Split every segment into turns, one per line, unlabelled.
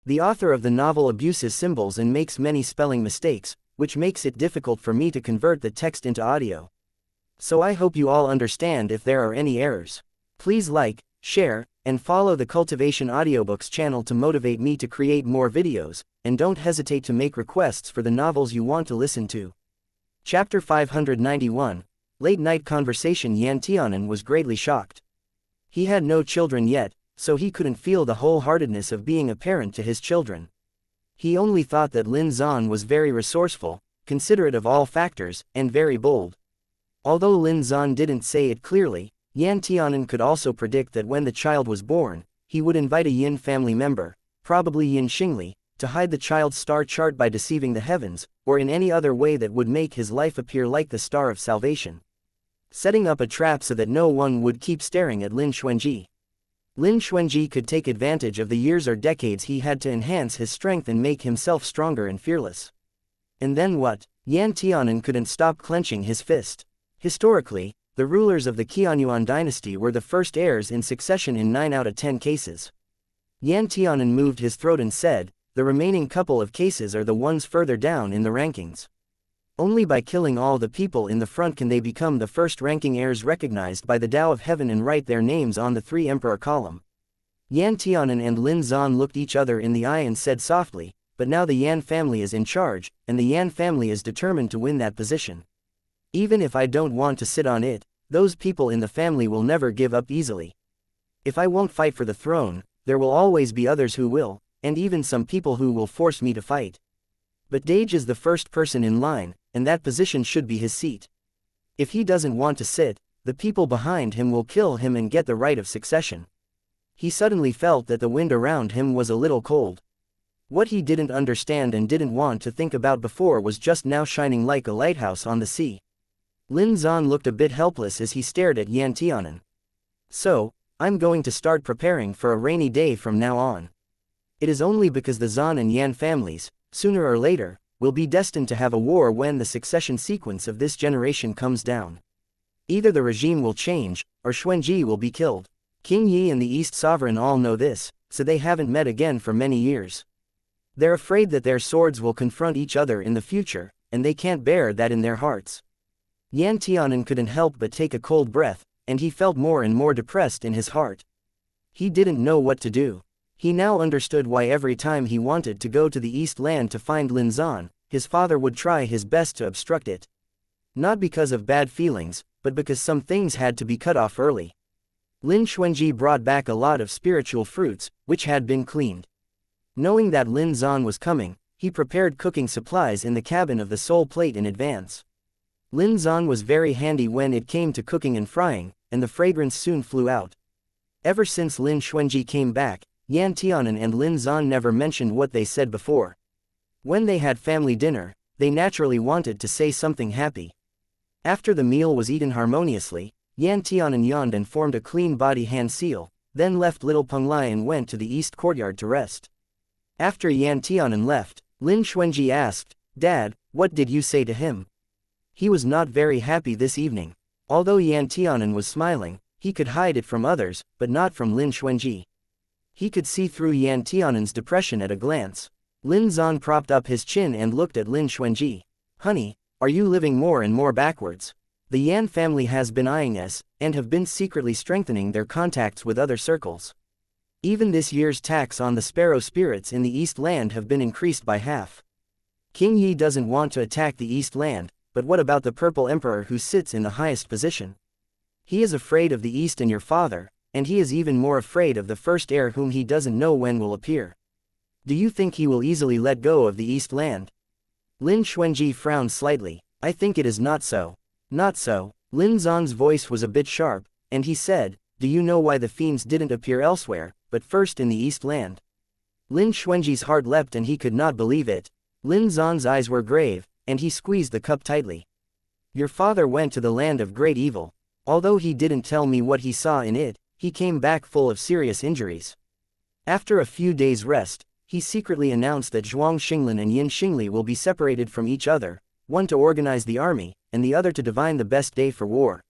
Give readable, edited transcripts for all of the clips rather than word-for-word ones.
The author of the novel abuses symbols and makes many spelling mistakes, which makes it difficult for me to convert the text into audio. So I hope you all understand if there are any errors. Please like, share, and follow the Cultivation Audiobooks channel to motivate me to create more videos, and don't hesitate to make requests for the novels you want to listen to. Chapter 591, Late Night Conversation. Yan Tianan was greatly shocked. He had no children yet, so he couldn't feel the wholeheartedness of being a parent to his children. He only thought that Lin Zan was very resourceful, considerate of all factors, and very bold. Although Lin Zan didn't say it clearly, Yan Tianan could also predict that when the child was born, he would invite a Yin family member, probably Yin Xingli, to hide the child's star chart by deceiving the heavens, or in any other way that would make his life appear like the star of salvation. Setting up a trap so that no one would keep staring at Lin Xuanji. Lin Xuanji could take advantage of the years or decades he had to enhance his strength and make himself stronger and fearless. And then what? Yan Tianan couldn't stop clenching his fist. Historically, the rulers of the Qianyuan dynasty were the first heirs in succession in 9 out of 10 cases. Yan Tianan moved his throat and said, the remaining couple of cases are the ones further down in the rankings. Only by killing all the people in the front can they become the first-ranking heirs recognized by the Tao of Heaven and write their names on the 3 Emperor column. Yan Tianan and Lin Zan looked each other in the eye and said softly, but now the Yan family is in charge, and the Yan family is determined to win that position. Even if I don't want to sit on it, those people in the family will never give up easily. If I won't fight for the throne, there will always be others who will, and even some people who will force me to fight. But Dage is the first person in line, and that position should be his seat. If he doesn't want to sit, the people behind him will kill him and get the right of succession. He suddenly felt that the wind around him was a little cold. What he didn't understand and didn't want to think about before was just now shining like a lighthouse on the sea. Lin Zan looked a bit helpless as he stared at Yan Tianan. So, I'm going to start preparing for a rainy day from now on. It is only because the Zan and Yan families, sooner or later, will be destined to have a war when the succession sequence of this generation comes down. Either the regime will change, or Xuanji will be killed. King Yi and the East Sovereign all know this, so they haven't met again for many years. They're afraid that their swords will confront each other in the future, and they can't bear that in their hearts. Yan Tianan couldn't help but take a cold breath, and he felt more and more depressed in his heart. He didn't know what to do. He now understood why every time he wanted to go to the East Land to find Lin Zan, his father would try his best to obstruct it. Not because of bad feelings, but because some things had to be cut off early. Lin Xuanji brought back a lot of spiritual fruits, which had been cleaned. Knowing that Lin Zan was coming, he prepared cooking supplies in the cabin of the Soul Plate in advance. Lin Zan was very handy when it came to cooking and frying, and the fragrance soon flew out. Ever since Lin Xuanji came back, Yan Tianan and Lin Zan never mentioned what they said before. When they had family dinner, they naturally wanted to say something happy. After the meal was eaten harmoniously, Yan Tianan yawned and formed a clean body hand seal, then left little Penglai and went to the east courtyard to rest. After Yan Tianan left, Lin Xuanji asked, "Dad, what did you say to him?" He was not very happy this evening. Although Yan Tianan was smiling, he could hide it from others, but not from Lin Xuanji. He could see through Yan Tianan's depression at a glance. Lin Zan propped up his chin and looked at Lin Xuanji. "Honey, are you living more and more backwards? The Yan family has been eyeing us, and have been secretly strengthening their contacts with other circles. Even this year's tax on the sparrow spirits in the East Land have been increased by half. King Yi doesn't want to attack the East Land, but what about the Purple Emperor who sits in the highest position? He is afraid of the East and your father, and he is even more afraid of the first heir whom he doesn't know when will appear. Do you think he will easily let go of the East Land?" Lin Xuanji frowned slightly. "I think it is not so." "Not so." Lin Zan's voice was a bit sharp, and he said, "Do you know why the fiends didn't appear elsewhere, but first in the East Land?" Lin Xuanji's heart leapt and he could not believe it. Lin Zan's eyes were grave, and he squeezed the cup tightly. "Your father went to the land of great evil. Although he didn't tell me what he saw in it, he came back full of serious injuries. After a few days' rest, he secretly announced that Zhuang Xinglan and Yin Xingli will be separated from each other, one to organize the army, and the other to divine the best day for war.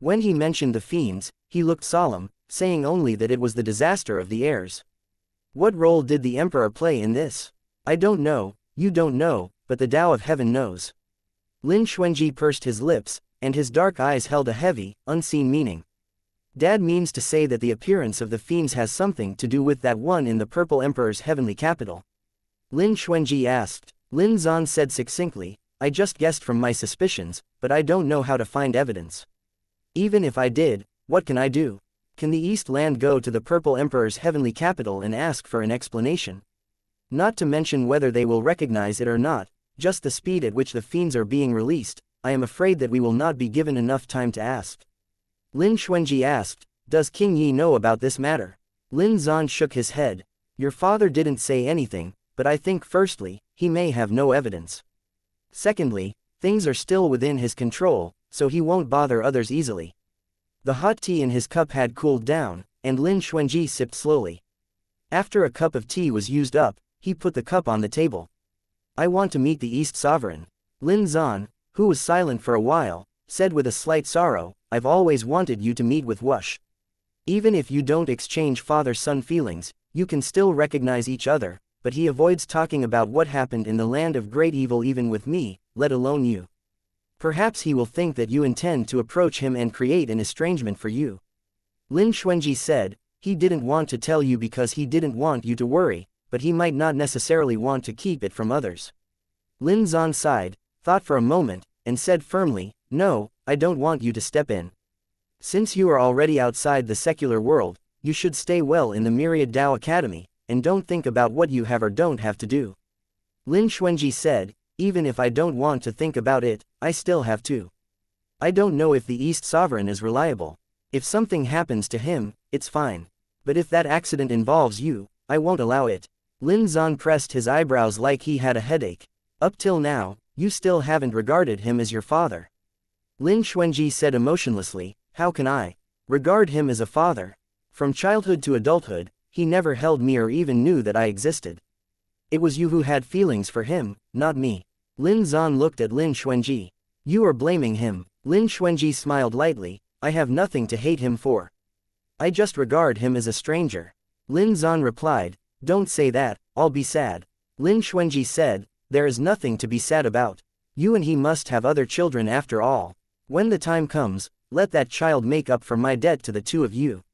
When he mentioned the fiends, he looked solemn, saying only that it was the disaster of the heirs. What role did the Emperor play in this? I don't know, you don't know, but the Tao of Heaven knows. Lin Xuanji pursed his lips, and his dark eyes held a heavy, unseen meaning. Dad means to say that the appearance of the fiends has something to do with that one in the Purple Emperor's heavenly capital? Lin Xuanji asked. Lin Zan said succinctly, I just guessed from my suspicions, but I don't know how to find evidence. Even if I did, what can I do? Can the East Land go to the Purple Emperor's heavenly capital and ask for an explanation? Not to mention whether they will recognize it or not, just the speed at which the fiends are being released, I am afraid that we will not be given enough time to ask. Lin Xuanji asked, does King Yi know about this matter? Lin Zan shook his head. Your father didn't say anything, but I think firstly, he may have no evidence. Secondly, things are still within his control, so he won't bother others easily. The hot tea in his cup had cooled down, and Lin Xuanji sipped slowly. After a cup of tea was used up, he put the cup on the table. I want to meet the East Sovereign. Lin Zan, who was silent for a while, said with a slight sorrow, I've always wanted you to meet with Wush. Even if you don't exchange father-son feelings, you can still recognize each other, but he avoids talking about what happened in the land of great evil even with me, let alone you. Perhaps he will think that you intend to approach him and create an estrangement for you. Lin Xuanji said, he didn't want to tell you because he didn't want you to worry, but he might not necessarily want to keep it from others. Lin Zan sighed, thought for a moment, and said firmly, no, I don't want you to step in. Since you are already outside the secular world, you should stay well in the Myriad Tao Academy, and don't think about what you have or don't have to do. Lin Xuanji said, even if I don't want to think about it, I still have to. I don't know if the East Sovereign is reliable. If something happens to him, it's fine. But if that accident involves you, I won't allow it. Lin Zan pressed his eyebrows like he had a headache. Up till now, you still haven't regarded him as your father. Lin Xuanji said emotionlessly, how can I regard him as a father? From childhood to adulthood, he never held me or even knew that I existed. It was you who had feelings for him, not me. Lin Zan looked at Lin Xuanji. You are blaming him. Lin Xuanji smiled lightly, I have nothing to hate him for. I just regard him as a stranger. Lin Zan replied, don't say that, I'll be sad. Lin Xuanji said, there is nothing to be sad about. You and he must have other children after all. When the time comes, let that child make up for my debt to the two of you.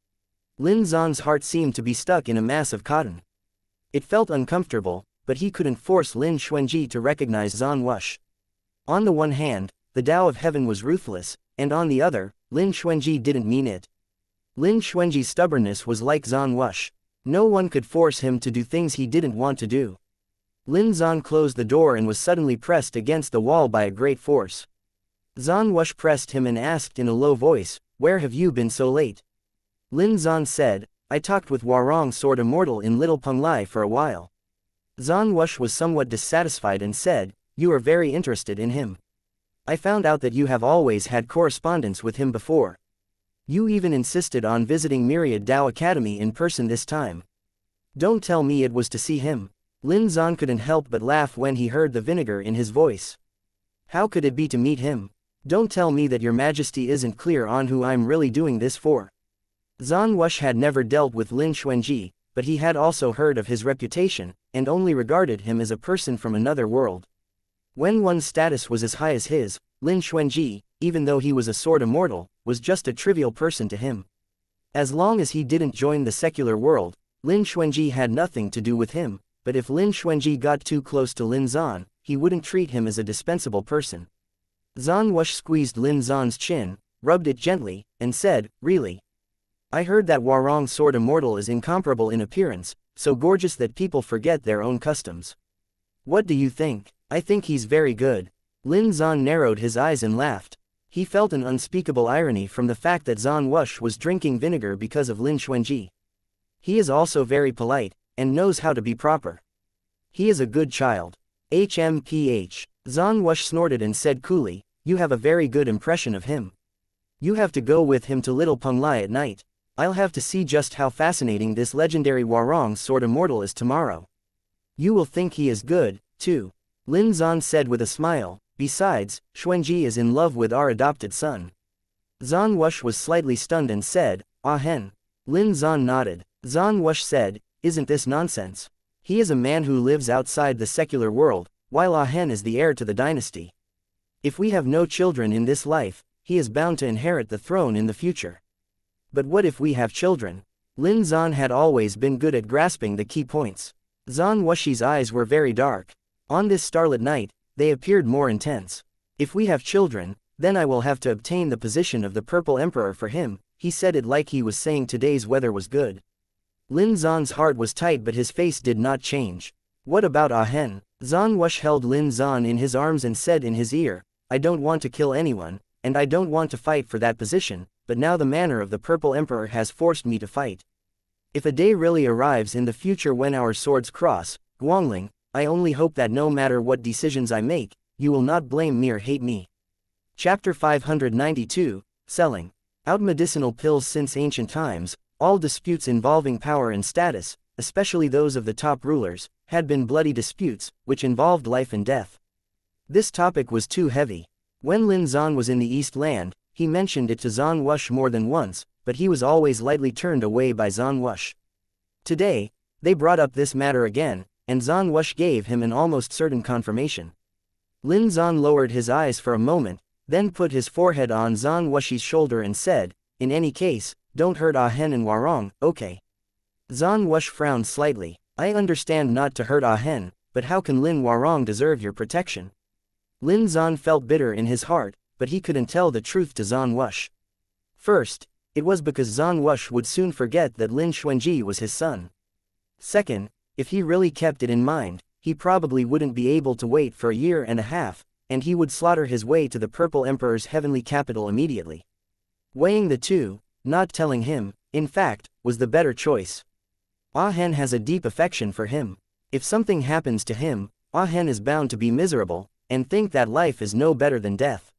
Lin Zan's heart seemed to be stuck in a mass of cotton. It felt uncomfortable, but he couldn't force Lin Xuanji to recognize Zan Wush. On the one hand, the Tao of Heaven was ruthless, and on the other, Lin Xuanji didn't mean it. Lin Xuanji's stubbornness was like Zan Wush. No one could force him to do things he didn't want to do. Lin Zan closed the door and was suddenly pressed against the wall by a great force. Zan Wush pressed him and asked in a low voice, where have you been so late? Lin Zan said, I talked with Warong Sword Immortal in Little Penglai for a while. Zan Wush was somewhat dissatisfied and said, you are very interested in him. I found out that you have always had correspondence with him before. You even insisted on visiting Myriad Tao Academy in person this time. Don't tell me it was to see him. Lin Zan couldn't help but laugh when he heard the vinegar in his voice. How could it be to meet him? Don't tell me that your majesty isn't clear on who I'm really doing this for. Zan Wush had never dealt with Lin Xuanji, but he had also heard of his reputation, and only regarded him as a person from another world. When one's status was as high as his, Lin Xuanji, even though he was a sword immortal, was just a trivial person to him. As long as he didn't join the secular world, Lin Xuanji had nothing to do with him, but if Lin Xuanji got too close to Lin Zan, he wouldn't treat him as a dispensable person. Zan Wush squeezed Lin Zan's chin, rubbed it gently, and said, really? I heard that Warong Sword Immortal is incomparable in appearance, so gorgeous that people forget their own customs. What do you think? I think he's very good. Lin Zan narrowed his eyes and laughed. He felt an unspeakable irony from the fact that Zan Wush was drinking vinegar because of Lin Xuanji. He is also very polite, and knows how to be proper. He is a good child. HMPH. Zan Wush snorted and said coolly, you have a very good impression of him. You have to go with him to Little Penglai at night. I'll have to see just how fascinating this legendary Warong Sword Immortal is tomorrow. You will think he is good, too. Lin Zan said with a smile, besides, Xuanji is in love with our adopted son. Zan Wush was slightly stunned and said, ah hen. Lin Zan nodded. Zan Wush said, Isn't this nonsense? He is a man who lives outside the secular world, while Ah Hen is the heir to the dynasty. If we have no children in this life, he is bound to inherit the throne in the future. But what if we have children? Lin Zan had always been good at grasping the key points. Zan Wushi's eyes were very dark. On this starlit night, they appeared more intense. If we have children, then I will have to obtain the position of the Purple Emperor for him. He said it like he was saying today's weather was good. Lin Zan's heart was tight, but his face did not change. What about Ah Hen? Zan Wush held Lin Zan in his arms and said in his ear, I don't want to kill anyone, and I don't want to fight for that position, but now the manner of the Purple Emperor has forced me to fight. If a day really arrives in the future when our swords cross, Guangling, I only hope that no matter what decisions I make, you will not blame me or hate me. Chapter 592, Selling. Out medicinal pills. Since ancient times, all disputes involving power and status, especially those of the top rulers, had been bloody disputes, which involved life and death. This topic was too heavy. When Lin Zan was in the East Land, he mentioned it to Zan Wush more than once, but he was always lightly turned away by Zan Wush. Today, they brought up this matter again, and Zan Wush gave him an almost certain confirmation. Lin Zan lowered his eyes for a moment, then put his forehead on Zan Wushi's shoulder and said, in any case, don't hurt Ah Hen and Warong, okay? Zan Wush frowned slightly. I understand not to hurt Ah Hen, but how can Lin Warong deserve your protection? Lin Zan felt bitter in his heart, but he couldn't tell the truth to Zan Wush. First, it was because Zan Wush would soon forget that Lin Xuanji was his son. Second, if he really kept it in mind, he probably wouldn't be able to wait for a year and a half, and he would slaughter his way to the Purple Emperor's heavenly capital immediately. Weighing the two, not telling him, in fact, was the better choice. Ah Hen has a deep affection for him. If something happens to him, Ah Hen is bound to be miserable, and think that life is no better than death.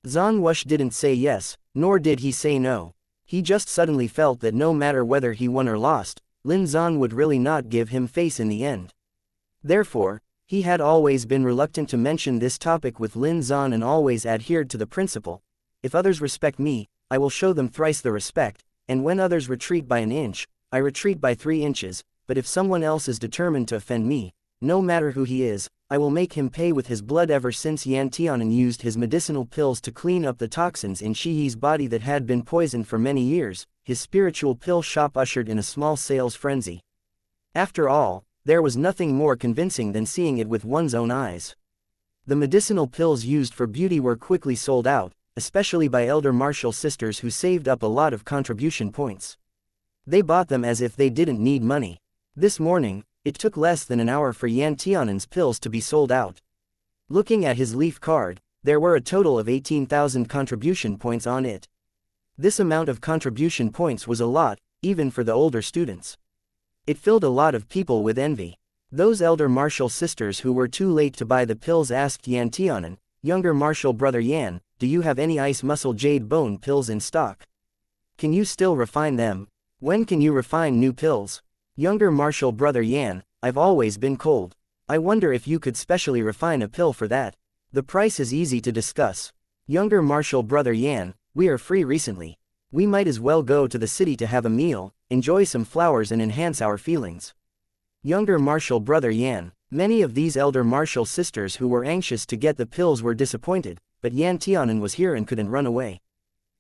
Zan Wush didn't say yes, nor did he say no. He just suddenly felt that no matter whether he won or lost, Lin Zan would really not give him face in the end. Therefore, he had always been reluctant to mention this topic with Lin Zan and always adhered to the principle, if others respect me, I will show them thrice the respect, and when others retreat by an inch, I retreat by 3 inches, but if someone else is determined to offend me, no matter who he is, I will make him pay with his blood. Ever since Yan Tianan used his medicinal pills to clean up the toxins in Shiyi's body that had been poisoned for many years, his spiritual pill shop ushered in a small sales frenzy. After all, there was nothing more convincing than seeing it with one's own eyes. The medicinal pills used for beauty were quickly sold out, especially by elder martial sisters who saved up a lot of contribution points. They bought them as if they didn't need money. This morning, it took less than an hour for Yan Tianan's pills to be sold out. Looking at his leaf card, there were a total of 18,000 contribution points on it. This amount of contribution points was a lot, even for the older students. It filled a lot of people with envy. Those elder martial sisters who were too late to buy the pills asked Yan Tianan, younger martial brother Yan, do you have any ice muscle jade bone pills in stock? Can you still refine them? When can you refine new pills? Younger martial brother Yan, I've always been cold. I wonder if you could specially refine a pill for that. The price is easy to discuss. Younger martial brother Yan, we are free recently. We might as well go to the city to have a meal, enjoy some flowers and enhance our feelings. Younger martial brother Yan, many of these elder martial sisters who were anxious to get the pills were disappointed, but Yan Tianan was here and couldn't run away.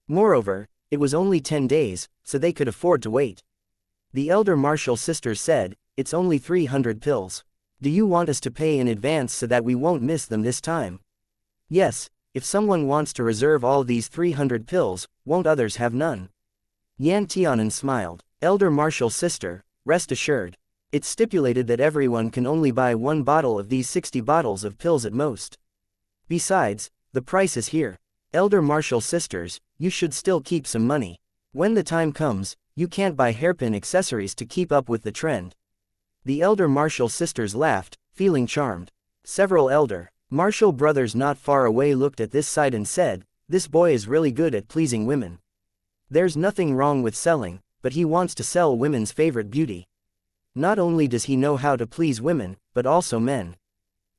Moreover, it was only 10 days, so they could afford to wait. The elder martial sisters said, it's only 300 pills. Do you want us to pay in advance so that we won't miss them this time? Yes, if someone wants to reserve all these 300 pills, won't others have none? Yan Tianan smiled. Elder martial sister, rest assured. It's stipulated that everyone can only buy 1 bottle of these 60 bottles of pills at most. Besides, the price is here. Elder martial sisters, you should still keep some money. When the time comes, you can't buy hairpin accessories to keep up with the trend. The elder martial sisters laughed, feeling charmed. Several elder martial brothers not far away looked at this sight and said, this boy is really good at pleasing women. There's nothing wrong with selling, but he wants to sell women's favorite beauty. Not only does he know how to please women, but also men.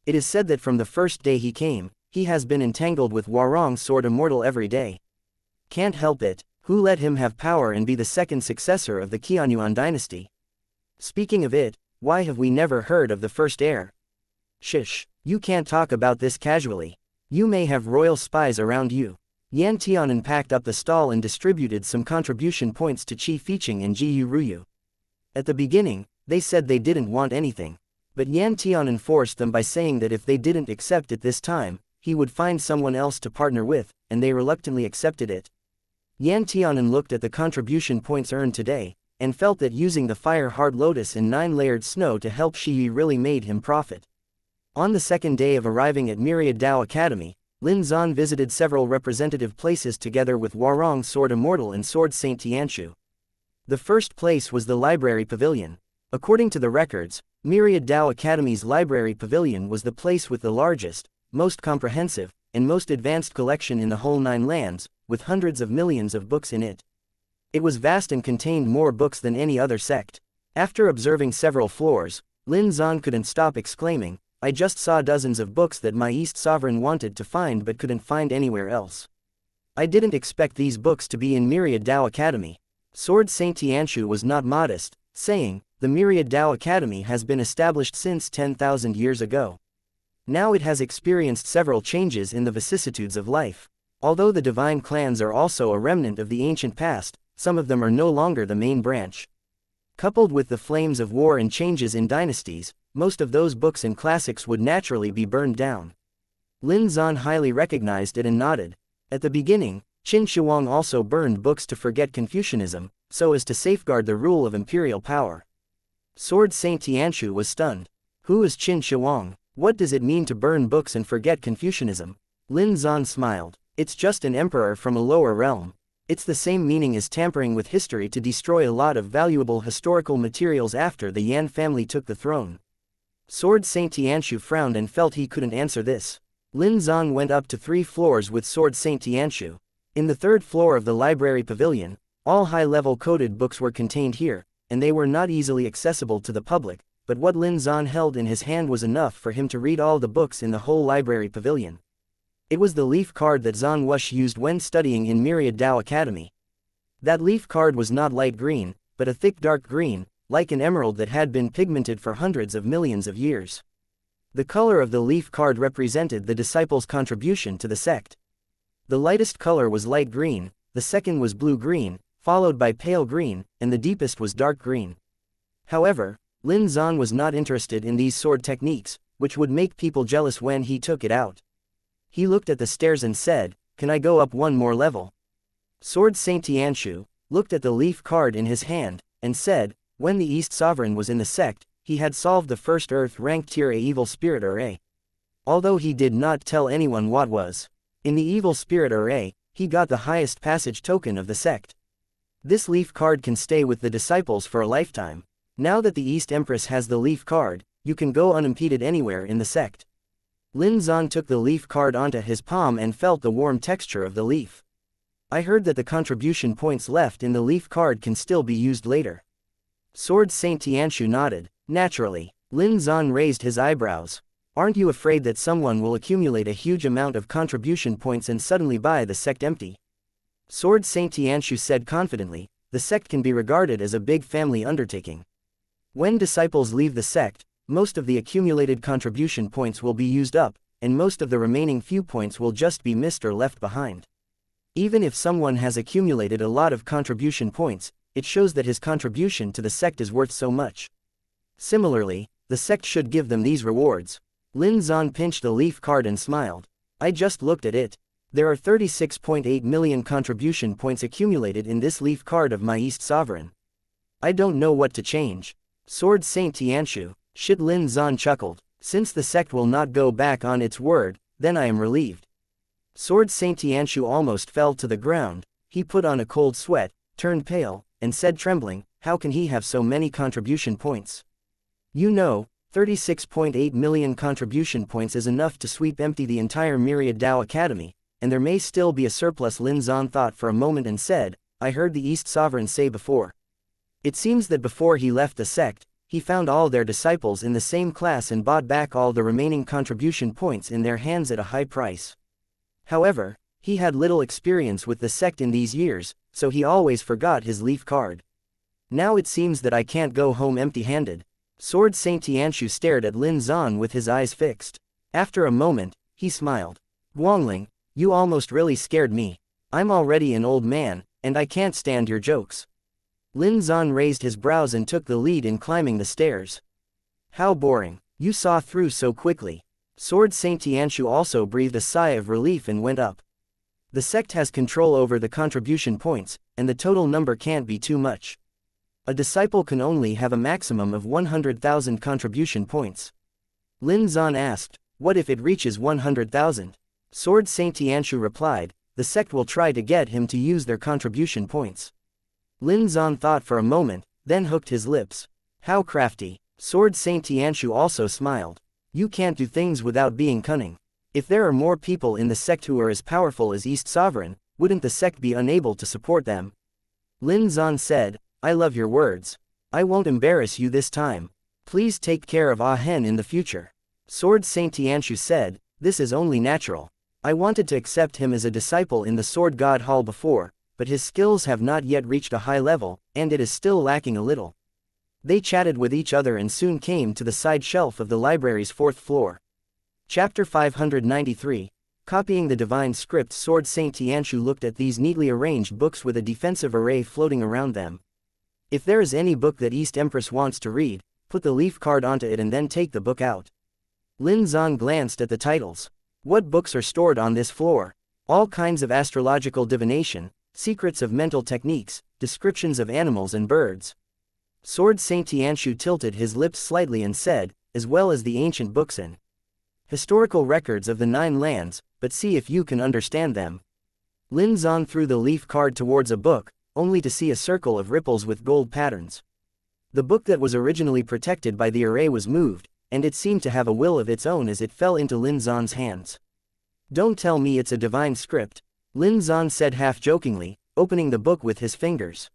It is said that from the first day he came, he has been entangled with Warong's sword immortal every day. Can't help it, who let him have power and be the second successor of the Qianyuan dynasty? Speaking of it, why have we never heard of the first heir? Shish, you can't talk about this casually. You may have royal spies around you. Yan Tianan packed up the stall and distributed some contribution points to Qi Fiqing and Ji Ruyu. At the beginning, they said they didn't want anything. But Yan Tianan forced them by saying that if they didn't accept it this time, he would find someone else to partner with, and they reluctantly accepted it. Yan Tianan looked at the contribution points earned today, and felt that using the fire-hard lotus and 9-layered snow to help Shi really made him profit. On the second day of arriving at Myriad Dao Academy, Lin Zan visited several representative places together with Warong Sword Immortal and Sword Saint Tianshu. The first place was the Library Pavilion. According to the records, Myriad Dao Academy's Library Pavilion was the place with the largest, most comprehensive, and most advanced collection in the whole 9 lands, with hundreds of millions of books in it. It was vast and contained more books than any other sect. After observing several floors, Lin Zan couldn't stop exclaiming, "I just saw dozens of books that my East Sovereign wanted to find but couldn't find anywhere else. I didn't expect these books to be in Myriad Dao Academy." Sword Saint Tianshu was not modest, saying, "The Myriad Dao Academy has been established since 10,000 years ago. Now it has experienced several changes in the vicissitudes of life. Although the divine clans are also a remnant of the ancient past, some of them are no longer the main branch. Coupled with the flames of war and changes in dynasties, most of those books and classics would naturally be burned down." Lin Zan highly recognized it and nodded. At the beginning, Qin Shuang also burned books to forget Confucianism, so as to safeguard the rule of imperial power. Sword Saint Tianshu was stunned. Who is Qin Shuang? What does it mean to burn books and forget Confucianism? Lin Zan smiled. It's just an emperor from a lower realm. It's the same meaning as tampering with history to destroy a lot of valuable historical materials after the Yan family took the throne. Sword Saint Tianshu frowned and felt he couldn't answer this. Lin Zan went up to 3 floors with Sword Saint Tianshu. In the 3rd floor of the library pavilion, all high-level coded books were contained here, and they were not easily accessible to the public, but what Lin Zan held in his hand was enough for him to read all the books in the whole library pavilion. It was the leaf card that Zan Wush used when studying in Myriad Dao Academy. That leaf card was not light green, but a thick dark green, like an emerald that had been pigmented for hundreds of millions of years. The color of the leaf card represented the disciples' contribution to the sect. The lightest color was light green, the second was blue-green, followed by pale green, and the deepest was dark green. However, Lin Zan was not interested in these sword techniques, which would make people jealous when he took it out. He looked at the stairs and said, "Can I go up one more level?" Sword Saint Tianshu looked at the leaf card in his hand, and said, when the East Sovereign was in the sect, he had solved the first Earth-ranked Tier A evil spirit array. Although he did not tell anyone what was in the evil spirit array, he got the highest passage token of the sect. This leaf card can stay with the disciples for a lifetime. Now that the East Empress has the leaf card, you can go unimpeded anywhere in the sect. Lin Zan took the leaf card onto his palm and felt the warm texture of the leaf. I heard that the contribution points left in the leaf card can still be used later. Sword Saint Tianshu nodded. Naturally. Lin Zan raised his eyebrows. Aren't you afraid that someone will accumulate a huge amount of contribution points and suddenly buy the sect empty? Sword Saint Tianshu said confidently, the sect can be regarded as a big family undertaking. When disciples leave the sect, most of the accumulated contribution points will be used up, and most of the remaining few points will just be missed or left behind. Even if someone has accumulated a lot of contribution points, it shows that his contribution to the sect is worth so much. Similarly, the sect should give them these rewards. Lin Zan pinched the leaf card and smiled. I just looked at it. There are 36.8 million contribution points accumulated in this leaf card of my East Sovereign. I don't know what to change. Sword Saint Tianshu. Shit, Lin Zan chuckled. Since the sect will not go back on its word, then I am relieved. Sword Saint Tianshu almost fell to the ground. He put on a cold sweat, turned pale, and said trembling, how can he have so many contribution points? You know, 36.8 million contribution points is enough to sweep empty the entire Myriad Dao Academy, and there may still be a surplus. Lin Zan thought for a moment and said, I heard the East Sovereign say before. It seems that before he left the sect, he found all their disciples in the same class and bought back all the remaining contribution points in their hands at a high price. However, he had little experience with the sect in these years, so he always forgot his leaf card. Now it seems that I can't go home empty-handed. Sword Saint Tianshu stared at Lin Zan with his eyes fixed. After a moment, he smiled. Guangling, you almost really scared me. I'm already an old man, and I can't stand your jokes. Lin Zan raised his brows and took the lead in climbing the stairs. How boring. You saw through so quickly. Sword Saint Tianshu also breathed a sigh of relief and went up. The sect has control over the contribution points, and the total number can't be too much. A disciple can only have a maximum of 100,000 contribution points. Lin Zan asked, what if it reaches 100,000? Sword Saint Tianshu replied, the sect will try to get him to use their contribution points. Lin Zan thought for a moment, then hooked his lips. How crafty. Sword Saint Tianshu also smiled. You can't do things without being cunning. If there are more people in the sect who are as powerful as East Sovereign, wouldn't the sect be unable to support them? Lin Zan said, I love your words. I won't embarrass you this time. Please take care of Ah Hen in the future. Sword Saint Tianshu said, this is only natural. I wanted to accept him as a disciple in the Sword God Hall before, but his skills have not yet reached a high level, and it is still lacking a little. They chatted with each other and soon came to the side shelf of the library's 4th floor. Chapter 593. Copying the Divine Script. Sword Saint Tianshu looked at these neatly arranged books with a defensive array floating around them. If there is any book that East Empress wants to read, put the leaf card onto it and then take the book out. Lin Zan glanced at the titles. What books are stored on this floor? All kinds of astrological divination, secrets of mental techniques, descriptions of animals and birds. Sword Saint Tianshu tilted his lips slightly and said, as well as the ancient books and historical records of the 9 lands, but see if you can understand them. Lin Zan threw the leaf card towards a book, only to see a circle of ripples with gold patterns. The book that was originally protected by the array was moved, and it seemed to have a will of its own as it fell into Lin Zan's hands. Don't tell me it's a divine script, Lin Zan said half-jokingly, opening the book with his fingers.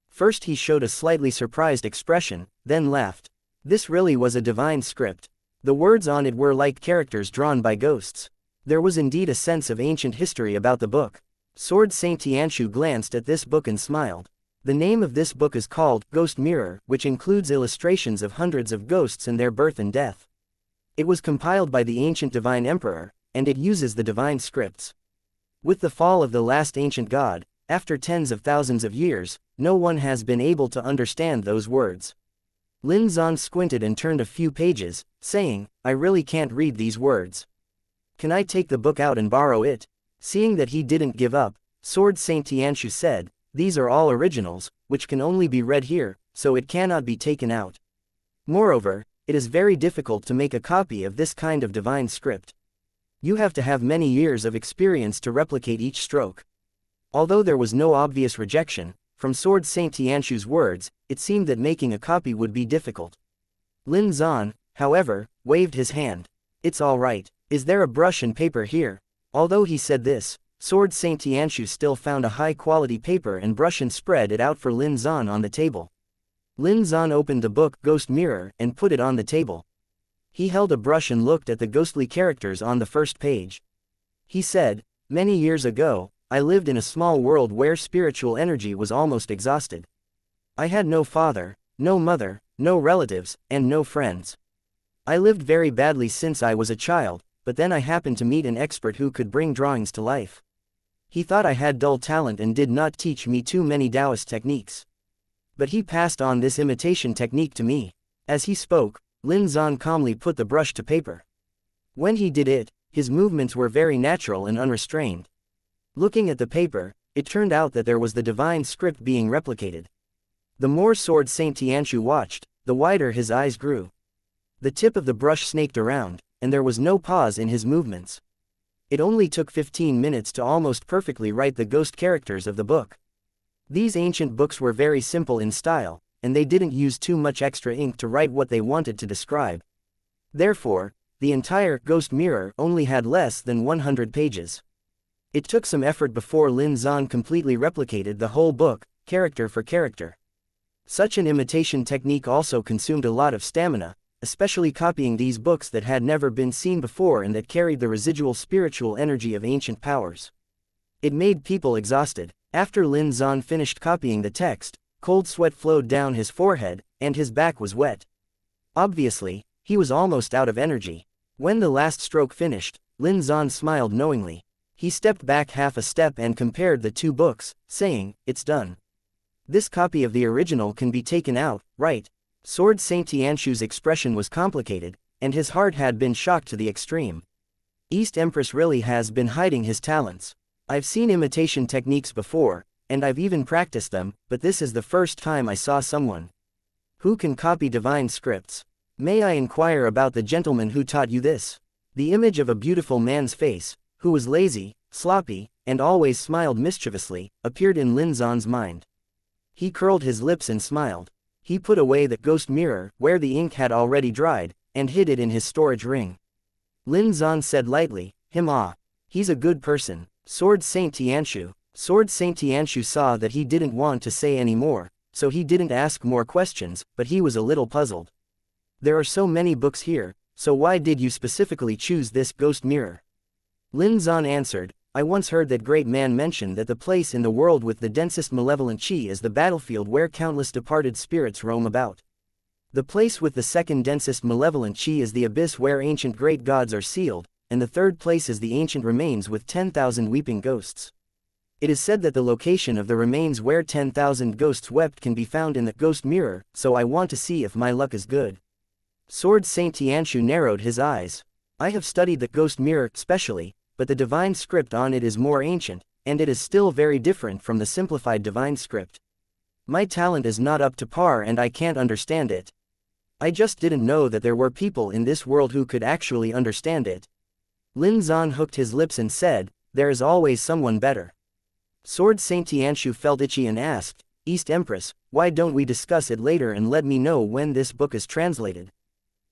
First he showed a slightly surprised expression, then laughed. This really was a divine script. The words on it were like characters drawn by ghosts. There was indeed a sense of ancient history about the book. Sword Saint Tianshu glanced at this book and smiled. The name of this book is called Ghost Mirror, which includes illustrations of hundreds of ghosts and their birth and death. It was compiled by the ancient divine emperor, and it uses the divine scripts. With the fall of the last ancient god, after tens of thousands of years, no one has been able to understand those words. Lin Zan squinted and turned a few pages, saying, I really can't read these words. Can I take the book out and borrow it? Seeing that he didn't give up, Sword Saint Tianshu said, these are all originals, which can only be read here, so it cannot be taken out. Moreover, it is very difficult to make a copy of this kind of divine script. You have to have many years of experience to replicate each stroke. Although there was no obvious rejection, from Sword Saint Tianshu's words, it seemed that making a copy would be difficult. Lin Zan, however, waved his hand. It's all right. Is there a brush and paper here? Although he said this, Sword Saint Tianshu still found a high-quality paper and brush and spread it out for Lin Zan on the table. Lin Zan opened the book Ghost Mirror and put it on the table. He held a brush and looked at the ghostly characters on the first page. He said, many years ago, I lived in a small world where spiritual energy was almost exhausted. I had no father, no mother, no relatives, and no friends. I lived very badly since I was a child, but then I happened to meet an expert who could bring drawings to life. He thought I had dull talent and did not teach me too many Taoist techniques. But he passed on this imitation technique to me. As he spoke, Lin Zan calmly put the brush to paper. When he did it, his movements were very natural and unrestrained. Looking at the paper, it turned out that there was the divine script being replicated. The more Sword Saint Tianshu watched, the wider his eyes grew. The tip of the brush snaked around, and there was no pause in his movements. It only took 15 minutes to almost perfectly write the ghost characters of the book. These ancient books were very simple in style, and they didn't use too much extra ink to write what they wanted to describe. Therefore, the entire Ghost Mirror only had less than 100 pages. It took some effort before Lin Zan completely replicated the whole book, character for character. Such an imitation technique also consumed a lot of stamina, especially copying these books that had never been seen before and that carried the residual spiritual energy of ancient powers. It made people exhausted. After Lin Zan finished copying the text, Cold sweat flowed down his forehead, and his back was wet. Obviously, he was almost out of energy. When the last stroke finished, Lin Zan smiled knowingly. He stepped back half a step and compared the two books, saying, "It's done. This copy of the original can be taken out, right?" Sword Saint Tianshu's expression was complicated, and his heart had been shocked to the extreme. East Empress really has been hiding his talents. I've seen imitation techniques before, and I've even practiced them, but this is the first time I saw someone who can copy divine scripts. May I inquire about the gentleman who taught you this? The image of a beautiful man's face, who was lazy, sloppy, and always smiled mischievously, appeared in Lin Zan's mind. He curled his lips and smiled. He put away the ghost mirror, where the ink had already dried, and hid it in his storage ring. Lin Zan said lightly, he's a good person. Sword Saint Tianshu. Sword Saint Tianshu saw that he didn't want to say any more, so he didn't ask more questions, but he was a little puzzled. There are so many books here, so why did you specifically choose this ghost mirror? Lin Zan answered, I once heard that great man mention that the place in the world with the densest malevolent chi is the battlefield where countless departed spirits roam about. The place with the second densest malevolent chi is the abyss where ancient great gods are sealed, and the third place is the ancient remains with 10,000 weeping ghosts. It is said that the location of the remains where 10,000 ghosts wept can be found in the ghost mirror, so I want to see if my luck is good. Sword Saint Tianshu narrowed his eyes. I have studied the ghost mirror specially, but the divine script on it is more ancient, and it is still very different from the simplified divine script. My talent is not up to par and I can't understand it. I just didn't know that there were people in this world who could actually understand it. Lin Zan hooked his lips and said, there is always someone better. Sword Saint Tianshu felt itchy and asked, East Empress, why don't we discuss it later and let me know when this book is translated?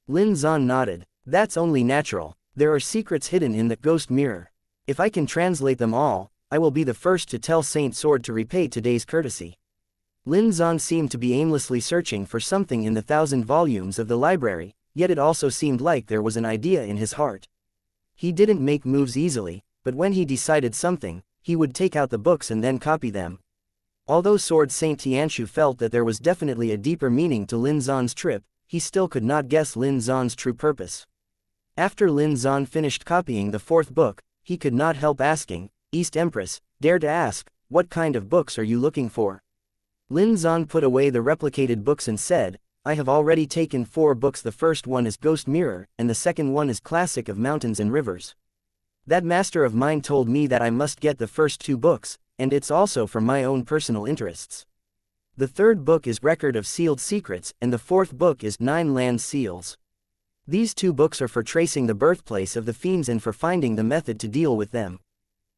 Lin Zan nodded. That's only natural. There are secrets hidden in the ghost mirror. If I can translate them all, I will be the first to tell Saint Sword to repay today's courtesy. Lin Zan seemed to be aimlessly searching for something in the 1,000 volumes of the library, yet it also seemed like there was an idea in his heart. He didn't make moves easily, but when he decided something, he would take out the books and then copy them. Although Sword Saint Tianshu felt that there was definitely a deeper meaning to Lin Zan's trip, he still could not guess Lin Zan's true purpose. After Lin Zan finished copying the fourth book, he could not help asking, East Empress, dare to ask, what kind of books are you looking for? Lin Zan put away the replicated books and said, I have already taken 4 books. The first one is Ghost Mirror, and the second one is Classic of Mountains and Rivers. That master of mine told me that I must get the first 2 books, and it's also for my own personal interests. The third book is Record of Sealed Secrets, and the fourth book is 9 Land Seals. These 2 books are for tracing the birthplace of the fiends and for finding the method to deal with them.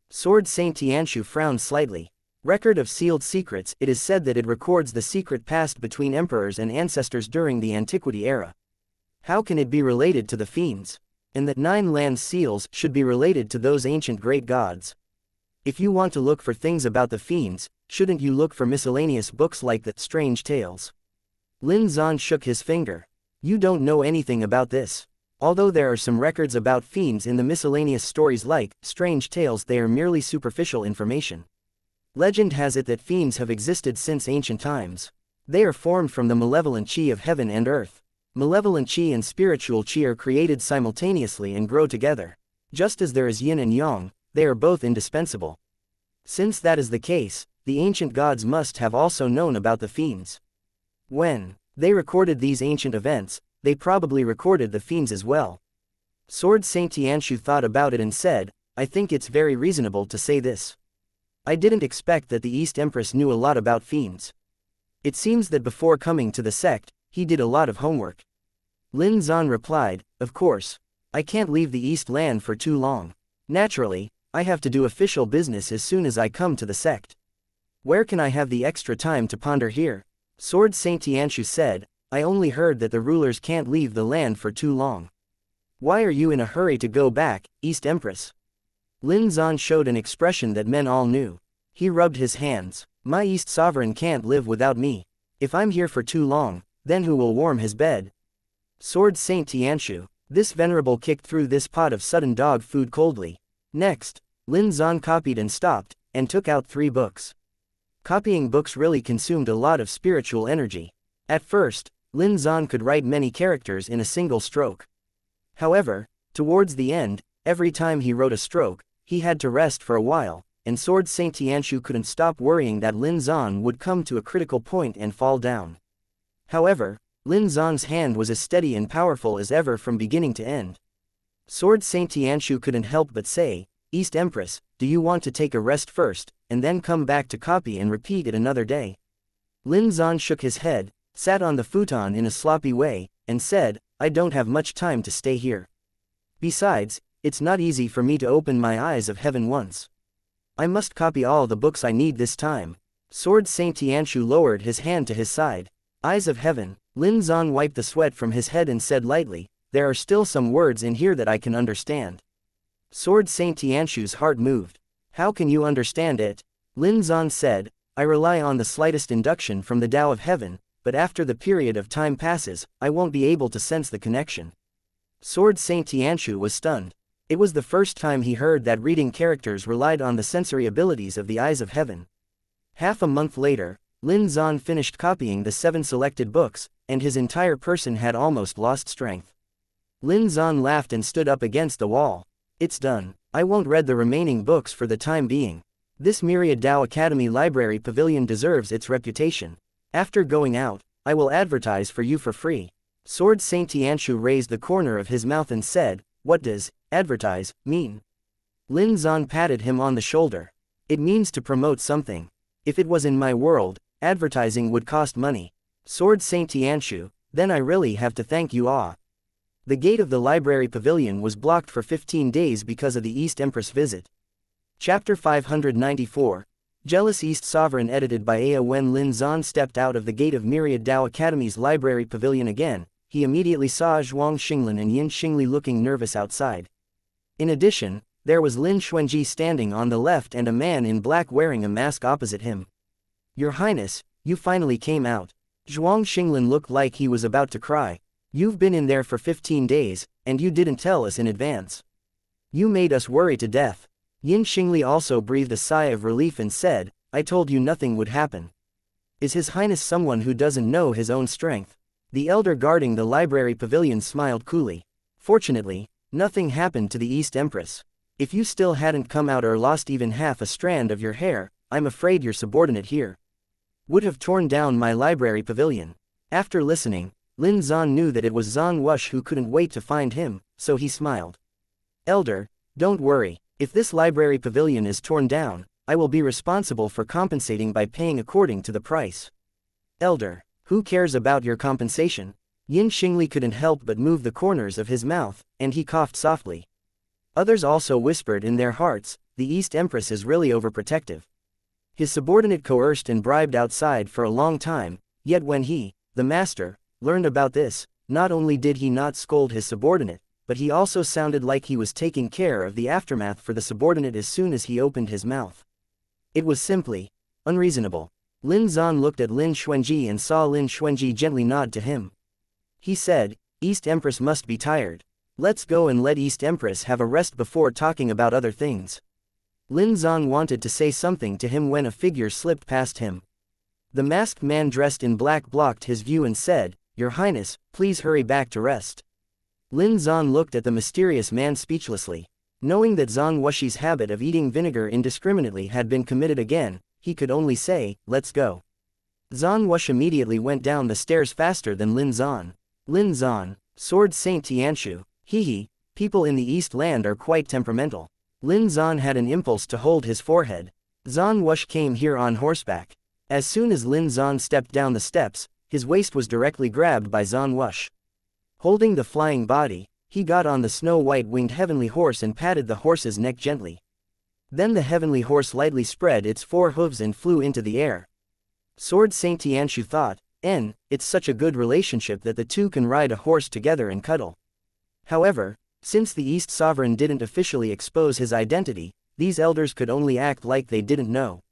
Sword Saint Tianshu frowned slightly. Record of Sealed Secrets, it is said that it records the secret past between emperors and ancestors during the Antiquity era. How can it be related to the fiends? And that 9 Land Seals should be related to those ancient great gods. If you want to look for things about the fiends, shouldn't you look for miscellaneous books like the Strange Tales? Lin Zan shook his finger. You don't know anything about this. Although there are some records about fiends in the miscellaneous stories like Strange Tales, they are merely superficial information. Legend has it that fiends have existed since ancient times. They are formed from the malevolent chi of heaven and earth. Malevolent chi and spiritual chi are created simultaneously and grow together. Just as there is yin and yang, they are both indispensable. Since that is the case, the ancient gods must have also known about the fiends. When they recorded these ancient events, they probably recorded the fiends as well. Sword Saint Tianshu thought about it and said, I think it's very reasonable to say this. I didn't expect that the East Empress knew a lot about fiends. It seems that before coming to the sect, he did a lot of homework. Lin Zan replied, of course. I can't leave the East Land for too long. Naturally, I have to do official business as soon as I come to the sect. Where can I have the extra time to ponder here? Sword Saint Tianshu said, I only heard that the rulers can't leave the land for too long. Why are you in a hurry to go back, East Empress? Lin Zan showed an expression that men all knew. He rubbed his hands. My East Sovereign can't live without me. If I'm here for too long, then who will warm his bed? Sword Saint Tianshu. This venerable kicked through this pot of sudden dog food coldly. Next, Lin Zan copied and stopped, and took out 3 books. Copying books really consumed a lot of spiritual energy. At first, Lin Zan could write many characters in a single stroke. However, towards the end, every time he wrote a stroke, he had to rest for a while, and Sword Saint Tianshu couldn't stop worrying that Lin Zan would come to a critical point and fall down. However, Lin Zan's hand was as steady and powerful as ever from beginning to end. Sword Saint Tianshu couldn't help but say, "East Empress, do you want to take a rest first, and then come back to copy and repeat it another day?" Lin Zan shook his head, sat on the futon in a sloppy way, and said, "I don't have much time to stay here. Besides, it's not easy for me to open my eyes of heaven once. I must copy all the books I need this time." Sword Saint Tianshu lowered his hand to his side. Eyes of heaven. Lin Zan wiped the sweat from his head and said lightly, "There are still some words in here that I can understand." Sword Saint Tianshu's heart moved. "How can you understand it?" Lin Zan said, "I rely on the slightest induction from the Tao of heaven, but after the period of time passes, I won't be able to sense the connection." Sword Saint Tianshu was stunned. It was the first time he heard that reading characters relied on the sensory abilities of the eyes of heaven. Half a month later, Lin Zan finished copying the 7 selected books, and his entire person had almost lost strength. Lin Zan laughed and stood up against the wall. "It's done. I won't read the remaining books for the time being. This Myriad Dao Academy Library Pavilion deserves its reputation. After going out, I will advertise for you for free." Sword Saint Tianshu raised the corner of his mouth and said, "What does advertise mean?" Lin Zan patted him on the shoulder. "It means to promote something. If it was in my world, advertising would cost money." Sword Saint Tianshu, "Then I really have to thank you all." The gate of the library pavilion was blocked for 15 days because of the East Empress visit. Chapter 594, Jealous East Sovereign, edited by Aya. When Lin Zan stepped out of the gate of Myriad Dao Academy's library pavilion again, he immediately saw Zhuang Xinglan and Yin Xingli looking nervous outside. In addition, there was Lin Xuanji standing on the left and a man in black wearing a mask opposite him. "Your Highness, you finally came out." Zhuang Xinglan looked like he was about to cry. "You've been in there for 15 days, and you didn't tell us in advance. You made us worry to death." Yin Xingli also breathed a sigh of relief and said, "I told you nothing would happen." "Is His Highness someone who doesn't know his own strength?" The elder guarding the library pavilion smiled coolly. "Fortunately, nothing happened to the East Empress. If you still hadn't come out or lost even half a strand of your hair, I'm afraid your subordinate here would have torn down my library pavilion." After listening, Lin Zan knew that it was Zan Wush who couldn't wait to find him, so he smiled. "Elder, don't worry. If this library pavilion is torn down, I will be responsible for compensating by paying according to the price." "Elder, who cares about your compensation?" Yin Xingli couldn't help but move the corners of his mouth, and he coughed softly. Others also whispered in their hearts, "The East Empress is really overprotective." His subordinate coerced and bribed outside for a long time, yet when he, the master, learned about this, not only did he not scold his subordinate, but he also sounded like he was taking care of the aftermath for the subordinate as soon as he opened his mouth. It was simply unreasonable. Lin Zan looked at Lin Xuanji and saw Lin Xuanji gently nod to him. He said, "East Empress must be tired. Let's go and let East Empress have a rest before talking about other things." Lin Zan wanted to say something to him when a figure slipped past him. The masked man dressed in black blocked his view and said, "Your Highness, please hurry back to rest." Lin Zan looked at the mysterious man speechlessly. Knowing that Zan Wushi's habit of eating vinegar indiscriminately had been committed again, he could only say, "Let's go." Zan Wush immediately went down the stairs faster than Lin Zan. Lin Zan, Sword Saint Tianshu, hehe, people in the East Land are quite temperamental. Lin Zan had an impulse to hold his forehead. Zan Wush came here on horseback. As soon as Lin Zan stepped down the steps, his waist was directly grabbed by Zan Wush. Holding the flying body, he got on the snow-white winged heavenly horse and patted the horse's neck gently. Then the heavenly horse lightly spread its 4 hooves and flew into the air. Sword Saint Tianshu thought, it's such a good relationship that the two can ride a horse together and cuddle. However, since the East Sovereign didn't officially expose his identity, these elders could only act like they didn't know.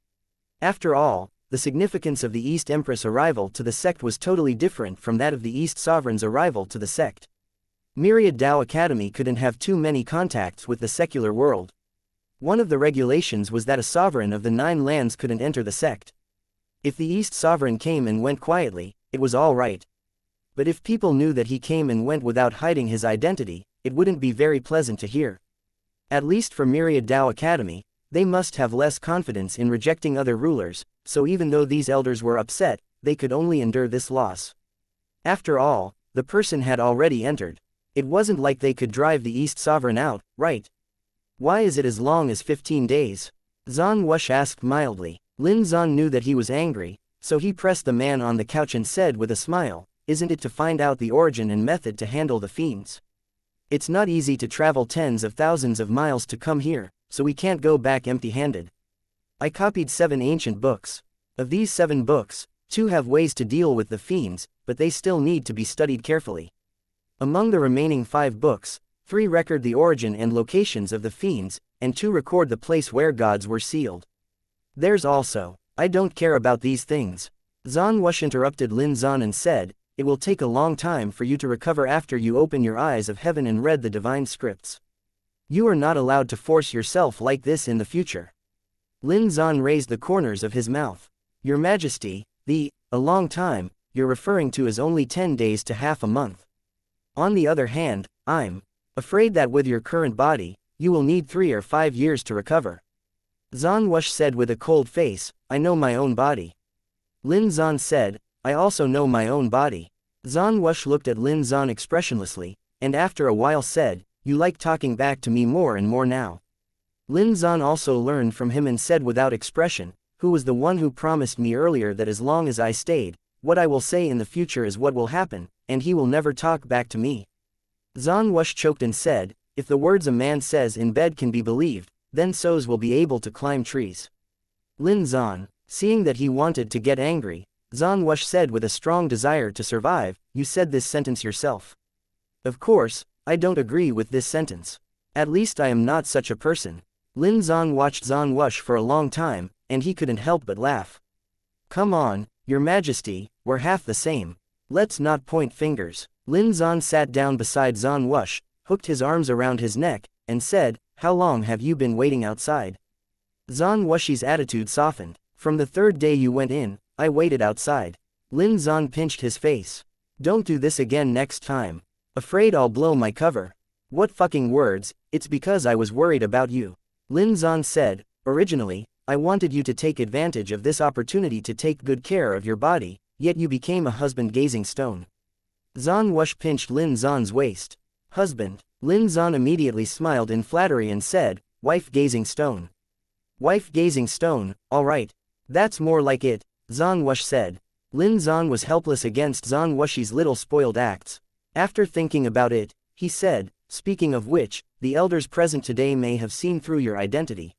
After all, the significance of the East Empress' arrival to the sect was totally different from that of the East Sovereign's arrival to the sect. Myriad Dao Academy couldn't have too many contacts with the secular world. One of the regulations was that a sovereign of the 9 lands couldn't enter the sect. If the East Sovereign came and went quietly, it was all right. But if people knew that he came and went without hiding his identity, it wouldn't be very pleasant to hear. At least for Myriad Dao Academy, they must have less confidence in rejecting other rulers, so even though these elders were upset, they could only endure this loss. After all, the person had already entered. It wasn't like they could drive the East Sovereign out, right? Why is it as long as 15 days? Zhan Wush asked mildly. Lin Zhan knew that he was angry, so he pressed the man on the couch and said with a smile, "Isn't it to find out the origin and method to handle the fiends? It's not easy to travel tens of thousands of miles to come here, so we can't go back empty-handed. I copied 7 ancient books. Of these 7 books, 2 have ways to deal with the fiends, but they still need to be studied carefully. Among the remaining 5 books, 3 record the origin and locations of the fiends, and 2 record the place where gods were sealed. There's also, I don't care about these things." Zhan Wush interrupted Lin Zhan and said, "It will take a long time for you to recover after you open your eyes of heaven and read the divine scripts. You are not allowed to force yourself like this in the future." Lin Zhan raised the corners of his mouth. "Your Majesty, a long time, you're referring to is only 10 days to half a month. On the other hand, I'm afraid that with your current body, you will need 3 or 5 years to recover." Zhan Wush said with a cold face, "I know my own body." Lin Zhan said, "I also know my own body." Zhan Wush looked at Lin Zhan expressionlessly, and after a while said, "You like talking back to me more and more now." Lin Zhan also learned from him and said without expression, "Who was the one who promised me earlier that as long as I stayed, what I will say in the future is what will happen, and he will never talk back to me?" Zhan Wush choked and said, "If the words a man says in bed can be believed, then sows will be able to climb trees." Lin Zhan, seeing that he wanted to get angry, Zhan Wush said with a strong desire to survive, "You said this sentence yourself." "Of course, I don't agree with this sentence. At least I am not such a person." Lin Zhan watched Zhan Wush for a long time, and he couldn't help but laugh. "Come on, Your Majesty, we're half the same. Let's not point fingers." Lin Zhan sat down beside Zhan Wush, hooked his arms around his neck, and said, "How long have you been waiting outside?" Zhan Wush's attitude softened. "From the 3rd day you went in, I waited outside." Lin Zhan pinched his face. "Don't do this again next time. Afraid I'll blow my cover." "What fucking words, it's because I was worried about you." Lin Zhan said, "Originally, I wanted you to take advantage of this opportunity to take good care of your body, yet you became a husband-gazing stone." Zhan Wush pinched Lin Zhan's waist. "Husband?" Lin Zhan immediately smiled in flattery and said, "Wife-gazing stone." "Wife-gazing stone, alright. That's more like it," Zhan Wush said. Lin Zhan was helpless against Zhan Wush's little spoiled acts. After thinking about it, he said, "Speaking of which, the elders present today may have seen through your identity."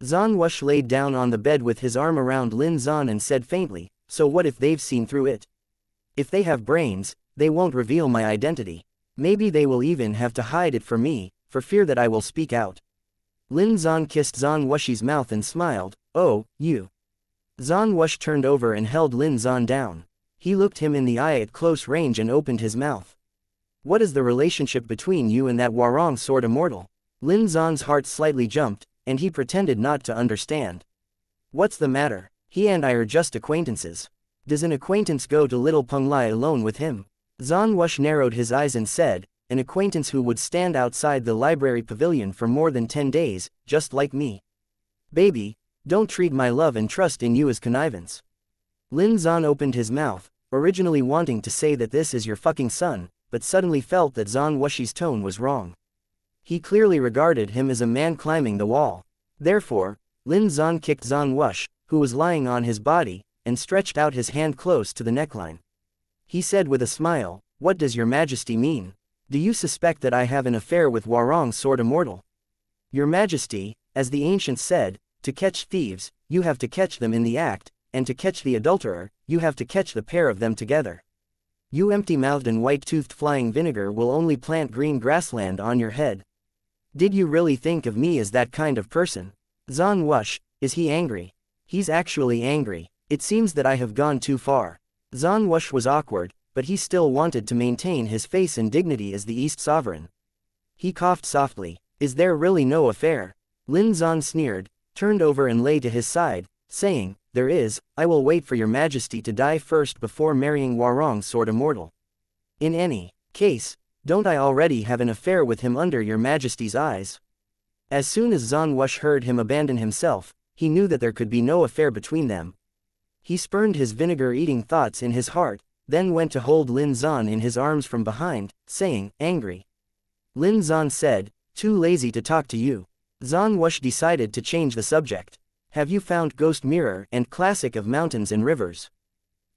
Zhan Wush laid down on the bed with his arm around Lin Zhan and said faintly, "So what if they've seen through it? If they have brains, they won't reveal my identity. Maybe they will even have to hide it from me, for fear that I will speak out." Lin Zhan kissed Zhan Wush's mouth and smiled, "Oh, you." Zhan Wush turned over and held Lin Zhan down. He looked him in the eye at close range and opened his mouth. "What is the relationship between you and that Warong sword immortal?" Lin Zhan's heart slightly jumped, and he pretended not to understand. "What's the matter? He and I are just acquaintances. Does an acquaintance go to Little Penglai alone with him?" Zhan Wush narrowed his eyes and said, "An acquaintance who would stand outside the library pavilion for more than 10 days, just like me. Baby, don't treat my love and trust in you as connivance." Lin Zhan opened his mouth, originally wanting to say that this is your fucking son, but suddenly felt that Zhan Wush's tone was wrong. He clearly regarded him as a man climbing the wall. Therefore, Lin Zhan kicked Zhan Wush, who was lying on his body, and stretched out his hand close to the neckline. He said with a smile, "What does your Majesty mean? Do you suspect that I have an affair with Warong sword immortal?" "Your Majesty, as the ancients said, to catch thieves, you have to catch them in the act, and to catch the adulterer, you have to catch the pair of them together. You empty-mouthed and white-toothed flying vinegar will only plant green grassland on your head. Did you really think of me as that kind of person?" "Zhan Wush, is he angry?" "He's actually angry. It seems that I have gone too far." Zhan Wush was awkward, but he still wanted to maintain his face and dignity as the East Sovereign. He coughed softly. "Is there really no affair?" Lin Zhan sneered, turned over and lay to his side, saying, "There is, I will wait for your majesty to die first before marrying Warong Sword Immortal. In any case, don't I already have an affair with him under your majesty's eyes?" As soon as Zan Wush heard him abandon himself, he knew that there could be no affair between them. He spurned his vinegar-eating thoughts in his heart, then went to hold Lin Zan in his arms from behind, saying, angry. Lin Zan said, "Too lazy to talk to you." Zan Wush decided to change the subject. "Have you found Ghost Mirror and Classic of Mountains and Rivers?"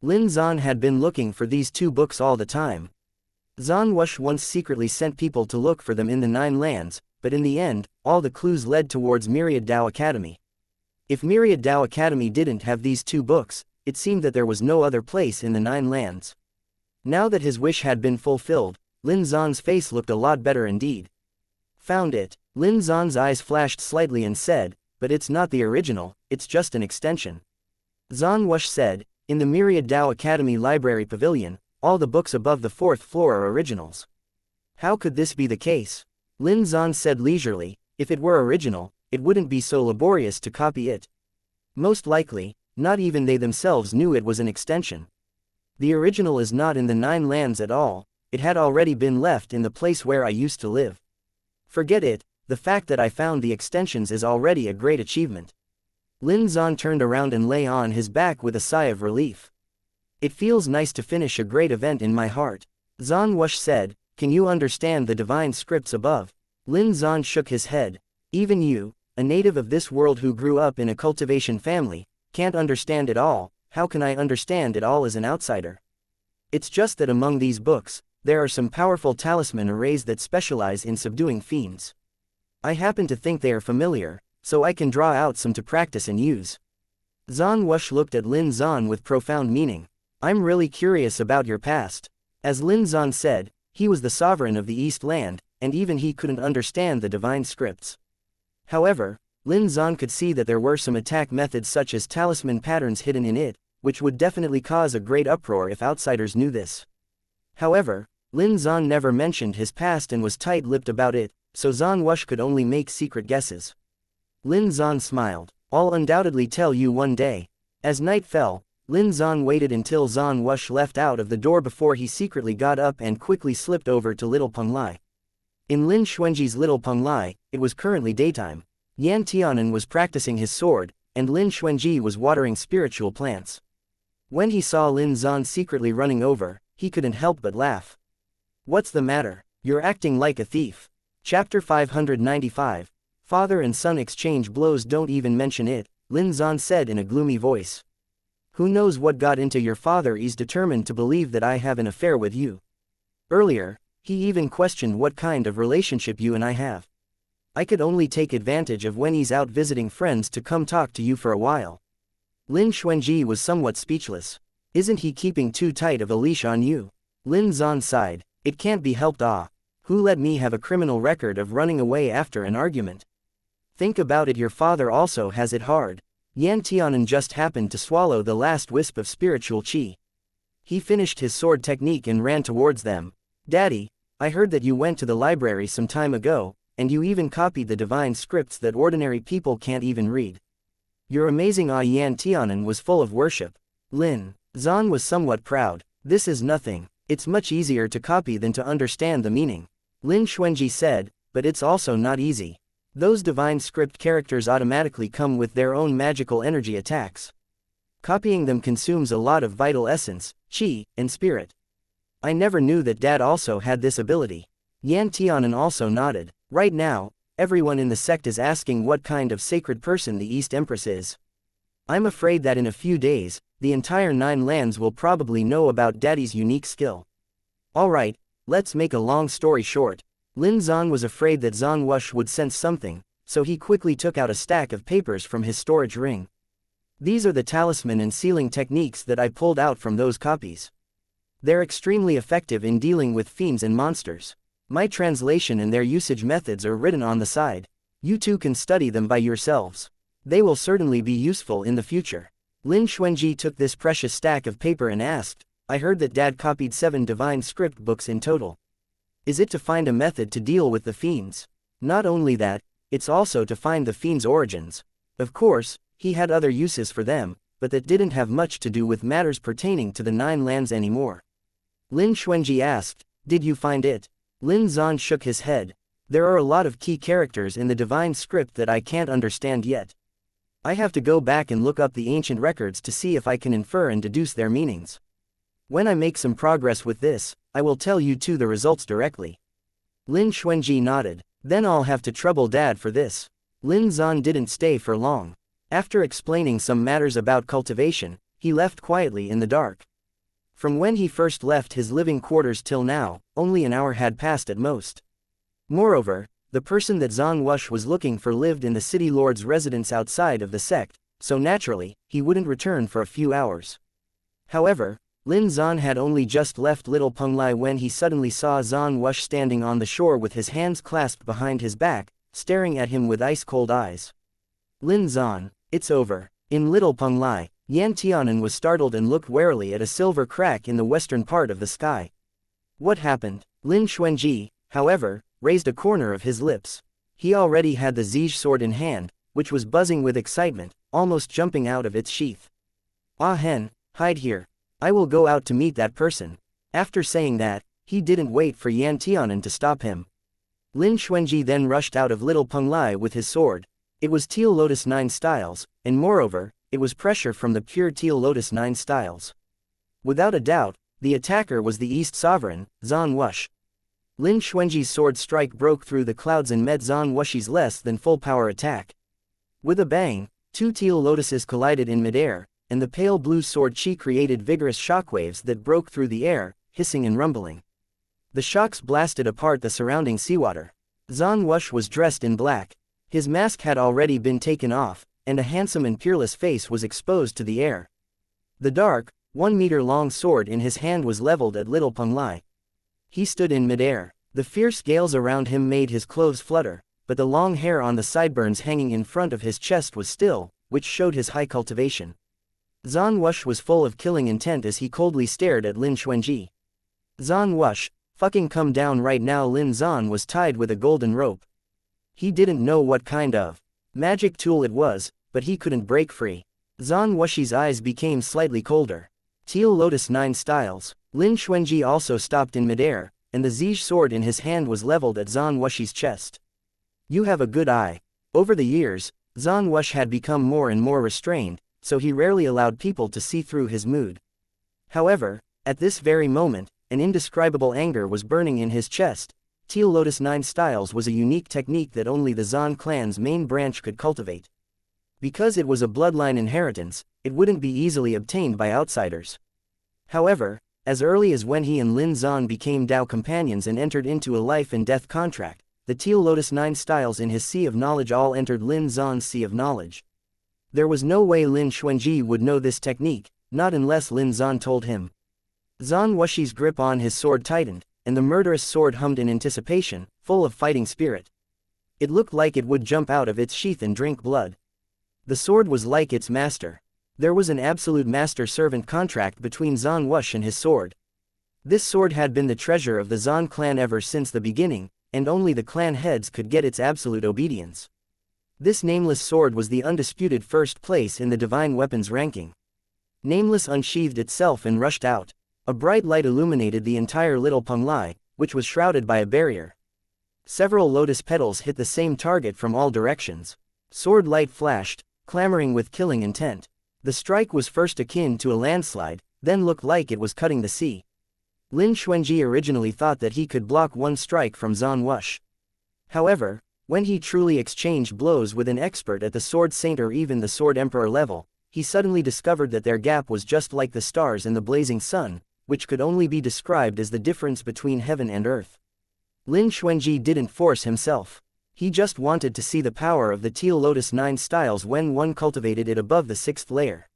Lin Zan had been looking for these two books all the time. Zan Wush once secretly sent people to look for them in the Nine Lands, but in the end, all the clues led towards Myriad Dao Academy. If Myriad Dao Academy didn't have these two books, it seemed that there was no other place in the Nine Lands. Now that his wish had been fulfilled, Lin Zan's face looked a lot better indeed. "Found it." Lin Zan's eyes flashed slightly and said, "But it's not the original, it's just an extension." Zan Wush said, "In the Myriad Dao Academy Library Pavilion, all the books above the 4th floor are originals." "How could this be the case?" Lin Zan said leisurely, "If it were original, it wouldn't be so laborious to copy it. Most likely, not even they themselves knew it was an extension. The original is not in the Nine Lands at all, it had already been left in the place where I used to live. Forget it, the fact that I found the extensions is already a great achievement." Lin Zan turned around and lay on his back with a sigh of relief. "It feels nice to finish a great event in my heart." Zan Wush said, "Can you understand the divine scripts above?" Lin Zan shook his head. "Even you, a native of this world who grew up in a cultivation family, can't understand it all. How can I understand it all as an outsider? It's just that among these books, there are some powerful talisman arrays that specialize in subduing fiends. I happen to think they are familiar, so I can draw out some to practice and use." Zan Wush looked at Lin Zan with profound meaning. "I'm really curious about your past." As Lin Zan said, he was the sovereign of the East Land, and even he couldn't understand the divine scripts. However, Lin Zan could see that there were some attack methods such as talisman patterns hidden in it, which would definitely cause a great uproar if outsiders knew this. However, Lin Zan never mentioned his past and was tight-lipped about it, so Zan Wush could only make secret guesses. Lin Zan smiled. "I'll undoubtedly tell you one day." As night fell, Lin Zan waited until Zan Wush left out of the door before he secretly got up and quickly slipped over to Little Penglai. In Lin Xuanji's Little Penglai, it was currently daytime. Yan Tianan was practicing his sword, and Lin Xuanji was watering spiritual plants. When he saw Lin Zan secretly running over, he couldn't help but laugh. "What's the matter? You're acting like a thief." Chapter 595. Father and son exchange blows. "Don't even mention it," Lin Zan said in a gloomy voice. "Who knows what got into your father is determined to believe that I have an affair with you. Earlier, he even questioned what kind of relationship you and I have. I could only take advantage of when he's out visiting friends to come talk to you for a while." Lin Xuanji was somewhat speechless. "Isn't he keeping too tight of a leash on you?" Lin Zan sighed. "It can't be helped. Who let me have a criminal record of running away after an argument? Think about it, your father also has it hard." Yan Tianan just happened to swallow the last wisp of spiritual qi. He finished his sword technique and ran towards them. "Daddy, I heard that you went to the library some time ago, and you even copied the divine scripts that ordinary people can't even read. You're amazing." Yan Tianan was full of worship. Lin Zan was somewhat proud. "This is nothing. It's much easier to copy than to understand the meaning." Lin Xuanji said, "But it's also not easy. Those divine script characters automatically come with their own magical energy attacks. Copying them consumes a lot of vital essence, qi, and spirit. I never knew that Dad also had this ability." Yan Tianan also nodded. "Right now, everyone in the sect is asking what kind of sacred person the East Empress is. I'm afraid that in a few days, the entire Nine Lands will probably know about Daddy's unique skill." "Alright, let's make a long story short." Lin Zan was afraid that Zan Wush would sense something, so he quickly took out a stack of papers from his storage ring. "These are the talisman and sealing techniques that I pulled out from those copies. They're extremely effective in dealing with fiends and monsters. My translation and their usage methods are written on the side. You two can study them by yourselves. They will certainly be useful in the future." Lin Xuanji took this precious stack of paper and asked, "I heard that Dad copied 7 divine script books in total. Is it to find a method to deal with the fiends? Not only that, it's also to find the fiends' origins. Of course, He had other uses for them, but that didn't have much to do with matters pertaining to the 9 lands anymore. Lin Xuanji asked, "Did you find it?" Lin Zan shook his head. "There are a lot of key characters in the divine script that I can't understand yet. I have to go back and look up the ancient records to see if I can infer and deduce their meanings. When I make some progress with this, I will tell you the results directly." Lin Xuanji nodded. "Then I'll have to trouble Dad for this." Lin Zan didn't stay for long. After explaining some matters about cultivation, he left quietly in the dark. From when he first left his living quarters till now, only an hour had passed at most. Moreover, the person that Zan Wush was looking for lived in the city lord's residence outside of the sect, so naturally, he wouldn't return for a few hours. However, Lin Zan had only just left Little Penglai when he suddenly saw Zan Wush standing on the shore with his hands clasped behind his back, staring at him with ice-cold eyes. "Lin Zan, it's over." In Little Penglai, Yan Tianan was startled and looked warily at a silver crack in the western part of the sky. "What happened?" Lin Xuanji, however, raised a corner of his lips. He already had the Zij sword in hand, which was buzzing with excitement, almost jumping out of its sheath. "Ah Hen, hide here. I will go out to meet that person." After saying that, he didn't wait for Yan Tianan to stop him. Lin Xuanji then rushed out of Little Penglai with his sword. It was Teal Lotus 9 styles, and moreover, it was pressure from the pure Teal Lotus 9 styles. Without a doubt, the attacker was the East Sovereign, Zan Wush. Lin Xuanji's sword strike broke through the clouds and met Zan Wush's less than full power attack. With a bang, 2 Teal Lotuses collided in midair, and the pale blue sword chi created vigorous shockwaves that broke through the air, hissing and rumbling. The shocks blasted apart the surrounding seawater. Zan Wush was dressed in black. His mask had already been taken off, and a handsome and peerless face was exposed to the air. The dark, 1-meter-long sword in his hand was leveled at Little Penglai. He stood in midair. The fierce gales around him made his clothes flutter, but the long hair on the sideburns hanging in front of his chest was still, which showed his high cultivation. Zan Wush was full of killing intent as he coldly stared at Lin Xuanji. "Zan Wush, fucking come down right now." Lin Zan was tied with a golden rope. He didn't know what kind of magic tool it was, but he couldn't break free. Zan Wush's eyes became slightly colder. Teal Lotus 9 styles. Lin Xuanji also stopped in midair, and the Zij sword in his hand was leveled at Zan Wush's chest. "You have a good eye." Over the years, Zan Wush had become more and more restrained, so he rarely allowed people to see through his mood. However, at this very moment, an indescribable anger was burning in his chest. Teal Lotus 9 styles was a unique technique that only the Zan clan's main branch could cultivate. Because it was a bloodline inheritance, it wouldn't be easily obtained by outsiders. However, as early as when he and Lin Zan became Dao companions and entered into a life and death contract, the Teal Lotus 9 styles in his Sea of Knowledge all entered Lin Zan's Sea of Knowledge. There was no way Lin Xuanji would know this technique, not unless Lin Zan told him. Zan Wush's grip on his sword tightened, and the murderous sword hummed in anticipation, full of fighting spirit. It looked like it would jump out of its sheath and drink blood. The sword was like its master. There was an absolute master-servant contract between Zan Wush and his sword. This sword had been the treasure of the Zan clan ever since the beginning, and only the clan heads could get its absolute obedience. This nameless sword was the undisputed first place in the divine weapons ranking. Nameless unsheathed itself and rushed out. A bright light illuminated the entire Little Penglai, which was shrouded by a barrier. Several lotus petals hit the same target from all directions. Sword light flashed, clamoring with killing intent. The strike was first akin to a landslide, then looked like it was cutting the sea. Lin Xuanji originally thought that he could block one strike from Zan Wush. However, when he truly exchanged blows with an expert at the Sword Saint or even the Sword Emperor level, he suddenly discovered that their gap was just like the stars and the blazing sun, which could only be described as the difference between heaven and earth. Lin Xuanji didn't force himself. He just wanted to see the power of the Teal Lotus 9 styles when one cultivated it above the 6th layer.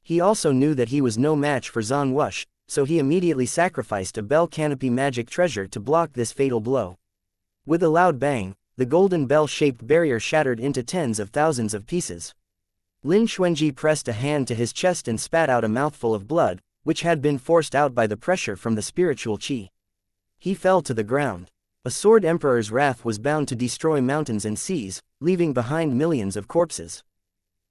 He also knew that he was no match for Zan Wush, so he immediately sacrificed a bell canopy magic treasure to block this fatal blow. With a loud bang, the golden bell-shaped barrier shattered into tens of thousands of pieces. Lin Xuanji pressed a hand to his chest and spat out a mouthful of blood, which had been forced out by the pressure from the spiritual chi. He fell to the ground. A Sword Emperor's wrath was bound to destroy mountains and seas, leaving behind millions of corpses.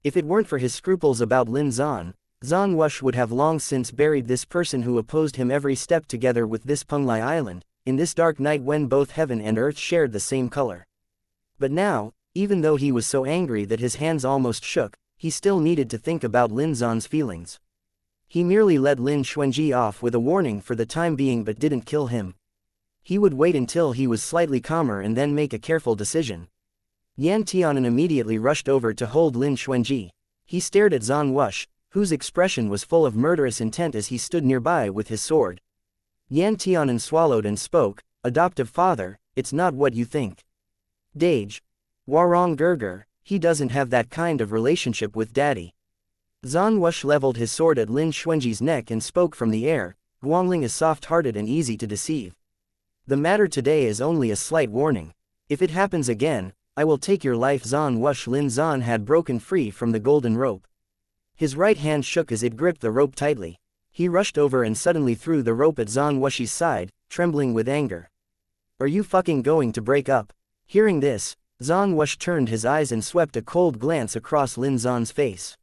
If it weren't for his scruples about Lin Zan, Zan Wush would have long since buried this person who opposed him every step together with this Penglai Island, in this dark night when both heaven and earth shared the same color. But now, even though he was so angry that his hands almost shook, he still needed to think about Lin Zan's feelings. He merely let Lin Xuanji off with a warning for the time being but didn't kill him. He would wait until he was slightly calmer and then make a careful decision. Yan Tianan immediately rushed over to hold Lin Xuanji. He stared at Zan Wush, whose expression was full of murderous intent as he stood nearby with his sword. Yan Tianan swallowed and spoke, "Adoptive father, it's not what you think. Dage. Warong Gerger, he doesn't have that kind of relationship with daddy." Zan Wush leveled his sword at Lin Xuanji's neck and spoke from the air, "Guangling is soft-hearted and easy to deceive. The matter today is only a slight warning. If it happens again, I will take your life." Zan Wush Lin Zan had broken free from the golden rope. His right hand shook as it gripped the rope tightly. He rushed over and suddenly threw the rope at Zan Wush's side, trembling with anger. "Are you fucking going to break up?" Hearing this, Zan Wush turned his eyes and swept a cold glance across Lin Zan's face.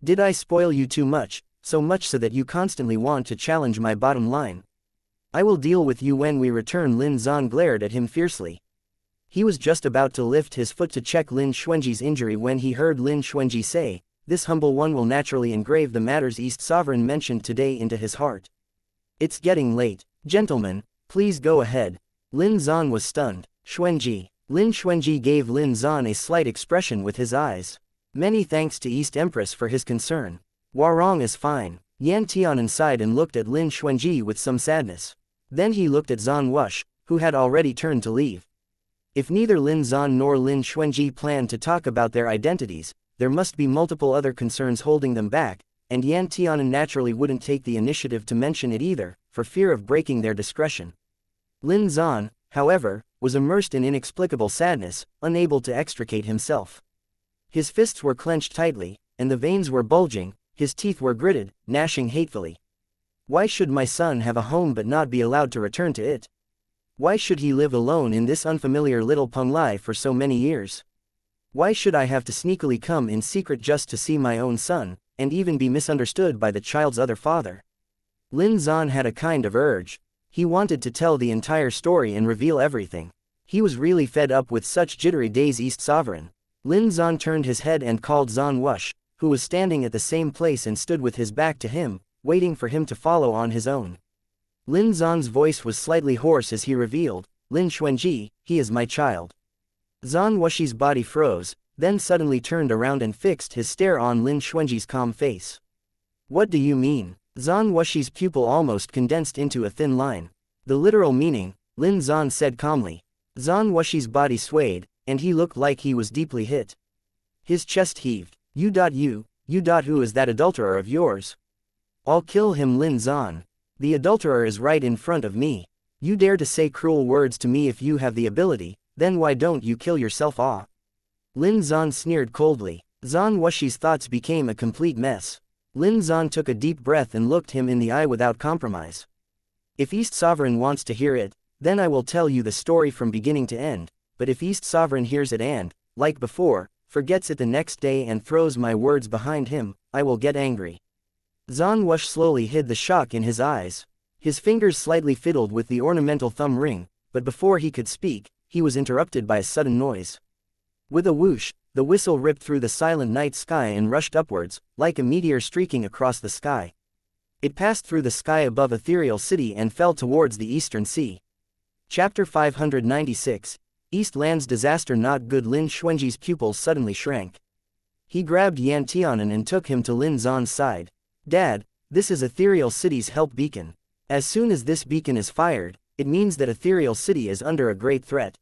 "Did I spoil you too much, so much so that you constantly want to challenge my bottom line? I will deal with you when we return." Lin Zan glared at him fiercely. He was just about to lift his foot to check Lin Xuanji's injury when he heard Lin Xuanji say, "This humble one will naturally engrave the matters East Sovereign mentioned today into his heart. It's getting late. Gentlemen, please go ahead." Lin Zan was stunned. "Xuanji." Lin Xuanji gave Lin Zan a slight expression with his eyes. "Many thanks to East Empress for his concern. Warong is fine." Yan Tianan sighed and looked at Lin Xuanji with some sadness. Then he looked at Zan Wush, who had already turned to leave. If neither Lin Zan nor Lin Xuanji planned to talk about their identities, there must be multiple other concerns holding them back, and Yan Tianan naturally wouldn't take the initiative to mention it either, for fear of breaking their discretion. Lin Zan, however, was immersed in inexplicable sadness, unable to extricate himself. His fists were clenched tightly, and the veins were bulging, his teeth were gritted, gnashing hatefully. Why should my son have a home but not be allowed to return to it? Why should he live alone in this unfamiliar little Penglai for so many years? Why should I have to sneakily come in secret just to see my own son, and even be misunderstood by the child's other father? Lin Zan had a kind of urge. He wanted to tell the entire story and reveal everything. He was really fed up with such jittery days. East Sovereign. Lin Zan turned his head and called Zan Wush, who was standing at the same place and stood with his back to him, waiting for him to follow on his own. Lin Zan's voice was slightly hoarse as he revealed, "Lin Xuanji, he is my child." Zan Wush's body froze, then suddenly turned around and fixed his stare on Lin Xuanji's calm face. "What do you mean?" Zan Wush's pupil almost condensed into a thin line. "The literal meaning," Lin Zan said calmly. Zan Wush's body swayed, and he looked like he was deeply hit. His chest heaved. You. Who is that adulterer of yours?" "I'll kill him." Lin Zan. "The adulterer is right in front of me. You dare to say cruel words to me? If you have the ability, then why don't you kill yourself?" Lin Zan sneered coldly. Zan Wush's thoughts became a complete mess. Lin Zan took a deep breath and looked him in the eye without compromise. "If East Sovereign wants to hear it, then I will tell you the story from beginning to end, but if East Sovereign hears it and, like before, forgets it the next day and throws my words behind him, I will get angry." Zan Wush slowly hid the shock in his eyes. His fingers slightly fiddled with the ornamental thumb ring, but before he could speak, he was interrupted by a sudden noise. With a whoosh, the whistle ripped through the silent night sky and rushed upwards, like a meteor streaking across the sky. It passed through the sky above Ethereal City and fell towards the Eastern Sea. Chapter 596, East Land's Disaster. Not good. Lin Xuanji's pupils suddenly shrank. He grabbed Yan Tianan and took him to Lin Zan's side. "Dad, this is Ethereal City's help beacon. As soon as this beacon is fired, it means that Ethereal City is under a great threat.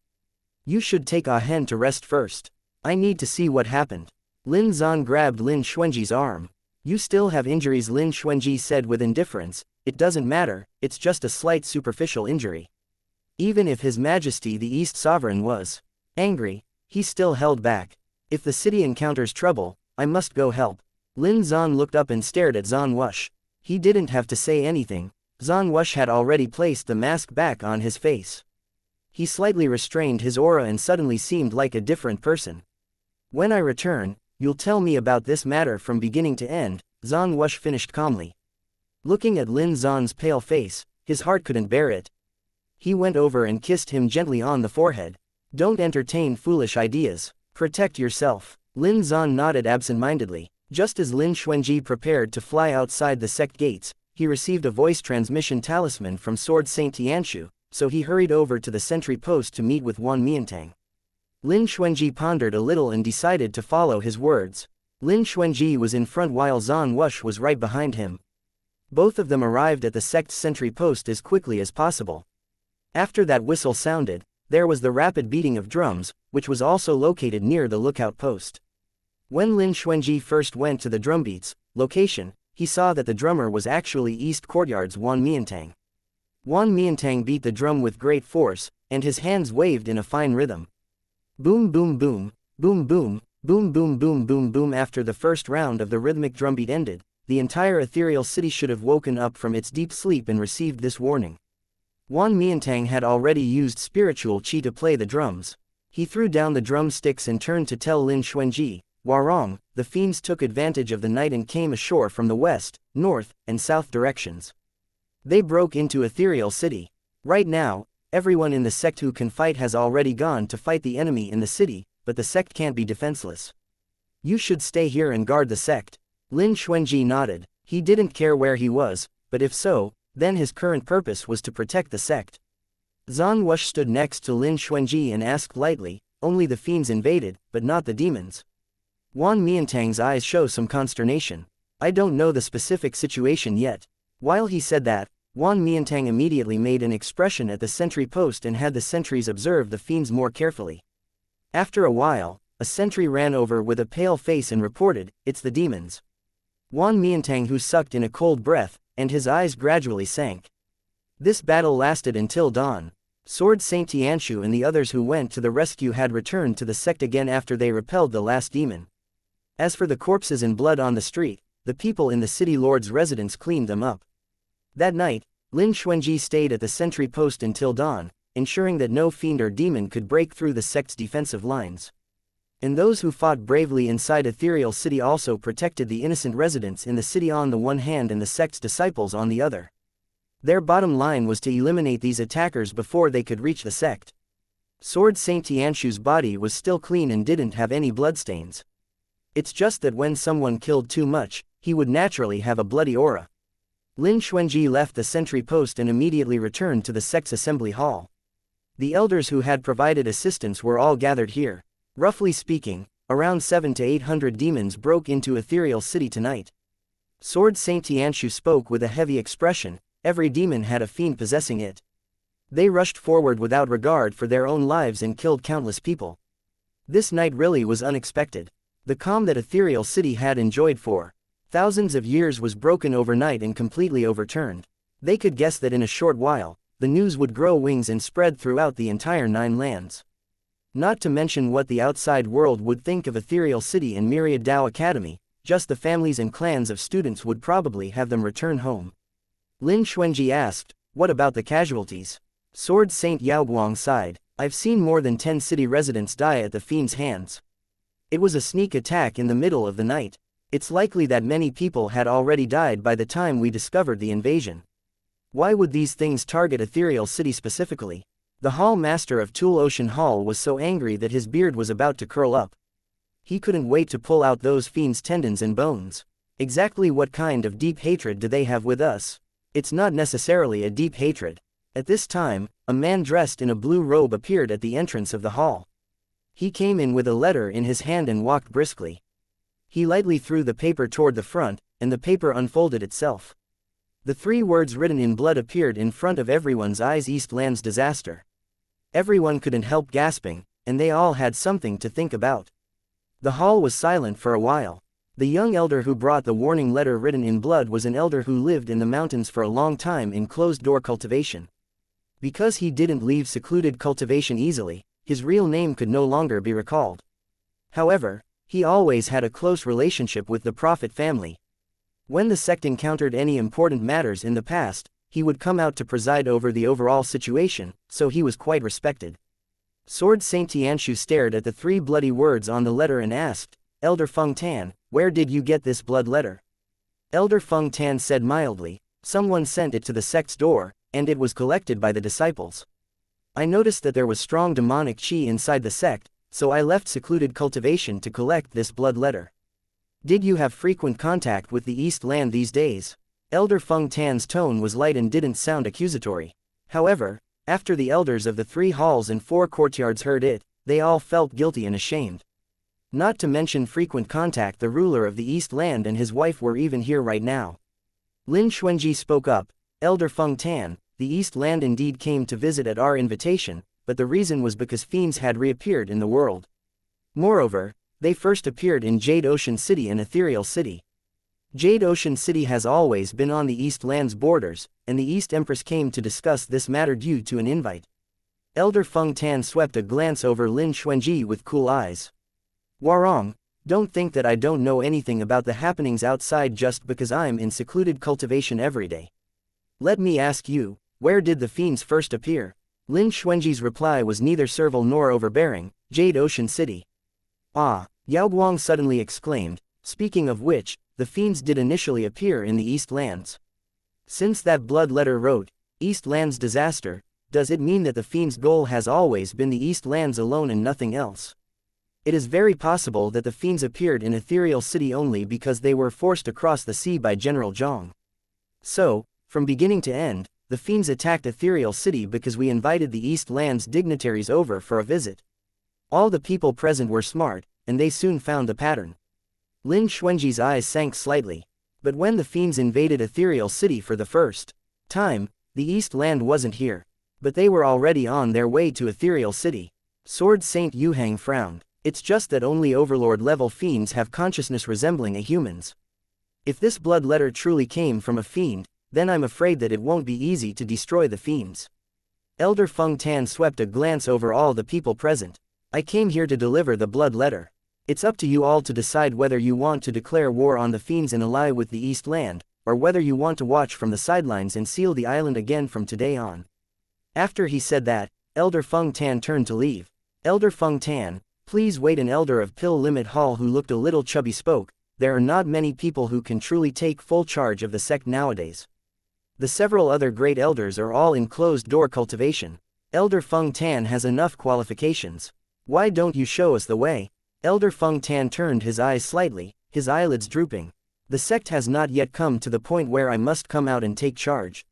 You should take a hen to rest first. I need to see what happened." Lin Zan grabbed Lin Xuanji's arm. "You still have injuries," Lin Xuanji said with indifference. "It doesn't matter, it's just a slight superficial injury." Even if His Majesty the East Sovereign was angry, he still held back. "If the city encounters trouble, I must go help." Lin Zan looked up and stared at Zan Wush. He didn't have to say anything. Zan Wush had already placed the mask back on his face. He slightly restrained his aura and suddenly seemed like a different person. "When I return, You'll tell me about this matter from beginning to end, Zhan Wush finished calmly. Looking at Lin Zhan's pale face, his heart couldn't bear it. He went over and kissed him gently on the forehead. Don't entertain foolish ideas. Protect yourself. Lin Zhan nodded absent-mindedly. Just as Lin Xuanji prepared to fly outside the sect gates, he received a voice transmission talisman from Sword Saint Tianshu, so he hurried over to the sentry post to meet with Wan Miantang. Lin Xuanji pondered a little and decided to follow his words. Lin Xuanji was in front while Zhan Wush was right behind him. Both of them arrived at the sect's sentry post as quickly as possible. After that whistle sounded, there was the rapid beating of drums, which was also located near the lookout post. When Lin Xuanji first went to the drumbeats location, he saw that the drummer was actually East Courtyard's Wan Miantang. Wan Miantang beat the drum with great force, and his hands waved in a fine rhythm. Boom boom boom, boom boom, boom boom boom boom boom. After the first round of the rhythmic drumbeat ended, the entire ethereal city should have woken up from its deep sleep and received this warning. Wan Miantang had already used spiritual qi to play the drums. He threw down the drumsticks and turned to tell Lin Xuanji, Warong, the fiends took advantage of the night and came ashore from the west, north, and south directions. They broke into ethereal city. Right now, everyone in the sect who can fight has already gone to fight the enemy in the city, but the sect can't be defenseless. You should stay here and guard the sect. Lin Xuanji nodded. He didn't care where he was, but if so, then his current purpose was to protect the sect. Zhan Wush stood next to Lin Xuanji and asked lightly, only the fiends invaded, but not the demons. Wan Miantang's eyes show some consternation. I don't know the specific situation yet. While he said that, Wan Miantang immediately made an expression at the sentry post and had the sentries observe the fiends more carefully. After a while, a sentry ran over with a pale face and reported, it's the demons. Wan Miantang who sucked in a cold breath, and his eyes gradually sank. This battle lasted until dawn. Sword Saint Tianshu and the others who went to the rescue had returned to the sect again after they repelled the last demon. As for the corpses and blood on the street, the people in the city lord's residence cleaned them up. That night, Lin Xuanji stayed at the sentry post until dawn, ensuring that no fiend or demon could break through the sect's defensive lines. And those who fought bravely inside Ethereal City also protected the innocent residents in the city on the one hand and the sect's disciples on the other. Their bottom line was to eliminate these attackers before they could reach the sect. Sword Saint Tianshu's body was still clean and didn't have any bloodstains. It's just that when someone killed too much, he would naturally have a bloody aura. Lin Xuanji left the sentry post and immediately returned to the sect's assembly hall. The elders who had provided assistance were all gathered here. Roughly speaking, around 700 to 800 demons broke into Ethereal City tonight. Sword Saint Tianshu spoke with a heavy expression, every demon had a fiend possessing it. They rushed forward without regard for their own lives and killed countless people. This night really was unexpected. The calm that Ethereal City had enjoyed for thousands of years was broken overnight and completely overturned. They could guess that in a short while, the news would grow wings and spread throughout the entire 9 lands. Not to mention what the outside world would think of Ethereal City and Myriad Dao Academy, just the families and clans of students would probably have them return home. Lin Xuanji asked, what about the casualties? Sword Saint Yaoguang sighed, I've seen more than 10 city residents die at the fiend's hands. It was a sneak attack in the middle of the night. It's likely that many people had already died by the time we discovered the invasion. Why would these things target Ethereal City specifically? The hall master of Tool Ocean Hall was so angry that his beard was about to curl up. He couldn't wait to pull out those fiends' tendons and bones. Exactly what kind of deep hatred do they have with us? It's not necessarily a deep hatred. At this time, a man dressed in a blue robe appeared at the entrance of the hall. He came in with a letter in his hand and walked briskly. He lightly threw the paper toward the front, and the paper unfolded itself. The 3 words written in blood appeared in front of everyone's eyes: Eastland's disaster. Everyone couldn't help gasping, and they all had something to think about. The hall was silent for a while. The young elder who brought the warning letter written in blood was an elder who lived in the mountains for a long time in closed-door cultivation. Because he didn't leave secluded cultivation easily, his real name could no longer be recalled. However, he always had a close relationship with the Prophet family. When the sect encountered any important matters in the past, he would come out to preside over the overall situation, so he was quite respected. Sword Saint Tianshu stared at the 3 bloody words on the letter and asked, Elder Feng Tan, where did you get this blood letter? Elder Feng Tan said mildly, someone sent it to the sect's door, and it was collected by the disciples. I noticed that there was strong demonic qi inside the sect, so I left secluded cultivation to collect this blood letter. Did you have frequent contact with the East Land these days? Elder Feng Tan's tone was light and didn't sound accusatory. However, after the elders of the 3 halls and 4 courtyards heard it, they all felt guilty and ashamed. Not to mention frequent contact, the ruler of the East Land and his wife were even here right now. Lin Xuanji spoke up, Elder Feng Tan, the East Land indeed came to visit at our invitation, but the reason was because fiends had reappeared in the world. Moreover, they first appeared in Jade Ocean City, an ethereal city. Jade Ocean City has always been on the East Land's borders, and the East Empress came to discuss this matter due to an invite. Elder Feng Tan swept a glance over Lin Xuanji with cool eyes. Warong, don't think that I don't know anything about the happenings outside just because I'm in secluded cultivation every day. Let me ask you, where did the fiends first appear? Lin Xuanji's reply was neither servile nor overbearing, Jade Ocean City. Ah, Yao Guang suddenly exclaimed, speaking of which, the fiends did initially appear in the East Lands. Since that blood letter wrote, East Lands disaster, does it mean that the fiends' goal has always been the East Lands alone and nothing else? It is very possible that the fiends appeared in Ethereal City only because they were forced across the sea by General Zhang. So, from beginning to end, the fiends attacked Ethereal City because we invited the East Lands dignitaries over for a visit. All the people present were smart, and they soon found the pattern. Lin Xuanji's eyes sank slightly. But when the fiends invaded Ethereal City for the first time, the East Land wasn't here. But they were already on their way to Ethereal City. Sword Saint Yuhang frowned. It's just that only Overlord-level fiends have consciousness resembling a human's. If this blood letter truly came from a fiend, then I'm afraid that it won't be easy to destroy the fiends. Elder Feng Tan swept a glance over all the people present. I came here to deliver the blood letter. It's up to you all to decide whether you want to declare war on the fiends and ally with the East Land, or whether you want to watch from the sidelines and seal the island again from today on. After he said that, Elder Feng Tan turned to leave. Elder Feng Tan, please wait. An elder of Pill Limit Hall who looked a little chubby spoke, there are not many people who can truly take full charge of the sect nowadays. The several other great elders are all in closed-door cultivation. Elder Feng Tan has enough qualifications. Why don't you show us the way? Elder Feng Tan turned his eyes slightly, his eyelids drooping. The sect has not yet come to the point where I must come out and take charge.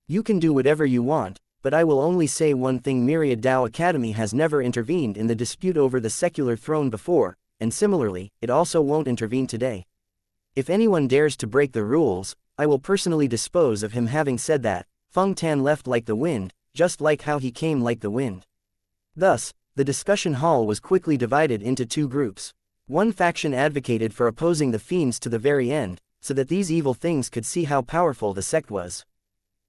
You can do whatever you want, but I will only say one thing: Myriad Dao Academy has never intervened in the dispute over the secular throne before, and similarly, it also won't intervene today. If anyone dares to break the rules, I will personally dispose of him. Having said that, Feng Tan left like the wind, just like how he came like the wind. Thus, the discussion hall was quickly divided into 2 groups. One faction advocated for opposing the fiends to the very end, so that these evil things could see how powerful the sect was.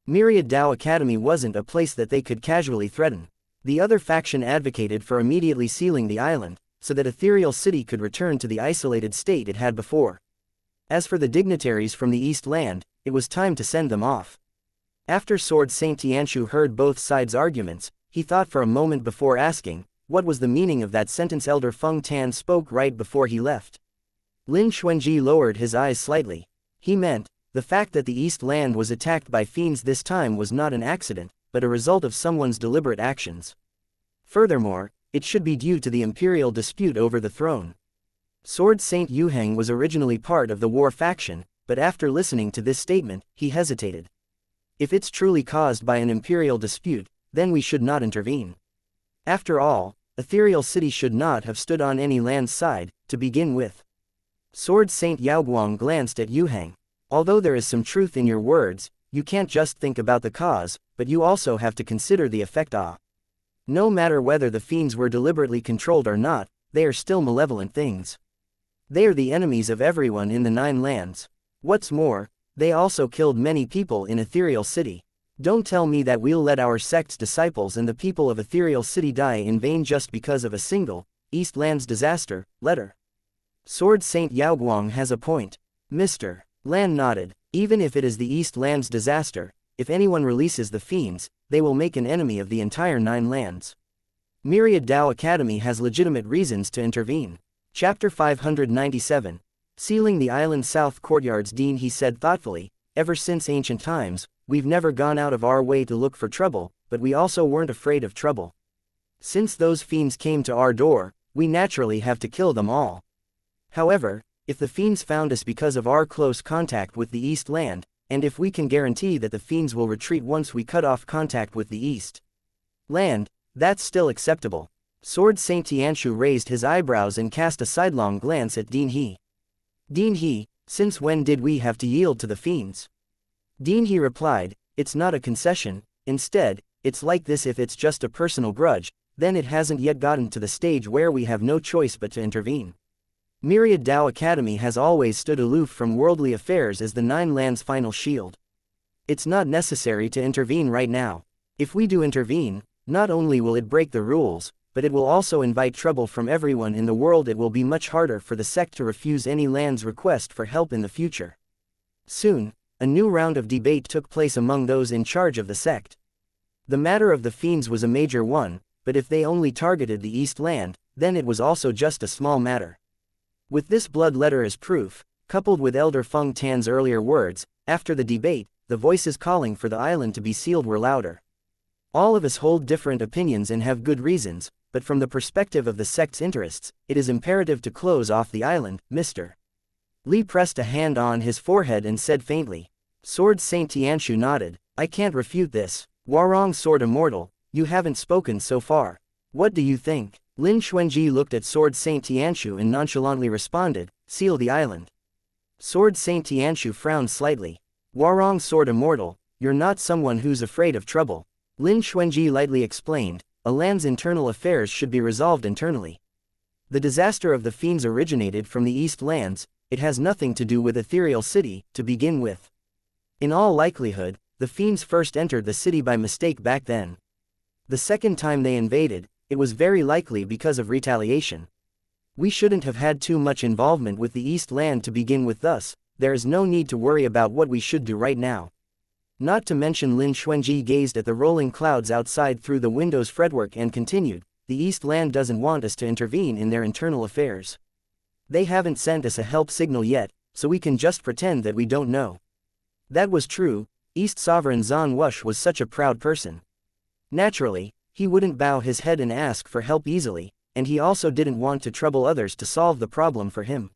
Myriad Dao Academy wasn't a place that they could casually threaten. The other faction advocated for immediately sealing the island, so that Ethereal City could return to the isolated state it had before. As for the dignitaries from the East Land, it was time to send them off. After Sword Saint Tianshu heard both sides' arguments, he thought for a moment before asking, what was the meaning of that sentence Elder Feng Tan spoke right before he left. Lin Xuanji lowered his eyes slightly. He meant, the fact that the East Land was attacked by fiends this time was not an accident, but a result of someone's deliberate actions. Furthermore, it should be due to the imperial dispute over the throne. Sword Saint Yuhang was originally part of the war faction, but after listening to this statement, he hesitated. If it's truly caused by an imperial dispute, then we should not intervene. After all, Ethereal City should not have stood on any land's side, to begin with. Sword Saint Yaoguang glanced at Yuhang. Although there is some truth in your words, you can't just think about the cause, but you also have to consider the effect. No matter whether the fiends were deliberately controlled or not, they are still malevolent things. They are the enemies of everyone in the 9 lands. What's more, they also killed many people in Ethereal City. Don't tell me that we'll let our sect's disciples and the people of Ethereal City die in vain just because of a single East Lands disaster letter. Sword Saint Yaoguang has a point. Mr. Lan nodded. Even if it is the East Lands disaster, if anyone releases the fiends, they will make an enemy of the entire 9 lands. Myriad Dao Academy has legitimate reasons to intervene. Chapter 597. Sealing the island's south courtyards. Dean, he said thoughtfully, ever since ancient times, we've never gone out of our way to look for trouble, but we also weren't afraid of trouble. Since those fiends came to our door, we naturally have to kill them all. However, if the fiends found us because of our close contact with the East Land, and if we can guarantee that the fiends will retreat once we cut off contact with the East Land, that's still acceptable. Sword Saint Tianshu raised his eyebrows and cast a sidelong glance at Dean He. Dean He, since when did we have to yield to the fiends? Dean He replied, it's not a concession, instead, it's like this: if it's just a personal grudge, then it hasn't yet gotten to the stage where we have no choice but to intervene. Myriad Dao Academy has always stood aloof from worldly affairs as the Nine Lands' final shield. It's not necessary to intervene right now. If we do intervene, not only will it break the rules, but it will also invite trouble from everyone in the world. It will be much harder for the sect to refuse any land's request for help in the future. Soon, a new round of debate took place among those in charge of the sect. The matter of the fiends was a major one, but if they only targeted the East Land, then it was also just a small matter. With this blood letter as proof, coupled with Elder Feng Tan's earlier words, after the debate, the voices calling for the island to be sealed were louder. All of us hold different opinions and have good reasons, but from the perspective of the sect's interests, it is imperative to close off the island, Mr. Li pressed a hand on his forehead and said faintly. Sword Saint Tianshu nodded. I can't refute this. Warong Sword Immortal, you haven't spoken so far. What do you think? Lin Xuanji looked at Sword Saint Tianshu and nonchalantly responded, seal the island. Sword Saint Tianshu frowned slightly. Warong Sword Immortal, you're not someone who's afraid of trouble. Lin Xuanji lightly explained, a land's internal affairs should be resolved internally. The disaster of the fiends originated from the East Lands, it has nothing to do with Ethereal City, to begin with. In all likelihood, the fiends first entered the city by mistake back then. The second time they invaded, it was very likely because of retaliation. We shouldn't have had too much involvement with the East Land to begin with, thus, there is no need to worry about what we should do right now. Not to mention, Lin Xuanji gazed at the rolling clouds outside through the window's fretwork and continued, the East Land doesn't want us to intervene in their internal affairs. They haven't sent us a help signal yet, so we can just pretend that we don't know. That was true. East Sovereign Zan Wush was such a proud person. Naturally, he wouldn't bow his head and ask for help easily, and he also didn't want to trouble others to solve the problem for him.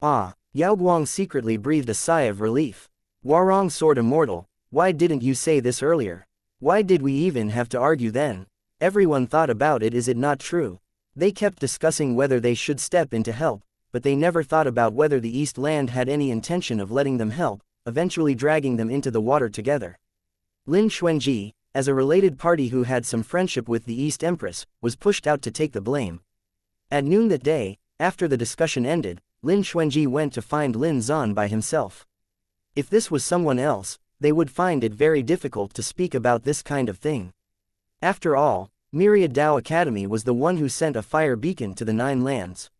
Ah, Yao Guang secretly breathed a sigh of relief. Warong Sword Immortal, why didn't you say this earlier? Why did we even have to argue then? Everyone thought about it, is it not true? They kept discussing whether they should step in to help, but they never thought about whether the East Land had any intention of letting them help, eventually dragging them into the water together. Lin Xuanji, as a related party who had some friendship with the East Empress, was pushed out to take the blame. At noon that day, after the discussion ended, Lin Xuanji went to find Lin Zan by himself. If this was someone else, they would find it very difficult to speak about this kind of thing. After all, Myriad Dao Academy was the one who sent a fire beacon to the Nine Lands.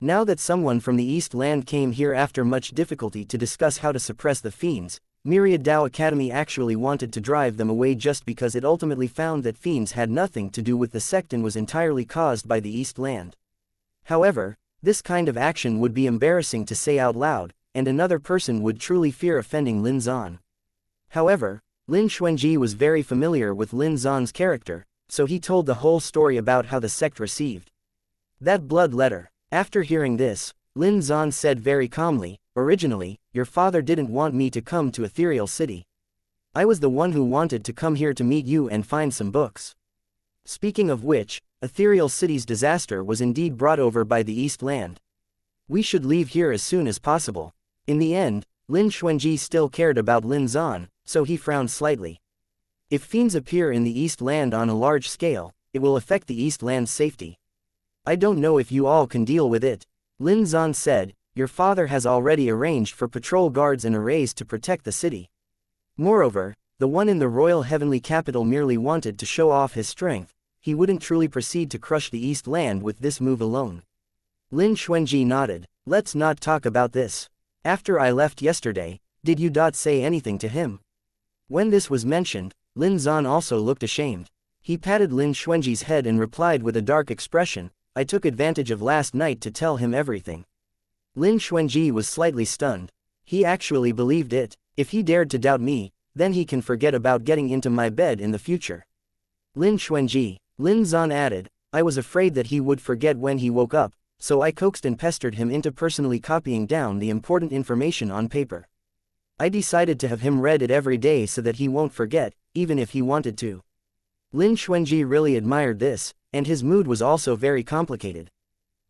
Now that someone from the East Land came here after much difficulty to discuss how to suppress the fiends, Myriad Dao Academy actually wanted to drive them away just because it ultimately found that fiends had nothing to do with the sect and was entirely caused by the East Land. However, this kind of action would be embarrassing to say out loud, and another person would truly fear offending Lin Zan. However, Lin Xuanji was very familiar with Lin Zan's character, so he told the whole story about how the sect received that blood letter. After hearing this, Lin Zan said very calmly, originally, your father didn't want me to come to Ethereal City. I was the one who wanted to come here to meet you and find some books. Speaking of which, Ethereal City's disaster was indeed brought over by the East Land. We should leave here as soon as possible. In the end, Lin Xuanji still cared about Lin Zan, so he frowned slightly. If fiends appear in the East Land on a large scale, it will affect the East Land's safety. I don't know if you all can deal with it. Lin Zan said, your father has already arranged for patrol guards and arrays to protect the city. Moreover, the one in the royal heavenly capital merely wanted to show off his strength. He wouldn't truly proceed to crush the East Land with this move alone. Lin Xuanji nodded. Let's not talk about this. After I left yesterday, did you not say anything to him? When this was mentioned, Lin Zan also looked ashamed. He patted Lin Xuanji's head and replied with a dark expression, I took advantage of last night to tell him everything. Lin Xuanji was slightly stunned. He actually believed it. If he dared to doubt me, then he can forget about getting into my bed in the future. Lin Xuanji, Lin Zan added, I was afraid that he would forget when he woke up, so I coaxed and pestered him into personally copying down the important information on paper. I decided to have him read it every day so that he won't forget, even if he wanted to. Lin Xuanji really admired this, and his mood was also very complicated.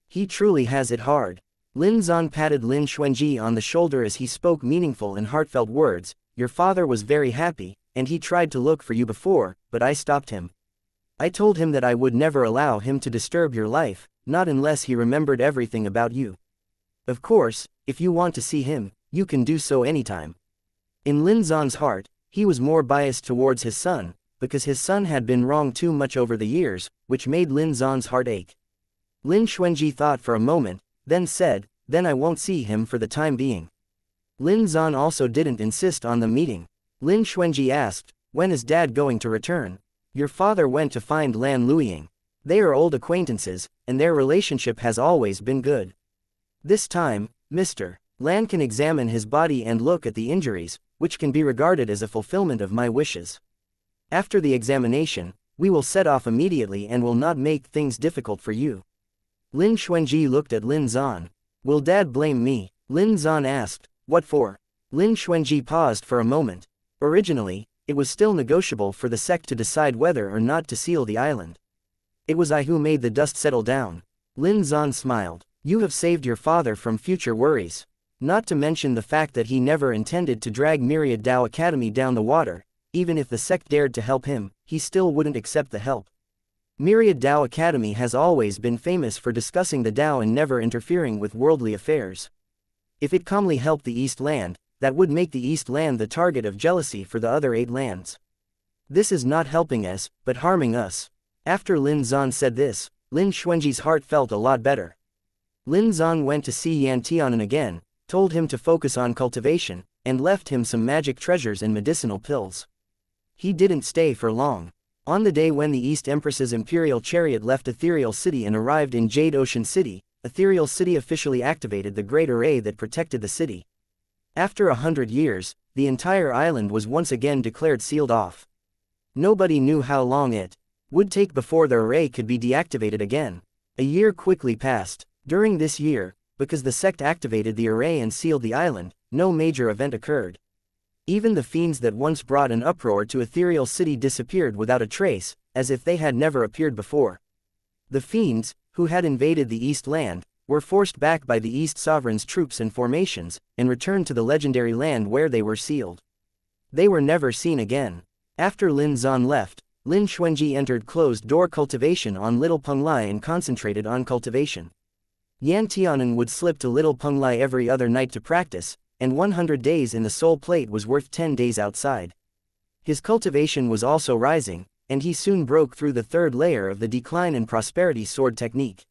He truly has it hard. Lin Zan patted Lin Xuanji on the shoulder as he spoke meaningful and heartfelt words. Your father was very happy, and he tried to look for you before, but I stopped him. I told him that I would never allow him to disturb your life, not unless he remembered everything about you. Of course, if you want to see him, you can do so anytime. In Lin Zan's heart, he was more biased towards his son, because his son had been wrong too much over the years, which made Lin Zan's heart ache. Lin Xuanji thought for a moment, then said, then I won't see him for the time being. Lin Zan also didn't insist on the meeting. Lin Xuanji asked, when is Dad going to return? Your father went to find Lan Luying. They are old acquaintances, and their relationship has always been good. This time, Mr. Lan can examine his body and look at the injuries, which can be regarded as a fulfillment of my wishes. After the examination, we will set off immediately and will not make things difficult for you. Lin Xuanji looked at Lin Zan. Will Dad blame me? Lin Zan asked. What for? Lin Xuanji paused for a moment. Originally, it was still negotiable for the sect to decide whether or not to seal the island. It was I who made the dust settle down. Lin Zan smiled. You have saved your father from future worries. Not to mention the fact that he never intended to drag Myriad Dao Academy down the water. Even if the sect dared to help him, he still wouldn't accept the help. Myriad Dao Academy has always been famous for discussing the Dao and never interfering with worldly affairs. If it calmly helped the East Land, that would make the East Land the target of jealousy for the other 8 lands. This is not helping us, but harming us. After Lin Zan said this, Lin Xuanji's heart felt a lot better. Lin Zan went to see Yan Tianan again, told him to focus on cultivation, and left him some magic treasures and medicinal pills. He didn't stay for long. On the day when the East Empress's Imperial Chariot left Ethereal City and arrived in Jade Ocean City, Ethereal City officially activated the Great Array that protected the city. After 100 years, the entire island was once again declared sealed off. Nobody knew how long it would take before the array could be deactivated again. A year quickly passed. During this year, because the sect activated the array and sealed the island, no major event occurred. Even the fiends that once brought an uproar to Ethereal City disappeared without a trace, as if they had never appeared before. The fiends, who had invaded the East Land, were forced back by the East Sovereign's troops and formations, and returned to the legendary land where they were sealed. They were never seen again. After Lin Zan left, Lin Xuanji entered closed-door cultivation on Little Penglai and concentrated on cultivation. Yan Tianan would slip to Little Penglai every other night to practice, and 100 days in the Soul Plate was worth 10 days outside. His cultivation was also rising, and he soon broke through the 3rd layer of the Decline and Prosperity Sword technique.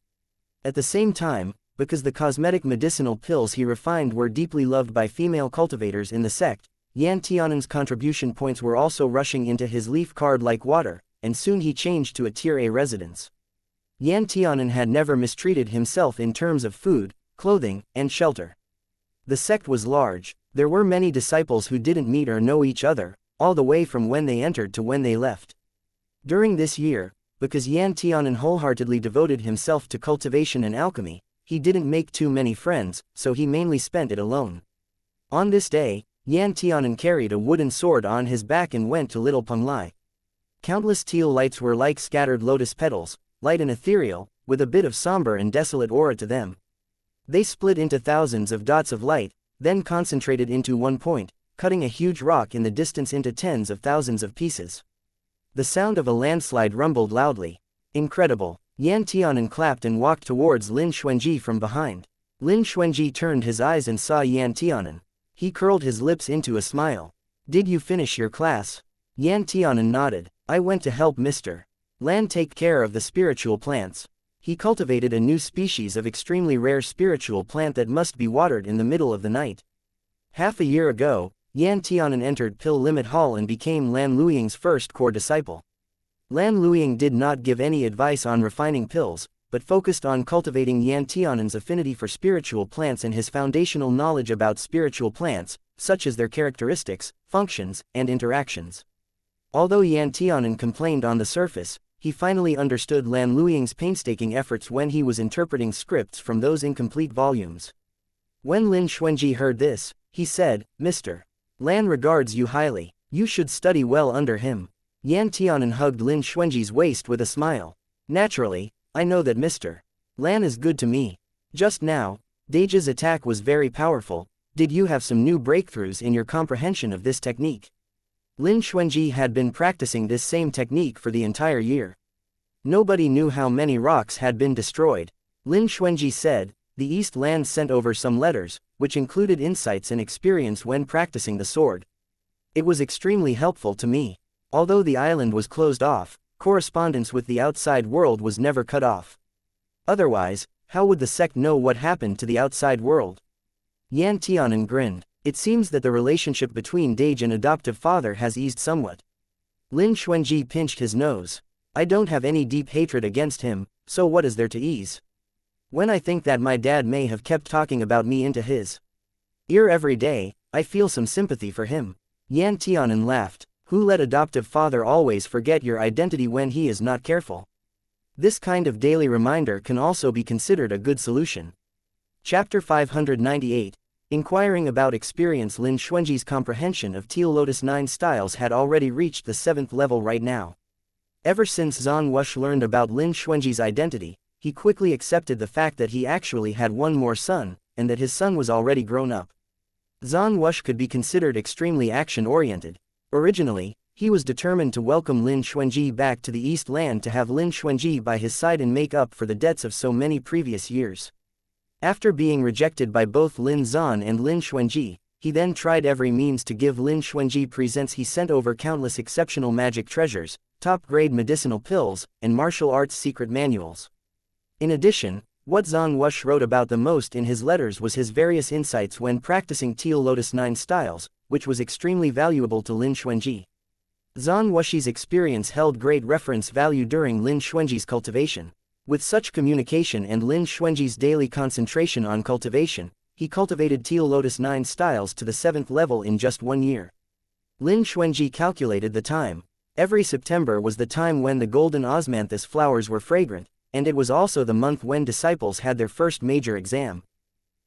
At the same time, because the cosmetic medicinal pills he refined were deeply loved by female cultivators in the sect, Yan Tianan's contribution points were also rushing into his leaf card like water, and soon he changed to a Tier A residence. Yan Tianan had never mistreated himself in terms of food, clothing, and shelter. The sect was large. There were many disciples who didn't meet or know each other, all the way from when they entered to when they left. During this year, because Yan Tianan wholeheartedly devoted himself to cultivation and alchemy, he didn't make too many friends, so he mainly spent it alone. On this day, Yan Tianan carried a wooden sword on his back and went to Little Penglai. Countless teal lights were like scattered lotus petals, light and ethereal, with a bit of somber and desolate aura to them. They split into thousands of dots of light, then concentrated into one point, cutting a huge rock in the distance into tens of thousands of pieces. The sound of a landslide rumbled loudly. Incredible. Yan Tianan clapped and walked towards Lin Xuanji from behind. Lin Xuanji turned his eyes and saw Yan Tianan. He curled his lips into a smile. Did you finish your class? Yan Tianan nodded. I went to help Mr. Lan take care of the spiritual plants. He cultivated a new species of extremely rare spiritual plant that must be watered in the middle of the night. Half a year ago, Yan Tianan entered Pill Limit Hall and became Lan Luying's first core disciple. Lan Luying did not give any advice on refining pills, but focused on cultivating Yan Tianan's affinity for spiritual plants and his foundational knowledge about spiritual plants, such as their characteristics, functions, and interactions. Although Yan Tianan complained on the surface, he finally understood Lan Luiying's painstaking efforts when he was interpreting scripts from those incomplete volumes. When Lin Xuanji heard this, he said, "Mr. Lan regards you highly. You should study well under him." Yan Tianan hugged Lin Xuanji's waist with a smile. "Naturally, I know that Mr. Lan is good to me. Just now, Dage's attack was very powerful. Did you have some new breakthroughs in your comprehension of this technique?" Lin Xuanji had been practicing this same technique for the entire year. Nobody knew how many rocks had been destroyed. Lin Xuanji said, "The East Land sent over some letters, which included insights and experience when practicing the sword. It was extremely helpful to me. Although the island was closed off, correspondence with the outside world was never cut off. Otherwise, how would the sect know what happened to the outside world?" Yan Tianan grinned. "It seems that the relationship between Dage and adoptive father has eased somewhat." Lin Xuanji pinched his nose. "I don't have any deep hatred against him, so what is there to ease? When I think that my dad may have kept talking about me into his ear every day, I feel some sympathy for him." Yan Tianan laughed. "Who let adoptive father always forget your identity when he is not careful? This kind of daily reminder can also be considered a good solution." Chapter 598. Inquiring about experience. Lin Xuanji's comprehension of Teal Lotus 9 styles had already reached the 7th level right now. Ever since Zhan Wush learned about Lin Xuanji's identity, he quickly accepted the fact that he actually had one more son, and that his son was already grown up. Zhan Wush could be considered extremely action-oriented. Originally, he was determined to welcome Lin Xuanji back to the East Land to have Lin Xuanji by his side and make up for the debts of so many previous years. After being rejected by both Lin Zhan and Lin Xuanji, he then tried every means to give Lin Xuanji presents. He sent over countless exceptional magic treasures, top-grade medicinal pills, and martial arts secret manuals. In addition, what Zhan Wush wrote about the most in his letters was his various insights when practicing Teal Lotus 9 styles, which was extremely valuable to Lin Xuanji. Zhan Wuxi's experience held great reference value during Lin Xuanji's cultivation. With such communication and Lin Xuanji's daily concentration on cultivation, he cultivated Teal Lotus 9 styles to the 7th level in just 1 year. Lin Xuanji calculated the time. Every September was the time when the golden osmanthus flowers were fragrant, and it was also the month when disciples had their first major exam.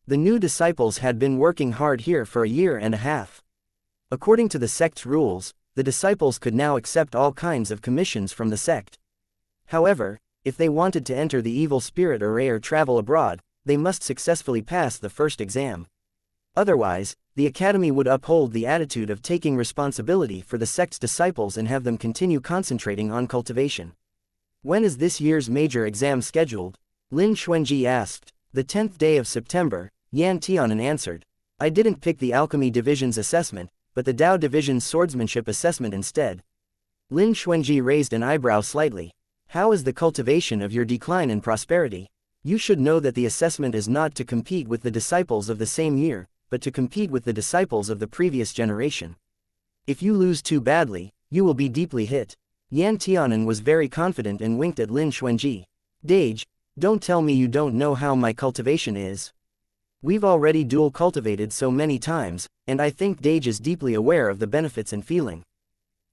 The new disciples had been working hard here for a year and a half. According to the sect's rules, the disciples could now accept all kinds of commissions from the sect. However, if they wanted to enter the evil spirit array or travel abroad, they must successfully pass the first exam. Otherwise, the academy would uphold the attitude of taking responsibility for the sect's disciples and have them continue concentrating on cultivation. "When is this year's major exam scheduled?" Lin Xuanji asked. "The 10th day of September," Yan Tianan answered. "I didn't pick the Alchemy Division's assessment, but the Dao Division's Swordsmanship assessment instead." Lin Xuanji raised an eyebrow slightly. "How is the cultivation of your decline in prosperity? You should know that the assessment is not to compete with the disciples of the same year, but to compete with the disciples of the previous generation. If you lose too badly, you will be deeply hit." Yan Tianan was very confident and winked at Lin Xuanji. "Dage, don't tell me you don't know how my cultivation is. We've already dual cultivated so many times, and I think Dage is deeply aware of the benefits and feeling."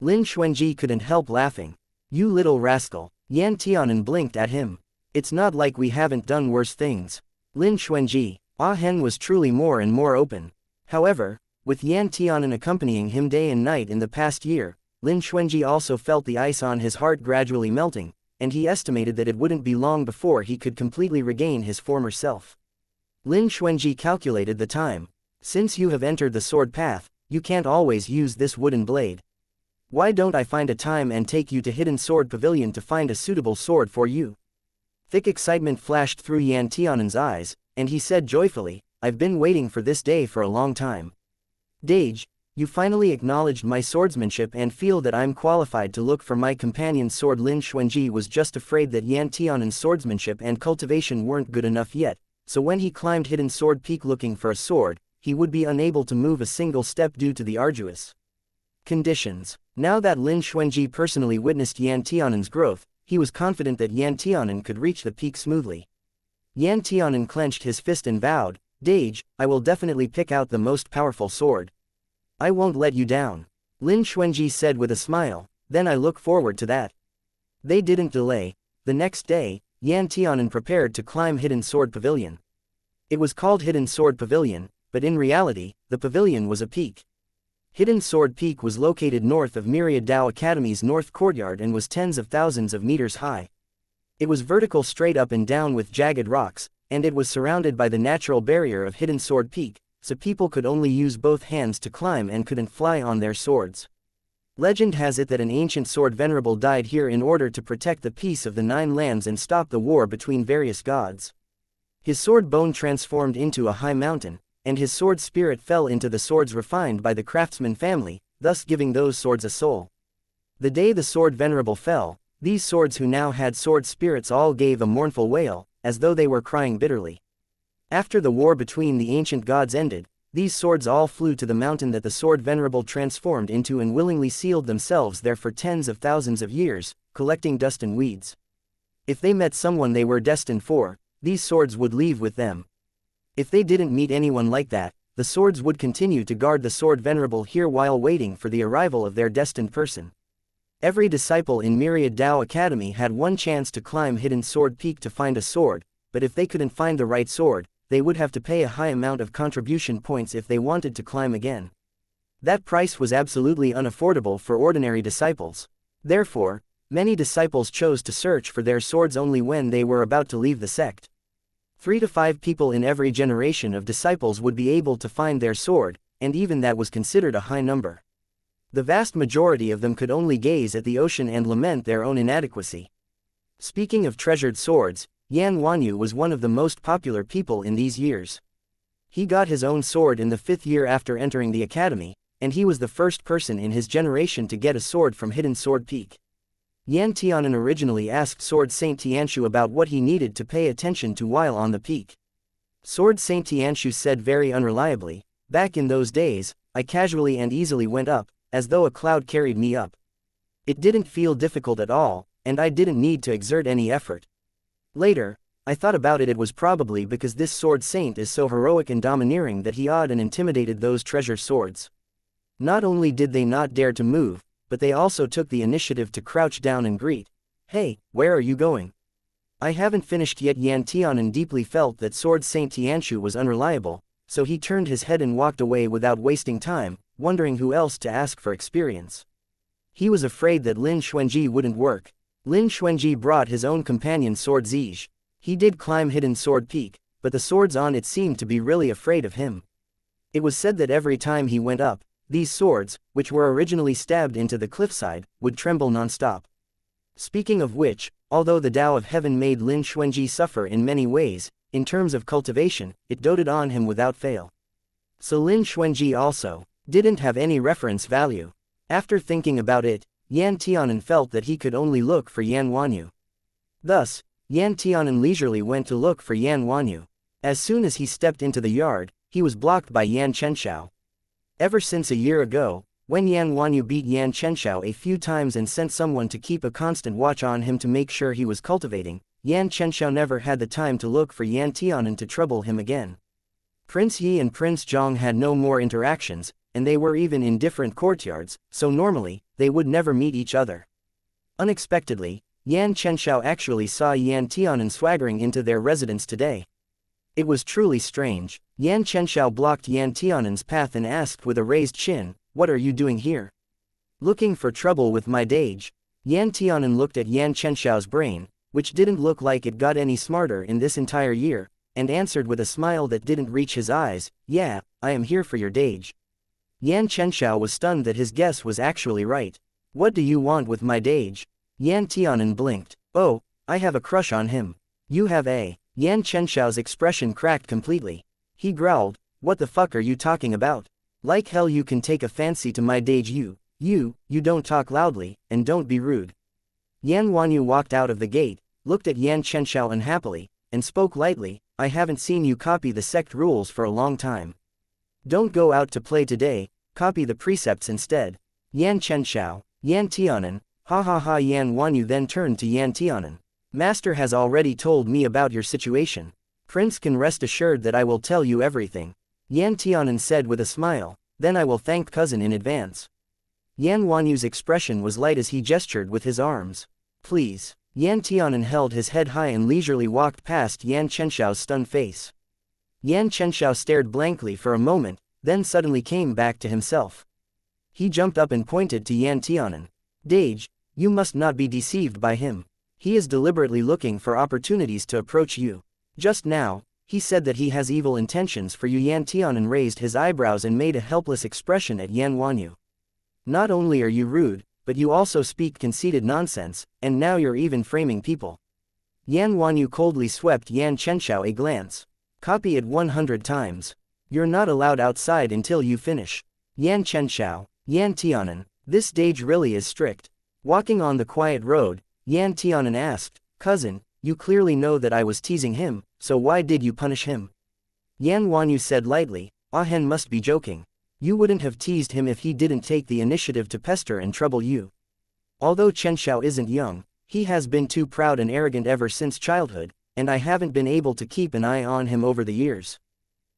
Lin Xuanji couldn't help laughing. "You little rascal." Yan Tianan blinked at him. "It's not like we haven't done worse things." Lin Xuanji, Hen was truly more and more open. However, with Yan Tianan accompanying him day and night in the past year, Lin Xuanji also felt the ice on his heart gradually melting, and he estimated that it wouldn't be long before he could completely regain his former self. Lin Xuanji calculated the time. "Since you have entered the sword path, you can't always use this wooden blade. Why don't I find a time and take you to Hidden Sword Pavilion to find a suitable sword for you?" Thick excitement flashed through Yan Tianan's eyes, and he said joyfully, "I've been waiting for this day for a long time. Dage, you finally acknowledged my swordsmanship and feel that I'm qualified to look for my companion's sword." Lin Xuanji was just afraid that Yan Tianan's swordsmanship and cultivation weren't good enough yet, so when he climbed Hidden Sword Peak looking for a sword, he would be unable to move a single step due to the arduous conditions. Now that Lin Xuanji personally witnessed Yan Tianan's growth, he was confident that Yan Tianan could reach the peak smoothly. Yan Tianan clenched his fist and vowed, "Dage, I will definitely pick out the most powerful sword. I won't let you down." Lin Xuanji said with a smile, "Then I look forward to that." They didn't delay. The next day, Yan Tianan prepared to climb Hidden Sword Pavilion. It was called Hidden Sword Pavilion, but in reality, the pavilion was a peak. Hidden Sword Peak was located north of Myriad Dao Academy's north courtyard and was tens of thousands of meters high. It was vertical straight up and down with jagged rocks, and it was surrounded by the natural barrier of Hidden Sword Peak, so people could only use both hands to climb and couldn't fly on their swords. Legend has it that an ancient sword venerable died here in order to protect the peace of the Nine Lands and stop the war between various gods. His sword bone transformed into a high mountain, and his sword spirit fell into the swords refined by the craftsman family, thus giving those swords a soul. The day the sword venerable fell, these swords who now had sword spirits all gave a mournful wail, as though they were crying bitterly. After the war between the ancient gods ended, these swords all flew to the mountain that the sword venerable transformed into and willingly sealed themselves there for tens of thousands of years, collecting dust and weeds. If they met someone they were destined for, these swords would leave with them. If they didn't meet anyone like that, the swords would continue to guard the sword venerable here while waiting for the arrival of their destined person. Every disciple in Myriad Dao Academy had one chance to climb Hidden Sword Peak to find a sword, but if they couldn't find the right sword, they would have to pay a high amount of contribution points if they wanted to climb again. That price was absolutely unaffordable for ordinary disciples. Therefore, many disciples chose to search for their swords only when they were about to leave the sect. 3 to 5 people in every generation of disciples would be able to find their sword, and even that was considered a high number. The vast majority of them could only gaze at the ocean and lament their own inadequacy. Speaking of treasured swords, Yan Wanyu was one of the most popular people in these years. He got his own sword in the 5th year after entering the academy, and he was the first person in his generation to get a sword from Hidden Sword Peak. Yan Tianan originally asked Sword Saint Tianshu about what he needed to pay attention to while on the peak. Sword Saint Tianshu said very unreliably, "Back in those days, I casually and easily went up, as though a cloud carried me up. It didn't feel difficult at all, and I didn't need to exert any effort. Later, I thought about it, it was probably because this sword saint is so heroic and domineering that he awed and intimidated those treasure swords. Not only did they not dare to move, but they also took the initiative to crouch down and greet. 'Hey, where are you going?' I haven't finished yet." Yan Tianan deeply felt that Sword Saint Tianshu was unreliable, so he turned his head and walked away without wasting time, wondering who else to ask for experience. He was afraid that Lin Xuanji wouldn't work. Lin Xuanji brought his own companion sword Zij. He did climb Hidden Sword Peak, but the swords on it seemed to be really afraid of him. It was said that every time he went up, these swords, which were originally stabbed into the cliffside, would tremble non-stop. Speaking of which, although the Tao of Heaven made Lin Xuanji suffer in many ways, in terms of cultivation, it doted on him without fail. So Lin Xuanji also didn't have any reference value. After thinking about it, Yan Tianan felt that he could only look for Yan Wanyu. Thus, Yan Tianan leisurely went to look for Yan Wanyu. As soon as he stepped into the yard, he was blocked by Yan Chenxiao. Ever since a year ago, when Yan Wanyu beat Yan Chenxiao a few times and sent someone to keep a constant watch on him to make sure he was cultivating, Yan Chenxiao never had the time to look for Yan Tianan to trouble him again. Prince Yi and Prince Zhang had no more interactions, and they were even in different courtyards, so normally, they would never meet each other. Unexpectedly, Yan Chenxiao actually saw Yan Tianan swaggering into their residence today. It was truly strange. Yan Chenxiao blocked Yan Tianan's path and asked with a raised chin, "What are you doing here?" "Looking for trouble with my Dage." Yan Tianan looked at Yan Chenxiao's brain, which didn't look like it got any smarter in this entire year, and answered with a smile that didn't reach his eyes, "Yeah, I am here for your Dage." Yan Chenxiao was stunned that his guess was actually right. "What do you want with my Dage?" Yan Tianan blinked. "Oh, I have a crush on him." "You have a..." Yan Chenxiao's expression cracked completely. He growled, "What the fuck are you talking about? Like hell you can take a fancy to my Dage. You don't talk loudly, and don't be rude." Yan Wanyu walked out of the gate, looked at Yan Chenxiao unhappily, and spoke lightly, "I haven't seen you copy the sect rules for a long time. Don't go out to play today, copy the precepts instead." Yan Chenxiao, Yan Tianan, Ha ha ha. Yan Wanyu then turned to Yan Tianan. Master has already told me about your situation. Prince can rest assured that I will tell you everything. Yan Tianan said with a smile, then I will thank cousin in advance. Yan Wanyu's expression was light as he gestured with his arms. Please. Yan Tianan held his head high and leisurely walked past Yan Chenxiao's stunned face. Yan Chenxiao stared blankly for a moment, then suddenly came back to himself. He jumped up and pointed to Yan Tianan. Dage, you must not be deceived by him. He is deliberately looking for opportunities to approach you. Just now, he said that he has evil intentions for you. Yan Tianan raised his eyebrows and made a helpless expression at Yan Wanyu. Not only are you rude, but you also speak conceited nonsense, and now you're even framing people. Yan Wanyu coldly swept Yan Chenxiao a glance. Copy it 100 times. You're not allowed outside until you finish. Yan Chenxiao, Yan Tianan, this Dage really is strict. Walking on the quiet road, Yan Tianan asked, Cousin, you clearly know that I was teasing him, so why did you punish him? Yan Wanyu said lightly, Ah Hen must be joking. You wouldn't have teased him if he didn't take the initiative to pester and trouble you. Although Chenxiao isn't young, he has been too proud and arrogant ever since childhood, and I haven't been able to keep an eye on him over the years.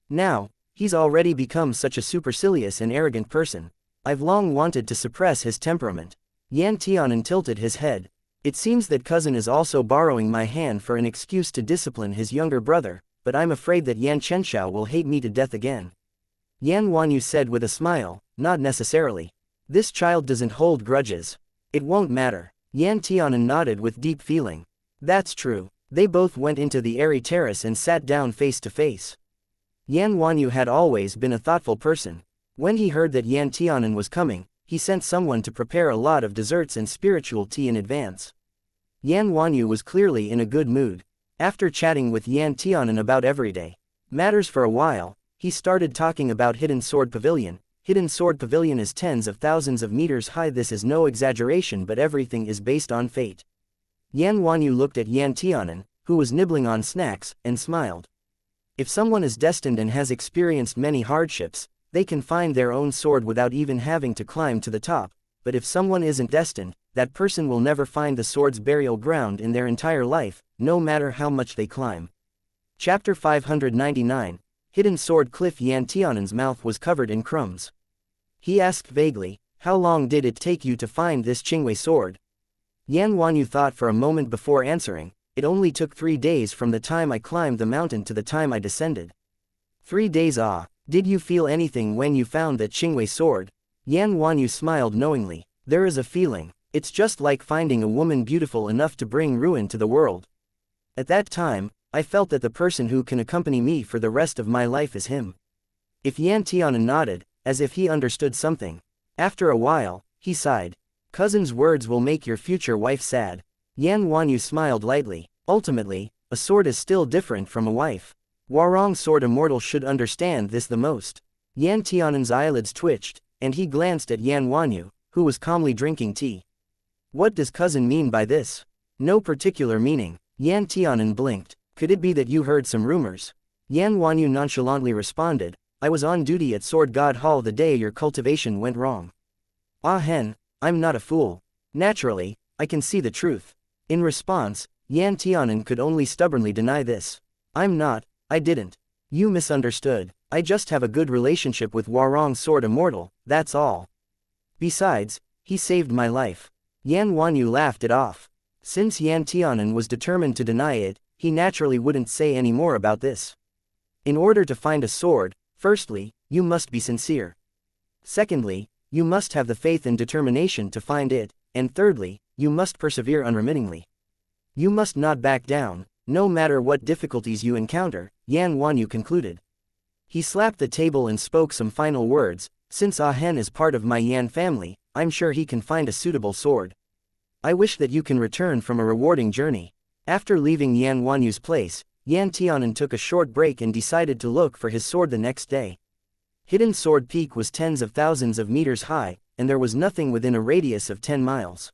Now, he's already become such a supercilious and arrogant person. I've long wanted to suppress his temperament. Yan Tianan tilted his head. It seems that cousin is also borrowing my hand for an excuse to discipline his younger brother, but I'm afraid that Yan Chenxiao will hate me to death again. Yan Wanyu said with a smile, not necessarily. This child doesn't hold grudges. It won't matter. Yan Tianan nodded with deep feeling. That's true. They both went into the airy terrace and sat down face to face. Yan Wanyu had always been a thoughtful person. When he heard that Yan Tianan was coming, he sent someone to prepare a lot of desserts and spiritual tea in advance. Yan Wanyu was clearly in a good mood. After chatting with Yan Tianan about everyday matters for a while, he started talking about Hidden Sword Pavilion. Hidden Sword Pavilion is tens of thousands of meters high. This is no exaggeration, but everything is based on fate. Yan Wanyu looked at Yan Tianan, who was nibbling on snacks, and smiled. If someone is destined and has experienced many hardships, they can find their own sword without even having to climb to the top, but if someone isn't destined, that person will never find the sword's burial ground in their entire life, no matter how much they climb. Chapter 599, Hidden Sword Cliff. Yan Tianan's mouth was covered in crumbs. He asked vaguely, how long did it take you to find this Qingwei sword? Yan Wanyu thought for a moment before answering, it only took 3 days from the time I climbed the mountain to the time I descended. 3 days. Ah, did you feel anything when you found that Qingwei sword? Yan Wanyu smiled knowingly. There is a feeling. It's just like finding a woman beautiful enough to bring ruin to the world. At that time, I felt that the person who can accompany me for the rest of my life is him. If Yan Tianan nodded, as if he understood something. After a while, he sighed. Cousin's words will make your future wife sad. Yan Wanyu smiled lightly. Ultimately, a sword is still different from a wife. Warong Sword Immortal should understand this the most. Yan Tianan's eyelids twitched, and he glanced at Yan Wanyu, who was calmly drinking tea. What does cousin mean by this? No particular meaning. Yan Tianan blinked. Could it be that you heard some rumors? Yan Wanyu nonchalantly responded, I was on duty at Sword God Hall the day your cultivation went wrong. Ah Hen, I'm not a fool. Naturally, I can see the truth. In response, Yan Tianan could only stubbornly deny this. I'm not, I didn't. You misunderstood. I just have a good relationship with Warong Sword Immortal, that's all. Besides, he saved my life. Yan Wanyu laughed it off. Since Yan Tianan was determined to deny it, he naturally wouldn't say any more about this. In order to find a sword, firstly, you must be sincere. Secondly, you must have the faith and determination to find it, and thirdly, you must persevere unremittingly. You must not back down, no matter what difficulties you encounter, Yan Wanyu concluded. He slapped the table and spoke some final words, since Ah Hen is part of my Yan family, I'm sure he can find a suitable sword. I wish that you can return from a rewarding journey. After leaving Yan Wanyu's place, Yan Tianan took a short break and decided to look for his sword the next day. Hidden Sword Peak was tens of thousands of meters high, and there was nothing within a radius of 10 miles.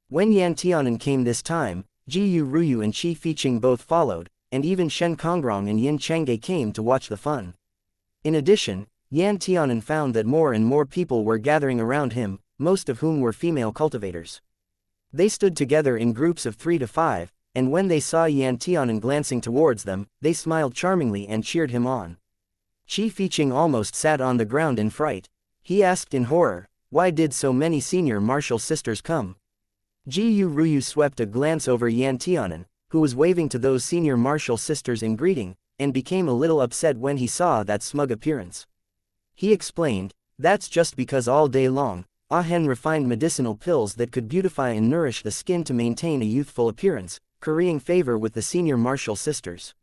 When Yan Tianan came this time, Ji Yu Ruyu and Qi Fiqing both followed, and even Shen Kongrong and Yin Changge came to watch the fun. In addition, Yan Tianan found that more and more people were gathering around him, most of whom were female cultivators. They stood together in groups of 3 to 5, and when they saw Yan Tianan glancing towards them, they smiled charmingly and cheered him on. Qi Fiqing almost sat on the ground in fright. He asked in horror, why did so many senior martial sisters come? Jiu Ruyu swept a glance over Yan Tianan, who was waving to those senior martial sisters in greeting, and became a little upset when he saw that smug appearance. He explained, that's just because all day long, Ahen refined medicinal pills that could beautify and nourish the skin to maintain a youthful appearance, currying favor with the senior martial sisters.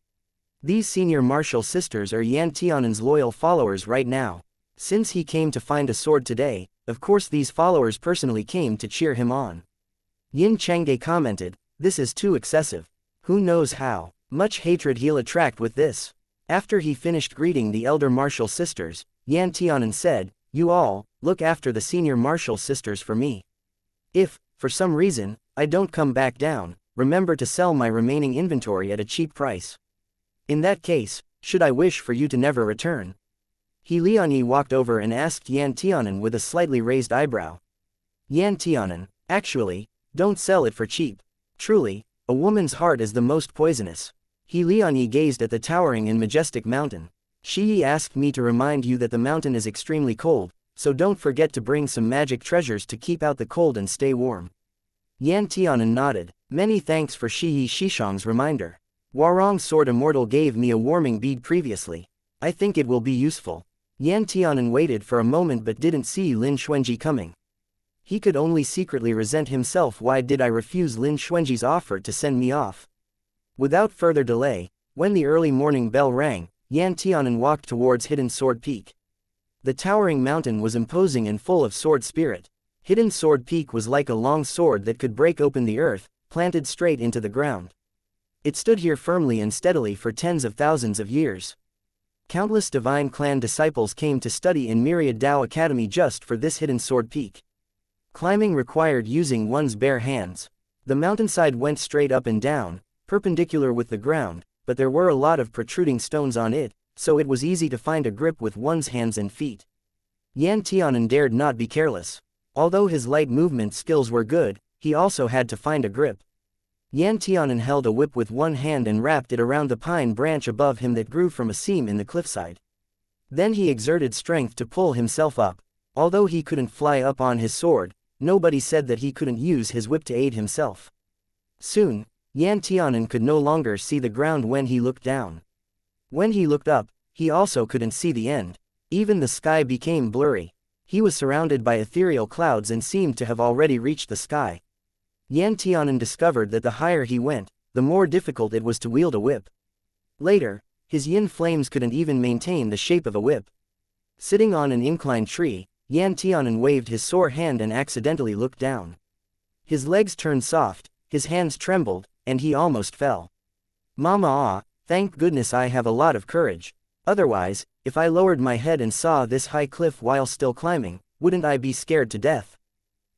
These senior martial sisters are Yan Tianan's loyal followers right now. Since he came to find a sword today, of course these followers personally came to cheer him on. Yin Changde commented, this is too excessive. Who knows how much hatred he'll attract with this. After he finished greeting the elder martial sisters, Yan Tianan said, you all, look after the senior martial sisters for me. If, for some reason, I don't come back down, remember to sell my remaining inventory at a cheap price. In that case, should I wish for you to never return? He Lianyi walked over and asked Yan Tianan with a slightly raised eyebrow. Yan Tianan, actually, don't sell it for cheap. Truly, a woman's heart is the most poisonous. He Lianyi gazed at the towering and majestic mountain. Shi asked me to remind you that the mountain is extremely cold, so don't forget to bring some magic treasures to keep out the cold and stay warm. Yan Tianan nodded. Many thanks for Shi Shishang's reminder. Warong's sword immortal gave me a warming bead previously. I think it will be useful. Yan Tianan waited for a moment but didn't see Lin Xuanji coming. He could only secretly resent himself. Why did I refuse Lin Xuanji's offer to send me off? Without further delay, when the early morning bell rang, Yan Tianan walked towards Hidden Sword Peak. The towering mountain was imposing and full of sword spirit. Hidden Sword Peak was like a long sword that could break open the earth, planted straight into the ground. It stood here firmly and steadily for tens of thousands of years. Countless divine clan disciples came to study in Myriad Dao Academy just for this Hidden Sword Peak. Climbing required using one's bare hands. The mountainside went straight up and down, perpendicular with the ground, but there were a lot of protruding stones on it, so it was easy to find a grip with one's hands and feet. Yan Tianan dared not be careless. Although his light movement skills were good, he also had to find a grip. Yan Tianan held a whip with one hand and wrapped it around the pine branch above him that grew from a seam in the cliffside. Then he exerted strength to pull himself up. Although he couldn't fly up on his sword, nobody said that he couldn't use his whip to aid himself. Soon, Yan Tianan could no longer see the ground when he looked down. When he looked up, he also couldn't see the end. Even the sky became blurry. He was surrounded by ethereal clouds and seemed to have already reached the sky. Yan Tianan discovered that the higher he went, the more difficult it was to wield a whip. Later, his yin flames couldn't even maintain the shape of a whip. Sitting on an inclined tree, Yan Tianan waved his sore hand and accidentally looked down. His legs turned soft, his hands trembled, and he almost fell. Mama, thank goodness I have a lot of courage. Otherwise, if I lowered my head and saw this high cliff while still climbing, wouldn't I be scared to death?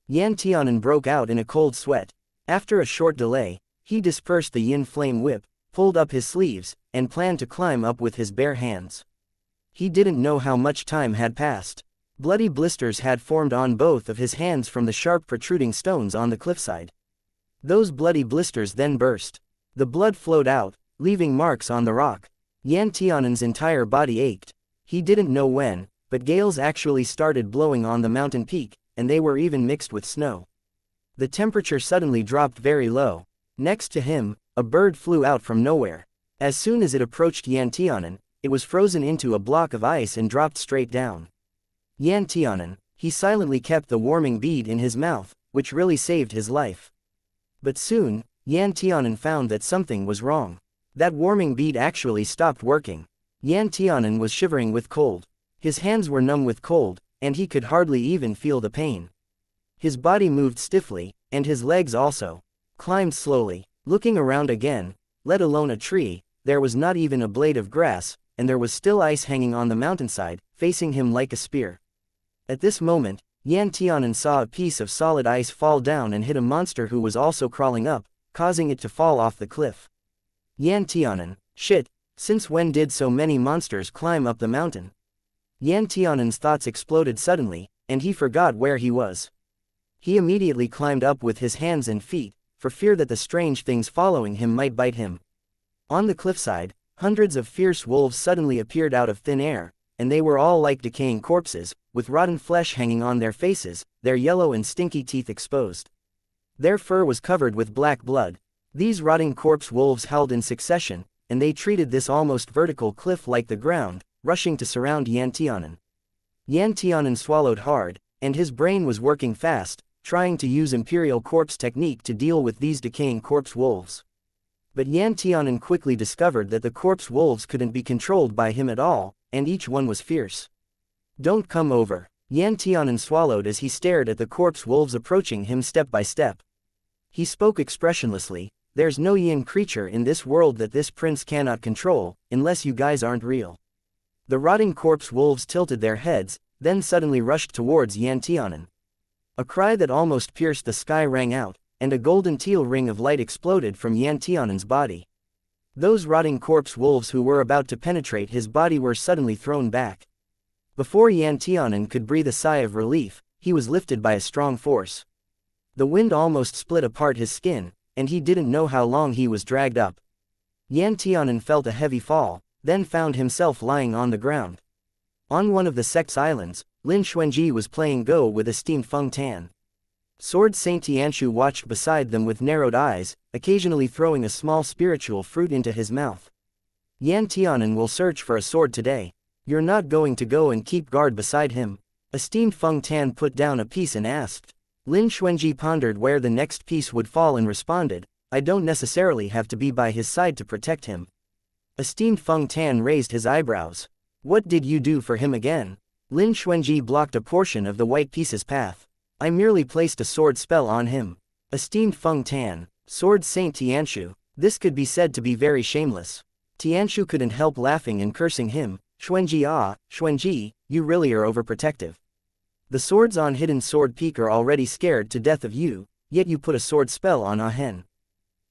Yan Tianan broke out in a cold sweat. After a short delay, he dispersed the yin flame whip, pulled up his sleeves, and planned to climb up with his bare hands. He didn't know how much time had passed. Bloody blisters had formed on both of his hands from the sharp protruding stones on the cliffside. Those bloody blisters then burst. The blood flowed out, leaving marks on the rock. Yan Tianan's entire body ached. He didn't know when, but gales actually started blowing on the mountain peak, and they were even mixed with snow. The temperature suddenly dropped very low. Next to him, a bird flew out from nowhere. As soon as it approached Yan Tianan, it was frozen into a block of ice and dropped straight down. Yan Tianan, he silently kept the warming bead in his mouth, which really saved his life. But soon, Yan Tianan found that something was wrong. That warming bead actually stopped working. Yan Tianan was shivering with cold. His hands were numb with cold, and he could hardly even feel the pain. His body moved stiffly, and his legs also climbed slowly. Looking around again, let alone a tree, there was not even a blade of grass, and there was still ice hanging on the mountainside, facing him like a spear. At this moment, Yan Tianan saw a piece of solid ice fall down and hit a monster who was also crawling up, causing it to fall off the cliff. Yan Tianan, shit, since when did so many monsters climb up the mountain? Yan Tianan's thoughts exploded suddenly, and he forgot where he was. He immediately climbed up with his hands and feet, for fear that the strange things following him might bite him. On the cliffside, hundreds of fierce wolves suddenly appeared out of thin air, and they were all like decaying corpses, with rotten flesh hanging on their faces, their yellow and stinky teeth exposed. Their fur was covered with black blood. These rotting corpse wolves howled in succession, and they treated this almost vertical cliff like the ground, rushing to surround Yan Tianan. Yan Tianan swallowed hard, and his brain was working fast, trying to use Imperial Corpse technique to deal with these decaying corpse wolves. But Yan Tianan quickly discovered that the corpse wolves couldn't be controlled by him at all, and each one was fierce. "Don't come over," Yan Tianan swallowed as he stared at the corpse wolves approaching him step by step. He spoke expressionlessly, "There's no yin creature in this world that this prince cannot control, unless you guys aren't real." The rotting corpse wolves tilted their heads, then suddenly rushed towards Yan Tianan. A cry that almost pierced the sky rang out, and a golden teal ring of light exploded from Yan Tianan's body. Those rotting corpse wolves who were about to penetrate his body were suddenly thrown back. Before Yan Tianan could breathe a sigh of relief, he was lifted by a strong force. The wind almost split apart his skin, and he didn't know how long he was dragged up. Yan Tianan felt a heavy fall, then found himself lying on the ground. On one of the sect's islands, Lin Xuanji was playing Go with esteemed Feng Tan. Sword Saint Tianshu watched beside them with narrowed eyes, occasionally throwing a small spiritual fruit into his mouth. "Yan Tianan will search for a sword today. You're not going to go and keep guard beside him?" Esteemed Feng Tan put down a piece and asked. Lin Xuanji pondered where the next piece would fall and responded, "I don't necessarily have to be by his side to protect him." Esteemed Feng Tan raised his eyebrows. "What did you do for him again?" Lin Xuanji blocked a portion of the white piece's path. "I merely placed a sword spell on him." Esteemed Feng Tan, Sword Saint Tianshu, this could be said to be very shameless. Tianshu couldn't help laughing and cursing him. Xuanji, you really are overprotective. The swords on Hidden Sword Peak are already scared to death of you, yet you put a sword spell on Ah Hen.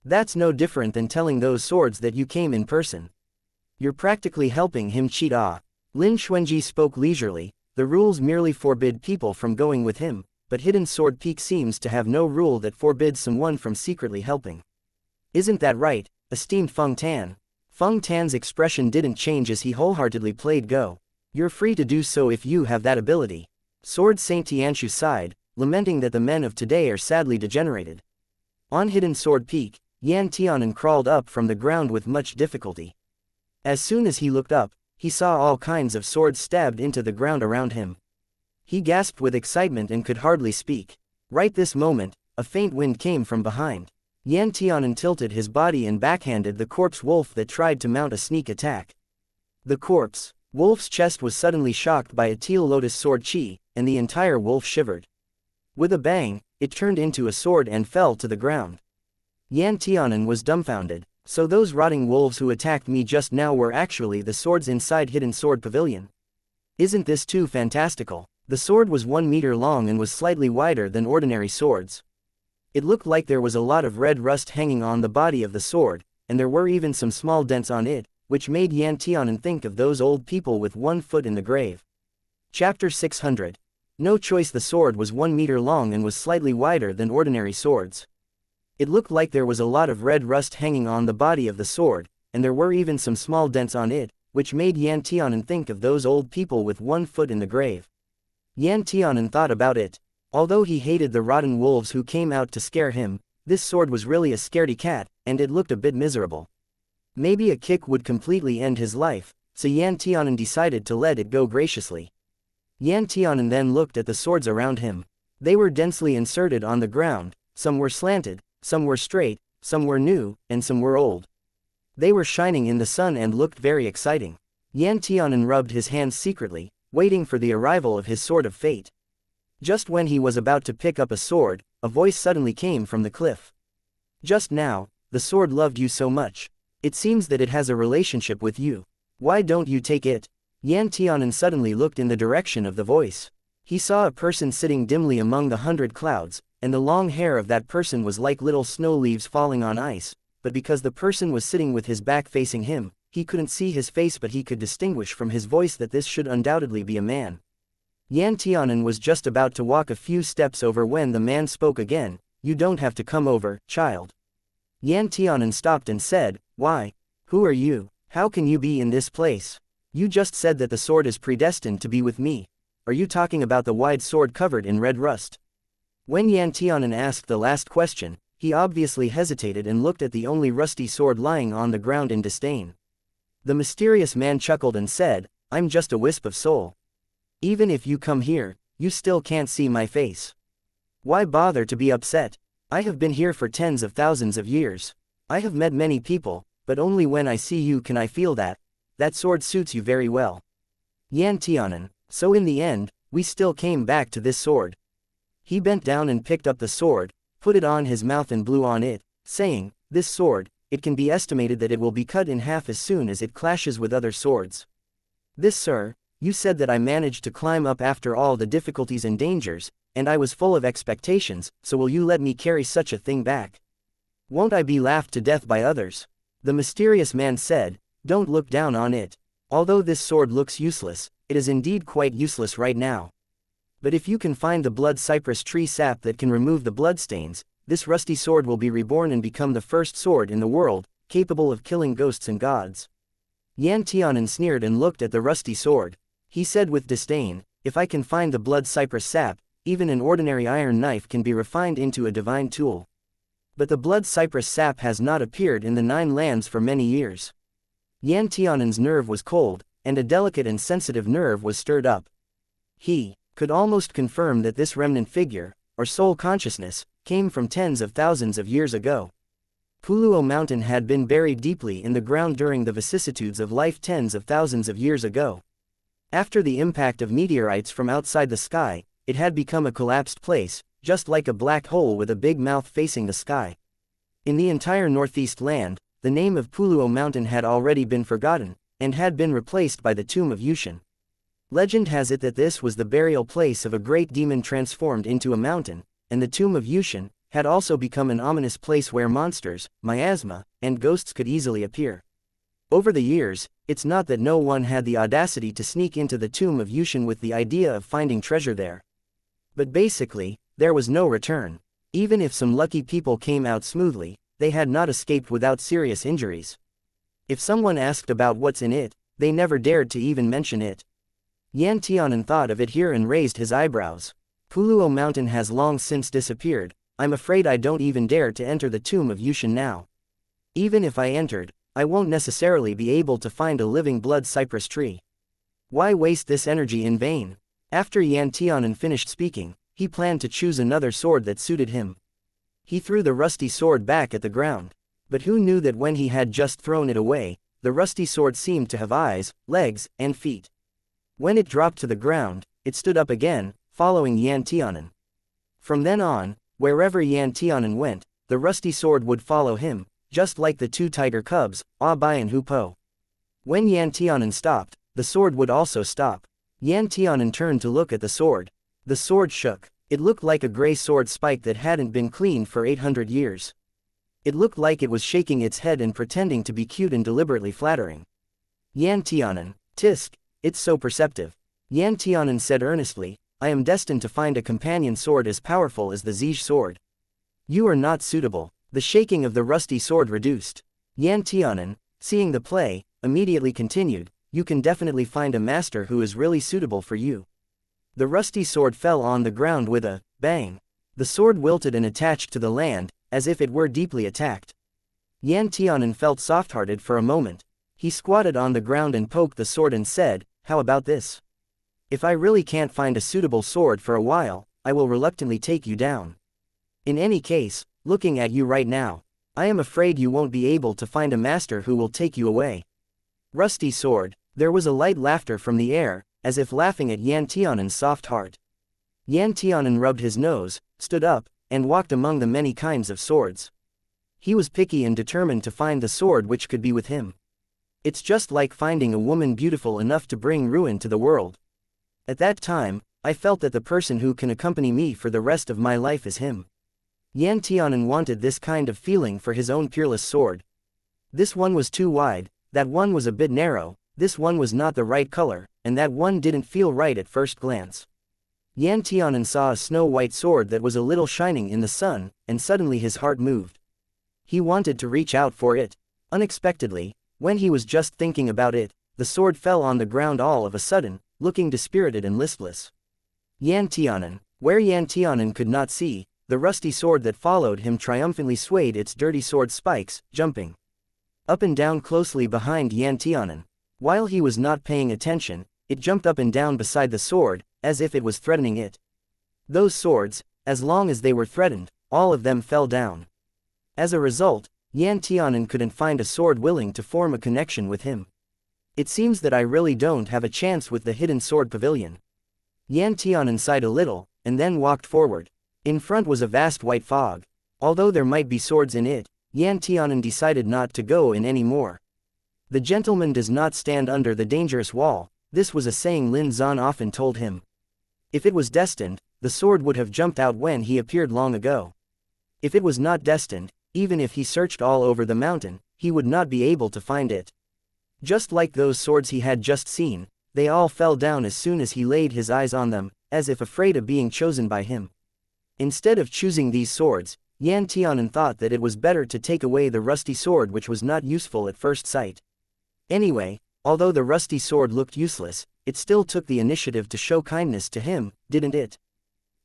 That's no different than telling those swords that you came in person. You're practically helping him cheat Ah." Lin Xuanji spoke leisurely, "The rules merely forbid people from going with him, but Hidden Sword Peak seems to have no rule that forbids someone from secretly helping. Isn't that right, esteemed Feng Tan?" Feng Tan's expression didn't change as he wholeheartedly played Go. "You're free to do so if you have that ability." Sword Saint Tianshu sighed, lamenting that the men of today are sadly degenerated. On Hidden Sword Peak, Yan Tianan crawled up from the ground with much difficulty. As soon as he looked up, he saw all kinds of swords stabbed into the ground around him. He gasped with excitement and could hardly speak. Right this moment, a faint wind came from behind. Yan Tianan tilted his body and backhanded the corpse wolf that tried to mount a sneak attack. The corpse wolf's chest was suddenly shocked by a teal lotus sword chi, and the entire wolf shivered. With a bang, it turned into a sword and fell to the ground. Yan Tianan was dumbfounded. So those rotting wolves who attacked me just now were actually the swords inside Hidden Sword Pavilion. Isn't this too fantastical? The sword was 1 meter long and was slightly wider than ordinary swords. It looked like there was a lot of red rust hanging on the body of the sword, and there were even some small dents on it, which made Yan Tianan think of those old people with 1 foot in the grave. Chapter 600. No choice. The sword was 1 meter long and was slightly wider than ordinary swords. It looked like there was a lot of red rust hanging on the body of the sword, and there were even some small dents on it, which made Yan Tianan think of those old people with 1 foot in the grave. Yan Tianan thought about it. Although he hated the rotten wolves who came out to scare him, this sword was really a scaredy cat, and it looked a bit miserable. Maybe a kick would completely end his life, so Yan Tianan decided to let it go graciously. Yan Tianan then looked at the swords around him. They were densely inserted on the ground, some were slanted, some were straight, some were new, and some were old. They were shining in the sun and looked very exciting. Yan Tianan rubbed his hands secretly, waiting for the arrival of his sword of fate. Just when he was about to pick up a sword, a voice suddenly came from the cliff. "Just now, the sword loved you so much. It seems that it has a relationship with you. Why don't you take it?" Yan Tianan suddenly looked in the direction of the voice. He saw a person sitting dimly among the 100 clouds, and the long hair of that person was like little snow leaves falling on ice, but because the person was sitting with his back facing him, he couldn't see his face, but he could distinguish from his voice that this should undoubtedly be a man. Yan Tianan was just about to walk a few steps over when the man spoke again. You don't have to come over, child. Yan Tianan stopped and said, why? Who are you? How can you be in this place? You just said that the sword is predestined to be with me. Are you talking about the wide sword covered in red rust? When Yan Tianan asked the last question, he obviously hesitated and looked at the only rusty sword lying on the ground in disdain. The mysterious man chuckled and said, I'm just a wisp of soul. Even if you come here, you still can't see my face. Why bother to be upset? I have been here for tens of thousands of years. I have met many people, but only when I see you can I feel that sword suits you very well. Yan Tianan, so in the end, we still came back to this sword. He bent down and picked up the sword, put it on his mouth and blew on it, saying, this sword, it can be estimated that it will be cut in half as soon as it clashes with other swords. This, sir, you said that I managed to climb up after all the difficulties and dangers, and I was full of expectations, so will you let me carry such a thing back? Won't I be laughed to death by others? The mysterious man said, don't look down on it. Although this sword looks useless, it is indeed quite useless right now. But if you can find the blood cypress tree sap that can remove the bloodstains, this rusty sword will be reborn and become the first sword in the world, capable of killing ghosts and gods. Yan Tianan sneered and looked at the rusty sword. He said with disdain, if I can find the blood cypress sap, even an ordinary iron knife can be refined into a divine tool. But the blood cypress sap has not appeared in the 9 lands for many years. Yan Tianan's nerve was cold, and a delicate and sensitive nerve was stirred up. He could almost confirm that this remnant figure, or soul consciousness, came from tens of thousands of years ago. Puluo Mountain had been buried deeply in the ground during the vicissitudes of life tens of thousands of years ago. After the impact of meteorites from outside the sky, it had become a collapsed place, just like a black hole with a big mouth facing the sky. In the entire northeast land, the name of Puluo Mountain had already been forgotten, and had been replaced by the tomb of Yushin. Legend has it that this was the burial place of a great demon transformed into a mountain, and the tomb of Yushin had also become an ominous place where monsters, miasma, and ghosts could easily appear. Over the years, it's not that no one had the audacity to sneak into the tomb of Yushin with the idea of finding treasure there. But basically, there was no return. Even if some lucky people came out smoothly, they had not escaped without serious injuries. If someone asked about what's in it, they never dared to even mention it. Yan Tianan thought of it here and raised his eyebrows. Puluo Mountain has long since disappeared. I'm afraid I don't even dare to enter the tomb of Yushin now. Even if I entered, I won't necessarily be able to find a living blood cypress tree. Why waste this energy in vain? After Yan Tianan finished speaking, he planned to choose another sword that suited him. He threw the rusty sword back at the ground. But who knew that when he had just thrown it away, the rusty sword seemed to have eyes, legs, and feet. When it dropped to the ground, it stood up again, following Yan Tianan. From then on, wherever Yan Tianan went, the rusty sword would follow him, just like the 2 tiger cubs, Bai and Hupo. When Yan Tianan stopped, the sword would also stop. Yan Tianan turned to look at the sword. The sword shook. It looked like a gray sword spike that hadn't been cleaned for 800 years. It looked like it was shaking its head and pretending to be cute and deliberately flattering. Yan Tianan, tisk, it's so perceptive. Yan Tianan said earnestly, I am destined to find a companion sword as powerful as the Zij sword. You are not suitable. The shaking of the rusty sword reduced. Yan Tianan, seeing the play, immediately continued, you can definitely find a master who is really suitable for you. The rusty sword fell on the ground with a bang. The sword wilted and attached to the land, as if it were deeply attacked. Yan Tianan felt soft-hearted for a moment. He squatted on the ground and poked the sword and said, how about this? If I really can't find a suitable sword for a while, I will reluctantly take you down. In any case, looking at you right now, I am afraid you won't be able to find a master who will take you away. Rusty sword. There was a light laughter from the air, as if laughing at Yan Tianan's soft heart. Yan Tianan rubbed his nose, stood up, and walked among the many kinds of swords. He was picky and determined to find the sword which could be with him. It's just like finding a woman beautiful enough to bring ruin to the world. At that time, I felt that the person who can accompany me for the rest of my life is him. Yan Tianan wanted this kind of feeling for his own peerless sword. This one was too wide, that one was a bit narrow, this one was not the right color, and that one didn't feel right at first glance. Yan Tianan saw a snow-white sword that was a little shining in the sun, and suddenly his heart moved. He wanted to reach out for it. Unexpectedly, when he was just thinking about it, the sword fell on the ground all of a sudden, looking dispirited and listless. Yan Tianan. Where Yan Tianan could not see, the rusty sword that followed him triumphantly swayed its dirty sword spikes, jumping up and down closely behind Yan Tianan. While he was not paying attention, it jumped up and down beside the sword, as if it was threatening it. Those swords, as long as they were threatened, all of them fell down. As a result, Yan Tianan couldn't find a sword willing to form a connection with him. It seems that I really don't have a chance with the hidden sword pavilion. Yan Tianan sighed a little, and then walked forward. In front was a vast white fog. Although there might be swords in it, Yan Tianan decided not to go in any more. The gentleman does not stand under the dangerous wall, this was a saying Lin Zan often told him. If it was destined, the sword would have jumped out when he appeared long ago. If it was not destined, even if he searched all over the mountain, he would not be able to find it. Just like those swords he had just seen, they all fell down as soon as he laid his eyes on them, as if afraid of being chosen by him. Instead of choosing these swords, Yan Tianan thought that it was better to take away the rusty sword which was not useful at first sight. Anyway, although the rusty sword looked useless, it still took the initiative to show kindness to him, didn't it?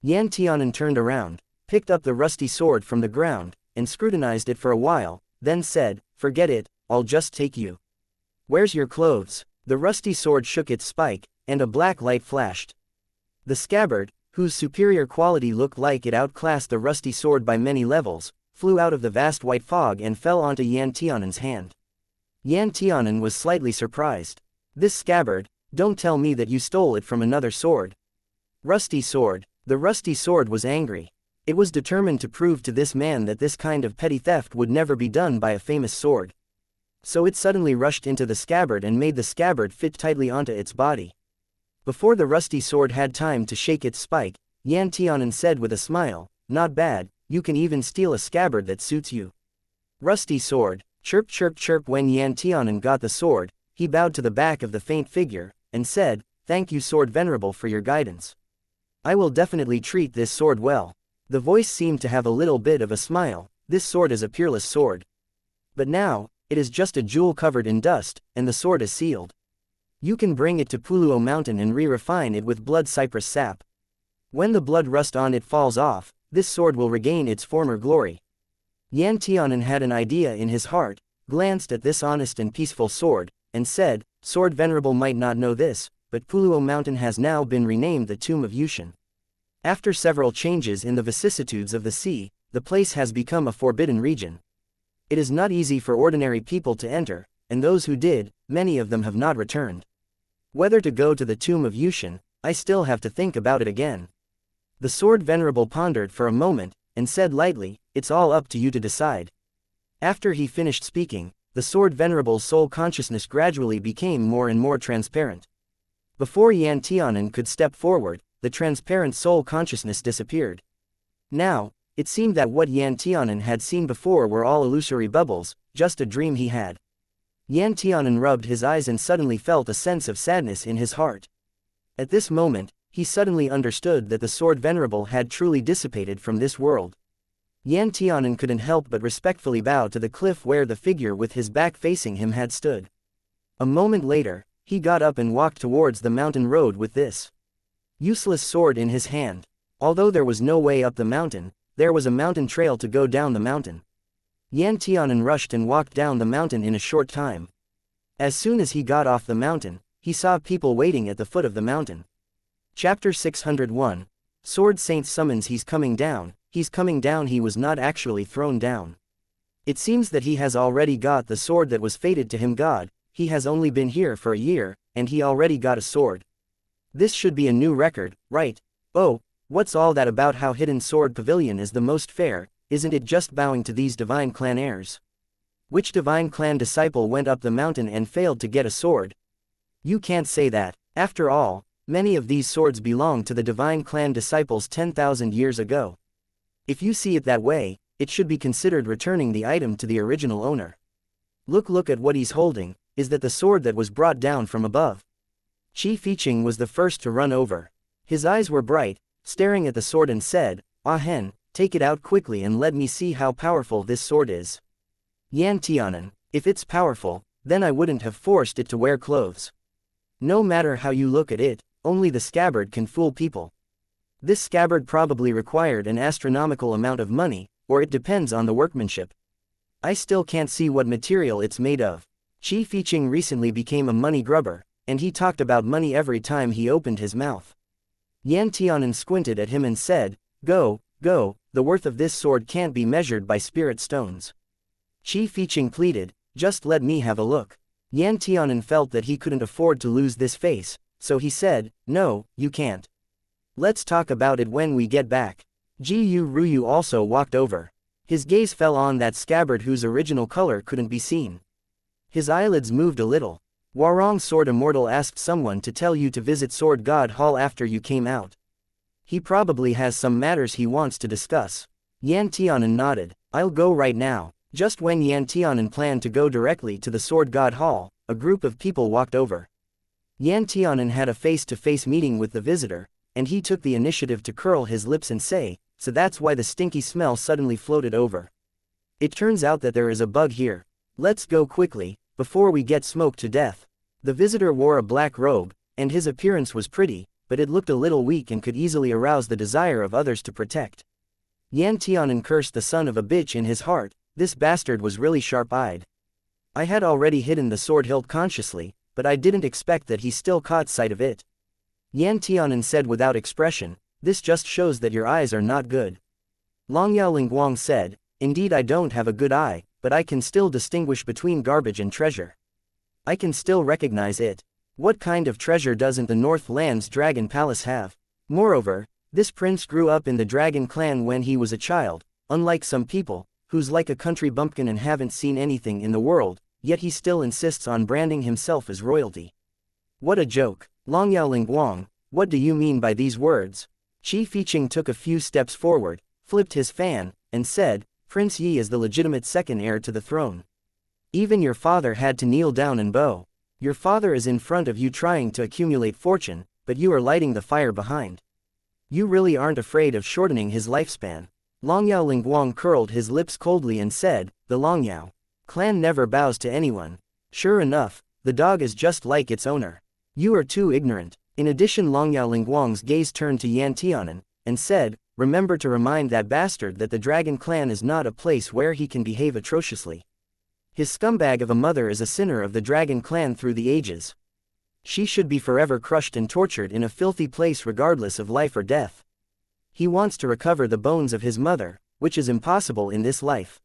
Yan Tianan turned around, picked up the rusty sword from the ground, and scrutinized it for a while, then said, "Forget it, I'll just take you. Where's your clothes?" The rusty sword shook its spike, and a black light flashed. The scabbard, whose superior quality looked like it outclassed the rusty sword by many levels, flew out of the vast white fog and fell onto Yan Tianan's hand. Yan Tianan was slightly surprised. "This scabbard, don't tell me that you stole it from another sword." Rusty sword. The rusty sword was angry. It was determined to prove to this man that this kind of petty theft would never be done by a famous sword. So it suddenly rushed into the scabbard and made the scabbard fit tightly onto its body. Before the rusty sword had time to shake its spike, Yan Tianan said with a smile, "Not bad, you can even steal a scabbard that suits you." Rusty sword. Chirp chirp chirp. When Yan Tianan got the sword, he bowed to the back of the faint figure, and said, "Thank you, Sword Venerable, for your guidance. I will definitely treat this sword well." The voice seemed to have a little bit of a smile. "This sword is a peerless sword. But now, it is just a jewel covered in dust, and the sword is sealed. You can bring it to Puluo Mountain and re-refine it with blood cypress sap. When the blood rust on it falls off, this sword will regain its former glory." Yan Tianan had an idea in his heart, glanced at this honest and peaceful sword, and said, "Sword Venerable might not know this, but Puluo Mountain has now been renamed the Tomb of Yushin. After several changes in the vicissitudes of the sea, the place has become a forbidden region. It is not easy for ordinary people to enter, and those who did, many of them have not returned. Whether to go to the Tomb of Yushin, I still have to think about it again." The Sword Venerable pondered for a moment, and said lightly, "It's all up to you to decide." After he finished speaking, the Sword Venerable's soul consciousness gradually became more and more transparent. Before Yan Tianan could step forward, the transparent soul consciousness disappeared. Now, it seemed that what Yan Tianan had seen before were all illusory bubbles, just a dream he had. Yan Tianan rubbed his eyes and suddenly felt a sense of sadness in his heart. At this moment, he suddenly understood that the Sword Venerable had truly dissipated from this world. Yan Tianan couldn't help but respectfully bow to the cliff where the figure with his back facing him had stood. A moment later, he got up and walked towards the mountain road with this useless sword in his hand. Although there was no way up the mountain, there was a mountain trail to go down the mountain. Yan Tianan rushed and walked down the mountain in a short time. As soon as he got off the mountain, he saw people waiting at the foot of the mountain. Chapter 601. Sword Saint summons. He's coming down. He's coming down. He was not actually thrown down. It seems that he has already got the sword that was fated to him. God, he has only been here for a year, and he already got a sword. This should be a new record, right? Oh, what's all that about how Hidden Sword Pavilion is the most fair? Isn't it just bowing to these divine clan heirs? Which divine clan disciple went up the mountain and failed to get a sword? You can't say that. After all, many of these swords belong to the divine clan disciples 10,000 years ago. If you see it that way, it should be considered returning the item to the original owner. Look at what he's holding. Is that the sword that was brought down from above? Qi Fiqing was the first to run over. His eyes were bright, staring at the sword and said, "Ah hen, take it out quickly and let me see how powerful this sword is." Yan Tianan, if it's powerful, then I wouldn't have forced it to wear clothes. No matter how you look at it, only the scabbard can fool people. This scabbard probably required an astronomical amount of money, or it depends on the workmanship. I still can't see what material it's made of. Qi Fiqing recently became a money grubber, and he talked about money every time he opened his mouth. Yan Tianan squinted at him and said, Go, the worth of this sword can't be measured by spirit stones. Qi Fiqing pleaded, "Just let me have a look." Yan Tianan felt that he couldn't afford to lose this face, so he said, "No, you can't. Let's talk about it when we get back." Ji Ruyu also walked over. His gaze fell on that scabbard whose original color couldn't be seen. His eyelids moved a little. Warong Sword Immortal asked someone to tell you to visit Sword God Hall after you came out. He probably has some matters he wants to discuss. Yan Tianan nodded. "I'll go right now." Just when Yan Tianan planned to go directly to the Sword God Hall, a group of people walked over. Yan Tianan had a face-to-face meeting with the visitor, and he took the initiative to curl his lips and say, "So that's why the stinky smell suddenly floated over. It turns out that there is a bug here. Let's go quickly, before we get smoked to death." The visitor wore a black robe, and his appearance was pretty, but it looked a little weak and could easily arouse the desire of others to protect. Yan Tianan cursed the son of a bitch in his heart. This bastard was really sharp-eyed. I had already hidden the sword hilt consciously, but I didn't expect that he still caught sight of it. Yan Tianan said without expression, "This just shows that your eyes are not good." Longyao Lingguang said, "Indeed I don't have a good eye, but I can still distinguish between garbage and treasure. I can still recognize it. What kind of treasure doesn't the Northland's Dragon Palace have? Moreover, this prince grew up in the Dragon Clan when he was a child, unlike some people, who's like a country bumpkin and haven't seen anything in the world, yet he still insists on branding himself as royalty. What a joke. Longyao Lingguang, what do you mean by these words?" Qi Fiqing took a few steps forward, flipped his fan, and said, "Prince Yi is the legitimate second heir to the throne. Even your father had to kneel down and bow. Your father is in front of you trying to accumulate fortune, but you are lighting the fire behind. You really aren't afraid of shortening his lifespan." Longyao Lingguang curled his lips coldly and said, "The Longyao clan never bows to anyone. Sure enough, the dog is just like its owner. You are too ignorant." In addition, Longyao Lingguang's gaze turned to Yan Tianan, and said, "Remember to remind that bastard that the Dragon Clan is not a place where he can behave atrociously. His scumbag of a mother is a sinner of the Dragon Clan through the ages. She should be forever crushed and tortured in a filthy place regardless of life or death. He wants to recover the bones of his mother, which is impossible in this life."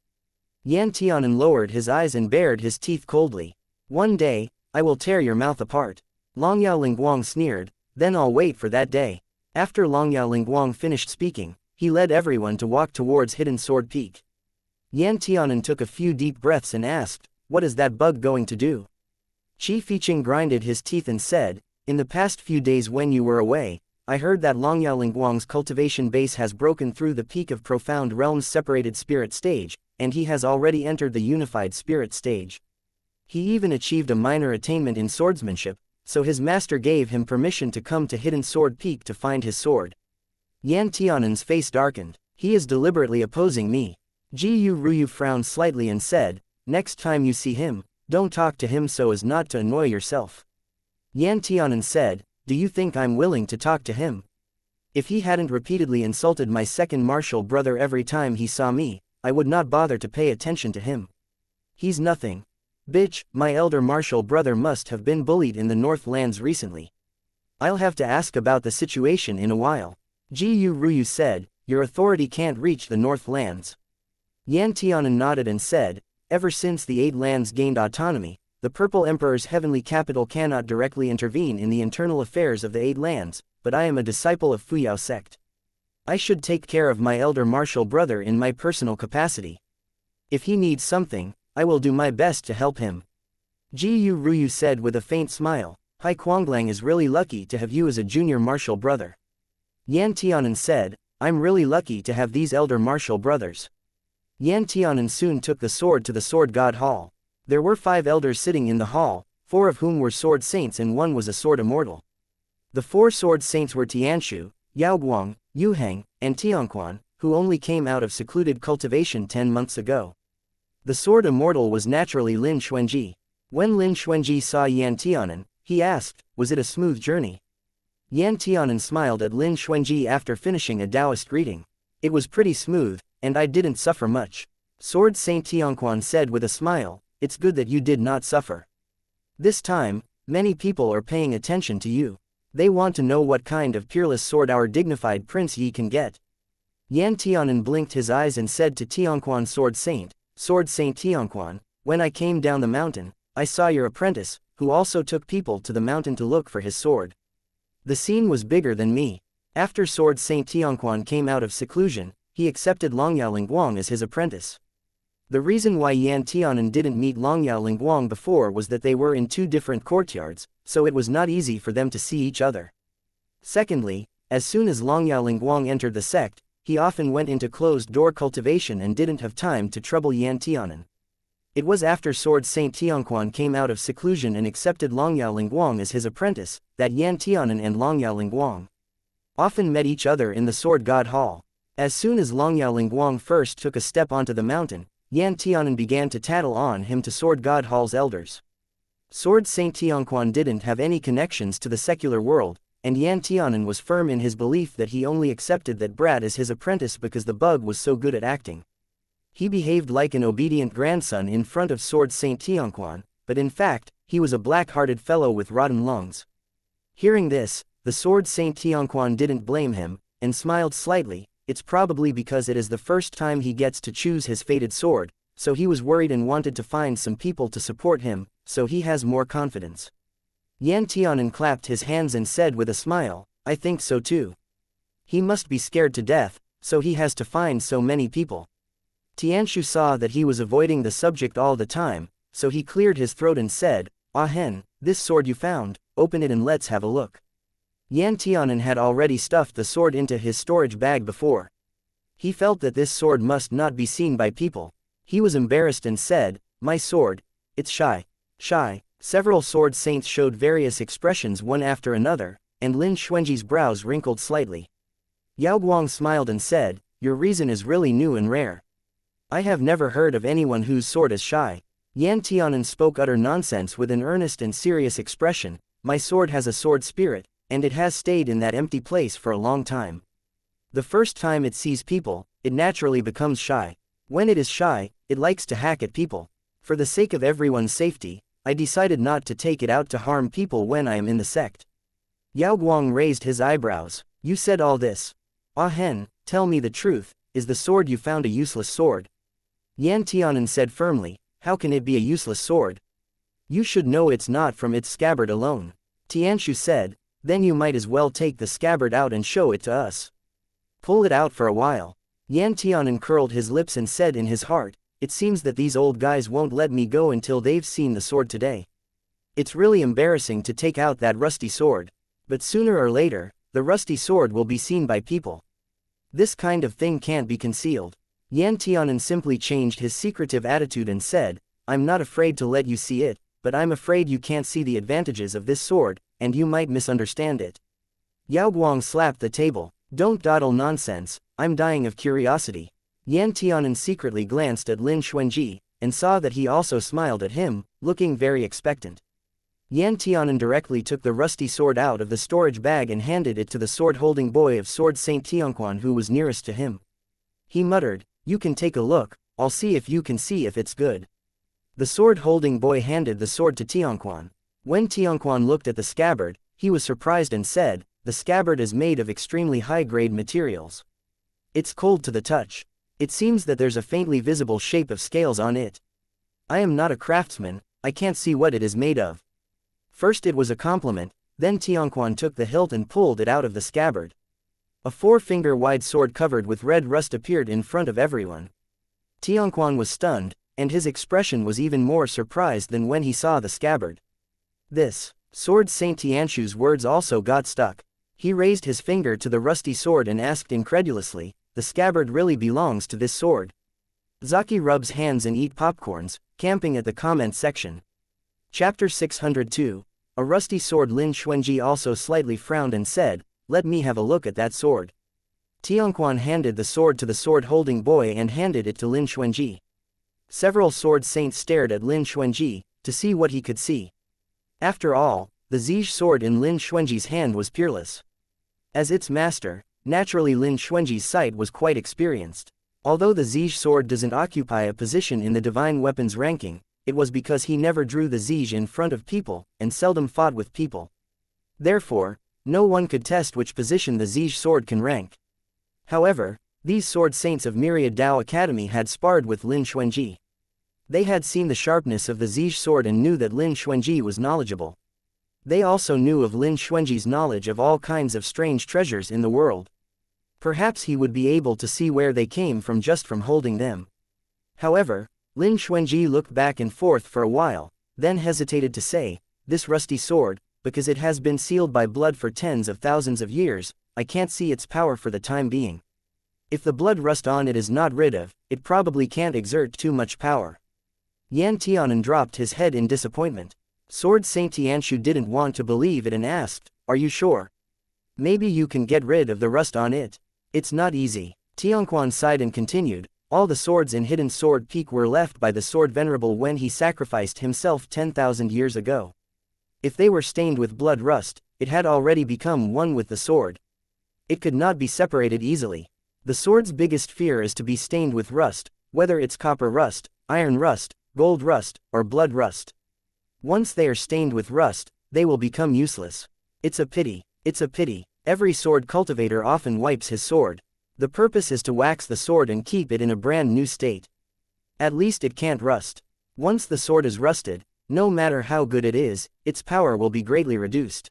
Yan Tianan lowered his eyes and bared his teeth coldly. "One day, I will tear your mouth apart." Longyao Lingguang sneered, "Then I'll wait for that day." After Longyao Lingguang finished speaking, he led everyone to walk towards Hidden Sword Peak. Yan Tianan took a few deep breaths and asked, "What is that bug going to do?" Qi Fiqing grinded his teeth and said, "In the past few days when you were away, I heard that Longyao Lingguang's cultivation base has broken through the peak of Profound Realms separated spirit stage, and he has already entered the unified spirit stage. He even achieved a minor attainment in swordsmanship, so his master gave him permission to come to Hidden Sword Peak to find his sword." Yan Tianan's face darkened. "He is deliberately opposing me." Ji Ruyu frowned slightly and said, "Next time you see him, don't talk to him so as not to annoy yourself." Yan Tianan said, "Do you think I'm willing to talk to him? If he hadn't repeatedly insulted my second martial brother every time he saw me, I would not bother to pay attention to him. He's nothing. Bitch, my elder martial brother must have been bullied in the Northlands recently. I'll have to ask about the situation in a while." Ji Ruyu said, "Your authority can't reach the Northlands." Yan Tianan nodded and said, "Ever since the Eight Lands gained autonomy, the Purple Emperor's heavenly capital cannot directly intervene in the internal affairs of the Eight Lands, but I am a disciple of Fuyao sect. I should take care of my elder martial brother in my personal capacity. If he needs something, I will do my best to help him." Ji Ruyu said with a faint smile, "Hai Quanglang is really lucky to have you as a junior martial brother." Yan Tianan said, "I'm really lucky to have these elder martial brothers." Yan Tianan soon took the sword to the Sword God Hall. There were 5 elders sitting in the hall, 4 of whom were sword saints and 1 was a sword immortal. The 4 sword saints were Tianshu, Yaoguang, Yu Heng, and Tianquan, who only came out of secluded cultivation 10 months ago. The sword immortal was naturally Lin Xuanji. When Lin Xuanji saw Yan Tianan, he asked, was it a smooth journey? Yan Tianan smiled at Lin Xuanji after finishing a Taoist greeting. It was pretty smooth, and I didn't suffer much. Sword Saint Tianquan said with a smile, it's good that you did not suffer. This time, many people are paying attention to you. They want to know what kind of peerless sword our dignified Prince Yi can get. Yan Tianan blinked his eyes and said to Tianquan, Sword Saint Tianquan, when I came down the mountain, I saw your apprentice, who also took people to the mountain to look for his sword. The scene was bigger than me. After Sword Saint Tianquan came out of seclusion, he accepted Longyao Lingguang as his apprentice. The reason why Yan Tianan didn't meet Longyao Lingguang before was that they were in two different courtyards, so it was not easy for them to see each other. Secondly, as soon as Longyao Lingguang entered the sect, he often went into closed-door cultivation and didn't have time to trouble Yan Tianan. It was after Sword Saint Tianquan came out of seclusion and accepted Longyao Lingguang as his apprentice, that Yan Tianan and Longyao Lingguang often met each other in the Sword God Hall. As soon as Longyao Lingguang first took a step onto the mountain, Yan Tianan began to tattle on him to Sword God Hall's elders. Sword Saint Tianquan didn't have any connections to the secular world, and Yan Tianan was firm in his belief that he only accepted that brat as his apprentice because the bug was so good at acting. He behaved like an obedient grandson in front of Sword Saint Tianquan, but in fact, he was a black-hearted fellow with rotten lungs. Hearing this, the Sword Saint Tianquan didn't blame him, and smiled slightly. It's probably because it is the first time he gets to choose his fated sword, so he was worried and wanted to find some people to support him, so he has more confidence. Yan Tianan clapped his hands and said with a smile, I think so too. He must be scared to death, so he has to find so many people. Tianshu saw that he was avoiding the subject all the time, so he cleared his throat and said, Ah Hen, this sword you found, open it and let's have a look. Yan Tianan had already stuffed the sword into his storage bag before. He felt that this sword must not be seen by people. He was embarrassed and said, my sword, it's shy. Several sword saints showed various expressions one after another, and Lin Xuanji's brows wrinkled slightly. Yao Guang smiled and said, your reason is really new and rare. I have never heard of anyone whose sword is shy. Yan Tianan spoke utter nonsense with an earnest and serious expression, my sword has a sword spirit, and it has stayed in that empty place for a long time. The first time it sees people, it naturally becomes shy. When it is shy, it likes to hack at people. For the sake of everyone's safety, I decided not to take it out to harm people when I am in the sect. Yao Guang raised his eyebrows. You said all this. Ah Hen, tell me the truth, is the sword you found a useless sword? Yan Tianan said firmly, how can it be a useless sword? You should know it's not from its scabbard alone. Tianshu said, then you might as well take the scabbard out and show it to us. Pull it out for a while. Yan Tianan curled his lips and said in his heart, it seems that these old guys won't let me go until they've seen the sword today. It's really embarrassing to take out that rusty sword. But sooner or later, the rusty sword will be seen by people. This kind of thing can't be concealed. Yan Tianan simply changed his secretive attitude and said, I'm not afraid to let you see it, but I'm afraid you can't see the advantages of this sword, and you might misunderstand it. Yao Guang slapped the table, don't dawdle nonsense, I'm dying of curiosity. Yan Tianan secretly glanced at Lin Xuanji, and saw that he also smiled at him, looking very expectant. Yan Tianan directly took the rusty sword out of the storage bag and handed it to the sword-holding boy of Sword Saint Tianquan who was nearest to him. He muttered, you can take a look, I'll see if you can see if it's good. The sword-holding boy handed the sword to Tianquan. When Tianquan looked at the scabbard, he was surprised and said, the scabbard is made of extremely high-grade materials. It's cold to the touch. It seems that there's a faintly visible shape of scales on it. I am not a craftsman, I can't see what it is made of. First it was a compliment, then Tianquan took the hilt and pulled it out of the scabbard. A 4-finger-wide sword covered with red rust appeared in front of everyone. Tianquan was stunned, and his expression was even more surprised than when he saw the scabbard. This, Sword Saint Tianshu's words also got stuck. He raised his finger to the rusty sword and asked incredulously, the scabbard really belongs to this sword? Zaki rubs hands and eat popcorns, camping at the comment section. Chapter 602. A rusty sword. Lin Xuanji also slightly frowned and said, let me have a look at that sword. Tianquan handed the sword to the sword-holding boy and handed it to Lin Xuanji. Several sword saints stared at Lin Xuanji, to see what he could see. After all, the Zijie sword in Lin Xuanji's hand was peerless. As its master, naturally Lin Xuanji's sight was quite experienced. Although the Zijie sword doesn't occupy a position in the divine weapons ranking, it was because he never drew the Zijie in front of people, and seldom fought with people. Therefore, no one could test which position the Zijie sword can rank. However, these sword saints of Myriad Dao Academy had sparred with Lin Xuanji. They had seen the sharpness of the Zijie sword and knew that Lin Xuanji was knowledgeable. They also knew of Lin Xuanji's knowledge of all kinds of strange treasures in the world. Perhaps he would be able to see where they came from just from holding them. However, Lin Xuanji looked back and forth for a while, then hesitated to say, "This rusty sword, because it has been sealed by blood for tens of thousands of years, I can't see its power for the time being. If the blood rust on it is not rid of, it probably can't exert too much power." Yan Tianan dropped his head in disappointment. Sword Saint Tianshu didn't want to believe it and asked, "Are you sure? Maybe you can get rid of the rust on it." "It's not easy." Tianquan sighed and continued, "All the swords in Hidden Sword Peak were left by the Sword Venerable when he sacrificed himself 10,000 years ago. If they were stained with blood rust, it had already become one with the sword. It could not be separated easily. The sword's biggest fear is to be stained with rust, whether it's copper rust, iron rust, gold rust, or blood rust. Once they are stained with rust, they will become useless. It's a pity. It's a pity. Every sword cultivator often wipes his sword. The purpose is to wax the sword and keep it in a brand new state. At least it can't rust. Once the sword is rusted, no matter how good it is, its power will be greatly reduced.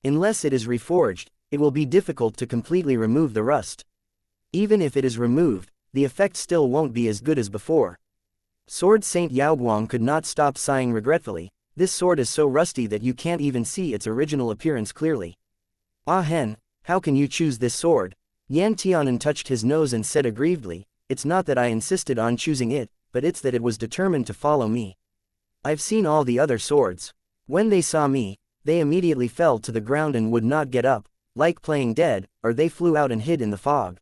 Unless it is reforged, it will be difficult to completely remove the rust. Even if it is removed, the effect still won't be as good as before." Sword Saint Yaoguang could not stop sighing regretfully. "This sword is so rusty that you can't even see its original appearance clearly." "Ah Hen, how can you choose this sword?" Yan Tianan touched his nose and said aggrievedly, "It's not that I insisted on choosing it, but it's that it was determined to follow me. I've seen all the other swords. When they saw me, they immediately fell to the ground and would not get up, like playing dead, or they flew out and hid in the fog.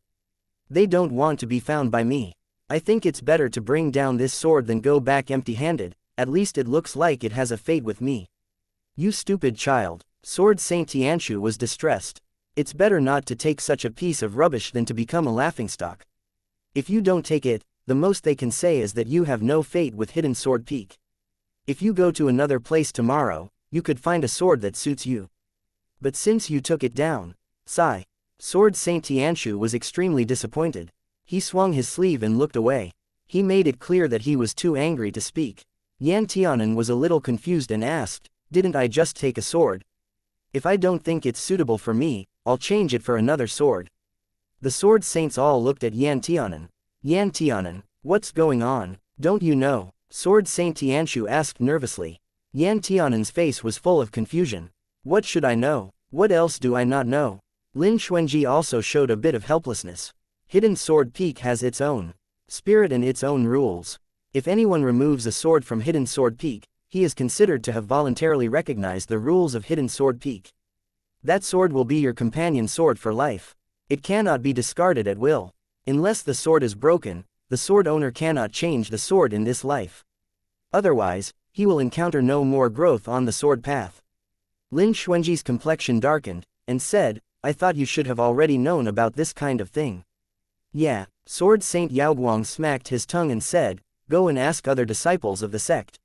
They don't want to be found by me. I think it's better to bring down this sword than go back empty-handed, at least it looks like it has a fate with me." "You stupid child." Sword Saint Tianshu was distressed. "It's better not to take such a piece of rubbish than to become a laughingstock. If you don't take it, the most they can say is that you have no fate with Hidden Sword Peak. If you go to another place tomorrow, you could find a sword that suits you. But since you took it down..." Sigh. Sword Saint Tianshu was extremely disappointed. He swung his sleeve and looked away. He made it clear that he was too angry to speak. Yan Tianan was a little confused and asked, "Didn't I just take a sword? If I don't think it's suitable for me, I'll change it for another sword." The sword saints all looked at Yan Tianan. "Yan Tianan, what's going on? Don't you know?" Sword Saint Tianshu asked nervously. Yan Tianan's face was full of confusion. "What should I know? What else do I not know?" Lin Xuanji also showed a bit of helplessness. Hidden Sword Peak has its own spirit and its own rules. If anyone removes a sword from Hidden Sword Peak, he is considered to have voluntarily recognized the rules of Hidden Sword Peak. That sword will be your companion sword for life. It cannot be discarded at will. Unless the sword is broken, the sword owner cannot change the sword in this life. Otherwise, he will encounter no more growth on the sword path. Lin Xuanji's complexion darkened, and said, "I thought you should have already known about this kind of thing." "Yeah." Sword Saint Yaoguang smacked his tongue and said, "Go and ask other disciples of the sect.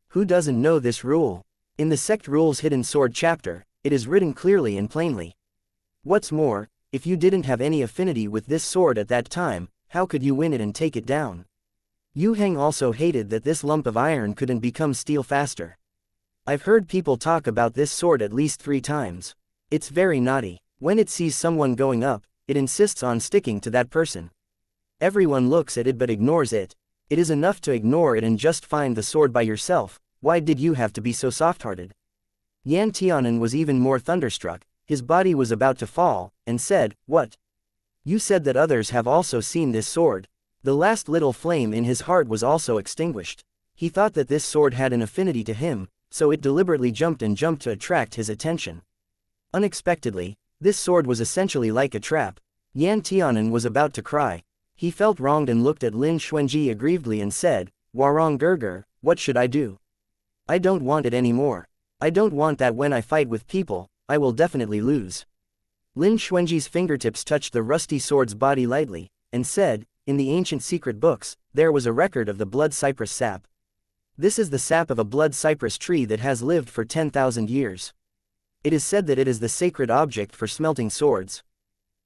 Who doesn't know this rule? In the sect rules Hidden Sword chapter, it is written clearly and plainly. What's more, if you didn't have any affinity with this sword at that time, how could you win it and take it down?" Yu Heng also hated that this lump of iron couldn't become steel faster. "I've heard people talk about this sword at least 3 times. It's very naughty. When it sees someone going up, it insists on sticking to that person. Everyone looks at it but ignores it. It is enough to ignore it and just find the sword by yourself. Why did you have to be so soft-hearted?" Yan Tianan was even more thunderstruck. His body was about to fall, and said, "What? You said that others have also seen this sword." The last little flame in his heart was also extinguished. He thought that this sword had an affinity to him, so it deliberately jumped to attract his attention. Unexpectedly, this sword was essentially like a trap. Yan Tianan was about to cry. He felt wronged and looked at Lin Xuanji aggrievedly and said, Warong Gerger, what should I do? I don't want it anymore. I don't want that when I fight with people, I will definitely lose. Lin Xuanji's fingertips touched the rusty sword's body lightly, and said, in the ancient secret books, there was a record of the blood cypress sap. This is the sap of a blood cypress tree that has lived for 10,000 years. It is said that it is the sacred object for smelting swords.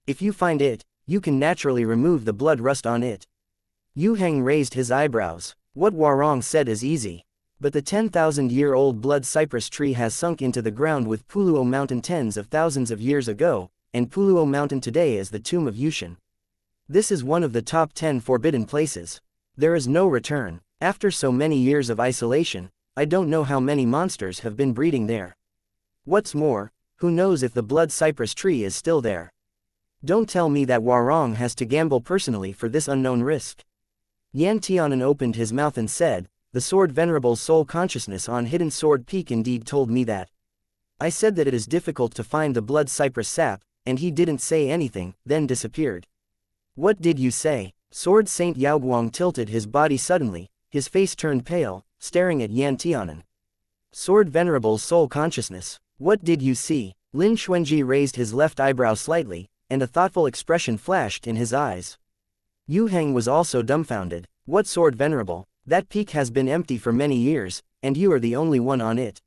If you find it, you can naturally remove the blood rust on it. Yu Heng raised his eyebrows. What Warong said is easy. But the 10,000-year-old blood cypress tree has sunk into the ground with Puluo Mountain tens of thousands of years ago, and Puluo Mountain today is the tomb of Yushin. This is one of the top 10 forbidden places. There is no return. After so many years of isolation, I don't know how many monsters have been breeding there. What's more, who knows if the blood cypress tree is still there? Don't tell me that Warong has to gamble personally for this unknown risk. Yan Tianan opened his mouth and said, the sword venerable soul consciousness on Hidden Sword Peak indeed told me that. I said that it is difficult to find the blood cypress sap, and he didn't say anything, then disappeared. What did you say? Sword Saint Yaoguang tilted his body suddenly, his face turned pale, staring at Yan Tianan. Sword venerable soul consciousness. What did you see? Lin Xuanji raised his left eyebrow slightly, and a thoughtful expression flashed in his eyes. Yu Heng was also dumbfounded. What sword venerable? That peak has been empty for many years, and you are the only one on it.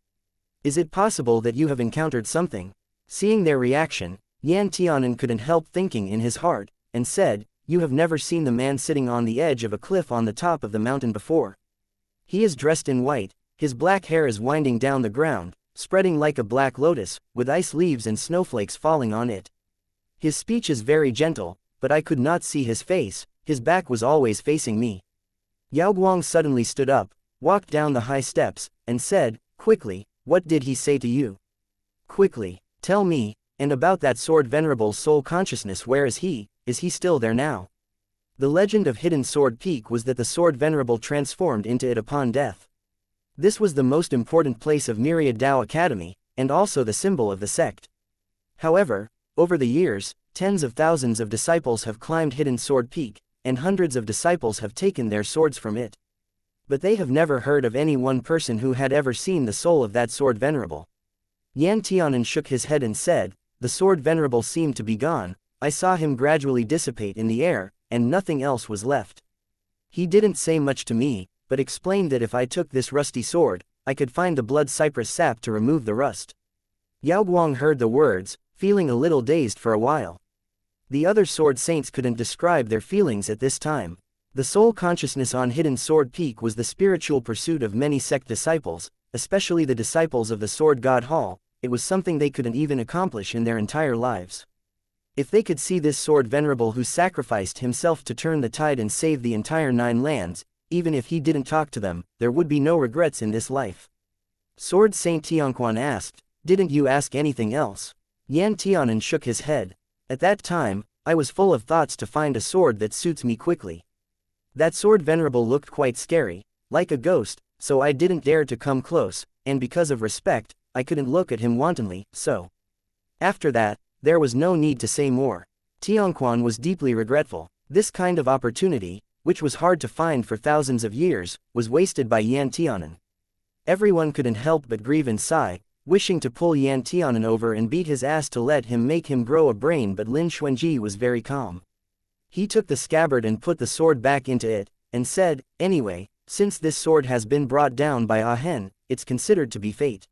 Is it possible that you have encountered something? Seeing their reaction, Yan Tianan couldn't help thinking in his heart, and said, you have never seen the man sitting on the edge of a cliff on the top of the mountain before. He is dressed in white, his black hair is winding down the ground, spreading like a black lotus, with ice leaves and snowflakes falling on it. His speech is very gentle, but I could not see his face, his back was always facing me. Yaoguang suddenly stood up, walked down the high steps, and said, quickly, what did he say to you? Quickly, tell me, and about that sword venerable soul consciousness, where is he still there now? The legend of Hidden Sword Peak was that the sword venerable transformed into it upon death. This was the most important place of Myriad Dao Academy, and also the symbol of the sect. However, over the years, tens of thousands of disciples have climbed Hidden Sword Peak, and hundreds of disciples have taken their swords from it. But they have never heard of any one person who had ever seen the soul of that sword venerable. Yan Tianan shook his head and said, the sword venerable seemed to be gone, I saw him gradually dissipate in the air, and nothing else was left. He didn't say much to me, but explained that if I took this rusty sword, I could find the blood cypress sap to remove the rust. Yaoguang heard the words, feeling a little dazed for a while. The other sword saints couldn't describe their feelings at this time. The soul consciousness on Hidden Sword Peak was the spiritual pursuit of many sect disciples, especially the disciples of the Sword God Hall. It was something they couldn't even accomplish in their entire lives. If they could see this sword venerable who sacrificed himself to turn the tide and save the entire 9 lands, even if he didn't talk to them, there would be no regrets in this life. Sword Saint Tianquan asked, didn't you ask anything else? Yan Tianan shook his head. At that time, I was full of thoughts to find a sword that suits me quickly. That sword venerable looked quite scary, like a ghost, so I didn't dare to come close, and because of respect, I couldn't look at him wantonly, so. After that, there was no need to say more. Tianquan was deeply regretful. This kind of opportunity, which was hard to find for thousands of years, was wasted by Yan Tianan. Everyone couldn't help but grieve and sigh, wishing to pull Yan Tianan over and beat his ass to let him make him grow a brain, but Lin Xuanji was very calm. He took the scabbard and put the sword back into it, and said, anyway, since this sword has been brought down by Ah Hen, it's considered to be fate.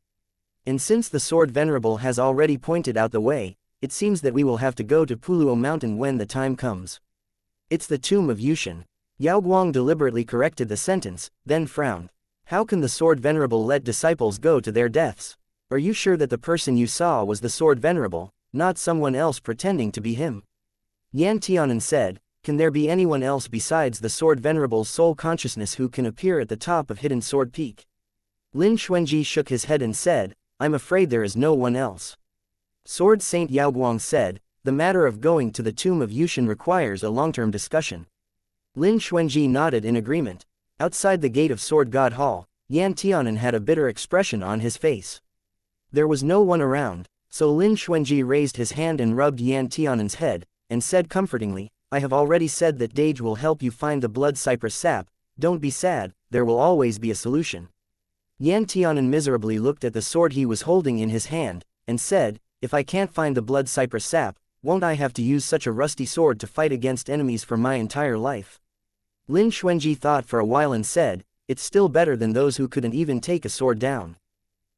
And since the sword venerable has already pointed out the way, it seems that we will have to go to Puluo Mountain when the time comes. It's the tomb of Yushin. Yaoguang deliberately corrected the sentence, then frowned. How can the sword venerable let disciples go to their deaths? Are you sure that the person you saw was the sword venerable, not someone else pretending to be him? Yan Tianan said, can there be anyone else besides the sword venerable's soul consciousness who can appear at the top of Hidden Sword Peak? Lin Xuanji shook his head and said, I'm afraid there is no one else. Sword Saint Yaoguang said, the matter of going to the tomb of Yushin requires a long-term discussion. Lin Xuanji nodded in agreement. Outside the gate of Sword God Hall, Yan Tianan had a bitter expression on his face. There was no one around, so Lin Xuanji raised his hand and rubbed Yan Tianan's head, and said comfortingly, I have already said that Dage will help you find the blood cypress sap. Don't be sad, there will always be a solution. Yan Tianan miserably looked at the sword he was holding in his hand, and said, if I can't find the blood cypress sap, won't I have to use such a rusty sword to fight against enemies for my entire life? Lin Xuanji thought for a while and said, it's still better than those who couldn't even take a sword down.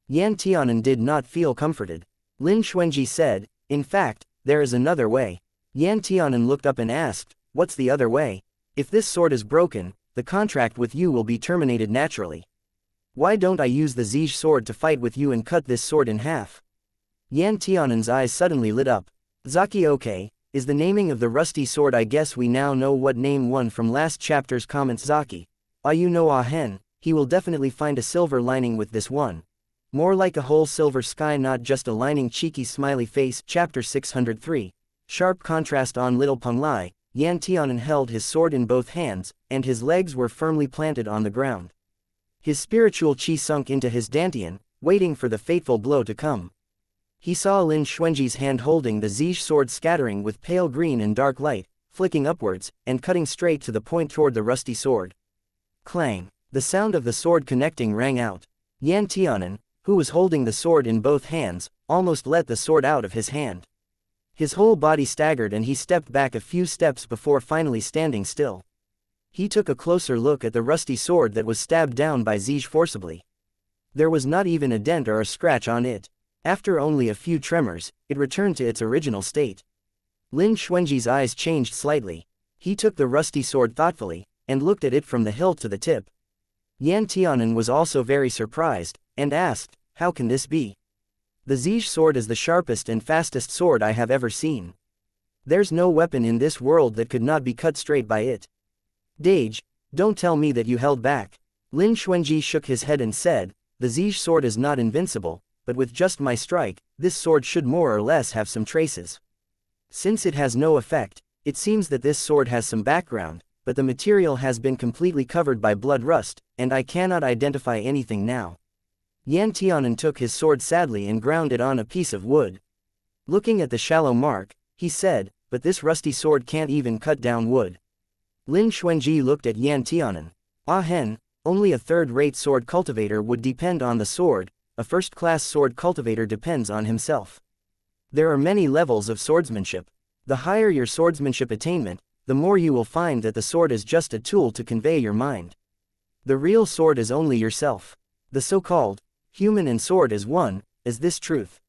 Yan Tianan did not feel comforted. Lin Xuanji said, in fact, there is another way. Yan Tianan looked up and asked, what's the other way? If this sword is broken, the contract with you will be terminated naturally. Why don't I use the Zij sword to fight with you and cut this sword in half? Yan Tianan's eyes suddenly lit up. Zaki okay, is the naming of the rusty sword. I guess we now know what name one from last chapter's comments. Zaki. You know Ahen, he will definitely find a silver lining with this one. More like a whole silver sky, not just a lining. Cheeky smiley face. Chapter 603. Sharp contrast. On Little Penglai, Yan Tianan held his sword in both hands, and his legs were firmly planted on the ground. His spiritual chi sunk into his dantian, waiting for the fateful blow to come. He saw Lin Xuanji's hand holding the Zij sword scattering with pale green and dark light, flicking upwards, and cutting straight to the point toward the rusty sword. Clang! The sound of the sword connecting rang out. Yan Tianan, who was holding the sword in both hands, almost let the sword out of his hand. His whole body staggered and he stepped back a few steps before finally standing still. He took a closer look at the rusty sword that was stabbed down by Zij forcibly. There was not even a dent or a scratch on it. After only a few tremors, it returned to its original state. Lin Xuanji's eyes changed slightly. He took the rusty sword thoughtfully, and looked at it from the hilt to the tip. Yan Tianan was also very surprised, and asked, how can this be? The Zij sword is the sharpest and fastest sword I have ever seen. There's no weapon in this world that could not be cut straight by it. Dage, don't tell me that you held back. Lin Xuanji shook his head and said, the Zij sword is not invincible, but with just my strike, this sword should more or less have some traces. Since it has no effect, it seems that this sword has some background, but the material has been completely covered by blood rust, and I cannot identify anything now. Yan Tianan took his sword sadly and ground it on a piece of wood. Looking at the shallow mark, he said, but this rusty sword can't even cut down wood. Lin Xuanji looked at Yan Tianan. Ahen, only a third-rate sword cultivator would depend on the sword, a first-class sword cultivator depends on himself. There are many levels of swordsmanship. The higher your swordsmanship attainment, the more you will find that the sword is just a tool to convey your mind. The real sword is only yourself. The so-called human and sword is one, is this truth.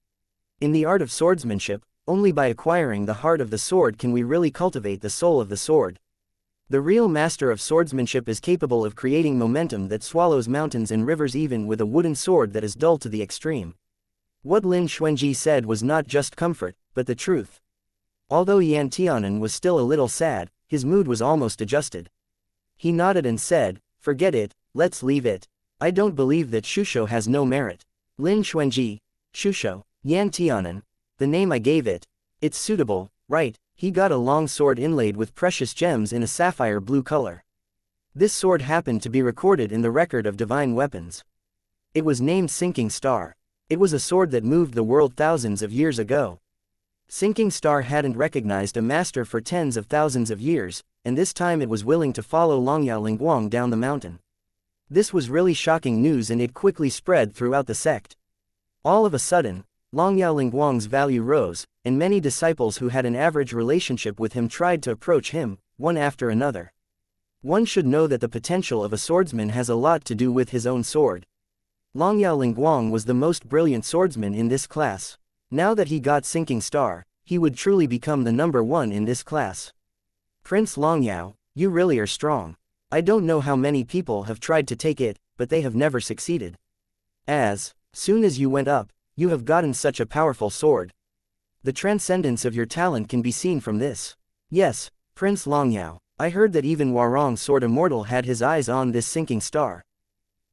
In the art of swordsmanship, only by acquiring the heart of the sword can we really cultivate the soul of the sword. The real master of swordsmanship is capable of creating momentum that swallows mountains and rivers even with a wooden sword that is dull to the extreme. What Lin Xuanji said was not just comfort, but the truth. Although Yan Tianan was still a little sad, his mood was almost adjusted. He nodded and said, forget it, let's leave it. I don't believe that Shusho has no merit. Lin Xuanji, Shusho, Yan Tianan, the name I gave it. It's suitable, right? He got a long sword inlaid with precious gems in a sapphire blue color. This sword happened to be recorded in the record of divine weapons. It was named Sinking Star. It was a sword that moved the world thousands of years ago. Sinking Star hadn't recognized a master for tens of thousands of years, and this time it was willing to follow Longyao Lingguang down the mountain. This was really shocking news and it quickly spread throughout the sect. All of a sudden, Longyao Lingguang's value rose, and many disciples who had an average relationship with him tried to approach him, one after another. One should know that the potential of a swordsman has a lot to do with his own sword. Longyao Lingguang was the most brilliant swordsman in this class. Now that he got Sinking Star, he would truly become the number one in this class. Prince Longyao, you really are strong. I don't know how many people have tried to take it, but they have never succeeded. As soon as you went up, you have gotten such a powerful sword. The transcendence of your talent can be seen from this. Yes, Prince Longyao, I heard that even Warong's sword immortal had his eyes on this Sinking Star.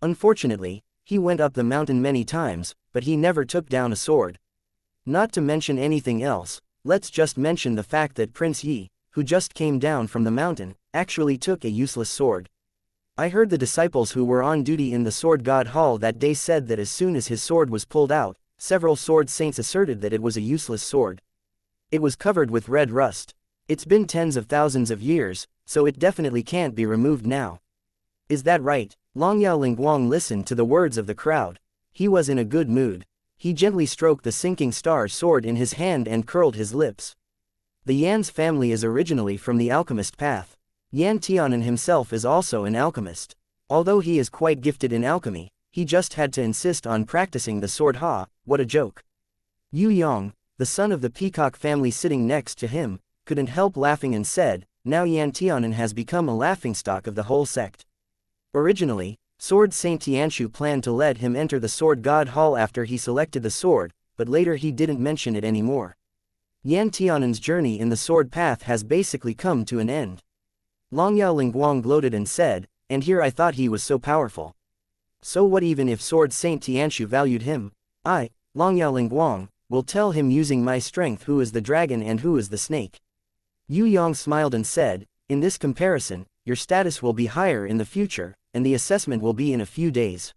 Unfortunately, he went up the mountain many times, but he never took down a sword. Not to mention anything else, let's just mention the fact that Prince Yi, who just came down from the mountain, actually took a useless sword. I heard the disciples who were on duty in the Sword God Hall that day said that as soon as his sword was pulled out, several sword saints asserted that it was a useless sword. It was covered with red rust. It's been tens of thousands of years, so it definitely can't be removed now. Is that right? Longyao Lingguang listened to the words of the crowd. He was in a good mood. He gently stroked the sinking star sword in his hand and curled his lips. The Yan's family is originally from the alchemist path. Yan Tianan himself is also an alchemist. Although he is quite gifted in alchemy, he just had to insist on practicing the sword. What a joke. Yu Yong, the son of the peacock family sitting next to him, couldn't help laughing and said, now Yan Tianan has become a laughingstock of the whole sect. Originally, Sword Saint Tianshu planned to let him enter the Sword God Hall after he selected the sword, but later he didn't mention it anymore. Yan Tianan's journey in the sword path has basically come to an end. Longyao Lingguang gloated and said, and here I thought he was so powerful. So what even if Sword Saint Tianshu valued him? I, Longyao Lingguang, will tell him using my strength who is the dragon and who is the snake. Yu Yong smiled and said, in this comparison, your status will be higher in the future, and the assessment will be in a few days.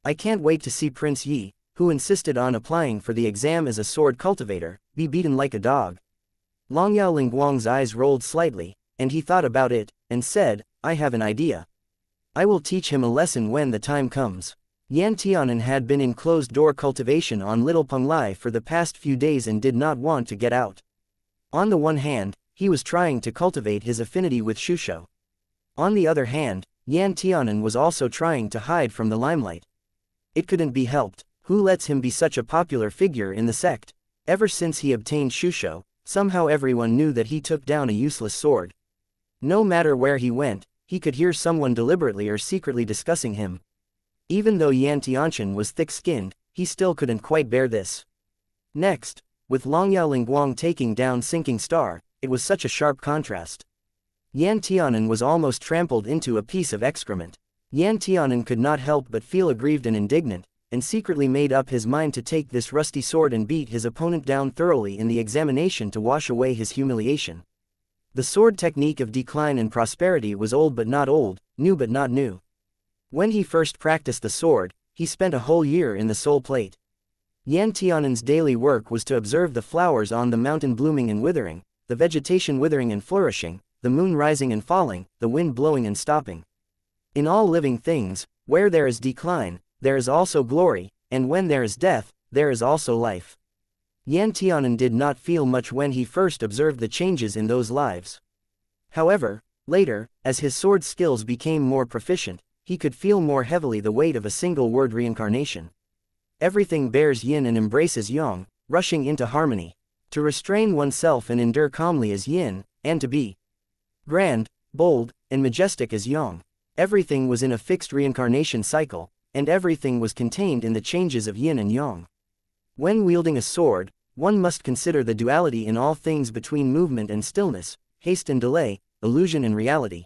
I can't wait to see Prince Yi, who insisted on applying for the exam as a sword cultivator, be beaten like a dog. Longyao Lingguang's eyes rolled slightly, and he thought about it, and said, I have an idea. I will teach him a lesson when the time comes. Yan Tianan had been in closed-door cultivation on Little Penglai for the past few days and did not want to get out. On the one hand, he was trying to cultivate his affinity with Shusho. On the other hand, Yan Tianan was also trying to hide from the limelight. It couldn't be helped. Who lets him be such a popular figure in the sect? Ever since he obtained Shusho, somehow everyone knew that he took down a useless sword. No matter where he went, he could hear someone deliberately or secretly discussing him. Even though Yan Tianshan was thick-skinned, he still couldn't quite bear this. Next, with Longyao Lingguang taking down Sinking Star, it was such a sharp contrast. Yan Tianan was almost trampled into a piece of excrement. Yan Tianan could not help but feel aggrieved and indignant, and secretly made up his mind to take this rusty sword and beat his opponent down thoroughly in the examination to wash away his humiliation. The sword technique of decline and prosperity was old but not old, new but not new. When he first practiced the sword, he spent a whole year in the soul plate. Yan Tianan's daily work was to observe the flowers on the mountain blooming and withering, the vegetation withering and flourishing, the moon rising and falling, the wind blowing and stopping. In all living things, where there is decline, there is also glory, and when there is death, there is also life. Yan Tianan did not feel much when he first observed the changes in those lives. However, later, as his sword skills became more proficient, he could feel more heavily the weight of a single word reincarnation. Everything bears yin and embraces yang, rushing into harmony. To restrain oneself and endure calmly is yin, and to be grand, bold, and majestic is yang. Everything was in a fixed reincarnation cycle, and everything was contained in the changes of yin and yang. When wielding a sword, one must consider the duality in all things between movement and stillness, haste and delay, illusion and reality.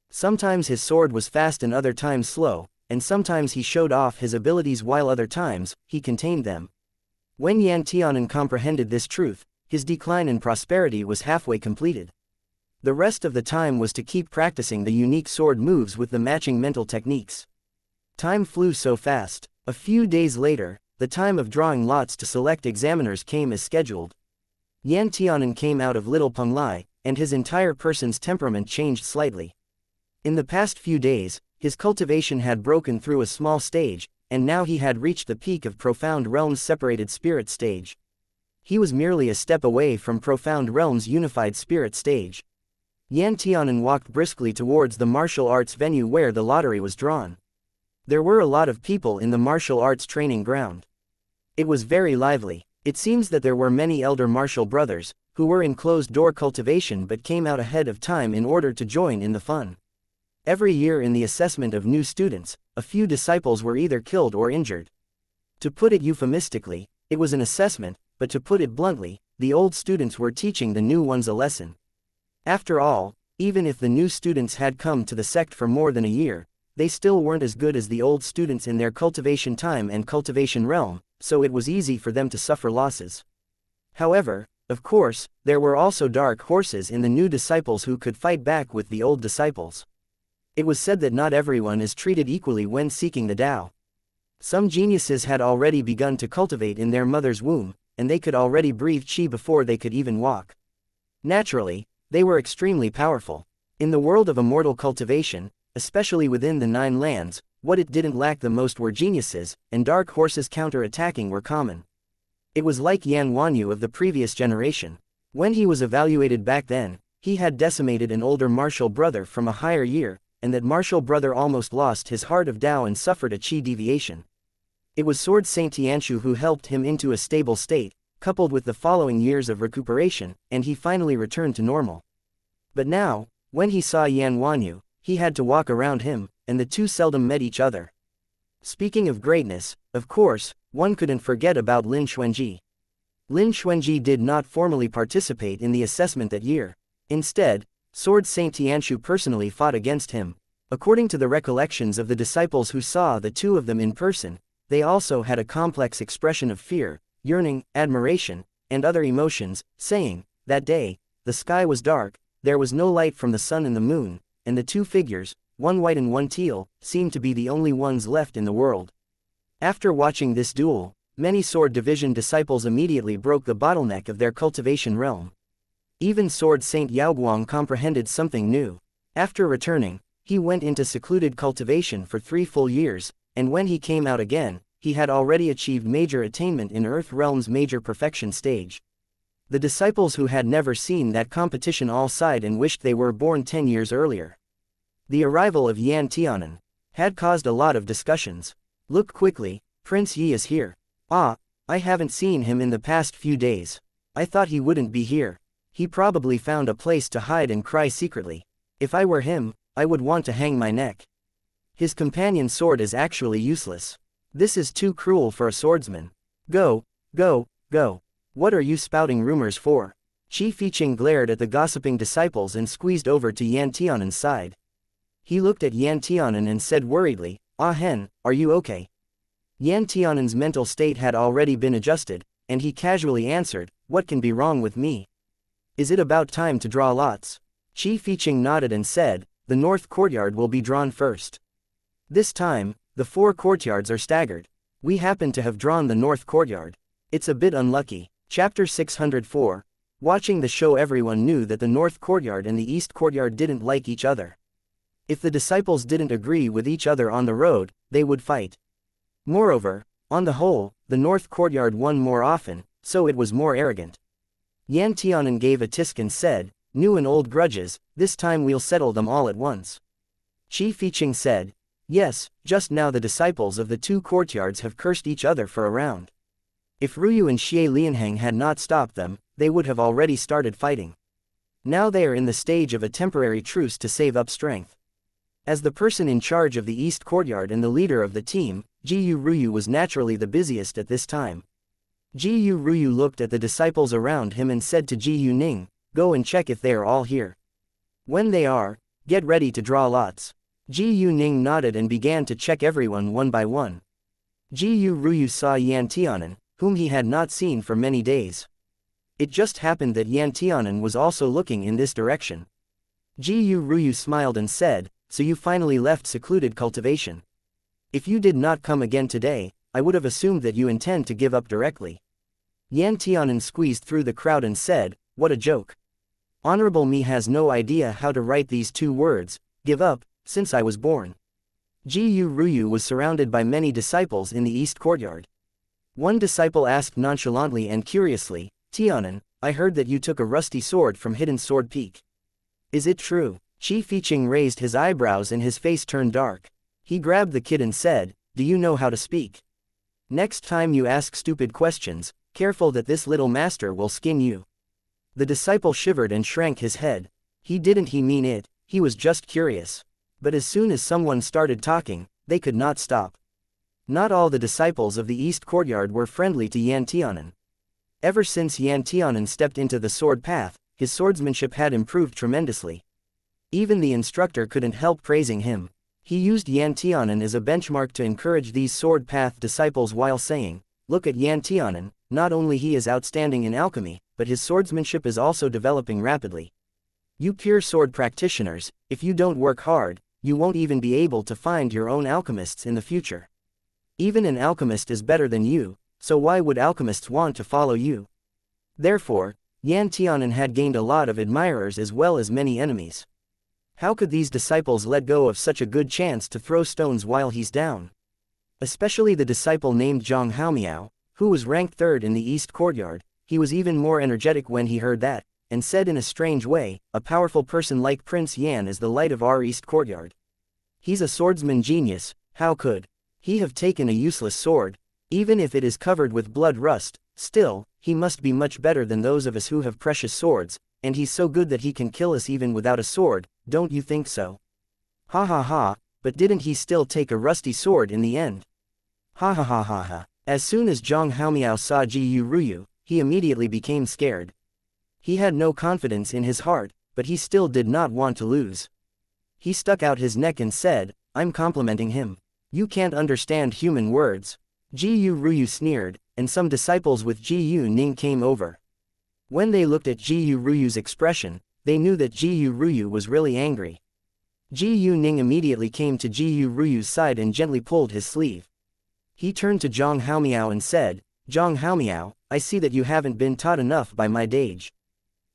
Sometimes his sword was fast and other times slow, and sometimes he showed off his abilities while other times, he contained them. When Yan Tianan comprehended this truth, his decline in prosperity was halfway completed. The rest of the time was to keep practicing the unique sword moves with the matching mental techniques. Time flew so fast. A few days later, the time of drawing lots to select examiners came as scheduled. Yan Tianan came out of Little Penglai, and his entire person's temperament changed slightly. In the past few days, his cultivation had broken through a small stage, and now he had reached the peak of Profound Realms' separated spirit stage. He was merely a step away from Profound Realms' unified spirit stage. Yan Tianan walked briskly towards the martial arts venue where the lottery was drawn. There were a lot of people in the martial arts training ground. It was very lively. It seems that there were many elder martial brothers, who were in closed-door cultivation but came out ahead of time in order to join in the fun. Every year in the assessment of new students, a few disciples were either killed or injured. To put it euphemistically, it was an assessment, but to put it bluntly, the old students were teaching the new ones a lesson. After all, even if the new students had come to the sect for more than a year, they still weren't as good as the old students in their cultivation time and cultivation realm, so it was easy for them to suffer losses. However, of course, there were also dark horses in the new disciples who could fight back with the old disciples. It was said that not everyone is treated equally when seeking the Tao. Some geniuses had already begun to cultivate in their mother's womb, and they could already breathe qi before they could even walk. Naturally, They were extremely powerful. In the world of immortal cultivation, especially within the Nine Lands, what it didn't lack the most were geniuses, and dark horses counter-attacking were common. It was like Yan Wanyu of the previous generation. When he was evaluated back then, he had decimated an older martial brother from a higher year, and that martial brother almost lost his heart of Tao and suffered a chi deviation. It was Sword Saint Tianshu who helped him into a stable state, coupled with the following years of recuperation, and he finally returned to normal. But now, when he saw Yan Wanyu, he had to walk around him, and the two seldom met each other. Speaking of greatness, of course, one couldn't forget about Lin Xuanji. Lin Xuanji did not formally participate in the assessment that year. Instead, Sword Saint Tianshu personally fought against him. According to the recollections of the disciples who saw the two of them in person, they also had a complex expression of fear, yearning, admiration, and other emotions, saying, that day, the sky was dark, there was no light from the sun and the moon, and the two figures, one white and one teal, seemed to be the only ones left in the world. After watching this duel, many Sword Division disciples immediately broke the bottleneck of their cultivation realm. Even Sword Saint Yaoguang comprehended something new. After returning, he went into secluded cultivation for 3 full years, and when he came out again, he had already achieved major attainment in Earth Realm's major perfection stage. The disciples who had never seen that competition all sighed and wished they were born 10 years earlier. The arrival of Yan Tianan had caused a lot of discussions. Look quickly, Prince Yi is here. Ah, I haven't seen him in the past few days. I thought he wouldn't be here. He probably found a place to hide and cry secretly. If I were him, I would want to hang my neck. His companion's sword is actually useless. This is too cruel for a swordsman. Go, go, go. What are you spouting rumors for? Qi Fiqing glared at the gossiping disciples and squeezed over to Yan Tianan's side. He looked at Yan Tianan and said worriedly, Ah Hen, are you okay? Yan Tianan's mental state had already been adjusted, and he casually answered, what can be wrong with me? Is it about time to draw lots? Qi Fiqing nodded and said, the north courtyard will be drawn first. This time, the 4 courtyards are staggered. We happen to have drawn the north courtyard. It's a bit unlucky. Chapter 604. Watching the show, everyone knew that the north courtyard and the east courtyard didn't like each other. If the disciples didn't agree with each other on the road, they would fight. Moreover, on the whole, the north courtyard won more often, so it was more arrogant. Yan Tianan gave a tisk and said, new and old grudges, this time we'll settle them all at once. Qi Fiqing said, yes, just now the disciples of the 2 courtyards have cursed each other for a round. If Ruyu and Xie Lianheng had not stopped them, they would have already started fighting. Now they are in the stage of a temporary truce to save up strength. As the person in charge of the east courtyard and the leader of the team, Jiyu Ruyu was naturally the busiest at this time. Jiyu Ruyu looked at the disciples around him and said to Jiyu Ning, go and check if they are all here. When they are, get ready to draw lots. Jiyu Ning nodded and began to check everyone one by one. Jiyu Ruyu saw Yan Tianan, whom he had not seen for many days. It just happened that Yan Tianan was also looking in this direction. Jiyu Ruyu smiled and said, so you finally left secluded cultivation. If you did not come again today, I would have assumed that you intend to give up directly. Yan Tianan squeezed through the crowd and said, what a joke. Honorable me has no idea how to write these 2 words, give up, since I was born. Jiyu Ruyu was surrounded by many disciples in the east courtyard. One disciple asked nonchalantly and curiously, Tianan, I heard that you took a rusty sword from Hidden Sword Peak. Is it true? Qi Fiqing raised his eyebrows and his face turned dark. He grabbed the kid and said, do you know how to speak? Next time you ask stupid questions, careful that this little master will skin you. The disciple shivered and shrank his head. He mean it, he was just curious. But as soon as someone started talking, they could not stop. Not all the disciples of the east courtyard were friendly to Yan Tianan. Ever since Yan Tianan stepped into the sword path, his swordsmanship had improved tremendously. Even the instructor couldn't help praising him. He used Yan Tianan as a benchmark to encourage these sword path disciples while saying, look at Yan Tianan, not only he is outstanding in alchemy, but his swordsmanship is also developing rapidly. You pure sword practitioners, if you don't work hard, you won't even be able to find your own alchemists in the future. Even an alchemist is better than you, so why would alchemists want to follow you? Therefore, Yan Tianan had gained a lot of admirers as well as many enemies. How could these disciples let go of such a good chance to throw stones while he's down? Especially the disciple named Zhang Haomiao, who was ranked third in the East Courtyard. He was even more energetic when he heard that, and said in a strange way, a powerful person like Prince Yan is the light of our East Courtyard. He's a swordsman genius. How could he have taken a useless sword? Even if it is covered with blood rust, still, he must be much better than those of us who have precious swords, and he's so good that he can kill us even without a sword, don't you think so? Ha ha ha, but didn't he still take a rusty sword in the end? Ha ha ha ha ha. As soon as Zhang Haomiao saw Ji Ruyu, he immediately became scared. He had no confidence in his heart, but he still did not want to lose. He stuck out his neck and said, I'm complimenting him. You can't understand human words. Ji Ruyu sneered, and some disciples with Ji Ning came over. When they looked at Ji Ruyu's expression, they knew that Ji Ruyu was really angry. Ji Ning immediately came to Ji Ruyu's side and gently pulled his sleeve. He turned to Zhang Haomiao and said, Zhang Haomiao, I see that you haven't been taught enough by my dage.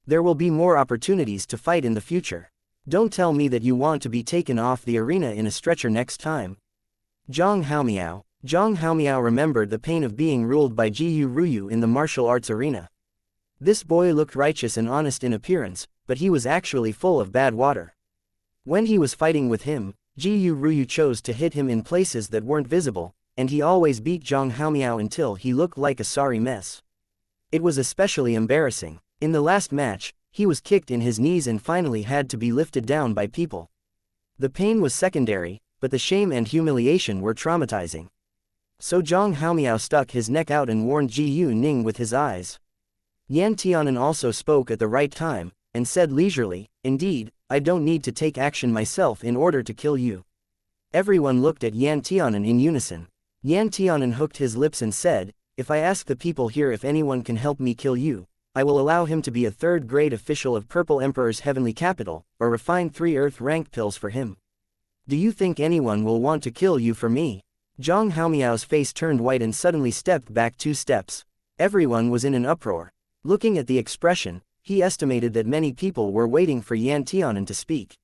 There will be more opportunities to fight in the future. Don't tell me that you want to be taken off the arena in a stretcher next time. Zhang Haomiao remembered the pain of being ruled by Ji Ruyu in the martial arts arena. This boy looked righteous and honest in appearance, but he was actually full of bad water. When he was fighting with him, Ji Ruyu chose to hit him in places that weren't visible, and he always beat Zhang Haomiao until he looked like a sorry mess. It was especially embarrassing. In the last match, he was kicked in his knees and finally had to be lifted down by people. The pain was secondary, but the shame and humiliation were traumatizing. So Zhang Haomiao stuck his neck out and warned Ji Ning with his eyes. Yan Tianan also spoke at the right time, and said leisurely, indeed, I don't need to take action myself in order to kill you. Everyone looked at Yan Tianan in unison. Yan Tianan hooked his lips and said, if I ask the people here if anyone can help me kill you, I will allow him to be a third-grade official of Purple Emperor's heavenly capital, or refine 3 Earth-ranked pills for him. Do you think anyone will want to kill you for me? Zhang Haomiao's face turned white and suddenly stepped back 2 steps. Everyone was in an uproar. Looking at the expression, he estimated that many people were waiting for Yan Tianan to speak.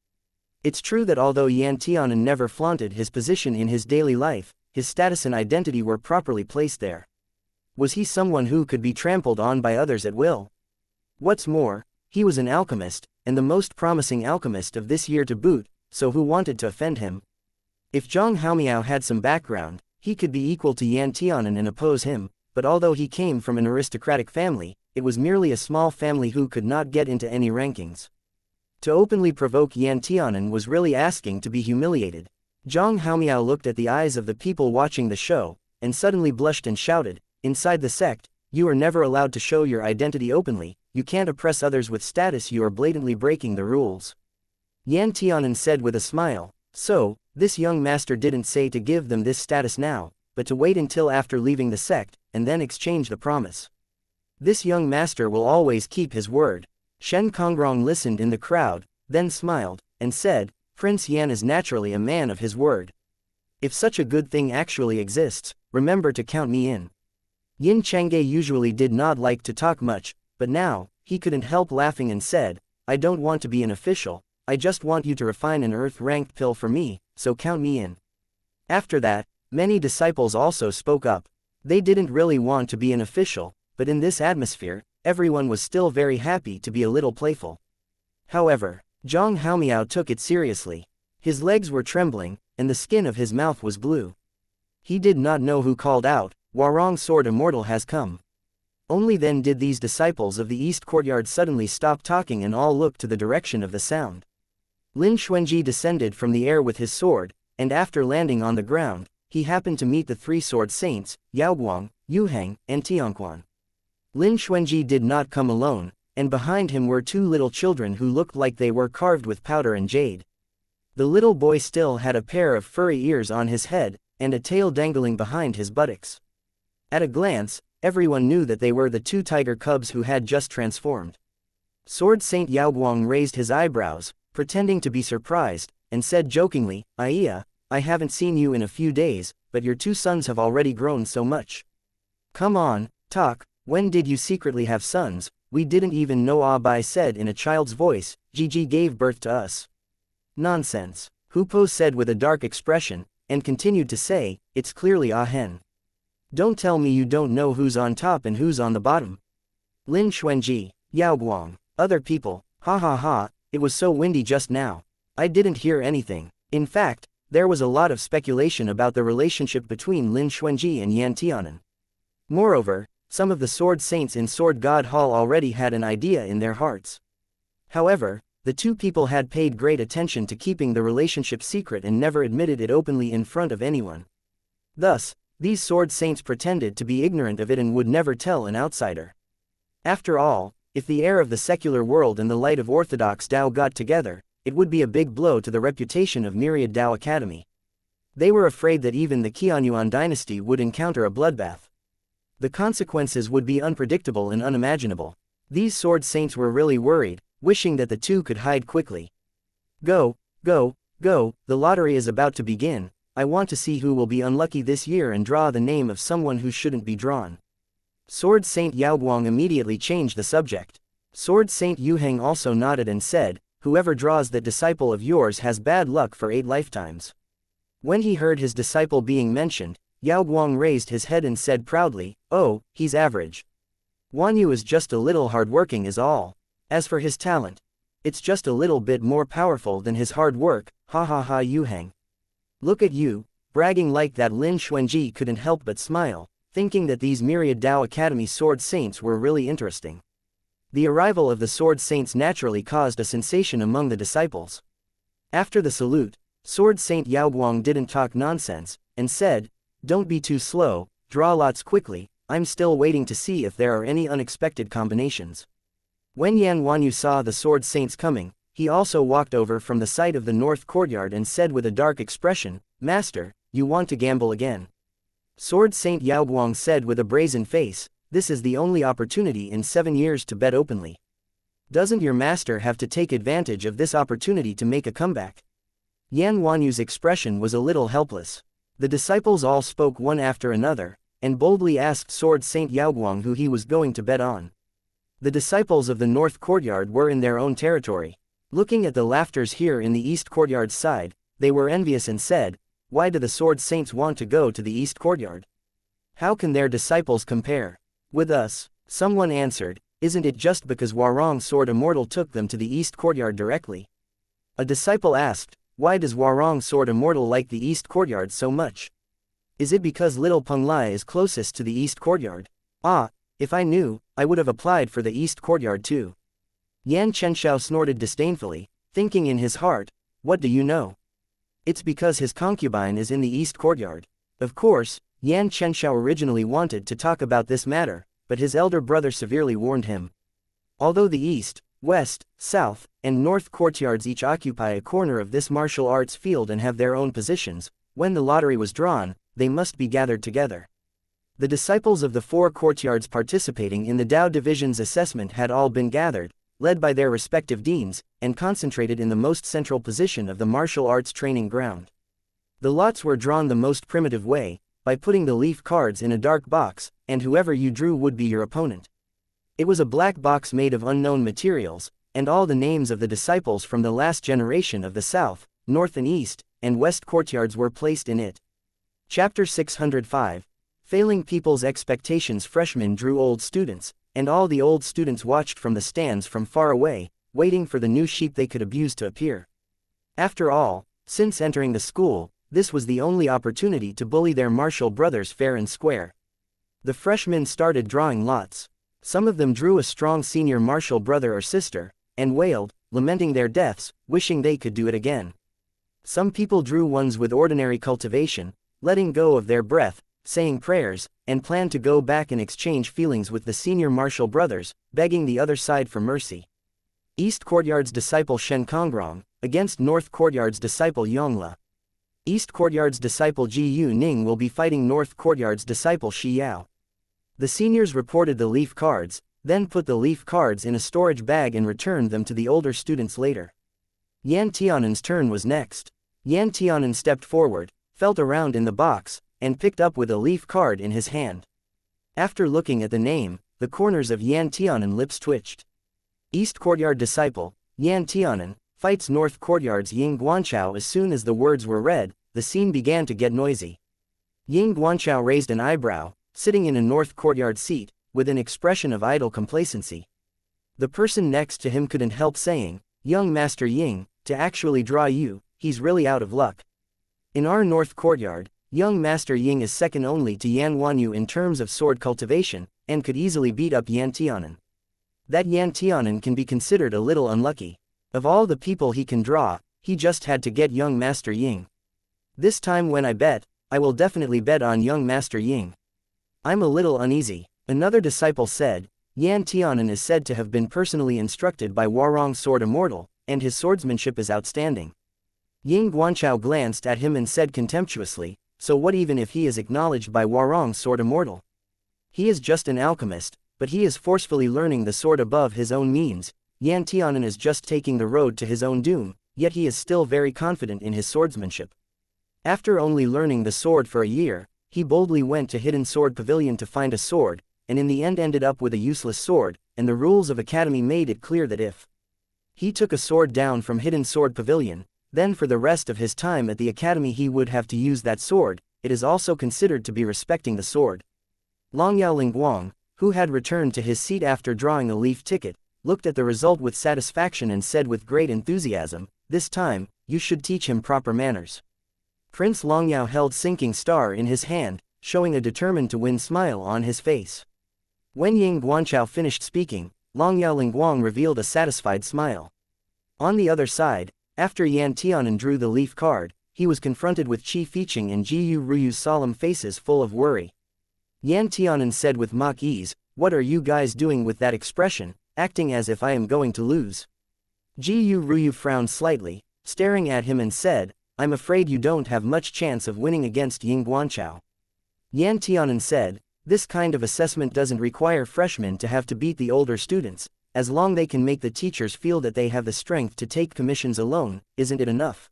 It's true that although Yan Tianan never flaunted his position in his daily life, his status and identity were properly placed there. Was he someone who could be trampled on by others at will? What's more, he was an alchemist, and the most promising alchemist of this year to boot, so who wanted to offend him? If Zhang Haomiao had some background, he could be equal to Yan Tianan and oppose him, but although he came from an aristocratic family, it was merely a small family who could not get into any rankings. To openly provoke Yan Tianan was really asking to be humiliated. Zhang Haomiao looked at the eyes of the people watching the show, and suddenly blushed and shouted, inside the sect, you are never allowed to show your identity openly, you can't oppress others with status, you are blatantly breaking the rules. Yan Tianan said with a smile, so, this young master didn't say to give them this status now, but to wait until after leaving the sect, and then exchange the promise. This young master will always keep his word. Shen Kongrong listened in the crowd, then smiled, and said, Prince Yan is naturally a man of his word. If such a good thing actually exists, remember to count me in. Yin Changge usually did not like to talk much, but now, he couldn't help laughing and said, I don't want to be an official, I just want you to refine an Earth-ranked pill for me, so count me in. After that, many disciples also spoke up. They didn't really want to be an official, but in this atmosphere, everyone was still very happy to be a little playful. However, Zhang Haomiao took it seriously. His legs were trembling, and the skin of his mouth was blue. He did not know who called out, Warong Sword Immortal has come. Only then did these disciples of the East Courtyard suddenly stop talking and all look to the direction of the sound. Lin Xuanji descended from the air with his sword, and after landing on the ground, he happened to meet the 3 sword saints, Yaoguang, Yuheng, and Tianquan. Lin Xuanji did not come alone, and behind him were 2 little children who looked like they were carved with powder and jade. The little boy still had a pair of furry ears on his head, and a tail dangling behind his buttocks. At a glance, everyone knew that they were the 2 tiger cubs who had just transformed. Sword Saint Yaoguang raised his eyebrows, pretending to be surprised, and said jokingly, Aiya, I haven't seen you in a few days, but your 2 sons have already grown so much. Come on, talk, When did you secretly have sons? We didn't even know, Abai said in a child's voice. Gigi gave birth to us. Nonsense, Hupo said with a dark expression, and continued to say, it's clearly Ah Hen. Don't tell me you don't know who's on top and who's on the bottom. Lin Xuanji, Yao Guang, other people, ha ha ha, it was so windy just now. I didn't hear anything. In fact, there was a lot of speculation about the relationship between Lin Xuanji and Yan Tianan. Moreover, some of the Sword Saints in Sword God Hall already had an idea in their hearts. However, the two people had paid great attention to keeping the relationship secret and never admitted it openly in front of anyone. Thus, these Sword Saints pretended to be ignorant of it and would never tell an outsider. After all, if the air of the secular world and the light of orthodox Tao got together, it would be a big blow to the reputation of Myriad Tao Academy. They were afraid that even the Qianyuan dynasty would encounter a bloodbath. The consequences would be unpredictable and unimaginable. These Sword Saints were really worried, wishing that the two could hide quickly. Go, go, go, the lottery is about to begin. I want to see who will be unlucky this year and draw the name of someone who shouldn't be drawn. Sword Saint Yaoguang immediately changed the subject. Sword Saint Yuheng also nodded and said, whoever draws that disciple of yours has bad luck for 8 lifetimes. When he heard his disciple being mentioned, Yaoguang raised his head and said proudly, oh, he's average. Wanyu is just a little hardworking is all. As for his talent, it's just a little bit more powerful than his hard work, ha ha ha Yuheng. Look at you, bragging like that. Lin Xuanji couldn't help but smile, thinking that these Myriad Tao Academy Sword Saints were really interesting. The arrival of the Sword Saints naturally caused a sensation among the disciples. After the salute, Sword Saint Yaoguang didn't talk nonsense, and said, don't be too slow, draw lots quickly, I'm still waiting to see if there are any unexpected combinations. When Yan Wanyu saw the Sword Saints coming, he also walked over from the side of the north courtyard and said with a dark expression, Master, you want to gamble again? Sword Saint Yaoguang said with a brazen face, this is the only opportunity in 7 years to bet openly. Doesn't your master have to take advantage of this opportunity to make a comeback? Yan Wanyu's expression was a little helpless. The disciples all spoke one after another, and boldly asked Sword Saint Yaoguang who he was going to bet on. The disciples of the north courtyard were in their own territory. Looking at the laughters here in the east courtyard's side, they were envious and said, why do the Sword Saints want to go to the east courtyard? How can their disciples compare with us? Someone answered, isn't it just because Warong Sword Immortal took them to the east courtyard directly? A disciple asked, why does Warong Sword Immortal like the east courtyard so much? Is it because Little Penglai is closest to the east courtyard? Ah, if I knew, I would have applied for the east courtyard too. Yan Chenshao snorted disdainfully, thinking in his heart, what do you know? It's because his concubine is in the east courtyard. Of course, Yan Chenshao originally wanted to talk about this matter, but his elder brother severely warned him. Although the east, west, south, and north courtyards each occupy a corner of this martial arts field and have their own positions, when the lottery was drawn, they must be gathered together. The disciples of the 4 courtyards participating in the Dao Division's assessment had all been gathered, led by their respective deans, and concentrated in the most central position of the martial arts training ground. The lots were drawn the most primitive way, by putting the leaf cards in a dark box, and whoever you drew would be your opponent. It was a black box made of unknown materials, and all the names of the disciples from the last generation of the south, north and east, and west courtyards were placed in it. Chapter 605. Failing people's expectations. Freshmen drew old students, and all the old students watched from the stands from far away, waiting for the new sheep they could abuse to appear. After all, since entering the school, this was the only opportunity to bully their martial brothers fair and square. The freshmen started drawing lots. Some of them drew a strong senior martial brother or sister, and wailed, lamenting their deaths, wishing they could do it again. Some people drew ones with ordinary cultivation, letting go of their breath, saying prayers, and planned to go back and exchange feelings with the senior martial brothers, begging the other side for mercy. East Courtyard's disciple Shen Kongrong, against North Courtyard's disciple Yongla. East Courtyard's disciple Ji Yu Ning will be fighting North Courtyard's disciple Shi Yao. The seniors reported the leaf cards, then put the leaf cards in a storage bag and returned them to the older students later. Yan Tianan's turn was next. Yan Tianan stepped forward, felt around in the box, and picked up with a leaf card in his hand. After looking at the name, the corners of Yan Tianan lips twitched. East Courtyard Disciple, Yan Tianan, fights North Courtyard's Ying Guanchao. As soon as the words were read, the scene began to get noisy. Ying Guanchao raised an eyebrow, sitting in a North Courtyard seat, with an expression of idle complacency. The person next to him couldn't help saying, "Young Master Ying, to actually draw you, he's really out of luck. In our North Courtyard, young Master Ying is second only to Yan Wanyu in terms of sword cultivation, and could easily beat up Yan Tianan. That Yan Tianan can be considered a little unlucky. Of all the people he can draw, he just had to get young Master Ying. This time when I bet, I will definitely bet on young Master Ying. I'm a little uneasy." Another disciple said, "Yan Tianan is said to have been personally instructed by Warong Sword Immortal, and his swordsmanship is outstanding." Ying Guanchao glanced at him and said contemptuously, "So what even if he is acknowledged by Warong Sword Immortal? He is just an alchemist, but he is forcefully learning the sword above his own means. Yan Tianan is just taking the road to his own doom, yet he is still very confident in his swordsmanship. After only learning the sword for a year, he boldly went to Hidden Sword Pavilion to find a sword, and in the end ended up with a useless sword, and the rules of Academy made it clear that if he took a sword down from Hidden Sword Pavilion, then for the rest of his time at the Academy he would have to use that sword. It is also considered to be respecting the sword." Longyao Lingguang, who had returned to his seat after drawing a leaf ticket, looked at the result with satisfaction and said with great enthusiasm, "This time, you should teach him proper manners." Prince Longyao held Sinking Star in his hand, showing a determined-to-win smile on his face. When Ying Guanchao finished speaking, Longyao Lingguang revealed a satisfied smile. On the other side, after Yan Tianan drew the leaf card, he was confronted with Qi Fiqing and Ji Yu Ruyu's solemn faces full of worry. Yan Tianan said with mock ease, "What are you guys doing with that expression, acting as if I am going to lose?" Ji Yu Ruyu frowned slightly, staring at him and said, "I'm afraid you don't have much chance of winning against Ying Guanchao." Yan Tianan said, "This kind of assessment doesn't require freshmen to have to beat the older students, as long they can make the teachers feel that they have the strength to take commissions alone, isn't it enough?"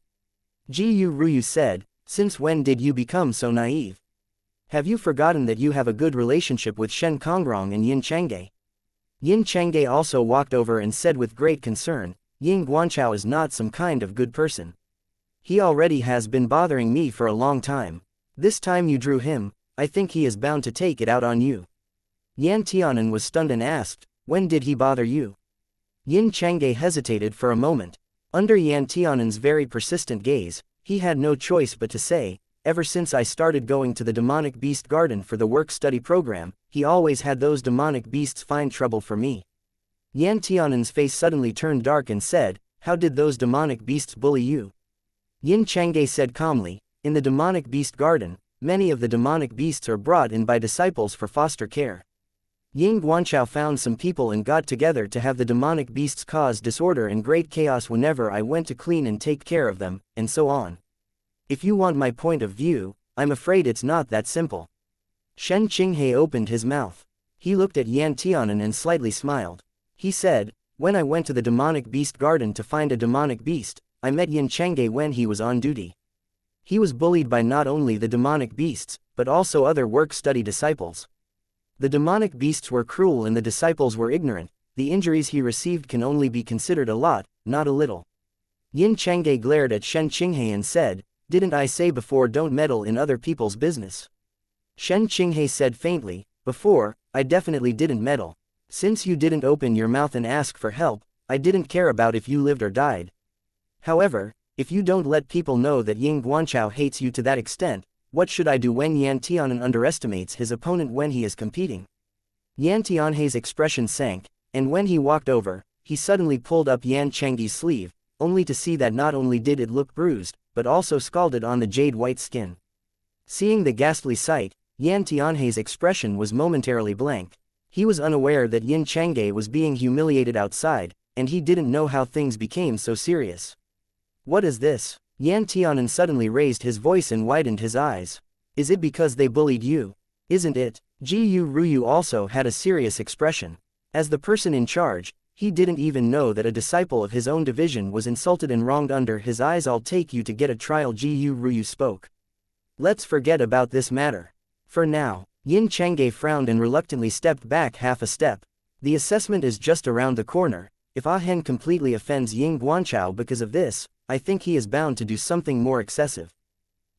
Ji Yu Ryu said, "Since when did you become so naive? Have you forgotten that you have a good relationship with Shen Kongrong and Yin Changge?" Yin Changge also walked over and said with great concern, "Ying Guanchao is not some kind of good person. He already has been bothering me for a long time. This time you drew him, I think he is bound to take it out on you." Yan Tianan was stunned and asked, "When did he bother you?" Yin Changge hesitated for a moment. Under Yan Tianan's very persistent gaze, he had no choice but to say, "Ever since I started going to the demonic beast garden for the work-study program, he always had those demonic beasts find trouble for me." Yan Tianan's face suddenly turned dark and said, "How did those demonic beasts bully you?" Yin Changge said calmly, "In the demonic beast garden, many of the demonic beasts are brought in by disciples for foster care. Ying Guanchao found some people and got together to have the demonic beasts cause disorder and great chaos whenever I went to clean and take care of them, and so on. If you want my point of view, I'm afraid it's not that simple." Shen Qinghe opened his mouth. He looked at Yan Tianan and slightly smiled. He said, "When I went to the demonic beast garden to find a demonic beast, I met Yin Changge when he was on duty. He was bullied by not only the demonic beasts, but also other work-study disciples. The demonic beasts were cruel and the disciples were ignorant. The injuries he received can only be considered a lot, not a little." Yin Changge glared at Shen Qinghe and said, "Didn't I say before don't meddle in other people's business?" Shen Qinghe said faintly, "Before, I definitely didn't meddle. Since you didn't open your mouth and ask for help, I didn't care about if you lived or died. However, if you don't let people know that Ying Guanchao hates you to that extent, what should I do when Yan Tianan underestimates his opponent when he is competing?" Yan Tianhe's expression sank, and when he walked over, he suddenly pulled up Yan Changge's sleeve, only to see that not only did it look bruised, but also scalded on the jade white skin. Seeing the ghastly sight, Yan Tianhe's expression was momentarily blank. He was unaware that Yin Changge was being humiliated outside, and he didn't know how things became so serious. "What is this?" Yan Tianan suddenly raised his voice and widened his eyes. "Is it because they bullied you? Isn't it?" Ji Yu Ryu also had a serious expression. As the person in charge, he didn't even know that a disciple of his own division was insulted and wronged under his eyes. "I'll take you to get a trial," Ji Yu Ryu spoke. "Let's forget about this matter. For now, Yin Changge frowned and reluctantly stepped back half a step. The assessment is just around the corner. If Ah Hen completely offends Ying Guanchao because of this, I think he is bound to do something more excessive.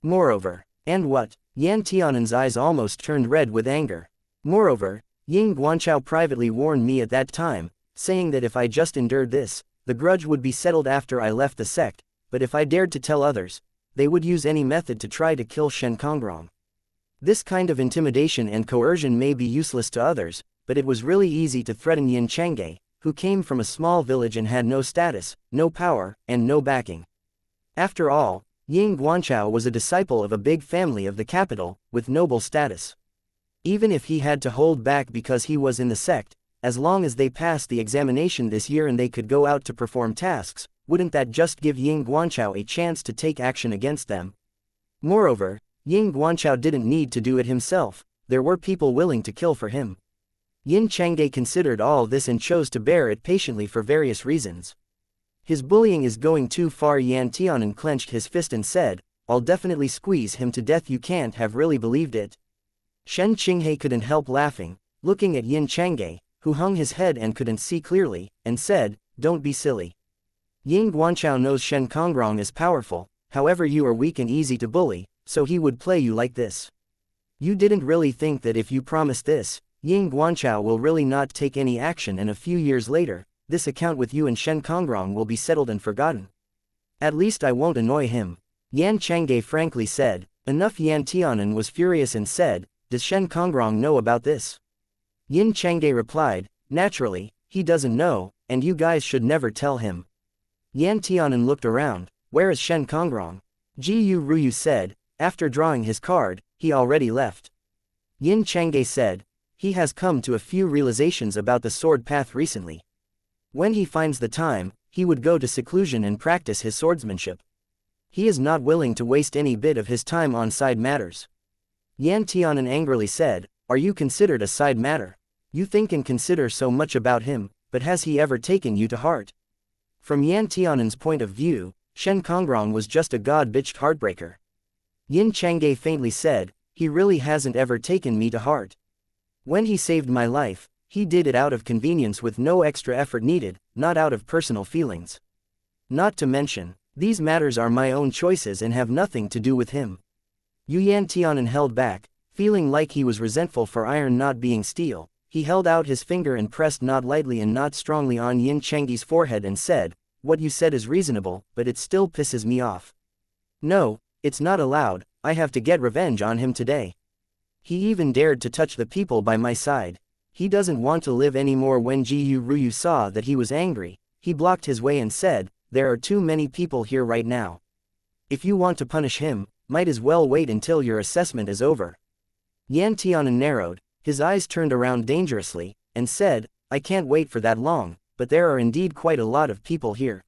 Moreover, and what? Yan Tianan's eyes almost turned red with anger. Moreover, Ying Guanchao privately warned me at that time, saying that if I just endured this, the grudge would be settled after I left the sect, but if I dared to tell others, they would use any method to try to kill Shen Kongrong. This kind of intimidation and coercion may be useless to others, but it was really easy to threaten Yin Changge, who came from a small village and had no status, no power, and no backing. After all, Ying Guanchao was a disciple of a big family of the capital, with noble status. Even if he had to hold back because he was in the sect, as long as they passed the examination this year and they could go out to perform tasks, wouldn't that just give Ying Guanchao a chance to take action against them? Moreover, Ying Guanchao didn't need to do it himself, there were people willing to kill for him. Yin Changge considered all this and chose to bear it patiently for various reasons. His bullying is going too far. Yan Tianan clenched his fist and said, I'll definitely squeeze him to death. You can't have really believed it. Shen Qinghe couldn't help laughing, looking at Yin Changge, who hung his head and couldn't see clearly, and said, don't be silly. Ying Guanchao knows Shen Kongrong is powerful, however you are weak and easy to bully, so he would play you like this. You didn't really think that if you promised this, Ying Guanchao will really not take any action, and a few years later, this account with you and Shen Kongrong will be settled and forgotten. At least I won't annoy him. Yan Changge frankly said. Enough. Yan Tianan was furious and said, does Shen Kongrong know about this? Yin Changge replied, naturally, he doesn't know, and you guys should never tell him. Yan Tianan looked around. Where is Shen Kongrong? Ji Ruyu said. After drawing his card, he already left. Yin Changge said, he has come to a few realizations about the sword path recently. When he finds the time, he would go to seclusion and practice his swordsmanship. He is not willing to waste any bit of his time on side matters. Yan Tianan angrily said, are you considered a side matter? You think and consider so much about him, but has he ever taken you to heart? From Yan Tianan's point of view, Shen Kongrong was just a god-bitched heartbreaker. Yin Changge faintly said, he really hasn't ever taken me to heart. When he saved my life, he did it out of convenience with no extra effort needed, not out of personal feelings. Not to mention, these matters are my own choices and have nothing to do with him. Yan Tianan held back, feeling like he was resentful for iron not being steel. He held out his finger and pressed not lightly and not strongly on Yin Changge's forehead and said, what you said is reasonable, but it still pisses me off. No, it's not allowed, I have to get revenge on him today. He even dared to touch the people by my side. He doesn't want to live anymore. When Ji Ruyu saw that he was angry, he blocked his way and said, there are too many people here right now. If you want to punish him, might as well wait until your assessment is over. Yan Tianan narrowed, his eyes turned around dangerously, and said, I can't wait for that long, but there are indeed quite a lot of people here.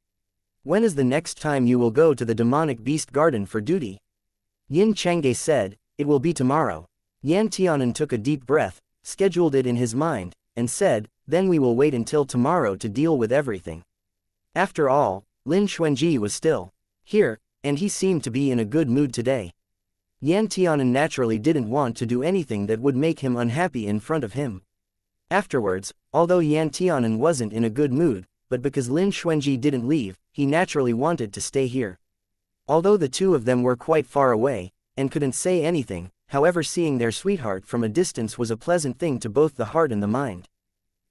When is the next time you will go to the demonic beast garden for duty? Yin Changge said, it will be tomorrow. Yan Tianan took a deep breath, scheduled it in his mind, and said, then we will wait until tomorrow to deal with everything. After all, Lin Xuanji was still here, and he seemed to be in a good mood today. Yan Tianan naturally didn't want to do anything that would make him unhappy in front of him. Afterwards, although Yan Tianan wasn't in a good mood, but because Lin Xuanji didn't leave, he naturally wanted to stay here. Although the two of them were quite far away, and couldn't say anything, however, seeing their sweetheart from a distance was a pleasant thing to both the heart and the mind.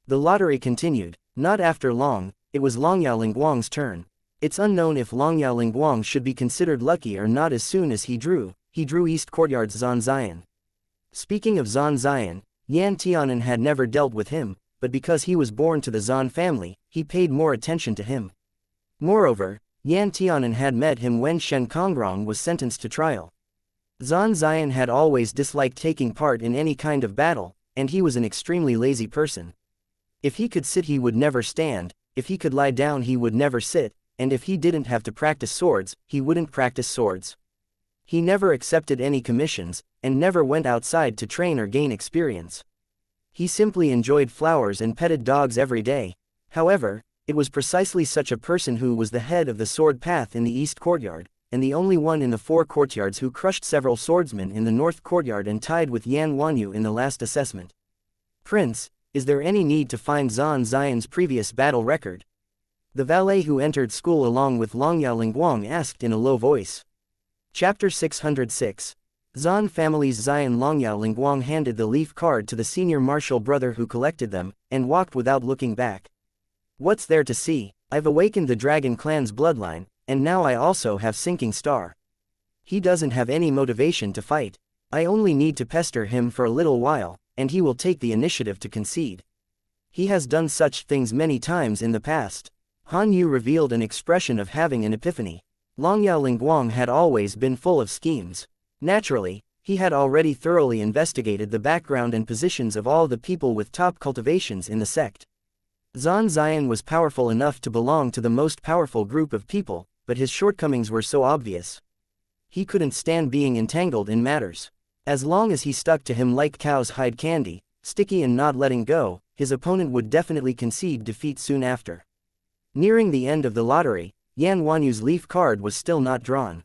The lottery continued. Not after long, it was Longyao Lingguang's turn. It's unknown if Longyao Lingguang should be considered lucky or not. As soon as he drew East Courtyard's Zan Zion. Speaking of Zan Zion, Yan Tianan had never dealt with him, but because he was born to the Zan family, he paid more attention to him. Moreover, Yan Tianan had met him when Shen Kongrong was sentenced to trial. Zan Zion had always disliked taking part in any kind of battle, and he was an extremely lazy person. If he could sit, he would never stand, if he could lie down, he would never sit, and if he didn't have to practice swords, he wouldn't practice swords. He never accepted any commissions, and never went outside to train or gain experience. He simply enjoyed flowers and petted dogs every day. However, it was precisely such a person who was the head of the sword path in the East Courtyard, and the only one in the 4 courtyards who crushed several swordsmen in the north courtyard and tied with Yan Wanyu in the last assessment. Prince, is there any need to find Zan Xian's previous battle record? The valet who entered school along with Longyao Lingguang asked in a low voice. Chapter 606. Zan family's Xian Longyao Lingguang handed the leaf card to the senior martial brother who collected them, and walked without looking back. What's there to see? I've awakened the dragon clan's bloodline, and now I also have Sinking Star. He doesn't have any motivation to fight. I only need to pester him for a little while, and he will take the initiative to concede. He has done such things many times in the past. Han Yu revealed an expression of having an epiphany. Longyao Lingguang had always been full of schemes. Naturally, he had already thoroughly investigated the background and positions of all the people with top cultivations in the sect. Zan Xian was powerful enough to belong to the most powerful group of people, but his shortcomings were so obvious. He couldn't stand being entangled in matters. As long as he stuck to him like cow's hide candy, sticky and not letting go, his opponent would definitely concede defeat soon after. Nearing the end of the lottery, Yan Wanyu's leaf card was still not drawn.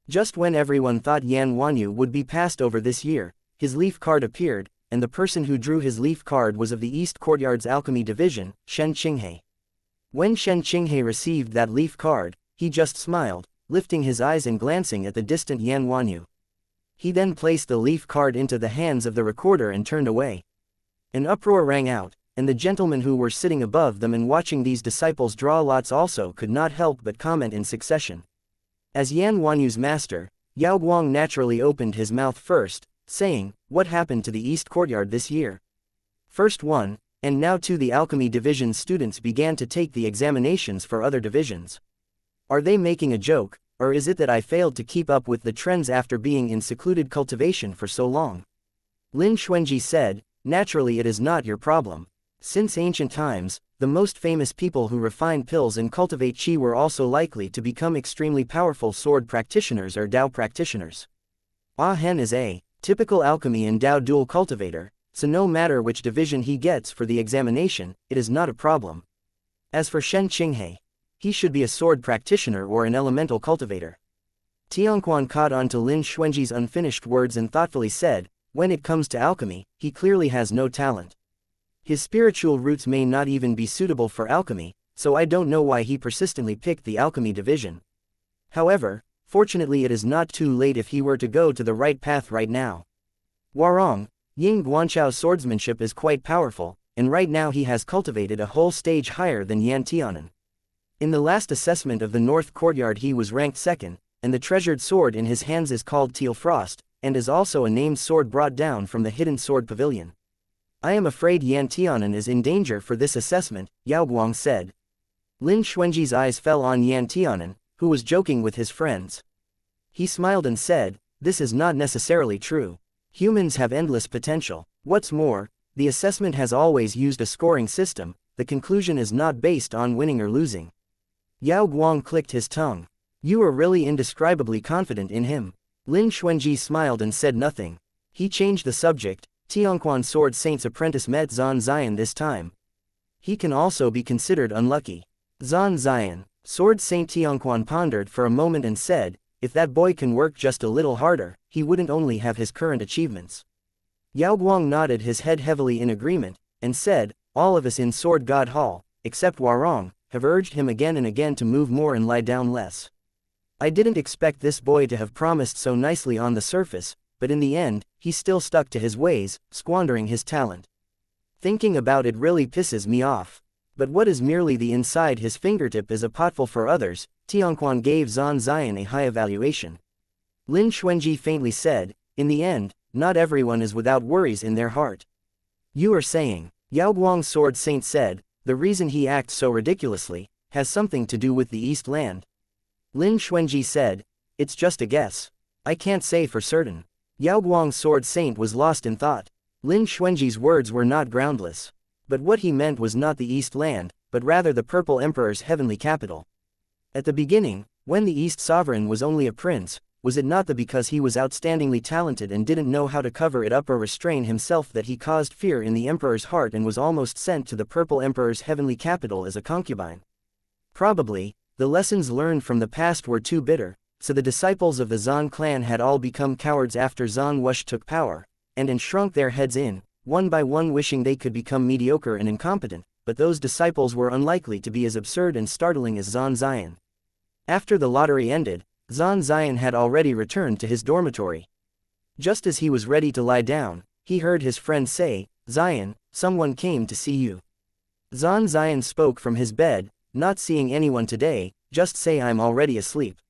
Just when everyone thought Yan Wanyu would be passed over this year, his leaf card appeared, and the person who drew his leaf card was of the East Courtyard's Alchemy Division, Shen Qinghe. When Shen Qinghe received that leaf card, he just smiled, lifting his eyes and glancing at the distant Yan Wanyu. He then placed the leaf card into the hands of the recorder and turned away. An uproar rang out, and the gentlemen who were sitting above them and watching these disciples draw lots also could not help but comment in succession. As Yan Wanyu's master, Yao Guang naturally opened his mouth first, saying, "What happened to the East Courtyard this year?" First 1, and now 2 the Alchemy Division students began to take the examinations for other divisions. Are they making a joke, or is it that I failed to keep up with the trends after being in secluded cultivation for so long? Lin Xuanji said, naturally it is not your problem. Since ancient times, the most famous people who refine pills and cultivate qi were also likely to become extremely powerful sword practitioners or Dao practitioners. Ah Hen is a typical alchemy and Dao dual cultivator, so no matter which division he gets for the examination, it is not a problem. As for Shen Qinghe, he should be a sword practitioner or an elemental cultivator. Tianquan caught on to Lin Xuanji's unfinished words and thoughtfully said, when it comes to alchemy, he clearly has no talent. His spiritual roots may not even be suitable for alchemy, so I don't know why he persistently picked the alchemy division. However, fortunately it is not too late if he were to go to the right path right now. Warong, Ying Guanchao's swordsmanship is quite powerful, and right now he has cultivated a whole stage higher than Yan Tianan. In the last assessment of the North Courtyard he was ranked 2nd, and the treasured sword in his hands is called Teal Frost, and is also a named sword brought down from the Hidden Sword Pavilion. I am afraid Yan Tianan is in danger for this assessment, Yao Guang said. Lin Xuanji's eyes fell on Yan Tianan, who was joking with his friends. He smiled and said, this is not necessarily true. Humans have endless potential. What's more, the assessment has always used a scoring system, the conclusion is not based on winning or losing. Yao Guang clicked his tongue. You are really indescribably confident in him. Lin Xuanji smiled and said nothing. He changed the subject. Tianquan Sword Saint's apprentice met Zan Xian this time. He can also be considered unlucky. Zan Xian, Sword Saint Tianquan pondered for a moment and said, if that boy can work just a little harder, he wouldn't only have his current achievements. Yao Guang nodded his head heavily in agreement, and said, all of us in Sword God Hall, except Warong, have urged him again and again to move more and lie down less. I didn't expect this boy to have promised so nicely on the surface, but in the end, he still stuck to his ways, squandering his talent. Thinking about it really pisses me off. But what is merely the inside his fingertip is a potful for others. Tianquan gave Zan Xian a high evaluation. Lin Xuanji faintly said, in the end, not everyone is without worries in their heart. You are saying, Yao Guang's Sword Saint said, the reason he acts so ridiculously, has something to do with the East Land. Lin Xuanji said, it's just a guess. I can't say for certain. Yao Guang's Sword Saint was lost in thought. Lin Xuanji's words were not groundless. But what he meant was not the East Land, but rather the Purple Emperor's heavenly capital. At the beginning, when the East Sovereign was only a prince, was it not because he was outstandingly talented and didn't know how to cover it up or restrain himself that he caused fear in the Emperor's heart and was almost sent to the Purple Emperor's heavenly capital as a concubine? Probably, the lessons learned from the past were too bitter, so the disciples of the Zan clan had all become cowards after Zan Wush took power, and shrunk their heads in, one by one wishing they could become mediocre and incompetent, but those disciples were unlikely to be as absurd and startling as Zan Zion. After the lottery ended, Zan Zion had already returned to his dormitory. Just as he was ready to lie down, he heard his friend say, "Zion, someone came to see you." Zan Zion spoke from his bed, "Not seeing anyone today, just say I'm already asleep."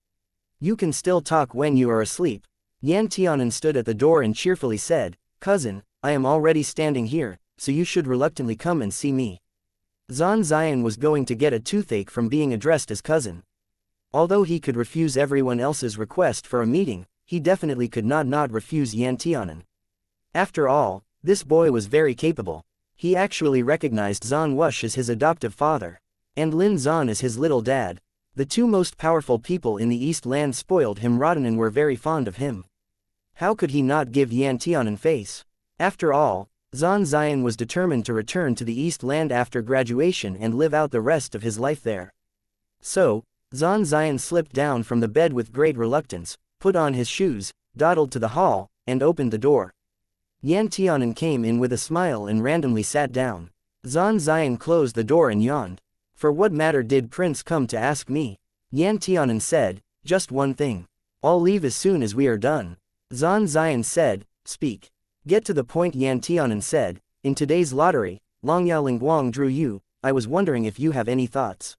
"You can still talk when you are asleep." Yan Tianan stood at the door and cheerfully said, "Cousin, I am already standing here, so you should reluctantly come and see me." Zan Zion was going to get a toothache from being addressed as cousin. Although he could refuse everyone else's request for a meeting, he definitely could not refuse Yan Tianan. After all, this boy was very capable. He actually recognized Zan Wush as his adoptive father, and Lin Zan as his little dad. The two most powerful people in the East Land spoiled him rotten and were very fond of him. How could he not give Yan Tianan face? After all, Zan Zion was determined to return to the East Land after graduation and live out the rest of his life there. So, Zan Zion slipped down from the bed with great reluctance, put on his shoes, dawdled to the hall, and opened the door. Yan Tianan came in with a smile and randomly sat down. Zan Zion closed the door and yawned. "For what matter did Prince come to ask me?" Yan Tianan said, "Just one thing. I'll leave as soon as we are done." Zan Zion said, "Speak." "Get to the point." Yan Tianan said, "In today's lottery, Longyao Lingguang drew you. I was wondering if you have any thoughts."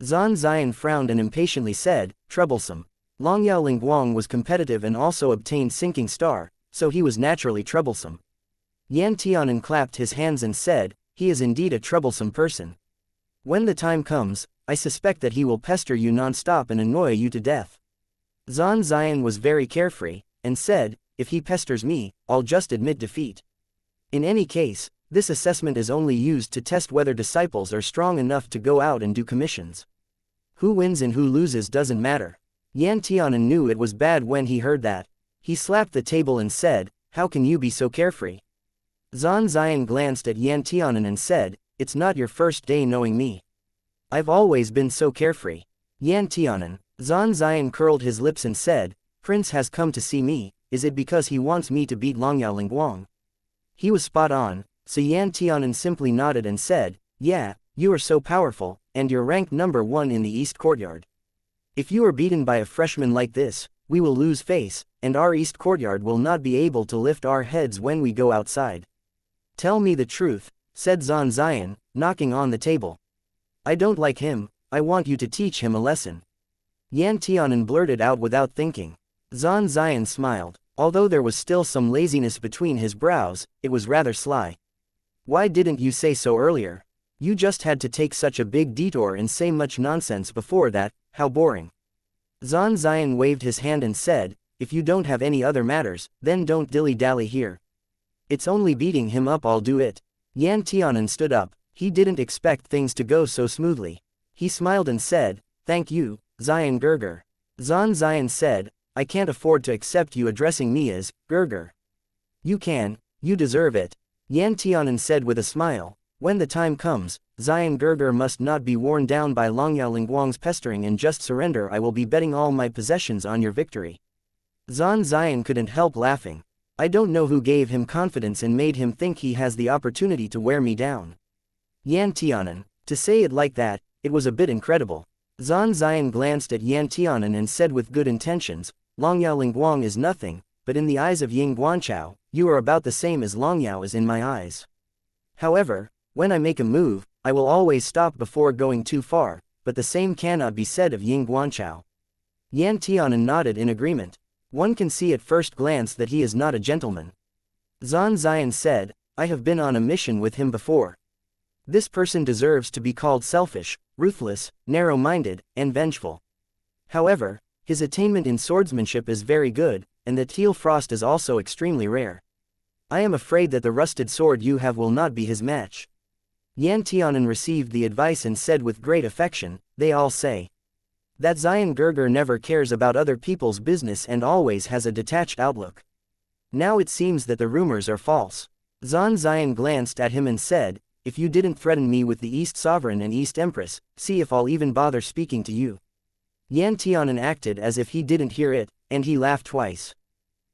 Zan Zion frowned and impatiently said, "Troublesome." Longyao Lingguang was competitive and also obtained Sinking Star, so he was naturally troublesome. Yan Tianan clapped his hands and said, "He is indeed a troublesome person. When the time comes, I suspect that he will pester you non-stop and annoy you to death." Zan Zion was very carefree, and said, "If he pesters me, I'll just admit defeat. In any case, this assessment is only used to test whether disciples are strong enough to go out and do commissions. Who wins and who loses doesn't matter." Yan Tianan knew it was bad when he heard that. He slapped the table and said, "How can you be so carefree?" Zan Zion glanced at Yan Tianan and said, "It's not your first day knowing me. I've always been so carefree." Yan Tianan. Zan Zion curled his lips and said, "Prince has come to see me. Is it because he wants me to beat Longyao Lingguang?" He was spot on, so Yan Tianan simply nodded and said, "Yeah, you are so powerful, and you're ranked number 1 in the East Courtyard. If you are beaten by a freshman like this, we will lose face, and our East Courtyard will not be able to lift our heads when we go outside." "Tell me the truth," said Zan Zion, knocking on the table. "I don't like him. I want you to teach him a lesson." Yan Tianan blurted out without thinking. Zan Zion smiled. Although there was still some laziness between his brows, it was rather sly. "Why didn't you say so earlier? You just had to take such a big detour and say much nonsense before that, how boring." Zan Zion waved his hand and said, "If you don't have any other matters, then don't dilly-dally here. It's only beating him up I'll do it." Yan Tianan stood up. He didn't expect things to go so smoothly. He smiled and said, "Thank you, Zion Gerger." Zan Zion said, "I can't afford to accept you addressing me as Gerger." "You can, you deserve it." Yan Tianan said with a smile, "When the time comes, Zion Gerger must not be worn down by Longyao Lingguang's pestering and just surrender. I will be betting all my possessions on your victory." Zan Zion couldn't help laughing. "I don't know who gave him confidence and made him think he has the opportunity to wear me down." Yan Tianan. To say it like that, it was a bit incredible. Zan Zion glanced at Yan Tianan and said with good intentions, "Longyao Lingguang is nothing, but in the eyes of Ying Guanchao, you are about the same as Longyao is in my eyes. However, when I make a move, I will always stop before going too far, but the same cannot be said of Ying Guanchao." Yan Tianan nodded in agreement. "One can see at first glance that he is not a gentleman." Zan Zion said, "I have been on a mission with him before. This person deserves to be called selfish, ruthless, narrow-minded, and vengeful. However, his attainment in swordsmanship is very good, and the teal frost is also extremely rare. I am afraid that the rusted sword you have will not be his match." Yan Tianan received the advice and said with great affection, "They all say that Zion Gerger never cares about other people's business and always has a detached outlook. Now it seems that the rumors are false." Zan Zion glanced at him and said, "If you didn't threaten me with the East Sovereign and East Empress, see if I'll even bother speaking to you." Yan Tianan acted as if he didn't hear it, and he laughed twice.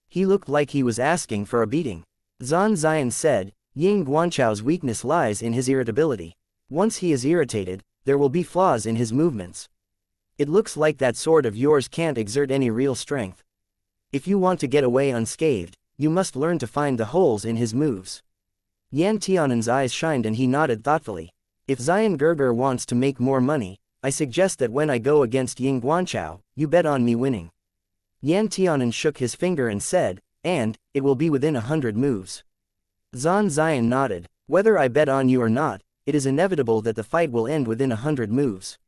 He looked like he was asking for a beating. Zan Zian said, Ying Guanchao's weakness lies in his irritability. Once he is irritated, there will be flaws in his movements. It looks like that sword of yours can't exert any real strength. If you want to get away unscathed, you must learn to find the holes in his moves. Yan Tianan's eyes shined and he nodded thoughtfully. If Zion Gerger wants to make more money, I suggest that when I go against Ying Guanchao, you bet on me winning. Yan Tianan shook his finger and said, and, it will be within 100 moves. Zan Zion nodded. Whether I bet on you or not, it is inevitable that the fight will end within 100 moves.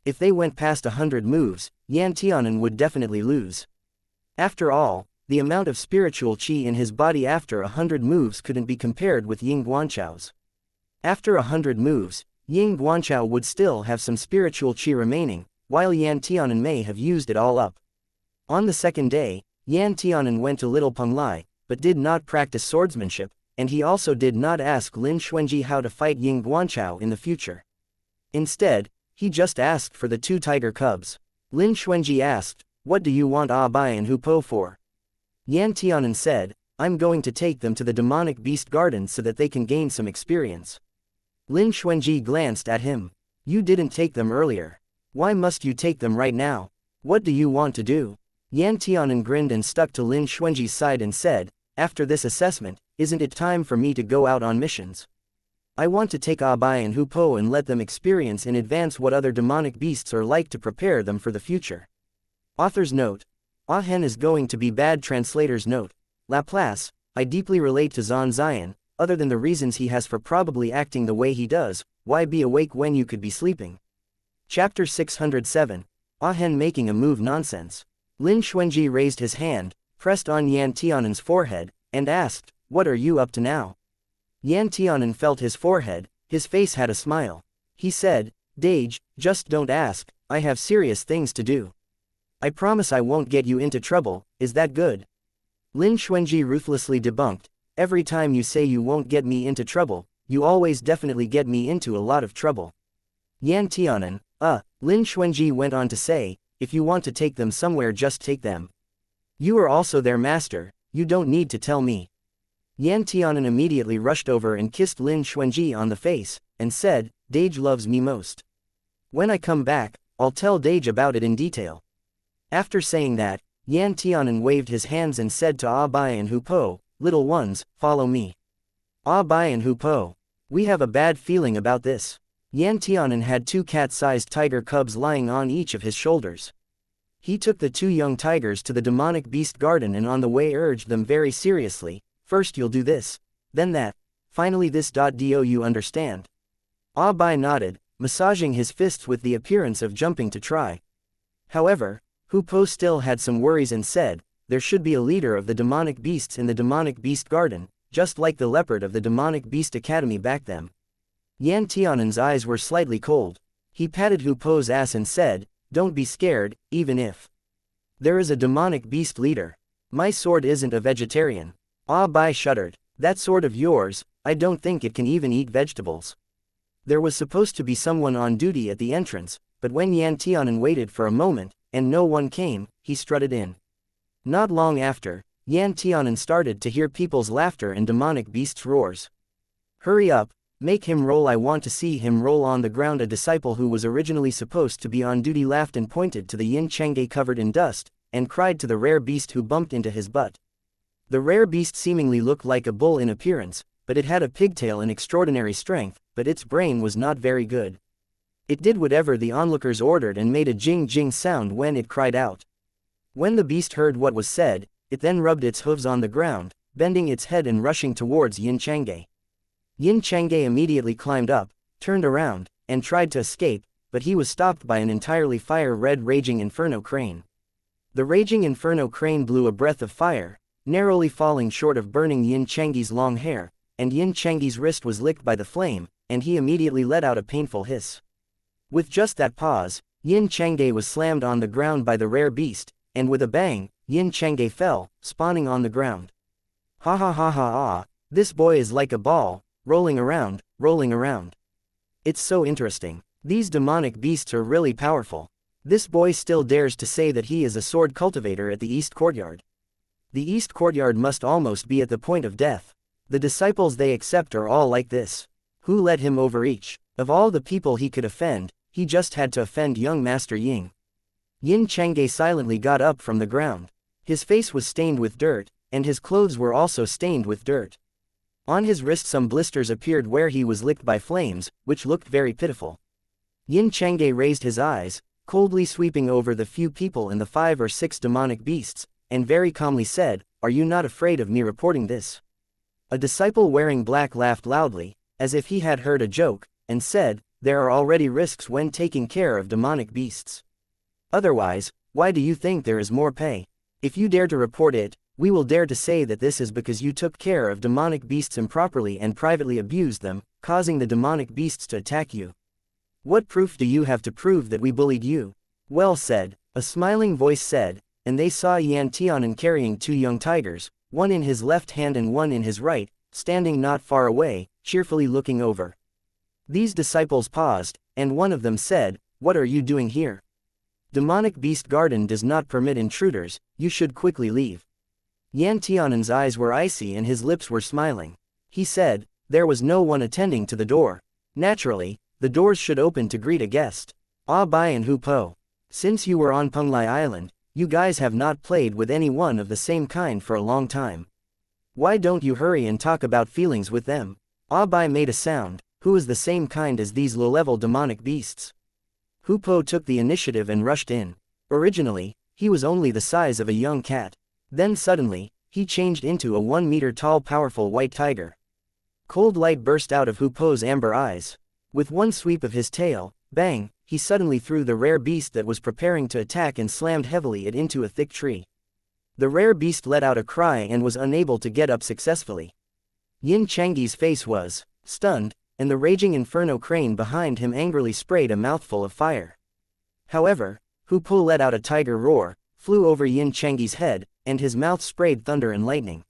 If they went past 100 moves, Yan Tianan would definitely lose. After all, the amount of spiritual qi in his body after 100 moves couldn't be compared with Ying Guanchao's. After 100 moves, Ying Guanchao would still have some spiritual qi remaining, while Yan Tianan may have used it all up. On the second day, Yan Tianan went to Little Penglai, but did not practice swordsmanship, and he also did not ask Lin Xuanji how to fight Ying Guanchao in the future. Instead, he just asked for the 2 tiger cubs. Lin Xuanji asked, what do you want Bai and Hupo for? Yan Tianan said, I'm going to take them to the demonic beast garden so that they can gain some experience. Lin Xuanji glanced at him. You didn't take them earlier. Why must you take them right now? What do you want to do? Yan Tianan grinned and stuck to Lin Xuanji's side and said, after this assessment, isn't it time for me to go out on missions? I want to take Bai and Hupo and let them experience in advance what other demonic beasts are like to prepare them for the future. Author's note. Ahen is going to be bad. Translator's note. Laplace, I deeply relate to Zan Zion, other than the reasons he has for probably acting the way he does. Why be awake when you could be sleeping? Chapter 607. Ahen making a move. Nonsense. Lin Xuanji raised his hand, pressed on Yan Tianan's forehead, and asked, what are you up to now? Yan Tianan felt his forehead, his face had a smile. He said, Dage, just don't ask, I have serious things to do. I promise I won't get you into trouble, is that good? Lin Xuanji ruthlessly debunked, every time you say you won't get me into trouble, you always definitely get me into a lot of trouble. Yan Tianan, Lin Xuanji went on to say, if you want to take them somewhere just take them. You are also their master, you don't need to tell me. Yan Tianan immediately rushed over and kissed Lin Xuanji on the face, and said, Dage loves me most. When I come back, I'll tell Dage about it in detail. After saying that, Yan Tianan waved his hands and said to Bai and Hupo, little ones, follow me. Bai and Hupo. We have a bad feeling about this. Yan Tianan had 2 cat-sized tiger cubs lying on each of his shoulders. He took the 2 young tigers to the demonic beast garden and on the way urged them very seriously, first you'll do this, then that, finally this. Do you understand? Bai nodded, massaging his fists with the appearance of jumping to try. However, Hupo still had some worries and said, there should be a leader of the demonic beasts in the demonic beast garden, just like the leopard of the demonic beast academy back then. Yan Tianan's eyes were slightly cold. He patted Hupo's ass and said, don't be scared, even if there is a demonic beast leader. My sword isn't a vegetarian. Bai shuddered. That sword of yours, I don't think it can even eat vegetables. There was supposed to be someone on duty at the entrance, but when Yan Tianan waited for a moment, and no one came, he strutted in. Not long after, Yan Tianan started to hear people's laughter and demonic beasts' roars. Hurry up, make him roll, I want to see him roll on the ground. A disciple who was originally supposed to be on duty laughed and pointed to the yin chenge covered in dust, and cried to the rare beast who bumped into his butt. The rare beast seemingly looked like a bull in appearance, but it had a pigtail and extraordinary strength, but its brain was not very good. It did whatever the onlookers ordered and made a jing-jing sound when it cried out. When the beast heard what was said, it then rubbed its hooves on the ground, bending its head and rushing towards Yin Chang'e. Yin Chang'e immediately climbed up, turned around, and tried to escape, but he was stopped by an entirely fire-red raging inferno crane. The raging inferno crane blew a breath of fire, narrowly falling short of burning Yin Chang'e's long hair, and Yin Chang'e's wrist was licked by the flame, and he immediately let out a painful hiss. With just that pause, Yin Chang'e was slammed on the ground by the rare beast, and with a bang, Yin Chang'e fell, spawning on the ground. Ha ha ha ha ha, this boy is like a ball, rolling around, rolling around. It's so interesting. These demonic beasts are really powerful. This boy still dares to say that he is a sword cultivator at the East Courtyard. The East Courtyard must almost be at the point of death. The disciples they accept are all like this. Who let him overreach? Of all the people he could offend, he just had to offend young Master Ying. Yin Changge silently got up from the ground. His face was stained with dirt, and his clothes were also stained with dirt. On his wrist some blisters appeared where he was licked by flames, which looked very pitiful. Yin Changge raised his eyes, coldly sweeping over the few people and the 5 or 6 demonic beasts, and very calmly said, "Are you not afraid of me reporting this?" A disciple wearing black laughed loudly, as if he had heard a joke, and said, "There are already risks when taking care of demonic beasts. Otherwise, why do you think there is more pay? If you dare to report it, we will dare to say that this is because you took care of demonic beasts improperly and privately abused them, causing the demonic beasts to attack you. What proof do you have to prove that we bullied you?" "Well said," a smiling voice said, and they saw Yan Tianan carrying 2 young tigers, one in his left hand and one in his right, standing not far away, cheerfully looking over. These disciples paused, and one of them said, "What are you doing here? Demonic Beast Garden does not permit intruders, you should quickly leave." Yan Tianan's eyes were icy and his lips were smiling. He said, "There was no one attending to the door. Naturally, the doors should open to greet a guest. Ah Bai and Hu Po. Since you were on Penglai Island, you guys have not played with anyone of the same kind for a long time. Why don't you hurry and talk about feelings with them?" Ah Bai made a sound. "Who is the same kind as these low-level demonic beasts?" Hu Po took the initiative and rushed in. Originally, he was only the size of a young cat. Then suddenly, he changed into a 1-meter-tall powerful white tiger. Cold light burst out of Hu Po's amber eyes. With one sweep of his tail, bang, he suddenly threw the rare beast that was preparing to attack and slammed heavily it into a thick tree. The rare beast let out a cry and was unable to get up successfully. Yin Changge's face was stunned, and the raging inferno crane behind him angrily sprayed a mouthful of fire. However, Hu Po let out a tiger roar, flew over Yin Changge's head, and his mouth sprayed thunder and lightning.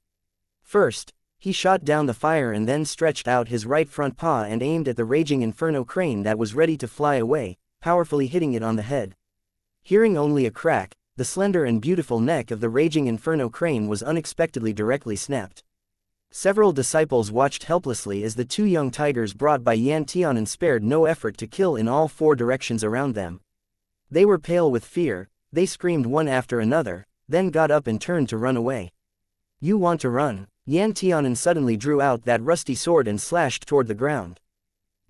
First, he shot down the fire and then stretched out his right front paw and aimed at the raging inferno crane that was ready to fly away, powerfully hitting it on the head. Hearing only a crack, the slender and beautiful neck of the raging inferno crane was unexpectedly directly snapped. Several disciples watched helplessly as the 2 young tigers brought by Yan Tianan spared no effort to kill in all 4 directions around them. They were pale with fear, they screamed one after another, then got up and turned to run away. "You want to run?" Yan Tianan suddenly drew out that rusty sword and slashed toward the ground.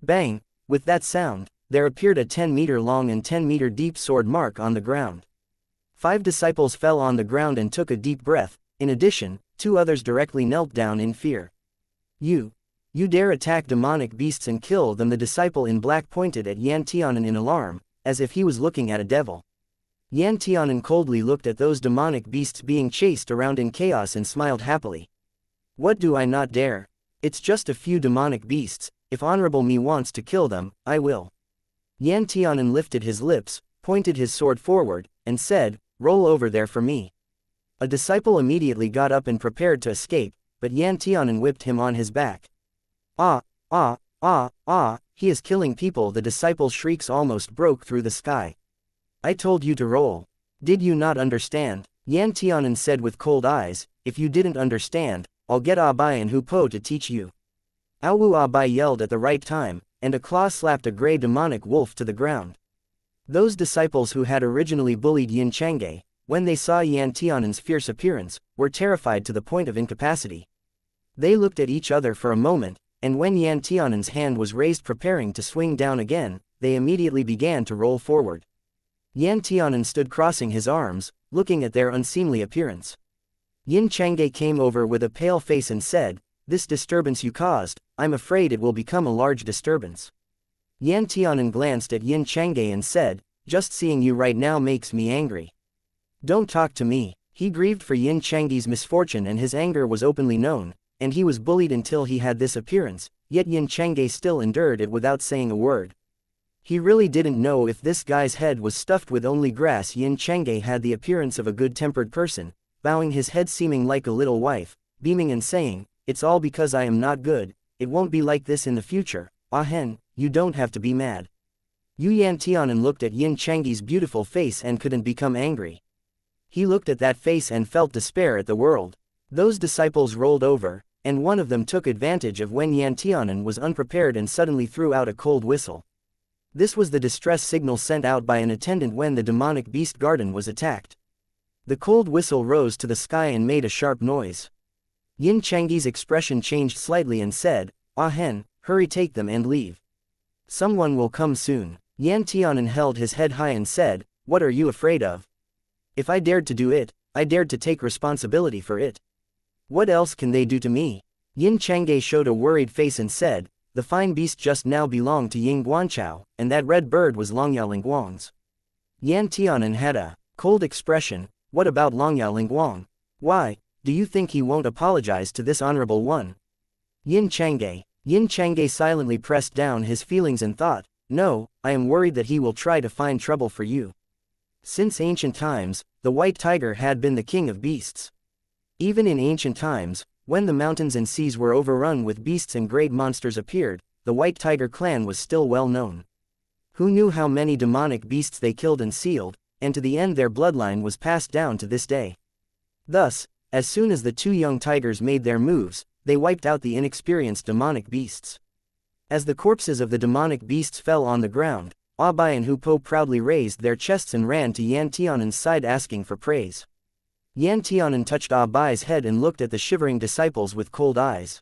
Bang! With that sound, there appeared a 10-meter-long and 10-meter-deep sword mark on the ground. 5 disciples fell on the ground and took a deep breath. In addition, 2 others directly knelt down in fear. You dare attack demonic beasts and kill them?" The disciple in black pointed at Yan Tianan in alarm, as if he was looking at a devil. Yan Tianan coldly looked at those demonic beasts being chased around in chaos and smiled happily. "What do I not dare? It's just a few demonic beasts. If Honorable Me wants to kill them, I will." Yan Tianan lifted his lips, pointed his sword forward, and said, "Roll over there for me." A disciple immediately got up and prepared to escape, but Yan Tianan whipped him on his back. "Ah, ah, ah, ah, he is killing people!" The disciple's shrieks almost broke through the sky. "I told you to roll. Did you not understand?" Yan Tianan said with cold eyes, "If you didn't understand, I'll get Abai and Hu Po to teach you." Awu Abai yelled at the right time, and a claw slapped a gray demonic wolf to the ground. Those disciples who had originally bullied Yin Changge, when they saw Yan Tianan's fierce appearance, were terrified to the point of incapacity. They looked at each other for a moment, and when Yan Tianan's hand was raised preparing to swing down again, they immediately began to roll forward. Yan Tianan stood crossing his arms, looking at their unseemly appearance. Yin Changge came over with a pale face and said, "This disturbance you caused, I'm afraid it will become a large disturbance." Yan Tianan glanced at Yin Changge and said, "Just seeing you right now makes me angry. Don't talk to me." He grieved for Yin Changge's misfortune and his anger was openly known, and he was bullied until he had this appearance, yet Yin Changge still endured it without saying a word. He really didn't know if this guy's head was stuffed with only grass. Yin Changge had the appearance of a good-tempered person, bowing his head seeming like a little wife, beaming and saying, "It's all because I am not good, it won't be like this in the future. Ah hen, you don't have to be mad." Yu Yantianan looked at Yin Chang's beautiful face and couldn't become angry. He looked at that face and felt despair at the world. Those disciples rolled over, and one of them took advantage of when Yantianan was unprepared and suddenly threw out a cold whistle. This was the distress signal sent out by an attendant when the demonic beast garden was attacked. The cold whistle rose to the sky and made a sharp noise. Yin Chang's expression changed slightly and said, "Ah Hen, hurry, take them and leave. Someone will come soon." Yantianan held his head high and said, "What are you afraid of? If I dared to do it, I dared to take responsibility for it. What else can they do to me?" Yin Changge showed a worried face and said, "The fine beast just now belonged to Ying Guanchao, and that red bird was Longyao Lingguang's." Yantianan had a cold expression. "What about Longyao Lingguang? Why, do you think he won't apologize to this honorable one?" Yin Changge silently pressed down his feelings and thought, "No, I am worried that he will try to find trouble for you." Since ancient times, the white tiger had been the king of beasts. Even in ancient times, when the mountains and seas were overrun with beasts and great monsters appeared, the white tiger clan was still well known. Who knew how many demonic beasts they killed and sealed, and to the end their bloodline was passed down to this day. Thus, as soon as the two young tigers made their moves, they wiped out the inexperienced demonic beasts. As the corpses of the demonic beasts fell on the ground, Abai and Hupo proudly raised their chests and ran to Yantianan's side asking for praise. Yantianan touched Abai's head and looked at the shivering disciples with cold eyes.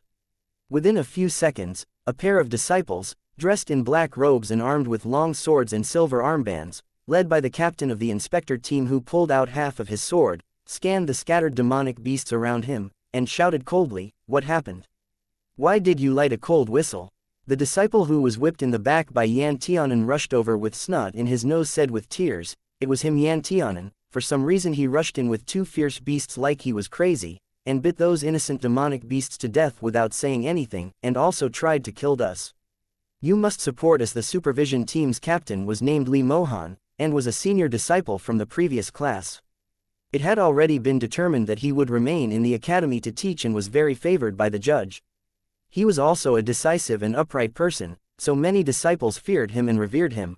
Within a few seconds, a pair of disciples, dressed in black robes and armed with long swords and silver armbands, led by the captain of the inspector team who pulled out half of his sword, scanned the scattered demonic beasts around him, and shouted coldly, "What happened? Why did you light a cold whistle?" The disciple who was whipped in the back by Yantianan rushed over with snot in his nose said with tears, "It was him Yantianan, for some reason he rushed in with two fierce beasts like he was crazy, and bit those innocent demonic beasts to death without saying anything, and also tried to kill us. You must support us." The supervision team's captain was named Li Mohan, and was a senior disciple from the previous class. It had already been determined that he would remain in the academy to teach and was very favored by the judge. He was also a decisive and upright person, so many disciples feared him and revered him.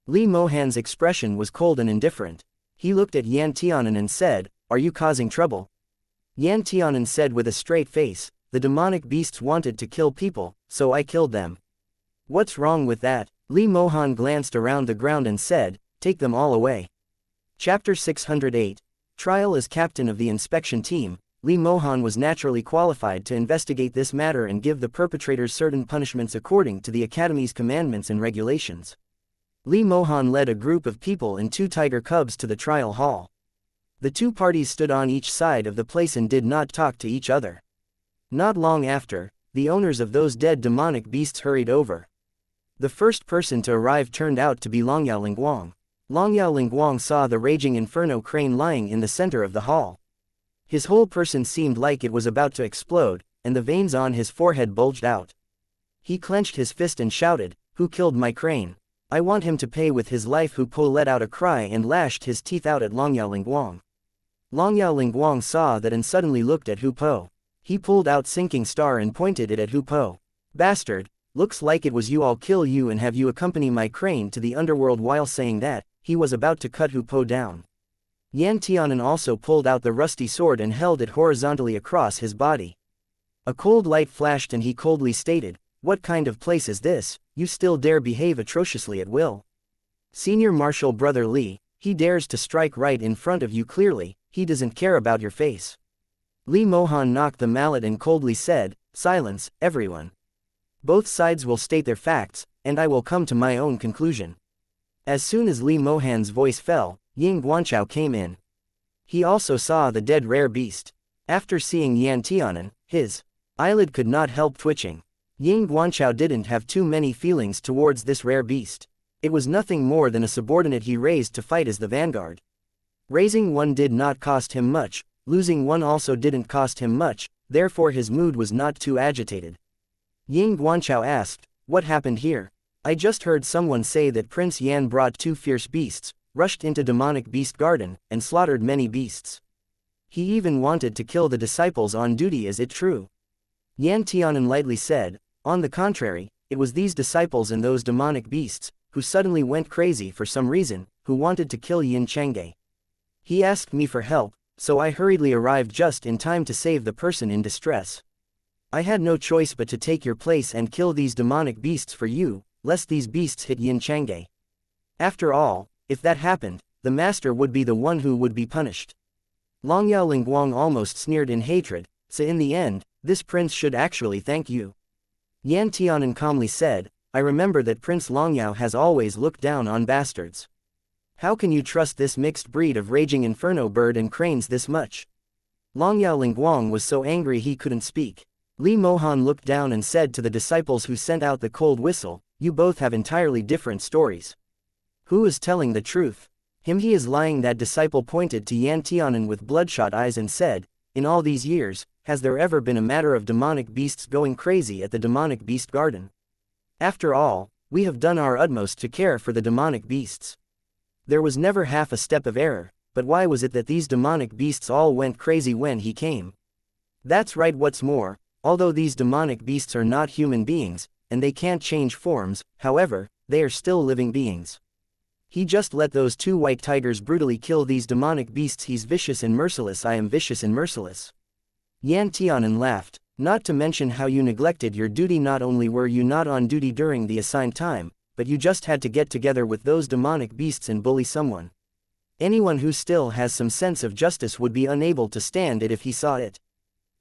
Li Mohan's expression was cold and indifferent. He looked at Yantianan and said, "Are you causing trouble?" Yantianan said with a straight face, "The demonic beasts wanted to kill people, so I killed them." "What's wrong with that?" Li Mohan glanced around the ground and said, "Take them all away." Chapter 608. Trial. As captain of the inspection team, Li Mohan was naturally qualified to investigate this matter and give the perpetrators certain punishments according to the Academy's commandments and regulations. Li Mohan led a group of people in 2 tiger cubs to the trial hall. The 2 parties stood on each side of the place and did not talk to each other. Not long after, the owners of those dead demonic beasts hurried over. The first person to arrive turned out to be Longyao Lingguang. Longyao Lingguang saw the raging inferno crane lying in the center of the hall. His whole person seemed like it was about to explode, and the veins on his forehead bulged out. He clenched his fist and shouted, "Who killed my crane? I want him to pay with his life." Hupo let out a cry and lashed his teeth out at Longyao Lingguang. Longyao Lingguang saw that and suddenly looked at Hupo. He pulled out Sinking Star and pointed it at Hupo. "Bastard, looks like it was you. I'll kill you and have you accompany my crane to the underworld." While saying that, he was about to cut Hupo down. Yantianan also pulled out the rusty sword and held it horizontally across his body. A cold light flashed and he coldly stated, "What kind of place is this? You still dare behave atrociously at will? Senior Marshal Brother Li, he dares to strike right in front of you clearly, he doesn't care about your face." Li Mohan knocked the mallet and coldly said, "Silence, everyone. Both sides will state their facts, and I will come to my own conclusion." As soon as Li Mohan's voice fell, Ying Guanchao came in. He also saw the dead rare beast. After seeing Yantianan, his eyelid could not help twitching. Ying Guanchao didn't have too many feelings towards this rare beast. It was nothing more than a subordinate he raised to fight as the vanguard. Raising one did not cost him much, losing one also didn't cost him much, therefore his mood was not too agitated. Ying Guanchao asked, "What happened here? I just heard someone say that Prince Yan brought 2 fierce beasts, rushed into demonic beast garden, and slaughtered many beasts. He even wanted to kill the disciples on duty. Is it true?" Yantianan lightly said, "On the contrary, it was these disciples and those demonic beasts, who suddenly went crazy for some reason, who wanted to kill Yin Chang'e. He asked me for help, so I hurriedly arrived just in time to save the person in distress. I had no choice but to take your place and kill these demonic beasts for you, lest these beasts hit Yin Chang'e. After all, if that happened, the master would be the one who would be punished. Longyao Lingguang almost sneered in hatred, so in the end, this prince should actually thank you. Yan Tianan calmly said, I remember that Prince Longyao has always looked down on bastards. How can you trust this mixed breed of raging inferno bird and cranes this much? Longyao Lingguang was so angry he couldn't speak. Li Mohan looked down and said to the disciples who sent out the cold whistle, you both have entirely different stories. Who is telling the truth? Him he is lying. That disciple pointed to Yan Tianan with bloodshot eyes and said, in all these years, has there ever been a matter of demonic beasts going crazy at the demonic beast garden? After all, we have done our utmost to care for the demonic beasts. There was never half a step of error, but why was it that these demonic beasts all went crazy when he came? That's right. What's more, although these demonic beasts are not human beings, and they can't change forms, however, they are still living beings. He just let those two white tigers brutally kill these demonic beasts. He's vicious and merciless. I am vicious and merciless. Yan Tianan laughed. Not to mention how you neglected your duty. Not only were you not on duty during the assigned time, but you just had to get together with those demonic beasts and bully someone. Anyone who still has some sense of justice would be unable to stand it if he saw it.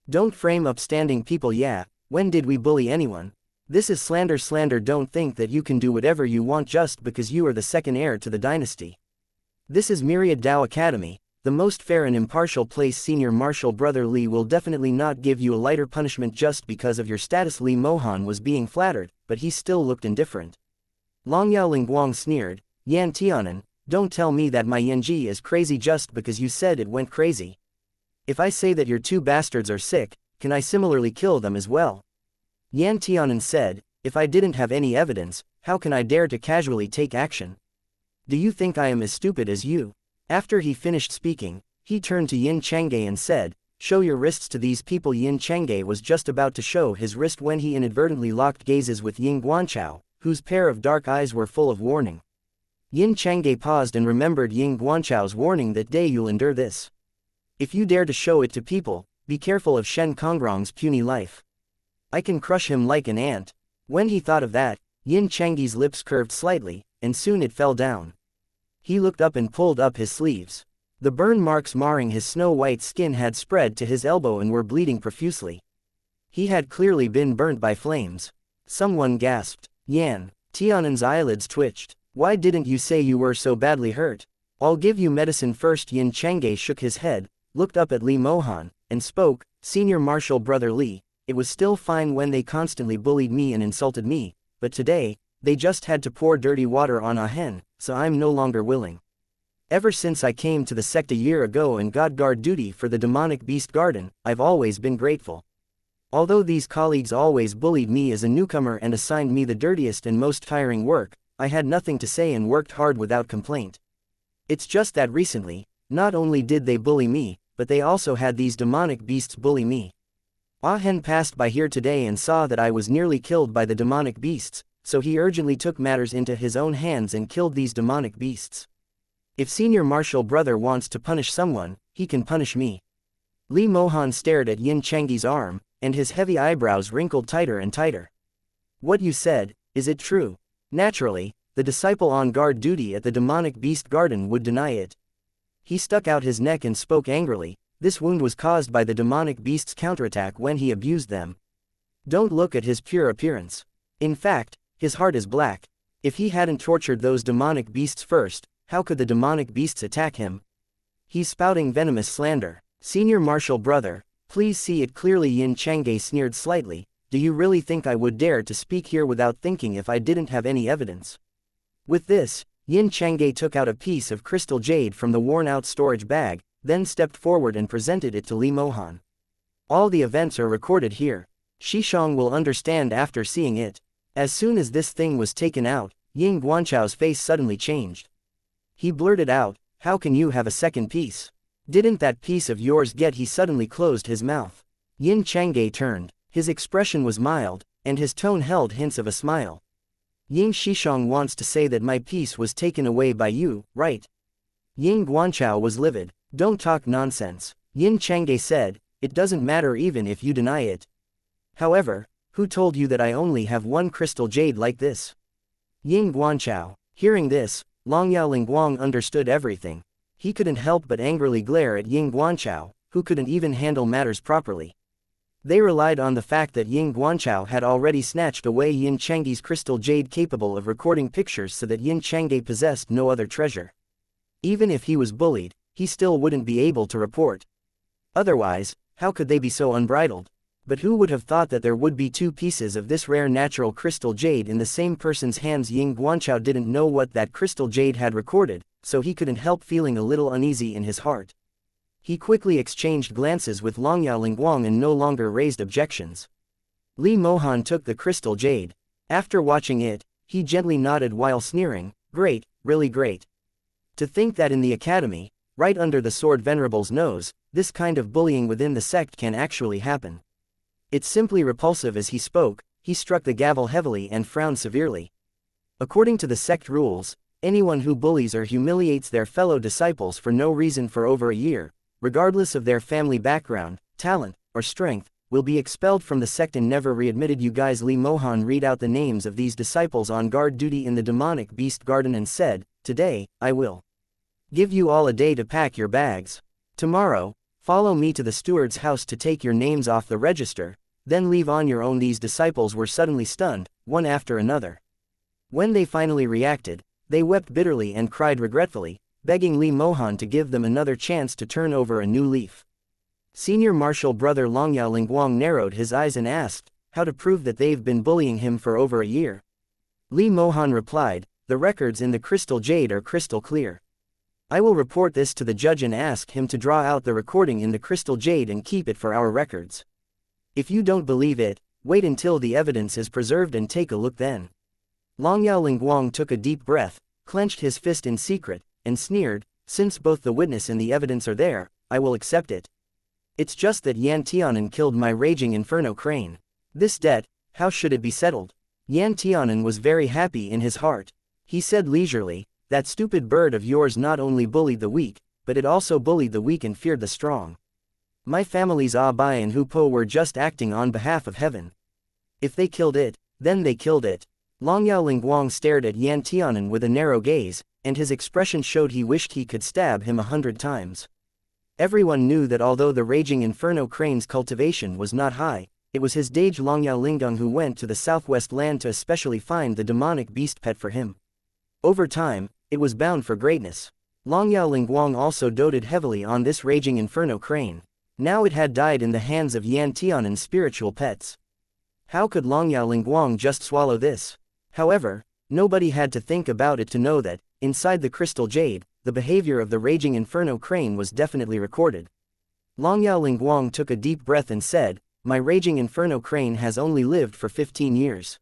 Don't frame upstanding people. Yeah, when did we bully anyone? This is slander. Slander. Don't think that you can do whatever you want just because you are the second heir to the dynasty. This is Myriad Dao Academy, the most fair and impartial place. Senior Marshal Brother Li will definitely not give you a lighter punishment just because of your status. Li Mohan was being flattered, but he still looked indifferent. Longyao Lingguang sneered, Yan Tianan, don't tell me that my Yanji is crazy just because you said it went crazy. If I say that your two bastards are sick, can I similarly kill them as well? Yan Tianan said, if I didn't have any evidence, how can I dare to casually take action? Do you think I am as stupid as you? After he finished speaking, he turned to Yin Chang'e and said, show your wrists to these people. Yin Chang'e was just about to show his wrist when he inadvertently locked gazes with Ying Guanchao, whose pair of dark eyes were full of warning. Yin Chang'e paused and remembered Ying Guanchao's warning that day, you'll endure this. If you dare to show it to people, be careful of Shen Kongrong's puny life. I can crush him like an ant. When he thought of that, Yin Chang'e's lips curved slightly, and soon it fell down. He looked up and pulled up his sleeves. The burn marks marring his snow-white skin had spread to his elbow and were bleeding profusely. He had clearly been burnt by flames. Someone gasped. Yan Tianan's eyelids twitched. Why didn't you say you were so badly hurt? I'll give you medicine first. Yin Chang'e shook his head, looked up at Li Mohan, and spoke, Senior Marshal Brother Li, it was still fine when they constantly bullied me and insulted me, but today, they just had to pour dirty water on a hen, so I'm no longer willing. Ever since I came to the sect a year ago and got guard duty for the demonic beast garden, I've always been grateful. Although these colleagues always bullied me as a newcomer and assigned me the dirtiest and most tiring work, I had nothing to say and worked hard without complaint. It's just that recently, not only did they bully me, but they also had these demonic beasts bully me. Ah Hen passed by here today and saw that I was nearly killed by the demonic beasts, so he urgently took matters into his own hands and killed these demonic beasts. If Senior Marshal Brother wants to punish someone, he can punish me. Li Mohan stared at Yin Chang'e's arm, and his heavy eyebrows wrinkled tighter and tighter. What you said, is it true? Naturally, the disciple on guard duty at the demonic beast garden would deny it. He stuck out his neck and spoke angrily, this wound was caused by the demonic beast's counterattack when he abused them. Don't look at his pure appearance. In fact, his heart is black. If he hadn't tortured those demonic beasts first, how could the demonic beasts attack him? He's spouting venomous slander. Senior Marshal Brother, please see it clearly. Yin Chang'e sneered slightly, do you really think I would dare to speak here without thinking if I didn't have any evidence? With this, Yin Chang'e took out a piece of crystal jade from the worn-out storage bag, then stepped forward and presented it to Li Mohan. All the events are recorded here. Shishong will understand after seeing it. As soon as this thing was taken out, Ying Guanchao's face suddenly changed. He blurted out, how can you have a second piece? Didn't that piece of yours get? He suddenly closed his mouth. Yin Chang'e turned. His expression was mild, and his tone held hints of a smile. Ying Shishong wants to say that my piece was taken away by you, right? Ying Guanchao was livid. Don't talk nonsense. Yin Changge said, it doesn't matter even if you deny it. However, who told you that I only have one crystal jade like this? Ying Guanchao. Hearing this, Longyao Lingguang understood everything. He couldn't help but angrily glare at Ying Guanchao, who couldn't even handle matters properly. They relied on the fact that Ying Guanchao had already snatched away Yin Changge's crystal jade capable of recording pictures so that Yin Changge possessed no other treasure. Even if he was bullied, he still wouldn't be able to report. Otherwise, how could they be so unbridled? But who would have thought that there would be two pieces of this rare natural crystal jade in the same person's hands? Ying Guanchao didn't know what that crystal jade had recorded, so he couldn't help feeling a little uneasy in his heart. He quickly exchanged glances with Longyao Lingguang and no longer raised objections. Li Mohan took the crystal jade. After watching it, he gently nodded while sneering, great, really great. To think that in the academy, right under the Sword Venerable's nose, this kind of bullying within the sect can actually happen. It's simply repulsive. As he spoke, he struck the gavel heavily and frowned severely. According to the sect rules, anyone who bullies or humiliates their fellow disciples for no reason for over a year, regardless of their family background, talent, or strength, will be expelled from the sect and never readmitted. You guys. Li Mohan read out the names of these disciples on guard duty in the demonic beast garden and said, today, I will give you all a day to pack your bags. Tomorrow, follow me to the steward's house to take your names off the register, then leave on your own. These disciples were suddenly stunned, one after another. When they finally reacted, they wept bitterly and cried regretfully, begging Li Mohan to give them another chance to turn over a new leaf. Senior Marshal Brother Longyao Lingguang narrowed his eyes and asked, how to prove that they've been bullying him for over a year? Li Mohan replied, the records in the crystal jade are crystal clear. I will report this to the judge and ask him to draw out the recording in the crystal jade and keep it for our records. If you don't believe it, wait until the evidence is preserved and take a look then. Longyao Lingguang took a deep breath, clenched his fist in secret, and sneered, since both the witness and the evidence are there, I will accept it. It's just that Yan Tianan killed my raging inferno crane. This debt, how should it be settled? Yan Tianan was very happy in his heart. He said leisurely, that stupid bird of yours not only bullied the weak, but it also bullied the weak and feared the strong. My family's Bai and Hupo were just acting on behalf of heaven. If they killed it, then they killed it. Longyao Lingguang stared at Yan Tianan with a narrow gaze, and his expression showed he wished he could stab him 100 times. Everyone knew that although the raging inferno crane's cultivation was not high, it was his Dage Longyao Linggang who went to the southwest land to especially find the demonic beast pet for him. Over time, it was bound for greatness. Longyao Lingguang also doted heavily on this raging inferno crane. Now it had died in the hands of Yan Tianan's spiritual pets. How could Longyao Lingguang just swallow this? However, nobody had to think about it to know that, inside the crystal jade, the behavior of the raging inferno crane was definitely recorded. Longyao Lingguang took a deep breath and said, my raging inferno crane has only lived for 15 years.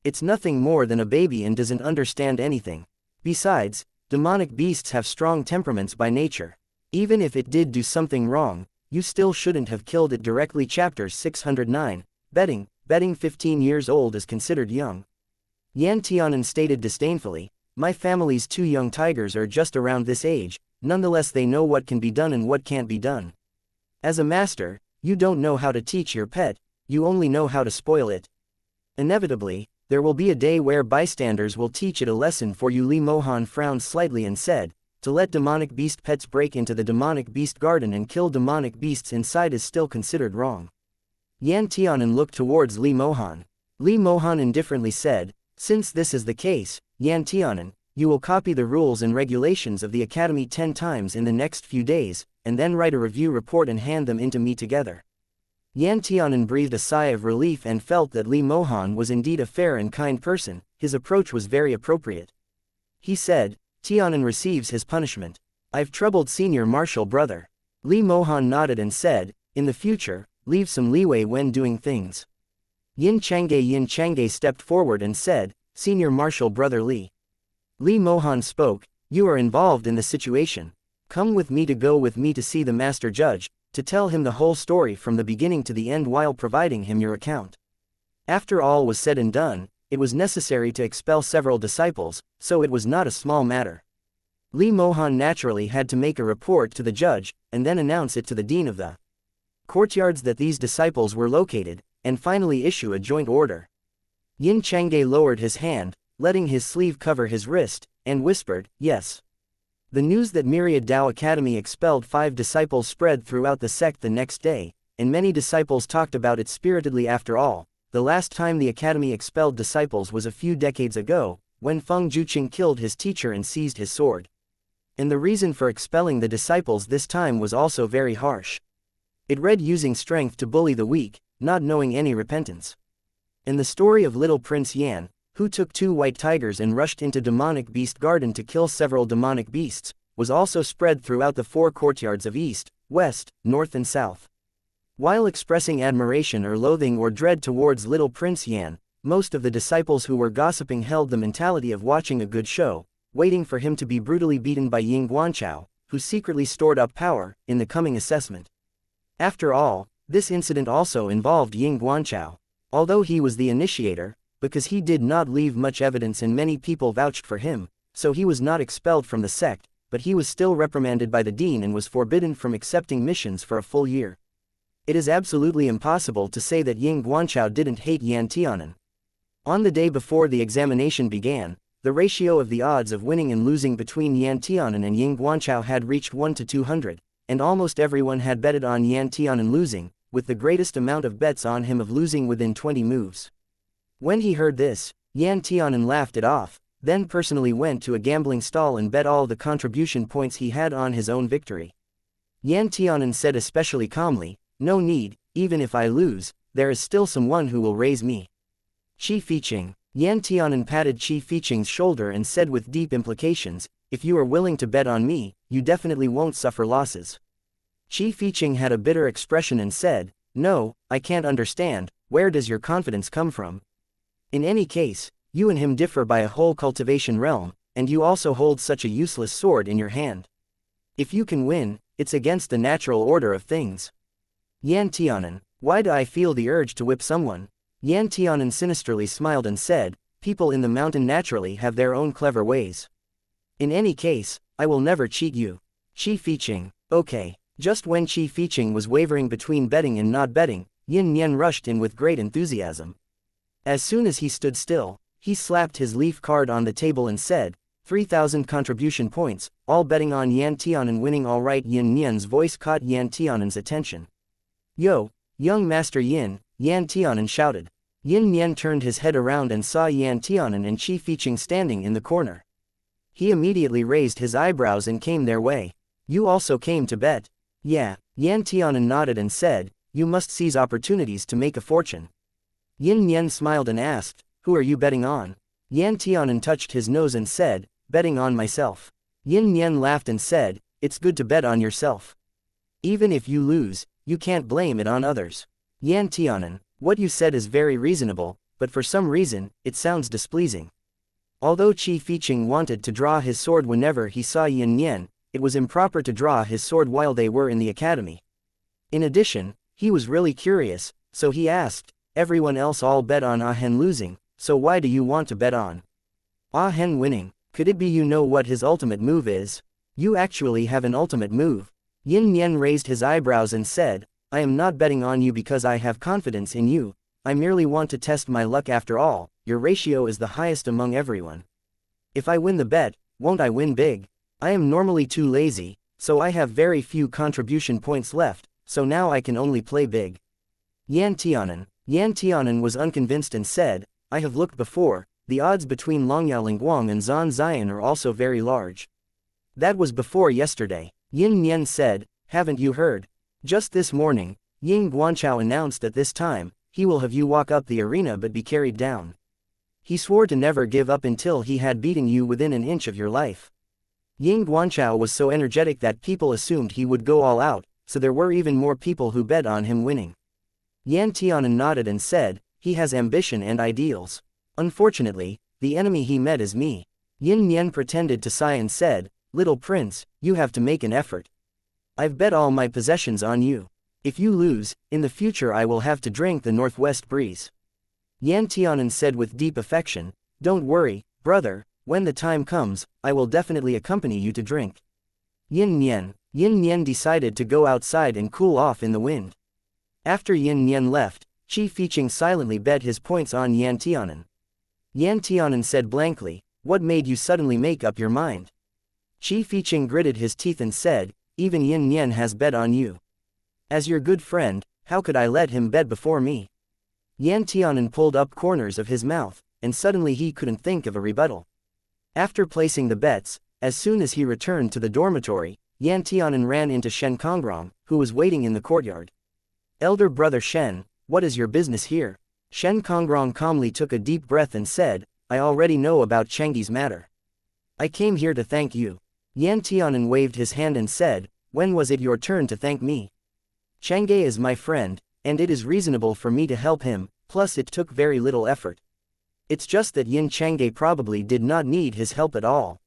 It's nothing more than a baby and doesn't understand anything. Besides, demonic beasts have strong temperaments by nature. Even if it did do something wrong, you still shouldn't have killed it directly. Chapter 609, Betting 15 years old is considered young. Yan Tianan stated disdainfully, my family's 2 young tigers are just around this age, nonetheless they know what can be done and what can't be done. As a master, you don't know how to teach your pet, you only know how to spoil it. Inevitably, there will be a day where bystanders will teach it a lesson for you. Li Mohan frowned slightly and said, to let demonic beast pets break into the demonic beast garden and kill demonic beasts inside is still considered wrong. Yan Tianan looked towards Li Mohan. Li Mohan indifferently said, since this is the case, Yan Tianan, you will copy the rules and regulations of the academy 10 times in the next few days, and then write a review report and hand them in to me together. Yan Tianan breathed a sigh of relief and felt that Li Mohan was indeed a fair and kind person. His approach was very appropriate. He said, Tianan receives his punishment. I've troubled senior marshal brother. Li Mohan nodded and said, in the future, leave some leeway when doing things. Yin Changge stepped forward and said, senior marshal brother Li. Li Mohan spoke, you are involved in the situation. Come with me to see the master judge, to tell him the whole story from the beginning to the end while providing him your account. After all was said and done, it was necessary to expel several disciples, so it was not a small matter. Li Mohan naturally had to make a report to the judge, and then announce it to the dean of the courtyards that these disciples were located, and finally issue a joint order. Yin Changge lowered his hand, letting his sleeve cover his wrist, and whispered, "Yes." The news that Myriad Dao Academy expelled 5 disciples spread throughout the sect the next day, and many disciples talked about it spiritedly. After all, the last time the academy expelled disciples was a few decades ago, when Feng Juqing killed his teacher and seized his sword. And the reason for expelling the disciples this time was also very harsh. It read using strength to bully the weak, not knowing any repentance. In the story of Little Prince Yan, who took 2 white tigers and rushed into demonic beast garden to kill several demonic beasts, was also spread throughout the 4 courtyards of east, west, north and south. While expressing admiration or loathing or dread towards Little Prince Yan, most of the disciples who were gossiping held the mentality of watching a good show, waiting for him to be brutally beaten by Ying Guanchao, who secretly stored up power, in the coming assessment. After all, this incident also involved Ying Guanchao. Although he was the initiator, because he did not leave much evidence and many people vouched for him, so he was not expelled from the sect, but he was still reprimanded by the dean and was forbidden from accepting missions for a full year. It is absolutely impossible to say that Ying Guanchao didn't hate Yan Tianan. On the day before the examination began, the ratio of the odds of winning and losing between Yan Tianan and Ying Guanchao had reached 1 to 200, and almost everyone had betted on Yan Tianan losing, with the greatest amount of bets on him of losing within 20 moves. When he heard this, Yan Tianan laughed it off, then personally went to a gambling stall and bet all the contribution points he had on his own victory. Yan Tianan said especially calmly, "No need, even if I lose, there is still someone who will raise me." Qi Fiqing. Yan Tianan patted Qi Fiqing's shoulder and said with deep implications, "If you are willing to bet on me, you definitely won't suffer losses." Qi Fiqing had a bitter expression and said, "No, I can't understand, where does your confidence come from? In any case, you and him differ by a whole cultivation realm, and you also hold such a useless sword in your hand. If you can win, it's against the natural order of things." Yan Tianan. Why do I feel the urge to whip someone? Yan Tianan sinisterly smiled and said, "People in the mountain naturally have their own clever ways. In any case, I will never cheat you." Qi Fiqing. Okay. Just when Qi Fiqing was wavering between betting and not betting, Yin Nian rushed in with great enthusiasm. As soon as he stood still, he slapped his leaf card on the table and said, 3,000 contribution points, all betting on Yan Tianan winning. All right. Yin Nian's voice caught Yan Tianan's attention. "Yo, young Master Yin," Yan Tianan shouted. Yin Nian turned his head around and saw Yan Tianan and Qi Fiqing standing in the corner. He immediately raised his eyebrows and came their way. "You also came to bet?" "Yeah." Yan Tianan nodded and said, "You must seize opportunities to make a fortune." Yin Nian smiled and asked, "Who are you betting on?" Yan Tianan touched his nose and said, "Betting on myself." Yin Nian laughed and said, "It's good to bet on yourself. Even if you lose, you can't blame it on others." Yan Tianan. What you said is very reasonable, but for some reason, it sounds displeasing. Although Qi Fiqing wanted to draw his sword whenever he saw Yin Nian, it was improper to draw his sword while they were in the academy. In addition, he was really curious, so he asked, "Everyone else all bet on Ah Hen losing, so why do you want to bet on Ah Hen winning? Could it be you know what his ultimate move is? You actually have an ultimate move?" Yin Nian raised his eyebrows and said, "I am not betting on you because I have confidence in you, I merely want to test my luck. After all, your ratio is the highest among everyone. If I win the bet, won't I win big? I am normally too lazy, so I have very few contribution points left, so now I can only play big." Yan Tianan. Yan Tianan was unconvinced and said, "I have looked before, the odds between Longyao Lingguang and Zan Ziyan are also very large." "That was before yesterday." Yin Nian said, "Haven't you heard? Just this morning, Ying Guanchao announced at this time, he will have you walk up the arena but be carried down. He swore to never give up until he had beaten you within an inch of your life." Ying Guanchao was so energetic that people assumed he would go all out, so there were even more people who bet on him winning. Yan Tianan nodded and said, "He has ambition and ideals. Unfortunately, the enemy he met is me." Yin Nian pretended to sigh and said, "Little prince, you have to make an effort. I've bet all my possessions on you. If you lose, in the future I will have to drink the northwest breeze." Yan Tianan said with deep affection, "Don't worry, brother, when the time comes, I will definitely accompany you to drink." Yin Nian decided to go outside and cool off in the wind. After Yin Nian left, Qi Fiqing silently bet his points on Yan Tianan. Yan Tianan said blankly, "What made you suddenly make up your mind?" Qi Fiqing gritted his teeth and said, "Even Yin Nian has bet on you. As your good friend, how could I let him bet before me?" Yan Tianan pulled up corners of his mouth, and suddenly he couldn't think of a rebuttal. After placing the bets, as soon as he returned to the dormitory, Yan Tianan ran into Shen Kongrong, who was waiting in the courtyard. "Elder brother Shen, what is your business here?" Shen Kongrong calmly took a deep breath and said, "I already know about Chang'e's matter. I came here to thank you." Yan Tianan waved his hand and said, "When was it your turn to thank me? Chang'e is my friend, and it is reasonable for me to help him, plus it took very little effort. It's just that Yin Chang'e probably did not need his help at all."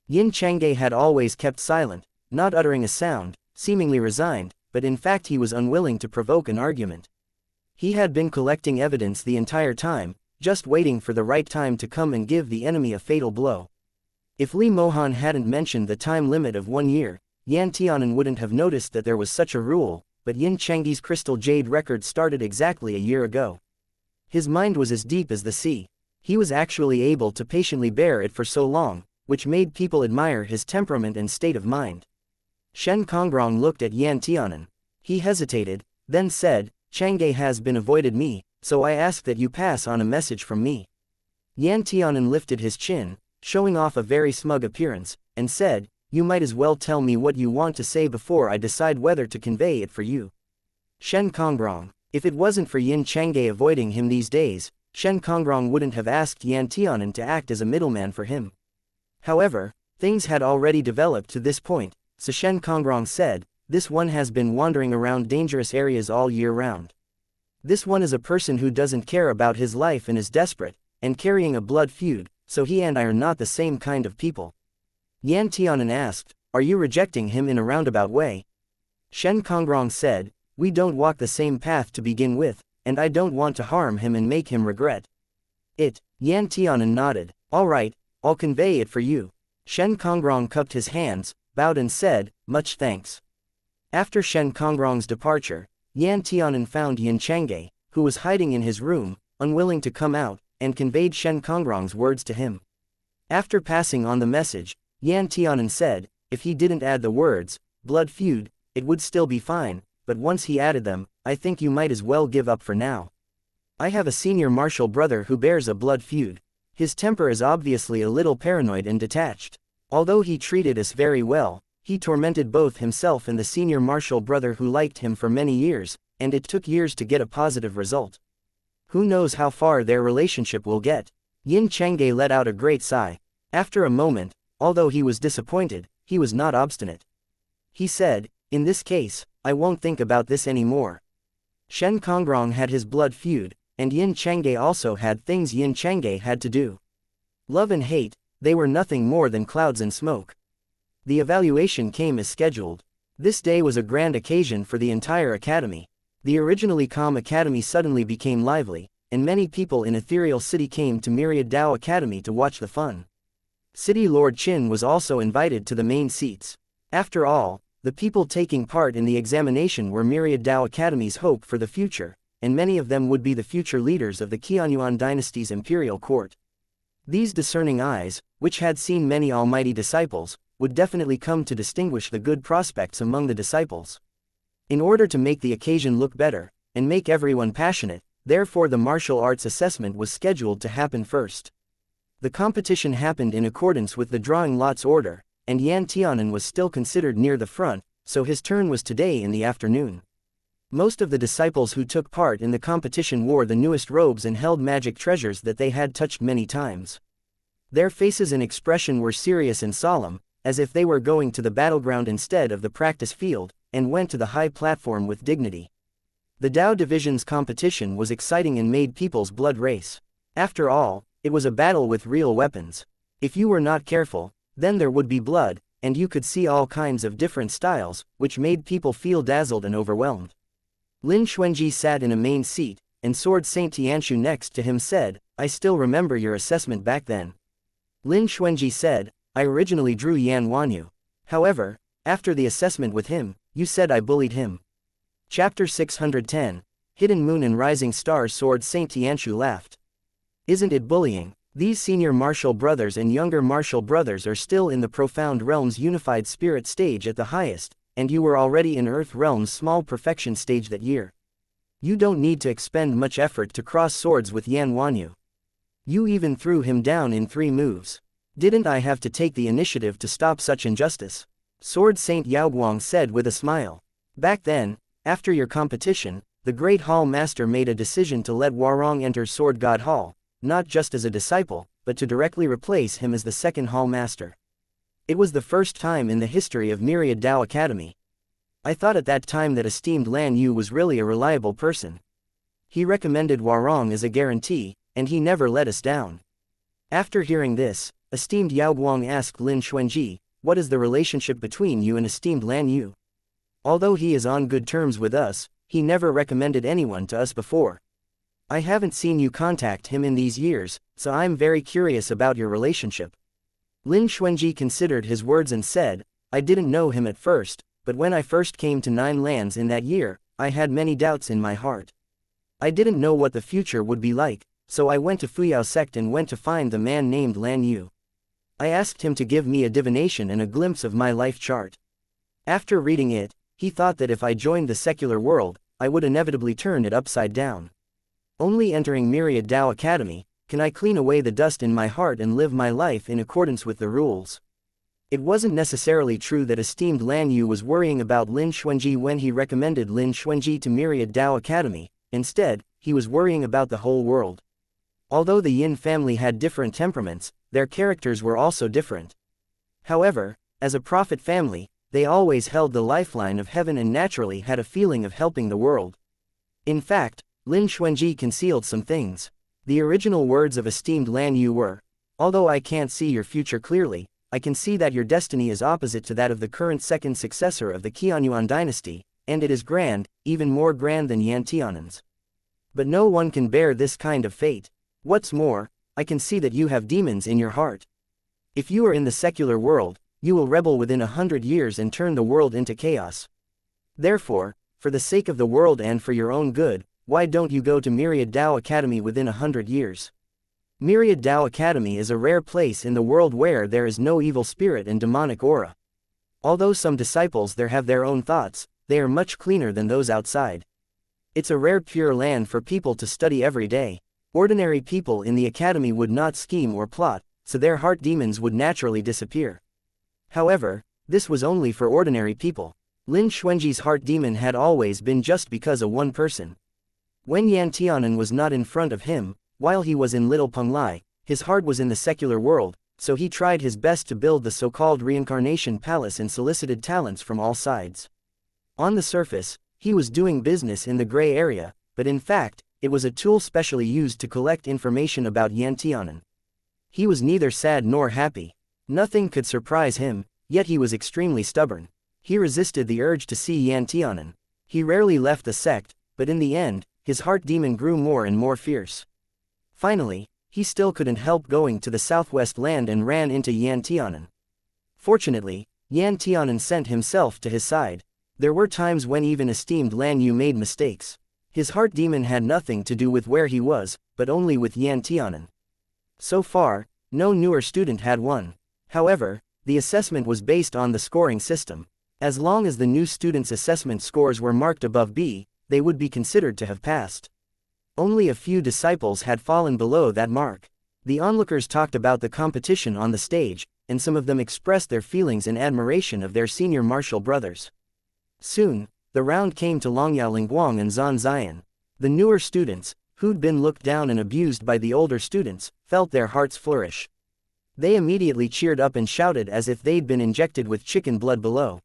Yin Chang'e had always kept silent, not uttering a sound, seemingly resigned, but in fact he was unwilling to provoke an argument. He had been collecting evidence the entire time, just waiting for the right time to come and give the enemy a fatal blow. If Li Mohan hadn't mentioned the time limit of 1 year, Yan Tianan wouldn't have noticed that there was such a rule, but Yin Chang'e's crystal jade record started exactly a year ago. His mind was as deep as the sea. He was actually able to patiently bear it for so long, which made people admire his temperament and state of mind. Shen Kongrong looked at Yan Tianan. He hesitated, then said, "Chang'e has been avoided me, so I ask that you pass on a message from me." Yan Tianan lifted his chin, showing off a very smug appearance, and said, "You might as well tell me what you want to say before I decide whether to convey it for you." Shen Kongrong. If it wasn't for Yin Chang'e avoiding him these days, Shen Kongrong wouldn't have asked Yan Tianan to act as a middleman for him. However, things had already developed to this point, so Shen Kongrong said, "This one has been wandering around dangerous areas all year round. This one is a person who doesn't care about his life and is desperate, and carrying a blood feud, so he and I are not the same kind of people." Yan Tianan asked, "Are you rejecting him in a roundabout way?" Shen Kongrong said, "We don't walk the same path to begin with, and I don't want to harm him and make him regret it." Yan Tianan nodded. "All right, I'll convey it for you." Shen Kongrong cupped his hands, bowed and said, "Much thanks." After Shen Kongrong's departure, Yan Tianan found Yin Chang'e, who was hiding in his room, unwilling to come out, and conveyed Shen Kongrong's words to him. After passing on the message, Yan Tianan said, "If he didn't add the words, blood feud, it would still be fine, but once he added them, I think you might as well give up for now. I have a senior martial brother who bears a blood feud. His temper is obviously a little paranoid and detached. Although he treated us very well, he tormented both himself and the senior martial brother who liked him for many years, and it took years to get a positive result. Who knows how far their relationship will get." Yin Chang'e let out a great sigh. After a moment, although he was disappointed, he was not obstinate. He said, "In this case, I won't think about this anymore." Shen Kongrong had his blood feud, and Yin Chang'e also had things Yin Chang'e had to do. Love and hate, they were nothing more than clouds and smoke. The evaluation came as scheduled. This day was a grand occasion for the entire academy. The originally calm academy suddenly became lively, and many people in Ethereal City came to Myriad Dao Academy to watch the fun. City Lord Qin was also invited to the main seats. After all, the people taking part in the examination were Myriad Dao Academy's hope for the future, and many of them would be the future leaders of the Qianyuan dynasty's imperial court. These discerning eyes, which had seen many almighty disciples, would definitely come to distinguish the good prospects among the disciples. In order to make the occasion look better, and make everyone passionate, therefore the martial arts assessment was scheduled to happen first. The competition happened in accordance with the drawing lots order, and Yan Tianan was still considered near the front, so his turn was today in the afternoon. Most of the disciples who took part in the competition wore the newest robes and held magic treasures that they had touched many times. Their faces and expression were serious and solemn, as if they were going to the battleground instead of the practice field, and went to the high platform with dignity. The Dao Division's competition was exciting and made people's blood race. After all, it was a battle with real weapons. If you were not careful, then there would be blood, and you could see all kinds of different styles, which made people feel dazzled and overwhelmed. Lin Xuanji sat in a main seat, and Sword Saint Tianshu next to him said, I still remember your assessment back then. Lin Xuanji said, I originally drew Yan Wanyu. However, after the assessment with him, you said I bullied him. Chapter 610, Hidden Moon and Rising Stars. Sword Saint Tianshu laughed. Isn't it bullying? These senior martial brothers and younger martial brothers are still in the Profound Realms Unified Spirit stage at the highest, and you were already in Earth Realms Small Perfection stage that year. You don't need to expend much effort to cross swords with Yan Wanyu. You even threw him down in 3 moves. Didn't I have to take the initiative to stop such injustice? Sword Saint Yaoguang said with a smile. Back then, after your competition, the Great Hall Master made a decision to let Warong enter Sword God Hall, not just as a disciple, but to directly replace him as the second Hall Master. It was the first time in the history of Myriad Dao Academy. I thought at that time that esteemed Lan Yu was really a reliable person. He recommended Warong as a guarantee, and he never let us down. After hearing this, esteemed Yaoguang asked Lin Xuanji, what is the relationship between you and esteemed Lan Yu? Although he is on good terms with us, he never recommended anyone to us before. I haven't seen you contact him in these years, so I'm very curious about your relationship. Lin Xuanji considered his words and said, I didn't know him at first, but when I first came to 9 lands in that year, I had many doubts in my heart. I didn't know what the future would be like, so I went to Fuyao sect and went to find the man named Lan Yu. I asked him to give me a divination and a glimpse of my life chart. After reading it, he thought that if I joined the secular world, I would inevitably turn it upside down. Only entering Myriad Dao Academy, can I clean away the dust in my heart and live my life in accordance with the rules. It wasn't necessarily true that esteemed Lan Yu was worrying about Lin Xuanji when he recommended Lin Xuanji to Myriad Dao Academy. Instead, he was worrying about the whole world. Although the Yin family had different temperaments, their characters were also different. However, as a prophet family, they always held the lifeline of heaven and naturally had a feeling of helping the world. In fact, Lin Xuanji concealed some things. The original words of esteemed Lan Yu were, although I can't see your future clearly, I can see that your destiny is opposite to that of the current second successor of the Qianyuan dynasty, and it is grand, even more grand than Yan Tianan's. But no one can bear this kind of fate. What's more, I can see that you have demons in your heart. If you are in the secular world, you will rebel within 100 years and turn the world into chaos. Therefore, for the sake of the world and for your own good, why don't you go to Myriad Dao Academy within 100 years? Myriad Dao Academy is a rare place in the world where there is no evil spirit and demonic aura. Although some disciples there have their own thoughts, they are much cleaner than those outside. It's a rare pure land for people to study every day. Ordinary people in the academy would not scheme or plot, so their heart demons would naturally disappear. However, this was only for ordinary people. Lin Xuanji's heart demon had always been just because of one person. When Yan Tianan was not in front of him, while he was in Little Penglai, his heart was in the secular world, so he tried his best to build the so-called reincarnation palace and solicited talents from all sides. On the surface, he was doing business in the gray area, but in fact, it was a tool specially used to collect information about Yan Tianan. He was neither sad nor happy. Nothing could surprise him, yet he was extremely stubborn. He resisted the urge to see Yan Tianan. He rarely left the sect, but in the end, his heart demon grew more and more fierce. Finally, he still couldn't help going to the southwest land and ran into Yan Tianan. Fortunately, Yan Tianan sent himself to his side. There were times when even esteemed Lan Yu made mistakes. His heart demon had nothing to do with where he was, but only with Yan Tianan. So far, no newer student had won. However, the assessment was based on the scoring system. As long as the new students' assessment scores were marked above B, they would be considered to have passed. Only a few disciples had fallen below that mark. The onlookers talked about the competition on the stage, and some of them expressed their feelings in admiration of their senior martial brothers. Soon, the round came to Longyao Lingguang and Zan Ziyan. The newer students, who'd been looked down and abused by the older students, felt their hearts flourish. They immediately cheered up and shouted as if they'd been injected with chicken blood below.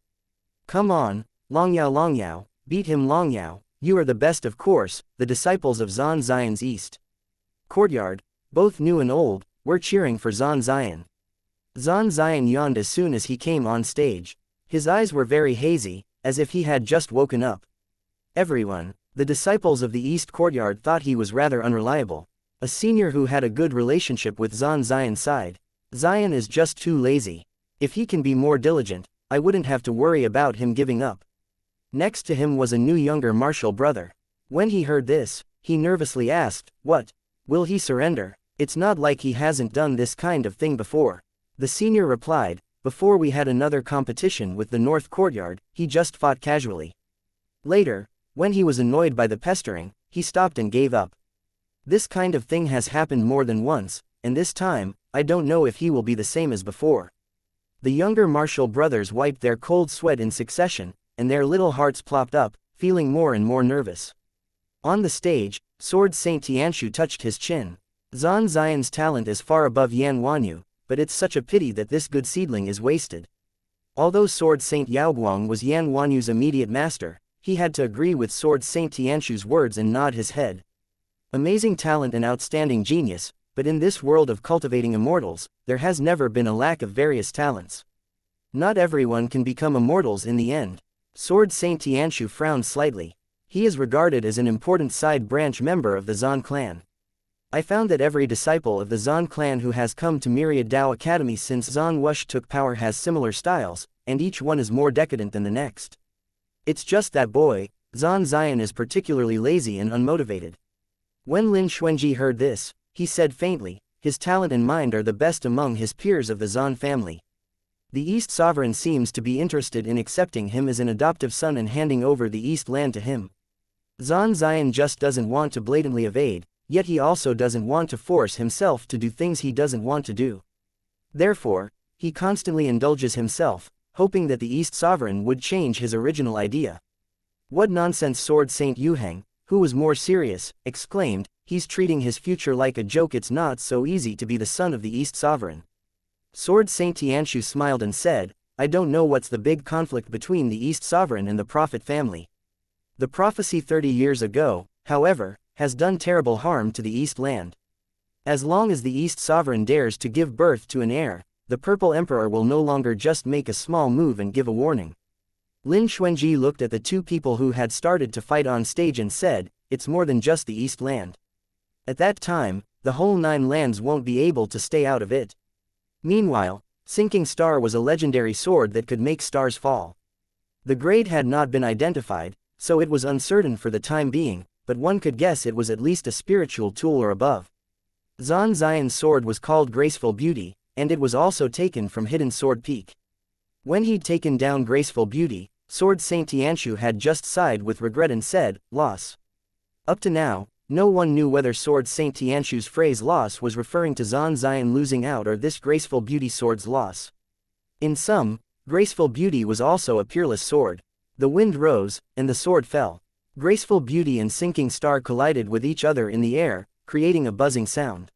Come on, Longyao, beat him Longyao, you are the best of course, the disciples of Zan Ziyan's East Courtyard, both new and old, were cheering for Zan Ziyan. Zan Ziyan yawned as soon as he came on stage. His eyes were very hazy, as if he had just woken up. Everyone, The disciples of the East Courtyard thought he was rather unreliable. A senior who had a good relationship with Xian sighed. Xian is just too lazy. If he can be more diligent, I wouldn't have to worry about him giving up. Next to him was a new younger martial brother. When he heard this, he nervously asked, "What? Will he surrender? It's not like he hasn't done this kind of thing before." The senior replied, "Before we had another competition with the North Courtyard, he just fought casually. Later, when he was annoyed by the pestering, he stopped and gave up. This kind of thing has happened more than once, and this time, I don't know if he will be the same as before." The younger martial brothers wiped their cold sweat in succession, and their little hearts plopped up, feeling more and more nervous. On the stage, Sword Saint Tianshu touched his chin. Xian's talent is far above Yan Wanyu, but it's such a pity that this good seedling is wasted. Although Sword Saint Yaoguang was Yan Wanyu's immediate master, he had to agree with Sword Saint Tianshu's words and nod his head. Amazing talent and outstanding genius, but in this world of cultivating immortals, there has never been a lack of various talents. Not everyone can become immortals in the end. Sword Saint Tianshu frowned slightly. He is regarded as an important side branch member of the Zan clan. I found that every disciple of the Zan clan who has come to Myriad Dao Academy since Zan Wush took power has similar styles, and each one is more decadent than the next. It's just that boy, Xian is particularly lazy and unmotivated. When Lin Xuanji heard this, he said faintly, his talent and mind are the best among his peers of the Zan family. The East Sovereign seems to be interested in accepting him as an adoptive son and handing over the East land to him. Xian just doesn't want to blatantly evade, yet he also doesn't want to force himself to do things he doesn't want to do. Therefore, he constantly indulges himself, hoping that the East Sovereign would change his original idea. "What nonsense!" Sword Saint Yuheng, who was more serious, exclaimed, "He's treating his future like a joke. It's not so easy to be the son of the East Sovereign." Sword Saint Tianshu smiled and said, "I don't know what's the big conflict between the East Sovereign and the Prophet family. The prophecy 30 years ago, however, has done terrible harm to the East land. As long as the East Sovereign dares to give birth to an heir, the Purple Emperor will no longer just make a small move and give a warning." Lin Xuanji looked at the two people who had started to fight on stage and said, "It's more than just the East land. At that time, the whole 9 lands won't be able to stay out of it." Meanwhile, Sinking Star was a legendary sword that could make stars fall. The grade had not been identified, so it was uncertain for the time being, but one could guess it was at least a spiritual tool or above. Xian's sword was called Graceful Beauty, and it was also taken from Hidden Sword Peak. When he'd taken down Graceful Beauty, Sword Saint Tianshu had just sighed with regret and said, "Loss." Up to now, no one knew whether Sword Saint Tianshu's phrase "loss" was referring to Xian losing out or this Graceful Beauty sword's loss. In sum, Graceful Beauty was also a peerless sword. The wind rose, and the sword fell. Graceful Beauty and Sinking Star collided with each other in the air, creating a buzzing sound.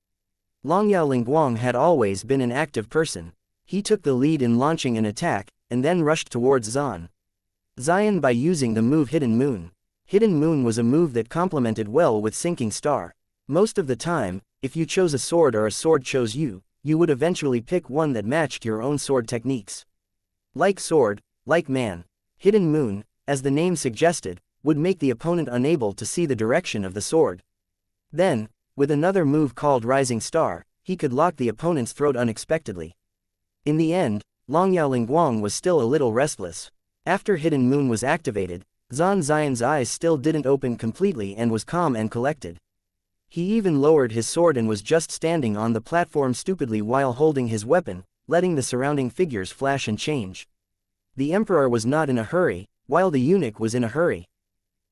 Longyao Lingguang had always been an active person. He took the lead in launching an attack, and then rushed towards Xian by using the move Hidden Moon. Hidden Moon was a move that complemented well with Sinking Star. Most of the time, if you chose a sword or a sword chose you, you would eventually pick one that matched your own sword techniques. Like sword, like man. Hidden Moon, as the name suggested, would make the opponent unable to see the direction of the sword. Then, with another move called Rising Star, he could lock the opponent's throat unexpectedly. In the end, Longyao Lingguang was still a little restless. After Hidden Moon was activated, Xian's eyes still didn't open completely and was calm and collected. He even lowered his sword and was just standing on the platform stupidly while holding his weapon, letting the surrounding figures flash and change. The Emperor was not in a hurry, while the eunuch was in a hurry.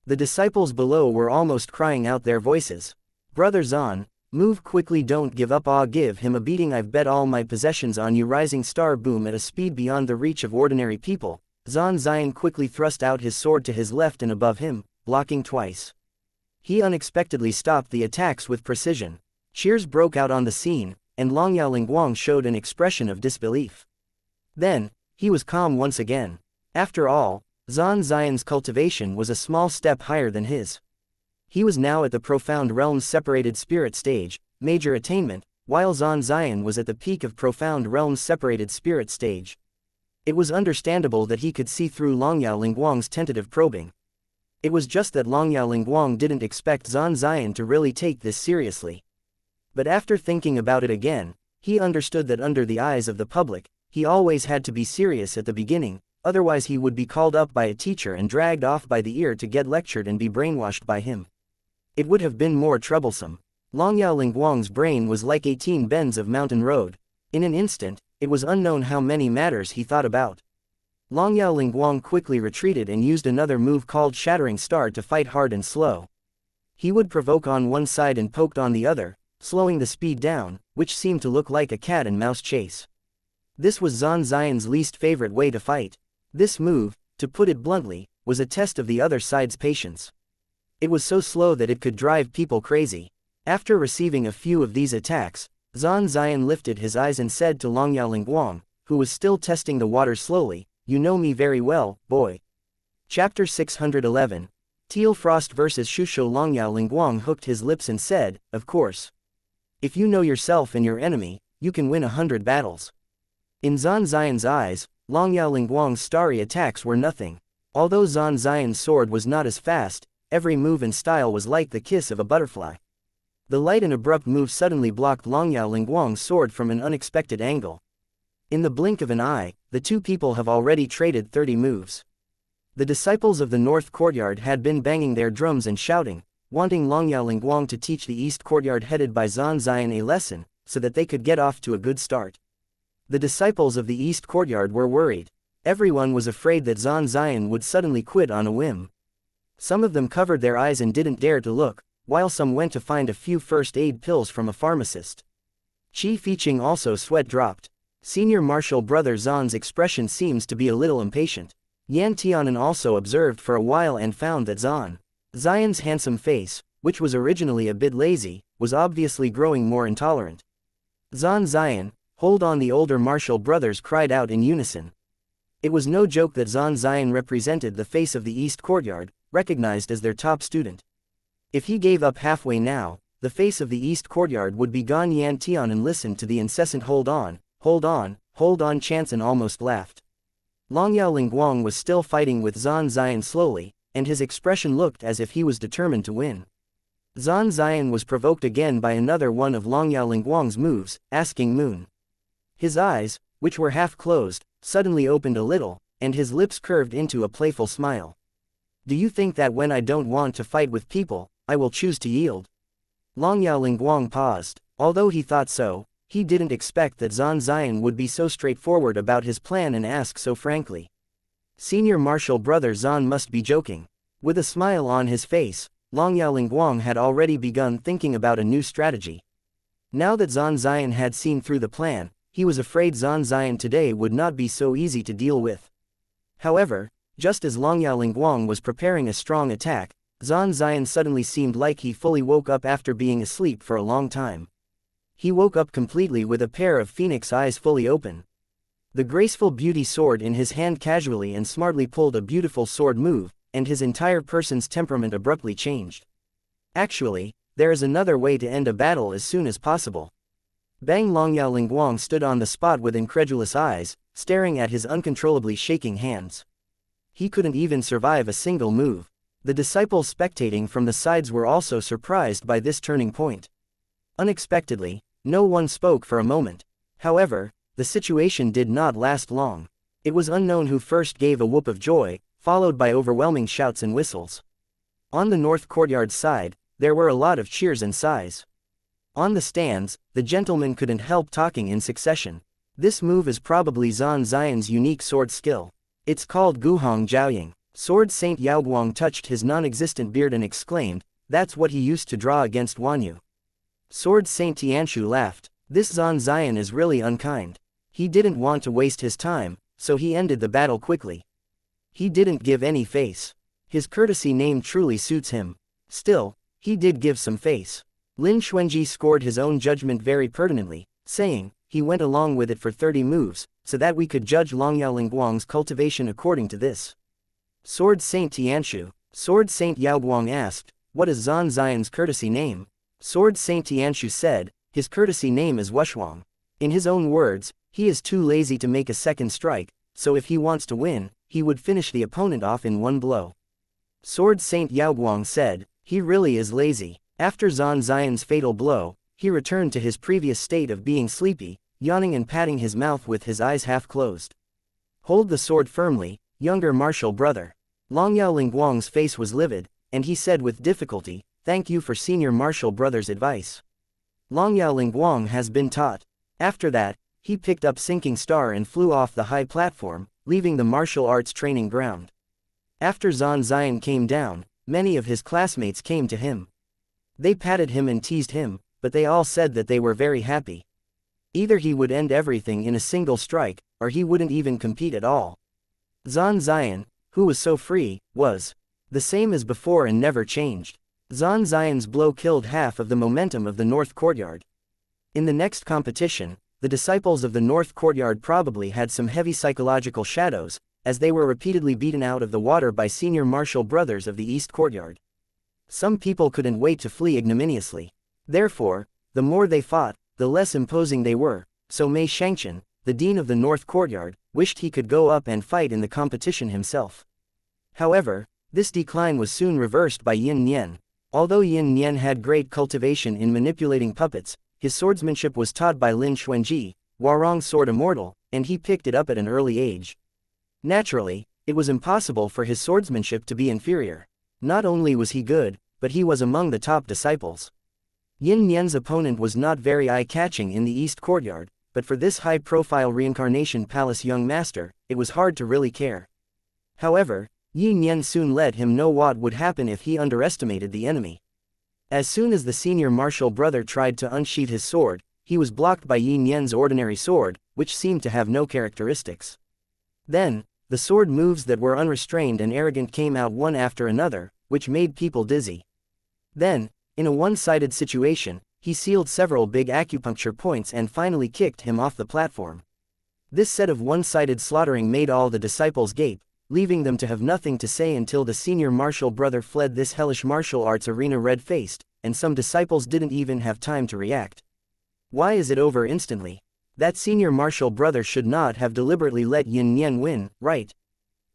The disciples below were almost crying out their voices. "Brother Xian, move quickly, don't give up, give him a beating, I've bet all my possessions on you." Rising Star boom at a speed beyond the reach of ordinary people. Xian quickly thrust out his sword to his left and above him, blocking twice. He unexpectedly stopped the attacks with precision. Cheers broke out on the scene, and Longyao Lingguang showed an expression of disbelief. Then, he was calm once again. After all, Xian's cultivation was a small step higher than his. He was now at the Profound Realms Separated Spirit stage, major attainment, while Xian was at the peak of Profound Realms Separated Spirit stage. It was understandable that he could see through Longyao Lingguang's tentative probing. It was just that Longyao Lingguang didn't expect Zan Ziyan to really take this seriously. But after thinking about it again, he understood that under the eyes of the public, he always had to be serious at the beginning, otherwise he would be called up by a teacher and dragged off by the ear to get lectured and be brainwashed by him. It would have been more troublesome. Longyao Lingguang's brain was like 18 bends of mountain road. In an instant, it was unknown how many matters he thought about. Longyao Lingguang quickly retreated and used another move called Shattering Star to fight hard and slow. He would provoke on one side and poked on the other, slowing the speed down, which seemed to look like a cat and mouse chase. This was Zan Ziyan's least favorite way to fight. This move, to put it bluntly, was a test of the other side's patience. It was so slow that it could drive people crazy. After receiving a few of these attacks, Zan Ziyan lifted his eyes and said to Longyao Lingguang, who was still testing the water slowly, "You know me very well, boy." Chapter 611. Teal Frost vs. Shusho. Longyao Lingguang hooked his lips and said, "Of course. If you know yourself and your enemy, you can win 100 battles." In Zan Ziyan's eyes, Longyao Lingguang's starry attacks were nothing. Although Zan Ziyan's sword was not as fast, every move and style was like the kiss of a butterfly. The light and abrupt move suddenly blocked Longyao Lingguang's sword from an unexpected angle. In the blink of an eye, the two people have already traded 30 moves. The disciples of the North Courtyard had been banging their drums and shouting, wanting Longyao Lingguang to teach the East Courtyard headed by Zan Ziyan a lesson, so that they could get off to a good start. The disciples of the East Courtyard were worried. Everyone was afraid that Zan Ziyan would suddenly quit on a whim. Some of them covered their eyes and didn't dare to look, while some went to find a few first aid pills from a pharmacist. Qi Fiqing also sweat dropped. Senior Martial Brother Zan's expression seems to be a little impatient. Yan Tianan also observed for a while and found that Zan Ziyan's handsome face, which was originally a bit lazy, was obviously growing more intolerant. "Zan Ziyan, hold on!" the older Martial brothers cried out in unison. It was no joke that Zan Ziyan represented the face of the East Courtyard, recognized as their top student. If he gave up halfway now, the face of the East Courtyard would be gone. Yan Tianan listened to the incessant hold on, chants and almost laughed. Longyao Lingguang was still fighting with Zan Ziyan slowly, and his expression looked as if he was determined to win. Zan Ziyan was provoked again by another one of Longyao Lingguang's moves, Asking Moon. His eyes, which were half closed, suddenly opened a little, and his lips curved into a playful smile. "Do you think that when I don't want to fight with people, I will choose to yield?" Longyao Lingguang paused. Although he thought so, he didn't expect that Zan Ziyan would be so straightforward about his plan and ask so frankly. Senior Martial Brother Zan must be joking. With a smile on his face, Longyao Lingguang had already begun thinking about a new strategy. Now that Zan Ziyan had seen through the plan, he was afraid Zan Ziyan today would not be so easy to deal with. However, just as Longyao Lingguang was preparing a strong attack, Zan Ziyan suddenly seemed like he fully woke up after being asleep for a long time. He woke up completely with a pair of phoenix eyes fully open. The graceful beauty sword in his hand casually and smartly pulled a beautiful sword move, and his entire person's temperament abruptly changed. Actually, there is another way to end a battle as soon as possible. Bang! Longyao Lingguang stood on the spot with incredulous eyes, staring at his uncontrollably shaking hands. He couldn't even survive a single move. The disciples spectating from the sides were also surprised by this turning point. Unexpectedly, no one spoke for a moment. However, the situation did not last long. It was unknown who first gave a whoop of joy, followed by overwhelming shouts and whistles. On the North Courtyard side, there were a lot of cheers and sighs. On the stands, the gentlemen couldn't help talking in succession. This move is probably Zan Ziyan's unique sword skill. It's called Guhong Jiaoying. Sword Saint Yaoguang touched his non-existent beard and exclaimed, "That's what he used to draw against Wanyu." Sword Saint Tianshu laughed. This Zan Ziyan is really unkind. He didn't want to waste his time, so he ended the battle quickly. He didn't give any face. His courtesy name truly suits him. Still, he did give some face. Lin Xuanji scored his own judgment very pertinently, saying, "He went along with it for 30 moves, so that we could judge Longyao Lingguang's cultivation according to this." Sword Saint Tianshu. Sword Saint Yaoguang asked, "What is Zan Ziyan's courtesy name?" Sword Saint Tianshu said, "His courtesy name is Wushuang. In his own words, he is too lazy to make a second strike, so if he wants to win, he would finish the opponent off in one blow." Sword Saint Yaoguang said, "He really is lazy." After Zan Xian's fatal blow, he returned to his previous state of being sleepy, yawning and patting his mouth with his eyes half closed. "Hold the sword firmly, younger martial brother." Longyao Lingguang's face was livid, and he said with difficulty, "Thank you for senior martial brother's advice." Longyao Lingguang has been taught. After that, he picked up Sinking Star and flew off the high platform, leaving the martial arts training ground. After Zan Xian came down, many of his classmates came to him. They patted him and teased him, but they all said that they were very happy. Either he would end everything in a single strike, or he wouldn't even compete at all. Zan Xian, who was so free, was the same as before and never changed. Zan Xian's blow killed half of the momentum of the North Courtyard. In the next competition, the disciples of the North Courtyard probably had some heavy psychological shadows, as they were repeatedly beaten out of the water by senior martial brothers of the East Courtyard. Some people couldn't wait to flee ignominiously. Therefore, the more they fought, the less imposing they were, so Mei Shangchen, the dean of the North Courtyard, wished he could go up and fight in the competition himself. However, this decline was soon reversed by Yin Nian. Although Yin Nian had great cultivation in manipulating puppets, his swordsmanship was taught by Lin Xuanji, Warong's sword immortal, and he picked it up at an early age. Naturally, it was impossible for his swordsmanship to be inferior. Not only was he good, but he was among the top disciples. Yin Nian's opponent was not very eye-catching in the East Courtyard, but for this high-profile Reincarnation Palace young master, it was hard to really care. However, Yin Nian soon let him know what would happen if he underestimated the enemy. As soon as the senior martial brother tried to unsheath his sword, he was blocked by Yin Nian's ordinary sword, which seemed to have no characteristics. Then, the sword moves that were unrestrained and arrogant came out one after another, which made people dizzy. Then, in a one-sided situation, he sealed several big acupuncture points and finally kicked him off the platform. This set of one-sided slaughtering made all the disciples gape, leaving them to have nothing to say until the senior martial brother fled this hellish martial arts arena red-faced, and some disciples didn't even have time to react. Why is it over instantly? That senior martial brother should not have deliberately let Yin Nian win, right?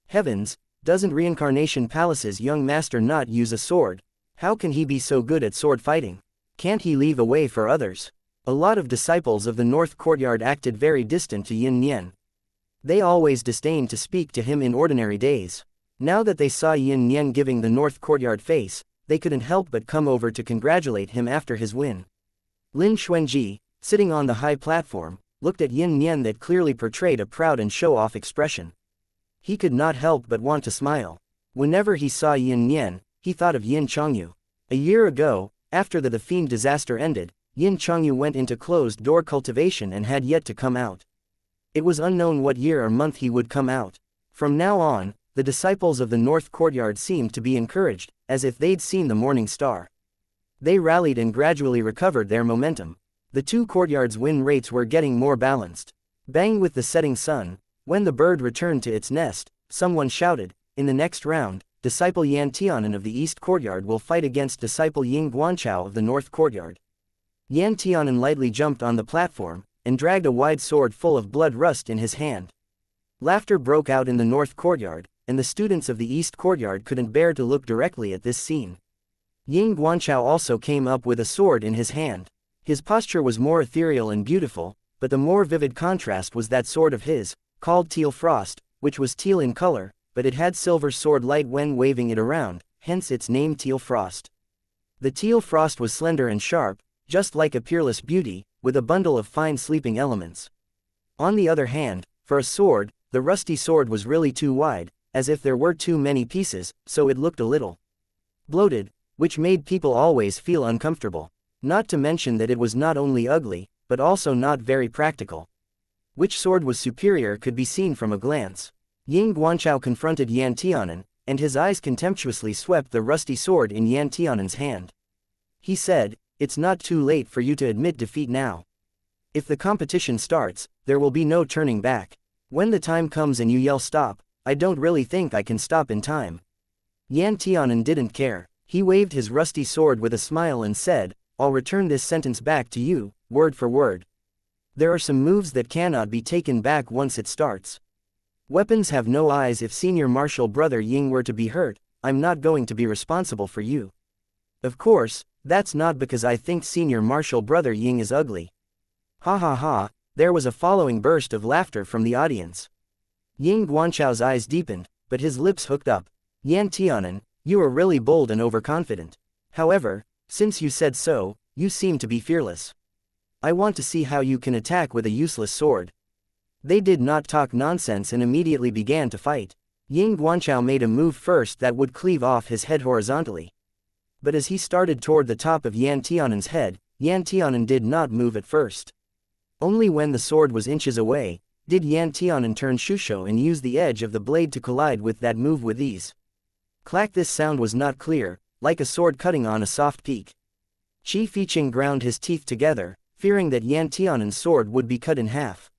Heavens, doesn't Reincarnation Palace's young master not use a sword? How can he be so good at sword fighting? Can't he leave a way for others? A lot of disciples of the North Courtyard acted very distant to Yin Nian. They always disdained to speak to him in ordinary days. Now that they saw Yin Nian giving the North Courtyard face, they couldn't help but come over to congratulate him after his win. Lin Xuanji, sitting on the high platform, looked at Yin Nian that clearly portrayed a proud and show-off expression. He could not help but want to smile. Whenever he saw Yin Nian, he thought of Yin Chongyu. A year ago, after the Fiend disaster ended, Yin Chongyu went into closed-door cultivation and had yet to come out. It was unknown what year or month he would come out. From now on, the disciples of the North Courtyard seemed to be encouraged, as if they'd seen the morning star. They rallied and gradually recovered their momentum. The two courtyards' win rates were getting more balanced. Bang with the setting sun, when the bird returned to its nest, someone shouted, "In the next round, disciple Yan Tianan of the East Courtyard will fight against disciple Ying Guanchao of the North Courtyard." Yan Tianan lightly jumped on the platform, and dragged a wide sword full of blood rust in his hand. Laughter broke out in the North Courtyard, and the students of the East Courtyard couldn't bear to look directly at this scene. Ying Guanchao also came up with a sword in his hand. His posture was more ethereal and beautiful, but the more vivid contrast was that sword of his, called Teal Frost, which was teal in color, but it had silver sword light when waving it around, hence its name Teal Frost. The Teal Frost was slender and sharp, just like a peerless beauty, with a bundle of fine sleeping elements. On the other hand, for a sword, the rusty sword was really too wide, as if there were too many pieces, so it looked a little bloated, which made people always feel uncomfortable. Not to mention that it was not only ugly, but also not very practical. Which sword was superior could be seen from a glance. Ying Guanchao confronted Yan Tianan, and his eyes contemptuously swept the rusty sword in Yan Tianan's hand. He said, "It's not too late for you to admit defeat now. If the competition starts, there will be no turning back. When the time comes and you yell stop, I don't really think I can stop in time." Yan Tianan didn't care. He waved his rusty sword with a smile and said, "I'll return this sentence back to you, word for word. There are some moves that cannot be taken back once it starts. Weapons have no eyes. If senior martial brother Ying were to be hurt, I'm not going to be responsible for you. Of course, that's not because I think senior martial brother Ying is ugly. Ha ha ha, there was a following burst of laughter from the audience. Ying Guanchao's eyes deepened, but his lips hooked up. Yan Tianan, you are really bold and overconfident. However, since you said so, you seem to be fearless. I want to see how you can attack with a useless sword. They did not talk nonsense and immediately began to fight. Ying Guanchao made a move first that would cleave off his head horizontally. But as he started toward the top of Yan Tianan's head, Yan Tianan did not move at first. Only when the sword was inches away, did Yan Tianan turn shusho and use the edge of the blade to collide with that move with ease. Clack! This sound was not clear, like a sword cutting on a soft peak. Qi Fiqing ground his teeth together, fearing that Yan Tianan's sword would be cut in half.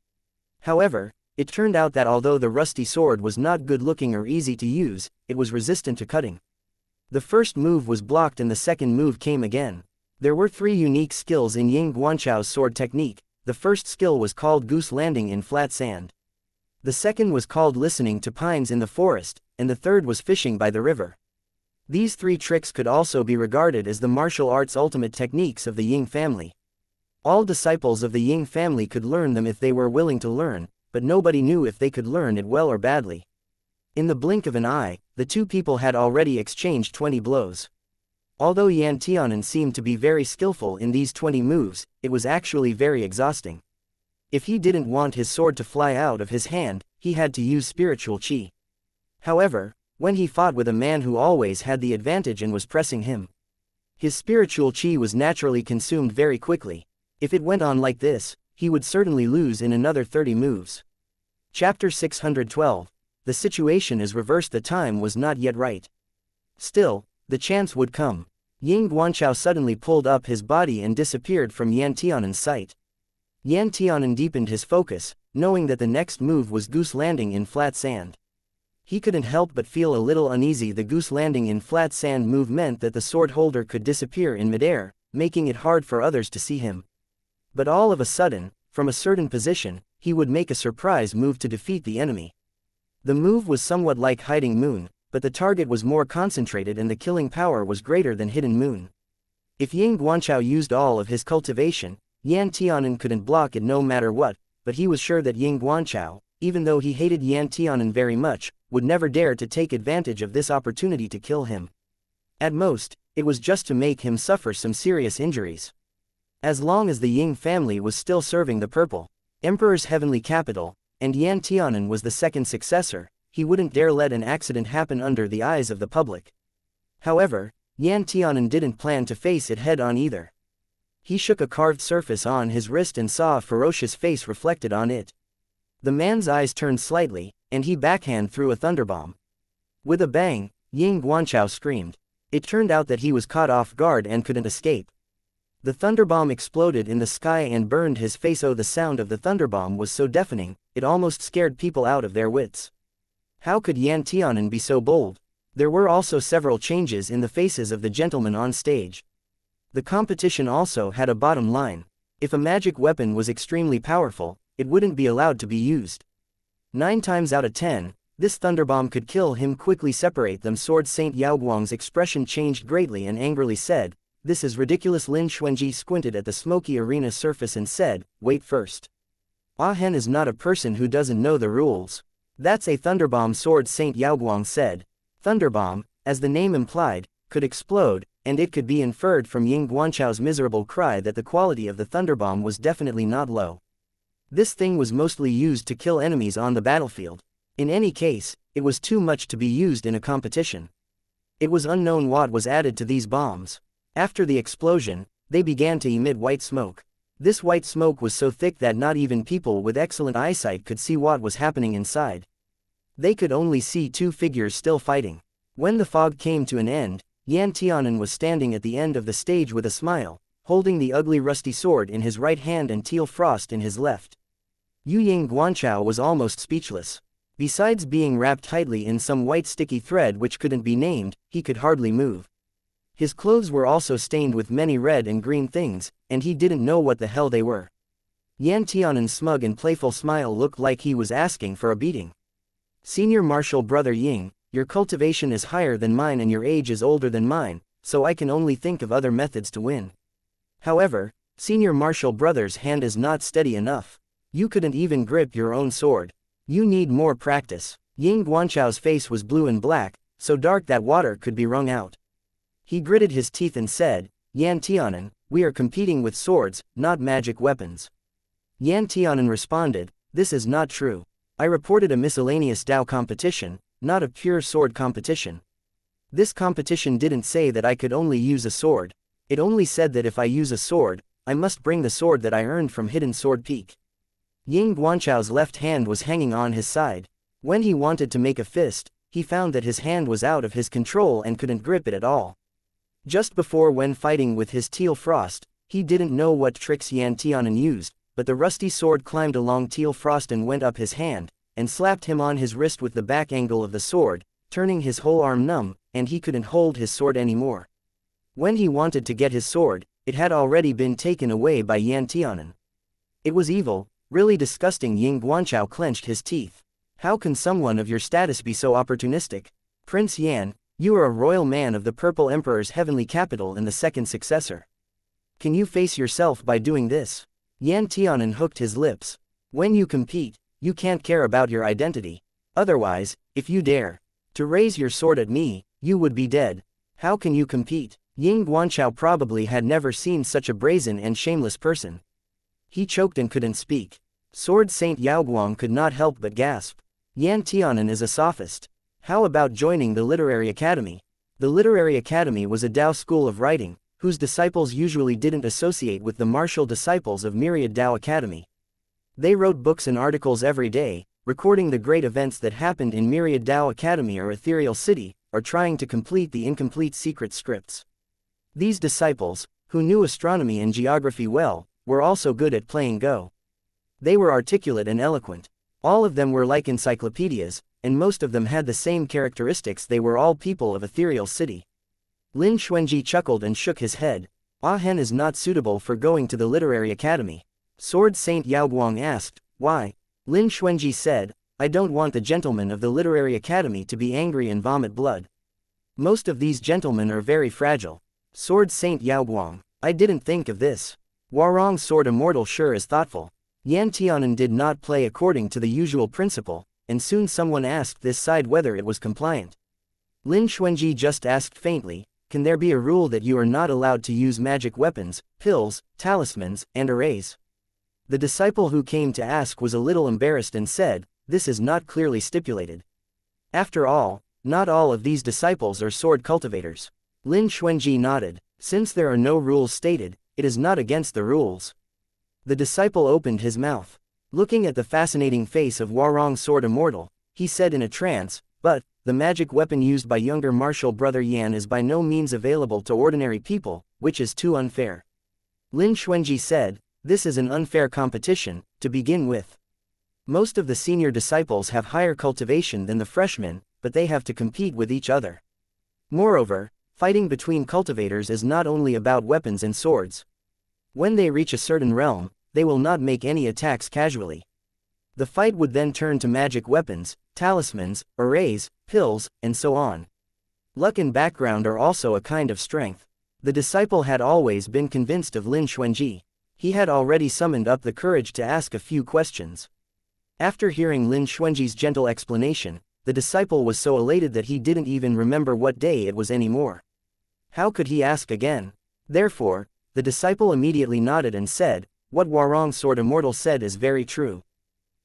However, it turned out that although the rusty sword was not good-looking or easy to use, it was resistant to cutting. The first move was blocked and the second move came again. There were 3 unique skills in Ying Guanchao's sword technique. The first skill was called goose landing in flat sand. The second was called listening to pines in the forest, and the third was fishing by the river. These 3 tricks could also be regarded as the martial arts' ultimate techniques of the Ying family. All disciples of the Ying family could learn them if they were willing to learn, but nobody knew if they could learn it well or badly. In the blink of an eye, the 2 people had already exchanged 20 blows. Although Yan Tianan seemed to be very skillful in these 20 moves, it was actually very exhausting. If he didn't want his sword to fly out of his hand, he had to use spiritual qi. However, when he fought with a man who always had the advantage and was pressing him, his spiritual qi was naturally consumed very quickly. If it went on like this, he would certainly lose in another 30 moves. Chapter 612. The situation is reversed. The time was not yet right. Still, the chance would come. Ying Guanchao suddenly pulled up his body and disappeared from Yan Tianan's sight. Yan Tianan deepened his focus, knowing that the next move was goose landing in flat sand. He couldn't help but feel a little uneasy. The goose landing in flat sand move meant that the sword holder could disappear in midair, making it hard for others to see him. But all of a sudden, from a certain position, he would make a surprise move to defeat the enemy. The move was somewhat like hiding moon, but the target was more concentrated and the killing power was greater than hidden moon. If Ying Guanchao used all of his cultivation, Yan Tianan couldn't block it no matter what, but he was sure that Ying Guanchao, even though he hated Yan Tianan very much, would never dare to take advantage of this opportunity to kill him. At most, it was just to make him suffer some serious injuries. As long as the Ying family was still serving the Purple Emperor's heavenly capital, and Yan Tianan was the second successor, he wouldn't dare let an accident happen under the eyes of the public. However, Yan Tianan didn't plan to face it head-on either. He shook a carved surface on his wrist and saw a ferocious face reflected on it. The man's eyes turned slightly, and he backhand threw a thunderbomb. With a bang, Ying Guanchao screamed. It turned out that he was caught off guard and couldn't escape. The thunderbomb exploded in the sky and burned his face. Oh, the sound of the thunderbomb was so deafening, it almost scared people out of their wits. How could Yan Tianan be so bold? There were also several changes in the faces of the gentlemen on stage. The competition also had a bottom line. If a magic weapon was extremely powerful, it wouldn't be allowed to be used. 9 times out of 10, this thunderbomb could kill him. Quickly separate them. Sword Saint Yaoguang's expression changed greatly and angrily said, "This is ridiculous." Lin Xuanji squinted at the smoky arena surface and said, "Wait first. Ah Hen is not a person who doesn't know the rules. That's a thunderbomb." Sword Saint Yaoguang said. Thunderbomb, as the name implied, could explode, and it could be inferred from Ying Guanchao's miserable cry that the quality of the thunderbomb was definitely not low. This thing was mostly used to kill enemies on the battlefield. In any case, it was too much to be used in a competition. It was unknown what was added to these bombs. After the explosion, they began to emit white smoke. This white smoke was so thick that not even people with excellent eyesight could see what was happening inside. They could only see 2 figures still fighting. When the fog came to an end, Yan Tianan was standing at the end of the stage with a smile, holding the ugly rusty sword in his right hand and teal frost in his left. Ying Guanchao was almost speechless. Besides being wrapped tightly in some white sticky thread which couldn't be named, he could hardly move. His clothes were also stained with many red and green things, and he didn't know what the hell they were. Yan Tianan's smug and playful smile looked like he was asking for a beating. Senior Marshal Brother Ying, Your cultivation is higher than mine and your age is older than mine, so I can only think of other methods to win. However, senior martial brother's hand is not steady enough. You couldn't even grip your own sword. You need more practice. Ying Guanchao's face was blue and black, so dark that water could be wrung out. He gritted his teeth and said, Yan Tianan, we are competing with swords, not magic weapons. Yan Tianan responded, this is not true. I reported a miscellaneous Dao competition, not a pure sword competition. This competition didn't say that I could only use a sword. It only said that if I use a sword, I must bring the sword that I earned from Hidden Sword Peak. Ying Guanchao's left hand was hanging on his side. When he wanted to make a fist, he found that his hand was out of his control and couldn't grip it at all. Just before when fighting with his Teal Frost, he didn't know what tricks Yan Tianan used, but the rusty sword climbed along Teal Frost and went up his hand, and slapped him on his wrist with the back angle of the sword, turning his whole arm numb, and he couldn't hold his sword anymore. When he wanted to get his sword, it had already been taken away by Yan Tianan. It was evil, really disgusting. Ying Guanchao clenched his teeth. How can someone of your status be so opportunistic? Prince Yan, you are a royal man of the Purple Emperor's heavenly capital and the second successor. Can you face yourself by doing this? Yan Tianan hooked his lips. When you compete, you can't care about your identity. Otherwise, if you dare to raise your sword at me, you would be dead. How can you compete? Ying Guanchao probably had never seen such a brazen and shameless person. He choked and couldn't speak. Sword Saint Yaoguang could not help but gasp. Yan Tianan is a sophist. How about joining the Literary Academy? The Literary Academy was a Dao school of writing, whose disciples usually didn't associate with the martial disciples of Myriad Dao Academy. They wrote books and articles every day, recording the great events that happened in Myriad Dao Academy or Ethereal City, or trying to complete the incomplete secret scripts. These disciples, who knew astronomy and geography well, were also good at playing Go. They were articulate and eloquent. All of them were like encyclopedias, and most of them had the same characteristics. They were all people of Ethereal City. Lin Xuanji chuckled and shook his head. Ah Hen is not suitable for going to the Literary Academy. Sword Saint Yaoguang asked, why? Lin Xuanji said, I don't want the gentlemen of the Literary Academy to be angry and vomit blood. Most of these gentlemen are very fragile. Sword Saint Yaoguang, I didn't think of this. Warong's Sword Immortal sure is thoughtful. Yan Tianan did not play according to the usual principle, and soon someone asked this side whether it was compliant. Lin Xuanji just asked faintly, can there be a rule that you are not allowed to use magic weapons, pills, talismans, and arrays? The disciple who came to ask was a little embarrassed and said, this is not clearly stipulated. After all, not all of these disciples are sword cultivators. Lin Xuanji nodded. Since there are no rules stated, it is not against the rules. The disciple opened his mouth. Looking at the fascinating face of Warong's Sword Immortal, he said in a trance, but, the magic weapon used by younger martial brother Yan is by no means available to ordinary people, which is too unfair. Lin Xuanji said, this is an unfair competition, to begin with. Most of the senior disciples have higher cultivation than the freshmen, but they have to compete with each other. Moreover, fighting between cultivators is not only about weapons and swords. When they reach a certain realm, they will not make any attacks casually. The fight would then turn to magic weapons, talismans, arrays, pills, and so on. Luck and background are also a kind of strength. The disciple had always been convinced of Lin Xuanji. He had already summoned up the courage to ask a few questions. After hearing Lin Xuanji's gentle explanation, the disciple was so elated that he didn't even remember what day it was anymore. How could he ask again? Therefore, the disciple immediately nodded and said, what Warong's Sword Immortal said is very true.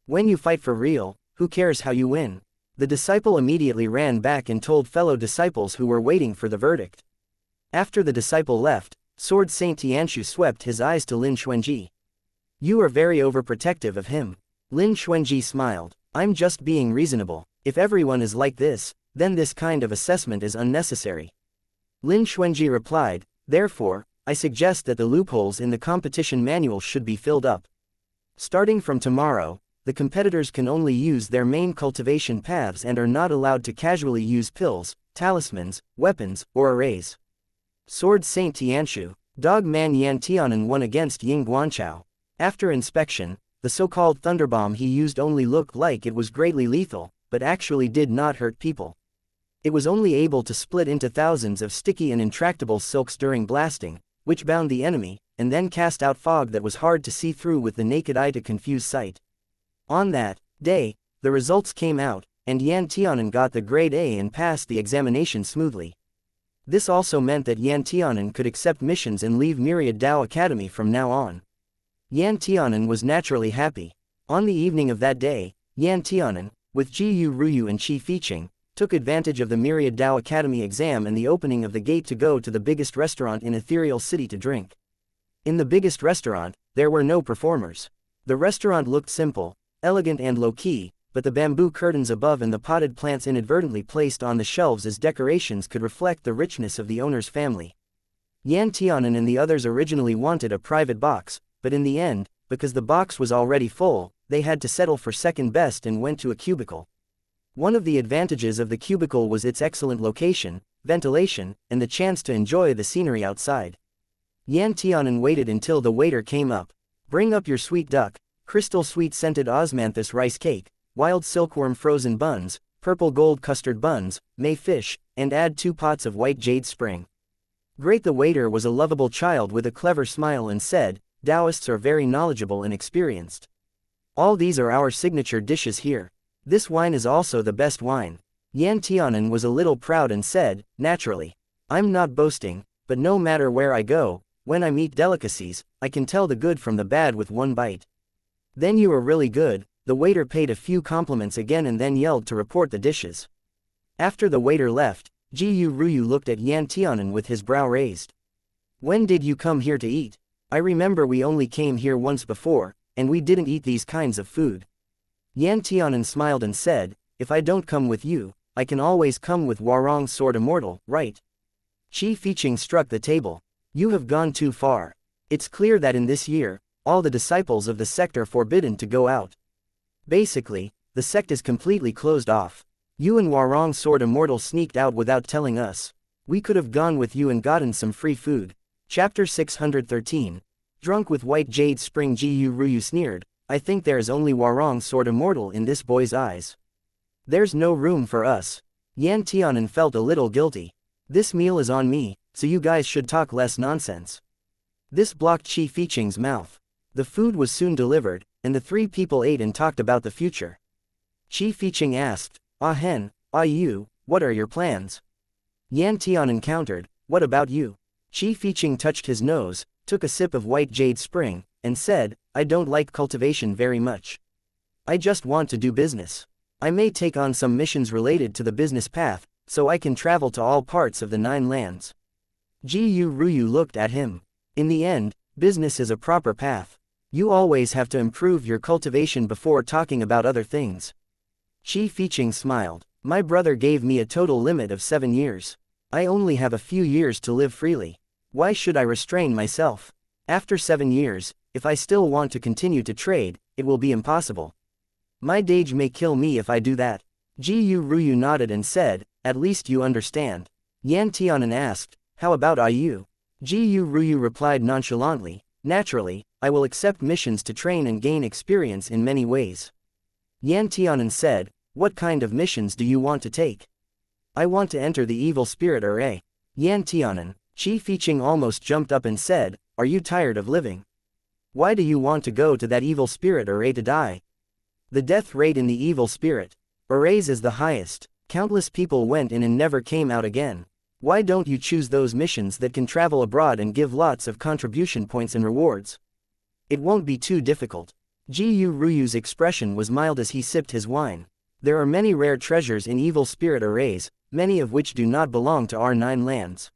When you fight for real, who cares how you win? The disciple immediately ran back and told fellow disciples who were waiting for the verdict. After the disciple left, Sword Saint Tianshu swept his eyes to Lin Xuanji. You are very overprotective of him. Lin Xuanji smiled. I'm just being reasonable. If everyone is like this, then this kind of assessment is unnecessary. Lin Xuanji replied, therefore, I suggest that the loopholes in the competition manual should be filled up. Starting from tomorrow, the competitors can only use their main cultivation paths and are not allowed to casually use pills, talismans, weapons, or arrays. Sword Saint Tianshu, Dog Man Yan Tianan won against Ying Guanchao. After inspection, the so-called thunderbomb he used only looked like it was greatly lethal, but actually did not hurt people. It was only able to split into thousands of sticky and intractable silks during blasting, which bound the enemy, and then cast out fog that was hard to see through with the naked eye to confuse sight. On that day, the results came out, and Yan Tianan got the grade A and passed the examination smoothly. This also meant that Yan Tianan could accept missions and leave Myriad Dao Academy from now on. Yan Tianan was naturally happy. On the evening of that day, Yan Tianan, with Jiyu Ruyu and Qi Fiqing, took advantage of the Myriad Dao Academy exam and the opening of the gate to go to the biggest restaurant in Ethereal City to drink. In the biggest restaurant, there were no performers. The restaurant looked simple, elegant and low-key, but the bamboo curtains above and the potted plants inadvertently placed on the shelves as decorations could reflect the richness of the owner's family. Yan Tianan and the others originally wanted a private box, but in the end, because the box was already full, they had to settle for second best and went to a cubicle. One of the advantages of the cubicle was its excellent location, ventilation, and the chance to enjoy the scenery outside. Yan Tianan waited until the waiter came up. "Bring up your sweet duck, crystal sweet scented osmanthus rice cake, wild silkworm frozen buns, purple gold custard buns, May fish, and add 2 pots of white jade spring." Great. The waiter was a lovable child with a clever smile and said, "Taoists are very knowledgeable and experienced. All these are our signature dishes here. This wine is also the best wine." Yan Tianan was a little proud and said, "Naturally. I'm not boasting, but no matter where I go, when I meet delicacies, I can tell the good from the bad with one bite." "Then you are really good." The waiter paid a few compliments again and then yelled to report the dishes. After the waiter left, Jiyu Ruyu looked at Yan Tianan with his brow raised. "When did you come here to eat? I remember we only came here once before, and we didn't eat these kinds of food." Yan Tianan smiled and said, "If I don't come with you, I can always come with Warong's Sword Immortal, right?" Qi Fiqing struck the table. "You have gone too far. It's clear that in this year, all the disciples of the sect are forbidden to go out. Basically, the sect is completely closed off. You and Warong's Sword Immortal sneaked out without telling us. We could have gone with you and gotten some free food." Chapter 613. Drunk with white jade spring. Jiyu Ruyu sneered, "I think there is only Warong's Sword Immortal in this boy's eyes. There's no room for us." Yan Tianan felt a little guilty. "This meal is on me, so you guys should talk less nonsense." This blocked Qi Fiqing's mouth. The food was soon delivered, and the 3 people ate and talked about the future. Qi Fiqing asked, "Ah Hen, ah you, what are your plans?" Yan Tianan countered, "What about you?" Qi Fiqing touched his nose, took a sip of white jade spring, and said, "I don't like cultivation very much. I just want to do business. I may take on some missions related to the business path, so I can travel to all parts of the 9 lands." Jiyu Ruyu looked at him. "In the end, business is a proper path. You always have to improve your cultivation before talking about other things." Qi Fiqing smiled. "My brother gave me a total limit of 7 years. I only have a few years to live freely. Why should I restrain myself? After 7 years, if I still want to continue to trade, it will be impossible. My Dage may kill me if I do that." Jiyu Ruyu nodded and said, "At least you understand." Yan Tianan asked, "How about you?" Jiyu Ruyu replied nonchalantly, "Naturally, I will accept missions to train and gain experience in many ways." Yan Tianan said, "What kind of missions do you want to take?" "I want to enter the evil spirit array." Yan Tianan. Qi Fiqing almost jumped up and said, "Are you tired of living? Why do you want to go to that evil spirit array to die? The death rate in the evil spirit arrays is the highest. Countless people went in and never came out again. Why don't you choose those missions that can travel abroad and give lots of contribution points and rewards? It won't be too difficult." Jiyu Ruyu's expression was mild as he sipped his wine. "There are many rare treasures in evil spirit arrays, many of which do not belong to our 9 lands.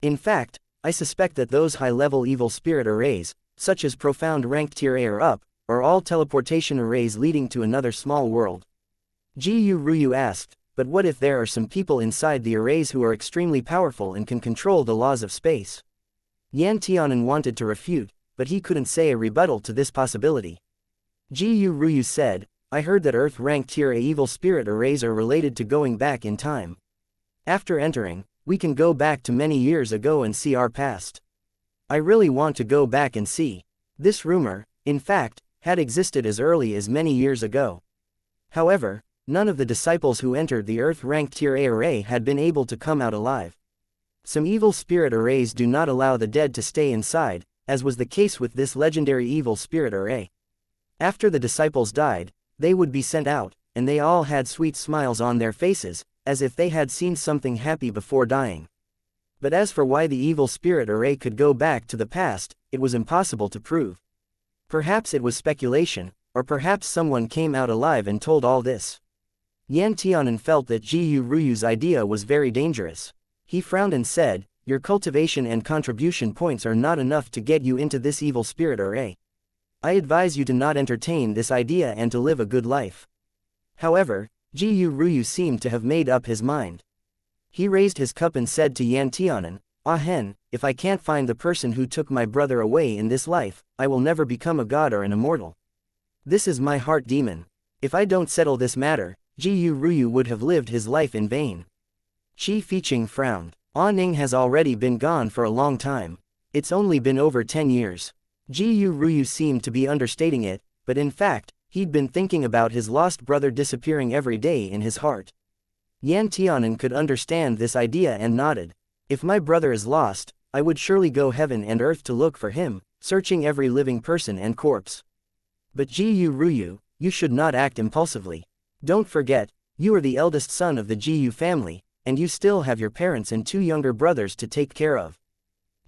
In fact, I suspect that those high-level evil spirit arrays, such as profound ranked tier A or up, are all teleportation arrays leading to another small world." Jiyu Ruyu asked, "But what if there are some people inside the arrays who are extremely powerful and can control the laws of space?" Yan Tianan wanted to refute, but he couldn't say a rebuttal to this possibility. Jiyu Ruyu said, "I heard that Earth-ranked tier A evil spirit arrays are related to going back in time. After entering, we can go back to many years ago and see our past. I really want to go back and see." This rumor, in fact, had existed as early as many years ago. However, None of the disciples who entered the Earth-ranked Tier A array had been able to come out alive. Some evil spirit arrays do not allow the dead to stay inside, as was the case with this legendary evil spirit array. After the disciples died, they would be sent out, and they all had sweet smiles on their faces, as if they had seen something happy before dying. But as for why the evil spirit array could go back to the past, it was impossible to prove. Perhaps it was speculation, or perhaps someone came out alive and told all this. Yan Tianan felt that Ji Ruyu's idea was very dangerous. He frowned and said, "Your cultivation and contribution points are not enough to get you into this evil spirit array. I advise you to not entertain this idea and to live a good life." However, Ji Ryu seemed to have made up his mind. He raised his cup and said to Yan Tianan, "Ah Hen, if I can't find the person who took my brother away in this life, I will never become a god or an immortal. This is my heart demon. If I don't settle this matter, Ji Ryu would have lived his life in vain." Qi Fiqing frowned. Ah Ning has already been gone for a long time. It's only been over 10 years. Ji Ryu seemed to be understating it, but in fact, he'd been thinking about his lost brother disappearing every day in his heart. Yan Tianan could understand this idea and nodded. "If my brother is lost, I would surely go heaven and earth to look for him, searching every living person and corpse. But Ji Ryu, you should not act impulsively. Don't forget, you are the eldest son of the Ji family, and you still have your parents and 2 younger brothers to take care of."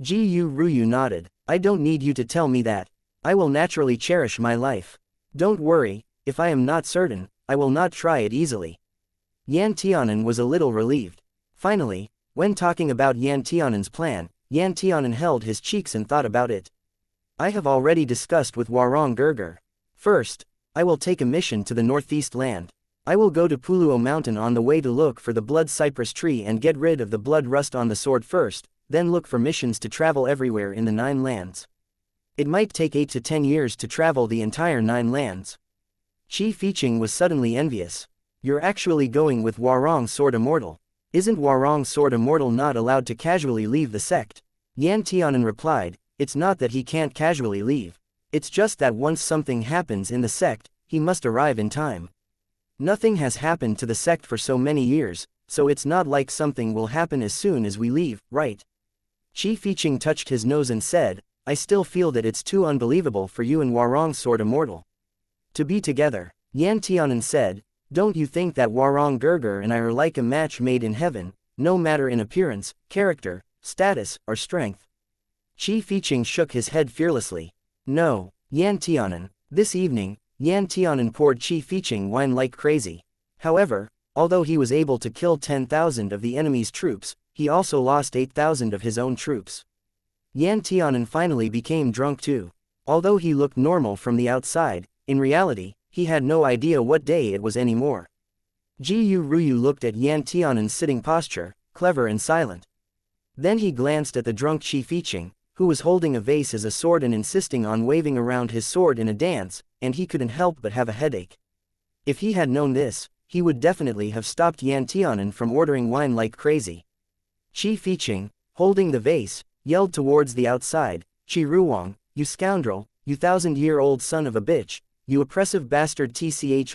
Ji Ryu nodded. "I don't need you to tell me that. I will naturally cherish my life. Don't worry, if I am not certain, I will not try it easily." Yan Tianan was a little relieved. Finally, when talking about Yan Tianan's plan, Yan Tianan held his cheeks and thought about it. "I have already discussed with Warong Gerger. First, I will take a mission to the northeast land. I will go to Puluo Mountain on the way to look for the blood cypress tree and get rid of the blood rust on the sword first, then look for missions to travel everywhere in the 9 lands. It might take 8 to 10 years to travel the entire 9 lands." Qi Fiqing was suddenly envious. "You're actually going with Warong Sword Immortal. Isn't Warong Sword Immortal not allowed to casually leave the sect?" Yan Tianan replied, "It's not that he can't casually leave. It's just that once something happens in the sect, he must arrive in time. Nothing has happened to the sect for so many years, so it's not like something will happen as soon as we leave, right?" Qi Fiqing touched his nose and said, "I still feel that it's too unbelievable for you and Warong Sword Immortal to be together." Yan Tianan said, "Don't you think that Warong Gerger and I are like a match made in heaven, no matter in appearance, character, status, or strength?" Qi Fiqing shook his head fearlessly. "No, Yan Tianan." This evening, Yan Tianan poured Qi Fiqing wine like crazy. However, although he was able to kill 10,000 of the enemy's troops, he also lost 8,000 of his own troops. Yan Tianan finally became drunk too. Although he looked normal from the outside, in reality, he had no idea what day it was anymore. Ji Ryu looked at Yan Tianan's sitting posture, clever and silent. Then he glanced at the drunk Qi Fiqing, who was holding a vase as a sword and insisting on waving around his sword in a dance, and he couldn't help but have a headache. If he had known this, he would definitely have stopped Yan Tianan from ordering wine like crazy. Qi Fiqing, holding the vase, yelled towards the outside, "Qi Ruwang, you scoundrel, you 1,000-year-old son of a bitch, you oppressive bastard,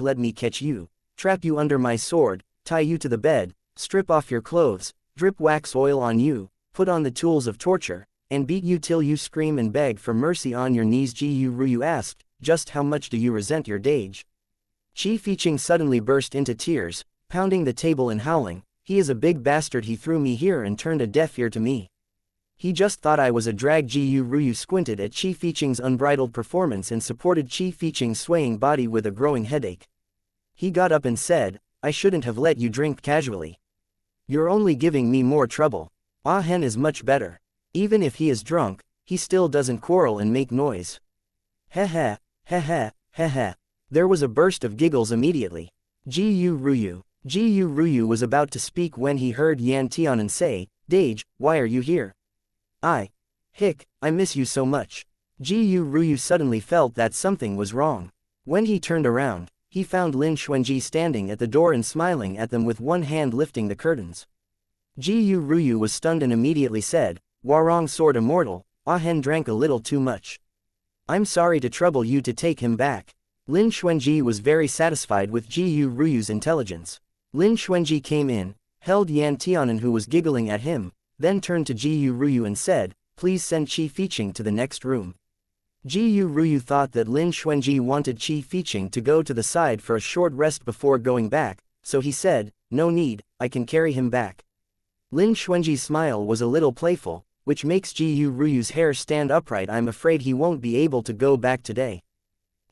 let me catch you, trap you under my sword, tie you to the bed, strip off your clothes, drip wax oil on you, put on the tools of torture, and beat you till you scream and beg for mercy on your knees." Ji Ryu asked, "Just how much do you resent your dage?" Qi Fiqing suddenly burst into tears, pounding the table and howling, "He is a big bastard, he threw me here and turned a deaf ear to me. He just thought I was a drag." Ji Ryu squinted at Qi Fiqing's unbridled performance and supported Qi Fiqing's swaying body with a growing headache. He got up and said, "I shouldn't have let you drink casually. You're only giving me more trouble. Ah Hen is much better. Even if he is drunk, he still doesn't quarrel and make noise." Heh heh, heh heh, heh heh. There was a burst of giggles immediately. Ji Ryu was about to speak when he heard Yan Tianan say, "Dage, why are you here?" I miss you so much." Ji Ryu suddenly felt that something was wrong. When he turned around, he found Lin Xuanji standing at the door and smiling at them with one hand lifting the curtains. Ji Ryu was stunned and immediately said, "Warong Sword Immortal, Ah Hen drank a little too much. I'm sorry to trouble you to take him back." Lin Xuanji was very satisfied with Ji Yu Ruyu's intelligence. Lin Xuanji came in, held Yan Tianan who was giggling at him, then turned to Ji Yu Ruyu and said, "Please send Qi Fiqing to the next room." Ji Yu Ruyu thought that Lin Xuanji wanted Qi Fiqing to go to the side for a short rest before going back, so he said, "No need, I can carry him back." Lin Xuanji's smile was a little playful, which makes Ji Yu Ruyu's hair stand upright. "I'm afraid he won't be able to go back today."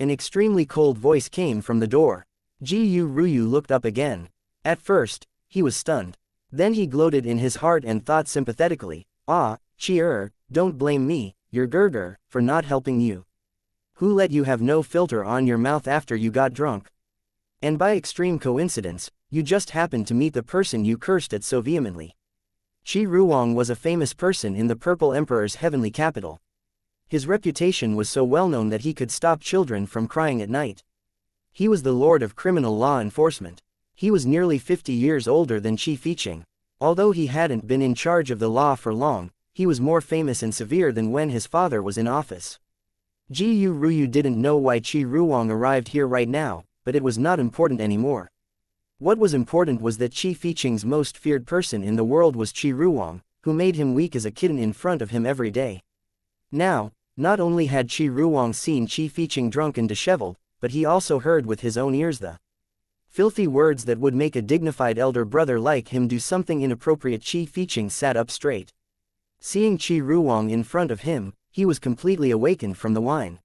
An extremely cold voice came from the door. Ji Yu Ruyu looked up again. At first, he was stunned. Then he gloated in his heart and thought sympathetically, "Ah, Chi-er, don't blame me, your Gerger, for not helping you. Who let you have no filter on your mouth after you got drunk? And by extreme coincidence, you just happened to meet the person you cursed at so vehemently." Qi Ruoang was a famous person in the Purple Emperor's heavenly capital. His reputation was so well known that he could stop children from crying at night. He was the lord of criminal law enforcement. He was nearly 50 years older than Qi Fiqing. Although he hadn't been in charge of the law for long, he was more famous and severe than when his father was in office. Ji Yu Ruyu didn't know why Qi Ruoang arrived here right now, but it was not important anymore. What was important was that Qi Fiqing's most feared person in the world was Qi Ruoang, who made him weak as a kitten in front of him every day. Now, not only had Qi Ruoang seen Qi Fiqing drunk and disheveled, but he also heard with his own ears the filthy words that would make a dignified elder brother like him do something inappropriate. Qi Fiqing sat up straight. Seeing Qi Ruoang in front of him, he was completely awakened from the wine.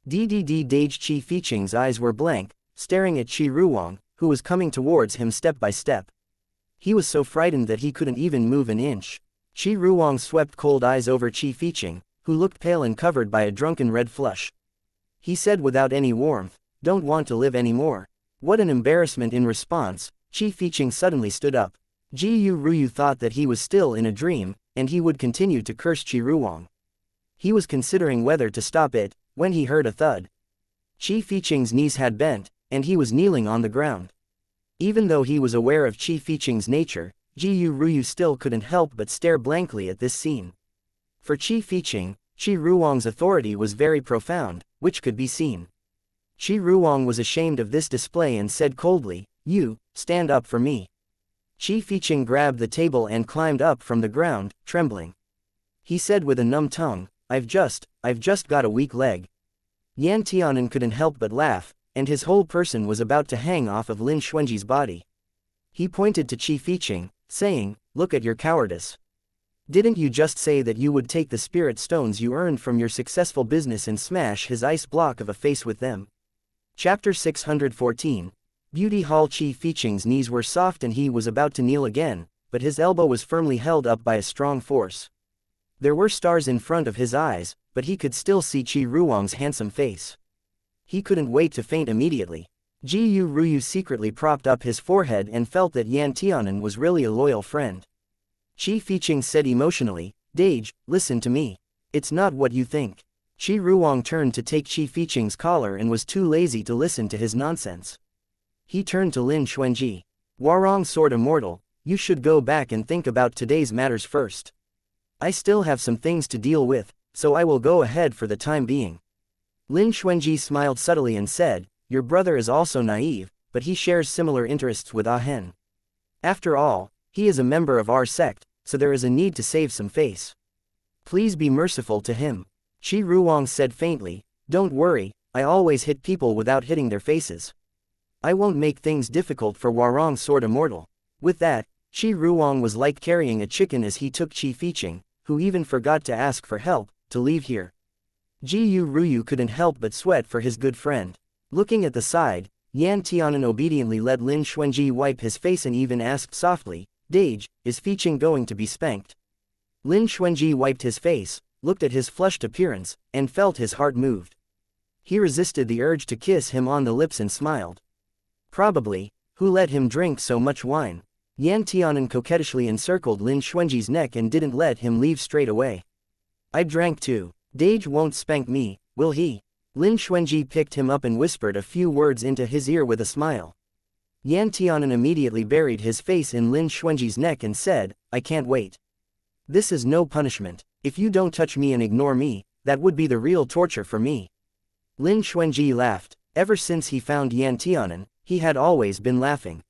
Qi Fiqing's eyes were blank, staring at Qi Ruoang, who was coming towards him step by step. He was so frightened that he couldn't even move an inch. Qi Ruoang swept cold eyes over Qi Fiqing, who looked pale and covered by a drunken red flush. He said without any warmth, "Don't want to live anymore." What an embarrassment. In response, Qi Fiqing suddenly stood up. Ji Yu Ruyu thought that he was still in a dream, and he would continue to curse Qi Ruoang. He was considering whether to stop it, when he heard a thud. Qi Fiqing's knees had bent, and he was kneeling on the ground. Even though he was aware of Qi Fiqing's nature, Ji Yu Ruyu still couldn't help but stare blankly at this scene. For Qi Fiqing, Qi Ruoang's authority was very profound, which could be seen. Qi Ruoang was ashamed of this display and said coldly, "You, stand up for me." Qi Fiqing grabbed the table and climbed up from the ground, trembling. He said with a numb tongue, I've just got a weak leg." Yan Tianan couldn't help but laugh, and his whole person was about to hang off of Lin Xuanji's body. He pointed to Qi Fiqing, saying, "Look at your cowardice. Didn't you just say that you would take the spirit stones you earned from your successful business and smash his ice block of a face with them?" Chapter 614. Beauty Hall. Qi Fiqing's knees were soft and he was about to kneel again, but his elbow was firmly held up by a strong force. There were stars in front of his eyes, but he could still see Qi Ruoang's handsome face. He couldn't wait to faint immediately. Ji Yu Ruyu secretly propped up his forehead and felt that Yan Tianan was really a loyal friend. Qi Fiqing said emotionally, "Dage, listen to me. It's not what you think." Qi Ruoang turned to take Qi Fiqing's collar and was too lazy to listen to his nonsense. He turned to Lin Xuanji. "Warong Sword Immortal, you should go back and think about today's matters first. I still have some things to deal with, so I will go ahead for the time being." Lin Xuanji smiled subtly and said, "Your brother is also naive, but he shares similar interests with Ah Hen. After all, he is a member of our sect, so there is a need to save some face. Please be merciful to him." Qi Ruoang said faintly, "Don't worry, I always hit people without hitting their faces. I won't make things difficult for Warong Sword Immortal." With that, Qi Ruoang was like carrying a chicken as he took Qi Fiqing, who even forgot to ask for help, to leave here. Ji Yu Ruyu couldn't help but sweat for his good friend. Looking at the side, Yan Tianan obediently let Lin Xuanji wipe his face and even asked softly, "Dage, is Fiqing going to be spanked?" Lin Xuanji wiped his face, looked at his flushed appearance, and felt his heart moved. He resisted the urge to kiss him on the lips and smiled. Probably, who let him drink so much wine? Yan Tianan coquettishly encircled Lin Xuanji's neck and didn't let him leave straight away. "I drank too. Dage won't spank me, will he?" Lin Xuanji picked him up and whispered a few words into his ear with a smile. Yan Tianan immediately buried his face in Lin Xuanji's neck and said, "I can't wait. This is no punishment. If you don't touch me and ignore me, that would be the real torture for me." Lin Xuanji laughed. Ever since he found Yan Tianan, he had always been laughing.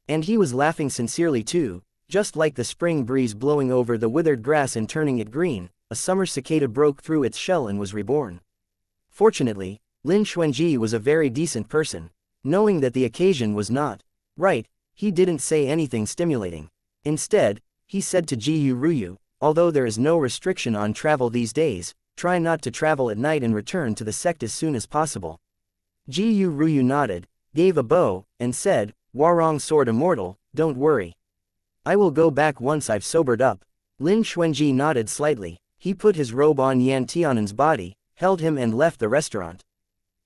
And he was laughing sincerely too, just like the spring breeze blowing over the withered grass and turning it green. A summer cicada broke through its shell and was reborn. Fortunately, Lin Xuanji was a very decent person. Knowing that the occasion was not right, he didn't say anything stimulating. Instead, he said to Jiyu Ruyu, although there is no restriction on travel these days, try not to travel at night and return to the sect as soon as possible. Jiyu Ruyu nodded, gave a bow, and said, Warong Sword Immortal, don't worry. I will go back once I've sobered up. Lin Xuanji nodded slightly. He put his robe on Yan Tianan's body, held him and left the restaurant.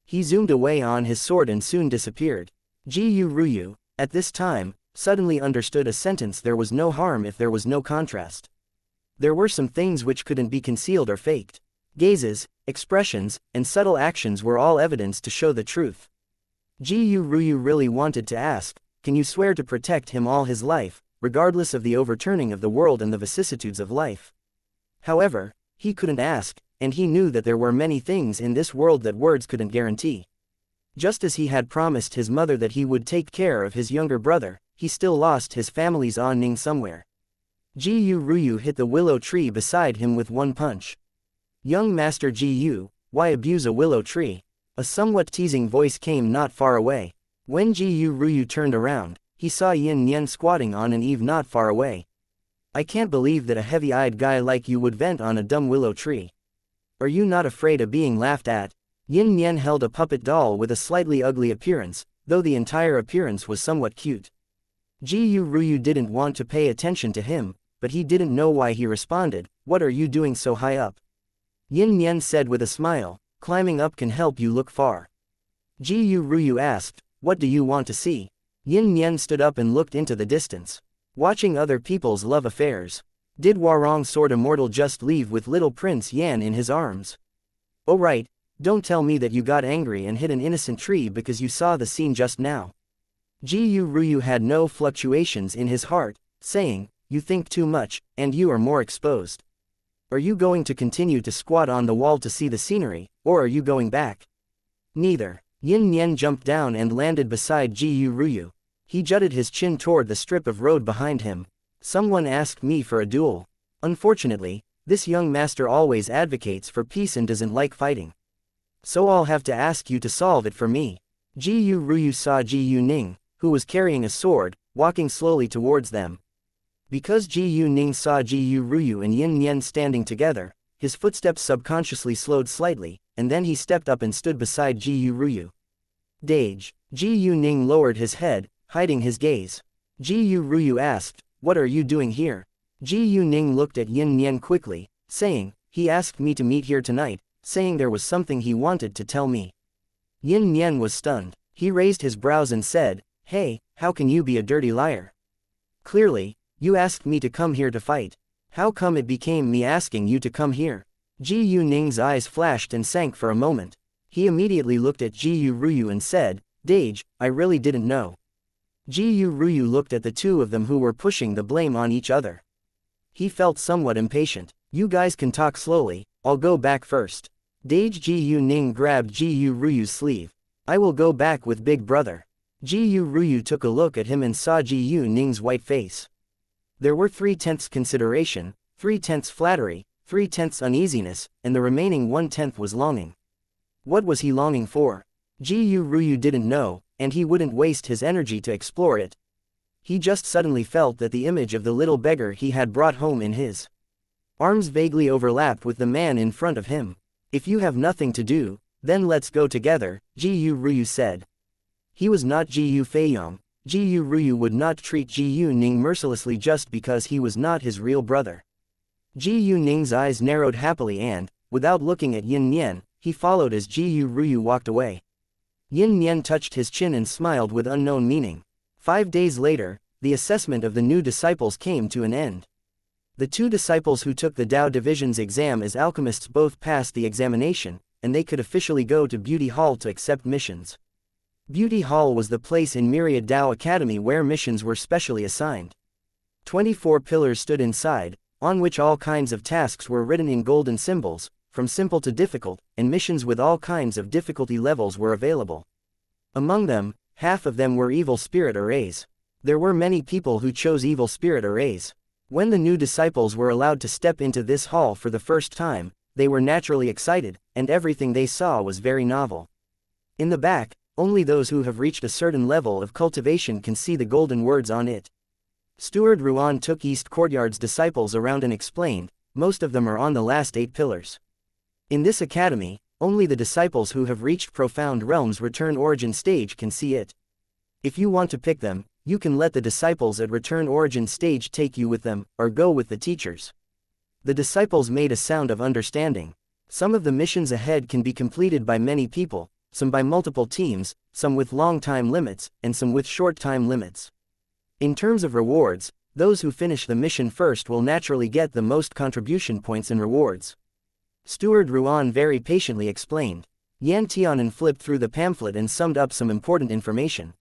He zoomed away on his sword and soon disappeared. Jiyu Ruyu, at this time, suddenly understood a sentence: there was no harm if there was no contrast. There were some things which couldn't be concealed or faked. Gazes, expressions, and subtle actions were all evidence to show the truth. Jiyu Ruyu really wanted to ask, can you swear to protect him all his life, regardless of the overturning of the world and the vicissitudes of life? However, he couldn't ask, and he knew that there were many things in this world that words couldn't guarantee. Just as he had promised his mother that he would take care of his younger brother, he still lost his family's Ning somewhere. Jiyu Ruyu hit the willow tree beside him with one punch. Young Master Jiyu, why abuse a willow tree? A somewhat teasing voice came not far away. When Jiyu Ruyu turned around, he saw Yin Nian squatting on an eave not far away. I can't believe that a heavy-eyed guy like you would vent on a dumb willow tree. Are you not afraid of being laughed at? Yin Nian held a puppet doll with a slightly ugly appearance, though the entire appearance was somewhat cute. Jiyu Ruyu didn't want to pay attention to him, but he didn't know why he responded, what are you doing so high up? Yin Nian said with a smile, climbing up can help you look far. Jiyu Ruyu asked, what do you want to see? Yin Nian stood up and looked into the distance. Watching other people's love affairs. Did Warong Sword Immortal just leave with little Prince Yan in his arms? Oh right, don't tell me that you got angry and hit an innocent tree because you saw the scene just now. Jiyu Ruyu had no fluctuations in his heart, saying, you think too much, and you are more exposed. Are you going to continue to squat on the wall to see the scenery, or are you going back? Neither. Yin Nian jumped down and landed beside Jiyu Ruyu. He jutted his chin toward the strip of road behind him. Someone asked me for a duel. Unfortunately, this young master always advocates for peace and doesn't like fighting. So I'll have to ask you to solve it for me. Jiyu Ruyu saw Jiyu Ning, who was carrying a sword, walking slowly towards them. Because Jiyu Ning saw Jiyu Ruyu and Yin Nian standing together, his footsteps subconsciously slowed slightly, and then he stepped up and stood beside Jiyu Ruyu. Dage. Jiyu Ning lowered his head, hiding his gaze. Jiyu Ruyu asked, what are you doing here? Jiyu Ning looked at Yin Nian quickly, saying, he asked me to meet here tonight, saying there was something he wanted to tell me. Yin Nian was stunned. He raised his brows and said, hey, how can you be a dirty liar? Clearly, you asked me to come here to fight. How come it became me asking you to come here? Jiyu Ning's eyes flashed and sank for a moment. He immediately looked at Jiyu Ruyu and said, Dage, I really didn't know. Jiyu Ruyu looked at the two of them who were pushing the blame on each other. He felt somewhat impatient. You guys can talk slowly, I'll go back first. Dage. Jiyu Ning grabbed Jiyu Ruyu's sleeve. I will go back with big brother. Jiyu Ruyu took a look at him and saw Jiyu Ning's white face. There were 3/10 consideration, 3/10 flattery, 3/10 uneasiness, and the remaining 1/10 was longing. What was he longing for? Jiyu Ruyu didn't know, and he wouldn't waste his energy to explore it. He just suddenly felt that the image of the little beggar he had brought home in his arms vaguely overlapped with the man in front of him. If you have nothing to do, then let's go together, Jiyu Ruyu said. He was not Jiyu Feiyong. Jiyu Ruyu would not treat Jiyu Ning mercilessly just because he was not his real brother. Jiyu Ning's eyes narrowed happily and, without looking at Yin Nian, he followed as Jiyu Ruyu walked away. Yin Nian touched his chin and smiled with unknown meaning. 5 days later, the assessment of the new disciples came to an end. The 2 disciples who took the Dao Division's exam as alchemists both passed the examination, and they could officially go to Beauty Hall to accept missions. Beauty Hall was the place in Myriad Dao Academy where missions were specially assigned. 24 pillars stood inside, on which all kinds of tasks were written in golden symbols, from simple to difficult, and missions with all kinds of difficulty levels were available. Among them, half of them were evil spirit arrays. There were many people who chose evil spirit arrays. When the new disciples were allowed to step into this hall for the first time, they were naturally excited, and everything they saw was very novel. In the back, only those who have reached a certain level of cultivation can see the golden words on it. Steward Ruan took East Courtyard's disciples around and explained, most of them are on the last 8 pillars. In this academy, only the disciples who have reached Profound Realms Return Origin stage can see it. If you want to pick them, you can let the disciples at Return Origin stage take you with them, or go with the teachers. The disciples made a sound of understanding. Some of the missions ahead can be completed by many people, some by multiple teams, some with long time limits, and some with short time limits. In terms of rewards, those who finish the mission first will naturally get the most contribution points and rewards. Steward Ruan very patiently explained. Yan Tianan flipped through the pamphlet and summed up some important information.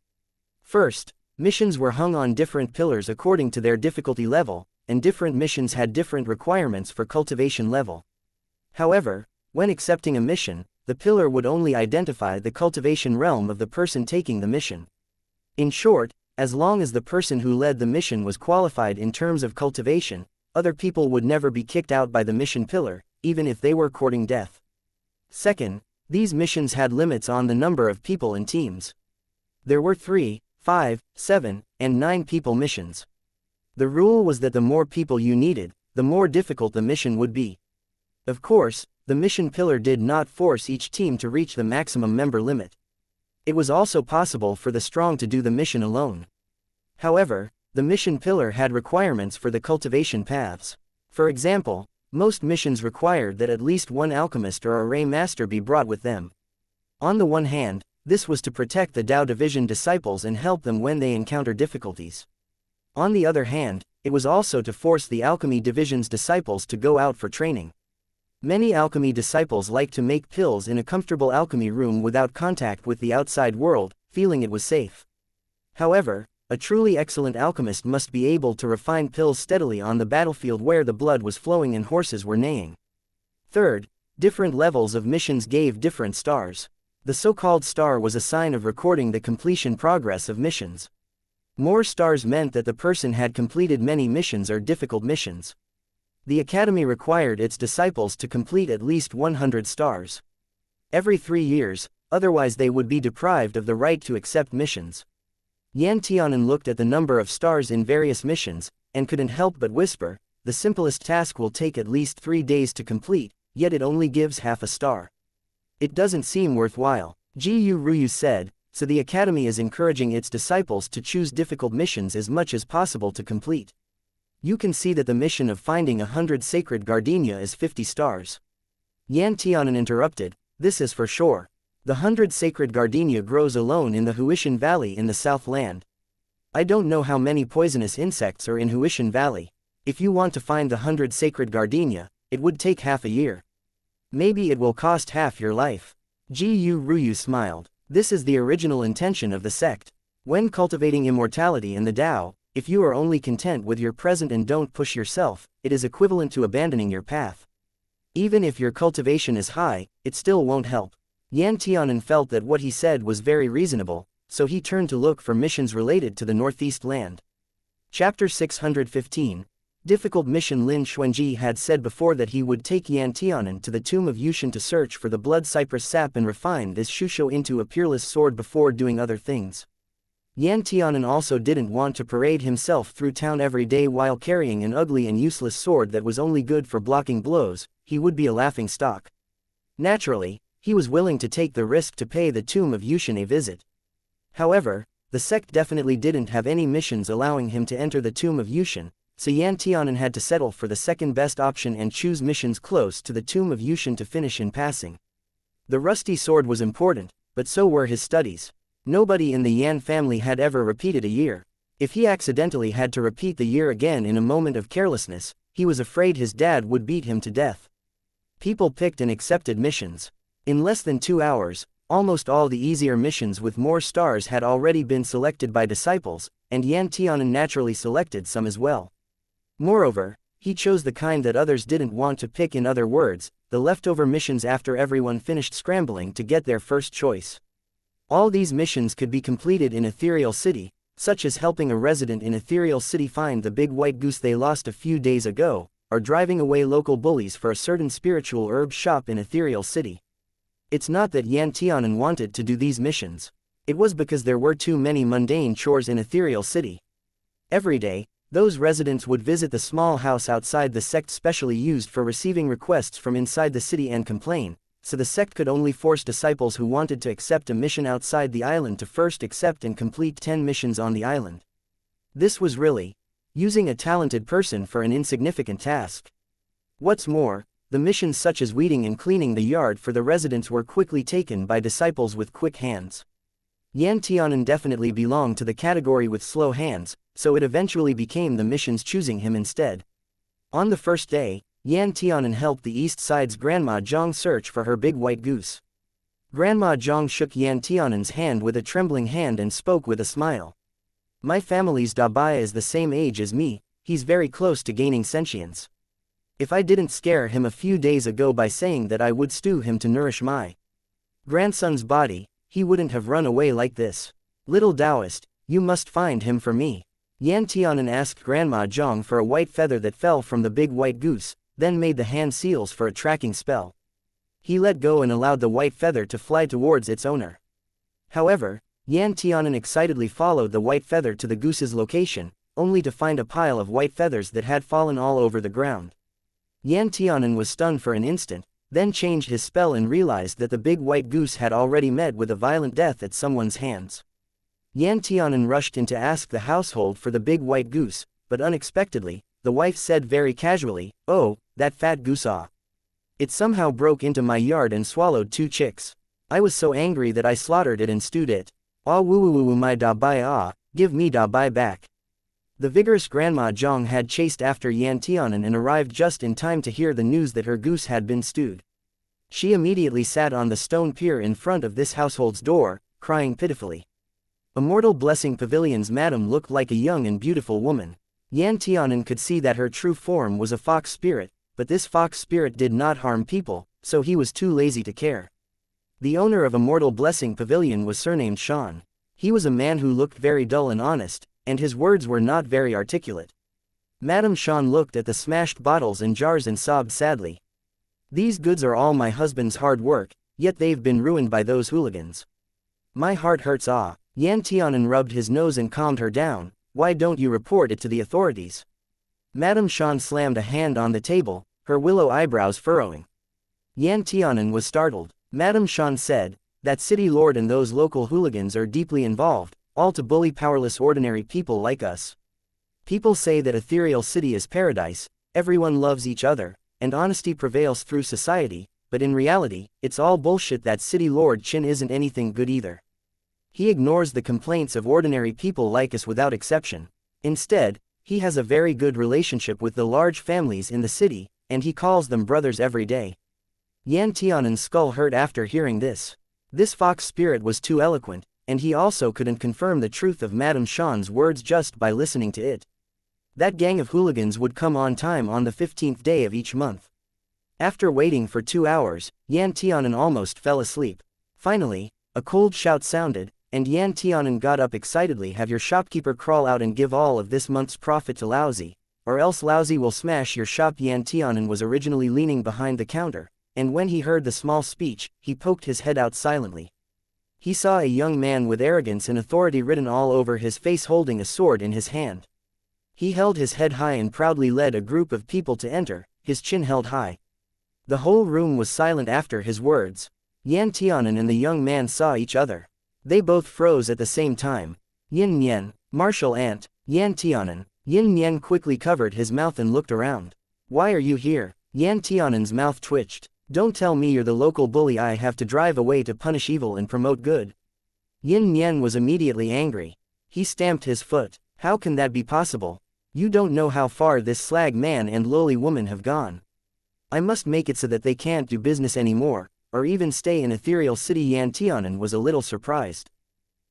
First, missions were hung on different pillars according to their difficulty level, and different missions had different requirements for cultivation level. However, when accepting a mission, the pillar would only identify the cultivation realm of the person taking the mission. In short, as long as the person who led the mission was qualified in terms of cultivation, other people would never be kicked out by the mission pillar, even if they were courting death. Second, these missions had limits on the number of people in teams. There were 3, 5, 7, and 9 people missions. The rule was that the more people you needed, the more difficult the mission would be. Of course, the mission pillar did not force each team to reach the maximum member limit. It was also possible for the strong to do the mission alone. However, the mission pillar had requirements for the cultivation paths. For example, most missions required that at least one alchemist or array master be brought with them. On the one hand, this was to protect the Dao Division disciples and help them when they encounter difficulties. On the other hand, it was also to force the Alchemy Division's disciples to go out for training. Many alchemy disciples like to make pills in a comfortable alchemy room without contact with the outside world, feeling it was safe. However, a truly excellent alchemist must be able to refine pills steadily on the battlefield where the blood was flowing and horses were neighing. Third, different levels of missions gave different stars. The so-called star was a sign of recording the completion progress of missions. More stars meant that the person had completed many missions or difficult missions. The academy required its disciples to complete at least 100 stars. Every 3 years, otherwise they would be deprived of the right to accept missions. Yan Tianan looked at the number of stars in various missions, and couldn't help but whisper, the simplest task will take at least 3 days to complete, yet it only gives half a star. It doesn't seem worthwhile, Gu Ruyu said, so the academy is encouraging its disciples to choose difficult missions as much as possible to complete. You can see that the mission of finding 100 sacred gardenia is 50 stars. Yan Tianan interrupted, this is for sure. The 100 sacred gardenia grows alone in the Huishan Valley in the South Land. I don't know how many poisonous insects are in Huishan Valley. If you want to find the 100 sacred gardenia, it would take half a year. Maybe it will cost half your life. Gu Ruyu smiled. This is the original intention of the sect. When cultivating immortality in the Tao, if you are only content with your present and don't push yourself, it is equivalent to abandoning your path. Even if your cultivation is high, it still won't help. Yan Tianan felt that what he said was very reasonable, so he turned to look for missions related to the Northeast Land. Chapter 615. Difficult mission. Lin Xuanji had said before that he would take Yan Tianan to the tomb of Yushan to search for the blood cypress sap and refine this shusho into a peerless sword before doing other things. Yan Tianan also didn't want to parade himself through town every day while carrying an ugly and useless sword that was only good for blocking blows. He would be a laughing stock. Naturally, he was willing to take the risk to pay the tomb of Yushan a visit. However, the sect definitely didn't have any missions allowing him to enter the tomb of Yushan, so Yan Tianan had to settle for the second best option and choose missions close to the tomb of Yushan to finish in passing. The rusty sword was important, but so were his studies. Nobody in the Yan family had ever repeated a year. If he accidentally had to repeat the year again in a moment of carelessness, he was afraid his dad would beat him to death. People picked and accepted missions. In less than 2 hours, almost all the easier missions with more stars had already been selected by disciples, and Yan Tianan naturally selected some as well. Moreover, He chose the kind that others didn't want to pick. In other words, the leftover missions after everyone finished scrambling to get their first choice. All these missions could be completed in Ethereal City, such as helping a resident in Ethereal City find the big white goose they lost a few days ago, or driving away local bullies for a certain spiritual herb shop in Ethereal City. It's not that Yan Tianan wanted to do these missions. It was because there were too many mundane chores in Ethereal City. Every day, those residents would visit the small house outside the sect specially used for receiving requests from inside the city and complain, so the sect could only force disciples who wanted to accept a mission outside the island to first accept and complete 10 missions on the island. This was really using a talented person for an insignificant task. What's more, the missions such as weeding and cleaning the yard for the residents were quickly taken by disciples with quick hands. Yan Tianan definitely belonged to the category with slow hands, so it eventually became the missions choosing him instead. On the first day, Yan Tianan helped the East Side's Grandma Zhang search for her big white goose. Grandma Zhang shook Yan Tianan's hand with a trembling hand and spoke with a smile. My family's Dabai is the same age as me, he's very close to gaining sentience. If I didn't scare him a few days ago by saying that I would stew him to nourish my grandson's body, he wouldn't have run away like this. Little Taoist, you must find him for me. Yan Tianan asked Grandma Zhang for a white feather that fell from the big white goose, then made the hand seals for a tracking spell. He let go and allowed the white feather to fly towards its owner. However, Yan Tianan excitedly followed the white feather to the goose's location, only to find a pile of white feathers that had fallen all over the ground. Yan Tianan was stunned for an instant, then changed his spell and realized that the big white goose had already met with a violent death at someone's hands. Yan Tianan rushed in to ask the household for the big white goose, but unexpectedly, the wife said very casually, "Oh, that fat goose ah. It somehow broke into my yard and swallowed 2 chicks. I was so angry that I slaughtered it and stewed it. Ah woo woo woo my da bai ah, give me da bai back." The vigorous Grandma Zhang had chased after Yan Tianan and arrived just in time to hear the news that her goose had been stewed. She immediately sat on the stone pier in front of this household's door, crying pitifully. Immortal Blessing Pavilion's madam looked like a young and beautiful woman. Yan Tianan could see that her true form was a fox spirit, but this fox spirit did not harm people, so he was too lazy to care. The owner of Immortal Blessing Pavilion was surnamed Shan. He was a man who looked very dull and honest, and his words were not very articulate. Madame Shan looked at the smashed bottles and jars and sobbed sadly. These goods are all my husband's hard work, yet they've been ruined by those hooligans. My heart hurts ah. Yan Tianan rubbed his nose and calmed her down. Why don't you report it to the authorities? Madame Shan slammed a hand on the table, her willow eyebrows furrowing. Yan Tianan was startled. Madame Shan said, that city lord and those local hooligans are deeply involved, all to bully powerless ordinary people like us. People say that Ethereal City is paradise, everyone loves each other, and honesty prevails through society, but in reality, it's all bullshit. That city lord Chin isn't anything good either. He ignores the complaints of ordinary people like us without exception. Instead, he has a very good relationship with the large families in the city, and he calls them brothers every day. Yan Tianan's skull hurt after hearing this. This fox spirit was too eloquent, and he also couldn't confirm the truth of Madame Shan's words just by listening to it. That gang of hooligans would come on time on the 15th day of each month. After waiting for 2 hours, Yan Tianan almost fell asleep. Finally, a cold shout sounded, and Yan Tianan got up excitedly. Have your shopkeeper crawl out and give all of this month's profit to Laozi, or else Laozi will smash your shop. Yan Tianan was originally leaning behind the counter, and when he heard the small speech, he poked his head out silently. He saw a young man with arrogance and authority written all over his face holding a sword in his hand. He held his head high and proudly led a group of people to enter, his chin held high. The whole room was silent after his words. Yan Tianan and the young man saw each other. They both froze at the same time. Yin Nian, martial ant, Yan Tianan. Yin Nian quickly covered his mouth and looked around. Why are you here? Yan Tianan's mouth twitched. Don't tell me you're the local bully I have to drive away to punish evil and promote good. Yin Nian was immediately angry. He stamped his foot. How can that be possible? You don't know how far this slag man and lowly woman have gone. I must make it so that they can't do business anymore, or even stay in Ethereal City. Yan Tianan was a little surprised.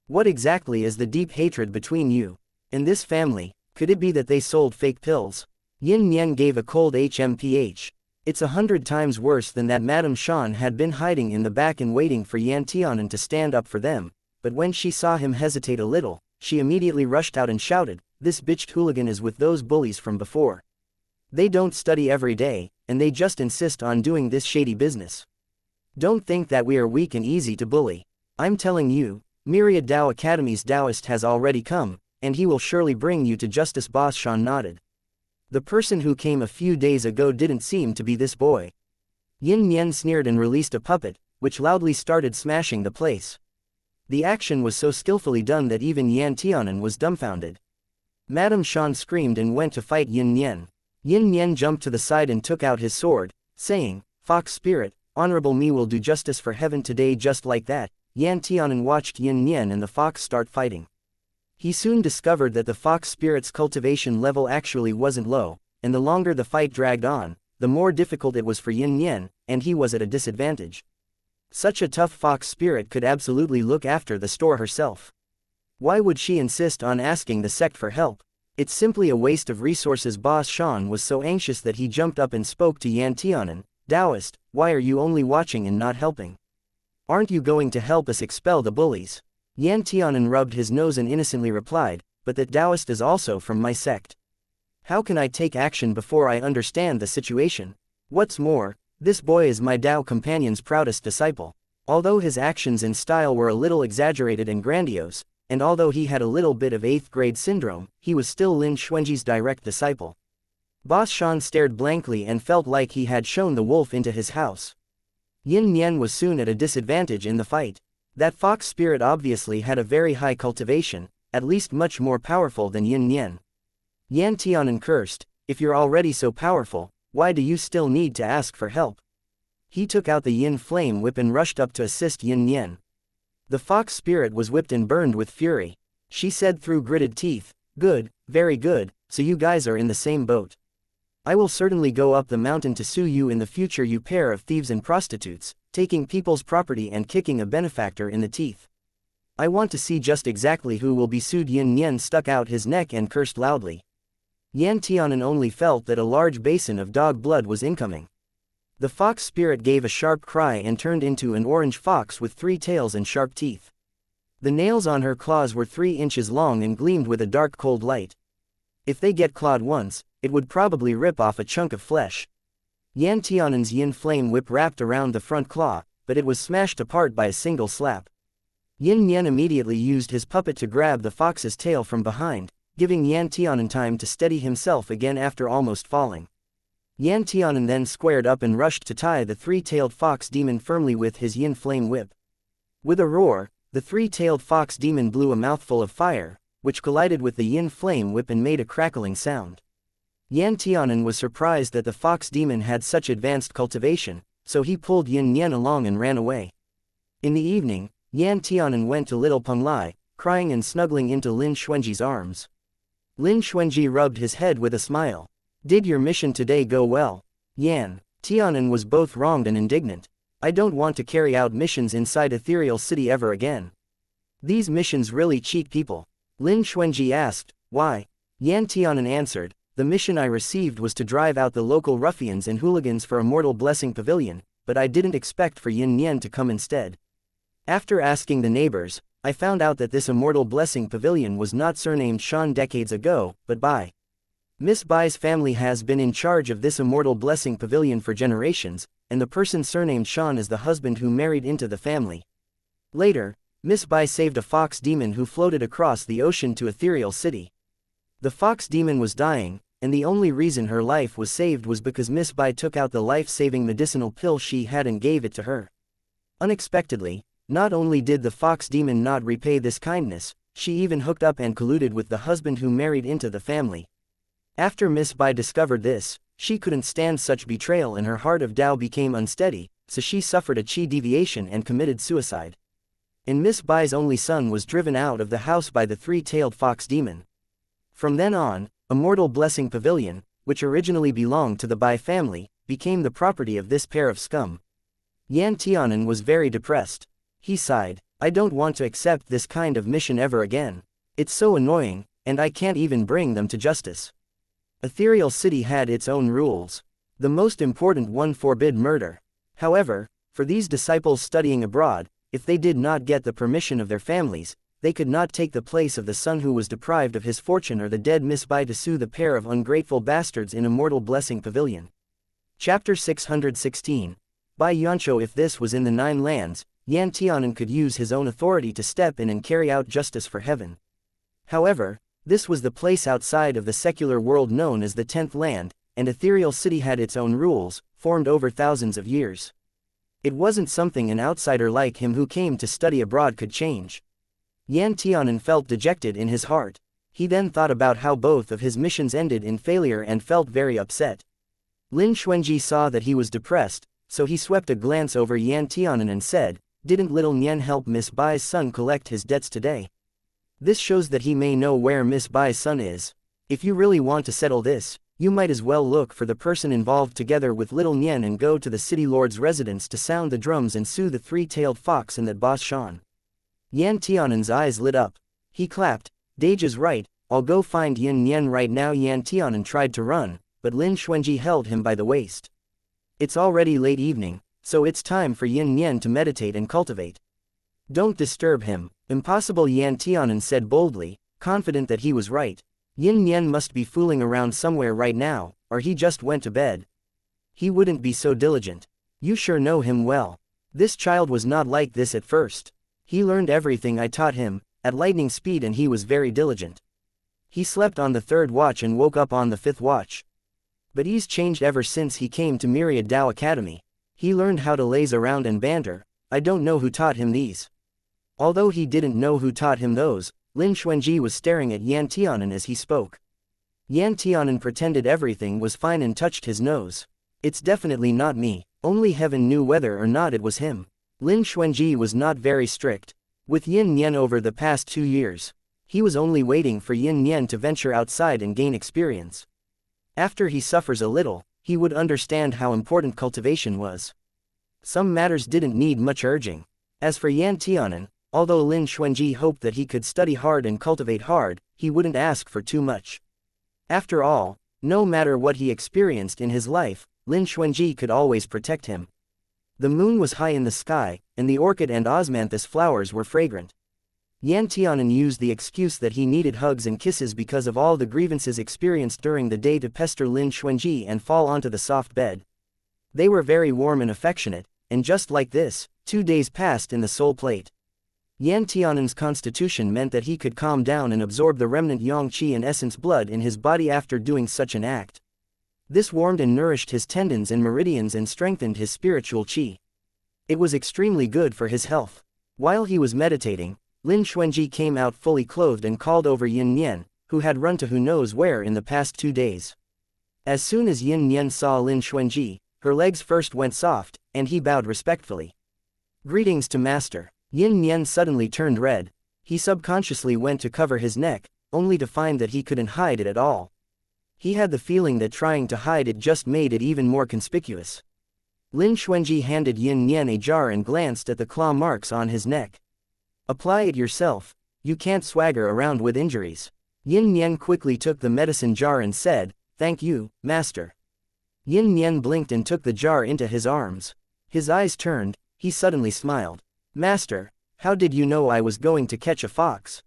What exactly is the deep hatred between you and this family? Could it be that they sold fake pills? Yin Nian gave a cold HMPH. It's 100 times worse than that. Madame Shan had been hiding in the back and waiting for Yan Tianan to stand up for them, but when she saw him hesitate a little, she immediately rushed out and shouted, "This bitched hooligan is with those bullies from before. They don't study every day, and they just insist on doing this shady business. Don't think that we are weak and easy to bully. I'm telling you, Myriad Dao Academy's Taoist has already come, and he will surely bring you to justice." Boss Shan nodded. The person who came a few days ago didn't seem to be this boy. Yin Nian sneered and released a puppet, which loudly started smashing the place. The action was so skillfully done that even Yan Tianan was dumbfounded. Madame Shan screamed and went to fight Yin Nian. Yin Nian jumped to the side and took out his sword, saying, "Fox spirit, honorable me will do justice for heaven today." Just like that, Yan Tianan watched Yin Nian and the fox start fighting. He soon discovered that the fox spirit's cultivation level actually wasn't low, and the longer the fight dragged on, the more difficult it was for Yin Nian, and he was at a disadvantage. Such a tough fox spirit could absolutely look after the store herself. Why would she insist on asking the sect for help? It's simply a waste of resources. Boss Shan was so anxious that he jumped up and spoke to Yan Tianan, "Taoist, why are you only watching and not helping? Aren't you going to help us expel the bullies?" Yan Tianan rubbed his nose and innocently replied, "But that Taoist is also from my sect. How can I take action before I understand the situation? What's more, this boy is my Tao companion's proudest disciple." Although his actions and style were a little exaggerated and grandiose, and although he had a little bit of 8th grade syndrome, he was still Lin Xuanji's direct disciple. Boss Shan stared blankly and felt like he had shown the wolf into his house. Yin Nian was soon at a disadvantage in the fight. That fox spirit obviously had a very high cultivation, at least much more powerful than Yin Nian. Yan Tianan cursed, "If you're already so powerful, why do you still need to ask for help?" He took out the Yin flame whip and rushed up to assist Yin Nian. The fox spirit was whipped and burned with fury. She said through gritted teeth, "Good, very good, so you guys are in the same boat. I will certainly go up the mountain to sue you in the future, you pair of thieves and prostitutes, taking people's property and kicking a benefactor in the teeth. I want to see just exactly who will be sued." Yin Nian stuck out his neck and cursed loudly. Yan Tianan only felt that a large basin of dog blood was incoming. The fox spirit gave a sharp cry and turned into an orange fox with 3 tails and sharp teeth. The nails on her claws were 3 inches long and gleamed with a dark cold light. If they get clawed once, it would probably rip off a chunk of flesh. Yan Tianan's Yin flame whip wrapped around the front claw, but it was smashed apart by a single slap. Yin Nian immediately used his puppet to grab the fox's tail from behind, giving Yan Tianan time to steady himself again after almost falling. Yan Tianan then squared up and rushed to tie the 3-tailed fox demon firmly with his Yin flame whip. With a roar, the 3-tailed fox demon blew a mouthful of fire, which collided with the Yin flame whip and made a crackling sound. Yan Tianan was surprised that the fox demon had such advanced cultivation, so he pulled Yin Nian along and ran away. In the evening, Yan Tianan went to little Peng Lai, crying and snuggling into Lin Xuanji's arms. Lin Xuanji rubbed his head with a smile. "Did your mission today go well?" Yan Tianan was both wronged and indignant. "I don't want to carry out missions inside Ethereal City ever again. These missions really cheat people." Lin Xuanji asked, "Why?" Yan Tianan answered, "The mission I received was to drive out the local ruffians and hooligans for Immortal Blessing Pavilion, but I didn't expect for Yin Nian to come instead. After asking the neighbors, I found out that this Immortal Blessing Pavilion was not surnamed Shan decades ago, but Bai. Miss Bai's family has been in charge of this Immortal Blessing Pavilion for generations, and the person surnamed Shan is the husband who married into the family. Later, Miss Bai saved a fox demon who floated across the ocean to Ethereal City. The fox demon was dying, and the only reason her life was saved was because Miss Bai took out the life-saving medicinal pill she had and gave it to her. Unexpectedly, not only did the fox demon not repay this kindness, she even hooked up and colluded with the husband who married into the family. After Miss Bai discovered this, she couldn't stand such betrayal and her heart of Tao became unsteady, so she suffered a chi deviation and committed suicide. And Miss Bai's only son was driven out of the house by the 3-tailed fox demon. From then on, Immortal Blessing Pavilion, which originally belonged to the Bai family, became the property of this pair of scum. Yan Tianan was very depressed. He sighed, "I don't want to accept this kind of mission ever again. It's so annoying, and I can't even bring them to justice." Ethereal City had its own rules. The most important one forbid murder. However, for these disciples studying abroad, if they did not get the permission of their families, they could not take the place of the son who was deprived of his fortune or the dead Miss Bai to sue the pair of ungrateful bastards in Immortal Blessing Pavilion. Chapter 616. By Yancho. If this was in the Nine Lands, Yan Tianan could use his own authority to step in and carry out justice for heaven. However, this was the place outside of the secular world known as the 10th Land, and Ethereal City had its own rules, formed over thousands of years. It wasn't something an outsider like him who came to study abroad could change. Yan Tianan felt dejected in his heart. He then thought about how both of his missions ended in failure and felt very upset. Lin Xuanji saw that he was depressed, so he swept a glance over Yan Tianan and said, "Didn't little Nian help Miss Bai's son collect his debts today? This shows that he may know where Miss Bai's son is. If you really want to settle this, you might as well look for the person involved together with little Nian and go to the city lord's residence to sound the drums and sue the three-tailed fox and that boss Shan." Yan Tianan's eyes lit up. He clapped, "Dage's right, I'll go find Yin Nian right now." Yan Tianan tried to run, but Lin Xuanji held him by the waist. "It's already late evening, so it's time for Yin Nian to meditate and cultivate. Don't disturb him." "Impossible," Yan Tianan said boldly, confident that he was right. Yin Nian must be fooling around somewhere right now, or he just went to bed. He wouldn't be so diligent. You sure know him well. This child was not like this at first. He learned everything I taught him, at lightning speed, and he was very diligent. He slept on the 3rd watch and woke up on the 5th watch. But he's changed ever since he came to Myriad Dao Academy. He learned how to laze around and banter. I don't know who taught him these." Although he didn't know who taught him those, Lin Xuanji was staring at Yan Tianan as he spoke. Yan Tianan pretended everything was fine and touched his nose. "It's definitely not me. Only heaven knew whether or not it was him." Lin Xuanji was not very strict with Yin Nian over the past 2 years. He was only waiting for Yin Nian to venture outside and gain experience. After he suffers a little, he would understand how important cultivation was. Some matters didn't need much urging. As for Yan Tianan, although Lin Xuanji hoped that he could study hard and cultivate hard, he wouldn't ask for too much. After all, no matter what he experienced in his life, Lin Xuanji could always protect him. The moon was high in the sky, and the orchid and osmanthus flowers were fragrant. Yan Tianan used the excuse that he needed hugs and kisses because of all the grievances experienced during the day to pester Lin Xuanji and fall onto the soft bed. They were very warm and affectionate, and just like this, 2 days passed in the soul plate. Yan Tianan's constitution meant that he could calm down and absorb the remnant yang qi and essence blood in his body after doing such an act. This warmed and nourished his tendons and meridians and strengthened his spiritual qi. It was extremely good for his health. While he was meditating, Lin Xuanji came out fully clothed and called over Yin Nian, who had run to who knows where in the past 2 days. As soon as Yin Nian saw Lin Xuanji, her legs first went soft, and he bowed respectfully. "Greetings to master." Yin Nian suddenly turned red. He subconsciously went to cover his neck, only to find that he couldn't hide it at all. He had the feeling that trying to hide it just made it even more conspicuous. Lin Xuanji handed Yin Nian a jar and glanced at the claw marks on his neck. "Apply it yourself. You can't swagger around with injuries." Yin Nian quickly took the medicine jar and said, "Thank you, master." Yin Nian blinked and took the jar into his arms. His eyes turned, he suddenly smiled. "Master, how did you know I was going to catch a fox?"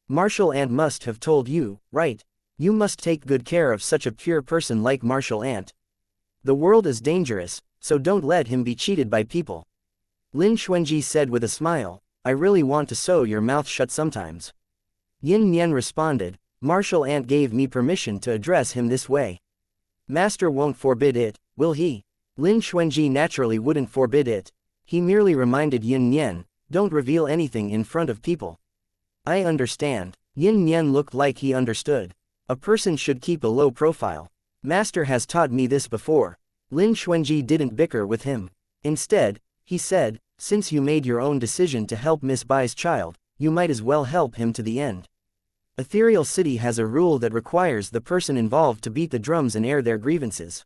"Martial Ant must have told you, right? You must take good care of such a pure person like Martial Ant. The world is dangerous, so don't let him be cheated by people." Lin Xuanji said with a smile, "I really want to sew your mouth shut sometimes." Yin Nian responded, "Martial Ant gave me permission to address him this way. Master won't forbid it, will he?" Lin Xuanji naturally wouldn't forbid it. He merely reminded Yin Nian, "Don't reveal anything in front of people." "I understand." Yin Nian looked like he understood. A person should keep a low profile. Master has taught me this before. Lin Xuanji didn't bicker with him. Instead, he said, "Since you made your own decision to help Miss Bai's child, you might as well help him to the end. Ethereal City has a rule that requires the person involved to beat the drums and air their grievances.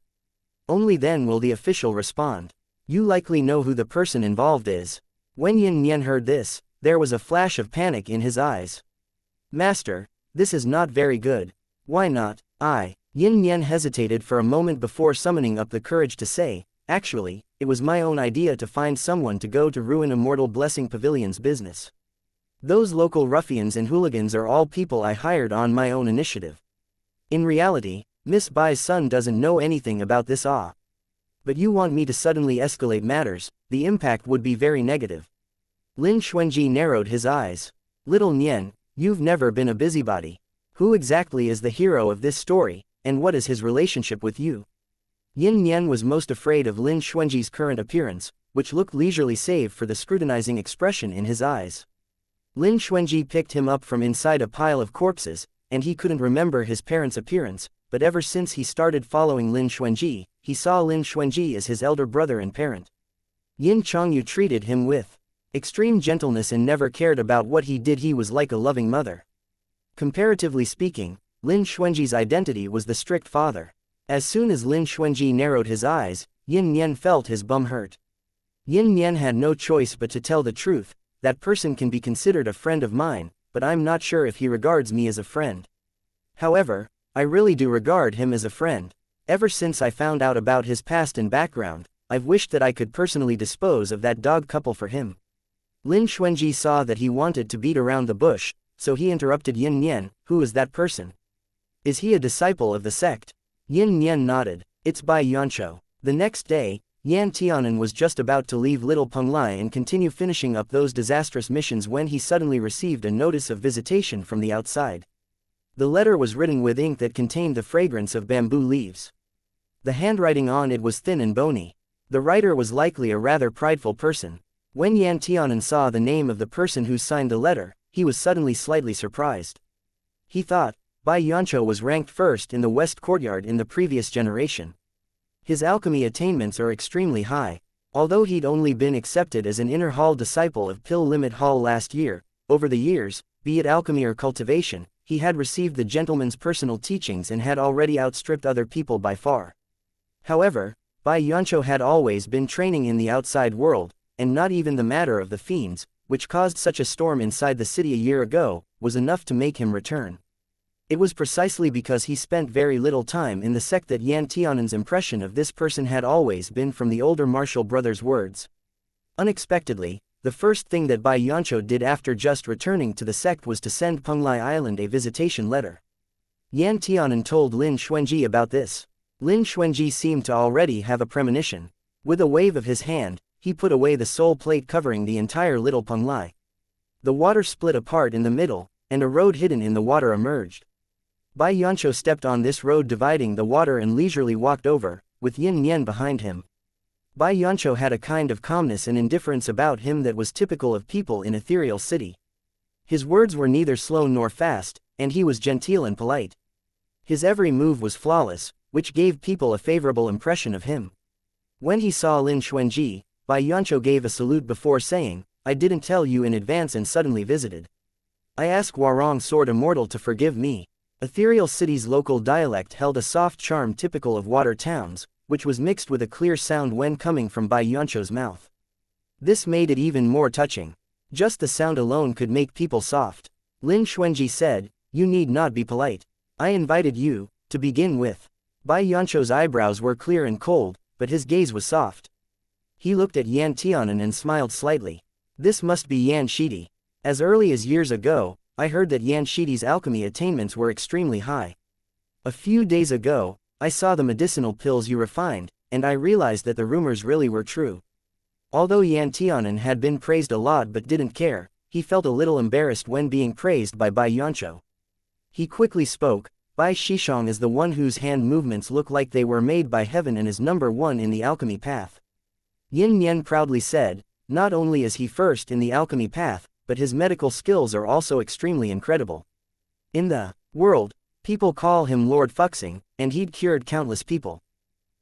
Only then will the official respond. You likely know who the person involved is." When Yin Nian heard this, there was a flash of panic in his eyes. "Master, this is not very good." "Why not?" Yin Nian hesitated for a moment before summoning up the courage to say, "Actually, it was my own idea to find someone to go to ruin Immortal Blessing Pavilion's business. Those local ruffians and hooligans are all people I hired on my own initiative. In reality, Miss Bai's son doesn't know anything about this But you want me to suddenly escalate matters, the impact would be very negative." Lin Xuanji narrowed his eyes. "Little Nian, you've never been a busybody. Who exactly is the hero of this story, and what is his relationship with you?" Yin Nian was most afraid of Lin Xuanji's current appearance, which looked leisurely save for the scrutinizing expression in his eyes. Lin Xuanji picked him up from inside a pile of corpses, and he couldn't remember his parents' appearance, but ever since he started following Lin Xuanji, he saw Lin Xuanji as his elder brother and parent. Yin Chongyu treated him with extreme gentleness and never cared about what he did. He was like a loving mother. Comparatively speaking, Lin Xuanji's identity was the strict father. As soon as Lin Xuanji narrowed his eyes, Yin Nian felt his bum hurt. Yin Nian had no choice but to tell the truth. "That person can be considered a friend of mine, but I'm not sure if he regards me as a friend. However, I really do regard him as a friend. Ever since I found out about his past and background, I've wished that I could personally dispose of that dog couple for him." Lin Xuanji saw that he wanted to beat around the bush, so he interrupted Yin Nian. "Who is that person? Is he a disciple of the sect?" Yin Nian nodded. "It's Bai Yancho." The next day, Yan Tianan was just about to leave Little Penglai and continue finishing up those disastrous missions when he suddenly received a notice of visitation from the outside. The letter was written with ink that contained the fragrance of bamboo leaves. The handwriting on it was thin and bony. The writer was likely a rather prideful person. When Yan Tianan saw the name of the person who signed the letter, he was suddenly slightly surprised. He thought, Bai Yancho was ranked first in the West Courtyard in the previous generation. His alchemy attainments are extremely high. Although he'd only been accepted as an inner hall disciple of Pill Limit Hall last year, over the years, be it alchemy or cultivation, he had received the gentleman's personal teachings and had already outstripped other people by far. However, Bai Yancho had always been training in the outside world, and not even the matter of the fiends, which caused such a storm inside the city a year ago, was enough to make him return. It was precisely because he spent very little time in the sect that Yan Tianan's impression of this person had always been from the older Martial brother's words. Unexpectedly, the first thing that Bai Yancho did after just returning to the sect was to send Penglai Island a visitation letter. Yan Tianan told Lin Xuanji about this. Lin Xuanji seemed to already have a premonition. With a wave of his hand, he put away the soul plate covering the entire Little Penglai. The water split apart in the middle, and a road hidden in the water emerged. Bai Yancho stepped on this road dividing the water and leisurely walked over, with Yin Nian behind him. Bai Yancho had a kind of calmness and indifference about him that was typical of people in Ethereal City. His words were neither slow nor fast, and he was genteel and polite. His every move was flawless, which gave people a favorable impression of him. When he saw Lin Xuanji, Bai Yancho gave a salute before saying, "I didn't tell you in advance and suddenly visited. I ask Warong Sword Immortal to forgive me." Ethereal City's local dialect held a soft charm typical of water towns, which was mixed with a clear sound when coming from Bai Yancho's mouth. This made it even more touching. Just the sound alone could make people soft. Lin Xuanji said, "You need not be polite. I invited you, to begin with." Bai Yancho's eyebrows were clear and cold, but his gaze was soft. He looked at Yan Tianan and smiled slightly. This must be Yan Shidi. As early as years ago, I heard that Yan Shidi's alchemy attainments were extremely high. A few days ago, I saw the medicinal pills you refined, and I realized that the rumors really were true. Although Yan Tianan had been praised a lot but didn't care, he felt a little embarrassed when being praised by Bai Yancho. He quickly spoke, "Bai Shishong is the one whose hand movements look like they were made by heaven and is number one in the alchemy path." Yin Nian proudly said, "Not only is he first in the alchemy path, but his medical skills are also extremely incredible. In the world, people call him Lord Fuxing, and he'd cured countless people."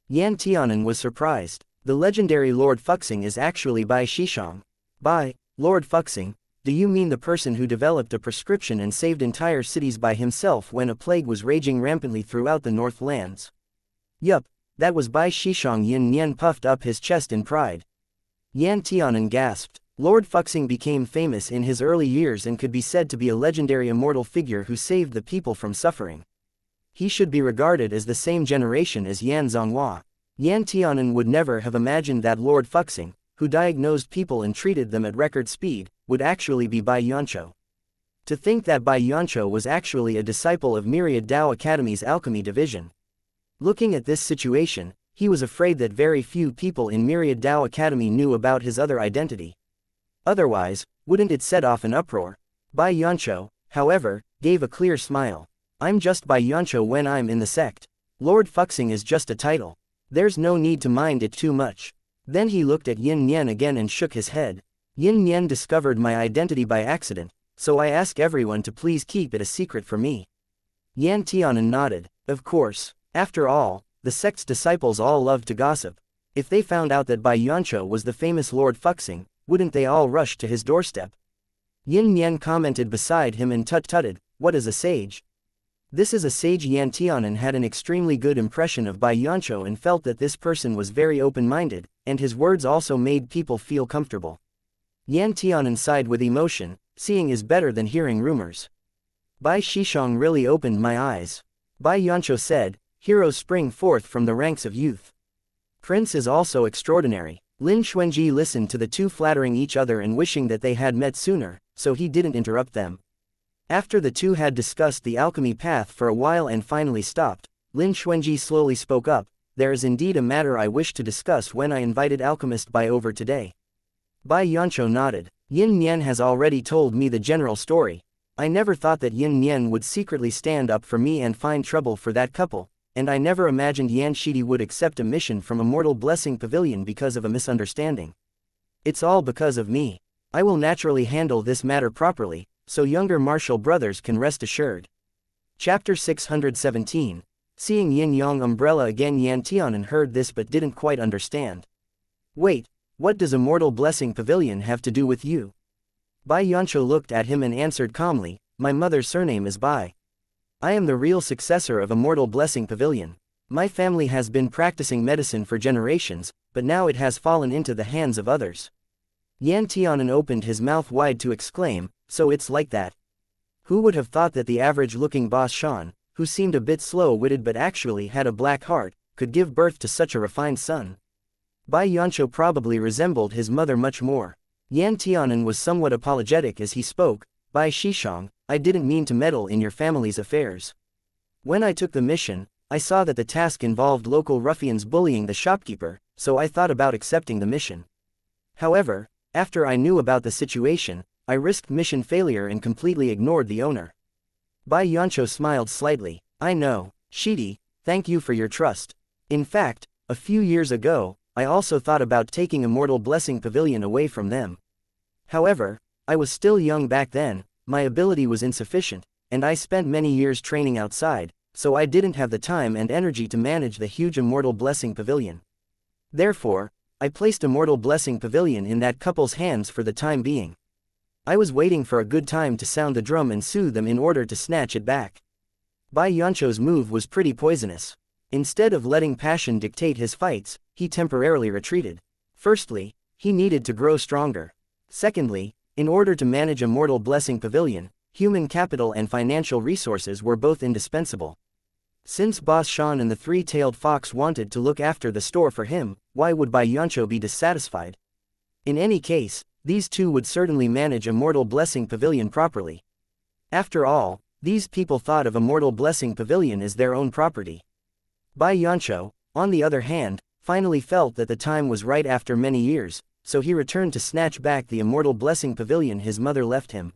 Yan Tianan was surprised. The legendary Lord Fuxing is actually Bai Shishong. "Bai, Lord Fuxing, do you mean the person who developed a prescription and saved entire cities by himself when a plague was raging rampantly throughout the Northlands?" "Yup, that was Bai Shishong." Yin Nian puffed up his chest in pride. Yan Tianan gasped. Lord Fuxing became famous in his early years and could be said to be a legendary immortal figure who saved the people from suffering. He should be regarded as the same generation as Yan Zhonghua. Yan Tianan would never have imagined that Lord Fuxing, who diagnosed people and treated them at record speed, would actually be Bai Yancho. To think that Bai Yancho was actually a disciple of Myriad Dao Academy's alchemy division. Looking at this situation, he was afraid that very few people in Myriad Dao Academy knew about his other identity. Otherwise, wouldn't it set off an uproar? Bai Yancho, however, gave a clear smile. I'm just Bai Yancho when I'm in the sect. Lord Fuxing is just a title. There's no need to mind it too much. Then he looked at Yin Nian again and shook his head. Yin Nian discovered my identity by accident, so I ask everyone to please keep it a secret for me. Yan Tianan nodded. Of course. After all, the sect's disciples all love to gossip. If they found out that Bai Yancho was the famous Lord Fuxing, wouldn't they all rush to his doorstep? Yin Nian commented beside him and tut-tutted, what is a sage? This is a sage. Yan Tianan had an extremely good impression of Bai Yancho and felt that this person was very open-minded, and his words also made people feel comfortable. Yan Tianan sighed with emotion, seeing is better than hearing rumors. Bai Shishong really opened my eyes. Bai Yancho said, heroes spring forth from the ranks of youth. Prince is also extraordinary. Lin Xuanji listened to the two flattering each other and wishing that they had met sooner, so he didn't interrupt them. After the two had discussed the alchemy path for a while and finally stopped, Lin Xuanji slowly spoke up, there is indeed a matter I wish to discuss when I invited Alchemist Bai over today. Bai Yancho nodded. Yin Nian has already told me the general story. I never thought that Yin Nian would secretly stand up for me and find trouble for that couple, and I never imagined Yan Shidi would accept a mission from Immortal Blessing Pavilion because of a misunderstanding. It's all because of me. I will naturally handle this matter properly, so younger martial brothers can rest assured. Chapter 617. Seeing Yin Yang umbrella again. Yan Tianan heard this but didn't quite understand. Wait, what does Immortal Blessing Pavilion have to do with you? Bai Yancho looked at him and answered calmly, my mother's surname is Bai. I am the real successor of Immortal Blessing Pavilion. My family has been practicing medicine for generations, but now it has fallen into the hands of others. Yan Tianan opened his mouth wide to exclaim, so it's like that. Who would have thought that the average-looking boss Shan, who seemed a bit slow-witted but actually had a black heart, could give birth to such a refined son? Bai Yancho probably resembled his mother much more. Yan Tianan was somewhat apologetic as he spoke, Bai Shishong, I didn't mean to meddle in your family's affairs. When I took the mission, I saw that the task involved local ruffians bullying the shopkeeper, so I thought about accepting the mission. However, after I knew about the situation, I risked mission failure and completely ignored the owner. Bai Yancho smiled slightly. I know, Shidi, thank you for your trust. In fact, a few years ago, I also thought about taking Immortal Blessing Pavilion away from them. However, I was still young back then, my ability was insufficient, and I spent many years training outside, so I didn't have the time and energy to manage the huge Immortal Blessing Pavilion. Therefore, I placed Immortal Blessing Pavilion in that couple's hands for the time being. I was waiting for a good time to sound the drum and sue them in order to snatch it back. Bai Yancho's move was pretty poisonous. Instead of letting passion dictate his fights, he temporarily retreated. Firstly, he needed to grow stronger. Secondly, in order to manage Immortal Blessing Pavilion, human capital and financial resources were both indispensable. Since Boss Shan and the three-tailed fox wanted to look after the store for him, why would Bai Yancho be dissatisfied? In any case, these two would certainly manage Immortal Blessing Pavilion properly. After all, these people thought of Immortal Blessing Pavilion as their own property. Bai Yancho, on the other hand, finally felt that the time was right after many years, so he returned to snatch back the Immortal Blessing Pavilion his mother left him.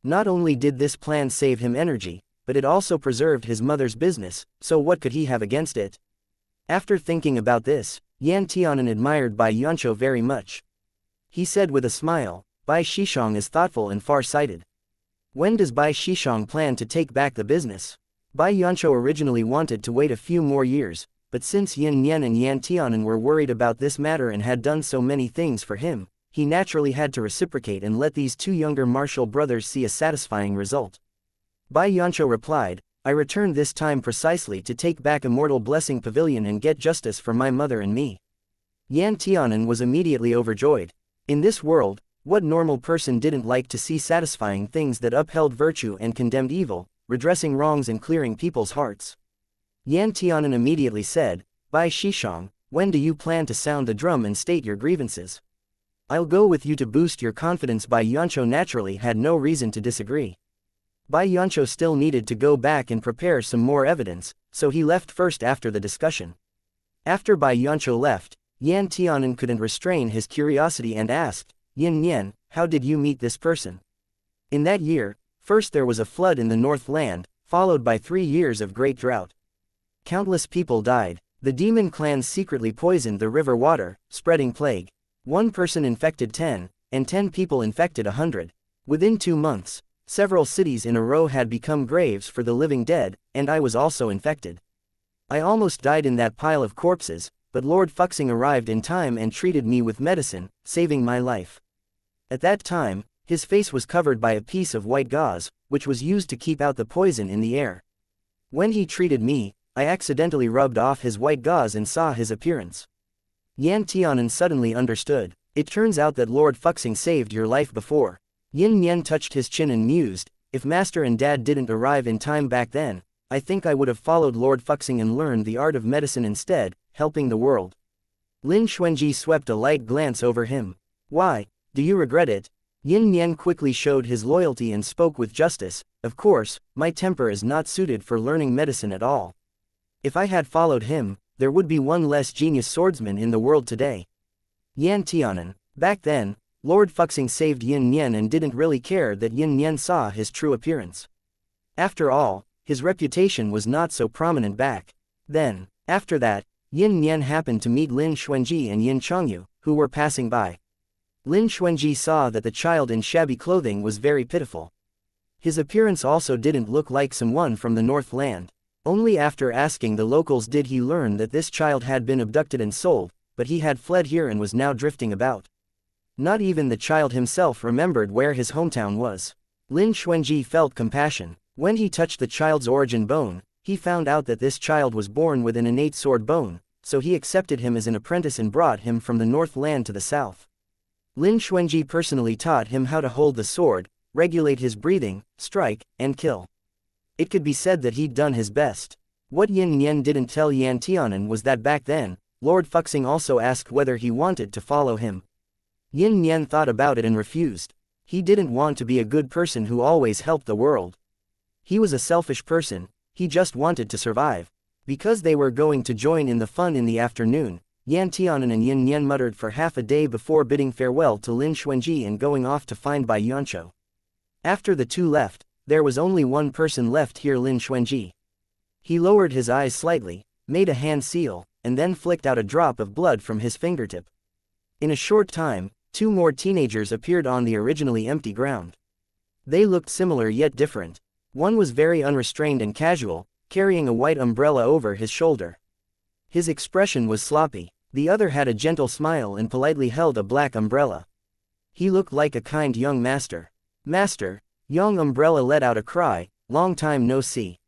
Not only did this plan save him energy, but it also preserved his mother's business, so what could he have against it? After thinking about this, Yan Tianan admired Bai Yancho very much. He said with a smile, Bai Shishong is thoughtful and far-sighted. When does Bai Shishong plan to take back the business? Bai Yancho originally wanted to wait a few more years, but since Yin Nian and Yan Tianan were worried about this matter and had done so many things for him, he naturally had to reciprocate and let these two younger martial brothers see a satisfying result. Bai Yancho replied, I returned this time precisely to take back Immortal Blessing Pavilion and get justice for my mother and me. Yan Tianan was immediately overjoyed. In this world, what normal person didn't like to see satisfying things that upheld virtue and condemned evil, redressing wrongs and clearing people's hearts? Yan Tianan immediately said, "Bai Shishong, when do you plan to sound the drum and state your grievances? I'll go with you to boost your confidence." Bai Yancho naturally had no reason to disagree. Bai Yancho still needed to go back and prepare some more evidence, so he left first after the discussion. After Bai Yancho left, Yan Tianan couldn't restrain his curiosity and asked, "Yin Yen, how did you meet this person?" In that year, first there was a flood in the Northland, followed by 3 years of great drought. Countless people died. The demon clans secretly poisoned the river water, spreading plague. 1 person infected 10, and 10 people infected 100. Within 2 months, several cities in a row had become graves for the living dead, and I was also infected. I almost died in that pile of corpses, but Lord Fuxing arrived in time and treated me with medicine, saving my life. At that time, his face was covered by a piece of white gauze, which was used to keep out the poison in the air. When he treated me, I accidentally rubbed off his white gauze and saw his appearance. Yan Tianan suddenly understood. It turns out that Lord Fuxing saved your life before. Yin Yen touched his chin and mused, if Master and Dad didn't arrive in time back then, I think I would have followed Lord Fuxing and learned the art of medicine instead, helping the world. Lin Xuanji swept a light glance over him. Why, do you regret it? Yin Yen quickly showed his loyalty and spoke with justice. Of course, my temper is not suited for learning medicine at all. If I had followed him, there would be 1 less genius swordsman in the world today. Yan Tianan. Back then, Lord Fuxing saved Yin Yen and didn't really care that Yin Yen saw his true appearance. After all, his reputation was not so prominent back then. After that, Yin Yen happened to meet Lin Xuanji and Yin Chongyu, who were passing by. Lin Xuanji saw that the child in shabby clothing was very pitiful. His appearance also didn't look like someone from the Northland. Only after asking the locals did he learn that this child had been abducted and sold, but he had fled here and was now drifting about. Not even the child himself remembered where his hometown was. Lin Xuanji felt compassion. When he touched the child's origin bone, he found out that this child was born with an innate sword bone, so he accepted him as an apprentice and brought him from the Northland to the south. Lin Xuanji personally taught him how to hold the sword, regulate his breathing, strike, and kill. It could be said that he'd done his best. What Yin Yen didn't tell Yan Tianan was that back then, Lord Fuxing also asked whether he wanted to follow him. Yin Yen thought about it and refused. He didn't want to be a good person who always helped the world. He was a selfish person, he just wanted to survive. Because they were going to join in the fun in the afternoon, Yan Tianan and Yin Yen muttered for half a day before bidding farewell to Lin Xuanji and going off to find Bai Yancho. After the two left, there was only 1 person left here, Lin Xuanji. He lowered his eyes slightly, made a hand seal, and then flicked out a drop of blood from his fingertip. In a short time, 2 more teenagers appeared on the originally empty ground. They looked similar yet different. One was very unrestrained and casual, carrying a white umbrella over his shoulder. His expression was sloppy. The other had a gentle smile and politely held a black umbrella. He looked like a kind young master. "Master," young umbrella let out a cry, "long time no see.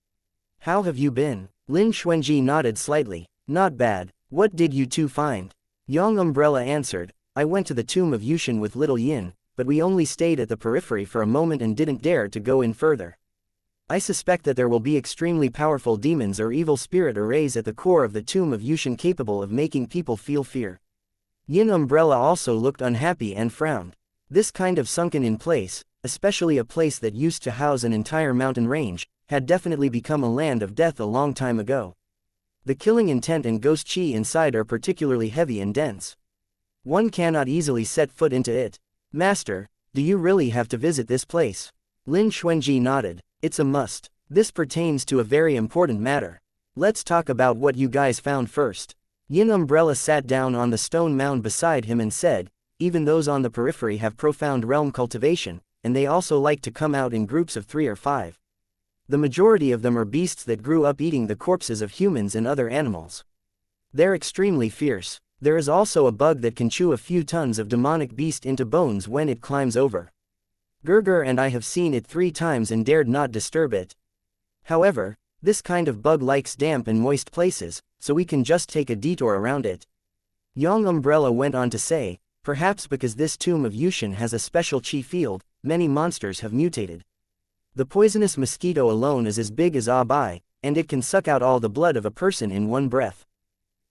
How have you been?" Lin Xuanji nodded slightly. "Not bad. What did you two find?" Young umbrella answered, "I went to the tomb of Yushin with little Yin, but we only stayed at the periphery for a moment and didn't dare to go in further. I suspect that there will be extremely powerful demons or evil spirit arrays at the core of the tomb of Yushin capable of making people feel fear." Yin umbrella also looked unhappy and frowned. This kind of sunken in place, especially a place that used to house an entire mountain range, had definitely become a land of death a long time ago. The killing intent and ghost chi inside are particularly heavy and dense. One cannot easily set foot into it. "Master, do you really have to visit this place?" Lin Xuanji nodded. "It's a must. This pertains to a very important matter. Let's talk about what you guys found first." Yin umbrella sat down on the stone mound beside him and said, "Even those on the periphery have profound realm cultivation, and they also like to come out in groups of 3 or 5. The majority of them are beasts that grew up eating the corpses of humans and other animals. They're extremely fierce. There is also a bug that can chew a few tons of demonic beast into bones when it climbs over. Gerger and I have seen it 3 times and dared not disturb it. However, this kind of bug likes damp and moist places, so we can just take a detour around it." Young Umbrella went on to say, "Perhaps because this tomb of Yushin has a special chi field, many monsters have mutated. The poisonous mosquito alone is as big as Abai, and it can suck out all the blood of a person in one breath.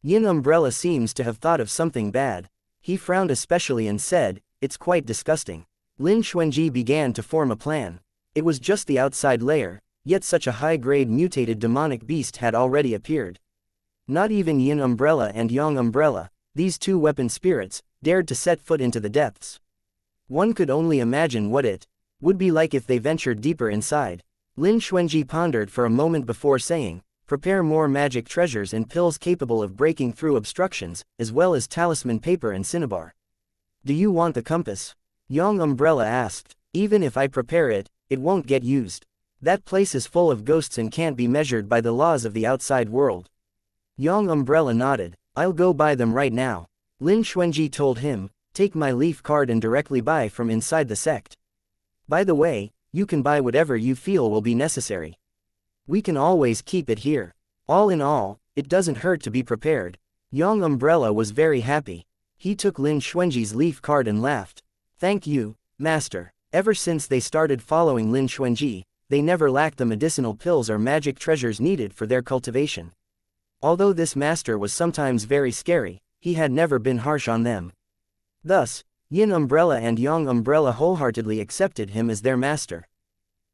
Yin Umbrella seems to have thought of something bad. He frowned especially and said, "It's quite disgusting." Lin Xuanji began to form a plan. It was just the outside layer, yet such a high-grade mutated demonic beast had already appeared. Not even Yin Umbrella and Yang Umbrella, these two weapon spirits, dared to set foot into the depths. One could only imagine what it would be like if they ventured deeper inside. Lin Xuanji pondered for a moment before saying, "Prepare more magic treasures and pills capable of breaking through obstructions, as well as talisman paper and cinnabar." "Do you want the compass?" Yang Umbrella asked. "Even if I prepare it, it won't get used. That place is full of ghosts and can't be measured by the laws of the outside world." Yang Umbrella nodded. "I'll go buy them right now." Lin Xuanji told him, "Take my leaf card and directly buy from inside the sect. By the way, you can buy whatever you feel will be necessary. We can always keep it here. All in all, it doesn't hurt to be prepared." Yang Umbrella was very happy. He took Lin Xuanji's leaf card and laughed. "Thank you, Master." Ever since they started following Lin Xuanji, they never lacked the medicinal pills or magic treasures needed for their cultivation. Although this master was sometimes very scary, he had never been harsh on them. Thus, Yin Umbrella and Yang Umbrella wholeheartedly accepted him as their master.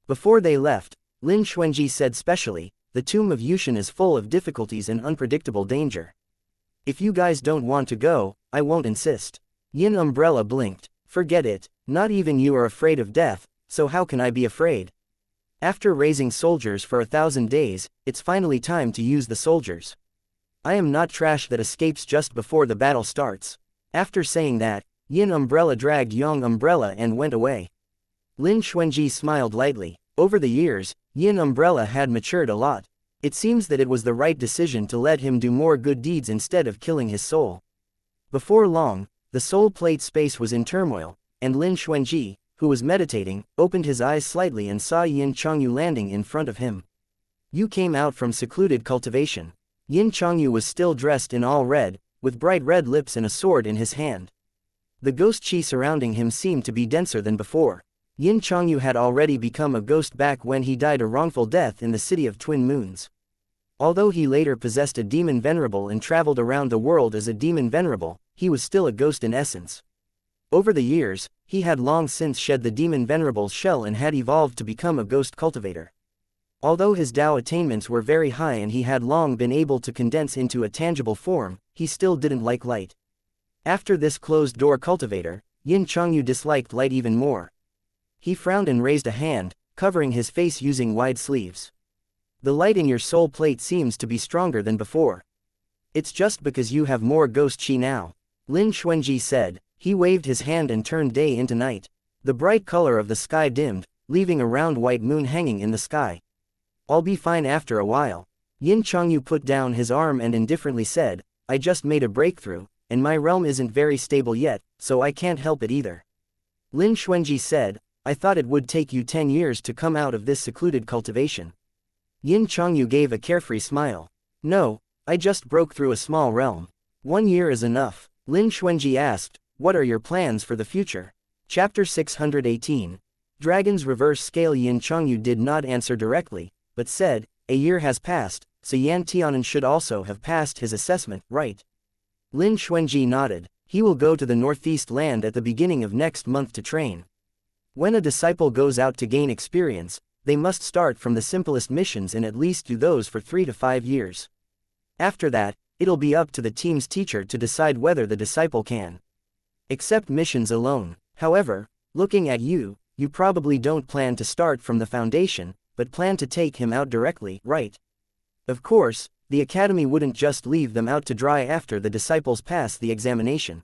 Before they left, Lin Xuanji said specially, "The tomb of Yushin is full of difficulties and unpredictable danger. If you guys don't want to go, I won't insist." Yin Umbrella blinked. "Forget it, not even you are afraid of death, so how can I be afraid? After raising soldiers for 1,000 days, it's finally time to use the soldiers. I am not trash that escapes just before the battle starts." After saying that, Yin Umbrella dragged Yang Umbrella and went away. Lin Xuanji smiled lightly. Over the years, Yin Umbrella had matured a lot. It seems that it was the right decision to let him do more good deeds instead of killing his soul. Before long, the soul plate space was in turmoil, and Lin Xuanji, who was meditating, opened his eyes slightly and saw Yin Changyu landing in front of him. "You came out from secluded cultivation." Yin Changyu was still dressed in all red, with bright red lips and a sword in his hand. The ghost chi surrounding him seemed to be denser than before. Yin Changyu had already become a ghost back when he died a wrongful death in the city of Twin Moons. Although he later possessed a demon venerable and traveled around the world as a demon venerable, he was still a ghost in essence. Over the years, he had long since shed the demon venerable's shell and had evolved to become a ghost cultivator. Although his Dao attainments were very high and he had long been able to condense into a tangible form, he still didn't like light. After this closed-door cultivator, Yin Changyu disliked light even more. He frowned and raised a hand, covering his face using wide sleeves. "The light in your soul plate seems to be stronger than before. It's just because you have more ghost chi now," Lin Xuanji said. He waved his hand and turned day into night. The bright color of the sky dimmed, leaving a round white moon hanging in the sky. "I'll be fine after a while." Yin Changyu put down his arm and indifferently said, "I just made a breakthrough, and my realm isn't very stable yet, so I can't help it either." Lin Xuanji said, "I thought it would take you 10 years to come out of this secluded cultivation." Yin Changyu gave a carefree smile. "No, I just broke through a small realm. 1 year is enough." Lin Xuanji asked, "What are your plans for the future?" Chapter 618. Dragon's Reverse Scale. Yin Changyu did not answer directly, but said, "A year has passed, so Yan Tianan should also have passed his assessment, right?" Lin Xuanji nodded. "He will go to the northeast land at the beginning of next month to train. When a disciple goes out to gain experience, they must start from the simplest missions and at least do those for 3 to 5 years. After that, it'll be up to the team's teacher to decide whether the disciple can accept missions alone. However, looking at you, you probably don't plan to start from the foundation, but plan to take him out directly, right? Of course, the academy wouldn't just leave them out to dry after the disciples pass the examination.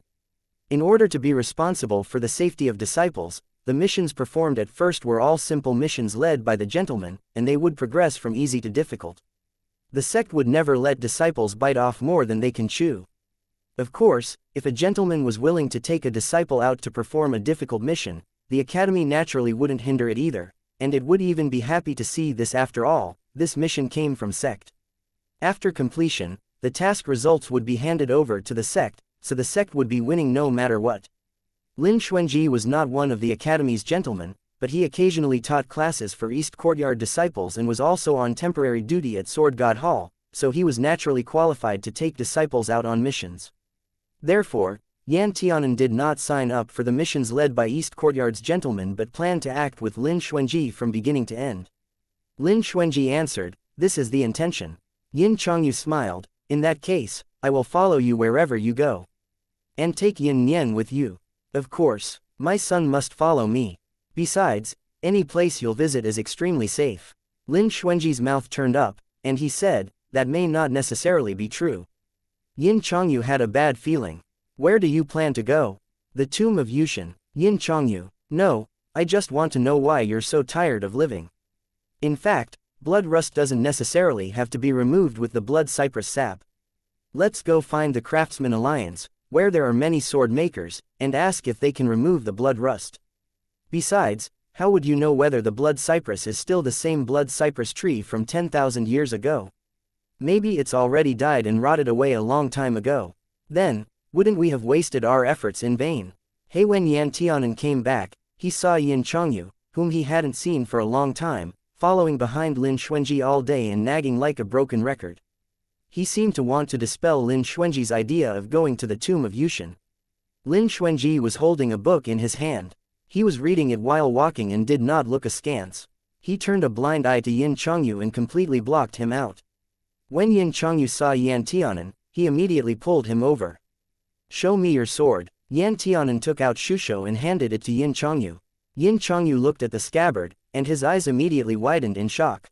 In order to be responsible for the safety of disciples, the missions performed at first were all simple missions led by the gentleman, and they would progress from easy to difficult. The sect would never let disciples bite off more than they can chew. Of course, if a gentleman was willing to take a disciple out to perform a difficult mission, the academy naturally wouldn't hinder it either, and it would even be happy to see this. After all, this mission came from sect. After completion, the task results would be handed over to the sect, so the sect would be winning no matter what. Lin Xuanji was not one of the academy's gentlemen, but he occasionally taught classes for East Courtyard disciples and was also on temporary duty at Sword God Hall, so he was naturally qualified to take disciples out on missions. Therefore, Yan Tianan did not sign up for the missions led by East Courtyard's gentlemen but planned to act with Lin Xuanji from beginning to end. Lin Xuanji answered, "This is the intention." Yin Chongyu smiled, "In that case, I will follow you wherever you go. And take Yin Nian with you. Of course, my son must follow me. Besides, any place you'll visit is extremely safe." Lin Xuanji's mouth turned up, and he said, "That may not necessarily be true." Yin Chongyu had a bad feeling. "Where do you plan to go?" "The tomb of Yushin." Yin Chongyu, "No, I just want to know why you're so tired of living. In fact, blood rust doesn't necessarily have to be removed with the blood cypress sap. Let's go find the Craftsman Alliance, where there are many sword makers, and ask if they can remove the blood rust. Besides, how would you know whether the blood cypress is still the same blood cypress tree from 10,000 years ago? Maybe it's already died and rotted away a long time ago. Then, wouldn't we have wasted our efforts in vain?" When Yan Tianan came back, he saw Yin Chongyu, whom he hadn't seen for a long time, following behind Lin Xuanji all day and nagging like a broken record. He seemed to want to dispel Lin Xuanji's idea of going to the tomb of Yushin. Lin Xuanji was holding a book in his hand. He was reading it while walking and did not look askance. He turned a blind eye to Yin Chongyu and completely blocked him out. When Yin Chongyu saw Yan Tianan, he immediately pulled him over. "Show me your sword." Yan Tianan took out Shusho and handed it to Yin Chongyu. Yin Chongyu looked at the scabbard, and his eyes immediately widened in shock.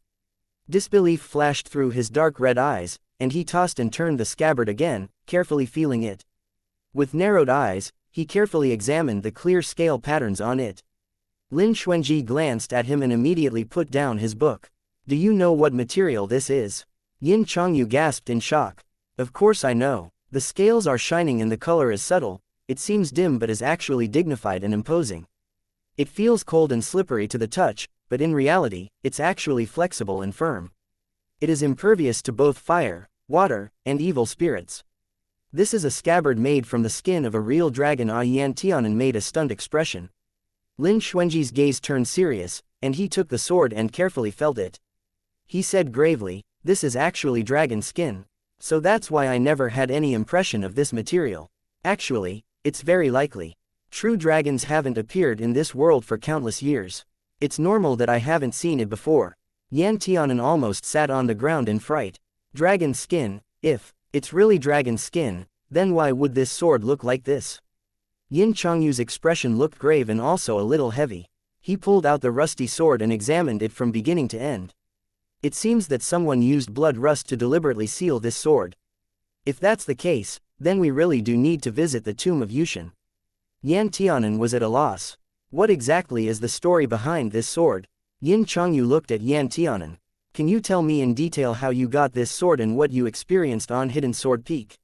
Disbelief flashed through his dark red eyes, and he tossed and turned the scabbard again, carefully feeling it. With narrowed eyes, he carefully examined the clear scale patterns on it. Lin Xuanji glanced at him and immediately put down his book. "Do you know what material this is?" Yin Chongyu gasped in shock. "Of course I know. The scales are shining and the color is subtle. It seems dim but is actually dignified and imposing. It feels cold and slippery to the touch, but in reality, it's actually flexible and firm. It is impervious to both fire, water, and evil spirits. This is a scabbard made from the skin of a real dragon." Yan Tianan made a stunned expression. Lin Xuanji's gaze turned serious, and he took the sword and carefully felt it. He said gravely, "This is actually dragon skin. So that's why I never had any impression of this material. Actually, it's very likely. True dragons haven't appeared in this world for countless years. It's normal that I haven't seen it before." Yan Tianan almost sat on the ground in fright. Dragon skin, if it's really dragon skin, then why would this sword look like this? Yin Chongyu's expression looked grave and also a little heavy. He pulled out the rusty sword and examined it from beginning to end. It seems that someone used blood rust to deliberately seal this sword. If that's the case, then we really do need to visit the tomb of Yushin. Yan Tianan was at a loss. What exactly is the story behind this sword? Yin Chongyu looked at Yan Tianan. "Can you tell me in detail how you got this sword and what you experienced on Hidden Sword Peak?"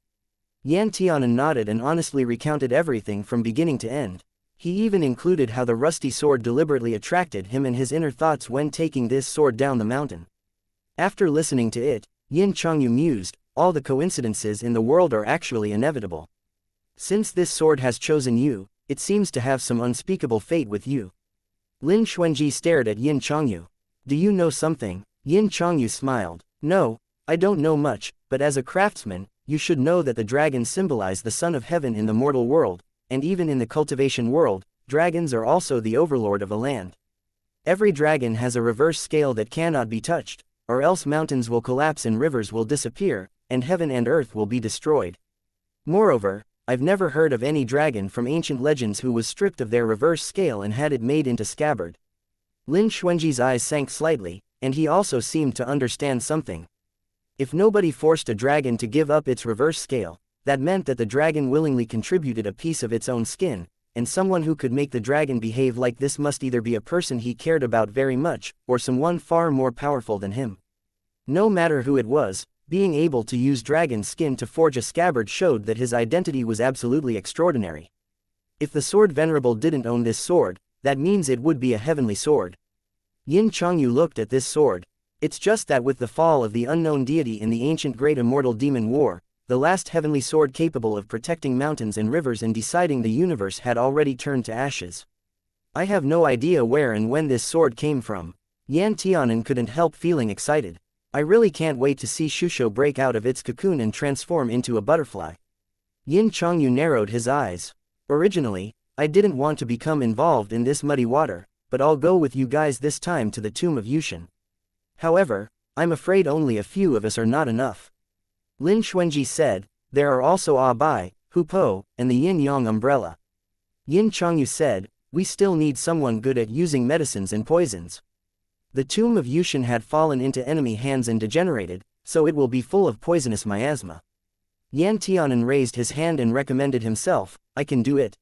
Yan Tianan nodded and honestly recounted everything from beginning to end. He even included how the rusty sword deliberately attracted him and his inner thoughts when taking this sword down the mountain. After listening to it, Yin Chongyu mused, all the coincidences in the world are actually inevitable. Since this sword has chosen you, it seems to have some unspeakable fate with you. Lin Xuanji stared at Yin Chongyu. "Do you know something?" Yin Chongyu smiled. "No, I don't know much, but as a craftsman, you should know that the dragons symbolize the Son of Heaven in the mortal world, and even in the cultivation world, dragons are also the overlord of a land. Every dragon has a reverse scale that cannot be touched, or else mountains will collapse and rivers will disappear, and heaven and earth will be destroyed. Moreover, I've never heard of any dragon from ancient legends who was stripped of their reverse scale and had it made into scabbard." Lin Xuanji's eyes sank slightly, and he also seemed to understand something. If nobody forced a dragon to give up its reverse scale, that meant that the dragon willingly contributed a piece of its own skin, and someone who could make the dragon behave like this must either be a person he cared about very much, or someone far more powerful than him. No matter who it was, being able to use dragon skin to forge a scabbard showed that his identity was absolutely extraordinary. If the sword venerable didn't own this sword, that means it would be a heavenly sword. Yin Chongyu looked at this sword. It's just that with the fall of the unknown deity in the ancient great immortal demon war, the last heavenly sword capable of protecting mountains and rivers and deciding the universe had already turned to ashes. I have no idea where and when this sword came from. Yan Tianan couldn't help feeling excited. I really can't wait to see Shusho break out of its cocoon and transform into a butterfly. Yin Chongyu narrowed his eyes. Originally, I didn't want to become involved in this muddy water, but I'll go with you guys this time to the tomb of Yushin. However, I'm afraid only a few of us are not enough. Lin Xuanji said, there are also Ah Bai, Hu Po, and the Yin Yang umbrella. Yin Chongyu said, we still need someone good at using medicines and poisons. The tomb of Yushin had fallen into enemy hands and degenerated, so it will be full of poisonous miasma. Yan Tianan raised his hand and recommended himself, I can do it.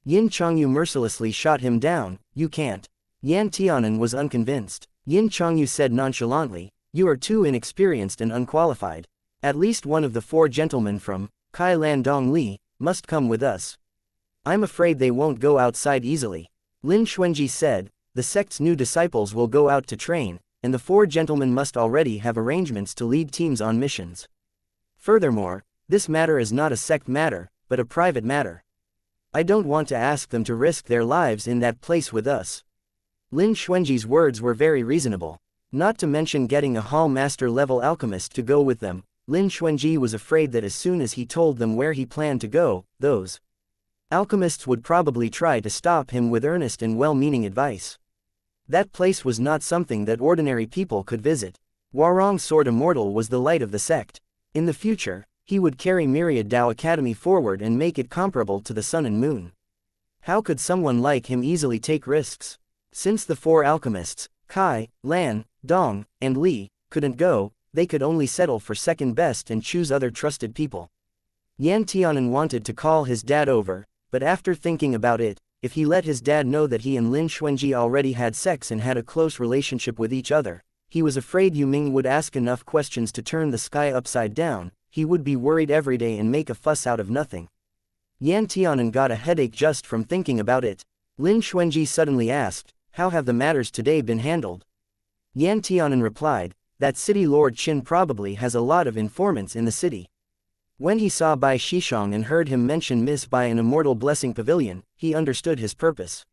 Yin Chongyu mercilessly shot him down, you can't. Yan Tianan was unconvinced. Yin Chongyu said nonchalantly, you are too inexperienced and unqualified. At least one of the 4 gentlemen from Kai Lan Dong Li must come with us. I'm afraid they won't go outside easily. Lin Xuanji said, the sect's new disciples will go out to train, and the 4 gentlemen must already have arrangements to lead teams on missions. Furthermore, this matter is not a sect matter, but a private matter. I don't want to ask them to risk their lives in that place with us. Lin Xuanji's words were very reasonable. Not to mention getting a Hall Master level alchemist to go with them, Lin Xuanji was afraid that as soon as he told them where he planned to go, those alchemists would probably try to stop him with earnest and well-meaning advice. That place was not something that ordinary people could visit. Warong Sword Immortal was the light of the sect. In the future, he would carry Myriad Dao Academy forward and make it comparable to the sun and moon. How could someone like him easily take risks? Since the 4 alchemists, Kai, Lan, Dong, and Li, couldn't go, they could only settle for second best and choose other trusted people. Yan Tianan wanted to call his dad over, but after thinking about it, if he let his dad know that he and Lin Xuanji already had sex and had a close relationship with each other, he was afraid Yu Ming would ask enough questions to turn the sky upside down. He would be worried every day and make a fuss out of nothing. Yan Tianan got a headache just from thinking about it. Lin Xuanji suddenly asked, how have the matters today been handled? Yan Tianan replied, that city lord Qin probably has a lot of informants in the city. When he saw Bai Shishong and heard him mention Miss Bai an Immortal Blessing Pavilion, he understood his purpose.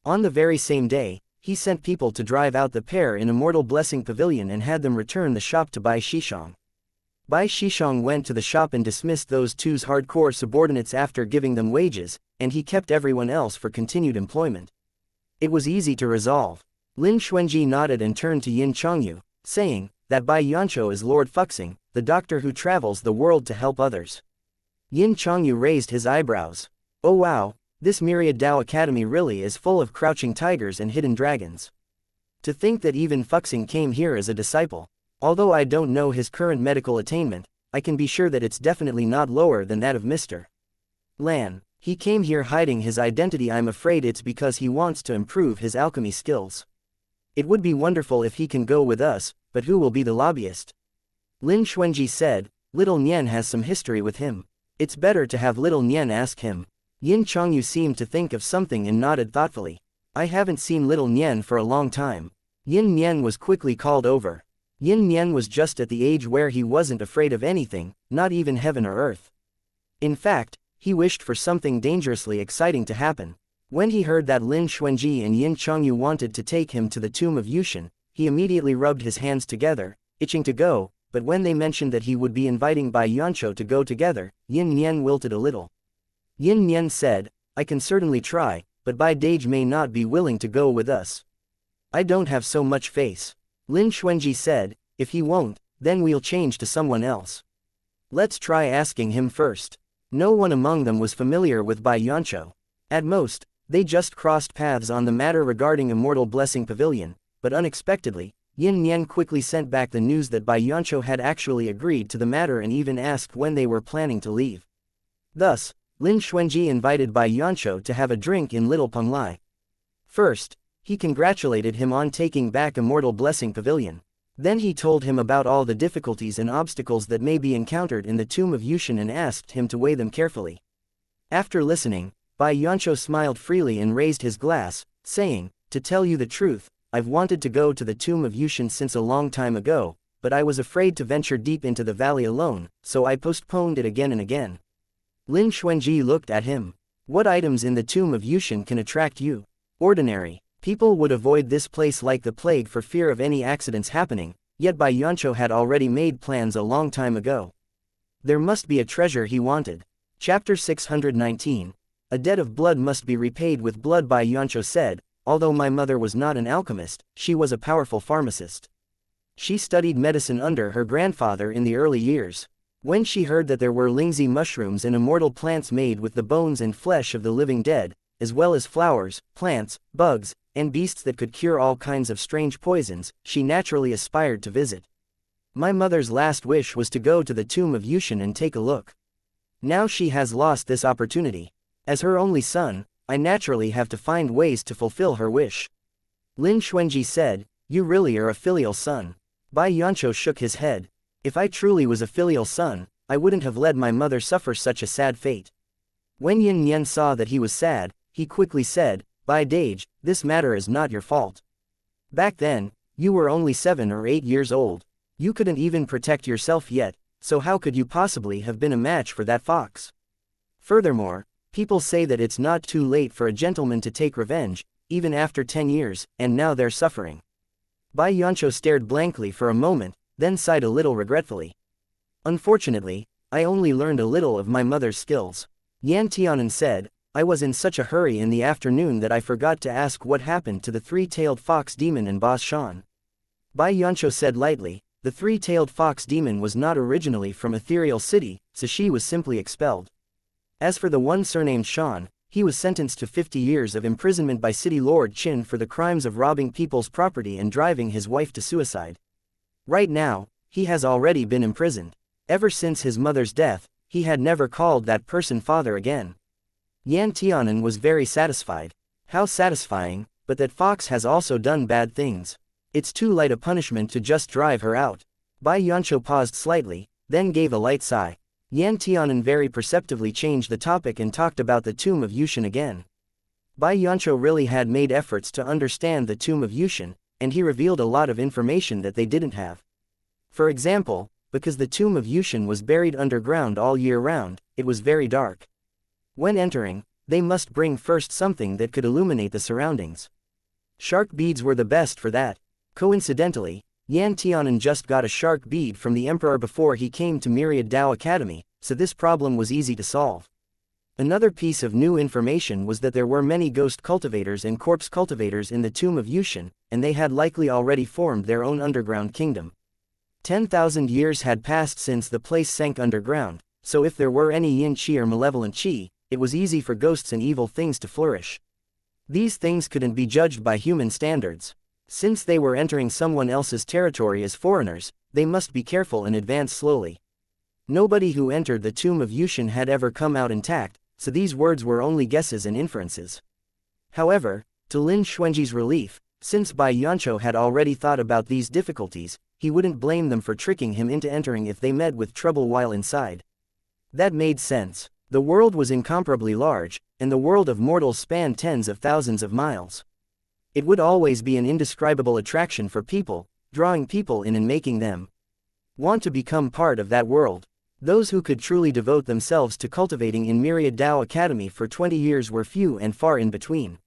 On the very same day, he sent people to drive out the pair in Immortal Blessing Pavilion and had them return the shop to Bai Shishong. Bai Shishong went to the shop and dismissed those 2's hardcore subordinates after giving them wages, and he kept everyone else for continued employment. It was easy to resolve. Lin Xuanji nodded and turned to Yin Chongyu, saying, that Bai Yancho is Lord Fuxing, the doctor who travels the world to help others. Yin Chongyu raised his eyebrows. Oh wow, this Myriad Dao Academy really is full of crouching tigers and hidden dragons. To think that even Fuxing came here as a disciple. Although I don't know his current medical attainment, I can be sure that it's definitely not lower than that of Mr. Lan. He came here hiding his identity. I'm afraid it's because he wants to improve his alchemy skills. It would be wonderful if he can go with us, but who will be the lobbyist? Lin Xuanji said, Little Nian has some history with him. It's better to have Little Nian ask him. Yin Chongyu seemed to think of something and nodded thoughtfully. I haven't seen Little Nian for a long time. Yin Nian was quickly called over. Yin Nian was just at the age where he wasn't afraid of anything, not even heaven or earth. In fact, he wished for something dangerously exciting to happen. When he heard that Lin Xuanji and Yin Chongyu wanted to take him to the tomb of Yushin, he immediately rubbed his hands together, itching to go, but when they mentioned that he would be inviting Bai Yancho to go together, Yin Nian wilted a little. Yin Nian said, I can certainly try, but Bai Dage may not be willing to go with us. I don't have so much faith. Lin Xuanji said, if he won't, then we'll change to someone else. Let's try asking him first. No one among them was familiar with Bai Yancho. At most, they just crossed paths on the matter regarding Immortal Blessing Pavilion, but unexpectedly, Yin Nian quickly sent back the news that Bai Yancho had actually agreed to the matter and even asked when they were planning to leave. Thus, Lin Xuanji invited Bai Yancho to have a drink in Little Penglai. First, he congratulated him on taking back Immortal Blessing Pavilion. Then he told him about all the difficulties and obstacles that may be encountered in the tomb of Yushin and asked him to weigh them carefully. After listening, Bai Yancho smiled freely and raised his glass, saying, to tell you the truth, I've wanted to go to the tomb of Yushin since a long time ago, but I was afraid to venture deep into the valley alone, so I postponed it again and again. Lin Xuanji looked at him. What items in the tomb of Yushin can attract you? Ordinary people would avoid this place like the plague for fear of any accidents happening, yet Bai Yancho had already made plans a long time ago. There must be a treasure he wanted. Chapter 619. A debt of blood must be repaid with blood. Bai Yancho said, although my mother was not an alchemist, she was a powerful pharmacist. She studied medicine under her grandfather in the early years. When she heard that there were lingzi mushrooms and immortal plants made with the bones and flesh of the living dead, as well as flowers, plants, bugs, and beasts that could cure all kinds of strange poisons, she naturally aspired to visit. My mother's last wish was to go to the tomb of Yushin and take a look. Now she has lost this opportunity. As her only son, I naturally have to find ways to fulfill her wish. Lin Xuanji said, "You really are a filial son." Bai Yancho shook his head. If I truly was a filial son, I wouldn't have let my mother suffer such a sad fate. When Yin Yen saw that he was sad, he quickly said, "Bai Dage, this matter is not your fault. Back then, you were only 7 or 8 years old. You couldn't even protect yourself yet, so how could you possibly have been a match for that fox? Furthermore, people say that it's not too late for a gentleman to take revenge, even after 10 years, and now they're suffering." Bai Yancho stared blankly for a moment, then sighed a little regretfully. "Unfortunately, I only learned a little of my mother's skills." Yan Tianan said, "I was in such a hurry in the afternoon that I forgot to ask what happened to the three-tailed fox demon and Boss Shan." Bai Yancho said lightly, "The three-tailed fox demon was not originally from Ethereal City, so she was simply expelled. As for the one surnamed Shan, he was sentenced to 50 years of imprisonment by City Lord Qin for the crimes of robbing people's property and driving his wife to suicide. Right now, he has already been imprisoned. Ever since his mother's death, he had never called that person father again." Yan Tianan was very satisfied. How satisfying, but that fox has also done bad things. It's too light a punishment to just drive her out. Bai Yancho paused slightly, then gave a light sigh. Yan Tianan very perceptively changed the topic and talked about the tomb of Yushin again. Bai Yancho really had made efforts to understand the tomb of Yushin, and he revealed a lot of information that they didn't have. For example, because the tomb of Yushin was buried underground all year round, it was very dark. When entering, they must bring first something that could illuminate the surroundings. Shark beads were the best for that. Coincidentally, Yan Tianan just got a shark bead from the emperor before he came to Myriad Dao Academy, so this problem was easy to solve. Another piece of new information was that there were many ghost cultivators and corpse cultivators in the tomb of Yushin, and they had likely already formed their own underground kingdom. 10,000 years had passed since the place sank underground, so if there were any yin qi or malevolent qi, it was easy for ghosts and evil things to flourish. These things couldn't be judged by human standards. Since they were entering someone else's territory as foreigners, they must be careful and advance slowly. Nobody who entered the tomb of Yushin had ever come out intact, so these words were only guesses and inferences. However, to Lin Xuanji's relief, since Bai Yancho had already thought about these difficulties, he wouldn't blame them for tricking him into entering if they met with trouble while inside. That made sense. The world was incomparably large, and the world of mortals spanned tens of thousands of miles. It would always be an indescribable attraction for people, drawing people in and making them want to become part of that world. Those who could truly devote themselves to cultivating in Myriad Dao Academy for 20 years were few and far in between.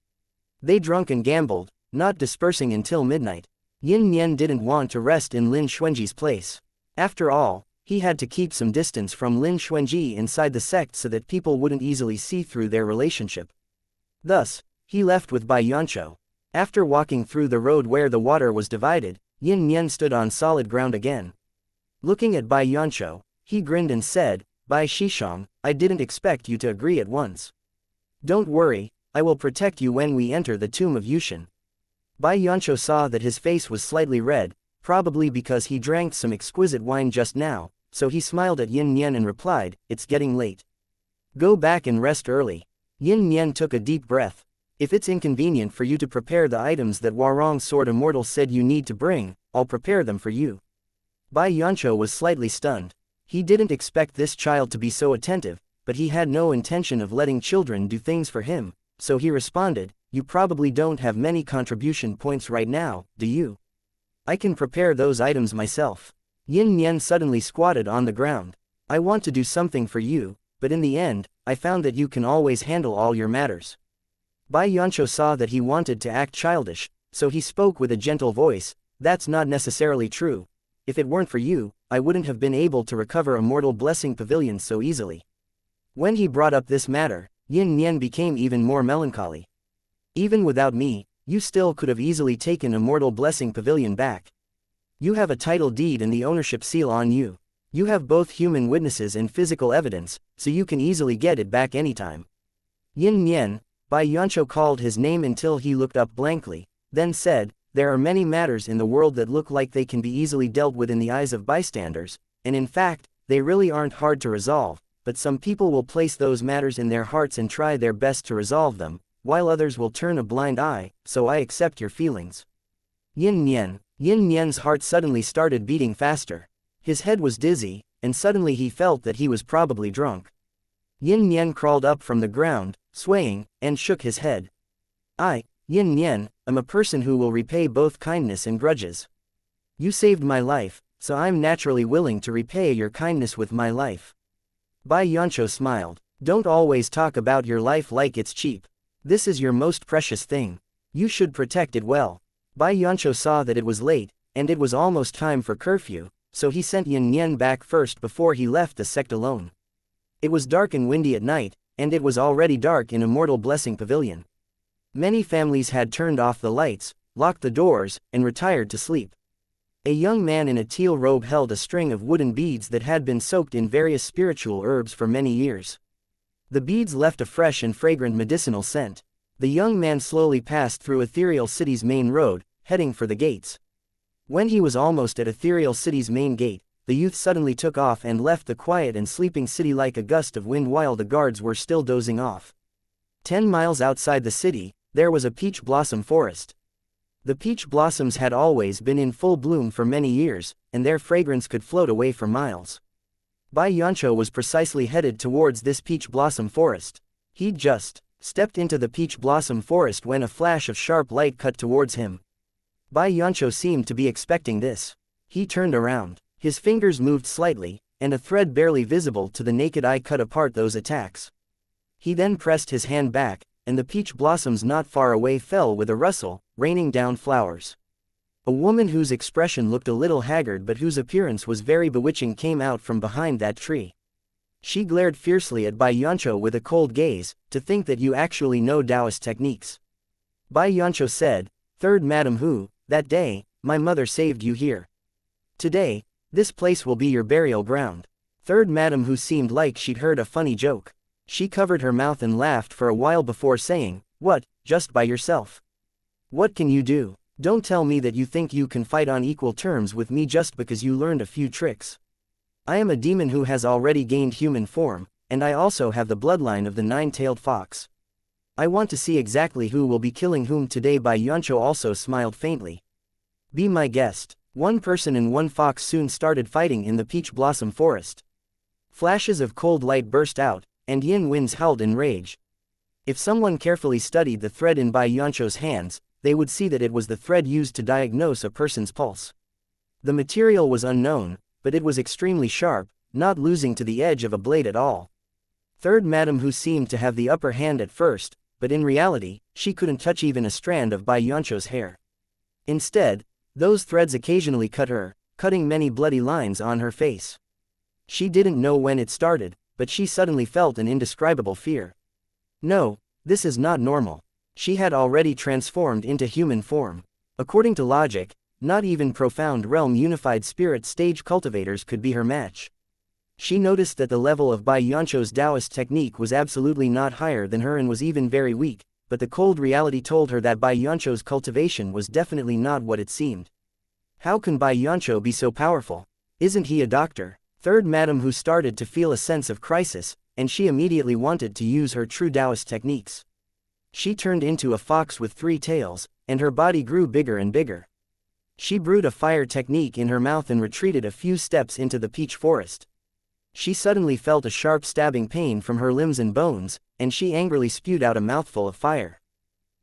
They drank and gambled, not dispersing until midnight. Yin Yen didn't want to rest in Lin Xuanji's place. After all, he had to keep some distance from Lin Xuanji inside the sect so that people wouldn't easily see through their relationship. Thus, he left with Bai Yancho. After walking through the road where the water was divided, Yin Yen stood on solid ground again. Looking at Bai Yancho, he grinned and said, "Bai Shishang, I didn't expect you to agree at once. Don't worry, I will protect you when we enter the tomb of Yushin." Bai Yancho saw that his face was slightly red, probably because he drank some exquisite wine just now, so he smiled at Yin Yen and replied, "It's getting late. Go back and rest early." Yin Yen took a deep breath. "If it's inconvenient for you to prepare the items that Warong Sword Immortal said you need to bring, I'll prepare them for you." Bai Yancho was slightly stunned. He didn't expect this child to be so attentive, but he had no intention of letting children do things for him, so he responded, "You probably don't have many contribution points right now, do you? I can prepare those items myself." Yin Yen suddenly squatted on the ground. "I want to do something for you, but in the end, I found that you can always handle all your matters." Bai Yancho saw that he wanted to act childish, so he spoke with a gentle voice, "That's not necessarily true. If it weren't for you, I wouldn't have been able to recover Immortal Blessing Pavilion so easily." When he brought up this matter, Yin Nian became even more melancholy. "Even without me, you still could have easily taken Immortal Blessing Pavilion back. You have a title deed and the ownership seal on you. You have both human witnesses and physical evidence, so you can easily get it back anytime." Yin Nian, Bai Yancho called his name until he looked up blankly, then said, "There are many matters in the world that look like they can be easily dealt with in the eyes of bystanders, and in fact, they really aren't hard to resolve, but some people will place those matters in their hearts and try their best to resolve them, while others will turn a blind eye, so I accept your feelings." Yin Nian's heart suddenly started beating faster. His head was dizzy, and suddenly he felt that he was probably drunk. Yin Nian crawled up from the ground, swaying, and shook his head. "I, Yin Nian, am a person who will repay both kindness and grudges. You saved my life, so I'm naturally willing to repay your kindness with my life." Bai Yancho smiled. "Don't always talk about your life like it's cheap. This is your most precious thing. You should protect it well." Bai Yancho saw that it was late, and it was almost time for curfew, so he sent Yin Nian back first before he left the sect alone. It was dark and windy at night, and it was already dark in Immortal Blessing Pavilion. Many families had turned off the lights, locked the doors, and retired to sleep. A young man in a teal robe held a string of wooden beads that had been soaked in various spiritual herbs for many years. The beads left a fresh and fragrant medicinal scent. The young man slowly passed through Ethereal City's main road, heading for the gates. When he was almost at Ethereal City's main gate, the youth suddenly took off and left the quiet and sleeping city like a gust of wind while the guards were still dozing off. 10 miles outside the city, there was a peach blossom forest. The peach blossoms had always been in full bloom for many years, and their fragrance could float away for miles. Bai Yancho was precisely headed towards this peach blossom forest. He'd just stepped into the peach blossom forest when a flash of sharp light cut towards him. Bai Yancho seemed to be expecting this. He turned around. His fingers moved slightly, and a thread barely visible to the naked eye cut apart those attacks. He then pressed his hand back, and the peach blossoms not far away fell with a rustle, raining down flowers. A woman whose expression looked a little haggard but whose appearance was very bewitching came out from behind that tree. She glared fiercely at Bai Yancho with a cold gaze. "To think that you actually know Taoist techniques." Bai Yancho said, "Third Madam Hu, that day, my mother saved you here. Today, this place will be your burial ground." Third Madam Hu seemed like she'd heard a funny joke. She covered her mouth and laughed for a while before saying, "What, just by yourself? What can you do? Don't tell me that you think you can fight on equal terms with me just because you learned a few tricks. I am a demon who has already gained human form, and I also have the bloodline of the nine-tailed fox. I want to see exactly who will be killing whom today." Bai Yancho also smiled faintly. "Be my guest." One person and one fox soon started fighting in the peach blossom forest. Flashes of cold light burst out, and yin winds howled in rage. If someone carefully studied the thread in Bai Yancho's hands, they would see that it was the thread used to diagnose a person's pulse. The material was unknown, but it was extremely sharp, not losing to the edge of a blade at all. Third Madam Hu seemed to have the upper hand at first, but in reality, she couldn't touch even a strand of Bai Yancho's hair. Instead, those threads occasionally cut her, cutting many bloody lines on her face. She didn't know when it started, but she suddenly felt an indescribable fear. No, this is not normal. She had already transformed into human form. According to logic, not even profound realm unified spirit stage cultivators could be her match. She noticed that the level of Bai Yancho's Taoist technique was absolutely not higher than her and was even very weak, but the cold reality told her that Bai Yancho's cultivation was definitely not what it seemed. How can Bai Yancho be so powerful? Isn't he a doctor? Third Madam Hu started to feel a sense of crisis, and she immediately wanted to use her true Taoist techniques. She turned into a fox with 3 tails, and her body grew bigger and bigger. She brewed a fire technique in her mouth and retreated a few steps into the peach forest. She suddenly felt a sharp stabbing pain from her limbs and bones, and she angrily spewed out a mouthful of fire.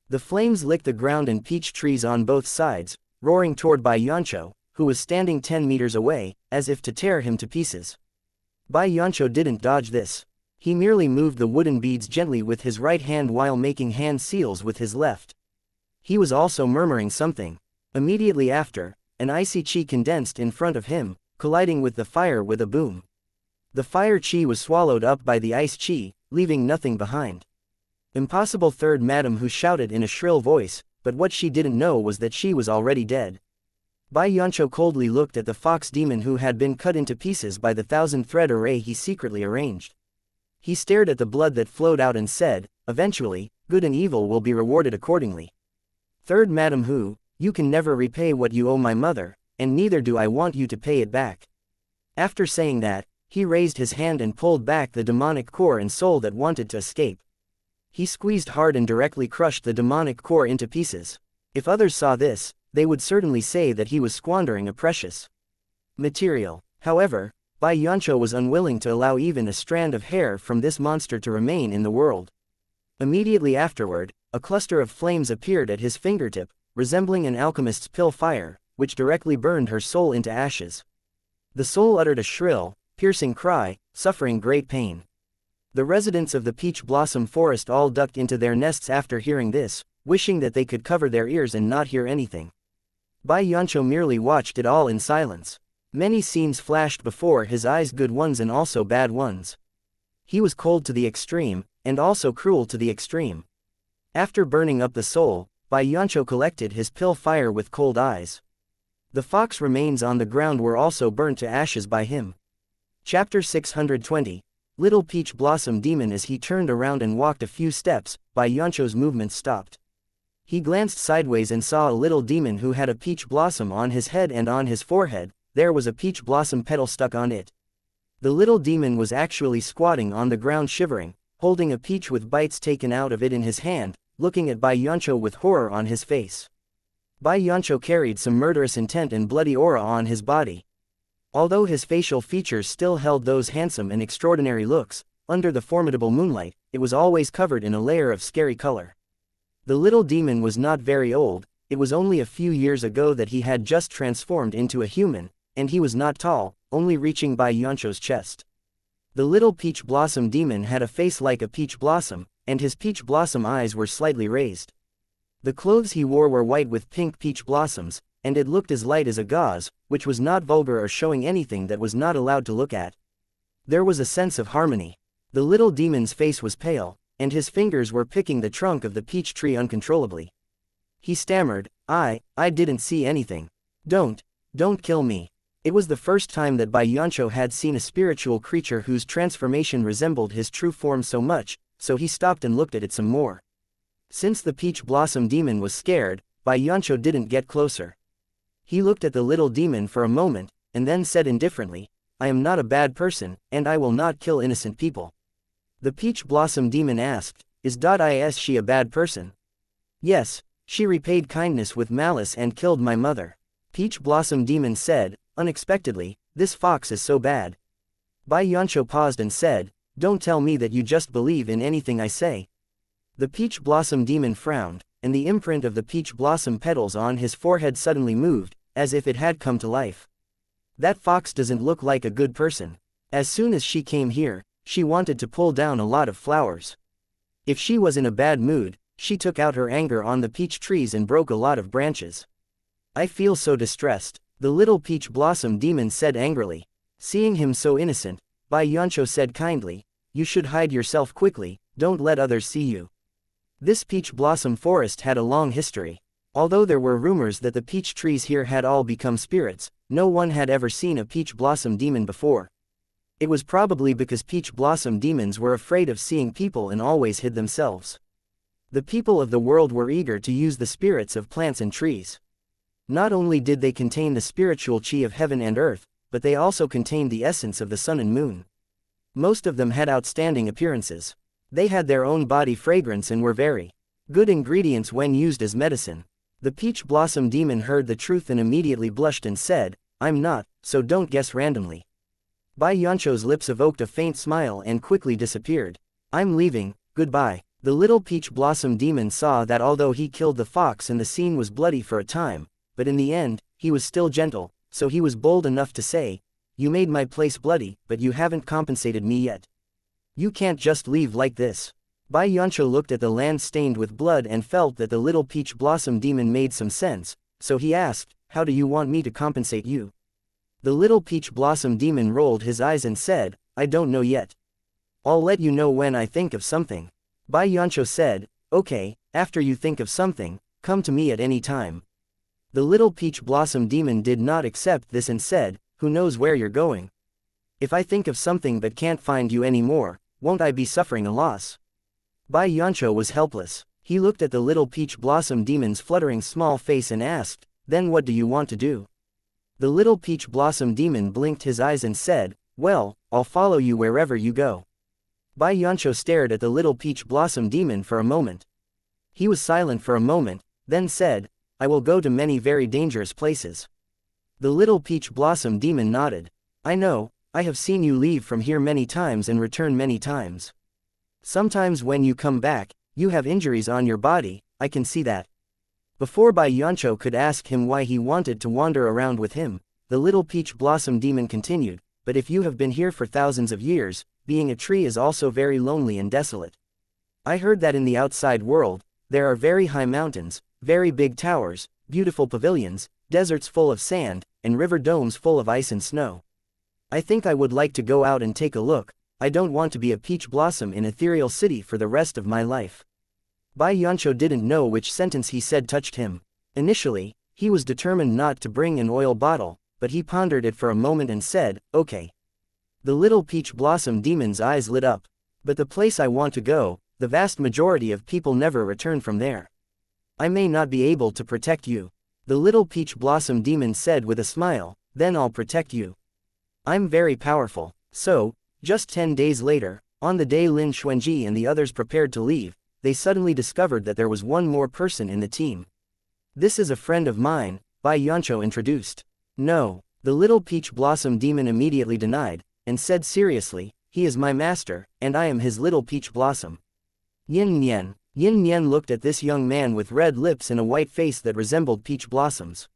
The flames licked the ground and peach trees on both sides, roaring toward Bai Yancho, who was standing 10 meters away, as if to tear him to pieces. Bai Yancho didn't dodge this. He merely moved the wooden beads gently with his right hand while making hand seals with his left. He was also murmuring something. Immediately after, an icy chi condensed in front of him, colliding with the fire with a boom. The fire chi was swallowed up by the ice chi, leaving nothing behind. Impossible, third Madam Hu shouted in a shrill voice, but what she didn't know was that she was already dead. Bai Yancho coldly looked at the fox demon who had been cut into pieces by the 1,000-thread array he secretly arranged. He stared at the blood that flowed out and said, "Eventually, good and evil will be rewarded accordingly. Third Madam Hu, you can never repay what you owe my mother, and neither do I want you to pay it back." After saying that, he raised his hand and pulled back the demonic core and soul that wanted to escape. He squeezed hard and directly crushed the demonic core into pieces. If others saw this, they would certainly say that he was squandering a precious material. However, Bai Yancho was unwilling to allow even a strand of hair from this monster to remain in the world. Immediately afterward, a cluster of flames appeared at his fingertip, resembling an alchemist's pill fire, which directly burned her soul into ashes. The soul uttered a shrill, piercing cry, suffering great pain. The residents of the peach blossom forest all ducked into their nests after hearing this, wishing that they could cover their ears and not hear anything. Bai Yancho merely watched it all in silence. Many scenes flashed before his eyes, good ones and also bad ones. He was cold to the extreme, and also cruel to the extreme. After burning up the soul, Bai Yancho collected his pill fire with cold eyes. The fox remains on the ground were also burnt to ashes by him. Chapter 620. Little Peach Blossom Demon. As he turned around and walked a few steps, Bai Yancho's movements stopped. He glanced sideways and saw a little demon who had a peach blossom on his head, and on his forehead, there was a peach blossom petal stuck on it. The little demon was actually squatting on the ground shivering, holding a peach with bites taken out of it in his hand, looking at Bai Yancho with horror on his face. Bai Yancho carried some murderous intent and bloody aura on his body. Although his facial features still held those handsome and extraordinary looks, under the formidable moonlight, it was always covered in a layer of scary color. The little demon was not very old, it was only a few years ago that he had just transformed into a human, and he was not tall, only reaching Bai Yancho's chest. The little peach blossom demon had a face like a peach blossom, and his peach blossom eyes were slightly raised. The clothes he wore were white with pink peach blossoms, and it looked as light as a gauze, which was not vulgar or showing anything that was not allowed to look at. There was a sense of harmony. The little demon's face was pale, and his fingers were picking the trunk of the peach tree uncontrollably. He stammered, I didn't see anything. Don't kill me." It was the first time that Bai Yancho had seen a spiritual creature whose transformation resembled his true form so much, so he stopped and looked at it some more. Since the peach blossom demon was scared, Bai Yancho didn't get closer. He looked at the little demon for a moment, and then said indifferently, "I am not a bad person, and I will not kill innocent people." The peach blossom demon asked, Is she a bad person?" "Yes, she repaid kindness with malice and killed my mother." Peach blossom demon said, unexpectedly, "This fox is so bad." Bai Yancho paused and said, "Don't tell me that you just believe in anything I say." The peach blossom demon frowned, and the imprint of the peach blossom petals on his forehead suddenly moved, as if it had come to life. "That fox doesn't look like a good person. As soon as she came here, she wanted to pull down a lot of flowers. If she was in a bad mood, she took out her anger on the peach trees and broke a lot of branches. I feel so distressed," the little peach blossom demon said angrily. Seeing him so innocent, Bai Yancho said kindly, "You should hide yourself quickly, don't let others see you." This peach blossom forest had a long history. Although there were rumors that the peach trees here had all become spirits, no one had ever seen a peach blossom demon before. It was probably because peach blossom demons were afraid of seeing people and always hid themselves. The people of the world were eager to use the spirits of plants and trees. Not only did they contain the spiritual chi of heaven and earth, but they also contained the essence of the sun and moon. Most of them had outstanding appearances. They had their own body fragrance and were very good ingredients when used as medicine. The peach blossom demon heard the truth and immediately blushed and said, "I'm not, so don't guess randomly." Bai Yancho's lips evoked a faint smile and quickly disappeared. "I'm leaving, goodbye." The little peach blossom demon saw that although he killed the fox and the scene was bloody for a time, but in the end, he was still gentle, so he was bold enough to say, "You made my place bloody, but you haven't compensated me yet." You can't just leave like this. Bai Yancho looked at the land stained with blood and felt that the little peach blossom demon made some sense, so he asked, how do you want me to compensate you? The little peach blossom demon rolled his eyes and said, I don't know yet. I'll let you know when I think of something. Bai Yancho said, okay, after you think of something, come to me at any time. The little peach blossom demon did not accept this and said, who knows where you're going? If I think of something but can't find you anymore, won't I be suffering a loss? Bai Yancho was helpless. He looked at the little peach blossom demon's fluttering small face and asked, then what do you want to do? The little peach blossom demon blinked his eyes and said, well, I'll follow you wherever you go. Bai Yancho stared at the little peach blossom demon for a moment. He was silent for a moment, then said, I will go to many very dangerous places. The little peach blossom demon nodded. I know, I have seen you leave from here many times and return many times. Sometimes when you come back, you have injuries on your body, I can see that. Before Bai Yancho could ask him why he wanted to wander around with him, the little peach blossom demon continued, but if you have been here for thousands of years, being a tree is also very lonely and desolate. I heard that in the outside world, there are very high mountains, very big towers, beautiful pavilions, deserts full of sand, and river domes full of ice and snow. I think I would like to go out and take a look. I don't want to be a peach blossom in ethereal city for the rest of my life. Bai Yancho didn't know which sentence he said touched him. Initially, he was determined not to bring an oil bottle, but he pondered it for a moment and said, okay. The little peach blossom demon's eyes lit up. But the place I want to go, the vast majority of people never return from there. I may not be able to protect you. The little peach blossom demon said with a smile, then I'll protect you. I'm very powerful. So, just 10 days later, on the day Lin Xuanji and the others prepared to leave, they suddenly discovered that there was one more person in the team. This is a friend of mine, Bai Yancho introduced. No, the little peach blossom demon immediately denied, and said seriously, he is my master, and I am his little peach blossom. Yin Nian looked at this young man with red lips and a white face that resembled peach blossoms.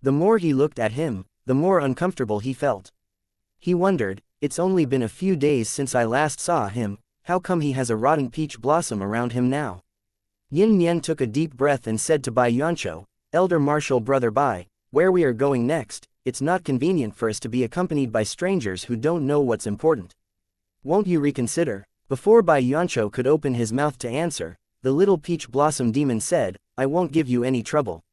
The more he looked at him, the more uncomfortable he felt. He wondered, it's only been a few days since I last saw him, how come he has a rotten peach blossom around him now? Yin Nian took a deep breath and said to Bai Yancho, Elder Martial Brother Bai, where we are going next, it's not convenient for us to be accompanied by strangers who don't know what's important. Won't you reconsider? Before Bai Yancho could open his mouth to answer, the little peach blossom demon said, I won't give you any trouble.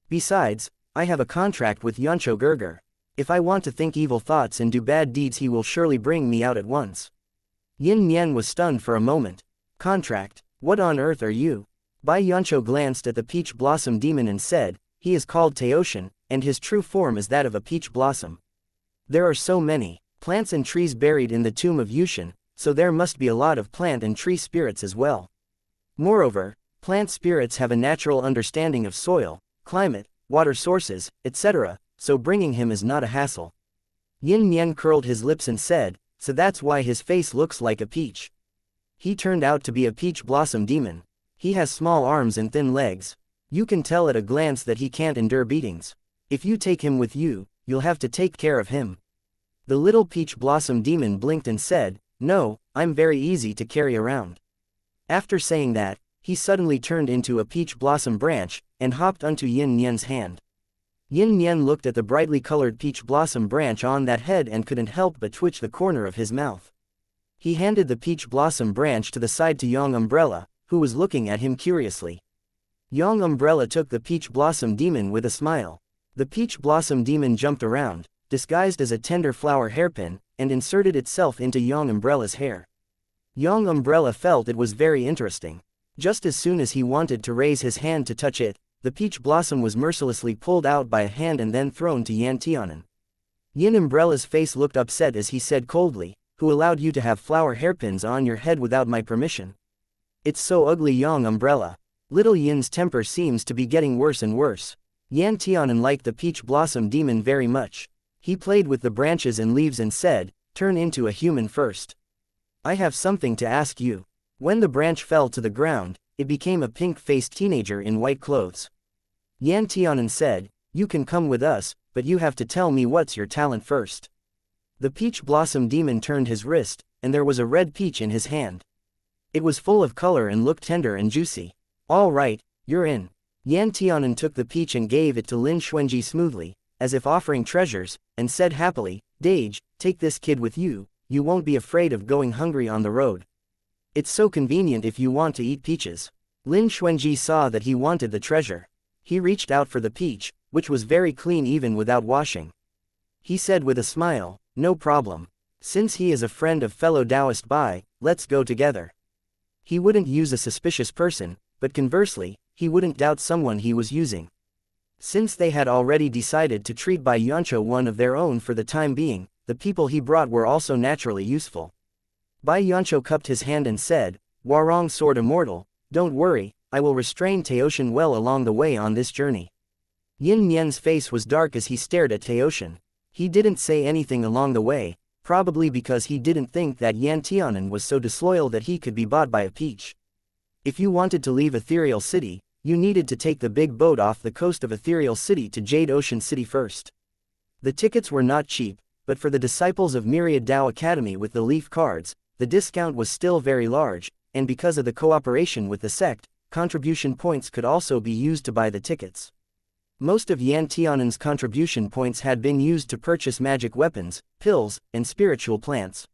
Besides, I have a contract with Yancho Gerger. If I want to think evil thoughts and do bad deeds, he will surely bring me out at once. Yin Nian was stunned for a moment. Contract? What on earth are you? Bai Yancho glanced at the peach blossom demon and said, he is called Teoshan, and his true form is that of a peach blossom. There are so many plants and trees buried in the tomb of Yushin, so there must be a lot of plant and tree spirits as well. Moreover, plant spirits have a natural understanding of soil, climate, water sources, etc., so bringing him is not a hassle. Yin Nian curled his lips and said, so that's why his face looks like a peach. He turned out to be a peach blossom demon. He has small arms and thin legs. You can tell at a glance that he can't endure beatings. If you take him with you, you'll have to take care of him. The little peach blossom demon blinked and said, no, I'm very easy to carry around. After saying that, he suddenly turned into a peach blossom branch, and hopped onto Yin Nian's hand. Yin Nian looked at the brightly colored peach blossom branch on that head and couldn't help but twitch the corner of his mouth. He handed the peach blossom branch to the side to Young Umbrella, who was looking at him curiously. Young Umbrella took the peach blossom demon with a smile. The peach blossom demon jumped around, disguised as a tender flower hairpin, and inserted itself into Young Umbrella's hair. Young Umbrella felt it was very interesting. Just as soon as he wanted to raise his hand to touch it, the peach blossom was mercilessly pulled out by a hand and then thrown to Yan Tianan. Yin Umbrella's face looked upset as he said coldly, who allowed you to have flower hairpins on your head without my permission? It's so ugly, Young Umbrella. Little Yin's temper seems to be getting worse and worse. Yan Tianan liked the peach blossom demon very much. He played with the branches and leaves and said, turn into a human first. I have something to ask you. When the branch fell to the ground, it became a pink-faced teenager in white clothes. Yan Tianan said, you can come with us, but you have to tell me what's your talent first. The peach blossom demon turned his wrist, and there was a red peach in his hand. It was full of color and looked tender and juicy. "All right, you're in." Yan Tianan took the peach and gave it to Lin Xuanji smoothly, as if offering treasures, and said happily, "Dage, take this kid with you, you won't be afraid of going hungry on the road. It's so convenient if you want to eat peaches." Lin Xuanji saw that he wanted the treasure. He reached out for the peach, which was very clean even without washing. He said with a smile, "No problem. Since he is a friend of fellow Taoist Bai, let's go together." He wouldn't use a suspicious person, but conversely, he wouldn't doubt someone he was using. Since they had already decided to treat Bai Yancho one of their own for the time being, the people he brought were also naturally useful. Bai Yancho cupped his hand and said, "Warong Sword Immortal, don't worry, I will restrain Taoshan well along the way on this journey." Yin Nian's face was dark as he stared at Taoshan. He didn't say anything along the way, probably because he didn't think that Yan Tianan was so disloyal that he could be bought by a peach. If you wanted to leave Ethereal City, you needed to take the big boat off the coast of Ethereal City to Jade Ocean City first. The tickets were not cheap, but for the disciples of Myriad Dao Academy with the leaf cards, the discount was still very large, and because of the cooperation with the sect, contribution points could also be used to buy the tickets. Most of Yan Tianan's contribution points had been used to purchase magic weapons, pills, and spiritual plants.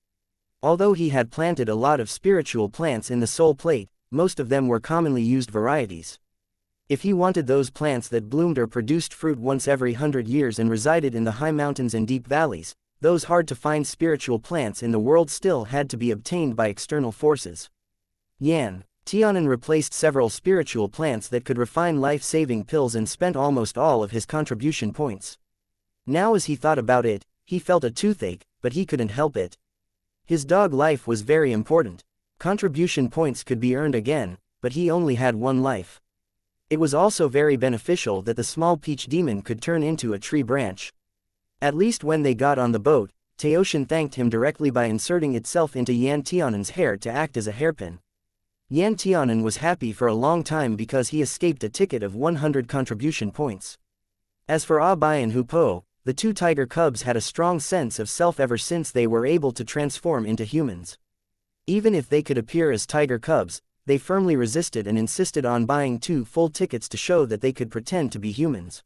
Although he had planted a lot of spiritual plants in the soul plate, most of them were commonly used varieties. If he wanted those plants that bloomed or produced fruit once every 100 years and resided in the high mountains and deep valleys, those hard-to-find spiritual plants in the world still had to be obtained by external forces. Yan Tianan replaced several spiritual plants that could refine life-saving pills and spent almost all of his contribution points. Now as he thought about it, he felt a toothache, but he couldn't help it. His dog life was very important. Contribution points could be earned again, but he only had one life. It was also very beneficial that the small peach demon could turn into a tree branch. At least when they got on the boat, Taoshan thanked him directly by inserting itself into Yan Tianan's hair to act as a hairpin. Yan Tianan was happy for a long time because he escaped a ticket of 100 contribution points. As for Ah Bai and Hu Po, the two tiger cubs had a strong sense of self ever since they were able to transform into humans. Even if they could appear as tiger cubs, they firmly resisted and insisted on buying 2 full tickets to show that they could pretend to be humans.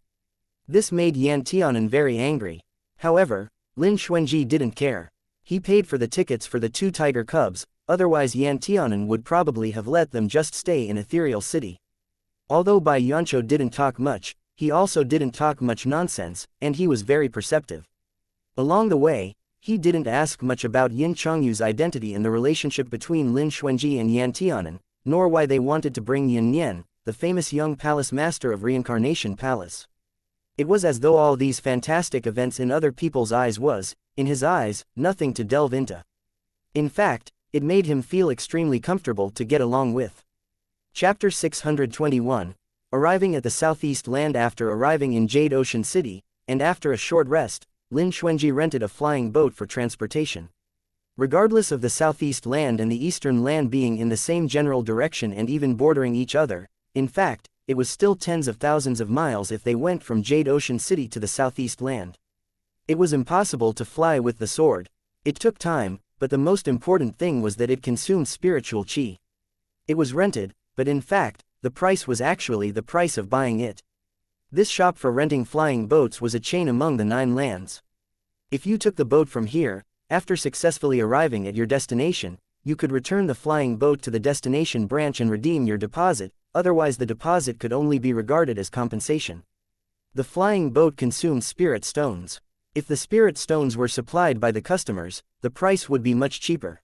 This made Yan Tianan very angry. However, Lin Xuanji didn't care. He paid for the tickets for the 2 tiger cubs, otherwise Yan Tianan would probably have let them just stay in Ethereal City. Although Bai Yancho didn't talk much, he also didn't talk much nonsense, and he was very perceptive. Along the way, he didn't ask much about Yin Chongyu's identity and the relationship between Lin Xuanji and Yan Tianan, nor why they wanted to bring Yin Nian, the famous young palace master of Reincarnation Palace. It was as though all these fantastic events in other people's eyes was, in his eyes, nothing to delve into. In fact, it made him feel extremely comfortable to get along with. Chapter 621, Arriving at the Southeast Land. After arriving in Jade Ocean City, and after a short rest, Lin Xuanji rented a flying boat for transportation. Regardless of the Southeast Land and the Eastern Land being in the same general direction and even bordering each other, in fact, it was still tens of thousands of miles if they went from Jade Ocean City to the Southeast Land. It was impossible to fly with the sword. It took time, but the most important thing was that it consumed spiritual chi. It was rented, but in fact, the price was actually the price of buying it. This shop for renting flying boats was a chain among the 9 lands. If you took the boat from here, after successfully arriving at your destination, you could return the flying boat to the destination branch and redeem your deposit, otherwise the deposit could only be regarded as compensation. The flying boat consumed spirit stones. If the spirit stones were supplied by the customers, the price would be much cheaper.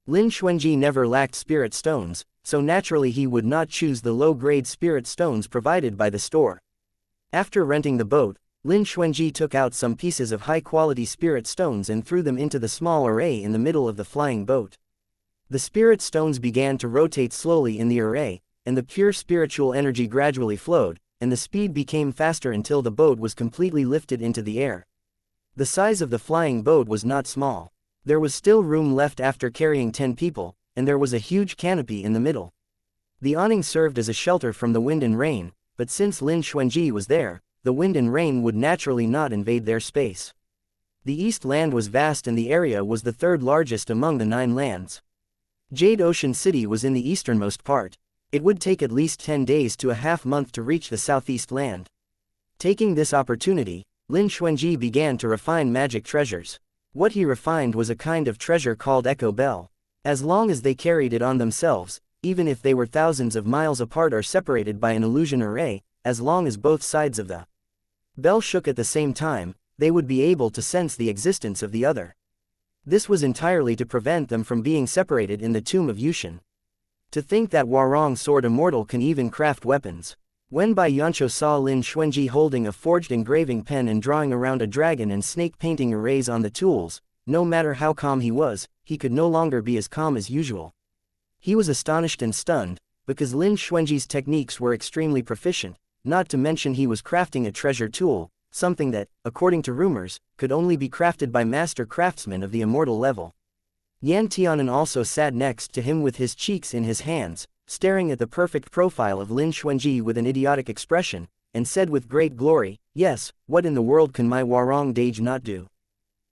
Lin Xuanji never lacked spirit stones, so naturally he would not choose the low-grade spirit stones provided by the store. After renting the boat, Lin Xuanji took out some pieces of high-quality spirit stones and threw them into the small array in the middle of the flying boat. The spirit stones began to rotate slowly in the array, and the pure spiritual energy gradually flowed, and the speed became faster until the boat was completely lifted into the air. The size of the flying boat was not small. There was still room left after carrying 10 people, and there was a huge canopy in the middle. The awning served as a shelter from the wind and rain, but since Lin Xuanji was there, the wind and rain would naturally not invade their space. The East Land was vast and the area was the third largest among the 9 lands. Jade Ocean City was in the easternmost part. It would take at least 10 days to a half-month to reach the Southeast Land. Taking this opportunity, Lin Xuanji began to refine magic treasures. What he refined was a kind of treasure called Echo Bell. As long as they carried it on themselves, even if they were thousands of miles apart or separated by an illusion array, as long as both sides of the bell shook at the same time, they would be able to sense the existence of the other. This was entirely to prevent them from being separated in the tomb of Yushin. To think that Warong Sword Immortal can even craft weapons. When Bai Yancho saw Lin Xuanji holding a forged engraving pen and drawing around a dragon and snake painting arrays on the tools, no matter how calm he was, he could no longer be as calm as usual. He was astonished and stunned, because Lin Xuanji's techniques were extremely proficient, not to mention he was crafting a treasure tool, something that, according to rumors, could only be crafted by master craftsmen of the immortal level. Yan Tianan also sat next to him with his cheeks in his hands, staring at the perfect profile of Lin Xuanji with an idiotic expression, and said with great glory, "Yes, what in the world can my Warong Dage not do?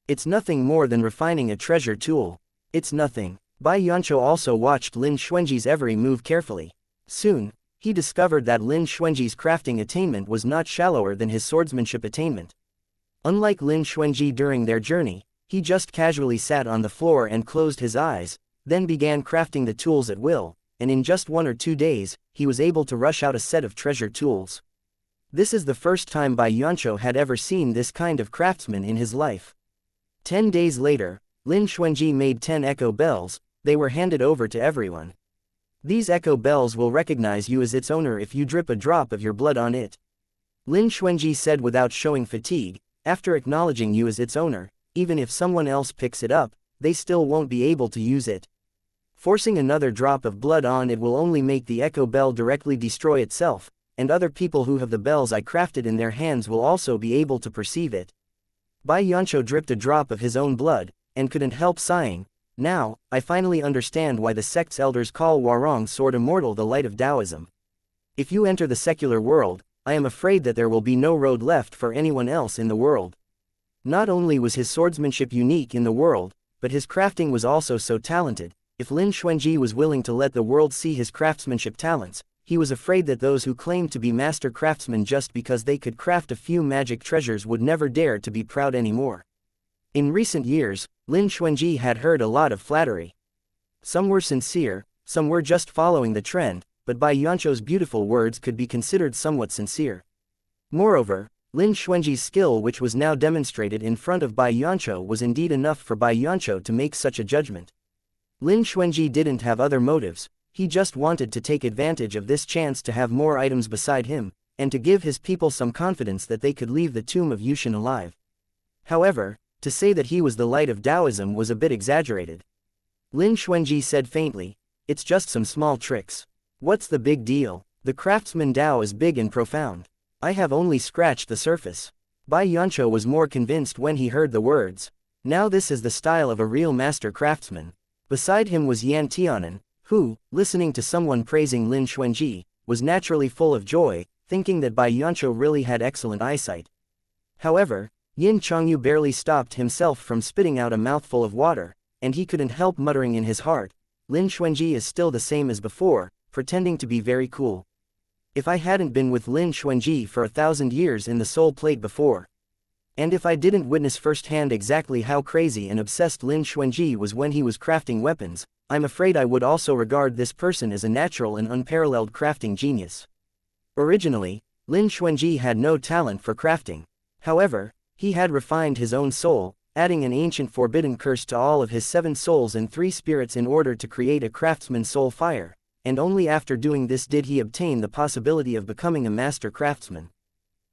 It's nothing more than refining a treasure tool. It's nothing." Bai Yancho also watched Lin Xuanji's every move carefully. Soon, he discovered that Lin Xuanji's crafting attainment was not shallower than his swordsmanship attainment. Unlike Lin Xuanji during their journey, he just casually sat on the floor and closed his eyes, then began crafting the tools at will, and in just 1 or 2 days, he was able to rush out a set of treasure tools. This is the first time Bai Yancho had ever seen this kind of craftsman in his life. 10 days later, Lin Xuanji made 10 echo bells. They were handed over to everyone. These echo bells will recognize you as its owner if you drip a drop of your blood on it. Lin Xuanji said without showing fatigue, after acknowledging you as its owner, even if someone else picks it up, they still won't be able to use it. Forcing another drop of blood on it will only make the echo bell directly destroy itself, and other people who have the bells I crafted in their hands will also be able to perceive it. Bai Yancho dripped a drop of his own blood, and couldn't help sighing. Now, I finally understand why the sect's elders call Warong Sword Immortal the light of Taoism. If you enter the secular world, I am afraid that there will be no road left for anyone else in the world. Not only was his swordsmanship unique in the world, but his crafting was also so talented. If Lin Xuanji was willing to let the world see his craftsmanship talents, he was afraid that those who claimed to be master craftsmen just because they could craft a few magic treasures would never dare to be proud anymore. In recent years, Lin Xuanji had heard a lot of flattery. Some were sincere, some were just following the trend, but Bai Yancho's beautiful words could be considered somewhat sincere. Moreover, Lin Xuanji's skill, which was now demonstrated in front of Bai Yancho, was indeed enough for Bai Yancho to make such a judgment. Lin Xuanji didn't have other motives, he just wanted to take advantage of this chance to have more items beside him, and to give his people some confidence that they could leave the tomb of Yushin alive. However, to say that he was the light of Taoism was a bit exaggerated. Lin Xuanji said faintly, "It's just some small tricks. What's the big deal? The craftsman Tao is big and profound. I have only scratched the surface." Bai Yancho was more convinced when he heard the words. Now this is the style of a real master craftsman. Beside him was Yan Tianan, who, listening to someone praising Lin Xuanji, was naturally full of joy, thinking that Bai Yancho really had excellent eyesight. However, Yin Chongyu barely stopped himself from spitting out a mouthful of water, and he couldn't help muttering in his heart, "Lin Xuanji is still the same as before, pretending to be very cool. If I hadn't been with Lin Xuanji for 1,000 years in the Soul Plate before, and if I didn't witness firsthand exactly how crazy and obsessed Lin Xuanji was when he was crafting weapons, I'm afraid I would also regard this person as a natural and unparalleled crafting genius." Originally, Lin Xuanji had no talent for crafting. However, he had refined his own soul, adding an ancient forbidden curse to all of his 7 souls and 3 spirits in order to create a craftsman's soul fire, and only after doing this did he obtain the possibility of becoming a master craftsman.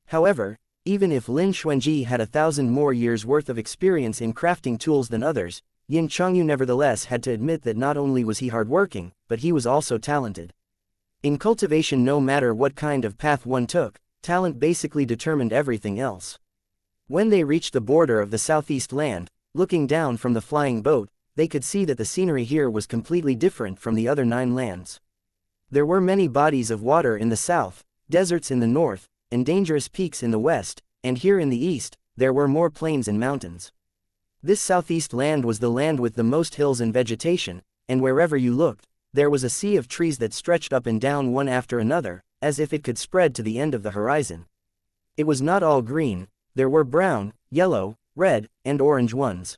However, even if Lin Xuanji had 1,000 more years worth of experience in crafting tools than others, Yin Chongyu nevertheless had to admit that not only was he hardworking, but he was also talented. In cultivation, no matter what kind of path one took, talent basically determined everything else. When they reached the border of the Southeast Land, looking down from the flying boat, they could see that the scenery here was completely different from the other 9 lands. There were many bodies of water in the south, deserts in the north, and dangerous peaks in the west, and here in the east, there were more plains and mountains. This southeast land was the land with the most hills and vegetation, and wherever you looked, there was a sea of trees that stretched up and down one after another, as if it could spread to the end of the horizon. It was not all green, there were brown, yellow, red, and orange ones.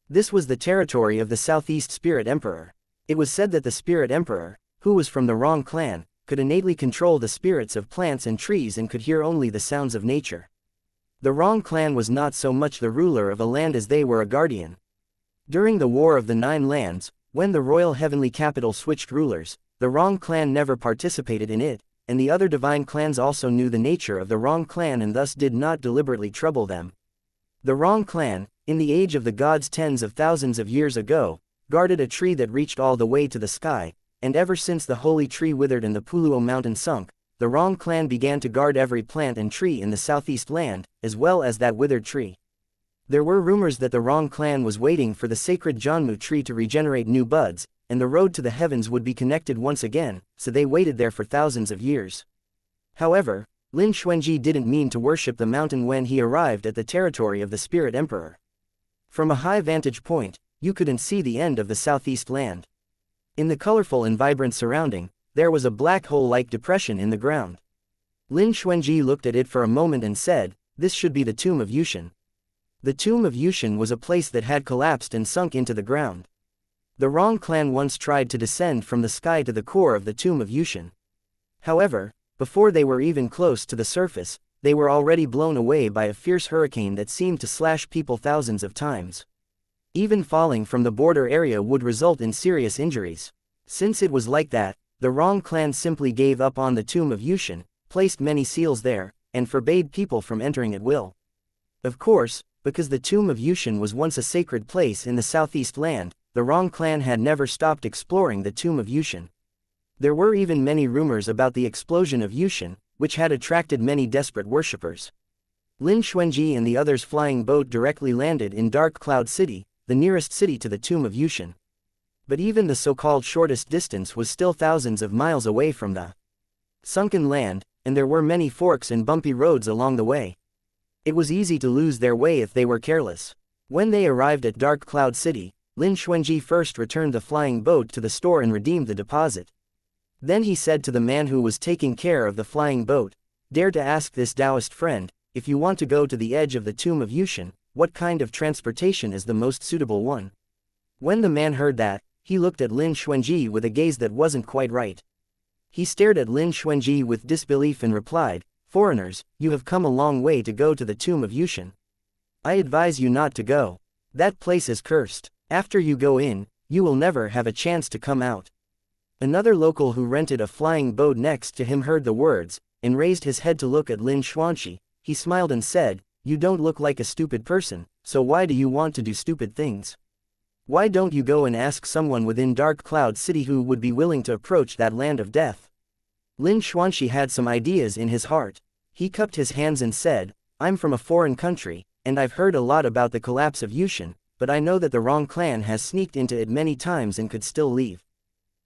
This was the territory of the Southeast Spirit Emperor. It was said that the Spirit Emperor, who was from the wrong clan, could innately control the spirits of plants and trees and could hear only the sounds of nature. The wrong clan was not so much the ruler of a land as they were a guardian. During the War of the Nine Lands, when the royal heavenly capital switched rulers, the wrong clan never participated in it, and the other divine clans also knew the nature of the wrong clan and thus did not deliberately trouble them. The wrong clan, in the age of the gods tens of thousands of years ago, guarded a tree that reached all the way to the sky, and ever since the holy tree withered and the Puluo mountain sunk, the wrong clan began to guard every plant and tree in the southeast land, as well as that withered tree. There were rumors that the wrong clan was waiting for the sacred Janmu tree to regenerate new buds, and the road to the heavens would be connected once again, so they waited there for thousands of years. However, Lin Xuanji didn't mean to worship the mountain when he arrived at the territory of the Spirit Emperor. From a high vantage point, you couldn't see the end of the southeast land. In the colorful and vibrant surrounding, there was a black hole-like depression in the ground. Lin Xuanji looked at it for a moment and said, "This should be the tomb of Yushin." The tomb of Yushin was a place that had collapsed and sunk into the ground. The wrong clan once tried to descend from the sky to the core of the tomb of Yushin. However, before they were even close to the surface, they were already blown away by a fierce hurricane that seemed to slash people thousands of times. Even falling from the border area would result in serious injuries. Since it was like that, the wrong clan simply gave up on the tomb of Yushin, placed many seals there, and forbade people from entering at will. Of course, because the tomb of Yushin was once a sacred place in the southeast land, the wrong clan had never stopped exploring the tomb of Yushin. There were even many rumors about the explosion of Yushin, which had attracted many desperate worshippers. Lin Xuanji and the others' flying boat directly landed in Dark Cloud City, the nearest city to the tomb of Yushin. But even the so-called shortest distance was still thousands of miles away from the sunken land, and there were many forks and bumpy roads along the way. It was easy to lose their way if they were careless. When they arrived at Dark Cloud City, Lin Xuanji first returned the flying boat to the store and redeemed the deposit. Then he said to the man who was taking care of the flying boat, "Dare to ask this Taoist friend, if you want to go to the edge of the tomb of Yushin, what kind of transportation is the most suitable one?" When the man heard that, he looked at Lin Xuanji with a gaze that wasn't quite right. He stared at Lin Xuanji with disbelief and replied, "Foreigners, you have come a long way to go to the tomb of Yushin. I advise you not to go. That place is cursed. After you go in, you will never have a chance to come out." Another local who rented a flying boat next to him heard the words, and raised his head to look at Lin Xuanji. He smiled and said, "You don't look like a stupid person, so why do you want to do stupid things? Why don't you go and ask someone within Dark Cloud City who would be willing to approach that land of death?" Lin Xuanji had some ideas in his heart. He cupped his hands and said, "I'm from a foreign country, and I've heard a lot about the collapse of Yushin, but I know that the wrong clan has sneaked into it many times and could still leave.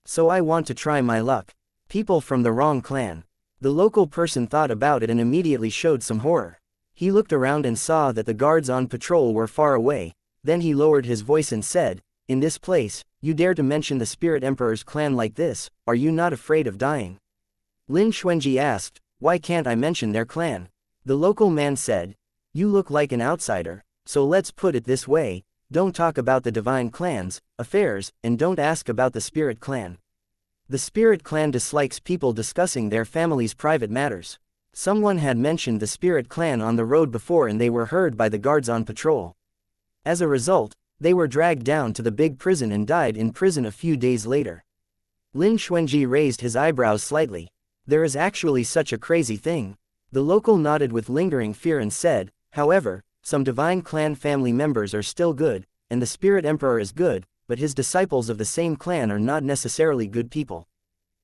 So I want to try my luck. People from the wrong clan." The local person thought about it and immediately showed some horror. He looked around and saw that the guards on patrol were far away. Then he lowered his voice and said, "In this place, you dare to mention the Spirit Emperor's clan like this, are you not afraid of dying?" Lin Xuanji asked, "Why can't I mention their clan?" The local man said, "You look like an outsider, so let's put it this way, don't talk about the divine clan's affairs, and don't ask about the Spirit clan. The Spirit clan dislikes people discussing their family's private matters." Someone had mentioned the Spirit clan on the road before and they were heard by the guards on patrol. As a result, they were dragged down to the big prison and died in prison a few days later. Lin Xuanji raised his eyebrows slightly. "There is actually such a crazy thing." The local nodded with lingering fear and said, "However, some divine clan family members are still good, and the Spirit Emperor is good, but his disciples of the same clan are not necessarily good people."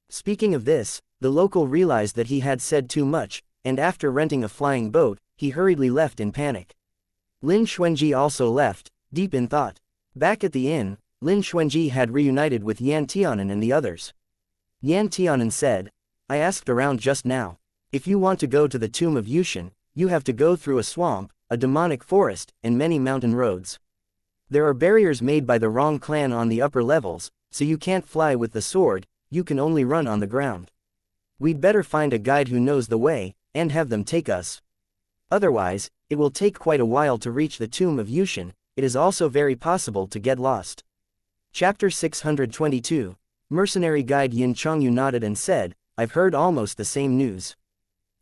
Speaking of this, the local realized that he had said too much, and after renting a flying boat, he hurriedly left in panic. Lin Xuanji also left, deep in thought. Back at the inn, Lin Xuanji had reunited with Yan Tianan and the others. Yan Tianan said, "I asked around just now. If you want to go to the tomb of Yushin, you have to go through a swamp, a demonic forest, and many mountain roads. There are barriers made by the wrong clan on the upper levels, so you can't fly with the sword, you can only run on the ground. We'd better find a guide who knows the way, and have them take us. Otherwise, it will take quite a while to reach the tomb of Yushin. It is also very possible to get lost. Chapter 622. Mercenary guide Yin Chongyu nodded and said, I've heard almost the same news.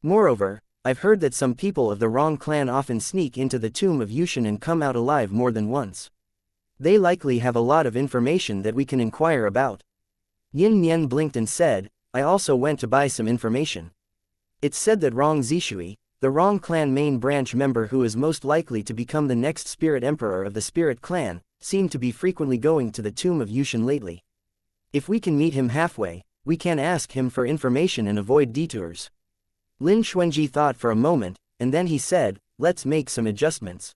Moreover, I've heard that some people of the wrong clan often sneak into the tomb of Yushin and come out alive more than once. They likely have a lot of information that we can inquire about. Yin Nian blinked and said, I also went to buy some information. It's said that Rong Zishui, the Wrong clan main branch member who is most likely to become the next spirit emperor of the spirit clan, seemed to be frequently going to the tomb of Yushin lately. If we can meet him halfway, we can ask him for information and avoid detours. Lin Xuanji thought for a moment, and then he said, let's make some adjustments.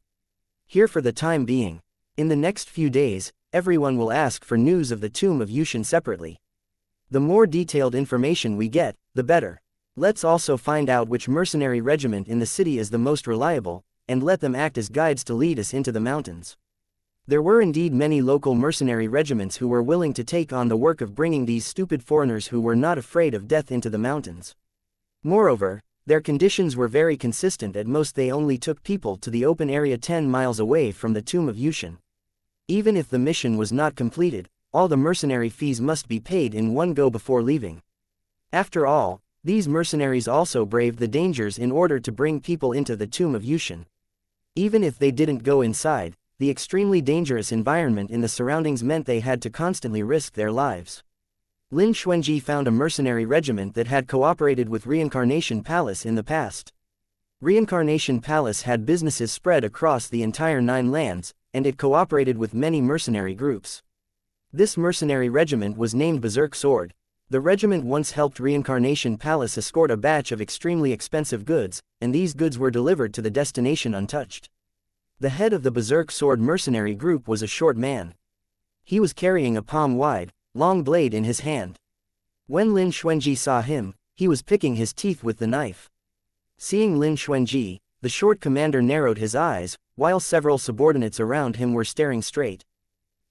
Here for the time being. In the next few days, everyone will ask for news of the tomb of Yushin separately. The more detailed information we get, the better. Let's also find out which mercenary regiment in the city is the most reliable, and let them act as guides to lead us into the mountains. There were indeed many local mercenary regiments who were willing to take on the work of bringing these stupid foreigners who were not afraid of death into the mountains. Moreover, their conditions were very consistent. At most they only took people to the open area 10 miles away from the tomb of Yushin. Even if the mission was not completed, all the mercenary fees must be paid in one go before leaving. After all, these mercenaries also braved the dangers in order to bring people into the tomb of Yushin. Even if they didn't go inside, the extremely dangerous environment in the surroundings meant they had to constantly risk their lives. Lin Xuanji found a mercenary regiment that had cooperated with Reincarnation Palace in the past. Reincarnation Palace had businesses spread across the entire 9 lands, and it cooperated with many mercenary groups. This mercenary regiment was named Berserk Sword. The regiment once helped Reincarnation Palace escort a batch of extremely expensive goods, and these goods were delivered to the destination untouched. The head of the Berserk Sword mercenary group was a short man. He was carrying a palm-wide, long blade in his hand. When Lin Xuanji saw him, he was picking his teeth with the knife. Seeing Lin Xuanji, the short commander narrowed his eyes, while several subordinates around him were staring straight.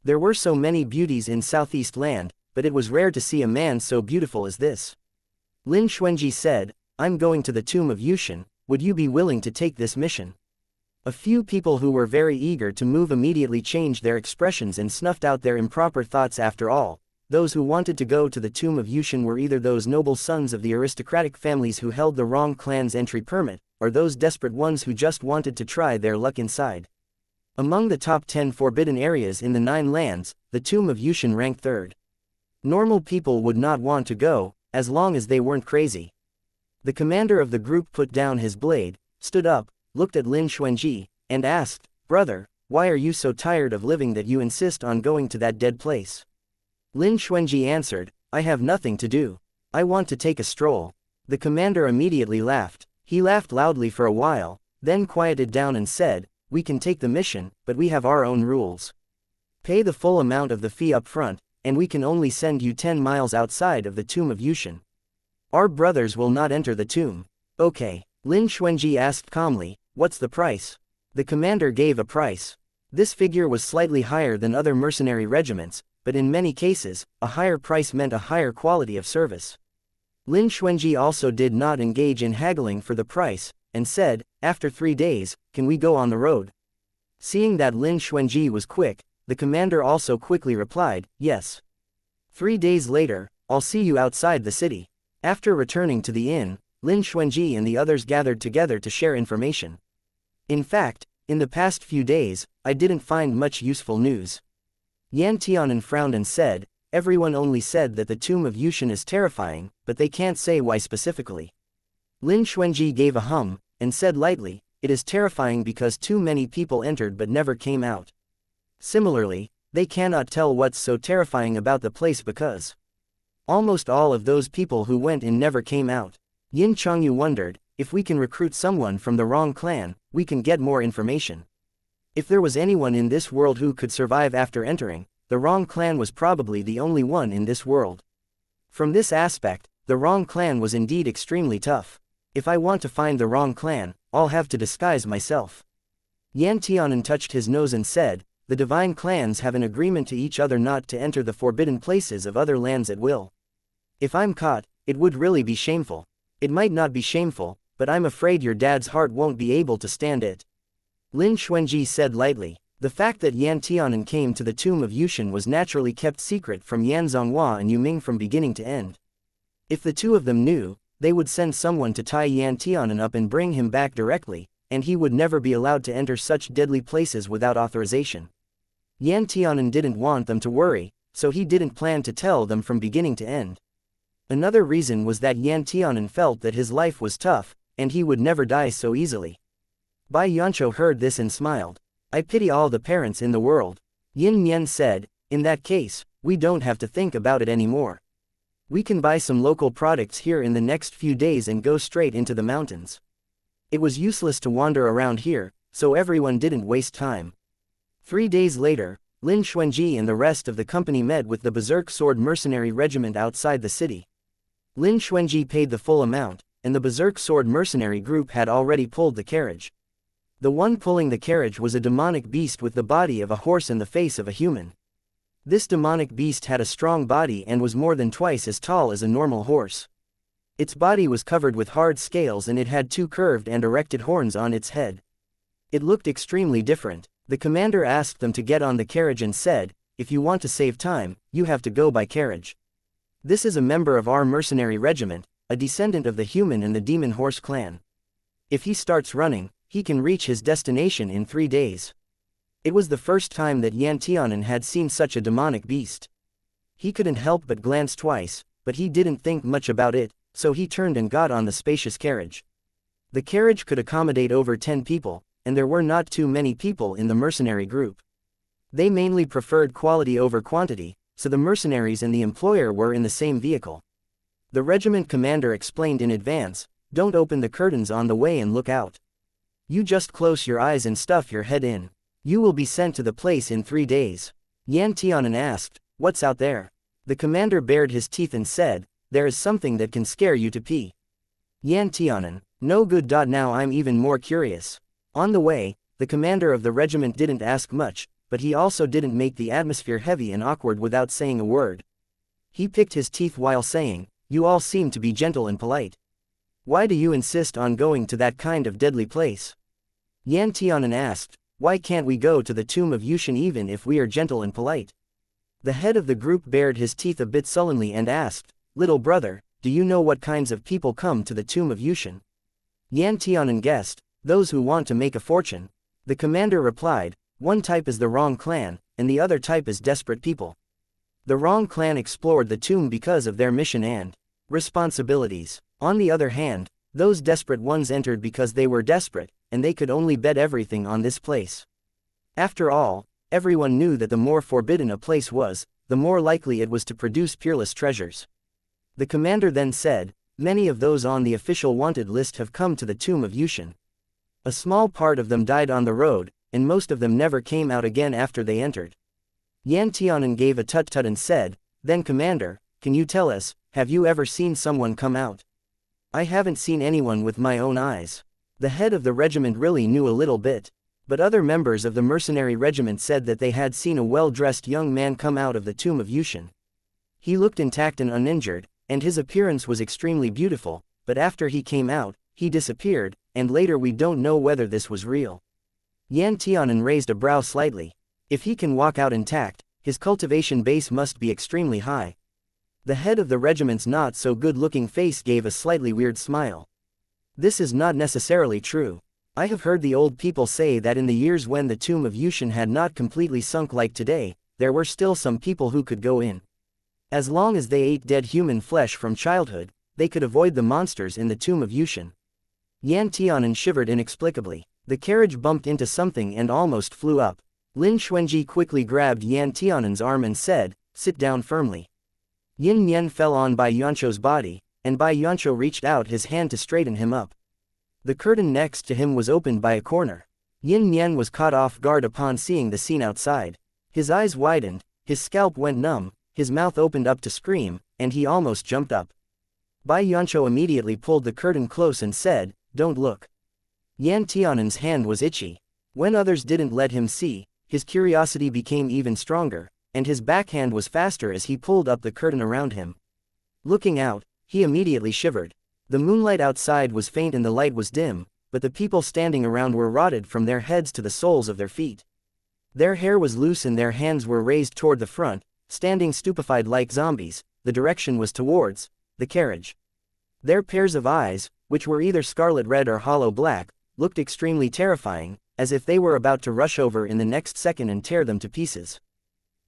There were so many beauties in Southeast Land, but it was rare to see a man so beautiful as this. Lin Xuanji said, I'm going to the tomb of Yushin, would you be willing to take this mission? A few people who were very eager to move immediately changed their expressions and snuffed out their improper thoughts. After all, those who wanted to go to the tomb of Yushin were either those noble sons of the aristocratic families who held the wrong clan's entry permit, or those desperate ones who just wanted to try their luck inside. Among the top 10 forbidden areas in the 9 lands, the tomb of Yushin ranked 3rd. Normal people would not want to go, as long as they weren't crazy. The commander of the group put down his blade, stood up, looked at Lin Xuanji, and asked, Brother, why are you so tired of living that you insist on going to that dead place? Lin Xuanji answered, I have nothing to do. I want to take a stroll. The commander immediately laughed. He laughed loudly for a while, then quieted down and said, We can take the mission, but we have our own rules. Pay the full amount of the fee up front, and we can only send you 10 miles outside of the tomb of Yushin. Our brothers will not enter the tomb. Okay. Lin Xuanji asked calmly, what's the price? The commander gave a price. This figure was slightly higher than other mercenary regiments, but in many cases, a higher price meant a higher quality of service. Lin Xuanji also did not engage in haggling for the price, and said, after 3 days, can we go on the road? Seeing that Lin Xuanji was quick, the commander also quickly replied, yes. 3 days later, I'll see you outside the city. After returning to the inn, Lin Xuanji and the others gathered together to share information. In fact, in the past few days, I didn't find much useful news. Yan Tianan frowned and said, everyone only said that the tomb of Yushin is terrifying, but they can't say why specifically. Lin Xuanji gave a hum, and said lightly, it is terrifying because too many people entered but never came out. Similarly, they cannot tell what's so terrifying about the place because almost all of those people who went in never came out. Yin Chongyu wondered, if we can recruit someone from the wrong clan, we can get more information. If there was anyone in this world who could survive after entering, the wrong clan was probably the only one in this world. From this aspect, the wrong clan was indeed extremely tough. If I want to find the wrong clan, I'll have to disguise myself. Yan Tianan touched his nose and said, the divine clans have an agreement to each other not to enter the forbidden places of other lands at will. If I'm caught, it would really be shameful. It might not be shameful, but I'm afraid your dad's heart won't be able to stand it. Lin Xuanji said lightly. The fact that Yan Tianan came to the tomb of Yushin was naturally kept secret from Yan Zhonghua and Yu Ming from beginning to end. If the two of them knew, they would send someone to tie Yan Tianan up and bring him back directly, and he would never be allowed to enter such deadly places without authorization. Yan Tianan didn't want them to worry, so he didn't plan to tell them from beginning to end. Another reason was that Yan Tianan felt that his life was tough, and he would never die so easily. Bai Yancho heard this and smiled. I pity all the parents in the world. Yin Yen said, in that case, we don't have to think about it anymore. We can buy some local products here in the next few days and go straight into the mountains. It was useless to wander around here, so everyone didn't waste time. 3 days later, Lin Xuanji and the rest of the company met with the Berserk Sword Mercenary Regiment outside the city. Lin Xuanji paid the full amount, and the Berserk Sword Mercenary group had already pulled the carriage. The one pulling the carriage was a demonic beast with the body of a horse and the face of a human. This demonic beast had a strong body and was more than twice as tall as a normal horse. Its body was covered with hard scales and it had 2 curved and erected horns on its head. It looked extremely different. The commander asked them to get on the carriage and said, if you want to save time, you have to go by carriage. This is a member of our mercenary regiment, a descendant of the human and the demon horse clan. If he starts running, he can reach his destination in 3 days. It was the first time that Yan Tianan had seen such a demonic beast. He couldn't help but glance twice, but he didn't think much about it, so he turned and got on the spacious carriage. The carriage could accommodate over 10 people, and there were not too many people in the mercenary group. They mainly preferred quality over quantity, so the mercenaries and the employer were in the same vehicle. The regiment commander explained in advance, don't open the curtains on the way and look out. You just close your eyes and stuff your head in. You will be sent to the place in 3 days. Yan Tianan asked, what's out there? The commander bared his teeth and said, there is something that can scare you to pee. Yan Tianan, no good. Now I'm even more curious. On the way, the commander of the regiment didn't ask much, but he also didn't make the atmosphere heavy and awkward without saying a word. He picked his teeth while saying, you all seem to be gentle and polite. Why do you insist on going to that kind of deadly place? Yan Tianan asked, why can't we go to the tomb of Yushin even if we are gentle and polite? The head of the group bared his teeth a bit sullenly and asked, little brother, do you know what kinds of people come to the tomb of Yushin? Yan Tianan guessed, those who want to make a fortune. The commander replied, one type is the wrong clan, and the other type is desperate people. The wrong clan explored the tomb because of their mission and responsibilities. On the other hand, those desperate ones entered because they were desperate, and they could only bet everything on this place. After all, everyone knew that the more forbidden a place was, the more likely it was to produce peerless treasures. The commander then said, many of those on the official wanted list have come to the tomb of Yushin. A small part of them died on the road, and most of them never came out again after they entered. Yan Tianan gave a tut-tut and said, then commander, can you tell us, have you ever seen someone come out? I haven't seen anyone with my own eyes. The head of the regiment really knew a little bit, but other members of the mercenary regiment said that they had seen a well-dressed young man come out of the tomb of Yushin. He looked intact and uninjured, and his appearance was extremely beautiful, but after he came out, he disappeared, and later we don't know whether this was real. Yan Tianan raised a brow slightly. If he can walk out intact, his cultivation base must be extremely high. The head of the regiment's not-so-good-looking face gave a slightly weird smile. This is not necessarily true. I have heard the old people say that in the years when the tomb of Yushin had not completely sunk like today, there were still some people who could go in. As long as they ate dead human flesh from childhood, they could avoid the monsters in the tomb of Yushin. Yan Tianan shivered inexplicably. The carriage bumped into something and almost flew up. Lin Xuanji quickly grabbed Yan Tianan's arm and said, sit down firmly. Yin Yen fell on Bai Yancho's body, and Bai Yancho reached out his hand to straighten him up. The curtain next to him was opened by a corner. Yin Yen was caught off guard upon seeing the scene outside. His eyes widened, his scalp went numb, his mouth opened up to scream, and he almost jumped up. Bai Yancho immediately pulled the curtain close and said, don't look. Yan Tianan's hand was itchy. When others didn't let him see, his curiosity became even stronger, and his backhand was faster as he pulled up the curtain around him. Looking out, he immediately shivered. The moonlight outside was faint and the light was dim, but the people standing around were rotted from their heads to the soles of their feet. Their hair was loose and their hands were raised toward the front, standing stupefied like zombies. The direction was towards the carriage. Their pairs of eyes, which were either scarlet red or hollow black, looked extremely terrifying, as if they were about to rush over in the next second and tear them to pieces.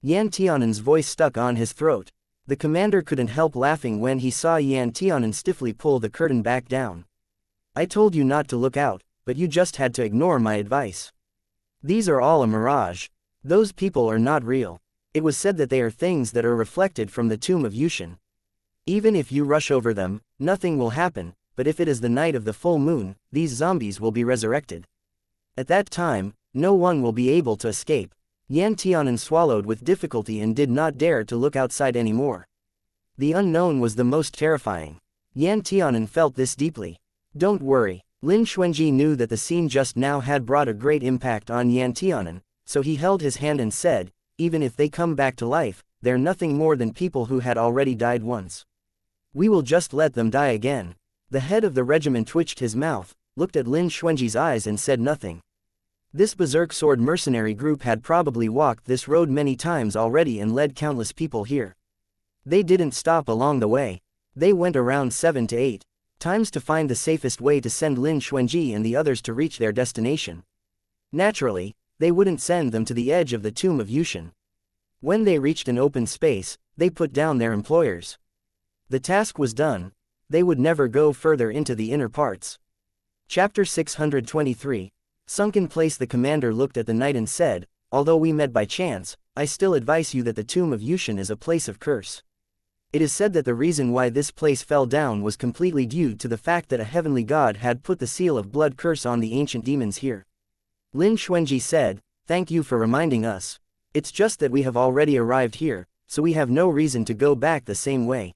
Yan Tianan's voice stuck on his throat. The commander couldn't help laughing when he saw Yan Tianan stiffly pull the curtain back down. I told you not to look out, but you just had to ignore my advice. These are all a mirage. Those people are not real. It was said that they are things that are reflected from the tomb of Yushin. Even if you rush over them, nothing will happen, but if it is the night of the full moon, these zombies will be resurrected. At that time, no one will be able to escape. Yan Tianan swallowed with difficulty and did not dare to look outside anymore. The unknown was the most terrifying. Yan Tianan felt this deeply. Don't worry. Lin Xuanji knew that the scene just now had brought a great impact on Yan Tianan, so he held his hand and said, even if they come back to life, they're nothing more than people who had already died once. We will just let them die again. The head of the regiment twitched his mouth, looked at Lin Xuanji's eyes and said nothing. This berserk sword mercenary group had probably walked this road many times already and led countless people here. They didn't stop along the way. They went around 7 to 8 times to find the safest way to send Lin Xuanji and the others to reach their destination. Naturally, they wouldn't send them to the edge of the tomb of Yushin. When they reached an open space, they put down their employers. The task was done. They would never go further into the inner parts. Chapter 623. Sunken place. The commander looked at the knight and said, although we met by chance, I still advise you that the tomb of Yushin is a place of curse. It is said that the reason why this place fell down was completely due to the fact that a heavenly god had put the seal of blood curse on the ancient demons here. Lin Xuanji said, thank you for reminding us. It's just that we have already arrived here, so we have no reason to go back the same way.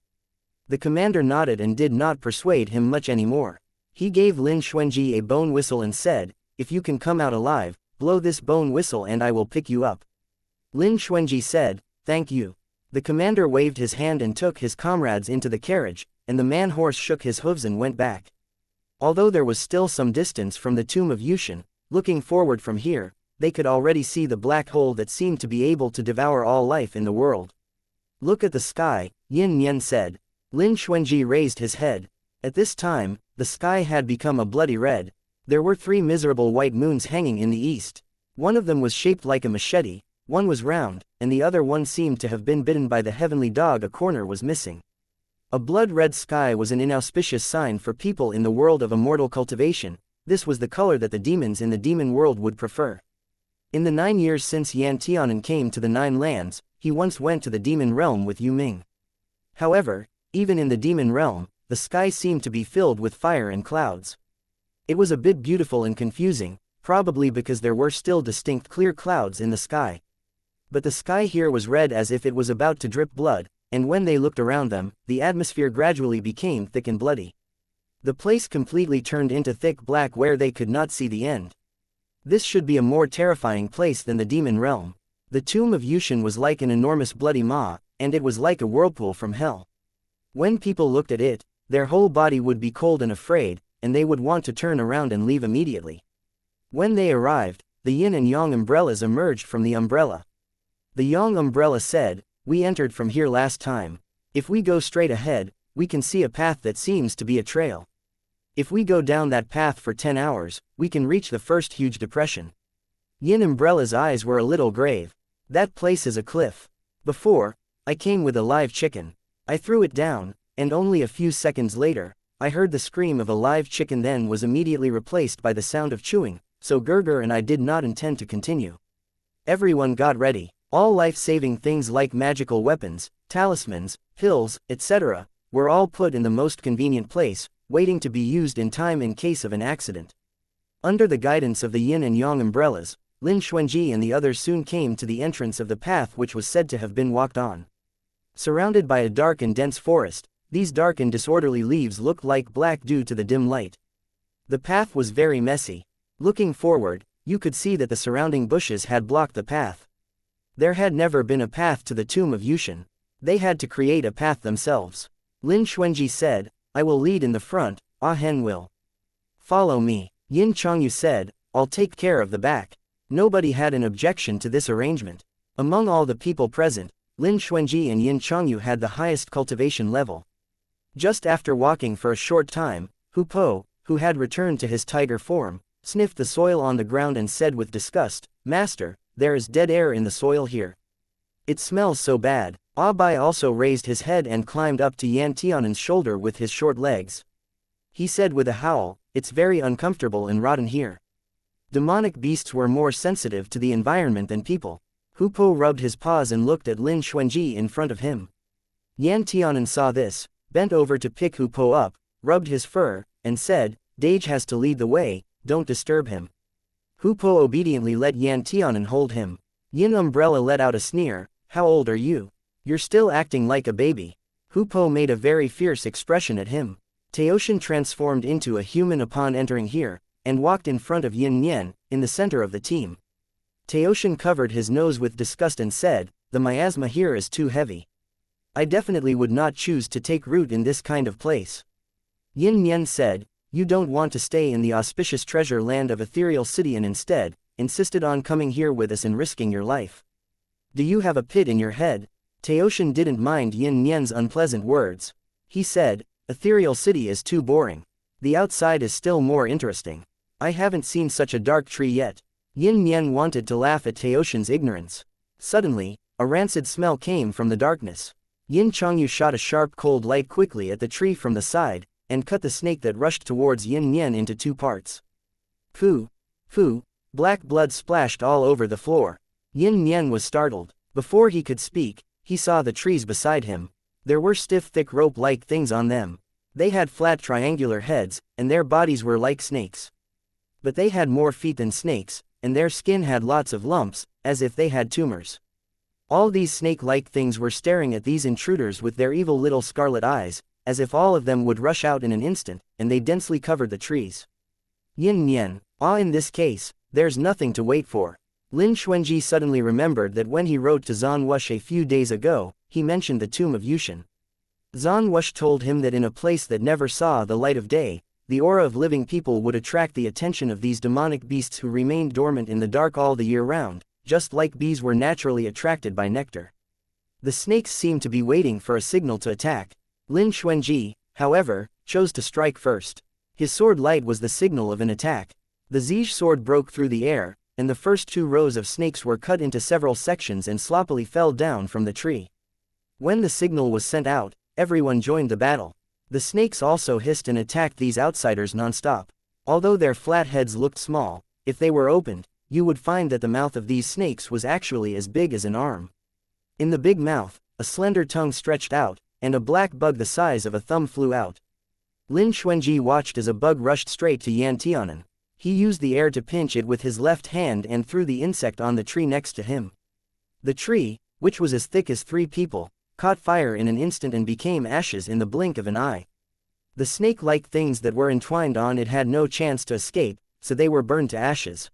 The commander nodded and did not persuade him much anymore. He gave Lin Xuanji a bone whistle and said, if you can come out alive, blow this bone whistle and I will pick you up. Lin Xuanji said, thank you. The commander waved his hand and took his comrades into the carriage, and the man-horse shook his hooves and went back. Although there was still some distance from the tomb of Yushin, looking forward from here, they could already see the black hole that seemed to be able to devour all life in the world. Look at the sky, Yin Nian said. Lin Xuanji raised his head. At this time, the sky had become a bloody red. There were 3 miserable white moons hanging in the east. One of them was shaped like a machete, one was round, and the other one seemed to have been bitten by the heavenly dog. A corner was missing. A blood-red sky was an inauspicious sign for people in the world of immortal cultivation. This was the color that the demons in the demon world would prefer. In the 9 years since Yan Tianan came to the 9 lands, he once went to the demon realm with Yu Ming. However, even in the demon realm, the sky seemed to be filled with fire and clouds. It was a bit beautiful and confusing, probably because there were still distinct clear clouds in the sky. But the sky here was red as if it was about to drip blood, and when they looked around them, the atmosphere gradually became thick and bloody. The place completely turned into thick black where they could not see the end. This should be a more terrifying place than the demon realm. The tomb of Yushin was like an enormous bloody maw, and it was like a whirlpool from hell. When people looked at it, their whole body would be cold and afraid, and they would want to turn around and leave immediately. When they arrived, the yin and yang umbrellas emerged from the umbrella. The yang umbrella said, we entered from here last time. If we go straight ahead, we can see a path that seems to be a trail. If we go down that path for 10 hours, we can reach the first huge depression. Yin umbrella's eyes were a little grave. That place is a cliff. Before, I came with a live chicken. I threw it down, and only a few seconds later, I heard the scream of a live chicken, then was immediately replaced by the sound of chewing, so Gerger and I did not intend to continue. Everyone got ready. All life-saving things like magical weapons, talismans, pills, etc., were all put in the most convenient place, waiting to be used in time in case of an accident. Under the guidance of the yin and yang umbrellas, Lin Xuanji and the others soon came to the entrance of the path which was said to have been walked on. Surrounded by a dark and dense forest, these dark and disorderly leaves looked like black due to the dim light. The path was very messy. Looking forward, you could see that the surrounding bushes had blocked the path. There had never been a path to the tomb of Yushin. They had to create a path themselves. Lin Xuanji said, I will lead in the front, Ah Hen will follow me. Yin Chongyu said, I'll take care of the back. Nobody had an objection to this arrangement. Among all the people present, Lin Xuanji and Yin Chongyu had the highest cultivation level. Just after walking for a short time, Hu Po, who had returned to his tiger form, sniffed the soil on the ground and said with disgust, Master, there is dead air in the soil here. It smells so bad. Ah Bai also raised his head and climbed up to Yan Tianan's shoulder with his short legs. He said with a howl, it's very uncomfortable and rotten here. Demonic beasts were more sensitive to the environment than people. Hu Po rubbed his paws and looked at Lin Xuanji in front of him. Yan Tianan saw this, bent over to pick Hu Po up, rubbed his fur, and said, Dage has to lead the way, don't disturb him. Hu Po obediently let Yan Tianan hold him. Yin Umbrella let out a sneer, how old are you? You're still acting like a baby. Hu Po made a very fierce expression at him. Teoshin transformed into a human upon entering here, and walked in front of Yin Nian, in the center of the team. Teoshin covered his nose with disgust and said, the miasma here is too heavy. I definitely would not choose to take root in this kind of place. Yin Nian said, you don't want to stay in the auspicious treasure land of Ethereal City and instead, insisted on coming here with us and risking your life. Do you have a pit in your head? Teoshin didn't mind Yin Nian's unpleasant words. He said, Ethereal City is too boring. The outside is still more interesting. I haven't seen such a dark tree yet. Yin Nian wanted to laugh at Teoshin's ignorance. Suddenly, a rancid smell came from the darkness. Yin Chongyu shot a sharp cold light quickly at the tree from the side, and cut the snake that rushed towards Yin Nian into two parts. Pooh! Pooh! Black blood splashed all over the floor. Yin Nian was startled. Before he could speak, he saw the trees beside him. There were stiff thick rope-like things on them. They had flat triangular heads, and their bodies were like snakes. But they had more feet than snakes, and their skin had lots of lumps, as if they had tumors. All these snake-like things were staring at these intruders with their evil little scarlet eyes, as if all of them would rush out in an instant, and they densely covered the trees. Yin Nian, in this case, there's nothing to wait for. Lin Xuanji suddenly remembered that when he wrote to Zhan Wush a few days ago, he mentioned the tomb of Yushin. Zhan Wush told him that in a place that never saw the light of day, the aura of living people would attract the attention of these demonic beasts who remained dormant in the dark all the year round, just like bees were naturally attracted by nectar. The snakes seemed to be waiting for a signal to attack. Lin Xuanji, however, chose to strike first. His sword light was the signal of an attack. The Zij sword broke through the air, and the first two rows of snakes were cut into several sections and sloppily fell down from the tree. When the signal was sent out, everyone joined the battle. The snakes also hissed and attacked these outsiders non-stop. Although their flat heads looked small, if they were opened, you would find that the mouth of these snakes was actually as big as an arm. In the big mouth, a slender tongue stretched out, and a black bug the size of a thumb flew out. Lin Xuanji watched as a bug rushed straight to Yan Tianan. He used the air to pinch it with his left hand and threw the insect on the tree next to him. The tree, which was as thick as 3 people, caught fire in an instant and became ashes in the blink of an eye. The snake-like things that were entwined on it had no chance to escape, so they were burned to ashes.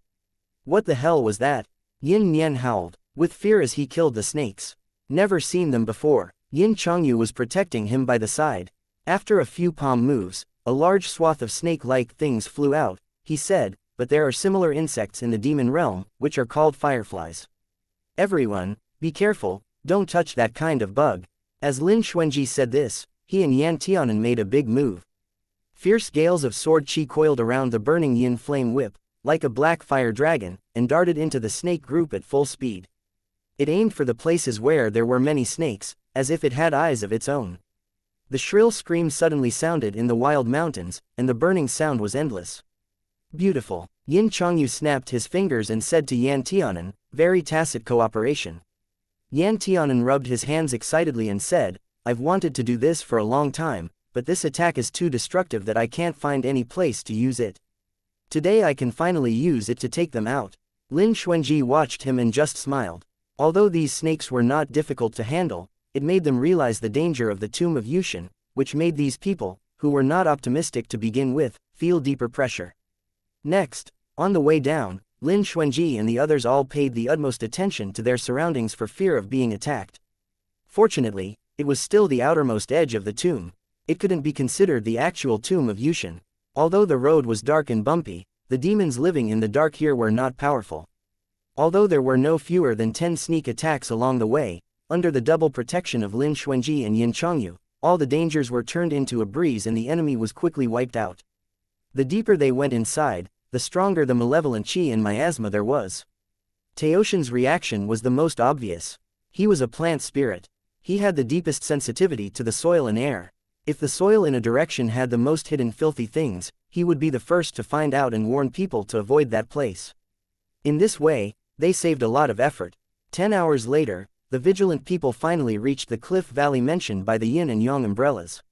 What the hell was that? Yin Nian howled, with fear as he killed the snakes. Never seen them before. Yin Chongyu was protecting him by the side. After a few palm moves, a large swath of snake-like things flew out. He said, but there are similar insects in the demon realm, which are called fireflies. Everyone, be careful, don't touch that kind of bug. As Lin Xuanji said this, he and Yan Tianan made a big move. Fierce gales of sword chi coiled around the burning yin flame whip, like a black fire dragon, and darted into the snake group at full speed. It aimed for the places where there were many snakes, as if it had eyes of its own. The shrill scream suddenly sounded in the wild mountains, and the burning sound was endless. Beautiful. Yin Chongyu snapped his fingers and said to Yan Tianan, very tacit cooperation. Yan Tianan rubbed his hands excitedly and said, I've wanted to do this for a long time, but this attack is too destructive that I can't find any place to use it. Today I can finally use it to take them out. Lin Xuanji watched him and just smiled. Although these snakes were not difficult to handle, it made them realize the danger of the tomb of Yushin, which made these people, who were not optimistic to begin with, feel deeper pressure. Next, on the way down, Lin Xuanji and the others all paid the utmost attention to their surroundings for fear of being attacked. Fortunately, it was still the outermost edge of the tomb. It couldn't be considered the actual tomb of Yushin. Although the road was dark and bumpy, the demons living in the dark here were not powerful. Although there were no fewer than 10 sneak attacks along the way, under the double protection of Lin Xuanji and Yin Chongyu, all the dangers were turned into a breeze and the enemy was quickly wiped out. The deeper they went inside, the stronger the malevolent chi and miasma there was. Taoshin's reaction was the most obvious. He was a plant spirit. He had the deepest sensitivity to the soil and air. If the soil in a direction had the most hidden filthy things, he would be the first to find out and warn people to avoid that place. In this way, they saved a lot of effort. 10 hours later, the vigilant people finally reached the cliff valley mentioned by the yin and yang umbrellas.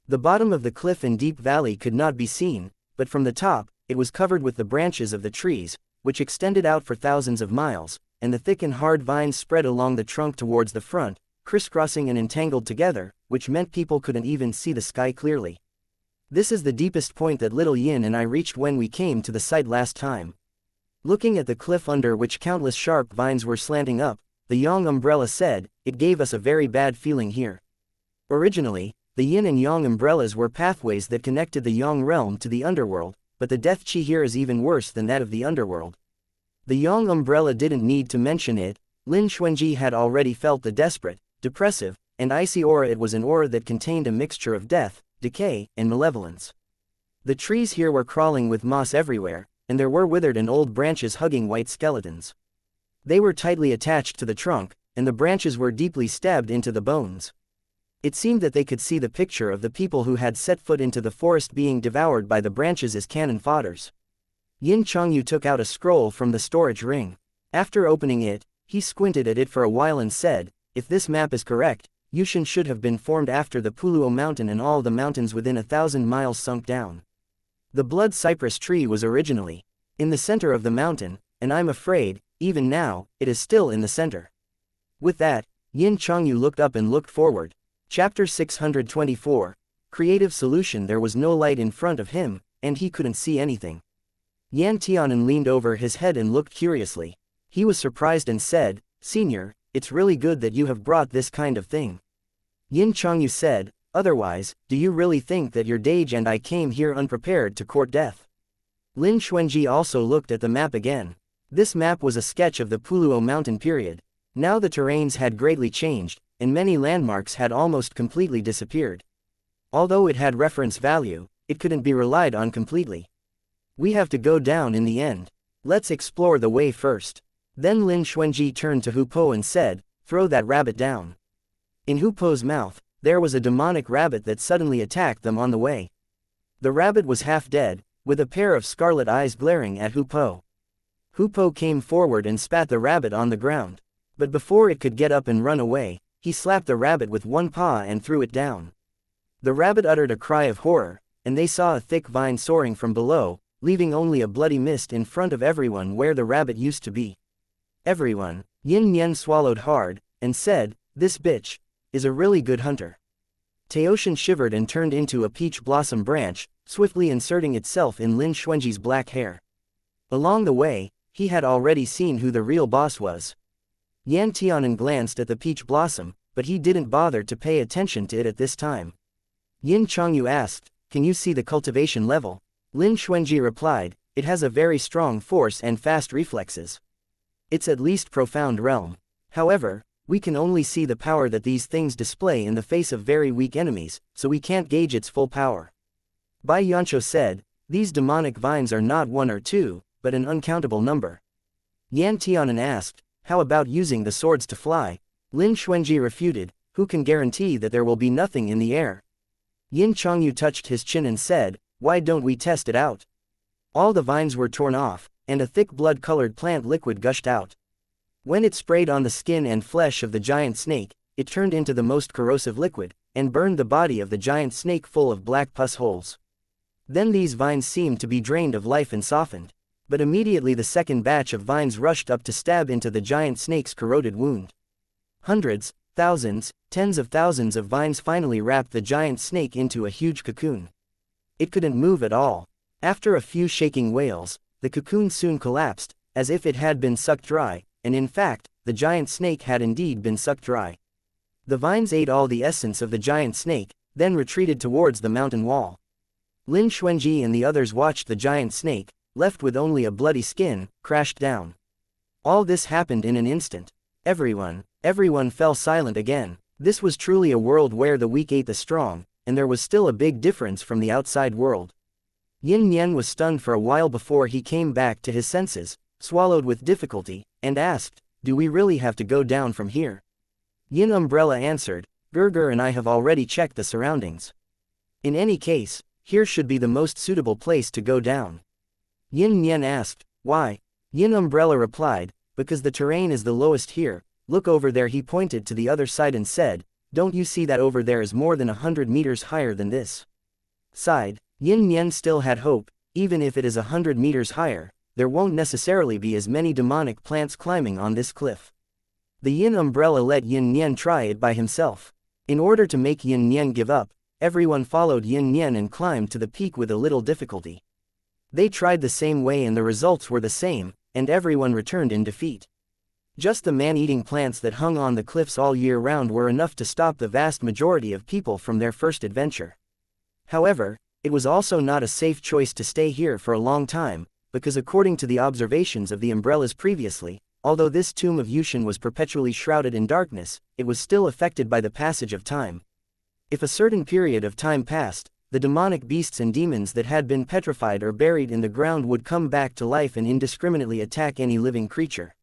The bottom of the cliff and deep valley could not be seen, but from the top, it was covered with the branches of the trees, which extended out for thousands of miles, and the thick and hard vines spread along the trunk towards the front, crisscrossing and entangled together, which meant people couldn't even see the sky clearly. This is the deepest point that little Yin and I reached when we came to the site last time. Looking at the cliff under which countless sharp vines were slanting up, the Yang umbrella said, "It gave us a very bad feeling here." Originally, the Yin and Yang umbrellas were pathways that connected the Yang realm to the underworld, but the death chi here is even worse than that of the underworld. The Yang umbrella didn't need to mention it. Lin Xuanji had already felt the desperate, depressive, and icy aura. It was an aura that contained a mixture of death, decay, and malevolence. The trees here were crawling with moss everywhere, and there were withered and old branches hugging white skeletons. They were tightly attached to the trunk, and the branches were deeply stabbed into the bones. It seemed that they could see the picture of the people who had set foot into the forest being devoured by the branches as cannon fodders. Yin Chongyu took out a scroll from the storage ring. After opening it, he squinted at it for a while and said, "If this map is correct, Yushin should have been formed after the Puluo mountain and all the mountains within 1,000 miles sunk down. The blood cypress tree was originally in the center of the mountain, and I'm afraid, even now, it is still in the center." With that, Yin Chongyu looked up and looked forward. Chapter 624, Creative Solution. There was no light in front of him, and he couldn't see anything. Yan Tianan leaned over his head and looked curiously. He was surprised and said, "Senior, it's really good that you have brought this kind of thing." Yin Chongyu said, "Otherwise, do you really think that your Dage and I came here unprepared to court death?" Lin Xuanji also looked at the map again. This map was a sketch of the Puluo mountain period. Now the terrains had greatly changed, and many landmarks had almost completely disappeared. Although it had reference value, it couldn't be relied on completely. "We have to go down in the end. Let's explore the way first." Then Lin Xuanji turned to Hupo and said, "Throw that rabbit down." In Hupo's mouth, there was a demonic rabbit that suddenly attacked them on the way. The rabbit was half dead, with a pair of scarlet eyes glaring at Hupo. Hupo came forward and spat the rabbit on the ground. But before it could get up and run away, he slapped the rabbit with one paw and threw it down. The rabbit uttered a cry of horror, and they saw a thick vine soaring from below, leaving only a bloody mist in front of everyone where the rabbit used to be. Everyone, Yin Yen swallowed hard, and said, "This bitch is a really good hunter." Taoshin shivered and turned into a peach blossom branch, swiftly inserting itself in Lin Xuanji's black hair. Along the way, he had already seen who the real boss was. Yan Tianan glanced at the peach blossom, but he didn't bother to pay attention to it at this time. Yin Chongyu asked, "Can you see the cultivation level?" Lin Xuanji replied, "It has a very strong force and fast reflexes. It's at least profound realm. However, we can only see the power that these things display in the face of very weak enemies, so we can't gauge its full power." Bai Yancho said, "These demonic vines are not one or two, but an uncountable number." Yan Tianan asked, "How about using the swords to fly?" Lin Xuanji refuted, "Who can guarantee that there will be nothing in the air?" Yin Chongyu touched his chin and said, "Why don't we test it out?" All the vines were torn off, and a thick blood-colored plant liquid gushed out. When it sprayed on the skin and flesh of the giant snake, it turned into the most corrosive liquid, and burned the body of the giant snake full of black pus holes. Then these vines seemed to be drained of life and softened. But immediately the second batch of vines rushed up to stab into the giant snake's corroded wound. Hundreds, thousands, tens of thousands of vines finally wrapped the giant snake into a huge cocoon. It couldn't move at all. After a few shaking wails, the cocoon soon collapsed, as if it had been sucked dry, and in fact, the giant snake had indeed been sucked dry. The vines ate all the essence of the giant snake, then retreated towards the mountain wall. Lin Xuanji and the others watched the giant snake, left with only a bloody skin, crashed down. All this happened in an instant. Everyone fell silent again. This was truly a world where the weak ate the strong, and there was still a big difference from the outside world. Yin Nian was stunned for a while before he came back to his senses, swallowed with difficulty, and asked, "Do we really have to go down from here?" Yin Umbrella answered, "Gerger and I have already checked the surroundings. In any case, here should be the most suitable place to go down." Yin Nian asked, "Why?" Yin Umbrella replied, "Because the terrain is the lowest here. Look over there." He pointed to the other side and said, "Don't you see that over there is more than 100 meters higher than this side?" Yin Nian still had hope. Even if it is 100 meters higher, there won't necessarily be as many demonic plants climbing on this cliff. The Yin Umbrella let Yin Nian try it by himself. In order to make Yin Nian give up, everyone followed Yin Nian and climbed to the peak with a little difficulty. They tried the same way and the results were the same, and everyone returned in defeat. Just the man-eating plants that hung on the cliffs all year round were enough to stop the vast majority of people from their first adventure. However, it was also not a safe choice to stay here for a long time, because according to the observations of the umbrellas previously, although this tomb of Yushin was perpetually shrouded in darkness, it was still affected by the passage of time. If a certain period of time passed, the demonic beasts and demons that had been petrified or buried in the ground would come back to life and indiscriminately attack any living creature.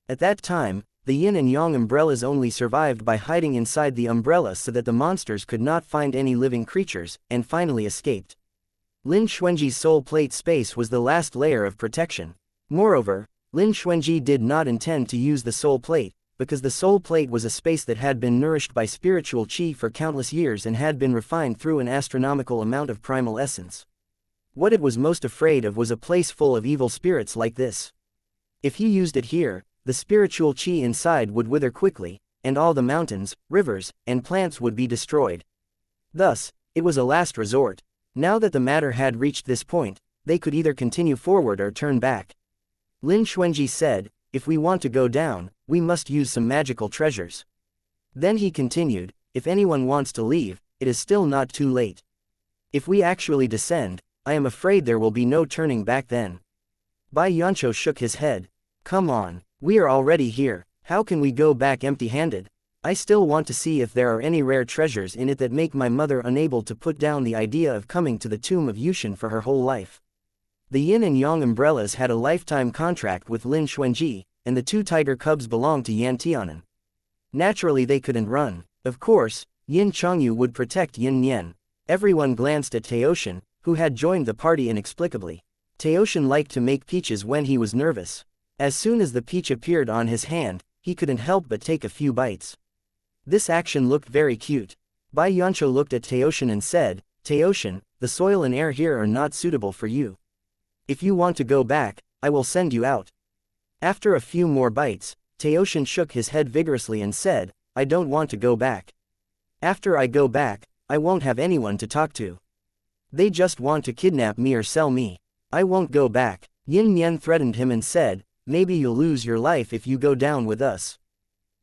At that time, the yin and yang umbrellas only survived by hiding inside the umbrella so that the monsters could not find any living creatures, and finally escaped. Lin Xuanji's soul plate space was the last layer of protection. Moreover, Lin Xuanji did not intend to use the soul plate, because the soul plate was a space that had been nourished by spiritual qi for countless years and had been refined through an astronomical amount of primal essence. What it was most afraid of was a place full of evil spirits like this. If he used it here, the spiritual qi inside would wither quickly, and all the mountains, rivers, and plants would be destroyed. Thus, it was a last resort. Now that the matter had reached this point, they could either continue forward or turn back. Lin Xuanji said, "If we want to go down, we must use some magical treasures." Then he continued, "If anyone wants to leave, it is still not too late. If we actually descend, I am afraid there will be no turning back then." Bai Yancho shook his head. "Come on. We are already here. How can we go back empty-handed? I still want to see if there are any rare treasures in it that make my mother unable to put down the idea of coming to the tomb of Yushin for her whole life." The yin and yang umbrellas had a lifetime contract with Lin Xuanji, and the two tiger cubs belonged to Yan Tianan. Naturally they couldn't run. Of course, Yin Changyu would protect Yin Nian. Everyone glanced at Teoshin, who had joined the party inexplicably. Teoshin liked to make peaches when he was nervous. As soon as the peach appeared on his hand, he couldn't help but take a few bites. This action looked very cute. Bai Yancho looked at Teoshin and said, "Teoshin, the soil and air here are not suitable for you. If you want to go back, I will send you out." After a few more bites, Teoshin shook his head vigorously and said, "I don't want to go back. After I go back, I won't have anyone to talk to. They just want to kidnap me or sell me. I won't go back." Yin Nian threatened him and said, "Maybe you'll lose your life if you go down with us.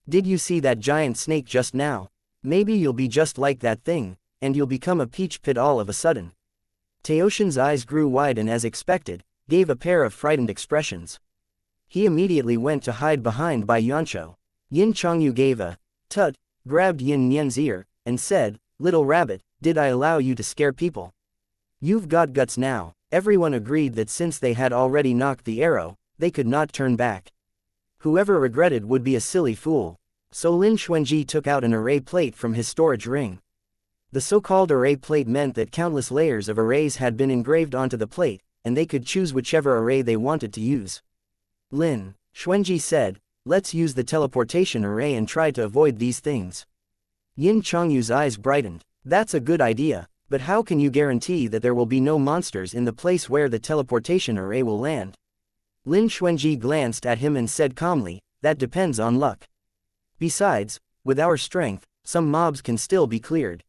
Did you see that giant snake just now? Maybe you'll be just like that thing, and you'll become a peach pit all of a sudden." Teoshin's eyes grew wide and as expected, gave a pair of frightened expressions. He immediately went to hide behind Bai Yancho. Yin Changyu gave a tut, grabbed Yin Nian's ear, and said, "Little rabbit, did I allow you to scare people? You've got guts now." Everyone agreed that since they had already knocked the arrow, they could not turn back. Whoever regretted would be a silly fool. So Lin Xuanji took out an array plate from his storage ring. The so-called array plate meant that countless layers of arrays had been engraved onto the plate, and they could choose whichever array they wanted to use. Lin Xuanji said, "Let's use the teleportation array and try to avoid these things." Yin Changyu's eyes brightened. "That's a good idea, but how can you guarantee that there will be no monsters in the place where the teleportation array will land?" Lin Xuanji glanced at him and said calmly, "That depends on luck. Besides, with our strength, some mobs can still be cleared."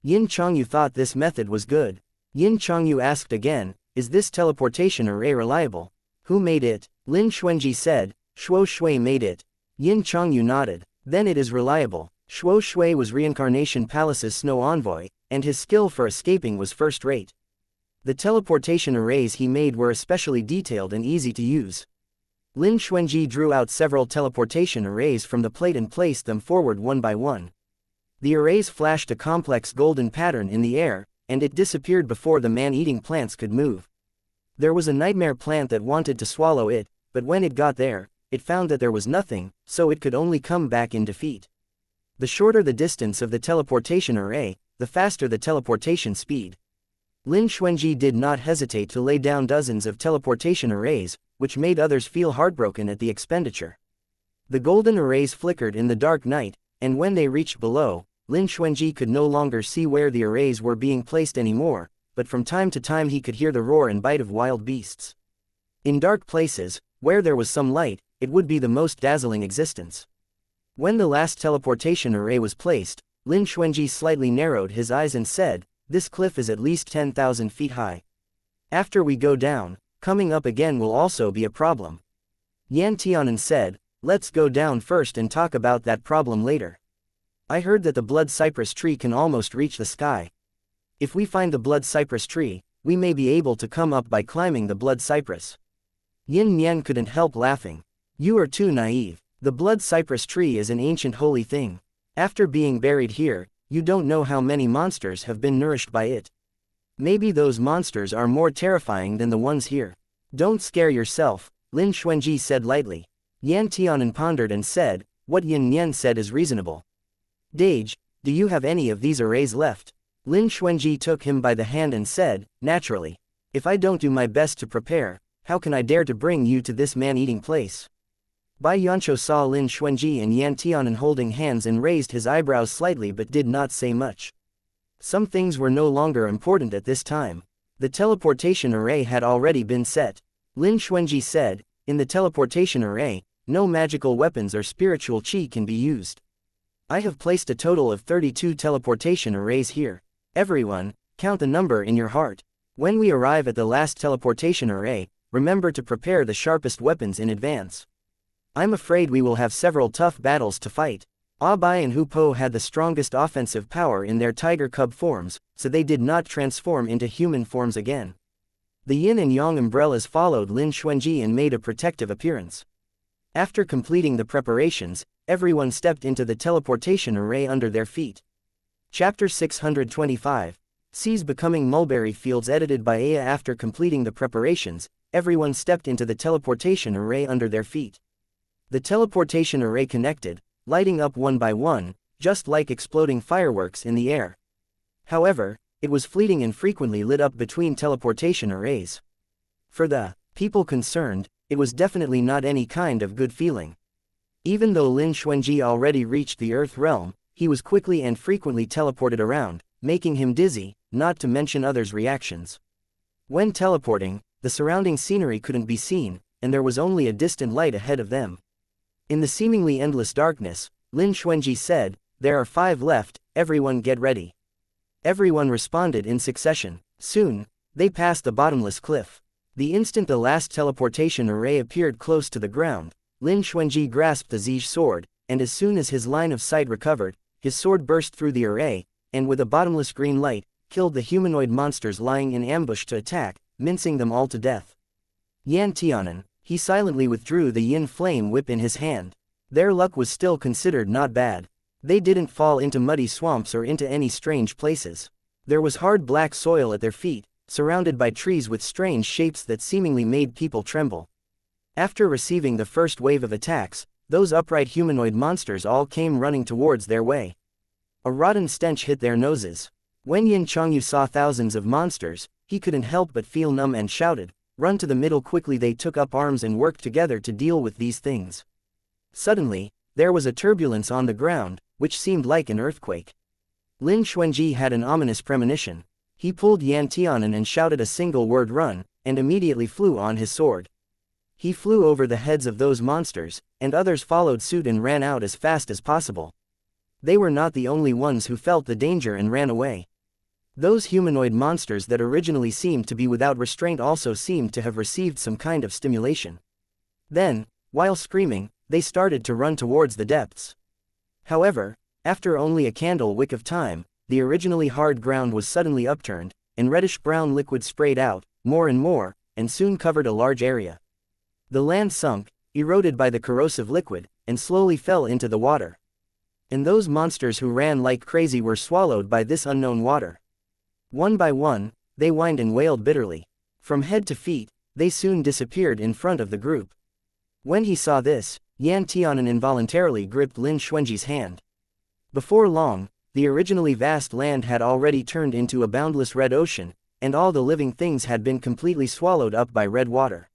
Yin Changyu thought this method was good. Yin Changyu asked again, "Is this teleportation array reliable? Who made it?" Lin Xuanji said. Shuo Shui made it. Yin Chongyu nodded. Then it is reliable. Shuo Shui was Reincarnation Palace's snow envoy, and his skill for escaping was first-rate. The teleportation arrays he made were especially detailed and easy to use. Lin Xuanji drew out several teleportation arrays from the plate and placed them forward one by one. The arrays flashed a complex golden pattern in the air, and it disappeared before the man-eating plants could move. There was a nightmare plant that wanted to swallow it, but when it got there, it found that there was nothing, so it could only come back in defeat. The shorter the distance of the teleportation array, the faster the teleportation speed. Lin Xuanji did not hesitate to lay down dozens of teleportation arrays, which made others feel heartbroken at the expenditure. The golden arrays flickered in the dark night, and when they reached below, Lin Xuanji could no longer see where the arrays were being placed anymore, but from time to time he could hear the roar and bite of wild beasts. In dark places, where there was some light, it would be the most dazzling existence. When the last teleportation array was placed, Lin Xuanji slightly narrowed his eyes and said, "This cliff is at least 10,000 feet high. After we go down, coming up again will also be a problem." Yan Tianan said, "Let's go down first and talk about that problem later. I heard that the blood cypress tree can almost reach the sky. If we find the blood cypress tree, we may be able to come up by climbing the blood cypress." Yin Nian couldn't help laughing. "You are too naive. The blood cypress tree is an ancient holy thing. After being buried here, you don't know how many monsters have been nourished by it. Maybe those monsters are more terrifying than the ones here." "Don't scare yourself," Lin Xuanji said lightly. Yan Tianan pondered and said, "What Yin Nian said is reasonable. Dage, do you have any of these arrays left?" Lin Xuanji took him by the hand and said, "Naturally. If I don't do my best to prepare, how can I dare to bring you to this man-eating place?" Bai Yancho saw Lin Xuanji and Yan Tianan holding hands and raised his eyebrows slightly but did not say much. Some things were no longer important at this time. The teleportation array had already been set. Lin Xuanji said, "In the teleportation array, no magical weapons or spiritual qi can be used. I have placed a total of 32 teleportation arrays here. Everyone, count the number in your heart. When we arrive at the last teleportation array, remember to prepare the sharpest weapons in advance. I'm afraid we will have several tough battles to fight." Bai and Hu Po had the strongest offensive power in their tiger cub forms, so they did not transform into human forms again. The yin and yang umbrellas followed Lin Xuanji and made a protective appearance. After completing the preparations, everyone stepped into the teleportation array under their feet. Chapter 625. Seas Becoming Mulberry Fields, edited by Aya. After completing the preparations, everyone stepped into the teleportation array under their feet. The teleportation array connected, lighting up one by one, just like exploding fireworks in the air. However, it was fleeting and frequently lit up between teleportation arrays. For the people concerned, it was definitely not any kind of good feeling. Even though Lin Xuanji already reached the Earth realm, he was quickly and frequently teleported around, making him dizzy, not to mention others' reactions. When teleporting, the surrounding scenery couldn't be seen, and there was only a distant light ahead of them. In the seemingly endless darkness, Lin Xuanji said, "There are 5 left, everyone get ready." Everyone responded in succession. Soon, they passed the bottomless cliff. The instant the last teleportation array appeared close to the ground, Lin Xuanji grasped the Zij sword, and as soon as his line of sight recovered, his sword burst through the array, and with a bottomless green light, killed the humanoid monsters lying in ambush to attack, mincing them all to death. Yan Tianan, he silently withdrew the yin flame whip in his hand. Their luck was still considered not bad. They didn't fall into muddy swamps or into any strange places. There was hard black soil at their feet, surrounded by trees with strange shapes that seemingly made people tremble. After receiving the first wave of attacks, those upright humanoid monsters all came running towards their way. A rotten stench hit their noses. When Yin Chongyu saw thousands of monsters, he couldn't help but feel numb and shouted, "Run to the middle quickly!" They took up arms and worked together to deal with these things. Suddenly, there was a turbulence on the ground, which seemed like an earthquake. Lin Xuanji had an ominous premonition. He pulled Yan Tianan and shouted a single word, "Run," and immediately flew on his sword. He flew over the heads of those monsters, and others followed suit and ran out as fast as possible. They were not the only ones who felt the danger and ran away. Those humanoid monsters that originally seemed to be without restraint also seemed to have received some kind of stimulation. Then, while screaming, they started to run towards the depths. However, after only a candle wick of time, the originally hard ground was suddenly upturned, and reddish-brown liquid sprayed out, more and more, and soon covered a large area. The land sunk, eroded by the corrosive liquid, and slowly fell into the water. And those monsters who ran like crazy were swallowed by this unknown water. One by one, they whined and wailed bitterly. From head to feet, they soon disappeared in front of the group. When he saw this, Yan Tianan involuntarily gripped Lin Xuanji's hand. Before long, the originally vast land had already turned into a boundless red ocean, and all the living things had been completely swallowed up by red water.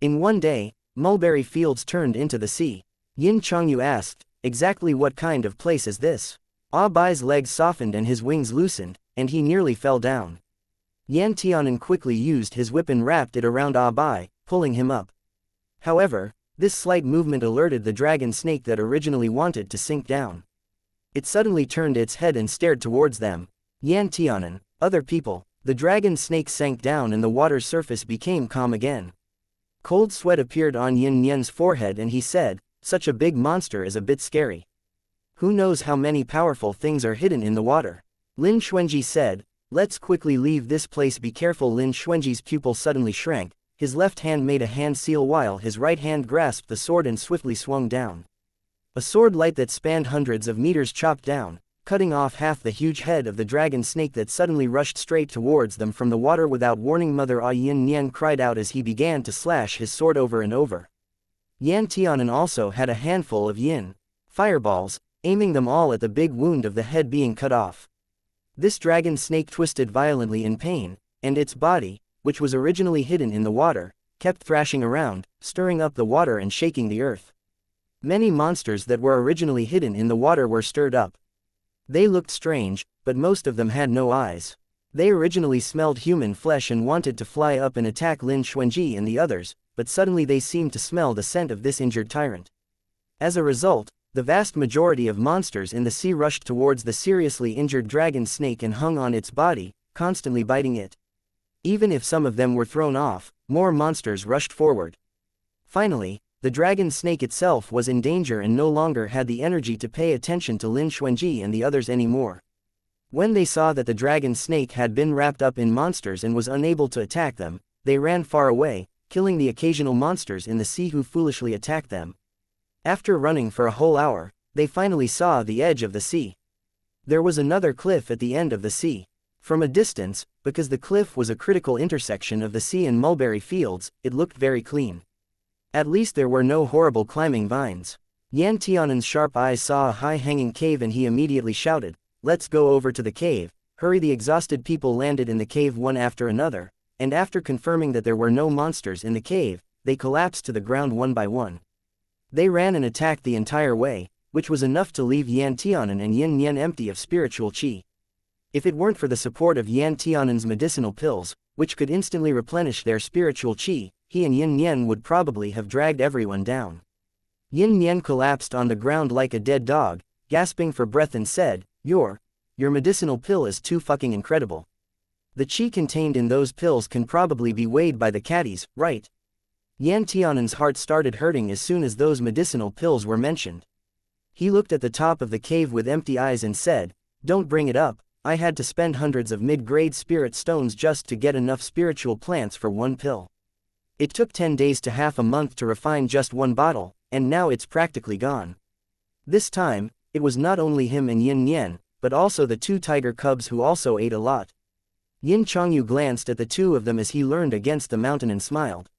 In one day, mulberry fields turned into the sea. Yin Chongyu asked, "Exactly what kind of place is this?" Ah Bai's legs softened and his wings loosened, and he nearly fell down. Yan Tianan quickly used his whip and wrapped it around Ah Bai, pulling him up. However, this slight movement alerted the dragon snake that originally wanted to sink down. It suddenly turned its head and stared towards them. Yan Tianan, other people, the dragon snake sank down and the water's surface became calm again. Cold sweat appeared on Yin Nian's forehead and he said, "Such a big monster is a bit scary. Who knows how many powerful things are hidden in the water?" Lin Xuanji said, "Let's quickly leave this place. Be careful." Lin Xuanji's pupil suddenly shrank, his left hand made a hand seal while his right hand grasped the sword and swiftly swung down. A sword light that spanned hundreds of meters chopped down, cutting off half the huge head of the dragon snake that suddenly rushed straight towards them from the water without warning. Mother Ah Yin Nian cried out as he began to slash his sword over and over. Yan Tianan also had a handful of yin fireballs, aiming them all at the big wound of the head being cut off. This dragon snake twisted violently in pain, and its body, which was originally hidden in the water, kept thrashing around, stirring up the water and shaking the earth. Many monsters that were originally hidden in the water were stirred up. They looked strange, but most of them had no eyes. They originally smelled human flesh and wanted to fly up and attack Lin Xuanji and the others, but suddenly they seemed to smell the scent of this injured tyrant. As a result, the vast majority of monsters in the sea rushed towards the seriously injured dragon snake and hung on its body, constantly biting it. Even if some of them were thrown off, more monsters rushed forward. Finally, the dragon snake itself was in danger and no longer had the energy to pay attention to Lin Xuanji and the others anymore. When they saw that the dragon snake had been wrapped up in monsters and was unable to attack them, they ran far away, killing the occasional monsters in the sea who foolishly attacked them. After running for a whole hour, they finally saw the edge of the sea. There was another cliff at the end of the sea. From a distance, because the cliff was a critical intersection of the sea and mulberry fields, it looked very clean. At least there were no horrible climbing vines. Yan Tianan's sharp eyes saw a high-hanging cave and he immediately shouted, "Let's go over to the cave." Hurry! The exhausted people landed in the cave one after another, and after confirming that there were no monsters in the cave, they collapsed to the ground one by one. They ran and attacked the entire way, which was enough to leave Yan Tianan and Yin Nian empty of spiritual qi. If it weren't for the support of Yan Tianan's medicinal pills, which could instantly replenish their spiritual qi, he and Yin Nian would probably have dragged everyone down. Yin Nian collapsed on the ground like a dead dog, gasping for breath and said, Your medicinal pill is too fucking incredible. The qi contained in those pills can probably be weighed by the caddies, right?" Yan Tianan's heart started hurting as soon as those medicinal pills were mentioned. He looked at the top of the cave with empty eyes and said, "Don't bring it up, I had to spend hundreds of mid-grade spirit stones just to get enough spiritual plants for one pill. It took 10 days to half a month to refine just one bottle, and now it's practically gone." This time, it was not only him and Yin Nian, but also the 2 tiger cubs who also ate a lot. Yin Chongyu glanced at the 2 of them as he leaned against the mountain and smiled.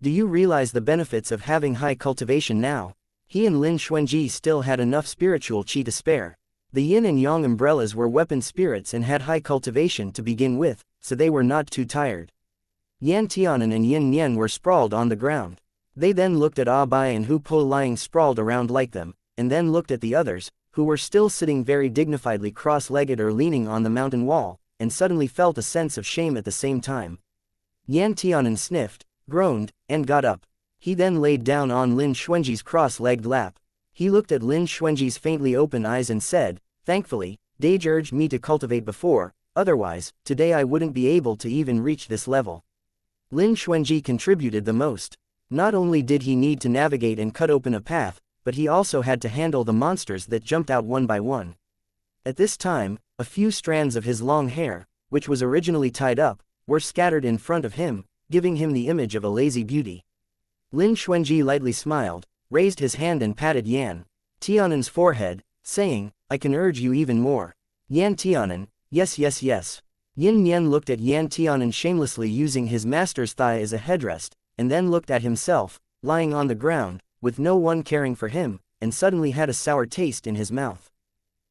"Do you realize the benefits of having high cultivation now?" He and Lin Xuanji still had enough spiritual qi to spare. The yin and yang umbrellas were weapon spirits and had high cultivation to begin with, so they were not too tired. Yan Tianan and Yin Nian were sprawled on the ground. They then looked at Ah Bai and Hu Po lying sprawled around like them, and then looked at the others, who were still sitting very dignifiedly cross-legged or leaning on the mountain wall, and suddenly felt a sense of shame at the same time. Yan Tianan sniffed, groaned, and got up. He then laid down on Lin Xuanji's cross-legged lap. He looked at Lin Xuanji's faintly open eyes and said, "Thankfully, Dage urged me to cultivate before, otherwise, today I wouldn't be able to even reach this level." Lin Xuanji contributed the most. Not only did he need to navigate and cut open a path, but he also had to handle the monsters that jumped out one by one. At this time, a few strands of his long hair, which was originally tied up, were scattered in front of him, giving him the image of a lazy beauty. Lin Xuanji lightly smiled, raised his hand and patted Yan Tianan's forehead, saying, "I can urge you even more." Yan Tianan, yes yes yes. Yin Nian looked at Yan Tianan shamelessly using his master's thigh as a headrest, and then looked at himself, lying on the ground, with no one caring for him, and suddenly had a sour taste in his mouth.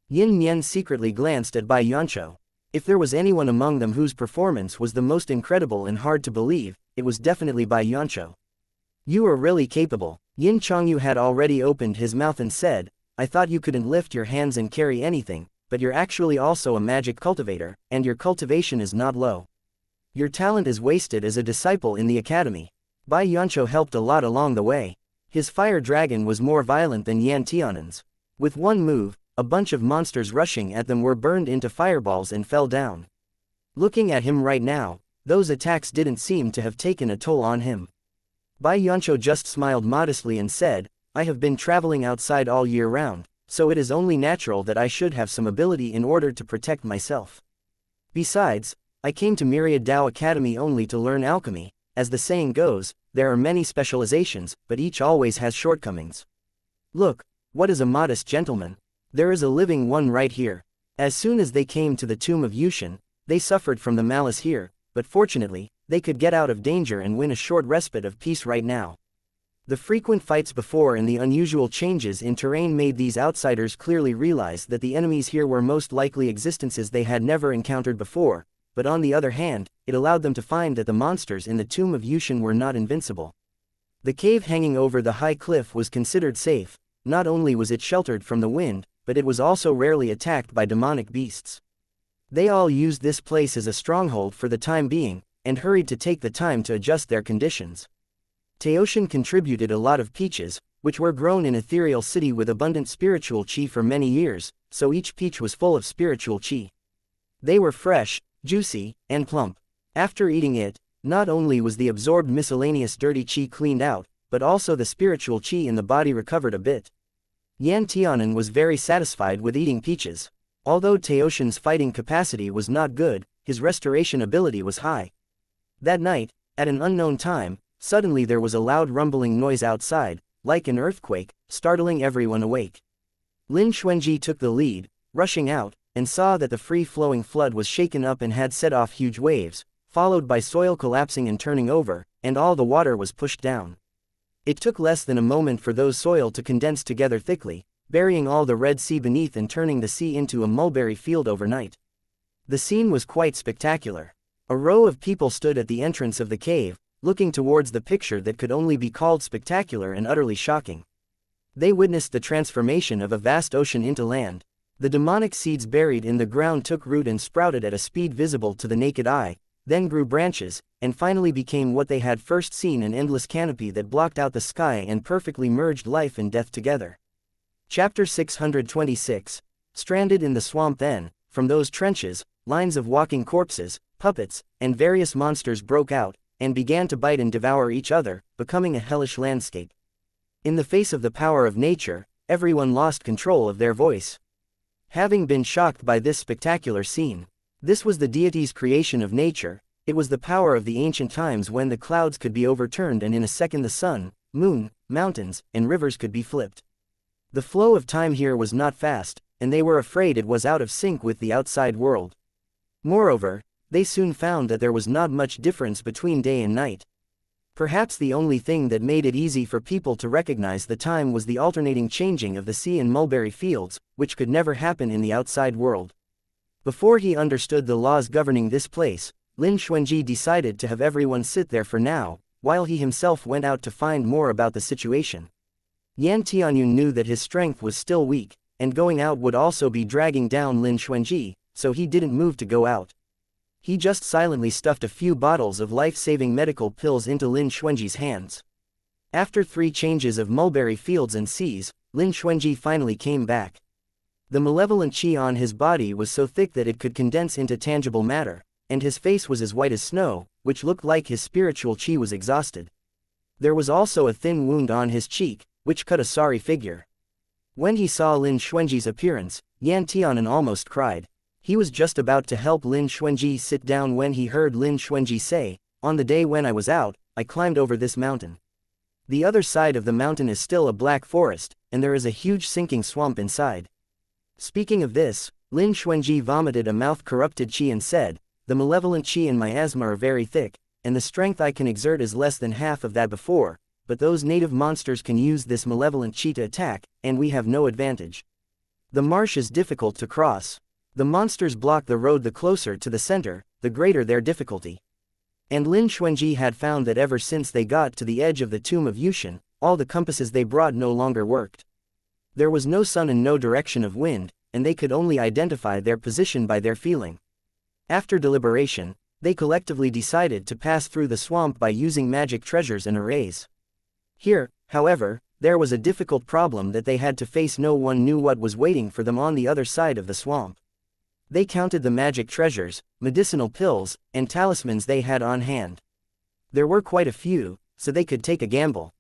Yin Nian secretly glanced at Bai Yancho. If there was anyone among them whose performance was the most incredible and hard to believe, it was definitely Bai Yancho. "You are really capable." Yin Chongyu had already opened his mouth and said, "I thought you couldn't lift your hands and carry anything, but you're actually also a magic cultivator, and your cultivation is not low. Your talent is wasted as a disciple in the academy." Bai Yancho helped a lot along the way. His fire dragon was more violent than Yan Tianan's. With one move, a bunch of monsters rushing at them were burned into fireballs and fell down. Looking at him right now, those attacks didn't seem to have taken a toll on him. Bai Yancho just smiled modestly and said, "I have been traveling outside all year round, so it is only natural that I should have some ability in order to protect myself. Besides, I came to Myriad Dao Academy only to learn alchemy. As the saying goes, there are many specializations, but each always has shortcomings. Look, what is a modest gentleman? There is a living one right here." As soon as they came to the tomb of Yushin, they suffered from the malice here, but fortunately, they could get out of danger and win a short respite of peace right now. The frequent fights before and the unusual changes in terrain made these outsiders clearly realize that the enemies here were most likely existences they had never encountered before, but on the other hand, it allowed them to find that the monsters in the tomb of Yushin were not invincible. The cave hanging over the high cliff was considered safe. Not only was it sheltered from the wind, but it was also rarely attacked by demonic beasts. They all used this place as a stronghold for the time being, and hurried to take the time to adjust their conditions. Teoshin contributed a lot of peaches, which were grown in Ethereal City with abundant spiritual chi for many years, so each peach was full of spiritual chi. They were fresh, juicy, and plump. After eating it, not only was the absorbed miscellaneous dirty chi cleaned out, but also the spiritual chi in the body recovered a bit. Yan Tianan was very satisfied with eating peaches. Although Teoshin's fighting capacity was not good, his restoration ability was high. That night, at an unknown time, suddenly there was a loud rumbling noise outside, like an earthquake, startling everyone awake. Lin Xuanji took the lead, rushing out, and saw that the free-flowing flood was shaken up and had set off huge waves, followed by soil collapsing and turning over, and all the water was pushed down. It took less than a moment for those soil to condense together thickly, burying all the Red Sea beneath and turning the sea into a mulberry field overnight. The scene was quite spectacular. A row of people stood at the entrance of the cave, looking towards the picture that could only be called spectacular and utterly shocking. They witnessed the transformation of a vast ocean into land. The demonic seeds buried in the ground took root and sprouted at a speed visible to the naked eye, then grew branches, and finally became what they had first seen: an endless canopy that blocked out the sky and perfectly merged life and death together. Chapter 626. Stranded in the swamp. Then, from those trenches, lines of walking corpses, puppets, and various monsters broke out, and began to bite and devour each other, becoming a hellish landscape. In the face of the power of nature, everyone lost control of their voice. Having been shocked by this spectacular scene, this was the deity's creation of nature. It was the power of the ancient times when the clouds could be overturned and in a second the sun, moon, mountains, and rivers could be flipped. The flow of time here was not fast, and they were afraid it was out of sync with the outside world. Moreover, they soon found that there was not much difference between day and night. Perhaps the only thing that made it easy for people to recognize the time was the alternating changing of the sea and mulberry fields, which could never happen in the outside world. Before he understood the laws governing this place, Lin Xuanji decided to have everyone sit there for now, while he himself went out to find more about the situation. Yan Tianyun knew that his strength was still weak, and going out would also be dragging down Lin Xuanji, so he didn't move to go out. He just silently stuffed a few bottles of life-saving medical pills into Lin Xuanji's hands. After 3 changes of mulberry fields and seas, Lin Xuanji finally came back. The malevolent qi on his body was so thick that it could condense into tangible matter, and his face was as white as snow, which looked like his spiritual qi was exhausted. There was also a thin wound on his cheek, which cut a sorry figure. When he saw Lin Xuanji's appearance, Yan Tianan almost cried. He was just about to help Lin Xuanji sit down when he heard Lin Xuanji say, "On the day when I was out, I climbed over this mountain. The other side of the mountain is still a black forest, and there is a huge sinking swamp inside." Speaking of this, Lin Xuanji vomited a mouth-corrupted qi and said, "The malevolent qi and miasma are very thick, and the strength I can exert is less than half of that before, but those native monsters can use this malevolent qi to attack, and we have no advantage. The marsh is difficult to cross. The monsters block the road. The closer to the center, the greater their difficulty." And Lin Xuanji had found that ever since they got to the edge of the tomb of Yushin, all the compasses they brought no longer worked. There was no sun and no direction of wind, and they could only identify their position by their feeling. After deliberation, they collectively decided to pass through the swamp by using magic treasures and arrays. Here, however, there was a difficult problem that they had to face. No one knew what was waiting for them on the other side of the swamp. They counted the magic treasures, medicinal pills, and talismans they had on hand. There were quite a few, so they could take a gamble.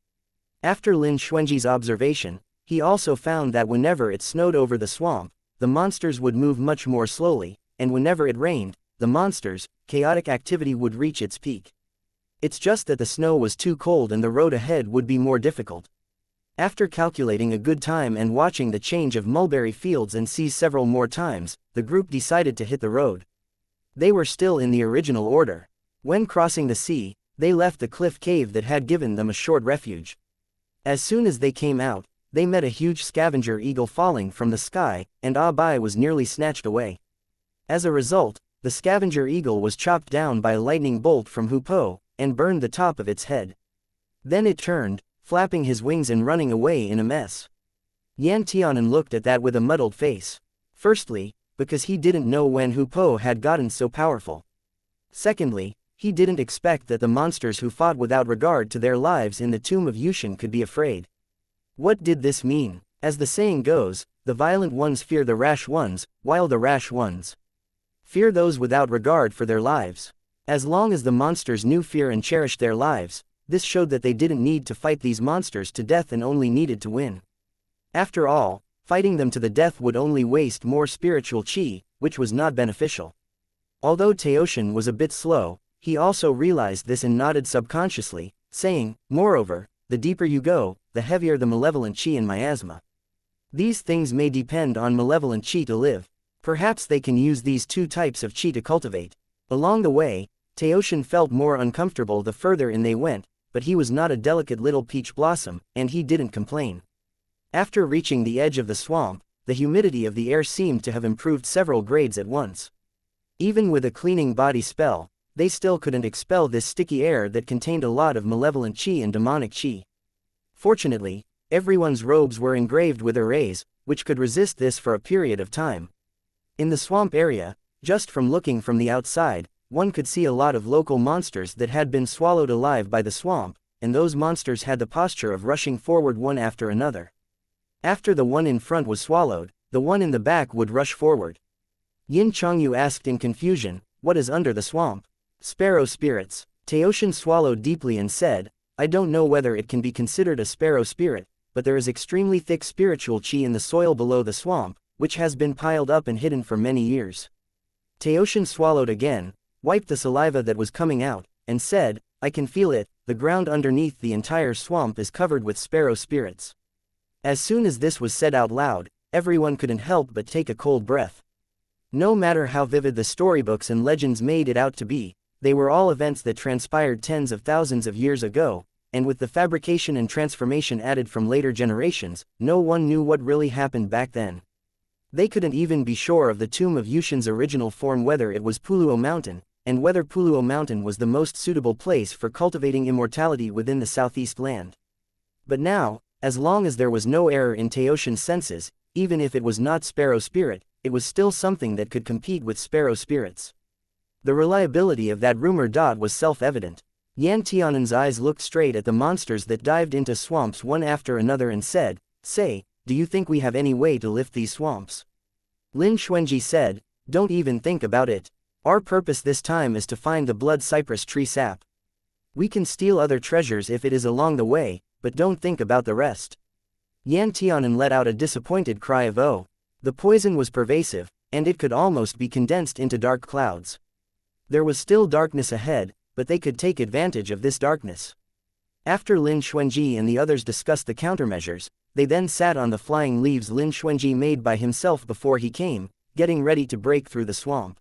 After Lin Xuanji's observation, he also found that whenever it snowed over the swamp, the monsters would move much more slowly, and whenever it rained, the monsters' chaotic activity would reach its peak. It's just that the snow was too cold and the road ahead would be more difficult. After calculating a good time and watching the change of mulberry fields and seas several more times, the group decided to hit the road. They were still in the original order. When crossing the sea, they left the cliff cave that had given them a short refuge. As soon as they came out, they met a huge scavenger eagle falling from the sky, and Bai was nearly snatched away. As a result, the scavenger eagle was chopped down by a lightning bolt from Hupo, and burned the top of its head. Then it turned, flapping his wings and running away in a mess. Yan Tianan looked at that with a muddled face. Firstly, because he didn't know when Hupo had gotten so powerful. Secondly, he didn't expect that the monsters who fought without regard to their lives in the tomb of Yushin could be afraid. What did this mean? As the saying goes, the violent ones fear the rash ones, while the rash ones fear those without regard for their lives. As long as the monsters knew fear and cherished their lives, this showed that they didn't need to fight these monsters to death and only needed to win. After all, fighting them to the death would only waste more spiritual qi, which was not beneficial. Although Teoshin was a bit slow, he also realized this and nodded subconsciously, saying, "Moreover, the deeper you go, the heavier the malevolent qi and miasma. These things may depend on malevolent qi to live. Perhaps they can use these two types of qi to cultivate." Along the way, Teoshin felt more uncomfortable the further in they went, but he was not a delicate little peach blossom, and he didn't complain. After reaching the edge of the swamp, the humidity of the air seemed to have improved several grades at once. Even with a cleaning body spell, they still couldn't expel this sticky air that contained a lot of malevolent qi and demonic qi. Fortunately, everyone's robes were engraved with arrays, which could resist this for a period of time. In the swamp area, just from looking from the outside, one could see a lot of local monsters that had been swallowed alive by the swamp, and those monsters had the posture of rushing forward one after another. After the one in front was swallowed, the one in the back would rush forward. Yin Chongyu asked in confusion, "What is under the swamp?" "Sparrow spirits." Teoshin swallowed deeply and said, "I don't know whether it can be considered a sparrow spirit, but there is extremely thick spiritual qi in the soil below the swamp, which has been piled up and hidden for many years." Teoshin swallowed again, wiped the saliva that was coming out, and said, "I can feel it, the ground underneath the entire swamp is covered with sparrow spirits." As soon as this was said out loud, everyone couldn't help but take a cold breath. No matter how vivid the storybooks and legends made it out to be, they were all events that transpired tens of thousands of years ago, and with the fabrication and transformation added from later generations, no one knew what really happened back then. They couldn't even be sure of the tomb of Yushin's original form, whether it was Puluo Mountain, and whether Puluo Mountain was the most suitable place for cultivating immortality within the southeast land. But now, as long as there was no error in Teoshin's senses, even if it was not sparrow spirit, it was still something that could compete with sparrow spirits. The reliability of that rumor was self-evident. Yan Tianan's eyes looked straight at the monsters that dived into swamps one after another and said, "Say, do you think we have any way to lift these swamps?" Lin Xuanji said, "Don't even think about it. Our purpose this time is to find the blood cypress tree sap." We can steal other treasures if it is along the way, but don't think about the rest. Yan Tianan let out a disappointed cry of oh. The poison was pervasive, and it could almost be condensed into dark clouds. There was still darkness ahead, but they could take advantage of this darkness. After Lin Xuanji and the others discussed the countermeasures, they then sat on the flying leaves Lin Xuanji made by himself before he came, getting ready to break through the swamp.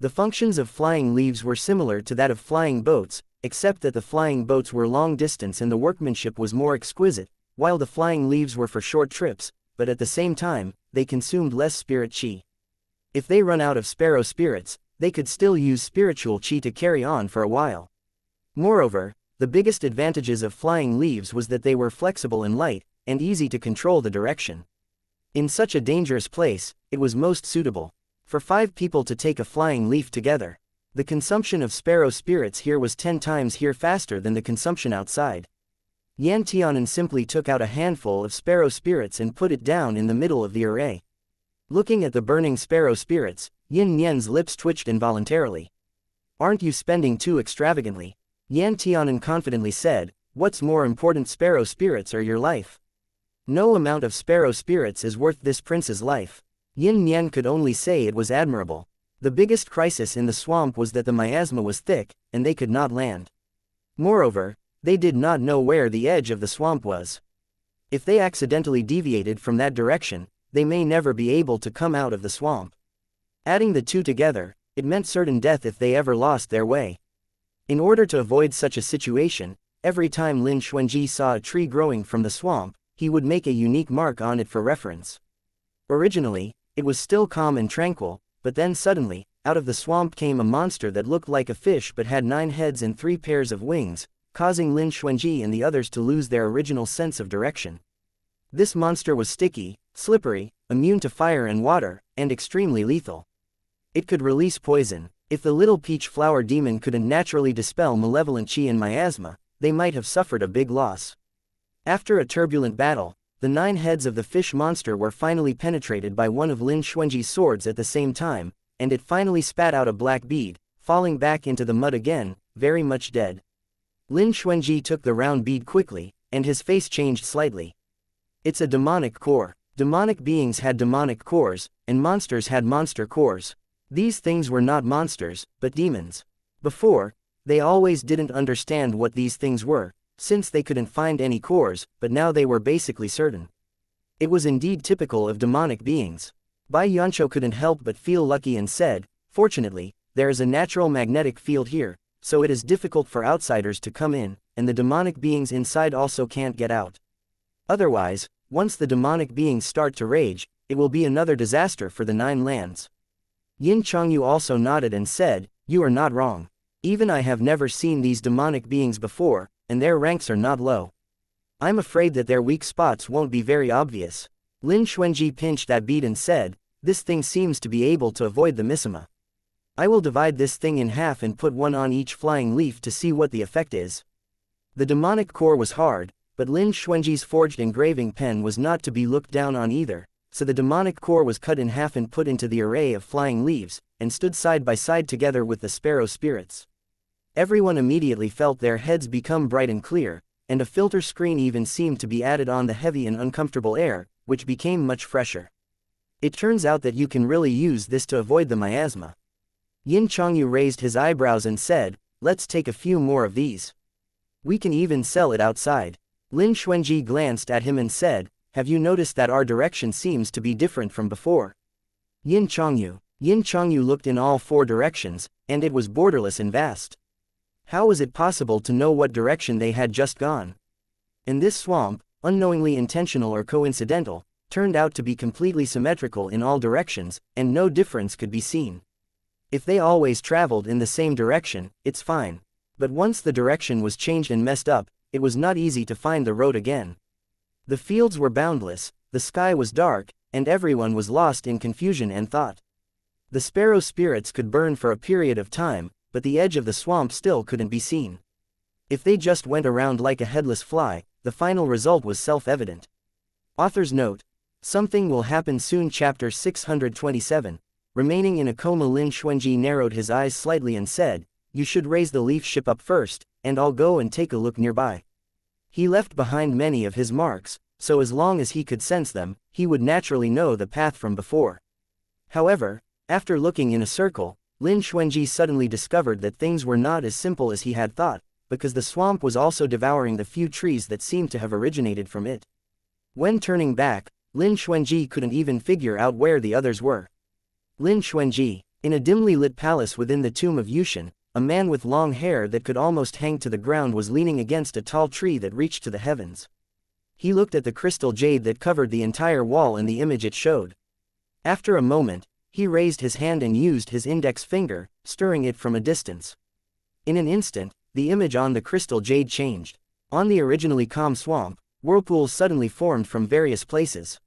The functions of flying leaves were similar to that of flying boats, except that the flying boats were long distance and the workmanship was more exquisite, while the flying leaves were for short trips, but at the same time, they consumed less spirit chi. If they run out of sparrow spirits, they could still use spiritual chi to carry on for a while. Moreover, the biggest advantages of flying leaves was that they were flexible and light, and easy to control the direction. In such a dangerous place, it was most suitable for 5 people to take a flying leaf together. The consumption of sparrow spirits here was 10 times here faster than the consumption outside. Yan Tianan simply took out a handful of sparrow spirits and put it down in the middle of the array. Looking at the burning sparrow spirits, Yin Nian's lips twitched involuntarily. Aren't you spending too extravagantly? Yan Tianan confidently said, what's more important, sparrow spirits or your life? No amount of sparrow spirits is worth this prince's life. Yin Nian could only say it was admirable. The biggest crisis in the swamp was that the miasma was thick, and they could not land. Moreover, they did not know where the edge of the swamp was. If they accidentally deviated from that direction, they may never be able to come out of the swamp. Adding the two together, it meant certain death if they ever lost their way. In order to avoid such a situation, every time Lin Xuanji saw a tree growing from the swamp, he would make a unique mark on it for reference. Originally, it was still calm and tranquil, but then suddenly, out of the swamp came a monster that looked like a fish but had 9 heads and 3 pairs of wings, causing Lin Xuanji and the others to lose their original sense of direction. This monster was sticky, slippery, immune to fire and water, and extremely lethal. It could release poison. If the little peach flower demon couldn't naturally dispel malevolent chi and miasma, they might have suffered a big loss. After a turbulent battle, the 9 heads of the fish monster were finally penetrated by one of Lin Xuanji's swords at the same time, and it finally spat out a black bead, falling back into the mud again, very much dead. Lin Xuanji took the round bead quickly, and his face changed slightly. It's a demonic core. Demonic beings had demonic cores, and monsters had monster cores. These things were not monsters, but demons. Before, they always didn't understand what these things were, since they couldn't find any cores, but now they were basically certain. It was indeed typical of demonic beings. Bai Yancho couldn't help but feel lucky and said, fortunately, there is a natural magnetic field here, so it is difficult for outsiders to come in, and the demonic beings inside also can't get out. Otherwise, once the demonic beings start to rage, it will be another disaster for the 9 lands. Yin Changyu also nodded and said, you are not wrong. Even I have never seen these demonic beings before, and their ranks are not low. I'm afraid that their weak spots won't be very obvious. Lin Xuanji pinched that bead and said, this thing seems to be able to avoid the misima. I will divide this thing in half and put one on each flying leaf to see what the effect is. The demonic core was hard, but Lin Xuanji's forged engraving pen was not to be looked down on either. So the demonic core was cut in half and put into the array of flying leaves, and stood side by side together with the sparrow spirits. Everyone immediately felt their heads become bright and clear, and a filter screen even seemed to be added on the heavy and uncomfortable air, which became much fresher. It turns out that you can really use this to avoid the miasma. Yin Changyu raised his eyebrows and said, let's take a few more of these. We can even sell it outside. Lin Xuanji glanced at him and said, have you noticed that our direction seems to be different from before? Yin Changyu looked in all 4 directions, and it was borderless and vast. How was it possible to know what direction they had just gone? And this swamp, unknowingly intentional or coincidental, turned out to be completely symmetrical in all directions, and no difference could be seen. If they always traveled in the same direction, it's fine. But once the direction was changed and messed up, it was not easy to find the road again. The fields were boundless, the sky was dark, and everyone was lost in confusion and thought. The sparrow spirits could burn for a period of time, but the edge of the swamp still couldn't be seen. If they just went around like a headless fly, the final result was self-evident. Author's note: something will happen soon. Chapter 627. Remaining in a coma, Lin Xuanji narrowed his eyes slightly and said, you should raise the leaf ship up first, and I'll go and take a look nearby. He left behind many of his marks, so as long as he could sense them, he would naturally know the path from before. However, after looking in a circle, Lin Xuanji suddenly discovered that things were not as simple as he had thought, because the swamp was also devouring the few trees that seemed to have originated from it. When turning back, Lin Xuanji couldn't even figure out where the others were. Lin Xuanji, in a dimly lit palace within the tomb of Yushin, a man with long hair that could almost hang to the ground was leaning against a tall tree that reached to the heavens. He looked at the crystal jade that covered the entire wall and the image it showed. After a moment, he raised his hand and used his index finger, stirring it from a distance. In an instant, the image on the crystal jade changed. On the originally calm swamp, whirlpools suddenly formed from various places.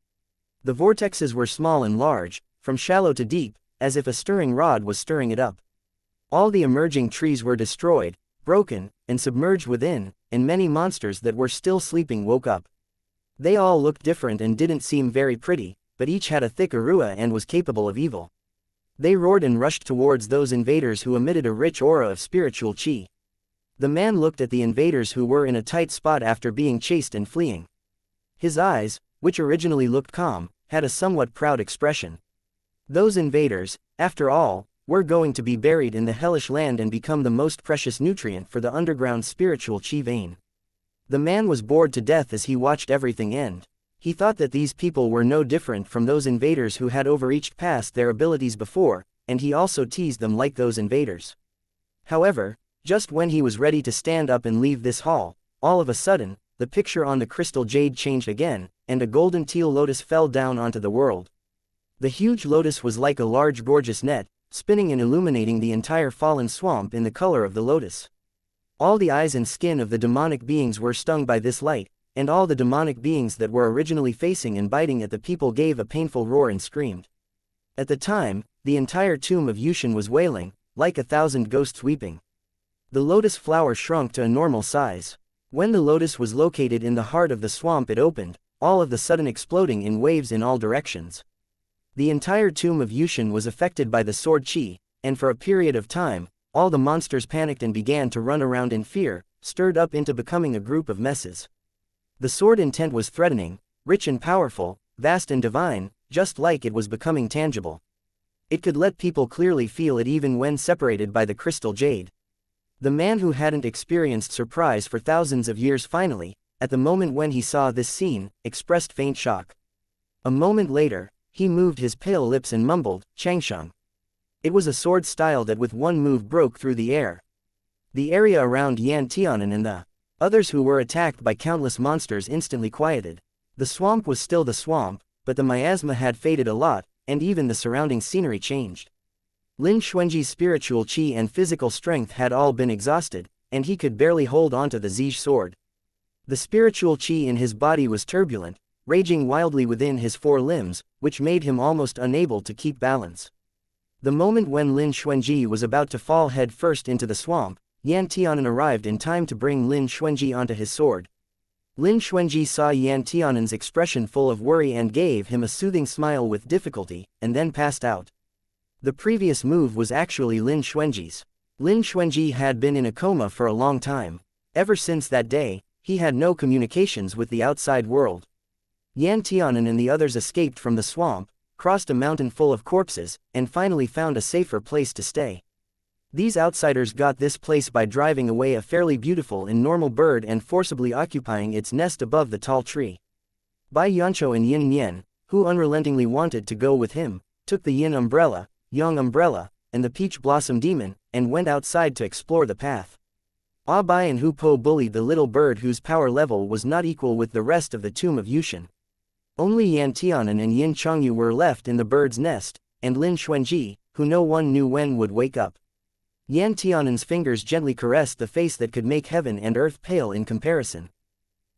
The vortexes were small and large, from shallow to deep, as if a stirring rod was stirring it up. All the emerging trees were destroyed, broken, and submerged within, and many monsters that were still sleeping woke up. They all looked different and didn't seem very pretty, but each had a thick arua and was capable of evil. They roared and rushed towards those invaders who emitted a rich aura of spiritual chi. The man looked at the invaders who were in a tight spot after being chased and fleeing. His eyes, which originally looked calm, had a somewhat proud expression. Those invaders, after all, were going to be buried in the hellish land and become the most precious nutrient for the underground spiritual chi vein. The man was bored to death as he watched everything end. He thought that these people were no different from those invaders who had overreached past their abilities before, and he also teased them like those invaders. However, just when he was ready to stand up and leave this hall, all of a sudden, the picture on the crystal jade changed again, and a golden teal lotus fell down onto the world. The huge lotus was like a large gorgeous net, spinning and illuminating the entire fallen swamp in the color of the lotus. All the eyes and skin of the demonic beings were stung by this light, and all the demonic beings that were originally facing and biting at the people gave a painful roar and screamed. At the time, the entire tomb of Yushin was wailing, like 1,000 ghosts weeping. The lotus flower shrunk to a normal size. When the lotus was located in the heart of the swamp, it opened, all of the sudden exploding in waves in all directions. The entire tomb of Yushin was affected by the sword chi, and for a period of time, all the monsters panicked and began to run around in fear, stirred up into becoming a group of messes. The sword intent was threatening, rich and powerful, vast and divine, just like it was becoming tangible. It could let people clearly feel it even when separated by the crystal jade. The man who hadn't experienced surprise for thousands of years finally, at the moment when he saw this scene, expressed faint shock. A moment later, he moved his pale lips and mumbled, "Xianxia." It was a sword style that with one move broke through the air. The area around Yan Tianan and the others who were attacked by countless monsters instantly quieted. The swamp was still the swamp, but the miasma had faded a lot, and even the surrounding scenery changed. Lin Xuanji's spiritual chi and physical strength had all been exhausted, and he could barely hold onto the Zij sword. The spiritual chi in his body was turbulent, raging wildly within his four limbs, which made him almost unable to keep balance. The moment when Lin Xuanji was about to fall head first into the swamp, Yan Tianan arrived in time to bring Lin Xuanji onto his sword. Lin Xuanji saw Yan Tianan's expression full of worry and gave him a soothing smile with difficulty, and then passed out. The previous move was actually Lin Xuanji's. Lin Xuanji had been in a coma for a long time. Ever since that day, he had no communications with the outside world. Yan Tianan and the others escaped from the swamp, crossed a mountain full of corpses, and finally found a safer place to stay. These outsiders got this place by driving away a fairly beautiful and normal bird and forcibly occupying its nest above the tall tree. Bai Yancho and Yin Yen, who unrelentingly wanted to go with him, took the Yin umbrella, Yang umbrella, and the Peach Blossom Demon, and went outside to explore the path. Bai and Hu Po bullied the little bird whose power level was not equal with the rest of the tomb of Yushin. Only Yan Tianan and Yin Changyu were left in the bird's nest, and Lin Xuanji, who no one knew when would wake up. Yan Tianan's fingers gently caressed the face that could make heaven and earth pale in comparison.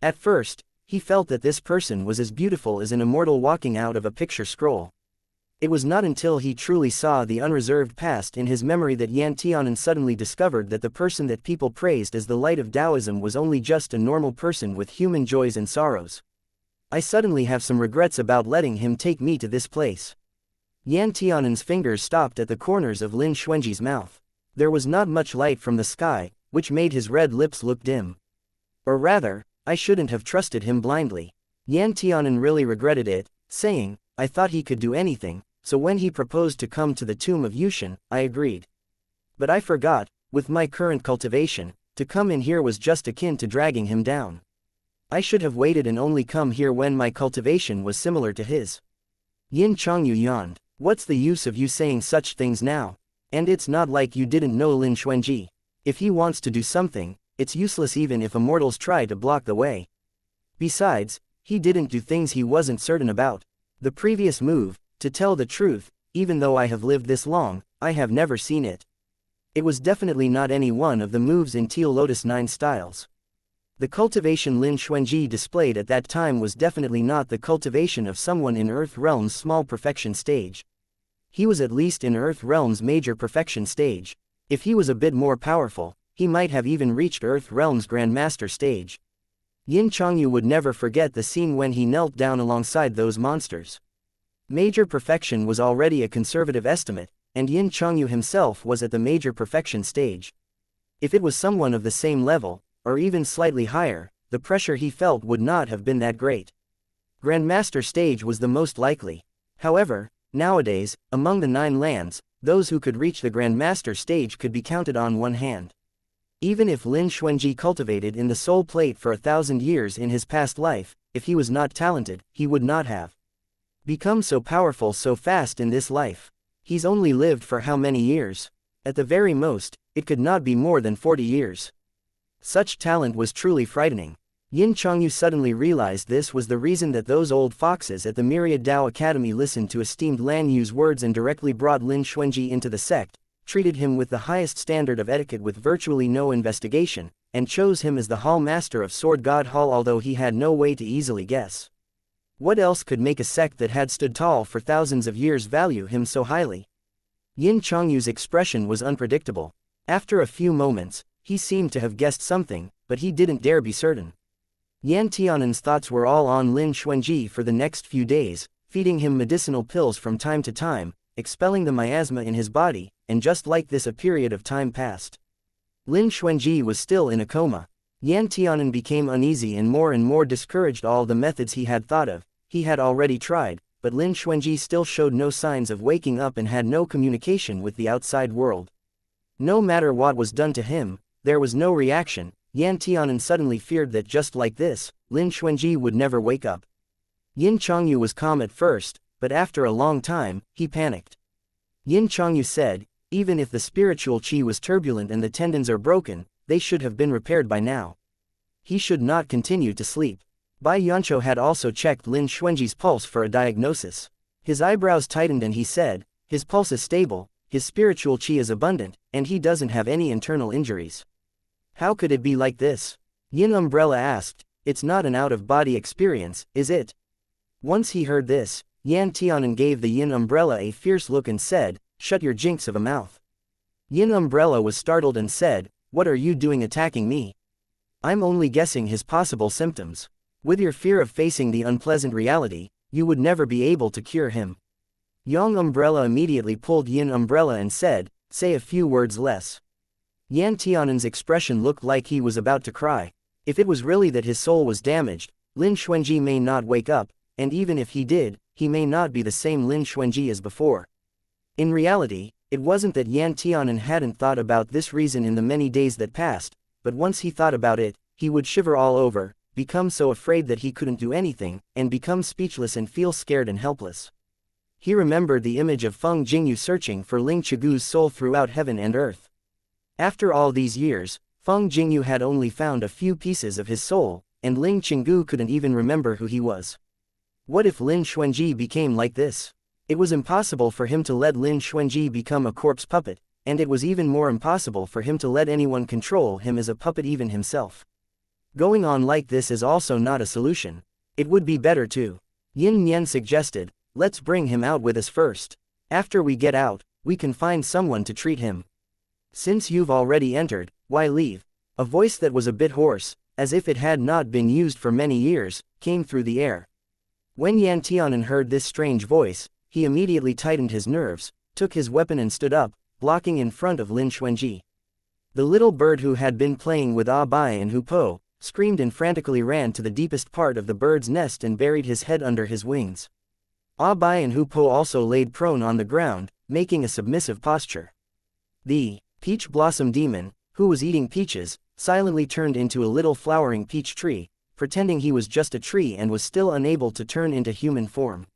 At first, he felt that this person was as beautiful as an immortal walking out of a picture scroll. It was not until he truly saw the unreserved past in his memory that Yan Tianan suddenly discovered that the person that people praised as the light of Taoism was only just a normal person with human joys and sorrows. I suddenly have some regrets about letting him take me to this place. Yan Tianan's fingers stopped at the corners of Lin Xuanji's mouth. There was not much light from the sky, which made his red lips look dim. Or rather, I shouldn't have trusted him blindly. Yan Tianan really regretted it, saying, I thought he could do anything, so when he proposed to come to the tomb of Yushin, I agreed. But I forgot, with my current cultivation, to come in here was just akin to dragging him down. I should have waited and only come here when my cultivation was similar to his. Yin Chongyu yawned. What's the use of you saying such things now? And it's not like you didn't know Lin Xuanji. If he wants to do something, it's useless even if immortals try to block the way. Besides, he didn't do things he wasn't certain about. The previous move, to tell the truth, even though I have lived this long, I have never seen it. It was definitely not any one of the moves in Teal Lotus 9 styles. The cultivation Lin Xuanji displayed at that time was definitely not the cultivation of someone in Earth Realm's small perfection stage. He was at least in Earth Realm's major perfection stage. If he was a bit more powerful, he might have even reached Earth Realm's Grandmaster stage. Yin Chongyu would never forget the scene when he knelt down alongside those monsters. Major perfection was already a conservative estimate, and Yin Chongyu himself was at the major perfection stage. If it was someone of the same level, or even slightly higher, the pressure he felt would not have been that great. Grandmaster stage was the most likely. However, nowadays, among the 9 lands, those who could reach the Grandmaster stage could be counted on one hand. Even if Lin Xuanji cultivated in the soul plate for 1,000 years in his past life, if he was not talented, he would not have become so powerful so fast in this life. He's only lived for how many years? At the very most, it could not be more than 40 years. Such talent was truly frightening. Yin Chongyu suddenly realized this was the reason that those old foxes at the Myriad Dao Academy listened to esteemed Lan Yu's words and directly brought Lin Xuanji into the sect, treated him with the highest standard of etiquette with virtually no investigation, and chose him as the Hall Master of Sword God Hall although he had no way to easily guess. What else could make a sect that had stood tall for thousands of years value him so highly? Yin Chongyu's expression was unpredictable. After a few moments, he seemed to have guessed something, but he didn't dare be certain. Yan Tianan's thoughts were all on Lin Xuanji for the next few days, feeding him medicinal pills from time to time, expelling the miasma in his body, and just like this a period of time passed. Lin Xuanji was still in a coma. Yan Tianan became uneasy and more discouraged. All the methods he had thought of, he had already tried, but Lin Xuanji still showed no signs of waking up and had no communication with the outside world. No matter what was done to him, there was no reaction. Yan Tianan suddenly feared that just like this, Lin Xuanji would never wake up. Yin Chongyu was calm at first, but after a long time, he panicked. Yin Chongyu said, even if the spiritual qi was turbulent and the tendons are broken, they should have been repaired by now. He should not continue to sleep. Bai Yancho had also checked Lin Xuanji's pulse for a diagnosis. His eyebrows tightened and he said, his pulse is stable, his spiritual qi is abundant, and he doesn't have any internal injuries. How could it be like this? Yin Umbrella asked, it's not an out-of-body experience, is it? Once he heard this, Yan Tianan gave the Yin Umbrella a fierce look and said, shut your jinx of a mouth. Yin Umbrella was startled and said, what are you doing attacking me? I'm only guessing his possible symptoms. With your fear of facing the unpleasant reality, you would never be able to cure him. Yang Umbrella immediately pulled Yin Umbrella and said, say a few words less. Yan Tianan's expression looked like he was about to cry. If it was really that his soul was damaged, Lin Xuanji may not wake up, and even if he did, he may not be the same Lin Xuanji as before. In reality, it wasn't that Yan Tianan hadn't thought about this reason in the many days that passed, but once he thought about it, he would shiver all over, become so afraid that he couldn't do anything, and become speechless and feel scared and helpless. He remembered the image of Feng Jingyu searching for Ling Chigu's soul throughout heaven and earth. After all these years, Feng Jingyu had only found a few pieces of his soul, and Ling Qinggu couldn't even remember who he was. What if Lin Xuanji became like this? It was impossible for him to let Lin Xuanji become a corpse puppet, and it was even more impossible for him to let anyone control him as a puppet, even himself. Going on like this is also not a solution. It would be better to. Yin Nian suggested, let's bring him out with us first. After we get out, we can find someone to treat him. Since you've already entered, why leave? A voice that was a bit hoarse, as if it had not been used for many years, came through the air. When Yan Tianan heard this strange voice, he immediately tightened his nerves, took his weapon and stood up, blocking in front of Lin Xuanji. The little bird who had been playing with Ah Bai and Hu Po, screamed and frantically ran to the deepest part of the bird's nest and buried his head under his wings. Ah Bai and Hu Po also laid prone on the ground, making a submissive posture. The peach blossom demon, who was eating peaches, silently turned into a little flowering peach tree, pretending he was just a tree and was still unable to turn into human form.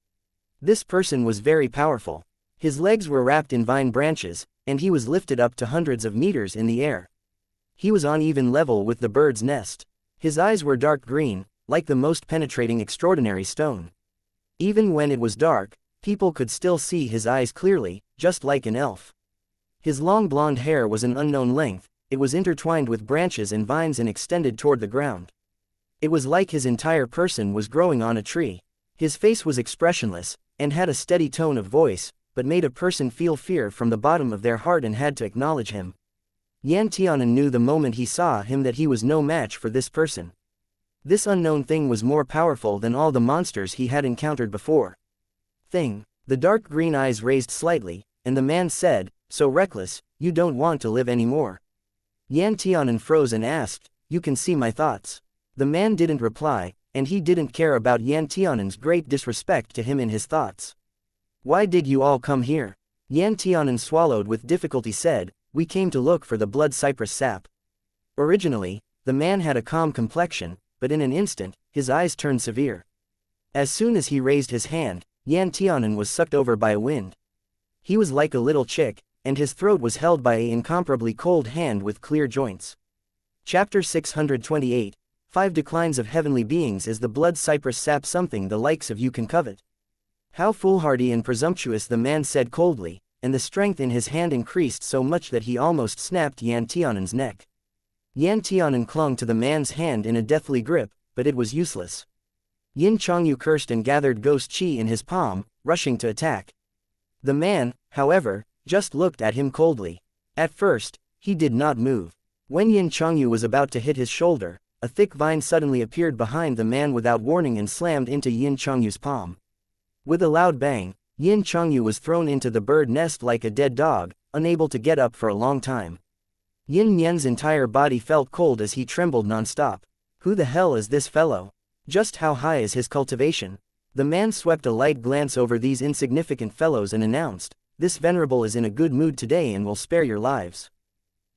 This person was very powerful. His legs were wrapped in vine branches, and he was lifted up to hundreds of meters in the air. He was on even level with the bird's nest. His eyes were dark green, like the most penetrating extraordinary stone. Even when it was dark, people could still see his eyes clearly, just like an elf. His long blonde hair was an unknown length, it was intertwined with branches and vines and extended toward the ground. It was like his entire person was growing on a tree. His face was expressionless, and had a steady tone of voice, but made a person feel fear from the bottom of their heart and had to acknowledge him. Yan Tianan knew the moment he saw him that he was no match for this person. This unknown thing was more powerful than all the monsters he had encountered before. The dark green eyes raised slightly, and the man said, "So reckless, you don't want to live anymore." Yan Tianan froze and asked, "You can see my thoughts?" The man didn't reply, and he didn't care about Yan Tianan's great disrespect to him in his thoughts. "Why did you all come here?" Yan Tianan swallowed with difficulty said, "We came to look for the blood cypress sap." Originally, the man had a calm complexion, but in an instant, his eyes turned severe. As soon as he raised his hand, Yan Tianan was sucked over by a wind. He was like a little chick, and his throat was held by an incomparably cold hand with clear joints. Chapter 628, 5 Declines of Heavenly Beings. Is the blood cypress sap something the likes of you can covet? How foolhardy and presumptuous, the man said coldly, and the strength in his hand increased so much that he almost snapped Yan Tianan's neck. Yan Tianan clung to the man's hand in a deathly grip, but it was useless. Yin Chongyu cursed and gathered ghost chi in his palm, rushing to attack. The man, however, just looked at him coldly. At first, he did not move. When Yin Chongyu was about to hit his shoulder, a thick vine suddenly appeared behind the man without warning and slammed into Yin Chongyu's palm. With a loud bang, Yin Chongyu was thrown into the bird nest like a dead dog, unable to get up for a long time. Yin Nian's entire body felt cold as he trembled non-stop. Who the hell is this fellow? Just how high is his cultivation? The man swept a light glance over these insignificant fellows and announced, "This venerable is in a good mood today and will spare your lives.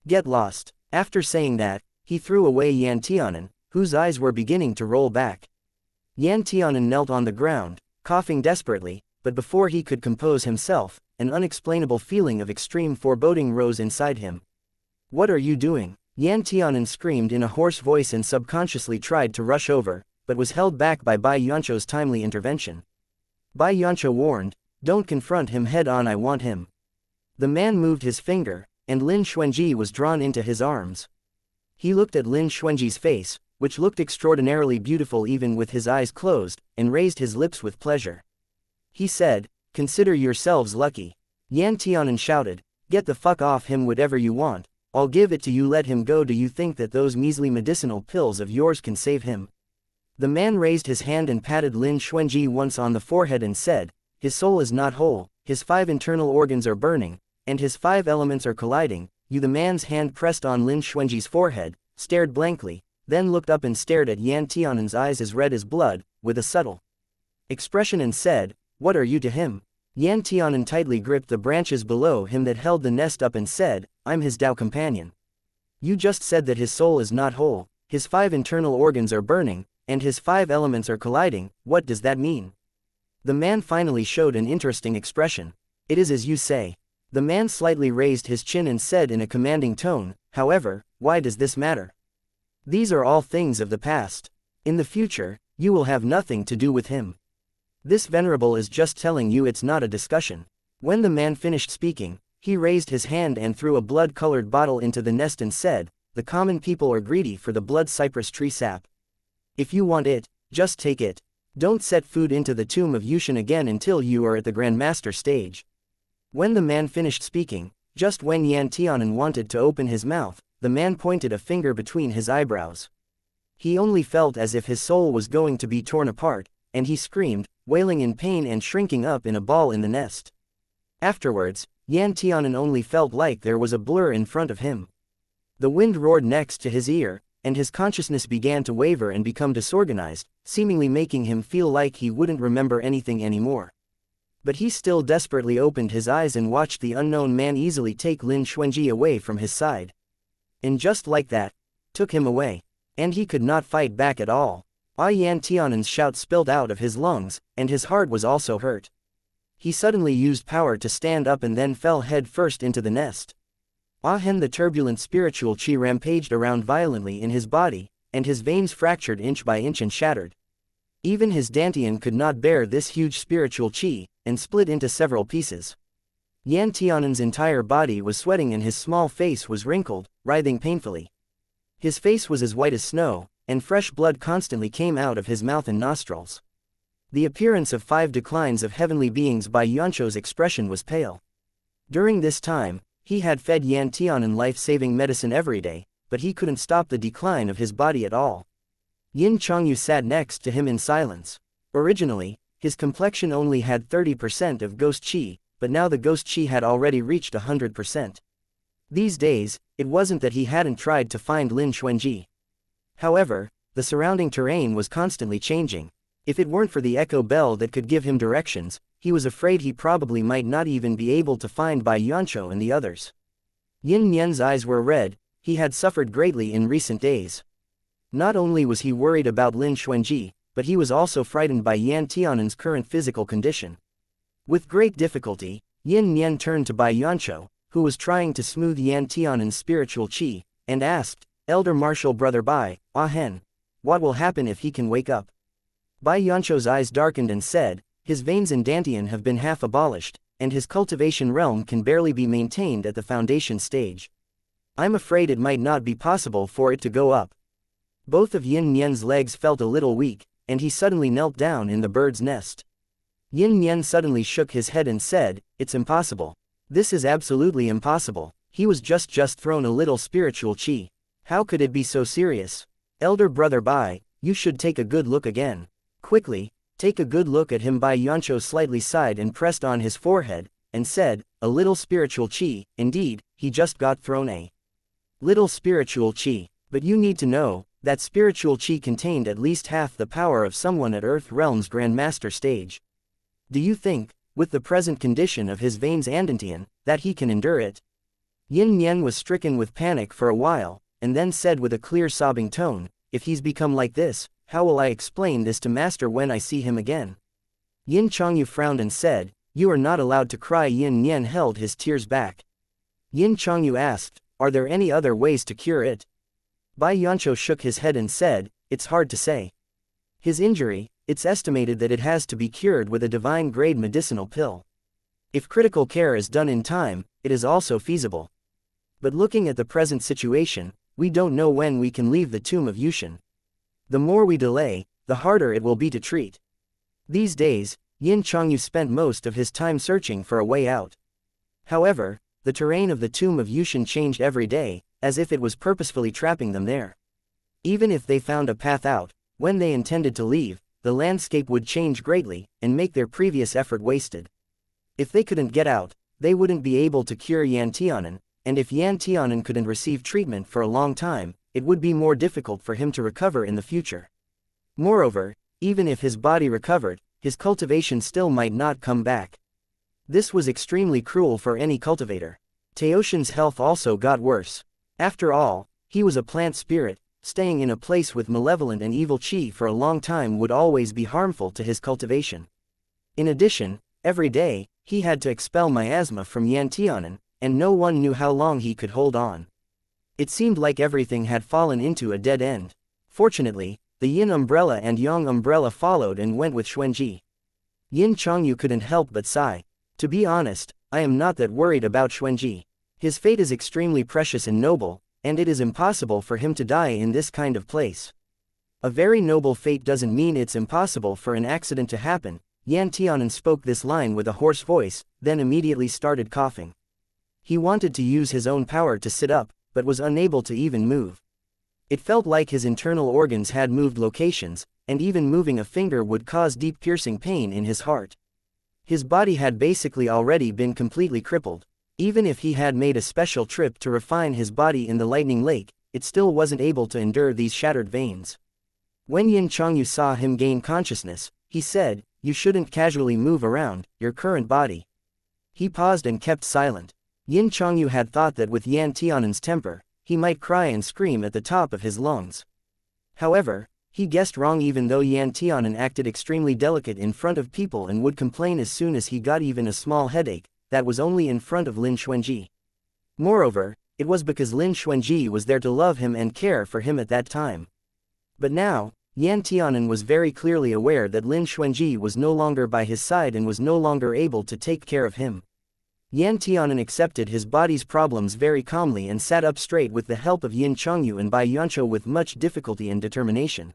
Get lost." After saying that, he threw away Yan Tianan, whose eyes were beginning to roll back. Yan Tianan knelt on the ground, coughing desperately, but before he could compose himself, an unexplainable feeling of extreme foreboding rose inside him. "What are you doing?" Yan Tianan screamed in a hoarse voice and subconsciously tried to rush over, but was held back by Bai Yancho's timely intervention. Bai Yancho warned, "Don't confront him head-on, I want him." The man moved his finger, and Lin Xuanji was drawn into his arms. He looked at Lin Xuanji's face, which looked extraordinarily beautiful even with his eyes closed, and raised his lips with pleasure. He said, "Consider yourselves lucky." Yan Tianan shouted, "Get the fuck off him, whatever you want, I'll give it to you, let him go. Do you think that those measly medicinal pills of yours can save him?" The man raised his hand and patted Lin Xuanji once on the forehead and said, "His soul is not whole, his 5 internal organs are burning, and his 5 elements are colliding." The man's hand pressed on Lin Xuanji's forehead, stared blankly, then looked up and stared at Yan Tianan's eyes as red as blood, with a subtle expression and said, "What are you to him?" Yan Tianan tightly gripped the branches below him that held the nest up and said, "I'm his Tao companion." "You just said that his soul is not whole, his 5 internal organs are burning, and his 5 elements are colliding. What does that mean?" The man finally showed an interesting expression. "It is as you say." The man slightly raised his chin and said in a commanding tone, "However, why does this matter? These are all things of the past. In the future, you will have nothing to do with him. This venerable is just telling you it's not a discussion." When the man finished speaking, he raised his hand and threw a blood-colored bottle into the nest and said, "The common people are greedy for the blood cypress tree sap. If you want it, just take it. Don't set food into the tomb of Yushin again until you are at the Grandmaster stage." When the man finished speaking, just when Yan Tianan wanted to open his mouth, the man pointed a finger between his eyebrows. He only felt as if his soul was going to be torn apart, and he screamed, wailing in pain and shrinking up in a ball in the nest. Afterwards, Yan Tianan only felt like there was a blur in front of him. The wind roared next to his ear, and his consciousness began to waver and become disorganized, seemingly making him feel like he wouldn't remember anything anymore. But he still desperately opened his eyes and watched the unknown man easily take Lin Xuanji away from his side. And just like that, took him away. And he could not fight back at all. Yan Tianan's shout spilled out of his lungs, and his heart was also hurt. He suddenly used power to stand up and then fell head first into the nest. Hen, the turbulent spiritual qi, rampaged around violently in his body, and his veins fractured inch by inch and shattered. Even his dantian could not bear this huge spiritual qi, and split into several pieces. Yan Tianan's entire body was sweating and his small face was wrinkled, writhing painfully. His face was as white as snow, and fresh blood constantly came out of his mouth and nostrils. The appearance of 5 declines of heavenly beings by Yuancho's expression was pale. During this time, he had fed Yan Tianan life-saving medicine every day, but he couldn't stop the decline of his body at all. Yin Chongyu sat next to him in silence. Originally, his complexion only had 30% of ghost qi, but now the ghost qi had already reached 100%. These days, it wasn't that he hadn't tried to find Lin Xuanji. However, the surrounding terrain was constantly changing. If it weren't for the echo bell that could give him directions, he was afraid he probably might not even be able to find Bai Yuancho and the others. Yin Nian's eyes were red. He had suffered greatly in recent days. Not only was he worried about Lin Xuanji, but he was also frightened by Yan Tianan's current physical condition. With great difficulty, Yin Nian turned to Bai Yuancho, who was trying to smooth Yan Tianan's spiritual qi, and asked, "Elder Martial Brother Bai, Hen, what will happen if he can wake up?" Bai Yuancho's eyes darkened and said, "His veins and dantian have been half abolished, and his cultivation realm can barely be maintained at the foundation stage. I'm afraid it might not be possible for it to go up." Both of Yin Nian's legs felt a little weak, and he suddenly knelt down in the bird's nest. Yin Nian suddenly shook his head and said, "It's impossible. This is absolutely impossible. He was just thrown a little spiritual qi. How could it be so serious? Elder Brother Bai, you should take a good look again. Quickly, take a good look at him." Bai Yuancho slightly sighed and pressed on his forehead, and said, "A little spiritual qi, indeed, he just got thrown a little spiritual qi. But you need to know, that spiritual qi contained at least half the power of someone at Earth Realm's Grandmaster stage. Do you think, with the present condition of his veins and dantian, that he can endure it?" Yin Nian was stricken with panic for a while, and then said with a clear sobbing tone, "If he's become like this, how will I explain this to Master when I see him again?" Yin Chongyu frowned and said, "You are not allowed to cry." Yin Nian held his tears back. Yin Chongyu asked, "Are there any other ways to cure it?" Bai Yuancho shook his head and said, "It's hard to say. His injury, it's estimated that it has to be cured with a divine-grade medicinal pill. If critical care is done in time, it is also feasible. But looking at the present situation, we don't know when we can leave the tomb of Yushin. The more we delay, the harder it will be to treat." These days, Yin Chongyu spent most of his time searching for a way out. However, the terrain of the tomb of Yushin changed every day, as if it was purposefully trapping them there. Even if they found a path out, when they intended to leave, the landscape would change greatly, and make their previous effort wasted. If they couldn't get out, they wouldn't be able to cure Yan Tianan, and if Yan Tianan couldn't receive treatment for a long time, it would be more difficult for him to recover in the future. Moreover, even if his body recovered, his cultivation still might not come back. This was extremely cruel for any cultivator. Teoshin's health also got worse. After all, he was a plant spirit. Staying in a place with malevolent and evil qi for a long time would always be harmful to his cultivation. In addition, every day, he had to expel miasma from Yan Tianan, and no one knew how long he could hold on. It seemed like everything had fallen into a dead end. Fortunately, the Yin umbrella and Yang umbrella followed and went with Xuanji. Yin Chongyu couldn't help but sigh. "To be honest, I am not that worried about Xuanji. His fate is extremely precious and noble, and it is impossible for him to die in this kind of place. A very noble fate doesn't mean it's impossible for an accident to happen." Yan Tianan spoke this line with a hoarse voice, then immediately started coughing. He wanted to use his own power to sit up, but was unable to even move. It felt like his internal organs had moved locations, and even moving a finger would cause deep piercing pain in his heart. His body had basically already been completely crippled. Even if he had made a special trip to refine his body in the lightning lake, it still wasn't able to endure these shattered veins. When Yin Changyu saw him gain consciousness, he said, "You shouldn't casually move around your current body." He paused and kept silent. Yin Changyu had thought that with Yan Tianan's temper, he might cry and scream at the top of his lungs. However, he guessed wrong. Even though Yan Tianan acted extremely delicate in front of people and would complain as soon as he got even a small headache, that was only in front of Lin Xuanji. Moreover, it was because Lin Xuanji was there to love him and care for him at that time. But now, Yan Tianan was very clearly aware that Lin Xuanji was no longer by his side and was no longer able to take care of him. Yan Tianan accepted his body's problems very calmly and sat up straight with the help of Yin Changyu and Bai Yancho with much difficulty and determination.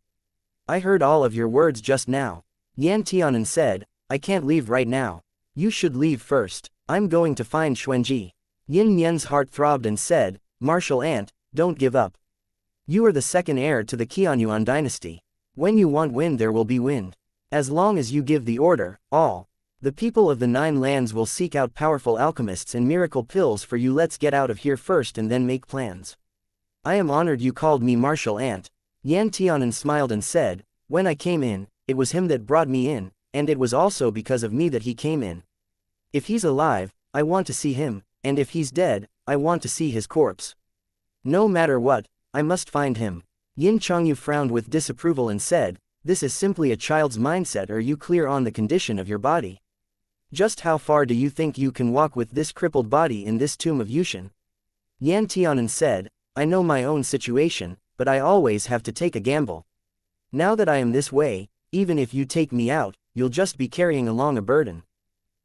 "I heard all of your words just now," Yan Tianan said. "I can't leave right now. You should leave first. I'm going to find Xuanji." Yin Yan's heart throbbed and said, "Martial Ant, don't give up. You are the second heir to the Qianyuan dynasty. When you want wind there will be wind. As long as you give the order, all the people of the 9 lands will seek out powerful alchemists and miracle pills for you. Let's get out of here first and then make plans." "I am honored you called me Martial Ant." Yan Tianan smiled and said, "When I came in, it was him that brought me in, and it was also because of me that he came in. If he's alive, I want to see him, and if he's dead, I want to see his corpse. No matter what, I must find him." Yin Changyu frowned with disapproval and said, "This is simply a child's mindset. Are you clear on the condition of your body? Just how far do you think you can walk with this crippled body in this tomb of Yushin?" Yan Tianan said, "I know my own situation, but I always have to take a gamble. Now that I am this way, even if you take me out, you'll just be carrying along a burden."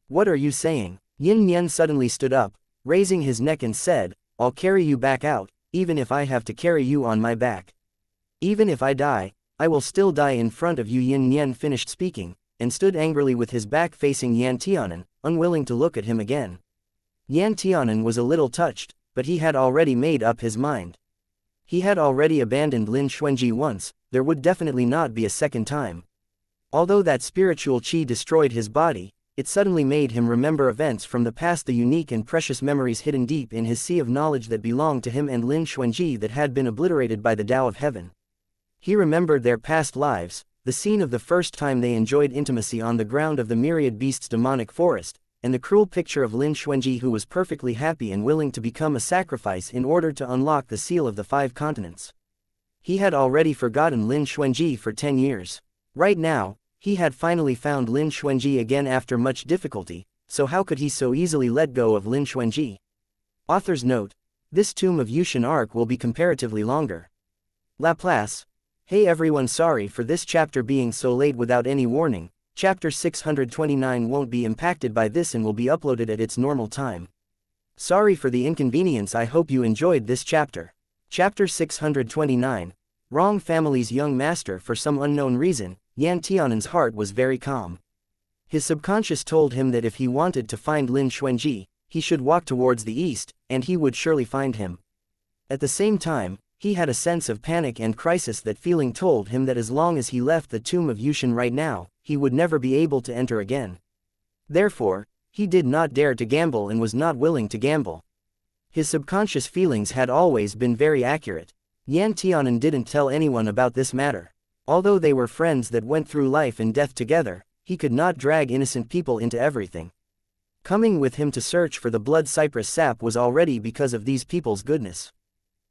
"What are you saying?" Yin Yan suddenly stood up, raising his neck and said, "I'll carry you back out, even if I have to carry you on my back. Even if I die, I will still die in front of you." Yin Yan finished speaking, and stood angrily with his back facing Yan Tianan, unwilling to look at him again. Yan Tianan was a little touched, but he had already made up his mind. He had already abandoned Lin Xuanji once, there would definitely not be a second time. Although that spiritual qi destroyed his body, it suddenly made him remember events from the past, the unique and precious memories hidden deep in his sea of knowledge that belonged to him and Lin Xuanji that had been obliterated by the Tao of Heaven. He remembered their past lives, the scene of the first time they enjoyed intimacy on the ground of the myriad beasts' demonic forest, and the cruel picture of Lin Xuanji who was perfectly happy and willing to become a sacrifice in order to unlock the seal of the 5 continents. He had already forgotten Lin Xuanji for 10 years. Right now, he had finally found Lin Xuanji again after much difficulty, so how could he so easily let go of Lin Xuanji? Author's note: this Tomb of Yushin arc will be comparatively longer. Laplace. Hey everyone, sorry for this chapter being so late without any warning. Chapter 629 won't be impacted by this and will be uploaded at its normal time. Sorry for the inconvenience. I hope you enjoyed this chapter. Chapter 629. Wrong Family's Young Master. For some unknown reason, Yan Tianan's heart was very calm. His subconscious told him that if he wanted to find Lin Xuanji, he should walk towards the east, and he would surely find him. At the same time, he had a sense of panic and crisis. That feeling told him that as long as he left the Tomb of Yushin right now, he would never be able to enter again. Therefore, he did not dare to gamble and was not willing to gamble. His subconscious feelings had always been very accurate. Yan Tianan didn't tell anyone about this matter. Although they were friends that went through life and death together, he could not drag innocent people into everything. Coming with him to search for the blood cypress sap was already because of these people's goodness.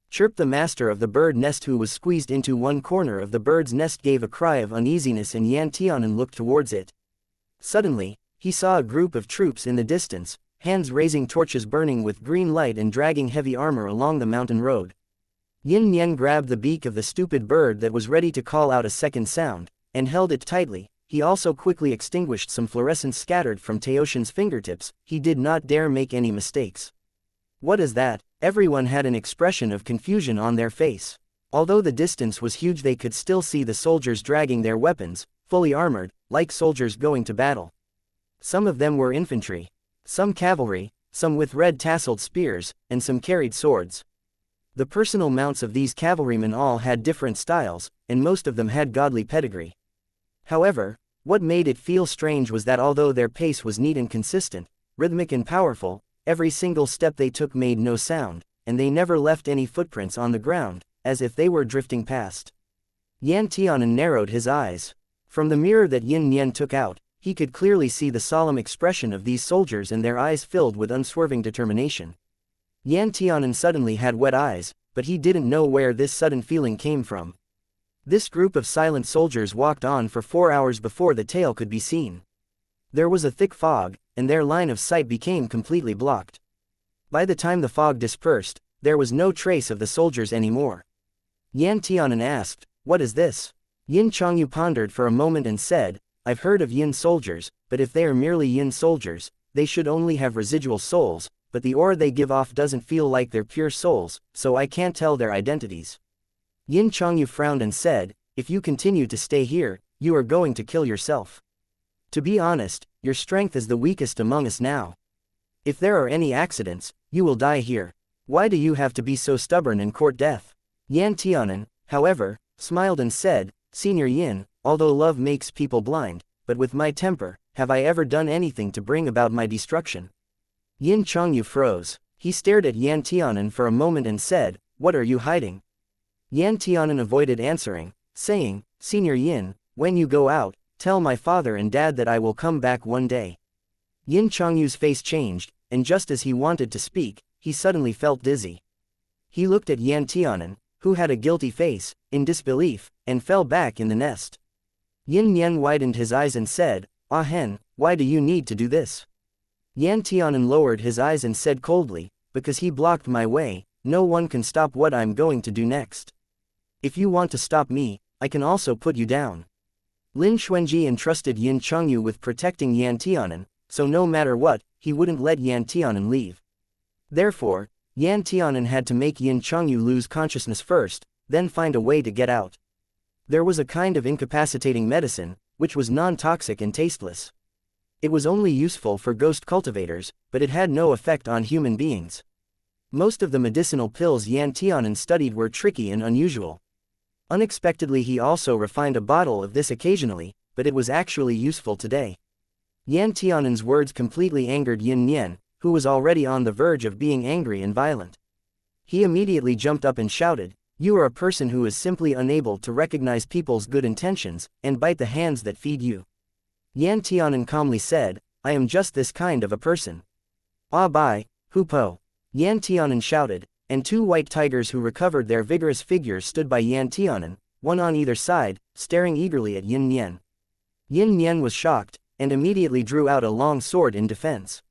Chirp, the master of the bird nest who was squeezed into one corner of the bird's nest, gave a cry of uneasiness, and Yan Tianan looked towards it. Suddenly, he saw a group of troops in the distance, hands raising torches burning with green light and dragging heavy armor along the mountain road. Yin Yang grabbed the beak of the stupid bird that was ready to call out a second sound, and held it tightly. He also quickly extinguished some fluorescence scattered from Teoshin's fingertips. He did not dare make any mistakes. What is that? Everyone had an expression of confusion on their face. Although the distance was huge, they could still see the soldiers dragging their weapons, fully armored, like soldiers going to battle. Some of them were infantry, some cavalry, some with red tasseled spears, and some carried swords. The personal mounts of these cavalrymen all had different styles, and most of them had godly pedigree. However, what made it feel strange was that although their pace was neat and consistent, rhythmic and powerful, every single step they took made no sound, and they never left any footprints on the ground, as if they were drifting past. Yan Tianan narrowed his eyes. From the mirror that Yin Nian took out, he could clearly see the solemn expression of these soldiers and their eyes filled with unswerving determination. Yan Tianan suddenly had wet eyes, but he didn't know where this sudden feeling came from. This group of silent soldiers walked on for 4 hours before the tail could be seen. There was a thick fog, and their line of sight became completely blocked. By the time the fog dispersed, there was no trace of the soldiers anymore. Yan Tianan asked, "What is this?" Yin Chongyu pondered for a moment and said, "I've heard of Yin soldiers, but if they are merely Yin soldiers, they should only have residual souls, but the aura they give off doesn't feel like they're pure souls, so I can't tell their identities." Yin Chongyu frowned and said, "If you continue to stay here, you are going to kill yourself. To be honest, your strength is the weakest among us now. If there are any accidents, you will die here. Why do you have to be so stubborn and court death?" Yan Tianan, however, smiled and said, "Senior Yin, although love makes people blind, but with my temper, have I ever done anything to bring about my destruction?" Yin Chongyu froze. He stared at Yan Tianan for a moment and said, "What are you hiding?" Yan Tianan avoided answering, saying, "Senior Yin, when you go out, tell my father and dad that I will come back one day." Yin Chongyu's face changed, and just as he wanted to speak, he suddenly felt dizzy. He looked at Yan Tianan, who had a guilty face, in disbelief, and fell back in the nest. Yin Nian widened his eyes and said, "Ah Hen, why do you need to do this?" Yan Tianan lowered his eyes and said coldly, "Because he blocked my way, no one can stop what I'm going to do next. If you want to stop me, I can also put you down." Lin Xuanji entrusted Yin Chongyu with protecting Yan Tianan, so no matter what, he wouldn't let Yan Tianan leave. Therefore, Yan Tianan had to make Yin Chongyu lose consciousness first, then find a way to get out. There was a kind of incapacitating medicine, which was non-toxic and tasteless. It was only useful for ghost cultivators, but it had no effect on human beings. Most of the medicinal pills Yan Tianan studied were tricky and unusual. Unexpectedly he also refined a bottle of this occasionally, but it was actually useful today. Yan Tianan's words completely angered Yin Nian, who was already on the verge of being angry and violent. He immediately jumped up and shouted, "You are a person who is simply unable to recognize people's good intentions, and bite the hands that feed you." Yan Tianan calmly said, "I am just this kind of a person." "Ah bai, Hupo!" Yan Tianan shouted, and 2 white tigers who recovered their vigorous figures stood by Yan Tianan, one on either side, staring eagerly at Yin Nian. Yin Nian was shocked, and immediately drew out a long sword in defense.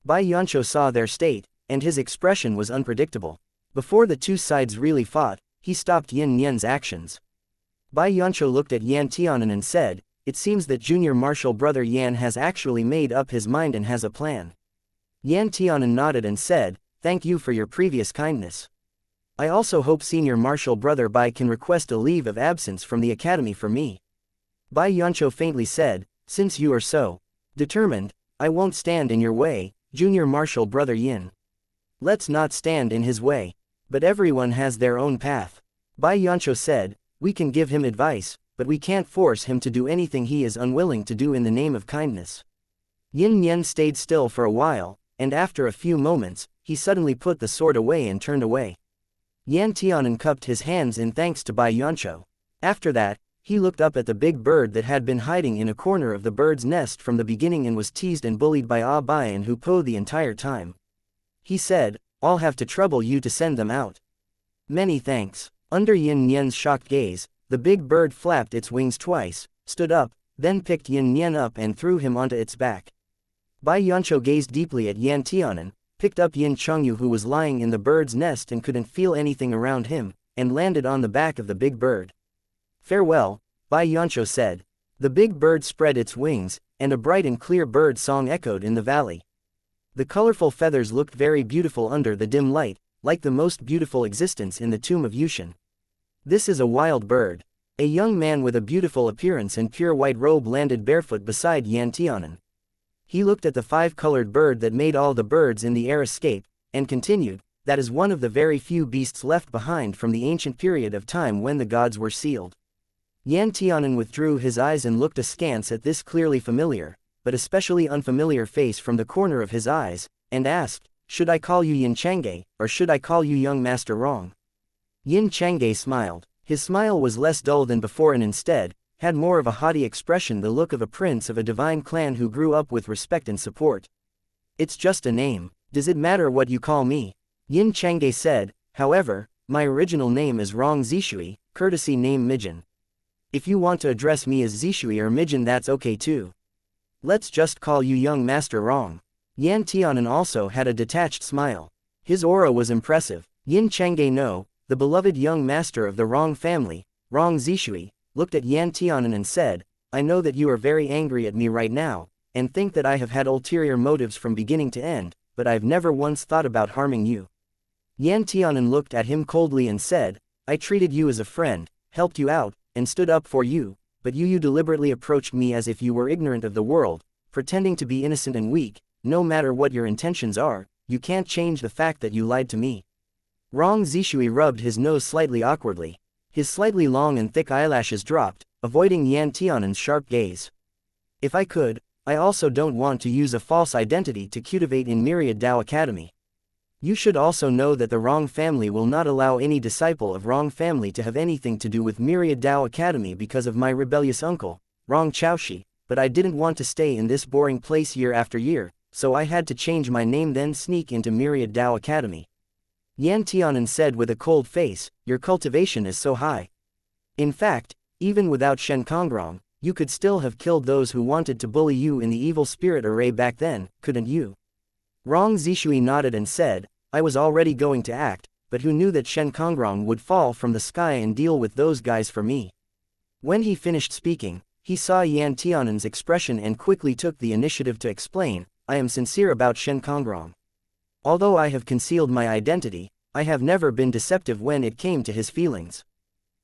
Bai Yancho saw their state, and his expression was unpredictable. Before the 2 sides really fought, he stopped Yin Nian's actions. Bai Yancho looked at Yan Tianan and said, "It seems that junior martial brother Yan has actually made up his mind and has a plan." Yan Tianan nodded and said, "Thank you for your previous kindness. I also hope senior martial brother Bai can request a leave of absence from the academy for me." Bai Yancho faintly said, "Since you are so determined, I won't stand in your way, junior martial brother Yin. Let's not stand in his way. But everyone has their own path." Bai Yancho said, "We can give him advice, but we can't force him to do anything he is unwilling to do in the name of kindness." Yin Nian stayed still for a while, and after a few moments, he suddenly put the sword away and turned away. Yan Tianan cupped his hands in thanks to Bai Yancho. After that, he looked up at the big bird that had been hiding in a corner of the bird's nest from the beginning and was teased and bullied by Ah Bai and Hupo the entire time. He said, "I'll have to trouble you to send them out." "Many thanks." Under Yin Nian's shocked gaze, the big bird flapped its wings twice, stood up, then picked Yin Nian up and threw him onto its back. Bai Yancho gazed deeply at Yan Tianan, picked up Yin Chongyu who was lying in the bird's nest and couldn't feel anything around him, and landed on the back of the big bird. "Farewell," Bai Yancho said. The big bird spread its wings, and a bright and clear bird song echoed in the valley. The colorful feathers looked very beautiful under the dim light, like the most beautiful existence in the tomb of Yushin. "This is a wild bird." A young man with a beautiful appearance and pure white robe landed barefoot beside Yan Tianan. He looked at the 5-colored bird that made all the birds in the air escape, and continued, "That is one of the very few beasts left behind from the ancient period of time when the gods were sealed." Yan Tianan withdrew his eyes and looked askance at this clearly familiar, but especially unfamiliar face from the corner of his eyes, and asked, "Should I call you Yin Chang'e, or should I call you young Master Rong?" Yin Chang'e smiled. His smile was less dull than before and instead, had more of a haughty expression, the look of a prince of a divine clan who grew up with respect and support. "It's just a name. Does it matter what you call me?" Yin Chang'e said. "However, my original name is Rong Zishui, courtesy name Mijin. If you want to address me as Zishui or Mijin, that's okay too. Let's just call you young Master Rong." Yan Tianan also had a detached smile. His aura was impressive. Yin Chang'e no, the beloved young master of the Rong family, Rong Zishui, looked at Yan Tianan and said, "I know that you are very angry at me right now, and think that I have had ulterior motives from beginning to end, but I've never once thought about harming you." Yan Tianan looked at him coldly and said, "I treated you as a friend, helped you out, and stood up for you, but you deliberately approached me as if you were ignorant of the world, pretending to be innocent and weak. No matter what your intentions are, you can't change the fact that you lied to me." Rong Zishui rubbed his nose slightly awkwardly. His slightly long and thick eyelashes dropped, avoiding Yan Tianan's sharp gaze. "If I could, I also don't want to use a false identity to cultivate in Myriad Dao Academy. You should also know that the Rong family will not allow any disciple of Rong family to have anything to do with Myriad Dao Academy because of my rebellious uncle, Rong Chaoshi, but I didn't want to stay in this boring place year after year, so I had to change my name then sneak into Myriad Dao Academy." Yan Tianan said with a cold face, "Your cultivation is so high. In fact, even without Shen Kongrong, you could still have killed those who wanted to bully you in the evil spirit array back then, couldn't you?" Rong Zishui nodded and said, "I was already going to act, but who knew that Shen Kongrong would fall from the sky and deal with those guys for me?" When he finished speaking, he saw Yan Tianan's expression and quickly took the initiative to explain, "I am sincere about Shen Kongrong. Although I have concealed my identity, I have never been deceptive when it came to his feelings."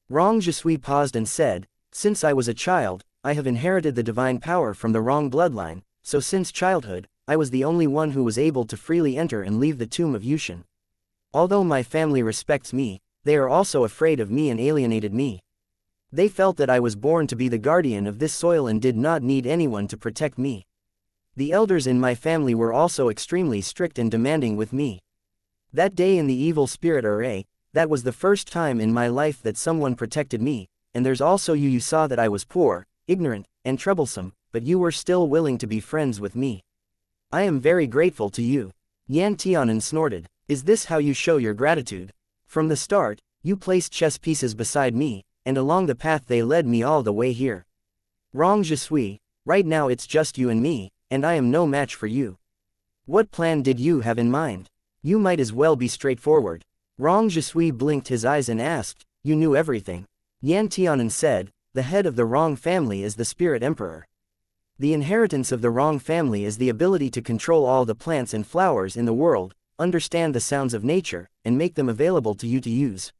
Rong Zishui paused and said, "Since I was a child, I have inherited the divine power from the Rong bloodline, so since childhood, I was the only one who was able to freely enter and leave the tomb of Yushin. Although my family respects me, they are also afraid of me and alienated me. They felt that I was born to be the guardian of this soil and did not need anyone to protect me. The elders in my family were also extremely strict and demanding with me. That day in the evil spirit array, that was the first time in my life that someone protected me, and there's also you saw that I was poor, ignorant, and troublesome, but you were still willing to be friends with me. I am very grateful to you." Yan Tianan snorted, "Is this how you show your gratitude? From the start, you placed chess pieces beside me, and along the path they led me all the way here. Rong Zishui, right now it's just you and me, and I am no match for you. What plan did you have in mind? You might as well be straightforward." Rong Zishui blinked his eyes and asked, "You knew everything?" Yan Tianan said, "The head of the Rong family is the Spirit Emperor. The inheritance of the Rong family is the ability to control all the plants and flowers in the world, understand the sounds of nature, and make them available to you to use.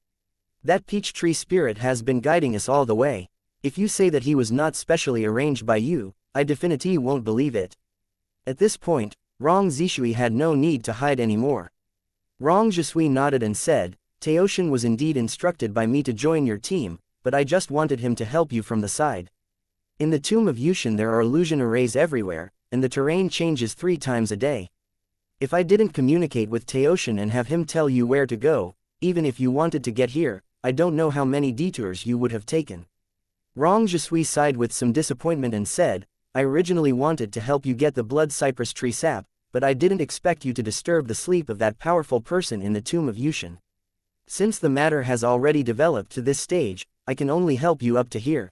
That peach tree spirit has been guiding us all the way. If you say that he was not specially arranged by you, I definitely won't believe it." At this point, Rong Zishui had no need to hide anymore. Rong Zishui nodded and said, "Teoshin was indeed instructed by me to join your team, but I just wanted him to help you from the side. In the tomb of Yushin there are illusion arrays everywhere, and the terrain changes 3 times a day. If I didn't communicate with Teoshin and have him tell you where to go, even if you wanted to get here, I don't know how many detours you would have taken." Rong Zishui sighed with some disappointment and said, "I originally wanted to help you get the blood cypress tree sap, but I didn't expect you to disturb the sleep of that powerful person in the tomb of Yushin. Since the matter has already developed to this stage, I can only help you up to here."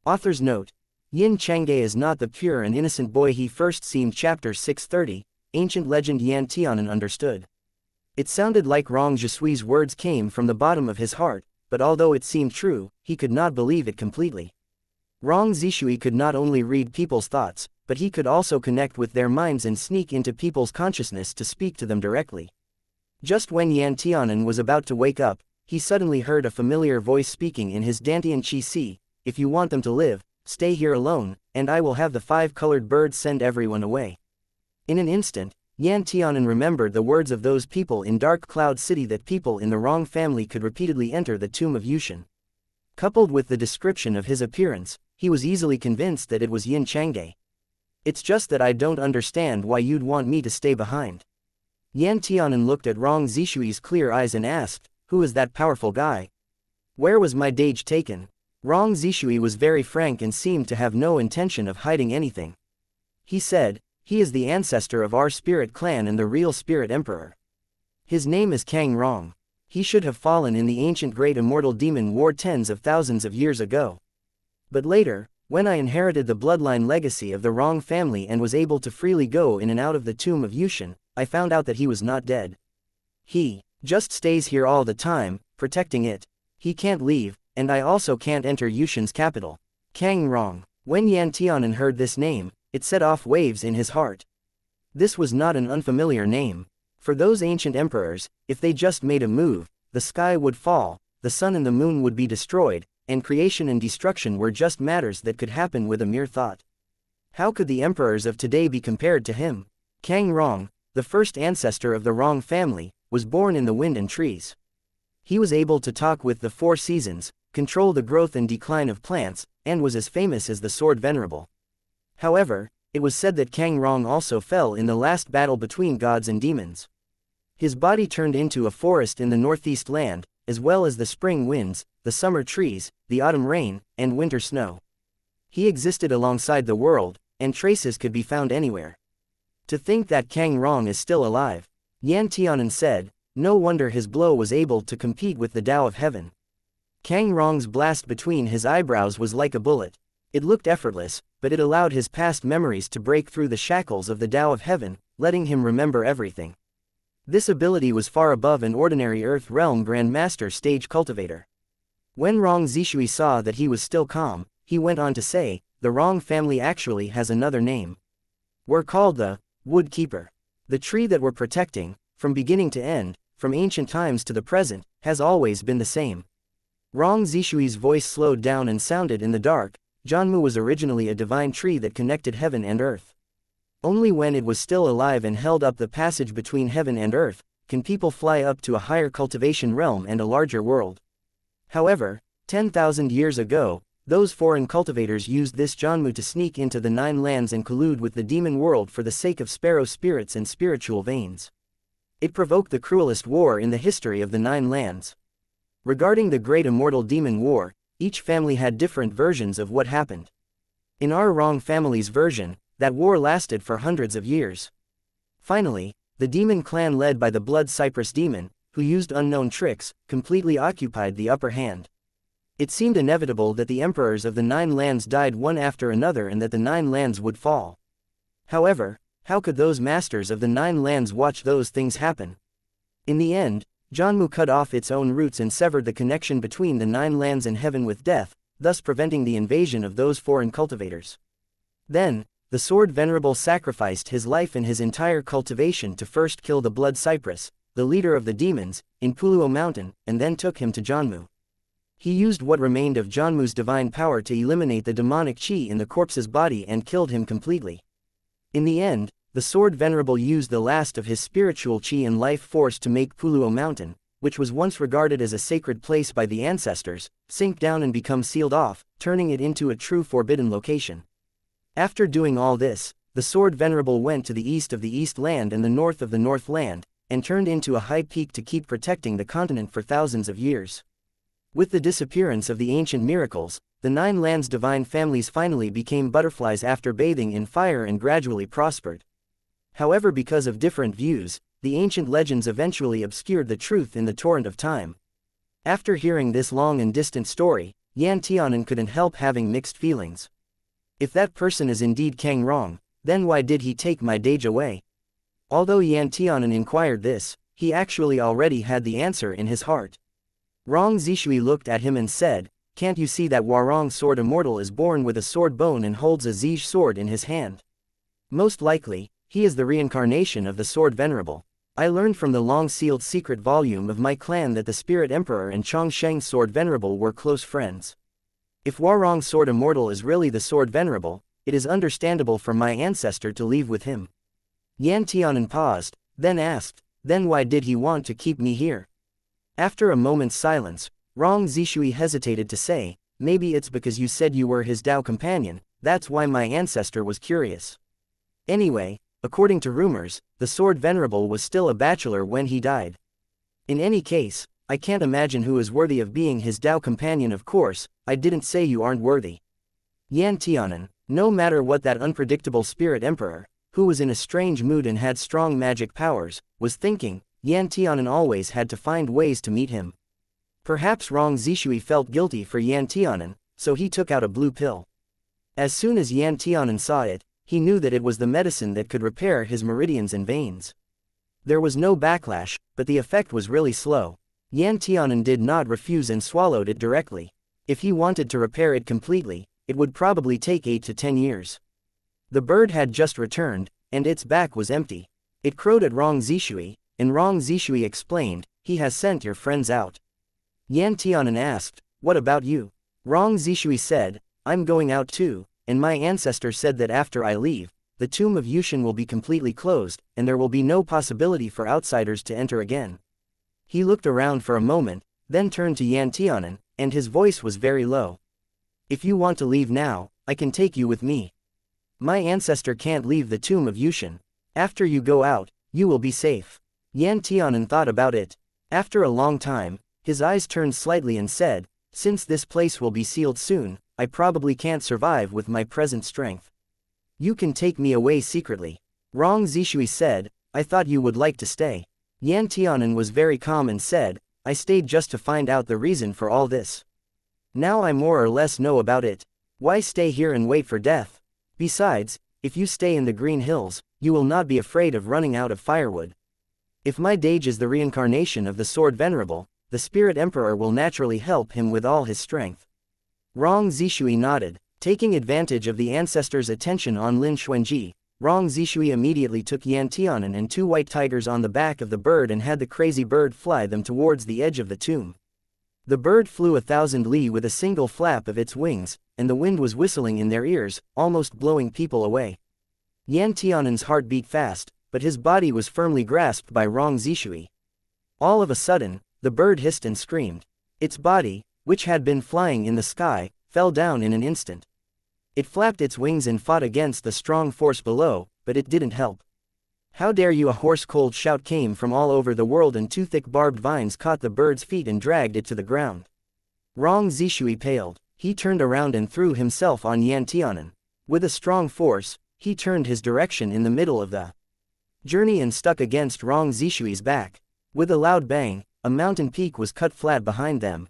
Author's note: Yin Chang'e is not the pure and innocent boy he first seemed. Chapter 630, Ancient Legend. Yan Tianan understood. It sounded like Rong Zishui's words came from the bottom of his heart, but although it seemed true, he could not believe it completely. Rong Zishui could not only read people's thoughts, but he could also connect with their minds and sneak into people's consciousness to speak to them directly. Just when Yan Tianan was about to wake up, he suddenly heard a familiar voice speaking in his Dantian Chi Si, "If you want them to live, stay here alone, and I will have the 5-colored birds send everyone away." In an instant, Yan Tianan remembered the words of those people in Dark Cloud City that people in the Rong family could repeatedly enter the tomb of Yushin. Coupled with the description of his appearance, he was easily convinced that it was Yin Chang'e. "It's just that I don't understand why you'd want me to stay behind. Yan Tianan looked at Rong Zishui's clear eyes and asked, "Who is that powerful guy? Where was my dage taken?" Rong Zishui was very frank and seemed to have no intention of hiding anything. He said, "He is the ancestor of our spirit clan and the real spirit emperor. His name is Kang Rong. He should have fallen in the ancient great immortal demon war tens of thousands of years ago. But later, when I inherited the bloodline legacy of the Rong family and was able to freely go in and out of the tomb of Yushin, I found out that he was not dead. He just stays here all the time, protecting it. He can't leave, and I also can't enter Yushin's capital." Kang Rong. When Yan Tianan heard this name, it set off waves in his heart. This was not an unfamiliar name. For those ancient emperors, if they just made a move, the sky would fall, the sun and the moon would be destroyed, and creation and destruction were just matters that could happen with a mere thought. How could the emperors of today be compared to him? Kang Rong, the first ancestor of the Rong family, was born in the wind and trees. He was able to talk with the four seasons, control the growth and decline of plants, and was as famous as the Sword Venerable. However, it was said that Kang Rong also fell in the last battle between gods and demons. His body turned into a forest in the northeast land, as well as the spring winds, the summer trees, the autumn rain, and winter snow. He existed alongside the world, and traces could be found anywhere. To think that Kang Rong is still alive, Yan Tianan said, no wonder his blow was able to compete with the Tao of Heaven. Kang Rong's blast between his eyebrows was like a bullet. It looked effortless, but it allowed his past memories to break through the shackles of the Tao of Heaven, letting him remember everything. This ability was far above an ordinary Earth Realm Grandmaster stage cultivator. When Rong Zishui saw that he was still calm, he went on to say, "The Rong family actually has another name. We're called the Wood Keeper. The tree that we're protecting, from beginning to end, from ancient times to the present, has always been the same." Rong Zishui's voice slowed down and sounded in the dark. Janmu was originally a divine tree that connected heaven and earth. Only when it was still alive and held up the passage between heaven and earth, can people fly up to a higher cultivation realm and a larger world. However, 10,000 years ago, those foreign cultivators used this Janmu to sneak into the Nine Lands and collude with the demon world for the sake of sparrow spirits and spiritual veins. It provoked the cruelest war in the history of the Nine Lands. Regarding the Great Immortal Demon War, each family had different versions of what happened. In our Rong family's version, that war lasted for hundreds of years. Finally, the demon clan led by the Blood Cypress demon, who used unknown tricks, completely occupied the upper hand. It seemed inevitable that the emperors of the Nine Lands died one after another and that the Nine Lands would fall. However, how could those masters of the Nine Lands watch those things happen? In the end, Janmu cut off its own roots and severed the connection between the Nine Lands and heaven with death, thus preventing the invasion of those foreign cultivators. Then, the Sword Venerable sacrificed his life and his entire cultivation to first kill the Blood Cypress, the leader of the demons, in Puluo Mountain, and then took him to Janmu. He used what remained of Janmu's divine power to eliminate the demonic chi in the corpse's body and killed him completely. In the end, the Sword Venerable used the last of his spiritual chi and life force to make Puluo Mountain, which was once regarded as a sacred place by the ancestors, sink down and become sealed off, turning it into a true forbidden location. After doing all this, the Sword Venerable went to the east of the East Land and the north of the North Land, and turned into a high peak to keep protecting the continent for thousands of years. With the disappearance of the ancient miracles, the Nine Lands divine families finally became butterflies after bathing in fire and gradually prospered. However, because of different views, the ancient legends eventually obscured the truth in the torrent of time. After hearing this long and distant story, Yan Tianan couldn't help having mixed feelings. If that person is indeed Kang Rong, then why did he take my dage away? Although Yan Tianan inquired this, he actually already had the answer in his heart. Rong Zishui looked at him and said, "Can't you see that Warong Sword Immortal is born with a sword bone and holds a Zij sword in his hand? Most likely, he is the reincarnation of the Sword Venerable. I learned from the long-sealed secret volume of my clan that the Spirit Emperor and Chongsheng's Sword Venerable were close friends. If Warong Sword Immortal is really the Sword Venerable, it is understandable for my ancestor to leave with him." Yan Tianan paused, then asked, "Then why did he want to keep me here?" After a moment's silence, Rong Zishui hesitated to say, "Maybe it's because you said you were his Tao companion, that's why my ancestor was curious. Anyway, according to rumors, the Sword Venerable was still a bachelor when he died. In any case, I can't imagine who is worthy of being his Tao companion. Of course, I didn't say you aren't worthy. Yan Tianan, no matter what that unpredictable spirit emperor, who was in a strange mood and had strong magic powers, was thinking, Yan Tianan always had to find ways to meet him. Perhaps Rong Zishui felt guilty for Yan Tianan, so he took out a blue pill. As soon as Yan Tianan saw it, he knew that it was the medicine that could repair his meridians and veins. There was no backlash, but the effect was really slow. Yan Tianan did not refuse and swallowed it directly. If he wanted to repair it completely, it would probably take 8 to 10 years. The bird had just returned, and its back was empty. It crowed at Rong Zishui, and Rong Zishui explained, "He has sent your friends out." Yan Tianan asked, "What about you?" Rong Zishui said, "I'm going out too, and my ancestor said that after I leave, the tomb of Yushin will be completely closed, and there will be no possibility for outsiders to enter again." He looked around for a moment, then turned to Yan Tianan, and his voice was very low. "If you want to leave now, I can take you with me. My ancestor can't leave the tomb of Yushin. After you go out, you will be safe." Yan Tianan thought about it. After a long time, his eyes turned slightly and said, "Since this place will be sealed soon, I probably can't survive with my present strength. You can take me away secretly." Rong Zishui said, "I thought you would like to stay." Yan Tianan was very calm and said, "I stayed just to find out the reason for all this. Now I more or less know about it. Why stay here and wait for death? Besides, if you stay in the Green Hills, you will not be afraid of running out of firewood. If my Dage is the reincarnation of the Sword Venerable, the Spirit Emperor will naturally help him with all his strength." Rong Zishui nodded. Taking advantage of the ancestor's attention on Lin Xuanji, Rong Zishui immediately took Yan Tianan and 2 white tigers on the back of the bird and had the crazy bird fly them towards the edge of the tomb. The bird flew 1,000 li with a single flap of its wings, and the wind was whistling in their ears, almost blowing people away. Yan Tianan's heart beat fast, but his body was firmly grasped by Rong Zishui. All of a sudden, the bird hissed and screamed. Its body, which had been flying in the sky, fell down in an instant. It flapped its wings and fought against the strong force below, but it didn't help. "How dare you!" A hoarse cold shout came from all over the world, and 2 thick barbed vines caught the bird's feet and dragged it to the ground. Rong Zishui paled. He turned around and threw himself on Yan Tianan. With a strong force, he turned his direction in the middle of the journey and stuck against Rong Zishui's back. With a loud bang, a mountain peak was cut flat behind them.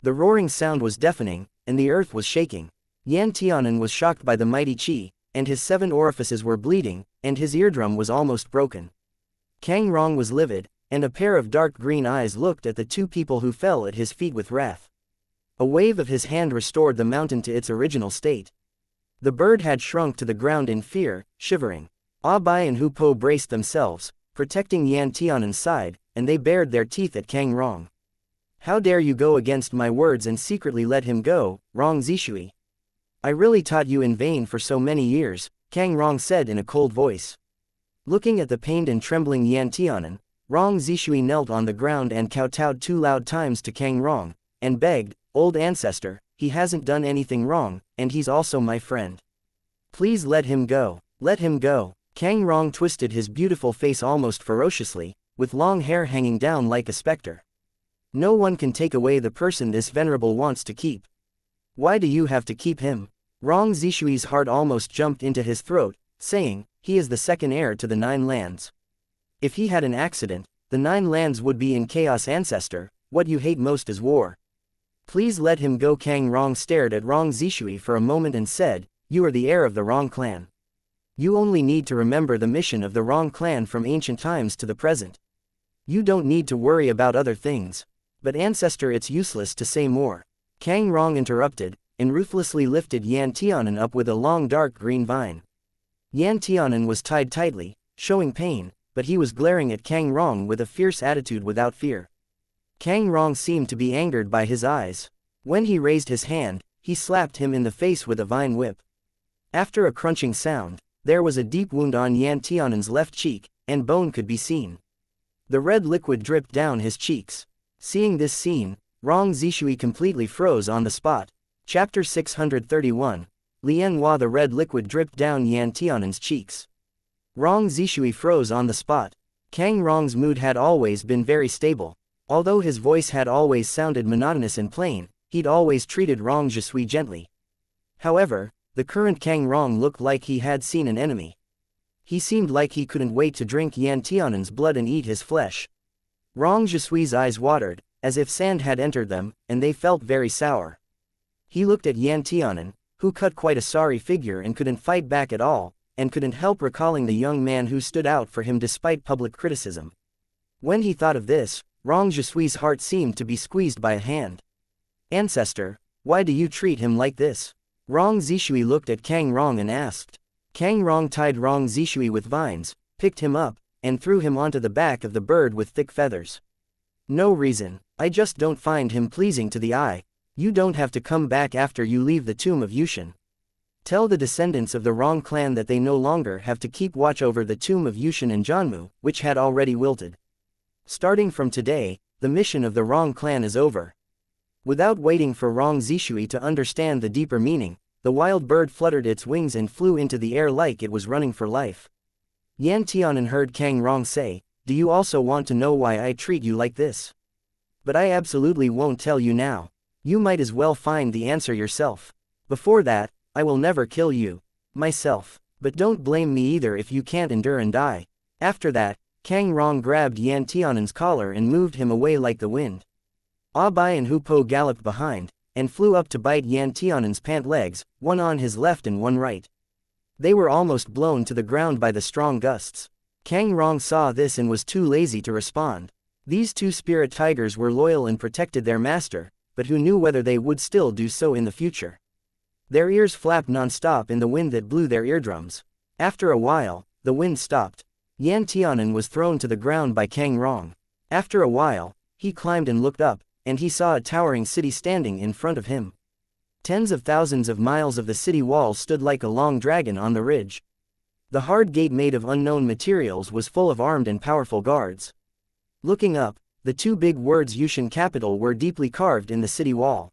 The roaring sound was deafening, and the earth was shaking. Yan Tianan was shocked by the mighty qi, and his 7 orifices were bleeding, and his eardrum was almost broken. Kang Rong was livid, and a pair of dark green eyes looked at the 2 people who fell at his feet with wrath. A wave of his hand restored the mountain to its original state. The bird had shrunk to the ground in fear, shivering. Ah Bai and Hu Po braced themselves, protecting Yan Tianan's side, and they bared their teeth at Kang Rong. "How dare you go against my words and secretly let him go, Rong Zishui? I really taught you in vain for so many years," Kang Rong said in a cold voice. Looking at the pained and trembling Yan Tianan, Rong Zishui knelt on the ground and kowtowed 2 loud times to Kang Rong, and begged, "Old ancestor, he hasn't done anything wrong, and he's also my friend. Please let him go, let him go." Kang Rong twisted his beautiful face almost ferociously, with long hair hanging down like a specter. "No one can take away the person this venerable wants to keep. Why do you have to keep him?" Rong Zishui's heart almost jumped into his throat, saying, "He is the second heir to the 9 lands. If he had an accident, the 9 lands would be in chaos. Ancestor, what you hate most is war. Please let him go." Kang Rong stared at Rong Zishui for a moment and said, "You are the heir of the Rong clan. You only need to remember the mission of the Rong clan from ancient times to the present. You don't need to worry about other things." "But ancestor, it's useless to say more." Kang Rong interrupted, and ruthlessly lifted Yan Tianan up with a long dark green vine. Yan Tianan was tied tightly, showing pain, but he was glaring at Kang Rong with a fierce attitude without fear. Kang Rong seemed to be angered by his eyes. When he raised his hand, he slapped him in the face with a vine whip. After a crunching sound, there was a deep wound on Yan Tianan's left cheek, and bone could be seen. The red liquid dripped down his cheeks. Seeing this scene, Rong Zishui completely froze on the spot. Chapter 631. Lian Hua. The red liquid dripped down Yan Tianan's cheeks. Rong Zishui froze on the spot. Kang Rong's mood had always been very stable. Although his voice had always sounded monotonous and plain, he'd always treated Rong Zishui gently. However, the current Kang Rong looked like he had seen an enemy. He seemed like he couldn't wait to drink Yan Tianan's blood and eat his flesh. Rong Zhishui's eyes watered, as if sand had entered them, and they felt very sour. He looked at Yan Tianan, who cut quite a sorry figure and couldn't fight back at all, and couldn't help recalling the young man who stood out for him despite public criticism. When he thought of this, Rong Zhishui's heart seemed to be squeezed by a hand. "Ancestor, why do you treat him like this?" Rong Zishui looked at Kang Rong and asked. Kang Rong tied Rong Zishui with vines, picked him up, and threw him onto the back of the bird with thick feathers. "No reason, I just don't find him pleasing to the eye. You don't have to come back after you leave the tomb of Yushin. Tell the descendants of the Rong clan that they no longer have to keep watch over the tomb of Yushin and Janmu, which had already wilted. Starting from today, the mission of the Rong clan is over." Without waiting for Rong Zishui to understand the deeper meaning, the wild bird fluttered its wings and flew into the air like it was running for life. Yan Tianan heard Kang Rong say, "Do you also want to know why I treat you like this? But I absolutely won't tell you now. You might as well find the answer yourself. Before that, I will never kill you, myself. But don't blame me either if you can't endure and die." After that, Kang Rong grabbed Yan Tianan's collar and moved him away like the wind. Bai and Hupo galloped behind, and flew up to bite Yan Tianan's pant legs, one on his left and one right. They were almost blown to the ground by the strong gusts. Kang Rong saw this and was too lazy to respond. These two spirit tigers were loyal and protected their master, but who knew whether they would still do so in the future. Their ears flapped non-stop in the wind that blew their eardrums. After a while, the wind stopped. Yan Tianan was thrown to the ground by Kang Rong. After a while, he climbed and looked up, and he saw a towering city standing in front of him. Tens of thousands of miles of the city walls stood like a long dragon on the ridge. The hard gate made of unknown materials was full of armed and powerful guards. Looking up, the two big words Yushin capital were deeply carved in the city wall.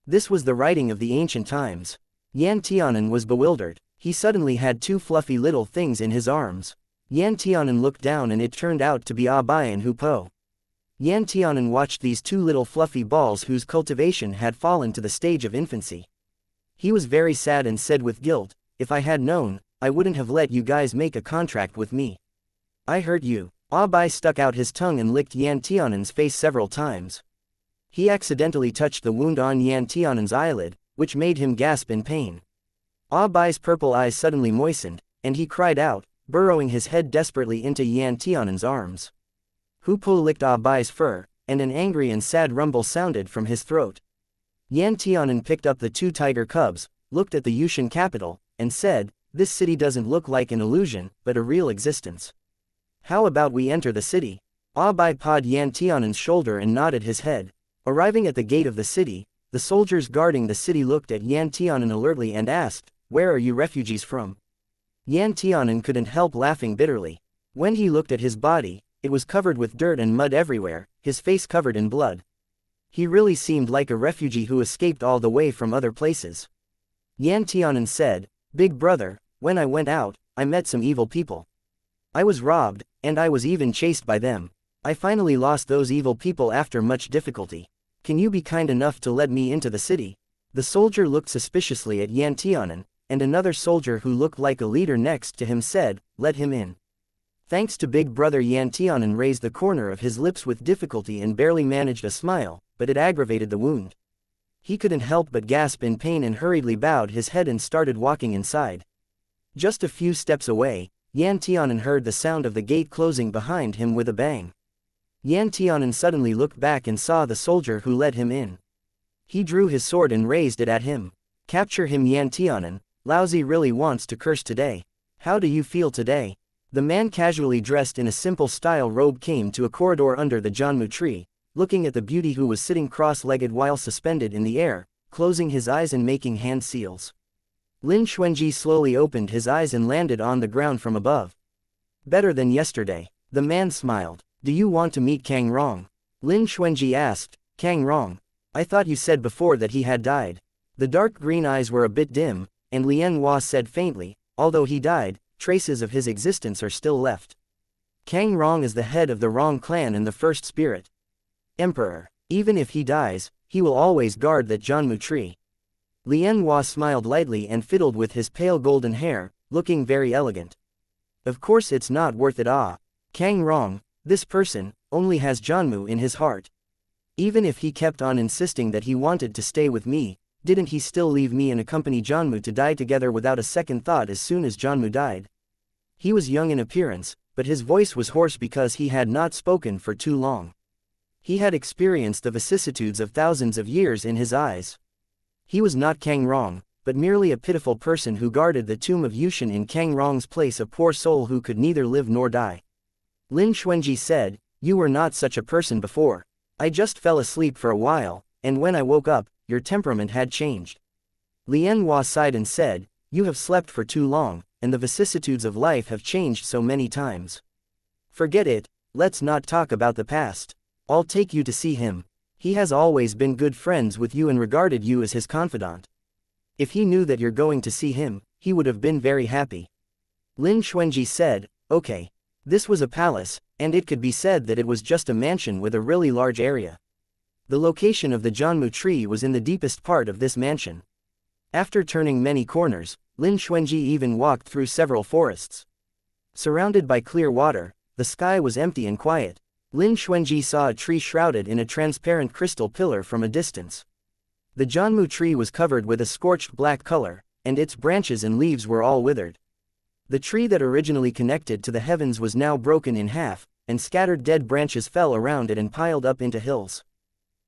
This was the writing of the ancient times. Yan Tianan was bewildered. He suddenly had two fluffy little things in his arms. Yan Tianan looked down and it turned out to be Bai and Hupo. Yan Tianan watched these two little fluffy balls whose cultivation had fallen to the stage of infancy. He was very sad and said with guilt, "If I had known, I wouldn't have let you guys make a contract with me. I hurt you." Bai stuck out his tongue and licked Yan Tianan's face several times. He accidentally touched the wound on Yan Tianan's eyelid, which made him gasp in pain. Bai's purple eyes suddenly moistened, and he cried out, burrowing his head desperately into Yan Tianan's arms. Hupo licked Bai's fur, and an angry and sad rumble sounded from his throat. Yan Tianan picked up the two tiger cubs, looked at the Yushin capital, and said, "This city doesn't look like an illusion, but a real existence. How about we enter the city?" Bai pawed Yan Tianan's shoulder and nodded his head. Arriving at the gate of the city, the soldiers guarding the city looked at Yan Tianan alertly and asked, "Where are you refugees from?" Yan Tianan couldn't help laughing bitterly. When he looked at his body, it was covered with dirt and mud everywhere, his face covered in blood. He really seemed like a refugee who escaped all the way from other places. Yan Tianan said, "Big brother, when I went out, I met some evil people. I was robbed, and I was even chased by them. I finally lost those evil people after much difficulty. Can you be kind enough to let me into the city?" The soldier looked suspiciously at Yan Tianan, and another soldier who looked like a leader next to him said, "Let him in." Thanks to Big Brother, Yan Tianan raised the corner of his lips with difficulty and barely managed a smile, but it aggravated the wound. He couldn't help but gasp in pain and hurriedly bowed his head and started walking inside. Just a few steps away, Yan Tianan heard the sound of the gate closing behind him with a bang. Yan Tianan suddenly looked back and saw the soldier who led him in. He drew his sword and raised it at him. "Capture him, Yan Tianan, Laozi really wants to curse today. How do you feel today?" The man casually dressed in a simple style robe came to a corridor under the Janmu tree, looking at the beauty who was sitting cross-legged while suspended in the air, closing his eyes and making hand seals. Lin Xuanji slowly opened his eyes and landed on the ground from above. "Better than yesterday." The man smiled. "Do you want to meet Kang Rong?" Lin Xuanji asked. "Kang Rong? I thought you said before that he had died." The dark green eyes were a bit dim, and Lien Hua said faintly, "Although he died, traces of his existence are still left. Kang Rong is the head of the Rong clan and the first spirit. Emperor. Even if he dies, he will always guard that Jianmu tree. Lien Hua smiled lightly and fiddled with his pale golden hair, looking very elegant. Of course it's not worth it. Kang Rong, this person, only has Jianmu in his heart. Even if he kept on insisting that he wanted to stay with me, didn't he still leave me and accompany Jianmu to die together without a second thought as soon as Jianmu died? He was young in appearance, but his voice was hoarse because he had not spoken for too long. He had experienced the vicissitudes of thousands of years in his eyes. He was not Kang Rong, but merely a pitiful person who guarded the tomb of Yushin in Kang Rong's place, a poor soul who could neither live nor die. Lin Xuanji said, "You were not such a person before. I just fell asleep for a while, and when I woke up, your temperament had changed." Lien Hua sighed and said, "You have slept for too long, and the vicissitudes of life have changed so many times. Forget it, let's not talk about the past. I'll take you to see him. He has always been good friends with you and regarded you as his confidant. If he knew that you're going to see him, he would have been very happy." Lin Xuanji said, "Okay." This was a palace, and it could be said that it was just a mansion with a really large area. The location of the Jianmu tree was in the deepest part of this mansion. After turning many corners, Lin Xuanji even walked through several forests. Surrounded by clear water, the sky was empty and quiet. Lin Xuanji saw a tree shrouded in a transparent crystal pillar from a distance. The Jianmu tree was covered with a scorched black color, and its branches and leaves were all withered. The tree that originally connected to the heavens was now broken in half, and scattered dead branches fell around it and piled up into hills.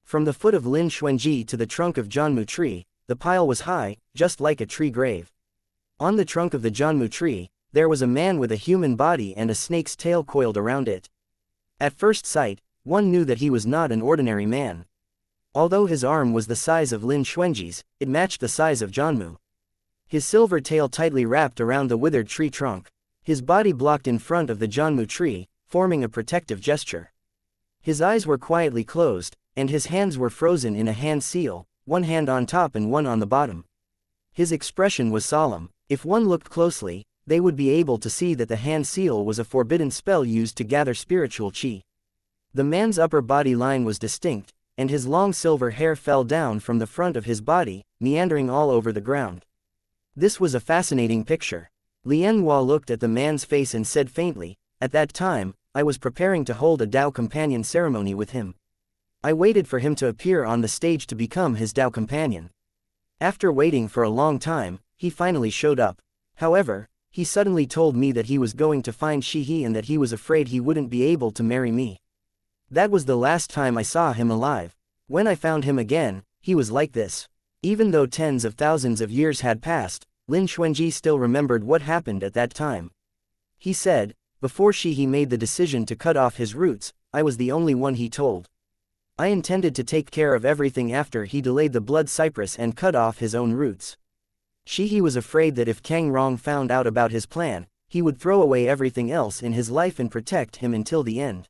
From the foot of Lin Xuanji to the trunk of Jianmu tree, the pile was high, just like a tree grave. On the trunk of the Jianmu tree, there was a man with a human body and a snake's tail coiled around it. At first sight, one knew that he was not an ordinary man. Although his arm was the size of Lin Xuanji's, it matched the size of Jianmu. His silver tail tightly wrapped around the withered tree trunk. His body blocked in front of the Jianmu tree, forming a protective gesture. His eyes were quietly closed, and his hands were frozen in a hand seal, one hand on top and one on the bottom. His expression was solemn. If one looked closely, they would be able to see that the hand seal was a forbidden spell used to gather spiritual qi. The man's upper body line was distinct, and his long silver hair fell down from the front of his body, meandering all over the ground. This was a fascinating picture. Lien Hua looked at the man's face and said faintly, "At that time, I was preparing to hold a Dao companion ceremony with him. I waited for him to appear on the stage to become his Dao companion. After waiting for a long time, he finally showed up. However, he suddenly told me that he was going to find Shihi and that he was afraid he wouldn't be able to marry me. That was the last time I saw him alive. When I found him again, he was like this." Even though tens of thousands of years had passed, Lin Xuanji still remembered what happened at that time. He said, "Before Shihi made the decision to cut off his roots, I was the only one he told. I intended to take care of everything after he delayed the blood cypress and cut off his own roots. Shihi was afraid that if Kang Rong found out about his plan, he would throw away everything else in his life and protect him until the end."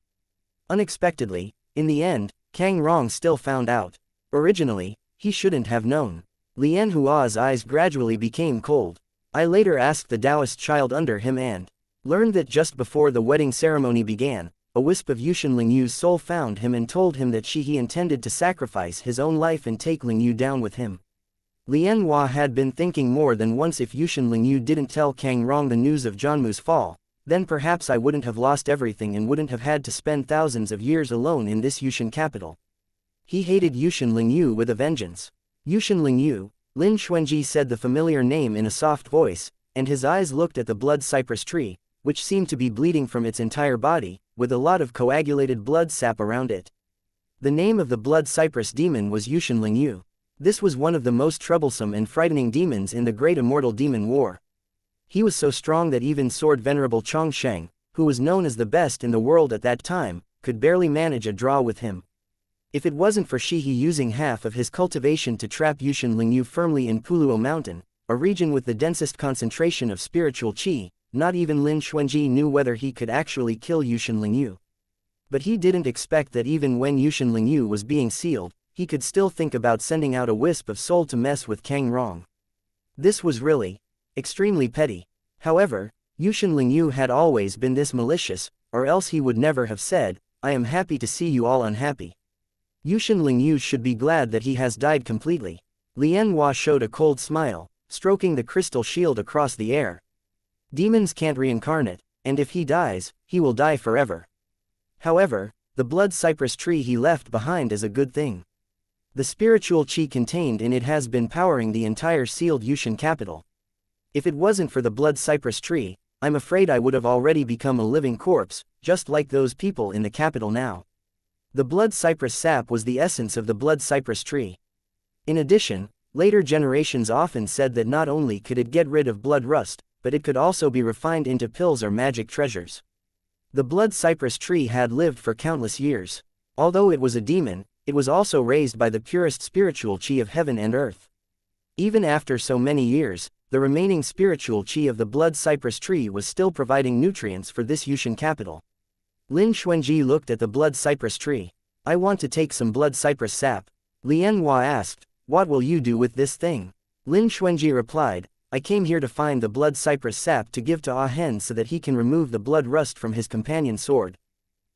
Unexpectedly, in the end, Kang Rong still found out. Originally, he shouldn't have known. Lien Hua's eyes gradually became cold. I later asked the Taoist child under him and learned that just before the wedding ceremony began, a wisp of Yushin Lingyu's soul found him and told him that Shihi intended to sacrifice his own life and take Lingyu down with him. Lien Hua had been thinking more than once, if Yushin Lingyu didn't tell Kang Rong the news of Jianmu's fall, then perhaps I wouldn't have lost everything and wouldn't have had to spend thousands of years alone in this Yushin capital. He hated Yushin Lingyu with a vengeance. "Yushin Lingyu," Lin Xuanji said the familiar name in a soft voice, and his eyes looked at the blood cypress tree, which seemed to be bleeding from its entire body, with a lot of coagulated blood sap around it. The name of the blood cypress demon was Yushin Lingyu. This was one of the most troublesome and frightening demons in the Great Immortal Demon War. He was so strong that even Sword Venerable Chongsheng, who was known as the best in the world at that time, could barely manage a draw with him. If it wasn't for Shihi using half of his cultivation to trap Yushin Lingyu firmly in Puluo Mountain, a region with the densest concentration of spiritual qi, not even Lin Xuanji knew whether he could actually kill Yushin Lingyu. But he didn't expect that even when Yushin Lingyu was being sealed, he could still think about sending out a wisp of soul to mess with Kang Rong. This was really extremely petty. However, Yushin Lingyu had always been this malicious, or else he would never have said, "I am happy to see you all unhappy." Yushin Lingyu should be glad that he has died completely. Lian Hua showed a cold smile, stroking the crystal shield across the air. Demons can't reincarnate, and if he dies, he will die forever. However, the blood cypress tree he left behind is a good thing. The spiritual chi contained in it has been powering the entire sealed Yushin capital. If it wasn't for the blood cypress tree, I'm afraid I would have already become a living corpse, just like those people in the capital now. The blood cypress sap was the essence of the blood cypress tree. In addition, later generations often said that not only could it get rid of blood rust, but it could also be refined into pills or magic treasures. The blood cypress tree had lived for countless years. Although it was a demon, it was also raised by the purest spiritual chi of heaven and earth. Even after so many years, the remaining spiritual chi of the blood cypress tree was still providing nutrients for this Yushin capital. Lin Xuanji looked at the blood cypress tree. "I want to take some blood cypress sap." Lian Hua asked, "What will you do with this thing?" Lin Xuanji replied, "I came here to find the blood cypress sap to give to Ah Hen so that he can remove the blood rust from his companion's sword."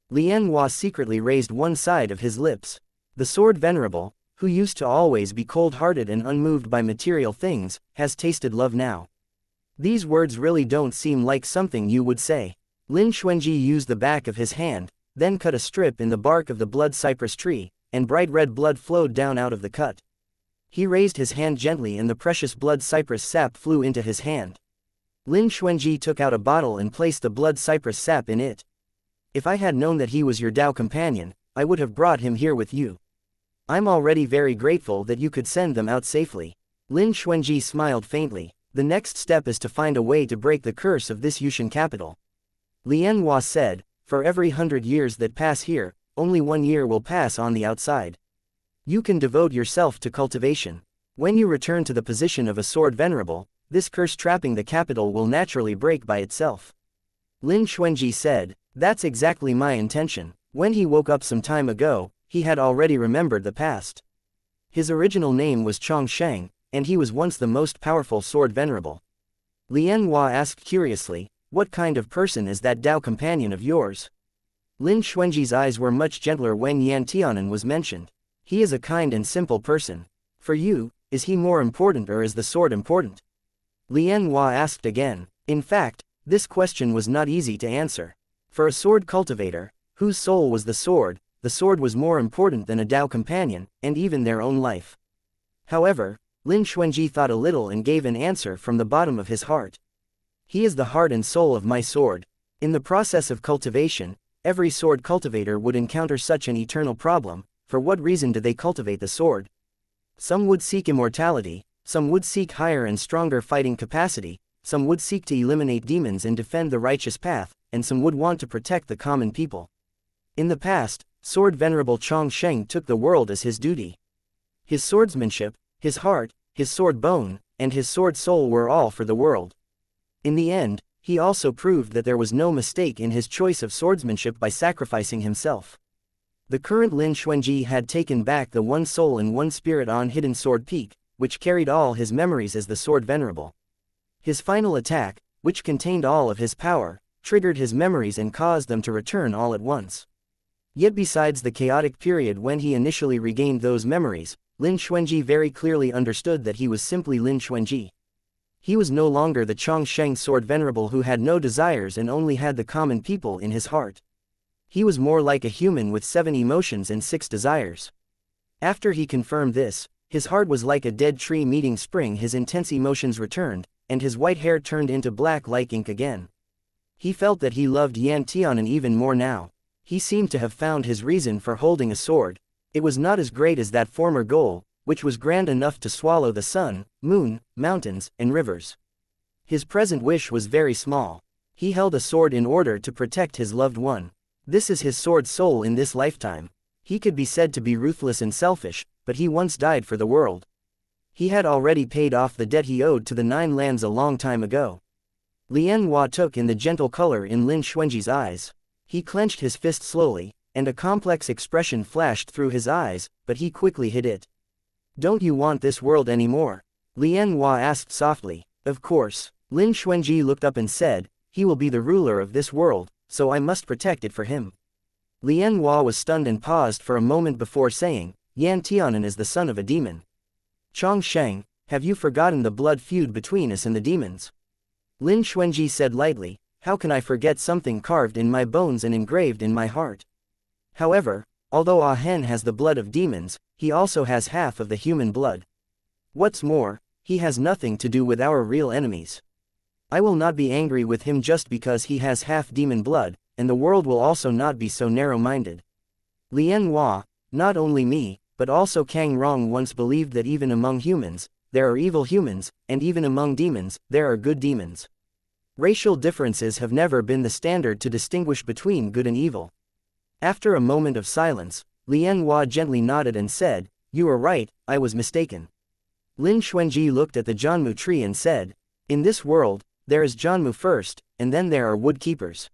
Lian Hua secretly raised one side of his lips. The sword venerable, who used to always be cold-hearted and unmoved by material things, has tasted love now. These words really don't seem like something you would say. Lin Xuanji used the back of his hand, then cut a strip in the bark of the blood cypress tree, and bright red blood flowed down out of the cut. He raised his hand gently and the precious blood cypress sap flew into his hand. Lin Xuanji took out a bottle and placed the blood cypress sap in it. "If I had known that he was your Dao companion, I would have brought him here with you. I'm already very grateful that you could send them out safely." Lin Xuanji smiled faintly. "The next step is to find a way to break the curse of this Yushin capital." Lian Hua said, "For every 100 years that pass here, only 1 year will pass on the outside. You can devote yourself to cultivation. When you return to the position of a sword venerable, this curse trapping the capital will naturally break by itself." Lin Xuanji said, "That's exactly my intention." When he woke up some time ago, he had already remembered the past. His original name was Chong Sheng, and he was once the most powerful sword venerable. Lian Hua asked curiously, "What kind of person is that Dao companion of yours?" Lin Xuanji's eyes were much gentler when Yan Tianan was mentioned. "He is a kind and simple person. For you, is he more important or is the sword important?" Lian Hua asked again. In fact, this question was not easy to answer. For a sword cultivator, whose soul was the sword was more important than a Dao companion, and even their own life. However, Lin Xuanji thought a little and gave an answer from the bottom of his heart. "He is the heart and soul of my sword." In the process of cultivation, every sword cultivator would encounter such an eternal problem. For what reason do they cultivate the sword? Some would seek immortality, some would seek higher and stronger fighting capacity, some would seek to eliminate demons and defend the righteous path, and some would want to protect the common people. In the past, Sword Venerable Chong Sheng took the world as his duty. His swordsmanship, his heart, his sword bone, and his sword soul were all for the world. In the end, he also proved that there was no mistake in his choice of swordsmanship by sacrificing himself. The current Lin Xuanji had taken back the one soul and one spirit on Hidden Sword Peak, which carried all his memories as the Sword Venerable. His final attack, which contained all of his power, triggered his memories and caused them to return all at once. Yet besides the chaotic period when he initially regained those memories, Lin Xuanji very clearly understood that he was simply Lin Xuanji. He was no longer the Chong Sheng Sword Venerable who had no desires and only had the common people in his heart. He was more like a human with 7 emotions and 6 desires. After he confirmed this, his heart was like a dead tree meeting spring. His intense emotions returned, and his white hair turned into black like ink again. He felt that he loved Yan Tianan even more now. He seemed to have found his reason for holding a sword. It was not as great as that former goal, which was grand enough to swallow the sun, moon, mountains, and rivers. His present wish was very small. He held a sword in order to protect his loved one. This is his sword soul in this lifetime. He could be said to be ruthless and selfish, but he once died for the world. He had already paid off the debt he owed to the 9 lands a long time ago. Lian Hua took in the gentle color in Lin Xuanji's eyes. He clenched his fist slowly, and a complex expression flashed through his eyes, but he quickly hid it. "Don't you want this world anymore?" Lian Hua asked softly. "Of course." Lin Xuanji looked up and said, he will be the ruler of this world, so I must protect it for him. Lien Hua was stunned and paused for a moment before saying, Yan Tianan is the son of a demon. Chong Sheng, have you forgotten the blood feud between us and the demons? Lin Xuanji said lightly, how can I forget something carved in my bones and engraved in my heart? However, although Ah Hen has the blood of demons, he also has half of the human blood. What's more, he has nothing to do with our real enemies. I will not be angry with him just because he has half demon blood, and the world will also not be so narrow-minded. Lien Hua, not only me, but also Kang Rong once believed that even among humans, there are evil humans, and even among demons, there are good demons. Racial differences have never been the standard to distinguish between good and evil. After a moment of silence, Lien Hua gently nodded and said, you are right, I was mistaken. Lin Xuanji looked at the Jianmu tree and said, in this world, there is Jianmu first, and then there are woodkeepers.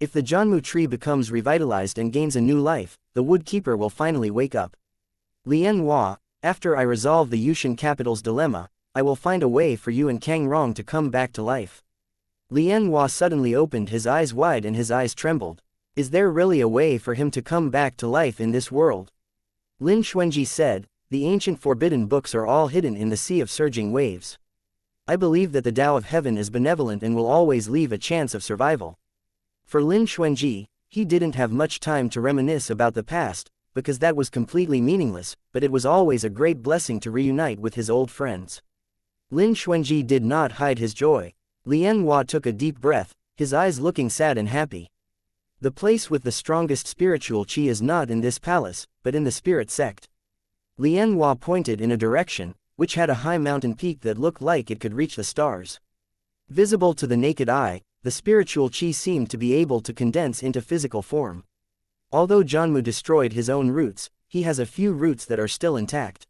If the Jianmu tree becomes revitalized and gains a new life, the woodkeeper will finally wake up. Lien Hua, after I resolve the Yushan capital's dilemma, I will find a way for you and Kang Rong to come back to life. Lien Hua suddenly opened his eyes wide and his eyes trembled. Is there really a way for him to come back to life in this world? Lin Xuanji said, the ancient forbidden books are all hidden in the sea of surging waves. I believe that the Tao of Heaven is benevolent and will always leave a chance of survival. For Lin Xuanji, he didn't have much time to reminisce about the past, because that was completely meaningless, but it was always a great blessing to reunite with his old friends. Lin Xuanji did not hide his joy. Lien Hua took a deep breath, his eyes looking sad and happy. The place with the strongest spiritual qi is not in this palace, but in the spirit sect. Lien Hua pointed in a direction, which had a high mountain peak that looked like it could reach the stars. Visible to the naked eye, the spiritual qi seemed to be able to condense into physical form. Although Jianmu destroyed his own roots, he has a few roots that are still intact.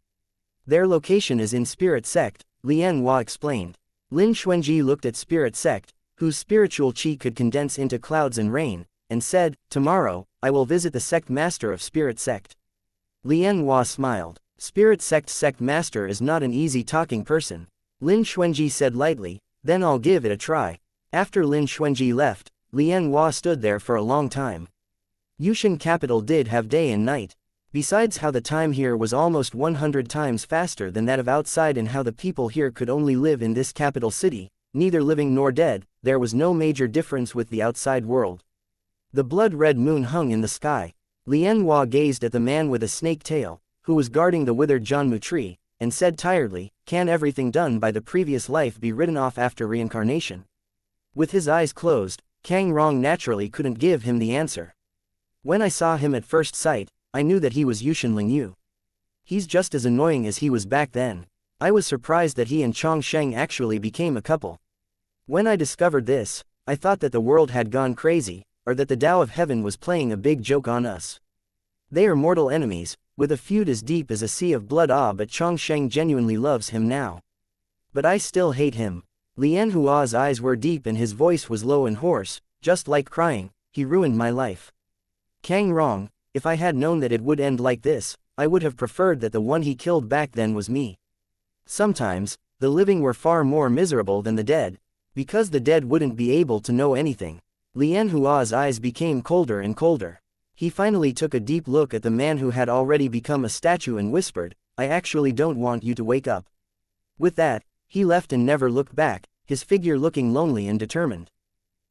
Their location is in Spirit Sect, Lien Hua explained. Lin Xuanji looked at Spirit Sect, whose spiritual qi could condense into clouds and rain, and said, tomorrow, I will visit the sect master of Spirit Sect. Lien Hua smiled. Spirit Sect master is not an easy-talking person. Lin Xuanji said lightly, then I'll give it a try. After Lin Xuanji left, Lien Hua stood there for a long time. Yushan capital did have day and night. Besides how the time here was almost 100 times faster than that of outside and how the people here could only live in this capital city, neither living nor dead, there was no major difference with the outside world. The blood-red moon hung in the sky. Lien Hua gazed at the man with a snake tail, who was guarding the withered Jianmu tree, and said tiredly, can everything done by the previous life be written off after reincarnation? With his eyes closed, Kang Rong naturally couldn't give him the answer. When I saw him at first sight, I knew that he was Yushan Lingyu. He's just as annoying as he was back then. I was surprised that he and Chong Sheng actually became a couple. When I discovered this, I thought that the world had gone crazy, or that the Tao of Heaven was playing a big joke on us. They are mortal enemies, with a feud as deep as a sea of blood. But Chong Sheng genuinely loves him now. But I still hate him. Lien Hua's eyes were deep and his voice was low and hoarse, just like crying, he ruined my life. Kang Rong, if I had known that it would end like this, I would have preferred that the one he killed back then was me. Sometimes, the living were far more miserable than the dead, because the dead wouldn't be able to know anything. Lien Hua's eyes became colder and colder. He finally took a deep look at the man who had already become a statue and whispered, I actually don't want you to wake up. With that, he left and never looked back, his figure looking lonely and determined.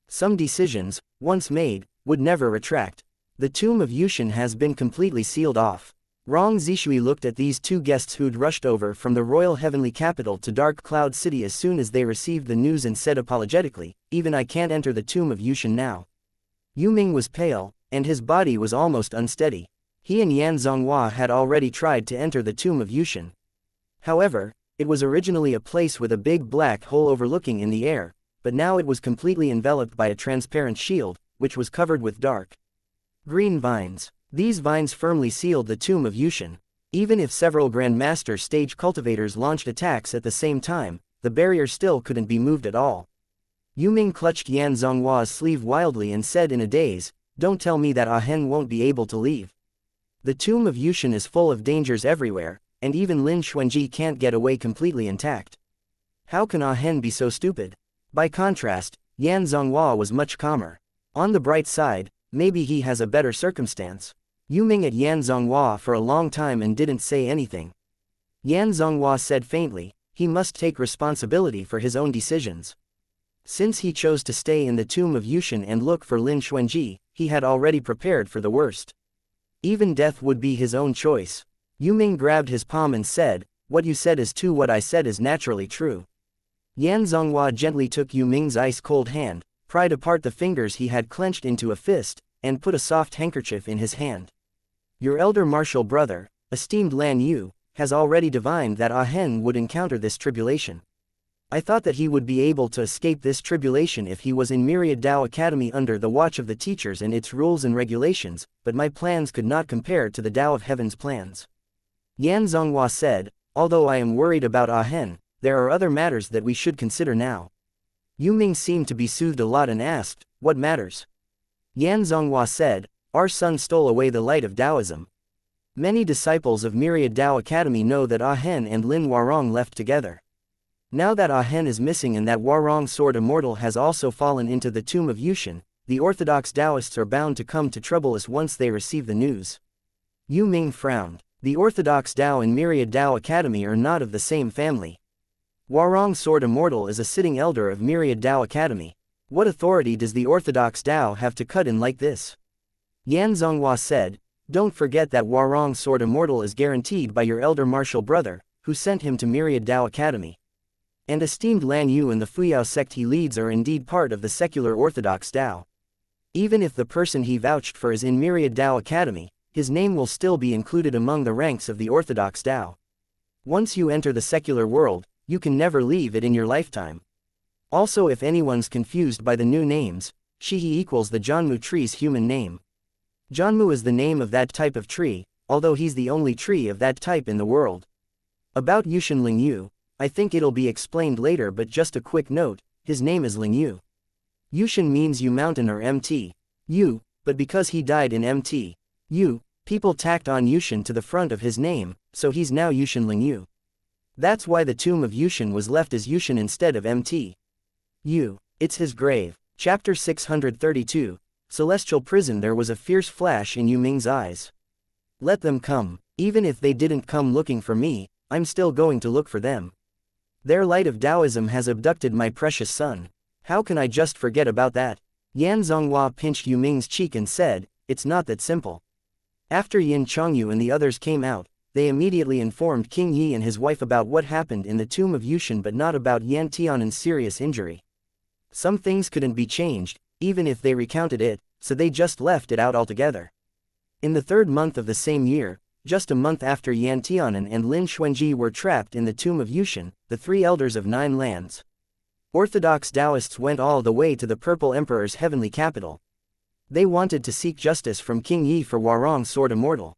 Some decisions, once made, would never retract. The tomb of Yushan has been completely sealed off. Rong Zishui looked at these two guests who'd rushed over from the royal heavenly capital to Dark Cloud City as soon as they received the news and said apologetically, even I can't enter the tomb of Yushan now. Yu Ming was pale, and his body was almost unsteady. He and Yan Zonghua had already tried to enter the tomb of Yushan. However, it was originally a place with a big black hole overlooking in the air, but now it was completely enveloped by a transparent shield, which was covered with dark green vines. These vines firmly sealed the tomb of Yushan. Even if several Grandmaster stage cultivators launched attacks at the same time, the barrier still couldn't be moved at all. Yu Ming clutched Yan Zonghua's sleeve wildly and said in a daze, don't tell me that Ah Hen won't be able to leave. The tomb of Yushan is full of dangers everywhere, and even Lin Xuanji can't get away completely intact. How can Ah Hen be so stupid? By contrast, Yan Zonghua was much calmer. On the bright side, maybe he has a better circumstance. Yu Ming at Yan Zonghua for a long time and didn't say anything. Yan Zonghua said faintly, he must take responsibility for his own decisions. Since he chose to stay in the tomb of Yushin and look for Lin Xuanji, he had already prepared for the worst. Even death would be his own choice. Yu Ming grabbed his palm and said, what you said is true. What I said is naturally true. Yan Zonghua gently took Yu Ming's ice-cold hand, pried apart the fingers he had clenched into a fist, and put a soft handkerchief in his hand. Your elder martial brother, esteemed Lan Yu, has already divined that Ah Hen would encounter this tribulation. I thought that he would be able to escape this tribulation if he was in Myriad Dao Academy under the watch of the teachers and its rules and regulations, but my plans could not compare to the Dao of Heaven's plans. Yan Zonghua said, although I am worried about Ah Hen, there are other matters that we should consider now. Yu Ming seemed to be soothed a lot and asked, what matters? Yan Zonghua said, our son stole away the light of Taoism. Many disciples of Myriad Dao Academy know that Ah Hen and Lin Warong left together. Now that Ah Hen is missing and that Warong Sword Immortal has also fallen into the tomb of Yushin, the orthodox Taoists are bound to come to trouble us once they receive the news. Yu Ming frowned. The orthodox Dao and Myriad Dao Academy are not of the same family. Warong Sword Immortal is a sitting elder of Myriad Dao Academy. What authority does the orthodox Dao have to cut in like this? Yan Zonghua said, don't forget that Warong Sword Immortal is guaranteed by your elder martial brother, who sent him to Myriad Dao Academy. And esteemed Lan Yu and the Fuyao sect he leads are indeed part of the secular orthodox Dao. Even if the person he vouched for is in Myriad Dao Academy, his name will still be included among the ranks of the orthodox Dao. Once you enter the secular world, you can never leave it in your lifetime. Also, if anyone's confused by the new names, Shihi equals the Janmu tree's human name. Janmu is the name of that type of tree, although he's the only tree of that type in the world. About Yushin Ling Yu, I think it'll be explained later, but just a quick note, his name is Ling Yu. Yushin means Yu Mountain or MT. Yu, but because he died in MT. Yu, people tacked on Yushin to the front of his name, so he's now Yushin Ling Yu. That's why the tomb of Yushin was left as Yushin instead of MT. Yu. It's his grave. Chapter 632, Celestial Prison. There was a fierce flash in Yu Ming's eyes. Let them come. Even if they didn't come looking for me, I'm still going to look for them. Their light of Taoism has abducted my precious son. How can I just forget about that? Yan Zonghua pinched Yu Ming's cheek and said, it's not that simple. After Yin Chongyu and the others came out, they immediately informed King Yi and his wife about what happened in the tomb of Yushin, but not about Yan Tianan's serious injury. Some things couldn't be changed, even if they recounted it, so they just left it out altogether. In the third month of the same year, just a month after Yan Tianan and Lin Xuanji were trapped in the tomb of Yushin, the three elders of 9 lands. Orthodox Taoists went all the way to the Purple Emperor's heavenly capital. They wanted to seek justice from King Yi for Warong Sword Immortal.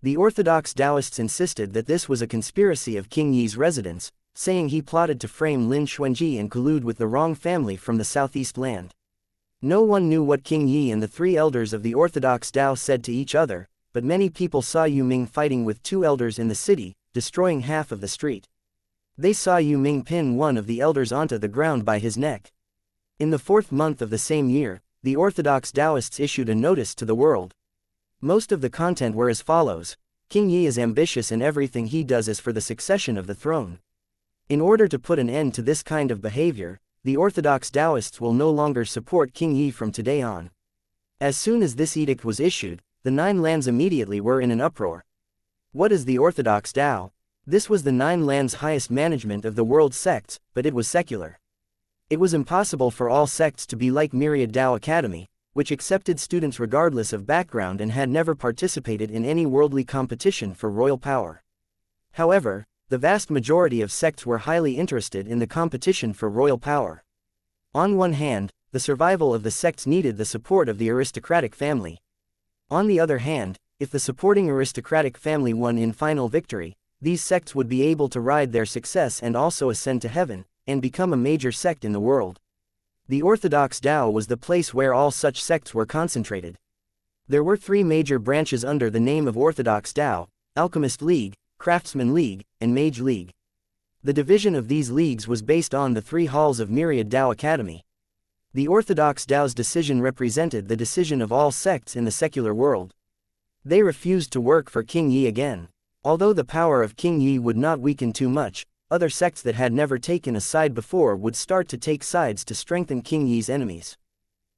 The orthodox Taoists insisted that this was a conspiracy of King Yi's residents, saying he plotted to frame Lin Xuanji and collude with the wrong family from the southeast land. No one knew what King Yi and the 3 elders of the orthodox Dao said to each other, but many people saw Yu Ming fighting with 2 elders in the city, destroying half of the street. They saw Yu Ming pin one of the elders onto the ground by his neck. In the 4th month of the same year, the orthodox Taoists issued a notice to the world. Most of the content were as follows: King Yi is ambitious and everything he does is for the succession of the throne. In order to put an end to this kind of behavior, the orthodox Taoists will no longer support King Yi from today on. As soon as this edict was issued, the 9 lands immediately were in an uproar. What is the orthodox Dao? This was the 9 lands' highest management of the world's sects, but it was secular. It was impossible for all sects to be like Myriad Dao Academy, which accepted students regardless of background and had never participated in any worldly competition for royal power. However, the vast majority of sects were highly interested in the competition for royal power. On one hand, the survival of the sects needed the support of the aristocratic family. On the other hand, if the supporting aristocratic family won in final victory, these sects would be able to ride their success and also ascend to heaven, and become a major sect in the world. The Orthodox Dao was the place where all such sects were concentrated. There were 3 major branches under the name of Orthodox Dao: Alchemist League, Craftsman League, and Mage League. The division of these leagues was based on the 3 halls of Myriad Dao Academy. The Orthodox Tao's decision represented the decision of all sects in the secular world. They refused to work for King Yi again. Although the power of King Yi would not weaken too much, other sects that had never taken a side before would start to take sides to strengthen King Yi's enemies.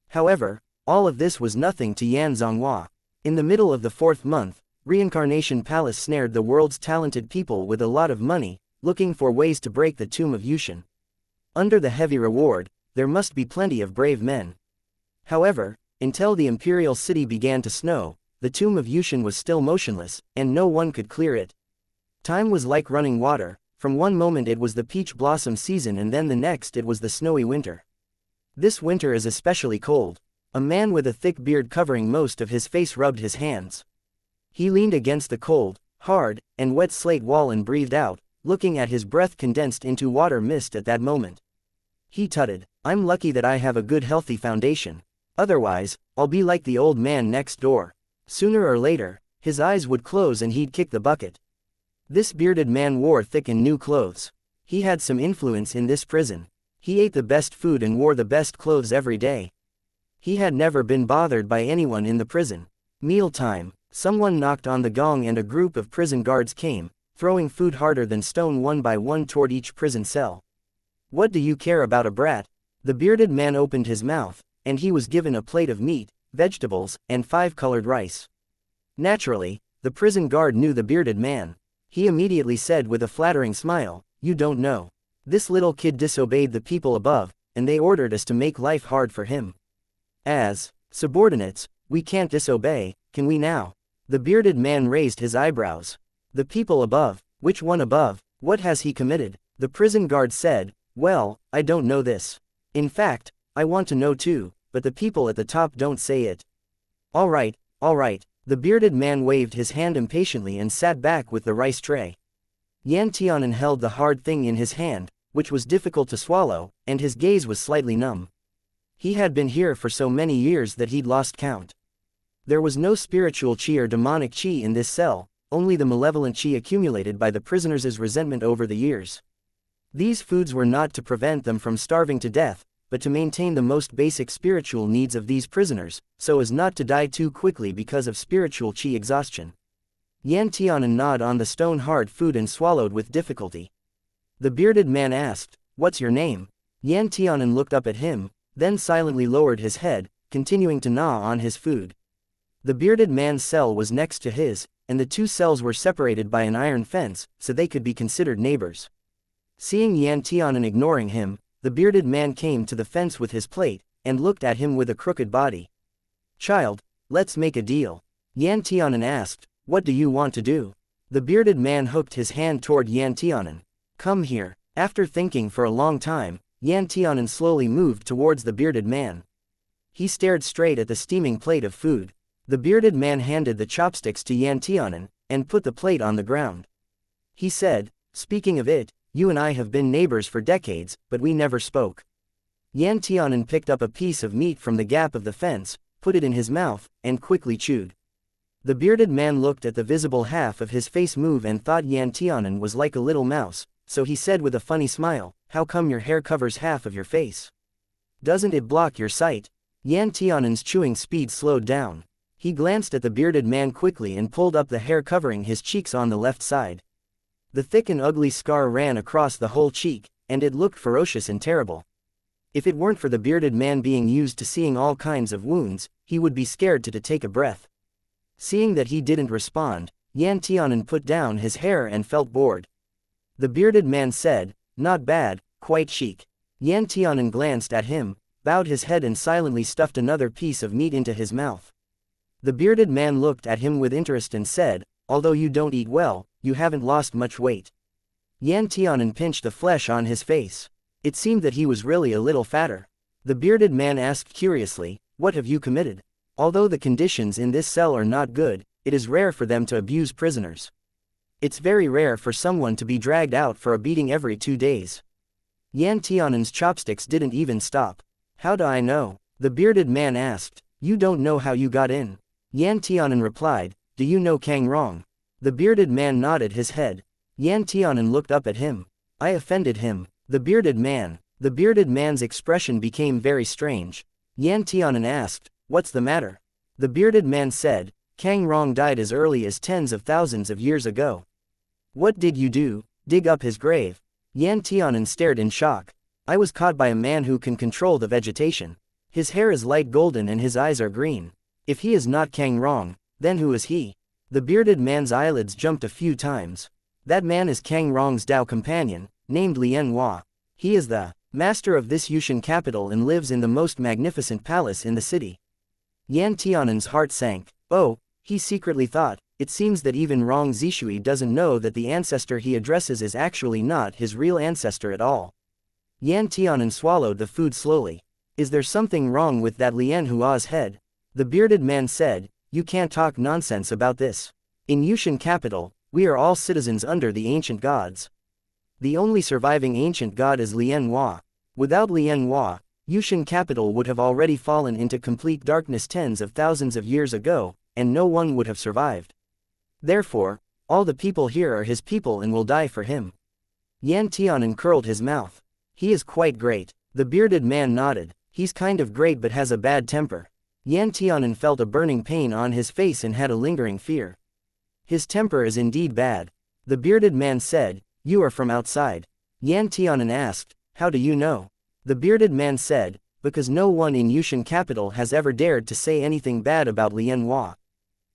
However, all of this was nothing to Yan Zhonghua. In the middle of the 4th month, Reincarnation Palace snared the world's talented people with a lot of money, looking for ways to break the tomb of Yushin. Under the heavy reward, there must be plenty of brave men. However, until the imperial city began to snow, the tomb of Yushin was still motionless, and no one could clear it. Time was like running water. From one moment it was the peach blossom season and then the next it was the snowy winter. This winter is especially cold. A man with a thick beard covering most of his face rubbed his hands. He leaned against the cold, hard, and wet slate wall and breathed out, looking at his breath condensed into water mist at that moment. He tutted, "I'm lucky that I have a good healthy foundation. Otherwise, I'll be like the old man next door. Sooner or later, his eyes would close and he'd kick the bucket." This bearded man wore thick and new clothes. He had some influence in this prison. He ate the best food and wore the best clothes every day. He had never been bothered by anyone in the prison. Mealtime, someone knocked on the gong and a group of prison guards came, throwing food harder than stone one by one toward each prison cell. "What do you care about a brat?" The bearded man opened his mouth, and he was given a plate of meat, vegetables, and 5 colored rice. Naturally, the prison guard knew the bearded man. He immediately said with a flattering smile, "You don't know. This little kid disobeyed the people above, and they ordered us to make life hard for him. As subordinates, we can't disobey, can we now?" The bearded man raised his eyebrows. "The people above? Which one above? What has he committed?" The prison guard said, "Well, I don't know this. In fact, I want to know too, but the people at the top don't say it." All right. The bearded man waved his hand impatiently and sat back with the rice tray. Yan Tianan held the hard thing in his hand, which was difficult to swallow, and his gaze was slightly numb. He had been here for so many years that he'd lost count. There was no spiritual chi or demonic chi in this cell, only the malevolent chi accumulated by the prisoners' resentment over the years. These foods were not to prevent them from starving to death, but to maintain the most basic spiritual needs of these prisoners, so as not to die too quickly because of spiritual chi exhaustion. Yan Tianan gnawed on the stone-hard food and swallowed with difficulty. The bearded man asked, "What's your name?" Yan Tianan looked up at him, then silently lowered his head, continuing to gnaw on his food. The bearded man's cell was next to his, and the two cells were separated by an iron fence, so they could be considered neighbors. Seeing Yan Tianan ignoring him, the bearded man came to the fence with his plate, and looked at him with a crooked body. "Child, let's make a deal." Yan Tianan asked, "What do you want to do?" The bearded man hooked his hand toward Yan Tianan. "Come here." After thinking for a long time, Yan Tianan slowly moved towards the bearded man. He stared straight at the steaming plate of food. The bearded man handed the chopsticks to Yan Tianan, and put the plate on the ground. He said, "Speaking of it, you and I have been neighbors for decades, but we never spoke." Yan Tianan picked up a piece of meat from the gap of the fence, put it in his mouth, and quickly chewed. The bearded man looked at the visible half of his face move and thought Yan Tianan was like a little mouse, so he said with a funny smile, "How come your hair covers half of your face? Doesn't it block your sight?" Yan Tianan's chewing speed slowed down. He glanced at the bearded man quickly and pulled up the hair covering his cheeks on the left side. The thick and ugly scar ran across the whole cheek, and it looked ferocious and terrible. If it weren't for the bearded man being used to seeing all kinds of wounds, he would be scared to take a breath. Seeing that he didn't respond, Yan Tianan put down his hair and felt bored. The bearded man said, "Not bad, quite chic." Yan Tianan glanced at him, bowed his head and silently stuffed another piece of meat into his mouth. The bearded man looked at him with interest and said, "Although you don't eat well, you haven't lost much weight." Yan Tianan pinched the flesh on his face. It seemed that he was really a little fatter. The bearded man asked curiously, "What have you committed?" Although the conditions in this cell are not good, it is rare for them to abuse prisoners. It's very rare for someone to be dragged out for a beating every 2 days. Yan Tianan's chopsticks didn't even stop. "How do I know?" the bearded man asked. "You don't know how you got in." Yan Tianan replied, "Do you know Kang Rong?" The bearded man nodded his head. Yan Tianan looked up at him. "I offended him." The bearded man, The bearded man's expression became very strange. Yan Tianan asked, "What's the matter?" The bearded man said, "Kang Rong died as early as tens of thousands of years ago." "What did you do? Dig up his grave?" Yan Tianan stared in shock. "I was caught by a man who can control the vegetation. His hair is light golden and his eyes are green. If he is not Kang Rong, then who is he?" The bearded man's eyelids jumped a few times. "That man is Kang Rong's Dao companion, named Lien Hua. He is the master of this Yushan capital and lives in the most magnificent palace in the city." Yan Tianan's heart sank. Oh, he secretly thought, it seems that even Rong Zishui doesn't know that the ancestor he addresses is actually not his real ancestor at all. Yan Tianan swallowed the food slowly. "Is there something wrong with that Lien Hua's head?" The bearded man said, "You can't talk nonsense about this. In Yushan capital, we are all citizens under the ancient gods. The only surviving ancient god is Lien Hua. Without Lien Hua, Yushan capital would have already fallen into complete darkness tens of thousands of years ago, and no one would have survived. Therefore, all the people here are his people and will die for him." Yan Tianan curled his mouth. "He is quite great." The bearded man nodded. "He's kind of great but has a bad temper." Yan Tianan felt a burning pain on his face and had a lingering fear. "His temper is indeed bad." The bearded man said, "You are from outside." Yan Tianan asked, "How do you know?" The bearded man said, "Because no one in Yushan capital has ever dared to say anything bad about Lien Hua.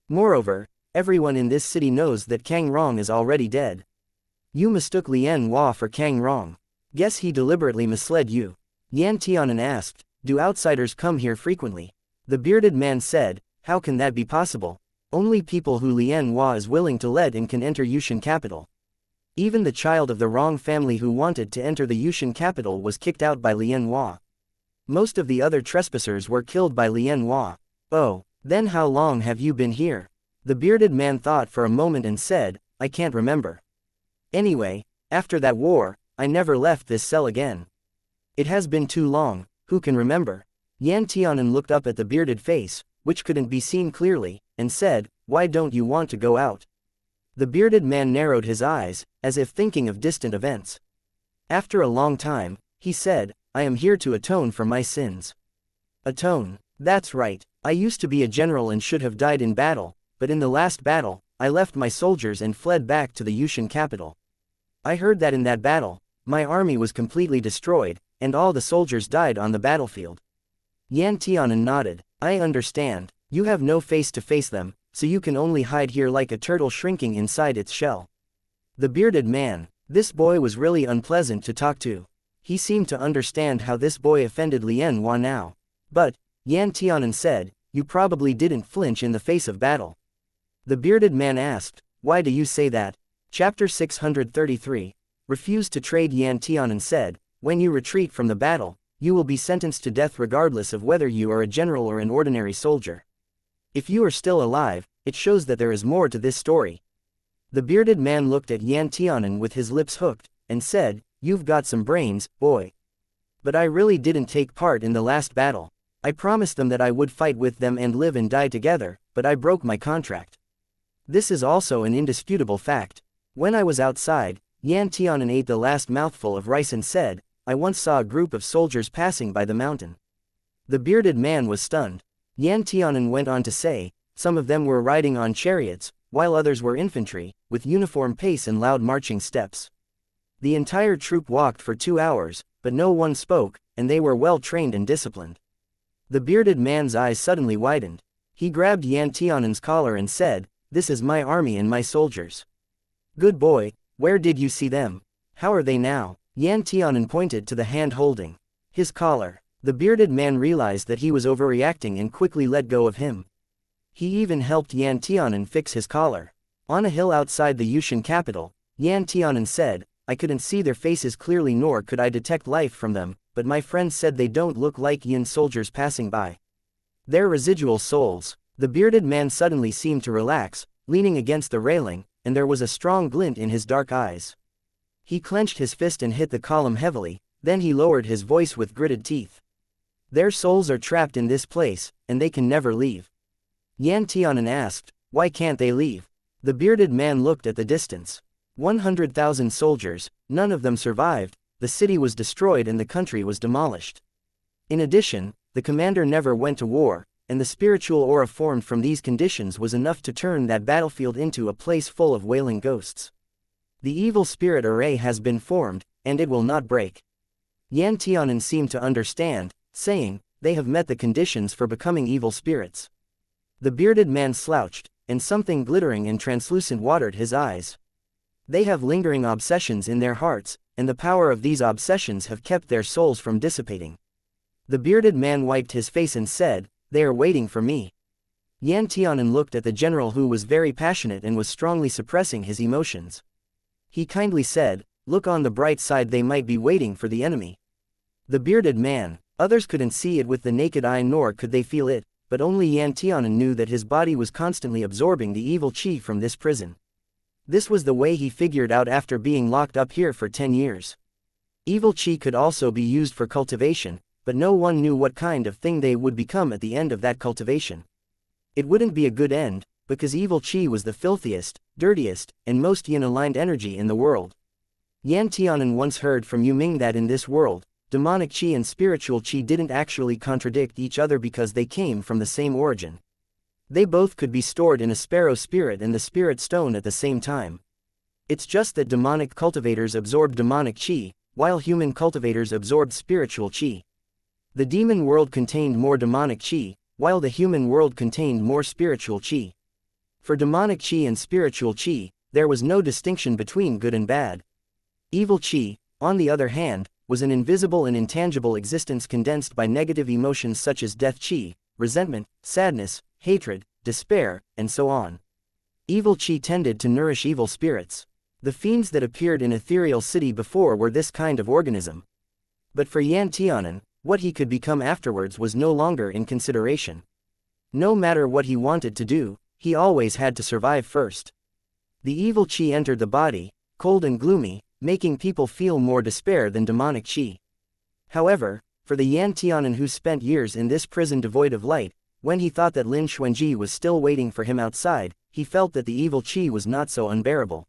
Moreover, everyone in this city knows that Kang Rong is already dead. You mistook Lien Hua for Kang Rong. Guess he deliberately misled you." Yan Tianan asked, "Do outsiders come here frequently?" The bearded man said, "How can that be possible? Only people who Lien Hua is willing to let in can enter Yushan capital. Even the child of the Rong family who wanted to enter the Yushan capital was kicked out by Lien Hua. Most of the other trespassers were killed by Lien Hua." "Oh, then how long have you been here?" The bearded man thought for a moment and said, "I can't remember. Anyway, after that war, I never left this cell again." "It has been too long, who can remember?" Yan Tianan looked up at the bearded face, which couldn't be seen clearly, and said, "Why don't you want to go out?" The bearded man narrowed his eyes, as if thinking of distant events. After a long time, he said, "I am here to atone for my sins." "Atone? That's right. I used to be a general and should have died in battle, but in the last battle, I left my soldiers and fled back to the Yushan capital. I heard that in that battle, my army was completely destroyed, and all the soldiers died on the battlefield." Yan Tianan nodded. "I understand. You have no face to face them, so you can only hide here like a turtle shrinking inside its shell." The bearded man, this boy was really unpleasant to talk to. He seemed to understand how this boy offended Lien Hua now. "But," Yan Tianan said, "you probably didn't flinch in the face of battle." The bearded man asked, "Why do you say that?" Chapter 633. Refused to trade. Yan Tianan said, "When you retreat from the battle, you will be sentenced to death regardless of whether you are a general or an ordinary soldier. If you are still alive, it shows that there is more to this story." The bearded man looked at Yan Tianan with his lips hooked, and said, "You've got some brains, boy. But I really didn't take part in the last battle. I promised them that I would fight with them and live and die together, but I broke my contract. This is also an indisputable fact. When I was outside, Yan Tianan ate the last mouthful of rice and said, I once saw a group of soldiers passing by the mountain." The bearded man was stunned. Yan Tianan went on to say, "Some of them were riding on chariots, while others were infantry, with uniform pace and loud marching steps. The entire troop walked for 2 hours, but no one spoke, and they were well trained and disciplined." The bearded man's eyes suddenly widened. He grabbed Yan Tianan's collar and said, "This is my army and my soldiers. Good boy, where did you see them? How are they now?" Yan Tianan pointed to the hand holding his collar. The bearded man realized that he was overreacting and quickly let go of him. He even helped Yan Tianan fix his collar. On a hill outside the Yushan capital, Yan Tianan said, "I couldn't see their faces clearly nor could I detect life from them, but my friends said they don't look like Yin soldiers passing by. They're residual souls." The bearded man suddenly seemed to relax, leaning against the railing, and there was a strong glint in his dark eyes. He clenched his fist and hit the column heavily, then he lowered his voice with gritted teeth. "Their souls are trapped in this place, and they can never leave." Yan Tianan asked, "Why can't they leave?" The bearded man looked at the distance. 100,000 soldiers, none of them survived, the city was destroyed and the country was demolished. In addition, the commander never went to war, and the spiritual aura formed from these conditions was enough to turn that battlefield into a place full of wailing ghosts. The evil spirit array has been formed, and it will not break. Yan Tianan seemed to understand, saying, they have met the conditions for becoming evil spirits. The bearded man slouched, and something glittering and translucent watered his eyes. They have lingering obsessions in their hearts, and the power of these obsessions have kept their souls from dissipating. The bearded man wiped his face and said, they are waiting for me. Yan Tianan looked at the general, who was very passionate and was strongly suppressing his emotions. He kindly said, look on the bright side, they might be waiting for the enemy. The bearded man, others couldn't see it with the naked eye nor could they feel it, but only Yan Tianan knew that his body was constantly absorbing the evil chi from this prison. This was the way he figured out after being locked up here for 10 years. Evil chi could also be used for cultivation, but no one knew what kind of thing they would become at the end of that cultivation. It wouldn't be a good end, because evil chi was the filthiest, dirtiest, and most yin-aligned energy in the world. Yan Tianan once heard from Yu Ming that in this world, demonic chi and spiritual chi didn't actually contradict each other because they came from the same origin. They both could be stored in a sparrow spirit and the spirit stone at the same time. It's just that demonic cultivators absorbed demonic chi, while human cultivators absorbed spiritual chi. The demon world contained more demonic chi, while the human world contained more spiritual chi. For demonic chi and spiritual chi, there was no distinction between good and bad. Evil chi, on the other hand, was an invisible and intangible existence condensed by negative emotions such as death chi, resentment, sadness, hatred, despair, and so on. Evil chi tended to nourish evil spirits. The fiends that appeared in Ethereal City before were this kind of organism. But for Yan Tianan, what he could become afterwards was no longer in consideration. No matter what he wanted to do, he always had to survive first. The evil chi entered the body, cold and gloomy, making people feel more despair than demonic chi. However, for the Yan Tianan who spent years in this prison devoid of light, when he thought that Lin Xuanji was still waiting for him outside, he felt that the evil chi was not so unbearable.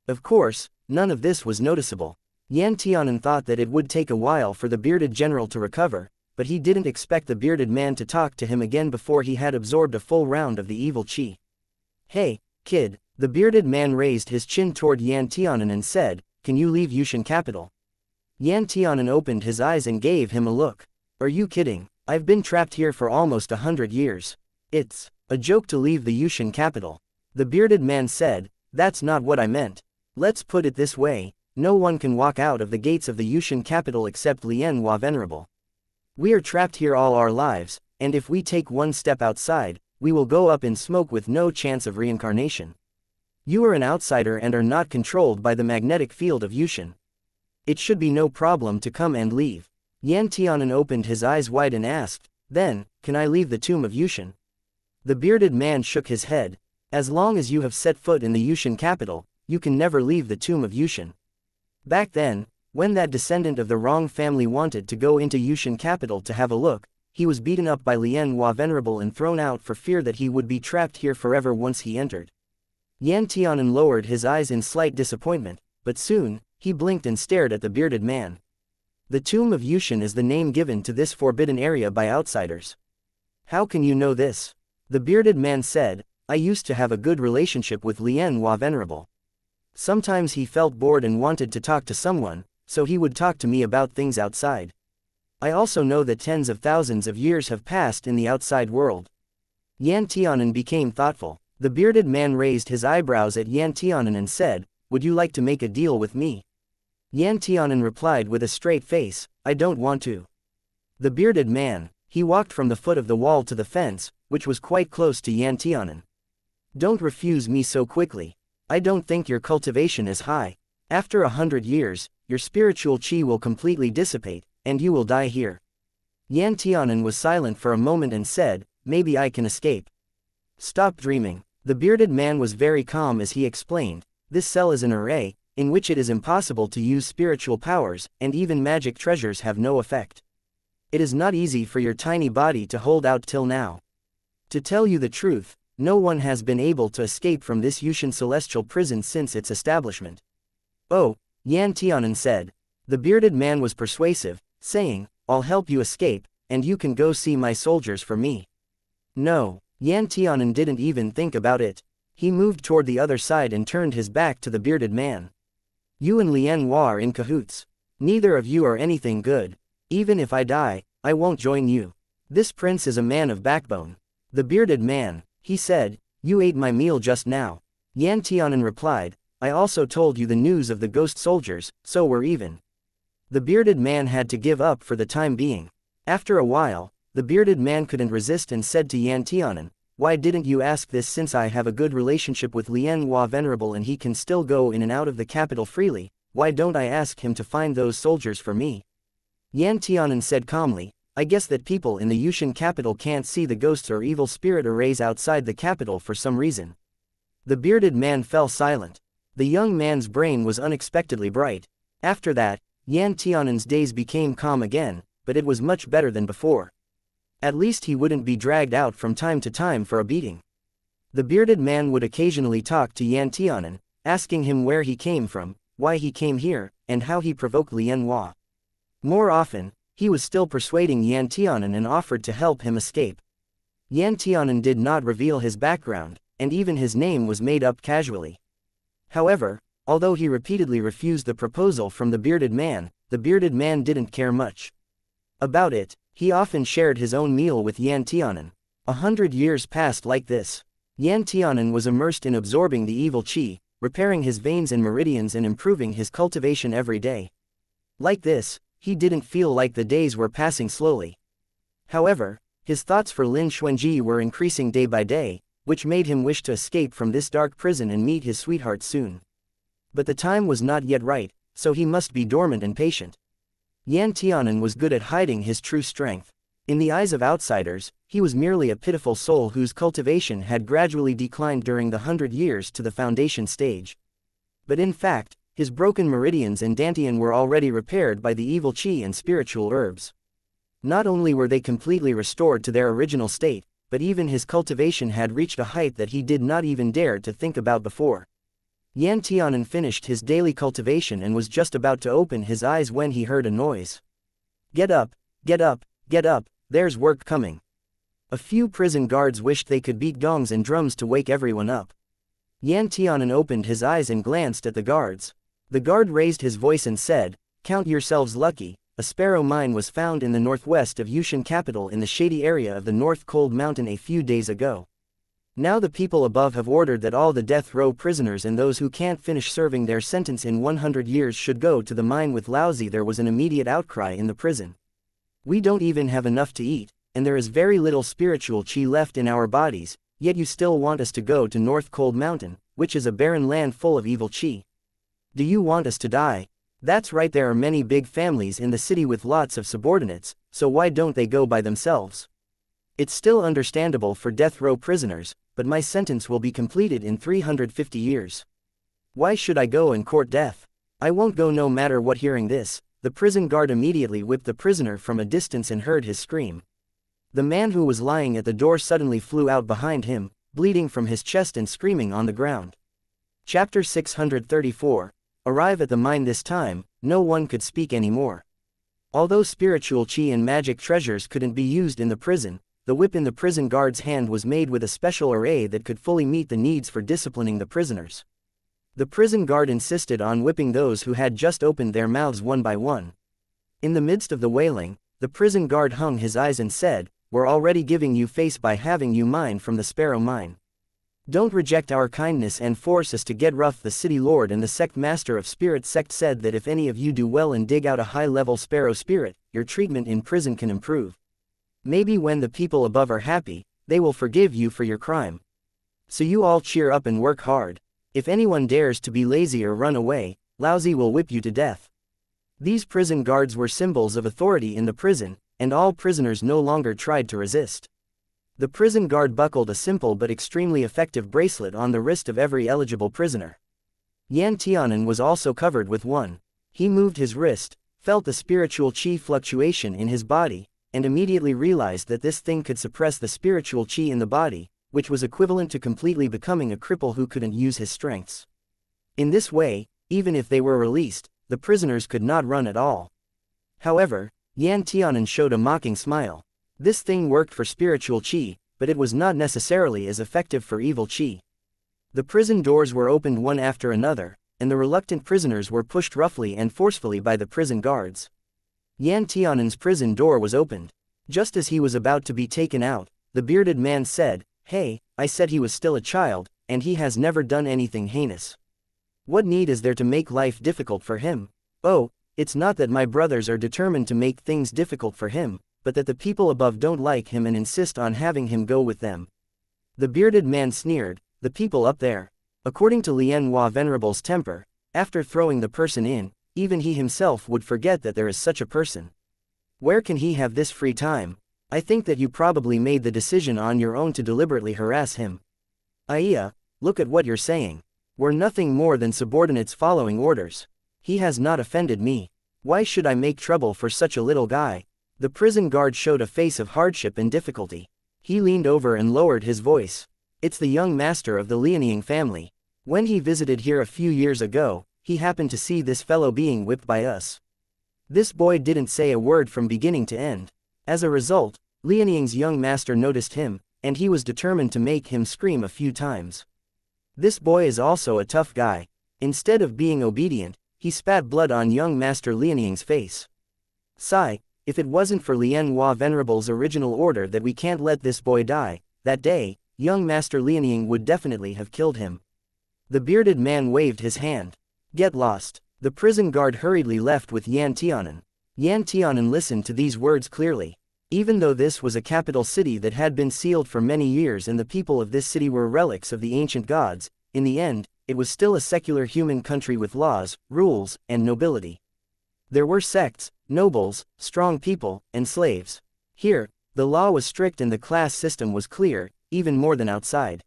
Of course, none of this was noticeable. Yan Tianan thought that it would take a while for the bearded general to recover, but he didn't expect the bearded man to talk to him again before he had absorbed a full round of the evil chi. Hey, kid, the bearded man raised his chin toward Yan Tianan and said, can you leave Yushan capital? Yan Tianan opened his eyes and gave him a look. Are you kidding? I've been trapped here for almost 100 years. It's a joke to leave the Yushan capital. The bearded man said, that's not what I meant. Let's put it this way. No one can walk out of the gates of the Yushan capital except Lien Hua Venerable. We are trapped here all our lives, and if we take one step outside, we will go up in smoke with no chance of reincarnation. You are an outsider and are not controlled by the magnetic field of Yushan. It should be no problem to come and leave. Yan Tianan opened his eyes wide and asked, then, can I leave the tomb of Yushan? The bearded man shook his head. As long as you have set foot in the Yushan capital, you can never leave the tomb of Yushan. Back then, when that descendant of the wrong family wanted to go into Yushan capital to have a look, he was beaten up by Lien Hua Venerable and thrown out for fear that he would be trapped here forever once he entered. Yan Tianan lowered his eyes in slight disappointment, but soon, he blinked and stared at the bearded man. The tomb of Yushan is the name given to this forbidden area by outsiders. How can you know this? The bearded man said, I used to have a good relationship with Lien Hua Venerable. Sometimes he felt bored and wanted to talk to someone, so he would talk to me about things outside. I also know that tens of thousands of years have passed in the outside world. Yan Tianan became thoughtful. The bearded man raised his eyebrows at Yan Tianan and said, would you like to make a deal with me? Yan Tianan replied with a straight face, I don't want to. The bearded man, he walked from the foot of the wall to the fence, which was quite close to Yan Tianan. Don't refuse me so quickly. I don't think your cultivation is high. After 100 years, your spiritual chi will completely dissipate, and you will die here. Yan Tianan was silent for a moment and said, maybe I can escape. Stop dreaming. The bearded man was very calm as he explained, this cell is an array, in which it is impossible to use spiritual powers, and even magic treasures have no effect. It is not easy for your tiny body to hold out till now. To tell you the truth, no one has been able to escape from this Yushan celestial prison since its establishment. Oh, Yan Tianan said. The bearded man was persuasive, saying, "I'll help you escape, and you can go see my soldiers for me." No, Yan Tianan didn't even think about it. He moved toward the other side and turned his back to the bearded man. "You and Lian Hua are in cahoots. Neither of you are anything good. Even if I die, I won't join you. This prince is a man of backbone." The bearded man, he said, "You ate my meal just now." Yan Tianan replied, "I also told you the news of the ghost soldiers, so we're even." The bearded man had to give up for the time being. After a while, the bearded man couldn't resist and said to Yan Tianan, "Why didn't you ask this, since I have a good relationship with Lian Hua Venerable and he can still go in and out of the capital freely? Why don't I ask him to find those soldiers for me?" Yan Tianan said calmly, "I guess that people in the Yushan capital can't see the ghosts or evil spirit arrays outside the capital for some reason." The bearded man fell silent. The young man's brain was unexpectedly bright. After that, Yan Tianan's days became calm again, but it was much better than before. At least he wouldn't be dragged out from time to time for a beating. The bearded man would occasionally talk to Yan Tianan, asking him where he came from, why he came here, and how he provoked Lian Hua. More often, he was still persuading Yan Tianan and offered to help him escape. Yan Tianan did not reveal his background, and even his name was made up casually. However, although he repeatedly refused the proposal from the bearded man didn't care much about it. He often shared his own meal with Yan Tianan. 100 years passed like this. Yan Tianan was immersed in absorbing the evil qi, repairing his veins and meridians and improving his cultivation every day. Like this, he didn't feel like the days were passing slowly. However, his thoughts for Lin Xuanji were increasing day by day, which made him wish to escape from this dark prison and meet his sweetheart soon. But the time was not yet right, so he must be dormant and patient. Yan Tianan was good at hiding his true strength. In the eyes of outsiders, he was merely a pitiful soul whose cultivation had gradually declined during the 100 years to the foundation stage. But in fact, his broken meridians and dantian were already repaired by the evil qi and spiritual herbs. Not only were they completely restored to their original state, but even his cultivation had reached a height that he did not even dare to think about before. Yan Tianan finished his daily cultivation and was just about to open his eyes when he heard a noise. "Get up, get up, get up, there's work coming." A few prison guards wished they could beat gongs and drums to wake everyone up. Yan Tianan opened his eyes and glanced at the guards. The guard raised his voice and said, "Count yourselves lucky, a sparrow mine was found in the northwest of Yushan capital in the shady area of the North Cold Mountain a few days ago. Now the people above have ordered that all the death row prisoners and those who can't finish serving their sentence in 100 years should go to the mine with Laozi." There was an immediate outcry in the prison. "We don't even have enough to eat, and there is very little spiritual qi left in our bodies, yet you still want us to go to North Cold Mountain, which is a barren land full of evil qi. Do you want us to die? That's right, there are many big families in the city with lots of subordinates, so why don't they go by themselves? It's still understandable for death row prisoners, but my sentence will be completed in 350 years. Why should I go and court death? I won't go no matter what." Hearing this, the prison guard immediately whipped the prisoner from a distance and heard his scream. The man who was lying at the door suddenly flew out behind him, bleeding from his chest and screaming on the ground. Chapter 634. Arrive at the mine. This time, no one could speak anymore. Although spiritual qi and magic treasures couldn't be used in the prison, the whip in the prison guard's hand was made with a special array that could fully meet the needs for disciplining the prisoners. The prison guard insisted on whipping those who had just opened their mouths one by one. In the midst of the wailing, the prison guard hung his eyes and said, "We're already giving you face by having you mine from the sparrow mine. Don't reject our kindness and force us to get rough." The city lord and the sect master of spirit sect said that if any of you do well and dig out a high-level sparrow spirit, your treatment in prison can improve. Maybe when the people above are happy, they will forgive you for your crime. So you all cheer up and work hard. If anyone dares to be lazy or run away, Laozi will whip you to death. These prison guards were symbols of authority in the prison, and all prisoners no longer tried to resist. The prison guard buckled a simple but extremely effective bracelet on the wrist of every eligible prisoner. Yan Tianan was also covered with one. He moved his wrist, felt the spiritual qi fluctuation in his body, and immediately realized that this thing could suppress the spiritual qi in the body, which was equivalent to completely becoming a cripple who couldn't use his strengths. In this way, even if they were released, the prisoners could not run at all. However, Yan Tianan showed a mocking smile. This thing worked for spiritual qi, but it was not necessarily as effective for evil qi. The prison doors were opened one after another, and the reluctant prisoners were pushed roughly and forcefully by the prison guards. Yan Tianan's prison door was opened. Just as he was about to be taken out, the bearded man said, "Hey, I said he was still a child, and he has never done anything heinous. What need is there to make life difficult for him? Oh, it's not that my brothers are determined to make things difficult for him, but that the people above don't like him and insist on having him go with them." The bearded man sneered, "The people up there." According to Lien Hua Venerable's temper, after throwing the person in, even he himself would forget that there is such a person. Where can he have this free time? I think that you probably made the decision on your own to deliberately harass him. Aya, look at what you're saying. We're nothing more than subordinates following orders. He has not offended me. Why should I make trouble for such a little guy? The prison guard showed a face of hardship and difficulty. He leaned over and lowered his voice. It's the young master of the Lianying family. When he visited here a few years ago, he happened to see this fellow being whipped by us. This boy didn't say a word from beginning to end. As a result, Lianying's young master noticed him, and he was determined to make him scream a few times. This boy is also a tough guy. Instead of being obedient, he spat blood on young master Lianying's face. Sigh, if it wasn't for Lien Hua Venerable's original order that we can't let this boy die, that day, young master Lianying would definitely have killed him. The bearded man waved his hand. Get lost. The prison guard hurriedly left with Yan Tianan. Yan Tianan listened to these words clearly. Even though this was a capital city that had been sealed for many years and the people of this city were relics of the ancient gods, in the end, it was still a secular human country with laws, rules, and nobility. There were sects, nobles, strong people, and slaves. Here, the law was strict and the class system was clear, even more than outside.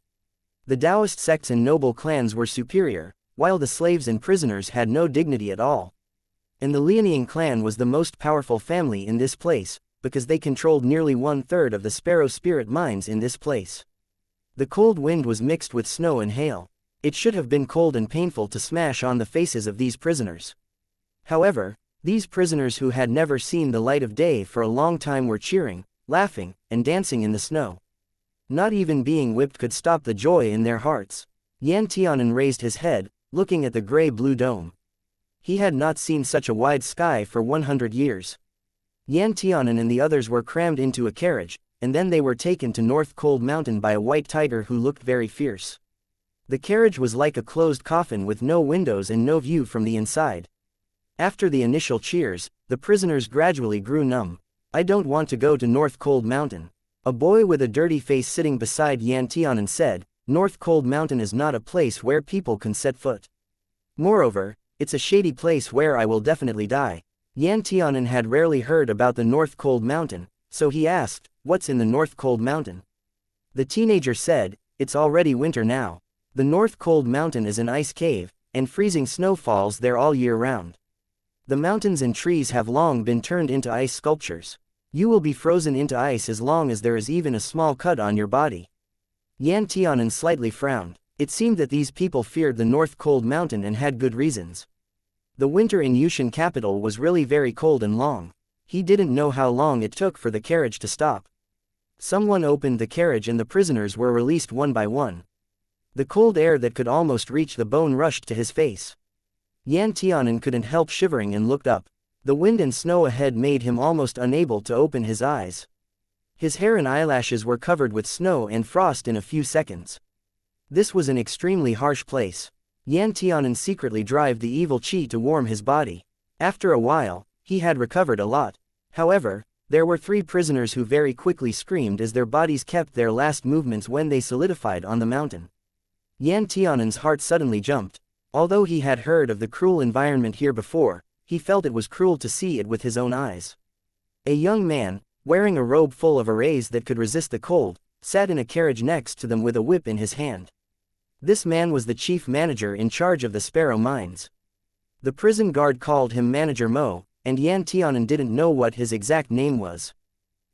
The Taoist sects and noble clans were superior, while the slaves and prisoners had no dignity at all. And the Lianying clan was the most powerful family in this place, because they controlled nearly 1/3 of the sparrow spirit mines in this place. The cold wind was mixed with snow and hail. It should have been cold and painful to smash on the faces of these prisoners. However, these prisoners who had never seen the light of day for a long time were cheering, laughing, and dancing in the snow. Not even being whipped could stop the joy in their hearts. Yan Tianan raised his head, looking at the gray-blue dome. He had not seen such a wide sky for 100 years. Yan Tianan and the others were crammed into a carriage, and then they were taken to North Cold Mountain by a white tiger who looked very fierce. The carriage was like a closed coffin with no windows and no view from the inside. After the initial cheers, the prisoners gradually grew numb. I don't want to go to North Cold Mountain. A boy with a dirty face sitting beside Yan Tianan said, North Cold Mountain is not a place where people can set foot. Moreover, it's a shady place where I will definitely die. Yan Tianan had rarely heard about the North Cold Mountain, so he asked, what's in the North Cold Mountain? The teenager said, it's already winter now. The North Cold Mountain is an ice cave, and freezing snow falls there all year round. The mountains and trees have long been turned into ice sculptures. You will be frozen into ice as long as there is even a small cut on your body. Yan Tianan slightly frowned. It seemed that these people feared the North Cold Mountain and had good reasons. The winter in Yushan capital was really very cold and long. He didn't know how long it took for the carriage to stop. Someone opened the carriage and the prisoners were released one by one. The cold air that could almost reach the bone rushed to his face. Yan Tianan couldn't help shivering and looked up. The wind and snow ahead made him almost unable to open his eyes. His hair and eyelashes were covered with snow and frost in a few seconds. This was an extremely harsh place. Yan Tianan secretly drove the evil qi to warm his body. After a while, he had recovered a lot. However, there were 3 prisoners who very quickly screamed as their bodies kept their last movements when they solidified on the mountain. Yan Tianan's heart suddenly jumped. Although he had heard of the cruel environment here before, he felt it was cruel to see it with his own eyes. A young man, wearing a robe full of arrays that could resist the cold, sat in a carriage next to them with a whip in his hand. This man was the chief manager in charge of the sparrow mines. The prison guard called him Manager Mo, and Yan Tianan didn't know what his exact name was.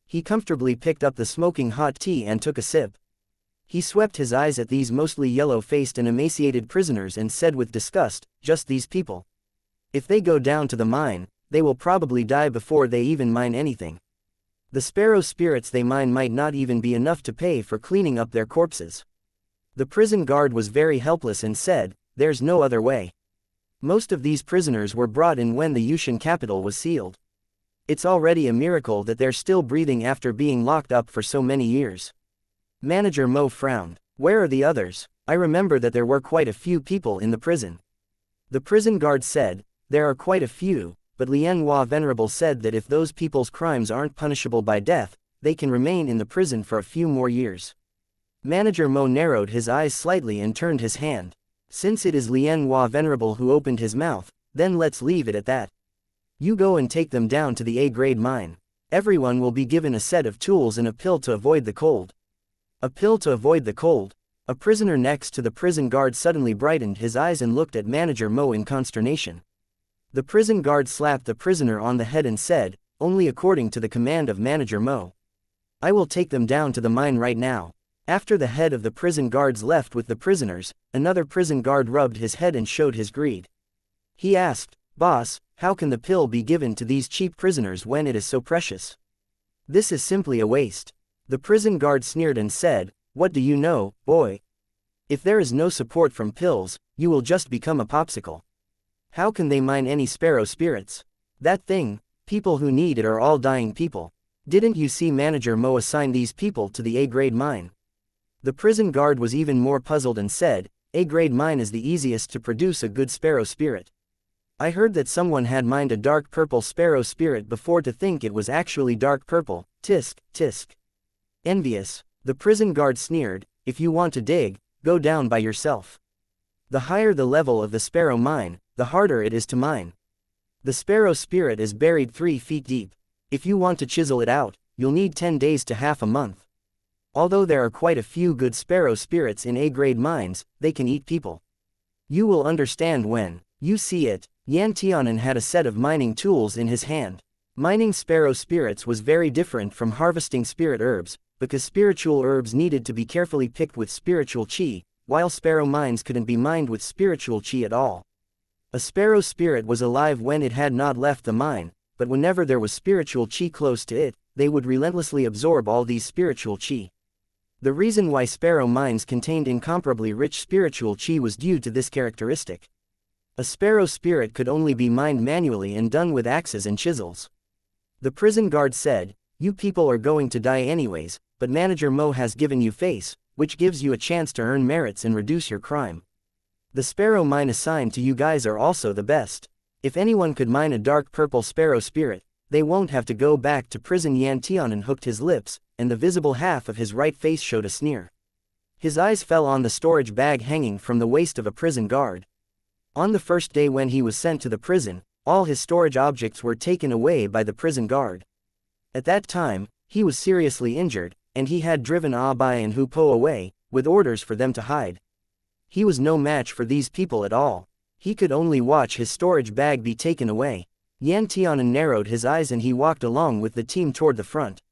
He comfortably picked up the smoking hot tea and took a sip. He swept his eyes at these mostly yellow-faced and emaciated prisoners and said with disgust, just these people. If they go down to the mine, they will probably die before they even mine anything. The sparrow spirits they mine might not even be enough to pay for cleaning up their corpses. The prison guard was very helpless and said, "There's no other way." Most of these prisoners were brought in when the Yushin capital was sealed. It's already a miracle that they're still breathing after being locked up for so many years. Manager Mo frowned. "Where are the others? I remember that there were quite a few people in the prison." The prison guard said, "There are quite a few, but Lianhua Venerable said that if those people's crimes aren't punishable by death, they can remain in the prison for a few more years." Manager Mo narrowed his eyes slightly and turned his hand. "Since it is Lianhua Venerable who opened his mouth, then let's leave it at that. You go and take them down to the A-grade mine. Everyone will be given a set of tools and a pill to avoid the cold." A pill to avoid the cold? A prisoner next to the prison guard suddenly brightened his eyes and looked at Manager Mo in consternation. The prison guard slapped the prisoner on the head and said, "Only according to the command of Manager Mo. I will take them down to the mine right now." After the head of the prison guards left with the prisoners, another prison guard rubbed his head and showed his greed. He asked, "Boss, how can the pill be given to these cheap prisoners when it is so precious? This is simply a waste." The prison guard sneered and said, "What do you know, boy? If there is no support from pills, you will just become a popsicle. How can they mine any sparrow spirits? That thing, people who need it are all dying people. Didn't you see Manager Mo assign these people to the A-grade mine?" The prison guard was even more puzzled and said, "A-grade mine is the easiest to produce a good sparrow spirit. I heard that someone had mined a dark purple sparrow spirit before to think it was actually dark purple, tisk, tisk." Envious, the prison guard sneered, "If you want to dig, go down by yourself. The higher the level of the sparrow mine, the harder it is to mine. The sparrow spirit is buried 3 feet deep. If you want to chisel it out, you'll need 10 days to half a month. Although there are quite a few good sparrow spirits in A-grade mines, they can eat people. You will understand when you see it." Yan Tianan had a set of mining tools in his hand. Mining sparrow spirits was very different from harvesting spirit herbs, because spiritual herbs needed to be carefully picked with spiritual chi, while sparrow mines couldn't be mined with spiritual chi at all. A sparrow spirit was alive when it had not left the mine, but whenever there was spiritual chi close to it, they would relentlessly absorb all these spiritual chi. The reason why sparrow mines contained incomparably rich spiritual chi was due to this characteristic. A sparrow spirit could only be mined manually and done with axes and chisels. The prison guard said, "You people are going to die anyways, but Manager Mo has given you face, which gives you a chance to earn merits and reduce your crime. The sparrow mine assigned to you guys are also the best. If anyone could mine a dark purple sparrow spirit, they won't have to go back to prison." Yan Tianan hooked his lips, and the visible half of his right face showed a sneer. His eyes fell on the storage bag hanging from the waist of a prison guard. On the first day when he was sent to the prison, all his storage objects were taken away by the prison guard. At that time, he was seriously injured, and he had driven Abai and Hupo away, with orders for them to hide. He was no match for these people at all. He could only watch his storage bag be taken away. Yan Tianan narrowed his eyes and he walked along with the team toward the front.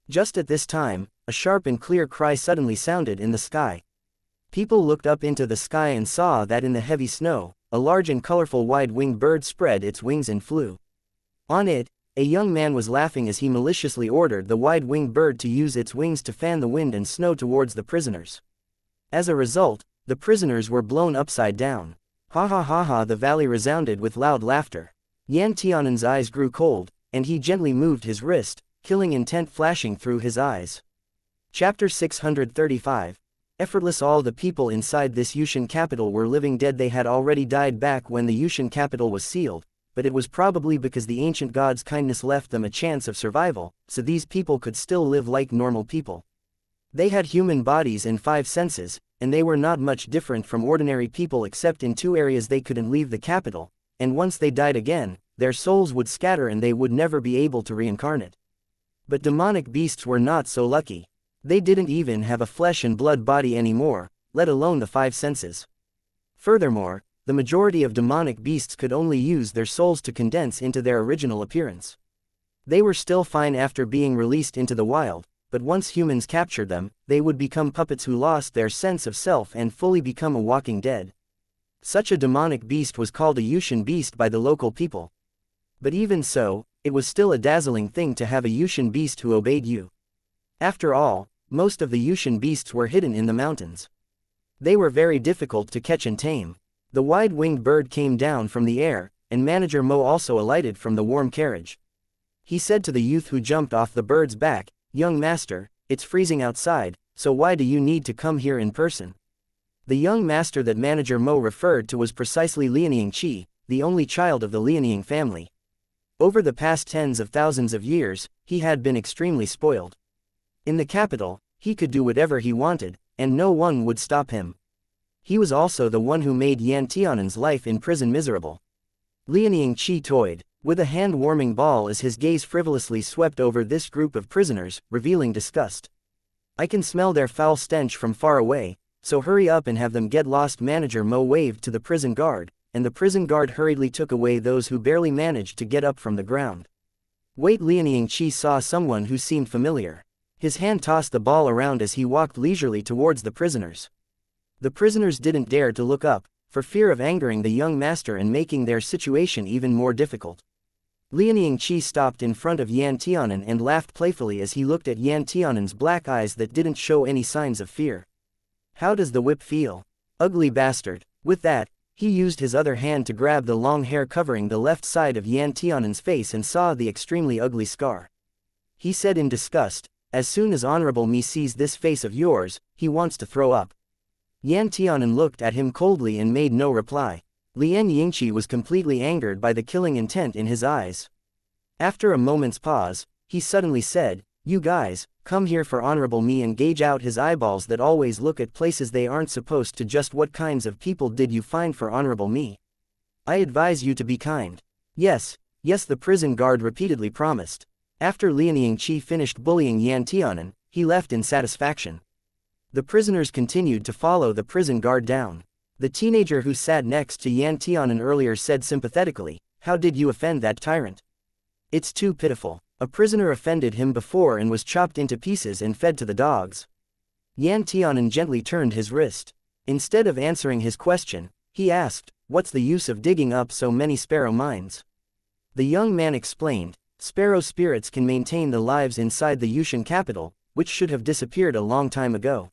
Just at this time, a sharp and clear cry suddenly sounded in the sky. People looked up into the sky and saw that in the heavy snow, a large and colorful wide-winged bird spread its wings and flew. On it, a young man was laughing as he maliciously ordered the wide-winged bird to use its wings to fan the wind and snow towards the prisoners. As a result, the prisoners were blown upside down. Ha ha ha ha! The valley resounded with loud laughter. Yan Tianan's eyes grew cold, and he gently moved his wrist, killing intent flashing through his eyes. Chapter 635. Effortless. All the people inside this Yushin capital were living dead. They had already died back when the Yushin capital was sealed, but it was probably because the ancient god's kindness left them a chance of survival, so these people could still live like normal people. They had human bodies and 5 senses, and they were not much different from ordinary people except in 2 areas: they couldn't leave the capital, and once they died again, their souls would scatter and they would never be able to reincarnate. But demonic beasts were not so lucky. They didn't even have a flesh and blood body anymore, let alone the 5 senses. Furthermore, the majority of demonic beasts could only use their souls to condense into their original appearance. They were still fine after being released into the wild, but once humans captured them, they would become puppets who lost their sense of self and fully become a walking dead. Such a demonic beast was called a Yushin beast by the local people. But even so, it was still a dazzling thing to have a Yushin beast who obeyed you. After all, most of the Yushin beasts were hidden in the mountains. They were very difficult to catch and tame. The wide-winged bird came down from the air, and Manager Mo also alighted from the warm carriage. He said to the youth who jumped off the bird's back, "Young master, it's freezing outside, so why do you need to come here in person?" The young master that Manager Mo referred to was precisely Lianying Qi, the only child of the Lianying family. Over the past tens of thousands of years, he had been extremely spoiled. In the capital, he could do whatever he wanted, and no one would stop him. He was also the one who made Yan Tianan's life in prison miserable. Lianying Qi toyed with a hand-warming ball as his gaze frivolously swept over this group of prisoners, revealing disgust. "I can smell their foul stench from far away, so hurry up and have them get lost." Manager Mo waved to the prison guard, and the prison guard hurriedly took away those who barely managed to get up from the ground. Wait, Lianying Qi saw someone who seemed familiar. His hand tossed the ball around as he walked leisurely towards the prisoners. The prisoners didn't dare to look up, for fear of angering the young master and making their situation even more difficult. Lianying Qi stopped in front of Yan Tianan and laughed playfully as he looked at Yan Tianan's black eyes that didn't show any signs of fear. "How does the whip feel? Ugly bastard." With that, he used his other hand to grab the long hair covering the left side of Yan Tianan's face and saw the extremely ugly scar. He said in disgust, "As soon as Honorable Me sees this face of yours, he wants to throw up." Yan Tianan looked at him coldly and made no reply. Lianying Qi was completely angered by the killing intent in his eyes. After a moment's pause, he suddenly said, "You guys, come here for Honorable Me," and gauge out his eyeballs that always look at places they aren't supposed to. "Just what kinds of people did you find for Honorable Me? I advise you to be kind." "Yes, yes," the prison guard repeatedly promised. After Lianying Qi finished bullying Yan Tianan, he left in satisfaction. The prisoners continued to follow the prison guard down. The teenager who sat next to Yan Tianan earlier said sympathetically, "How did you offend that tyrant? It's too pitiful. A prisoner offended him before and was chopped into pieces and fed to the dogs." Yan Tianan gently turned his wrist. Instead of answering his question, he asked, "What's the use of digging up so many sparrow mines?" The young man explained, "Sparrow spirits can maintain the lives inside the Yushin capital, which should have disappeared a long time ago.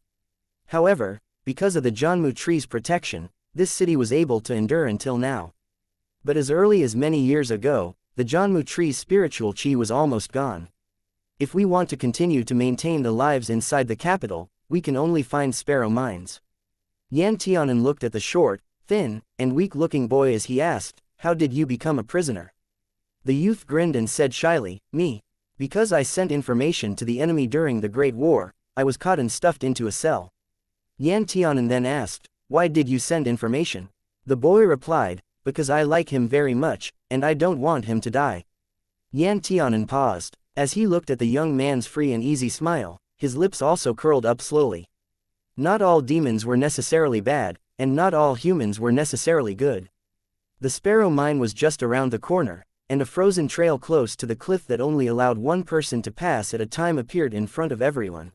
However, because of the Janmu tree's protection, this city was able to endure until now. But as early as many years ago, the Janmu tree's spiritual qi was almost gone. If we want to continue to maintain the lives inside the capital, we can only find sparrow mines." Yan Tianan looked at the short, thin, and weak-looking boy as he asked, "How did you become a prisoner?" The youth grinned and said shyly, "Me. Because I sent information to the enemy during the Great War, I was caught and stuffed into a cell." Yan Tianan then asked, "Why did you send information?" The boy replied, "Because I like him very much, and I don't want him to die." Yan Tianan paused. As he looked at the young man's free and easy smile, his lips also curled up slowly. Not all demons were necessarily bad, and not all humans were necessarily good. The sparrow mine was just around the corner, and a frozen trail close to the cliff that only allowed one person to pass at a time appeared in front of everyone.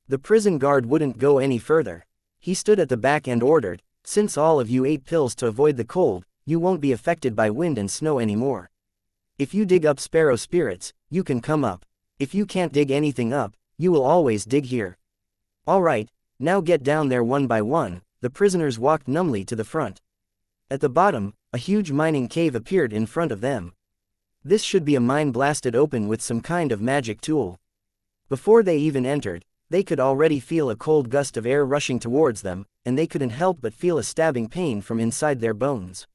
The prison guard wouldn't go any further. He stood at the back and ordered, "Since all of you ate pills to avoid the cold, you won't be affected by wind and snow anymore. If you dig up sparrow spirits, you can come up. If you can't dig anything up, you will always dig here. All right, now get down there one by one." The prisoners walked numbly to the front. At the bottom, a huge mining cave appeared in front of them. This should be a mine blasted open with some kind of magic tool. Before they even entered, they could already feel a cold gust of air rushing towards them, and they couldn't help but feel a stabbing pain from inside their bones.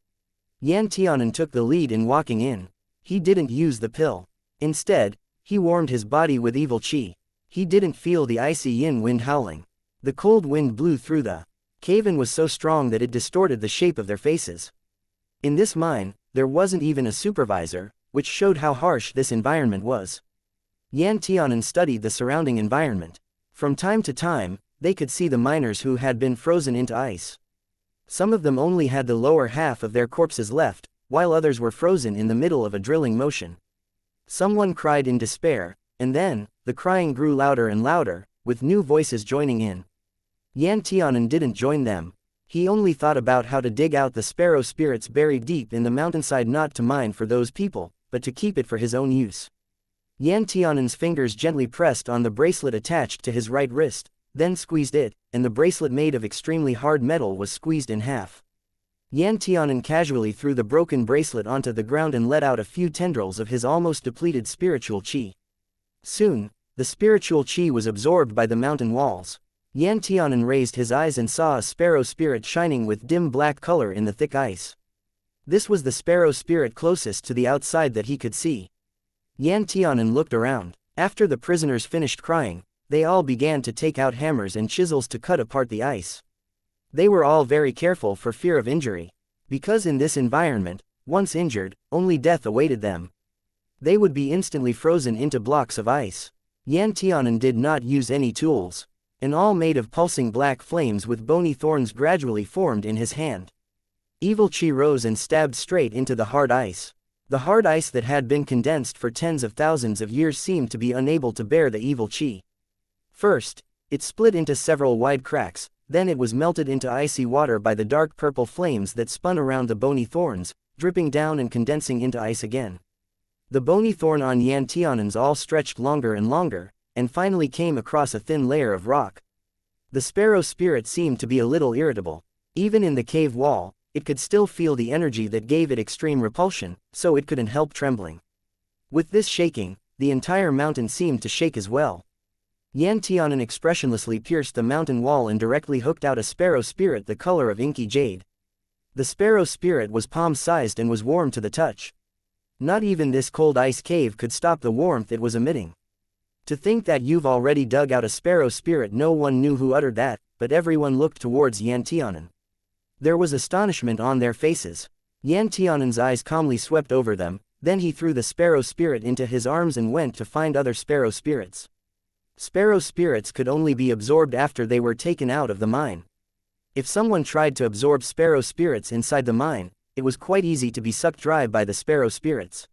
Yan Tianan took the lead in walking in. He didn't use the pill. Instead, he warmed his body with evil qi. He didn't feel the icy yin wind howling. The cold wind blew through the cave and was so strong that it distorted the shape of their faces. In this mine, there wasn't even a supervisor, which showed how harsh this environment was. Yan Tianan studied the surrounding environment. From time to time, they could see the miners who had been frozen into ice. Some of them only had the lower half of their corpses left, while others were frozen in the middle of a drilling motion. Someone cried in despair, and then, the crying grew louder and louder, with new voices joining in. Yan Tianan didn't join them. He only thought about how to dig out the sparrow spirits buried deep in the mountainside, not to mine for those people, but to keep it for his own use. Yan Tianan's fingers gently pressed on the bracelet attached to his right wrist, then squeezed it, and the bracelet made of extremely hard metal was squeezed in half. Yan Tianan casually threw the broken bracelet onto the ground and let out a few tendrils of his almost depleted spiritual qi. Soon, the spiritual qi was absorbed by the mountain walls. Yan Tianan raised his eyes and saw a sparrow spirit shining with dim black color in the thick ice. This was the sparrow spirit closest to the outside that he could see. Yan Tianan looked around. After the prisoners finished crying, they all began to take out hammers and chisels to cut apart the ice. They were all very careful for fear of injury. Because in this environment, once injured, only death awaited them. They would be instantly frozen into blocks of ice. Yan Tianan did not use any tools. An awl made of pulsing black flames with bony thorns gradually formed in his hand. Evil qi rose and stabbed straight into the hard ice. The hard ice that had been condensed for tens of thousands of years seemed to be unable to bear the evil qi. First, it split into several wide cracks, then it was melted into icy water by the dark purple flames that spun around the bony thorns, dripping down and condensing into ice again. The bony thorn on Yan Tianan's awl stretched longer and longer, and finally came across a thin layer of rock. The sparrow spirit seemed to be a little irritable. Even in the cave wall, it could still feel the energy that gave it extreme repulsion, so it couldn't help trembling. With this shaking, the entire mountain seemed to shake as well. Yan Tianan expressionlessly pierced the mountain wall and directly hooked out a sparrow spirit the color of inky jade. The sparrow spirit was palm-sized and was warm to the touch. Not even this cold ice cave could stop the warmth it was emitting. To think that you've already dug out a sparrow spirit. No one knew who uttered that, but everyone looked towards Yan Tianan. There was astonishment on their faces. Yan Tianan's eyes calmly swept over them, then he threw the sparrow spirit into his arms and went to find other sparrow spirits. Sparrow spirits could only be absorbed after they were taken out of the mine. If someone tried to absorb sparrow spirits inside the mine, it was quite easy to be sucked dry by the sparrow spirits.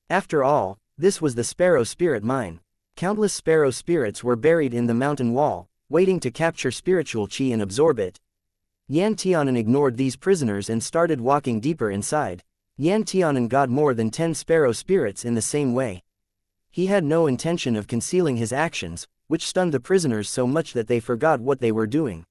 After all, this was the sparrow spirit mine. Countless sparrow spirits were buried in the mountain wall, waiting to capture spiritual qi and absorb it. Yan Tianan ignored these prisoners and started walking deeper inside. Yan Tianan got more than 10 sparrow spirits in the same way. He had no intention of concealing his actions, which stunned the prisoners so much that they forgot what they were doing.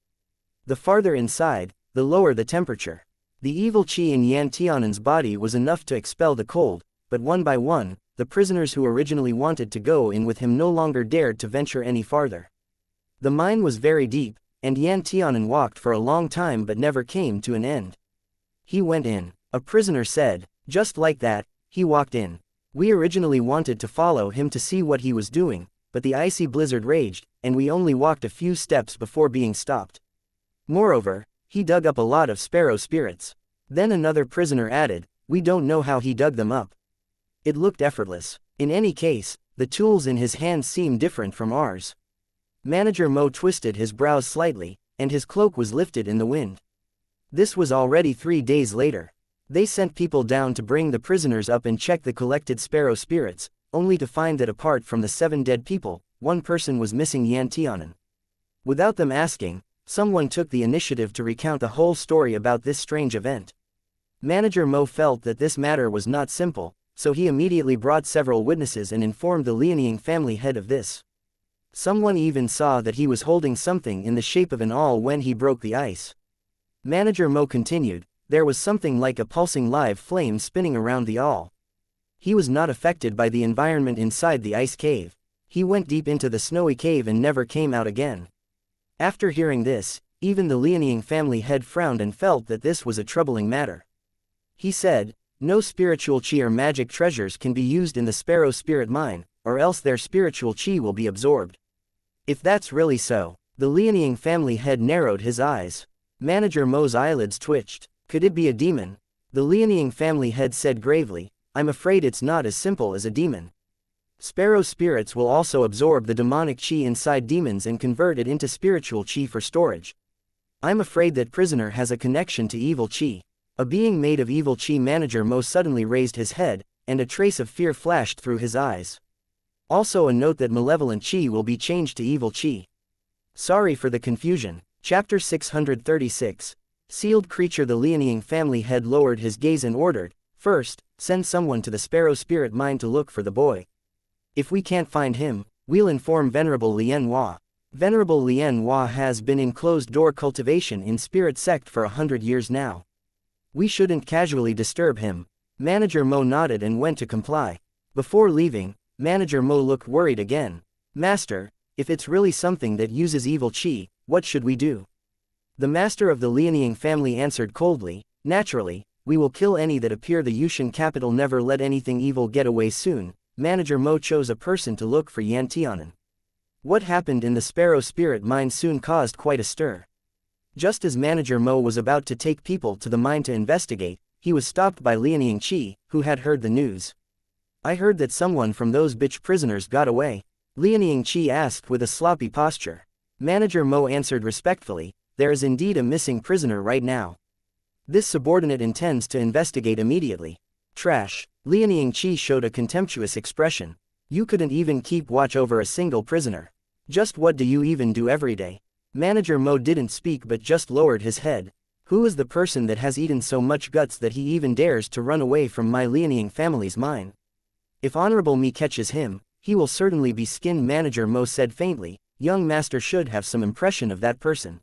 The farther inside, the lower the temperature. The evil qi in Yan Tianan's body was enough to expel the cold, but one by one, the prisoners who originally wanted to go in with him no longer dared to venture any farther. The mine was very deep, and Yan Tianan walked for a long time but never came to an end. He went in. A prisoner said. Just like that, he walked in. We originally wanted to follow him to see what he was doing, but the icy blizzard raged, and we only walked a few steps before being stopped. Moreover, he dug up a lot of sparrow spirits. Then another prisoner added, we don't know how he dug them up. It looked effortless. In any case, the tools in his hands seemed different from ours. Manager Mo twisted his brows slightly, and his cloak was lifted in the wind. This was already 3 days later. They sent people down to bring the prisoners up and check the collected sparrow spirits, only to find that apart from the 7 dead people, 1 person was missing. Yan Tianan. Without them asking, someone took the initiative to recount the whole story about this strange event. Manager Mo felt that this matter was not simple, so he immediately brought several witnesses and informed the Lianying family head of this. Someone even saw that he was holding something in the shape of an awl when he broke the ice. Manager Mo continued, there was something like a pulsing live flame spinning around the awl. He was not affected by the environment inside the ice cave. He went deep into the snowy cave and never came out again. After hearing this, even the Lianying family head frowned and felt that this was a troubling matter. He said, no spiritual qi or magic treasures can be used in the sparrow spirit mine, or else their spiritual qi will be absorbed. If that's really so, the Lianying family head narrowed his eyes. Manager Mo's eyelids twitched. Could it be a demon? The Lianying family head said gravely, I'm afraid it's not as simple as a demon. Sparrow spirits will also absorb the demonic qi inside demons and convert it into spiritual qi for storage. I'm afraid that prisoner has a connection to evil qi. A being made of evil qi. Manager Mo suddenly raised his head, and a trace of fear flashed through his eyes. Also a note that malevolent qi will be changed to evil qi. Sorry for the confusion. Chapter 636. Sealed creature. The Lianying family head lowered his gaze and ordered, "First, send someone to the Sparrow Spirit Mine to look for the boy. If we can't find him, we'll inform Venerable Lien Hua. Venerable Lien Hua has been in closed-door cultivation in Spirit Sect for 100 years now. We shouldn't casually disturb him." Manager Mo nodded and went to comply. Before leaving, Manager Mo looked worried again. "Master, if it's really something that uses evil chi, what should we do?" The master of the Lianying family answered coldly, "Naturally, we will kill any that appear. The Yushan capital never let anything evil get away soon." Manager Mo chose a person to look for Yan Tianan. What happened in the Sparrow Spirit Mine soon caused quite a stir. Just as Manager Mo was about to take people to the mine to investigate, he was stopped by Lianying Chi, who had heard the news. "I heard that someone from those bitch prisoners got away," Lianying Chi asked with a sloppy posture. Manager Mo answered respectfully, "There is indeed a missing prisoner right now. This subordinate intends to investigate immediately." "Trash." Lianying Chi showed a contemptuous expression. "You couldn't even keep watch over a single prisoner. Just what do you even do every day?" Manager Mo didn't speak but just lowered his head. "Who is the person that has eaten so much guts that he even dares to run away from my Lianying family's mine? If Honorable Me catches him, he will certainly be skinned." Manager Mo said faintly, "Young master should have some impression of that person."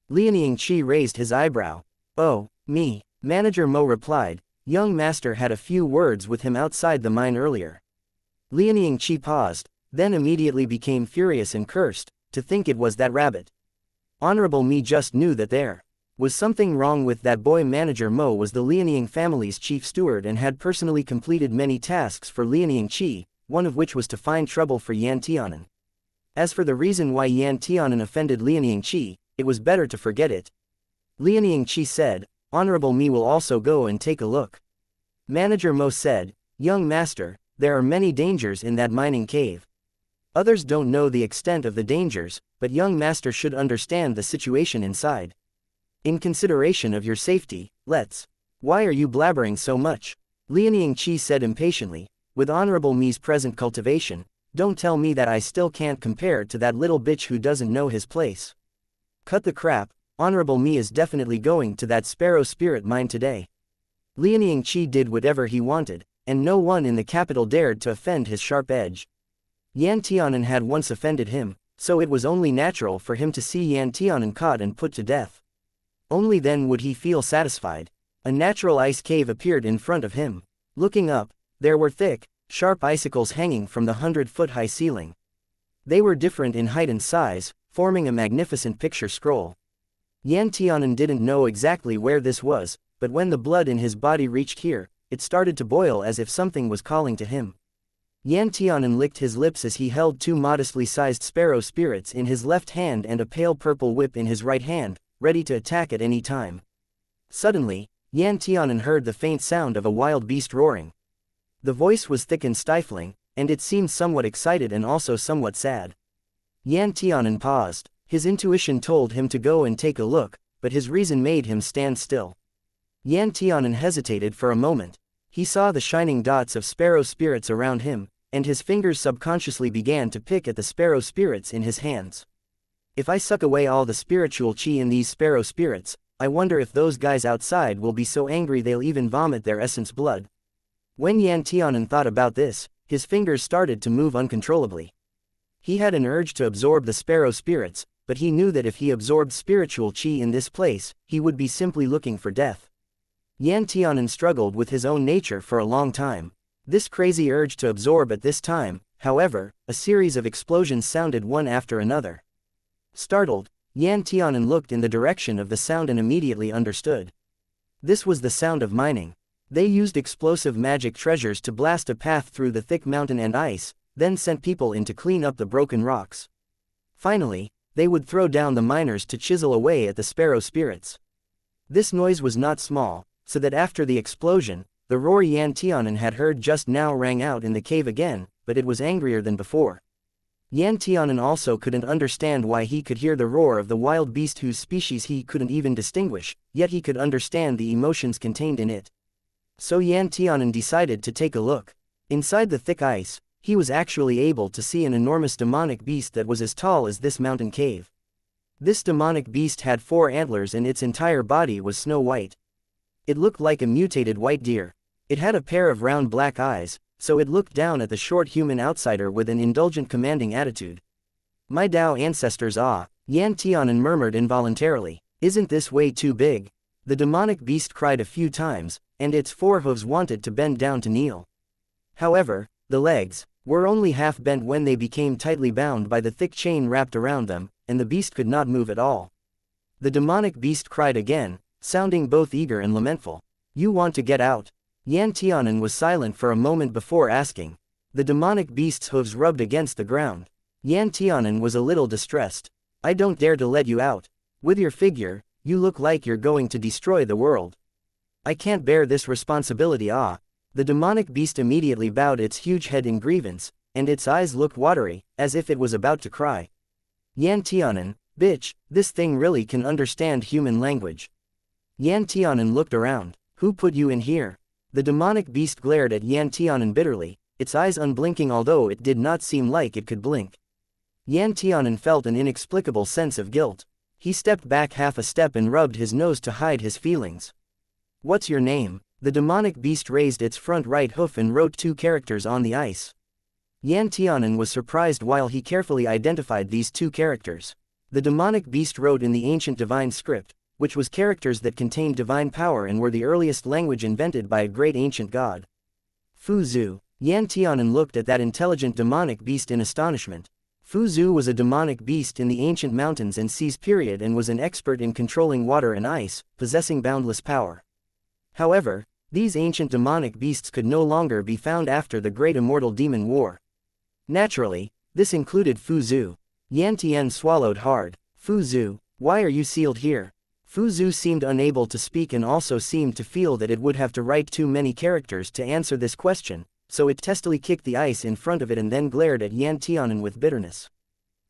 Lianying Chi raised his eyebrow. "Oh, me." Manager Mo replied, "Young master had a few words with him outside the mine earlier." Lianying Chi paused, then immediately became furious and cursed, "To think it was that rabbit. Honorable Me just knew that there was something wrong with that boy." Manager Mo was the Lianying family's chief steward and had personally completed many tasks for Lianying Chi, one of which was to find trouble for Yan Tianan. As for the reason why Yan Tianan offended Lianying Chi, it was better to forget it. Lianying Chi said, "Honorable Me will also go and take a look." Manager Mo said, "Young master, there are many dangers in that mining cave. Others don't know the extent of the dangers, but young master should understand the situation inside. In consideration of your safety, let's—" "Why are you blabbering so much?" Lianying Chi said impatiently. "With Honorable Me's present cultivation, don't tell me that I still can't compare to that little bitch who doesn't know his place. Cut the crap, Honorable Me is definitely going to that Sparrow Spirit Mine today." Lianying Chi did whatever he wanted, and no one in the capital dared to offend his sharp edge. Yan Tianan had once offended him, so it was only natural for him to see Yan Tianan caught and put to death. Only then would he feel satisfied. A natural ice cave appeared in front of him. Looking up, there were thick, sharp icicles hanging from the 100-foot-high ceiling. They were different in height and size, forming a magnificent picture scroll. Yan Tianan didn't know exactly where this was, but when the blood in his body reached here, it started to boil as if something was calling to him. Yan Tianan licked his lips as he held two modestly sized sparrow spirits in his left hand and a pale purple whip in his right hand, ready to attack at any time. Suddenly, Yan Tianan heard the faint sound of a wild beast roaring. The voice was thick and stifling, and it seemed somewhat excited and also somewhat sad. Yan Tianan paused. His intuition told him to go and take a look, but his reason made him stand still. Yan Tianan hesitated for a moment. He saw the shining dots of sparrow spirits around him, and his fingers subconsciously began to pick at the sparrow spirits in his hands. "If I suck away all the spiritual chi in these sparrow spirits, I wonder if those guys outside will be so angry they'll even vomit their essence blood." When Yan Tianan thought about this, his fingers started to move uncontrollably. He had an urge to absorb the sparrow spirits, but he knew that if he absorbed spiritual chi in this place, he would be simply looking for death. Yan Tianan struggled with his own nature for a long time. This crazy urge to absorb at this time, however, a series of explosions sounded one after another. Startled, Yan Tianan looked in the direction of the sound and immediately understood. This was the sound of mining. They used explosive magic treasures to blast a path through the thick mountain and ice, then sent people in to clean up the broken rocks. Finally, they would throw down the miners to chisel away at the sparrow spirits. This noise was not small, so that after the explosion, the roar Yan Tianan had heard just now rang out in the cave again, but it was angrier than before. Yan Tianan also couldn't understand why he could hear the roar of the wild beast whose species he couldn't even distinguish, yet he could understand the emotions contained in it. So Yan Tianan decided to take a look. Inside the thick ice, he was actually able to see an enormous demonic beast that was as tall as this mountain cave. This demonic beast had 4 antlers and its entire body was snow white. It looked like a mutated white deer. It had a pair of round black eyes, so it looked down at the short human outsider with an indulgent commanding attitude. My Dao ancestors Yan Tianan murmured involuntarily. Isn't this way too big? The demonic beast cried a few times, and its 4 hooves wanted to bend down to kneel. However, the legs were only half bent when they became tightly bound by the thick chain wrapped around them, and the beast could not move at all. The demonic beast cried again, sounding both eager and lamentful. You want to get out? Yan Tianan was silent for a moment before asking. The demonic beast's hooves rubbed against the ground. Yan Tianan was a little distressed. I don't dare to let you out. With your figure, you look like you're going to destroy the world. I can't bear this responsibility. The demonic beast immediately bowed its huge head in grievance, and its eyes looked watery, as if it was about to cry. Yan Tianan, bitch, this thing really can understand human language. Yan Tianan looked around. Who put you in here? The demonic beast glared at Yan Tianan bitterly, its eyes unblinking although it did not seem like it could blink. Yan Tianan felt an inexplicable sense of guilt. He stepped back half a step and rubbed his nose to hide his feelings. What's your name? The demonic beast raised its front right hoof and wrote 2 characters on the ice. Yan Tianan was surprised while he carefully identified these 2 characters. The demonic beast wrote in the ancient divine script, which was characters that contained divine power and were the earliest language invented by a great ancient god. Fu Zhu. Yan Tianan looked at that intelligent demonic beast in astonishment. Fu Zhu was a demonic beast in the ancient mountains and seas period and was an expert in controlling water and ice, possessing boundless power. However, these ancient demonic beasts could no longer be found after the Great Immortal Demon War. Naturally, this included Fu Zhu. Yan Tian swallowed hard. Fu Zhu, why are you sealed here? Fu Zhu seemed unable to speak and also seemed to feel that it would have to write too many characters to answer this question, so it testily kicked the ice in front of it and then glared at Yan Tianan with bitterness.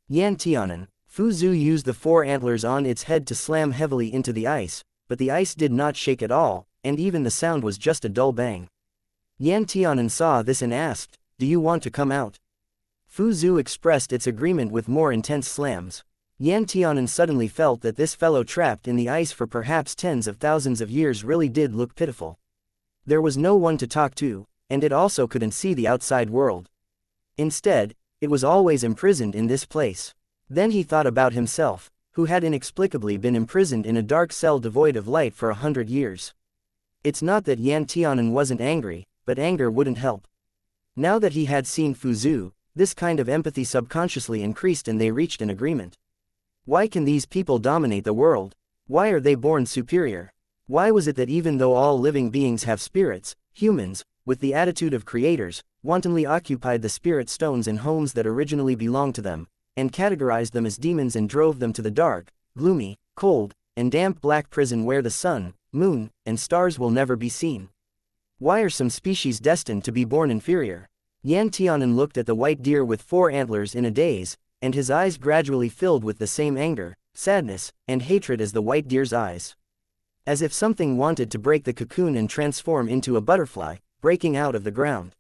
Yan Tianan, Fu Zhu used the 4 antlers on its head to slam heavily into the ice, but the ice did not shake at all, and even the sound was just a dull bang. Yan Tianan saw this and asked, do you want to come out? Fu Zhu expressed its agreement with more intense slams. Yan Tianan suddenly felt that this fellow trapped in the ice for perhaps tens of thousands of years really did look pitiful. There was no one to talk to, and it also couldn't see the outside world. Instead, it was always imprisoned in this place. Then he thought about himself, who had inexplicably been imprisoned in a dark cell devoid of light for 100 years. It's not that Yan Tianan wasn't angry, but anger wouldn't help. Now that he had seen Fu Zhu, this kind of empathy subconsciously increased and they reached an agreement. Why can these people dominate the world? Why are they born superior? Why was it that even though all living beings have spirits, humans, with the attitude of creators, wantonly occupied the spirit stones in homes that originally belonged to them, and categorized them as demons and drove them to the dark, gloomy, cold, and damp black prison where the sun, moon, and stars will never be seen? Why are some species destined to be born inferior? Yan Tianan looked at the white deer with 4 antlers in a daze, and his eyes gradually filled with the same anger, sadness, and hatred as the white deer's eyes. As if something wanted to break the cocoon and transform into a butterfly, breaking out of the ground.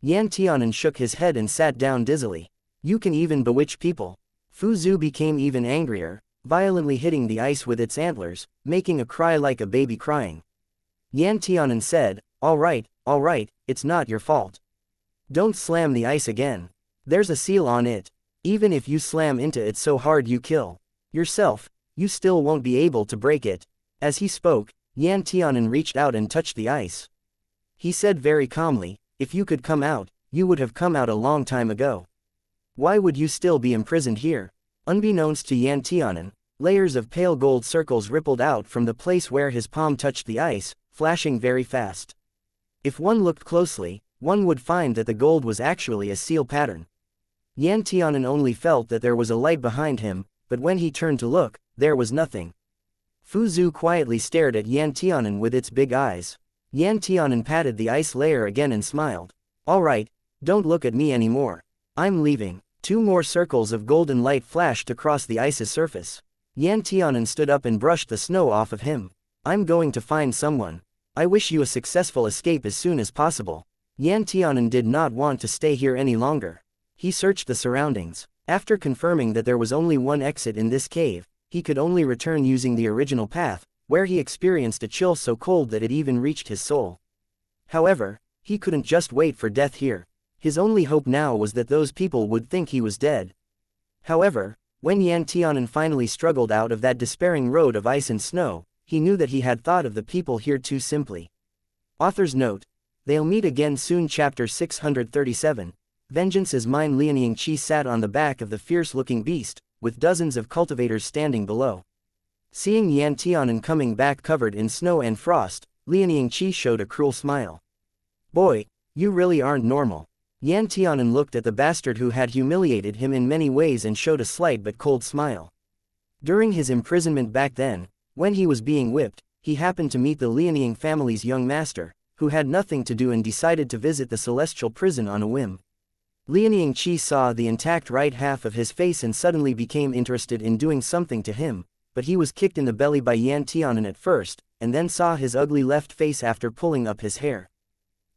Yan Tianan shook his head and sat down dizzily. You can even bewitch people. Fu Zhu became even angrier, violently hitting the ice with its antlers, making a cry like a baby crying. Yan Tianan said, all right, it's not your fault. Don't slam the ice again. There's a seal on it. Even if you slam into it so hard you kill yourself, you still won't be able to break it. As he spoke, Yan Tianan reached out and touched the ice. He said very calmly, if you could come out, you would have come out a long time ago. Why would you still be imprisoned here? Unbeknownst to Yan Tianan, layers of pale gold circles rippled out from the place where his palm touched the ice, flashing very fast. If one looked closely, one would find that the gold was actually a seal pattern. Yan Tianan only felt that there was a light behind him, but when he turned to look, there was nothing. Fu Zhu quietly stared at Yan Tianan with its big eyes. Yan Tianan patted the ice layer again and smiled. All right, don't look at me anymore. I'm leaving. 2 more circles of golden light flashed across the ice's surface. Yan Tianan stood up and brushed the snow off of him. I'm going to find someone. I wish you a successful escape as soon as possible. Yan Tianan did not want to stay here any longer. He searched the surroundings. After confirming that there was only one exit in this cave, he could only return using the original path, where he experienced a chill so cold that it even reached his soul. However, he couldn't just wait for death here. His only hope now was that those people would think he was dead. However, when Yan Tianan finally struggled out of that despairing road of ice and snow, he knew that he had thought of the people here too simply. Author's note. They'll meet again soon. Chapter 637. Vengeance is mine. Lian Qi sat on the back of the fierce-looking beast, with dozens of cultivators standing below. Seeing Yan Tianan coming back covered in snow and frost, Lian Qi showed a cruel smile. Boy, you really aren't normal. Yan Tianan looked at the bastard who had humiliated him in many ways and showed a slight but cold smile. During his imprisonment back then, when he was being whipped, he happened to meet the Lianying family's young master, who had nothing to do and decided to visit the celestial prison on a whim. Lianying Qi saw the intact right half of his face and suddenly became interested in doing something to him, but he was kicked in the belly by Yan Tianan at first, and then saw his ugly left face after pulling up his hair.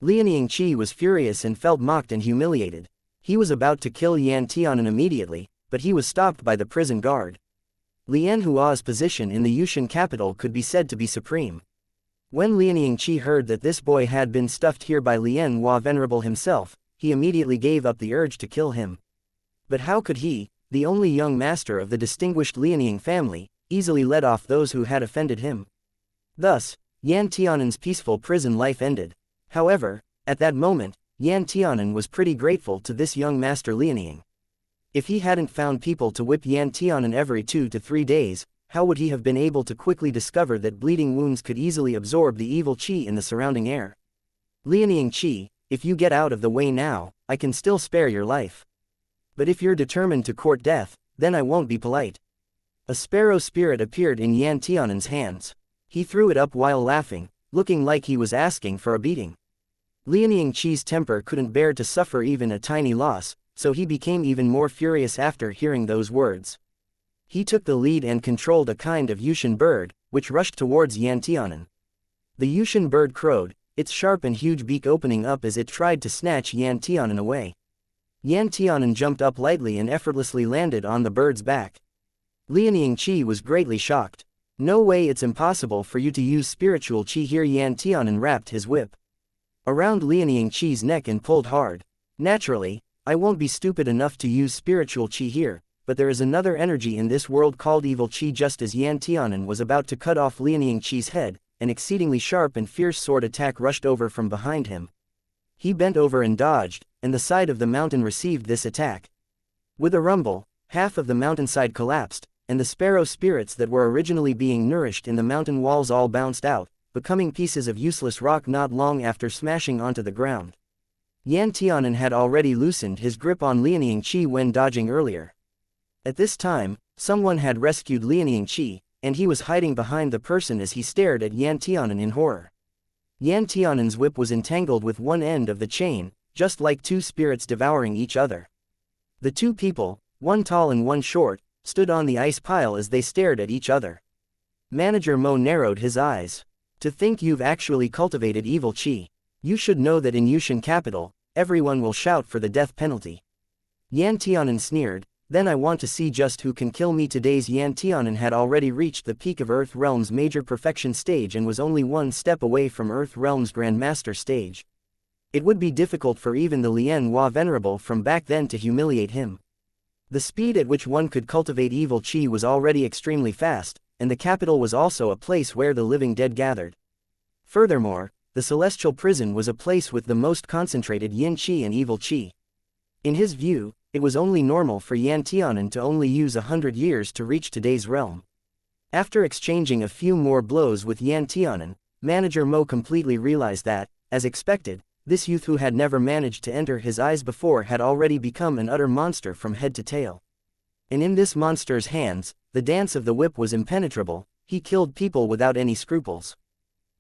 Lianying Qi was furious and felt mocked and humiliated. He was about to kill Yan Tianan immediately, but he was stopped by the prison guard. Lian Hua's position in the Yushan capital could be said to be supreme. When Lianying Qi heard that this boy had been stuffed here by Lian Hua Venerable himself, he immediately gave up the urge to kill him. But how could he, the only young master of the distinguished Lianying family, easily let off those who had offended him? Thus, Yan Tianan's peaceful prison life ended. However, at that moment, Yan Tianan was pretty grateful to this young master Lianying. If he hadn't found people to whip Yan Tianan every 2 to 3 days, how would he have been able to quickly discover that bleeding wounds could easily absorb the evil qi in the surrounding air? Lianying Qi, if you get out of the way now, I can still spare your life. But if you're determined to court death, then I won't be polite. A sparrow spirit appeared in Yan Tianan's hands. He threw it up while laughing, looking like he was asking for a beating. Lianying Qi's temper couldn't bear to suffer even a tiny loss, so he became even more furious after hearing those words. He took the lead and controlled a kind of Yushan bird, which rushed towards Yan Tianan. The Yushan bird crowed, its sharp and huge beak opening up as it tried to snatch Yan Tianan away. Yan Tianan jumped up lightly and effortlessly landed on the bird's back. Lianying Qi was greatly shocked. No way, it's impossible for you to use spiritual qi here. Yan Tianan wrapped his whip around Lianying Qi's neck and pulled hard. Naturally, I won't be stupid enough to use spiritual qi here, but there is another energy in this world called evil qi. Just as Yan Tianan was about to cut off Lianying Qi's head, an exceedingly sharp and fierce sword attack rushed over from behind him. He bent over and dodged, and the side of the mountain received this attack. With a rumble, half of the mountainside collapsed, and the sparrow spirits that were originally being nourished in the mountain walls all bounced out, becoming pieces of useless rock not long after smashing onto the ground. Yan Tianan had already loosened his grip on Lianying Qi when dodging earlier. At this time, someone had rescued Lianying Qi, and he was hiding behind the person as he stared at Yan Tianan in horror. Yan Tianan's whip was entangled with one end of the chain, just like two spirits devouring each other. The two people, one tall and one short, stood on the ice pile as they stared at each other. Manager Mo narrowed his eyes. To think you've actually cultivated evil qi. You should know that in Yushan capital, everyone will shout for the death penalty. Yan Tianan sneered, then I want to see just who can kill me. Today's Yan Tianan had already reached the peak of Earth Realm's major perfection stage and was only one step away from Earth Realm's Grandmaster stage. It would be difficult for even the Lian Hua Venerable from back then to humiliate him. The speed at which one could cultivate evil qi was already extremely fast, and the capital was also a place where the living dead gathered. Furthermore, the celestial prison was a place with the most concentrated yin qi and evil qi. In his view, it was only normal for Yan Tianan to only use 100 years to reach today's realm. After exchanging a few more blows with Yan Tianan, Manager Mo completely realized that, as expected, this youth who had never managed to enter his eyes before had already become an utter monster from head to tail. And in this monster's hands, the dance of the whip was impenetrable. He killed people without any scruples.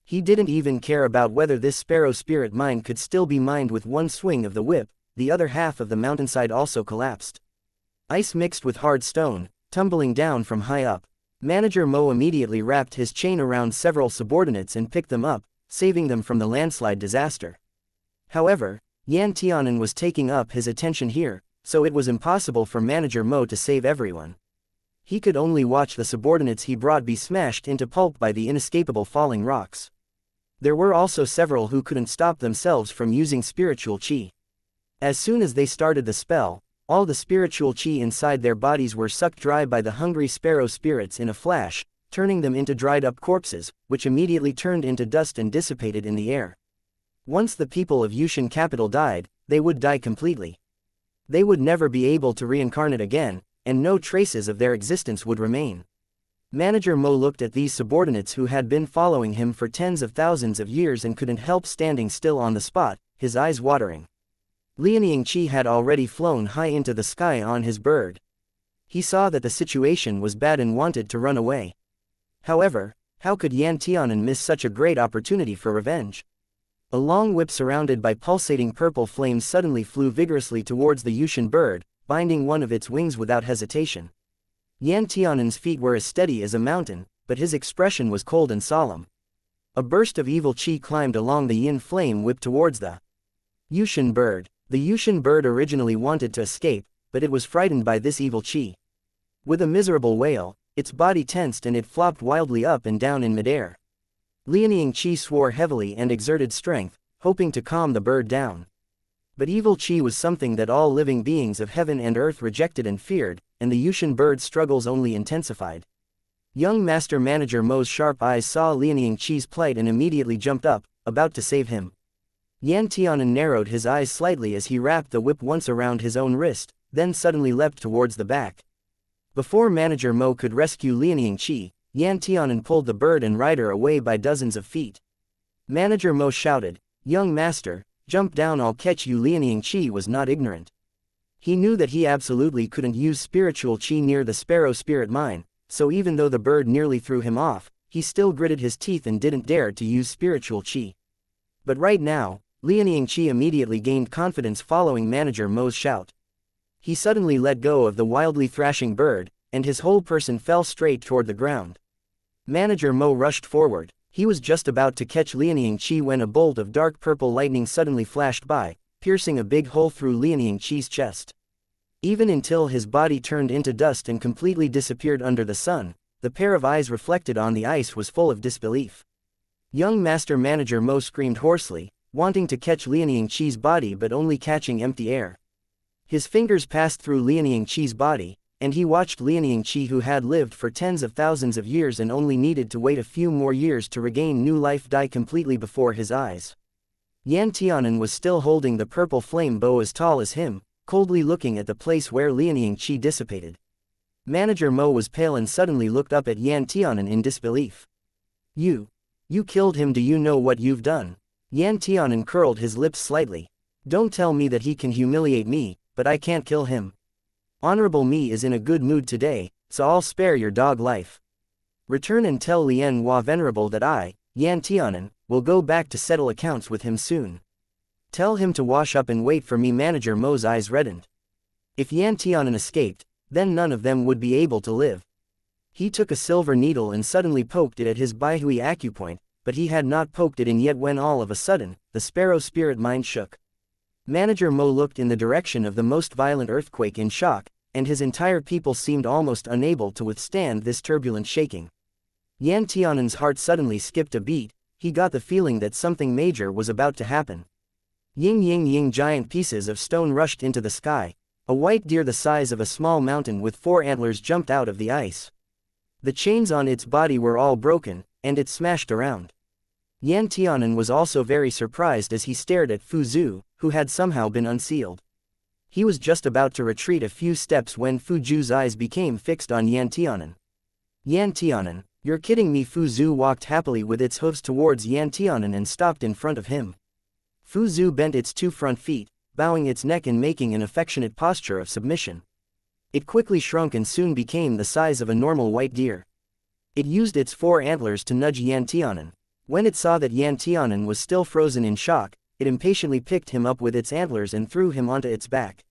He didn't even care about whether this sparrow spirit mine could still be mined with one swing of the whip. The other half of the mountainside also collapsed. Ice mixed with hard stone, tumbling down from high up. Manager Mo immediately wrapped his chain around several subordinates and picked them up, saving them from the landslide disaster. However, Yan Tianan was taking up his attention here, so it was impossible for Manager Mo to save everyone. He could only watch the subordinates he brought be smashed into pulp by the inescapable falling rocks. There were also several who couldn't stop themselves from using spiritual chi. As soon as they started the spell, all the spiritual chi inside their bodies were sucked dry by the hungry sparrow spirits in a flash, turning them into dried-up corpses, which immediately turned into dust and dissipated in the air. Once the people of Yushan capital died, they would die completely. They would never be able to reincarnate again, and no traces of their existence would remain. Manager Mo looked at these subordinates who had been following him for tens of thousands of years and couldn't help standing still on the spot, his eyes watering. Liaoning Qi had already flown high into the sky on his bird. He saw that the situation was bad and wanted to run away. However, how could Yan Tianan miss such a great opportunity for revenge? A long whip surrounded by pulsating purple flames suddenly flew vigorously towards the Yushan bird, binding one of its wings without hesitation. Yan Tianan's feet were as steady as a mountain, but his expression was cold and solemn. A burst of evil qi climbed along the yin flame whip towards the Yushan bird. The Yushan bird originally wanted to escape, but it was frightened by this evil qi. With a miserable wail, its body tensed and it flopped wildly up and down in midair. Liaoning Qi swore heavily and exerted strength, hoping to calm the bird down. But evil qi was something that all living beings of heaven and earth rejected and feared, and the Yushan bird's struggles only intensified. Young Master Manager Mo's sharp eyes saw Liaoning Qi's plight and immediately jumped up, about to save him. Yan Tianan narrowed his eyes slightly as he wrapped the whip once around his own wrist, then suddenly leapt towards the back. Before Manager Mo could rescue Liaoning Qi, Yan Tianan pulled the bird and rider away by dozens of feet. Manager Mo shouted, "Young master, jump down, I'll catch you." Liaoning Qi was not ignorant. He knew that he absolutely couldn't use spiritual qi near the sparrow spirit mine, so even though the bird nearly threw him off, he still gritted his teeth and didn't dare to use spiritual qi. But right now, Liaoning Qi immediately gained confidence following Manager Mo's shout. He suddenly let go of the wildly thrashing bird, and his whole person fell straight toward the ground. Manager Mo rushed forward. He was just about to catch Liaoning Qi when a bolt of dark purple lightning suddenly flashed by, piercing a big hole through Liaoning Qi's chest. Even until his body turned into dust and completely disappeared under the sun, the pair of eyes reflected on the ice was full of disbelief. Young Master Manager Mo screamed hoarsely, wanting to catch Liaoning Qi's body but only catching empty air. His fingers passed through Liaoning Qi's body, and he watched Liaoning Qi, who had lived for tens of thousands of years and only needed to wait a few more years to regain new life, die completely before his eyes. Yan Tianan was still holding the purple flame bow as tall as him, coldly looking at the place where Liaoning Qi dissipated. Manager Mo was pale and suddenly looked up at Yan Tianan in disbelief. You killed him. Do you know what you've done?" Yan Tianan curled his lips slightly. "Don't tell me that he can humiliate me, but I can't kill him. Honorable Me is in a good mood today, so I'll spare your dog life. Return and tell Lien Hua Venerable that I, Yan Tianan, will go back to settle accounts with him soon. Tell him to wash up and wait for me." Manager Mo's eyes reddened. If Yan Tianan escaped, then none of them would be able to live. He took a silver needle and suddenly poked it at his Baihui acupoint, but he had not poked it in yet when all of a sudden, the sparrow spirit mind shook. Manager Mo looked in the direction of the most violent earthquake in shock, and his entire people seemed almost unable to withstand this turbulent shaking. Yan Tianan's heart suddenly skipped a beat. He got the feeling that something major was about to happen. Ying ying ying, giant pieces of stone rushed into the sky. A white deer the size of a small mountain with 4 antlers jumped out of the ice. The chains on its body were all broken, and it smashed around. Yan Tianan was also very surprised as he stared at Fu Zhu, who had somehow been unsealed. He was just about to retreat a few steps when Fu Zhu's eyes became fixed on Yan Tianan. "Yan Tianan, you're kidding me." Fu Zhu walked happily with its hooves towards Yan Tianan and stopped in front of him. Fu Zhu bent its 2 front feet, bowing its neck and making an affectionate posture of submission. It quickly shrunk and soon became the size of a normal white deer. It used its 4 antlers to nudge Yan Tianan. When it saw that Yan Tianan was still frozen in shock, it impatiently picked him up with its antlers and threw him onto its back.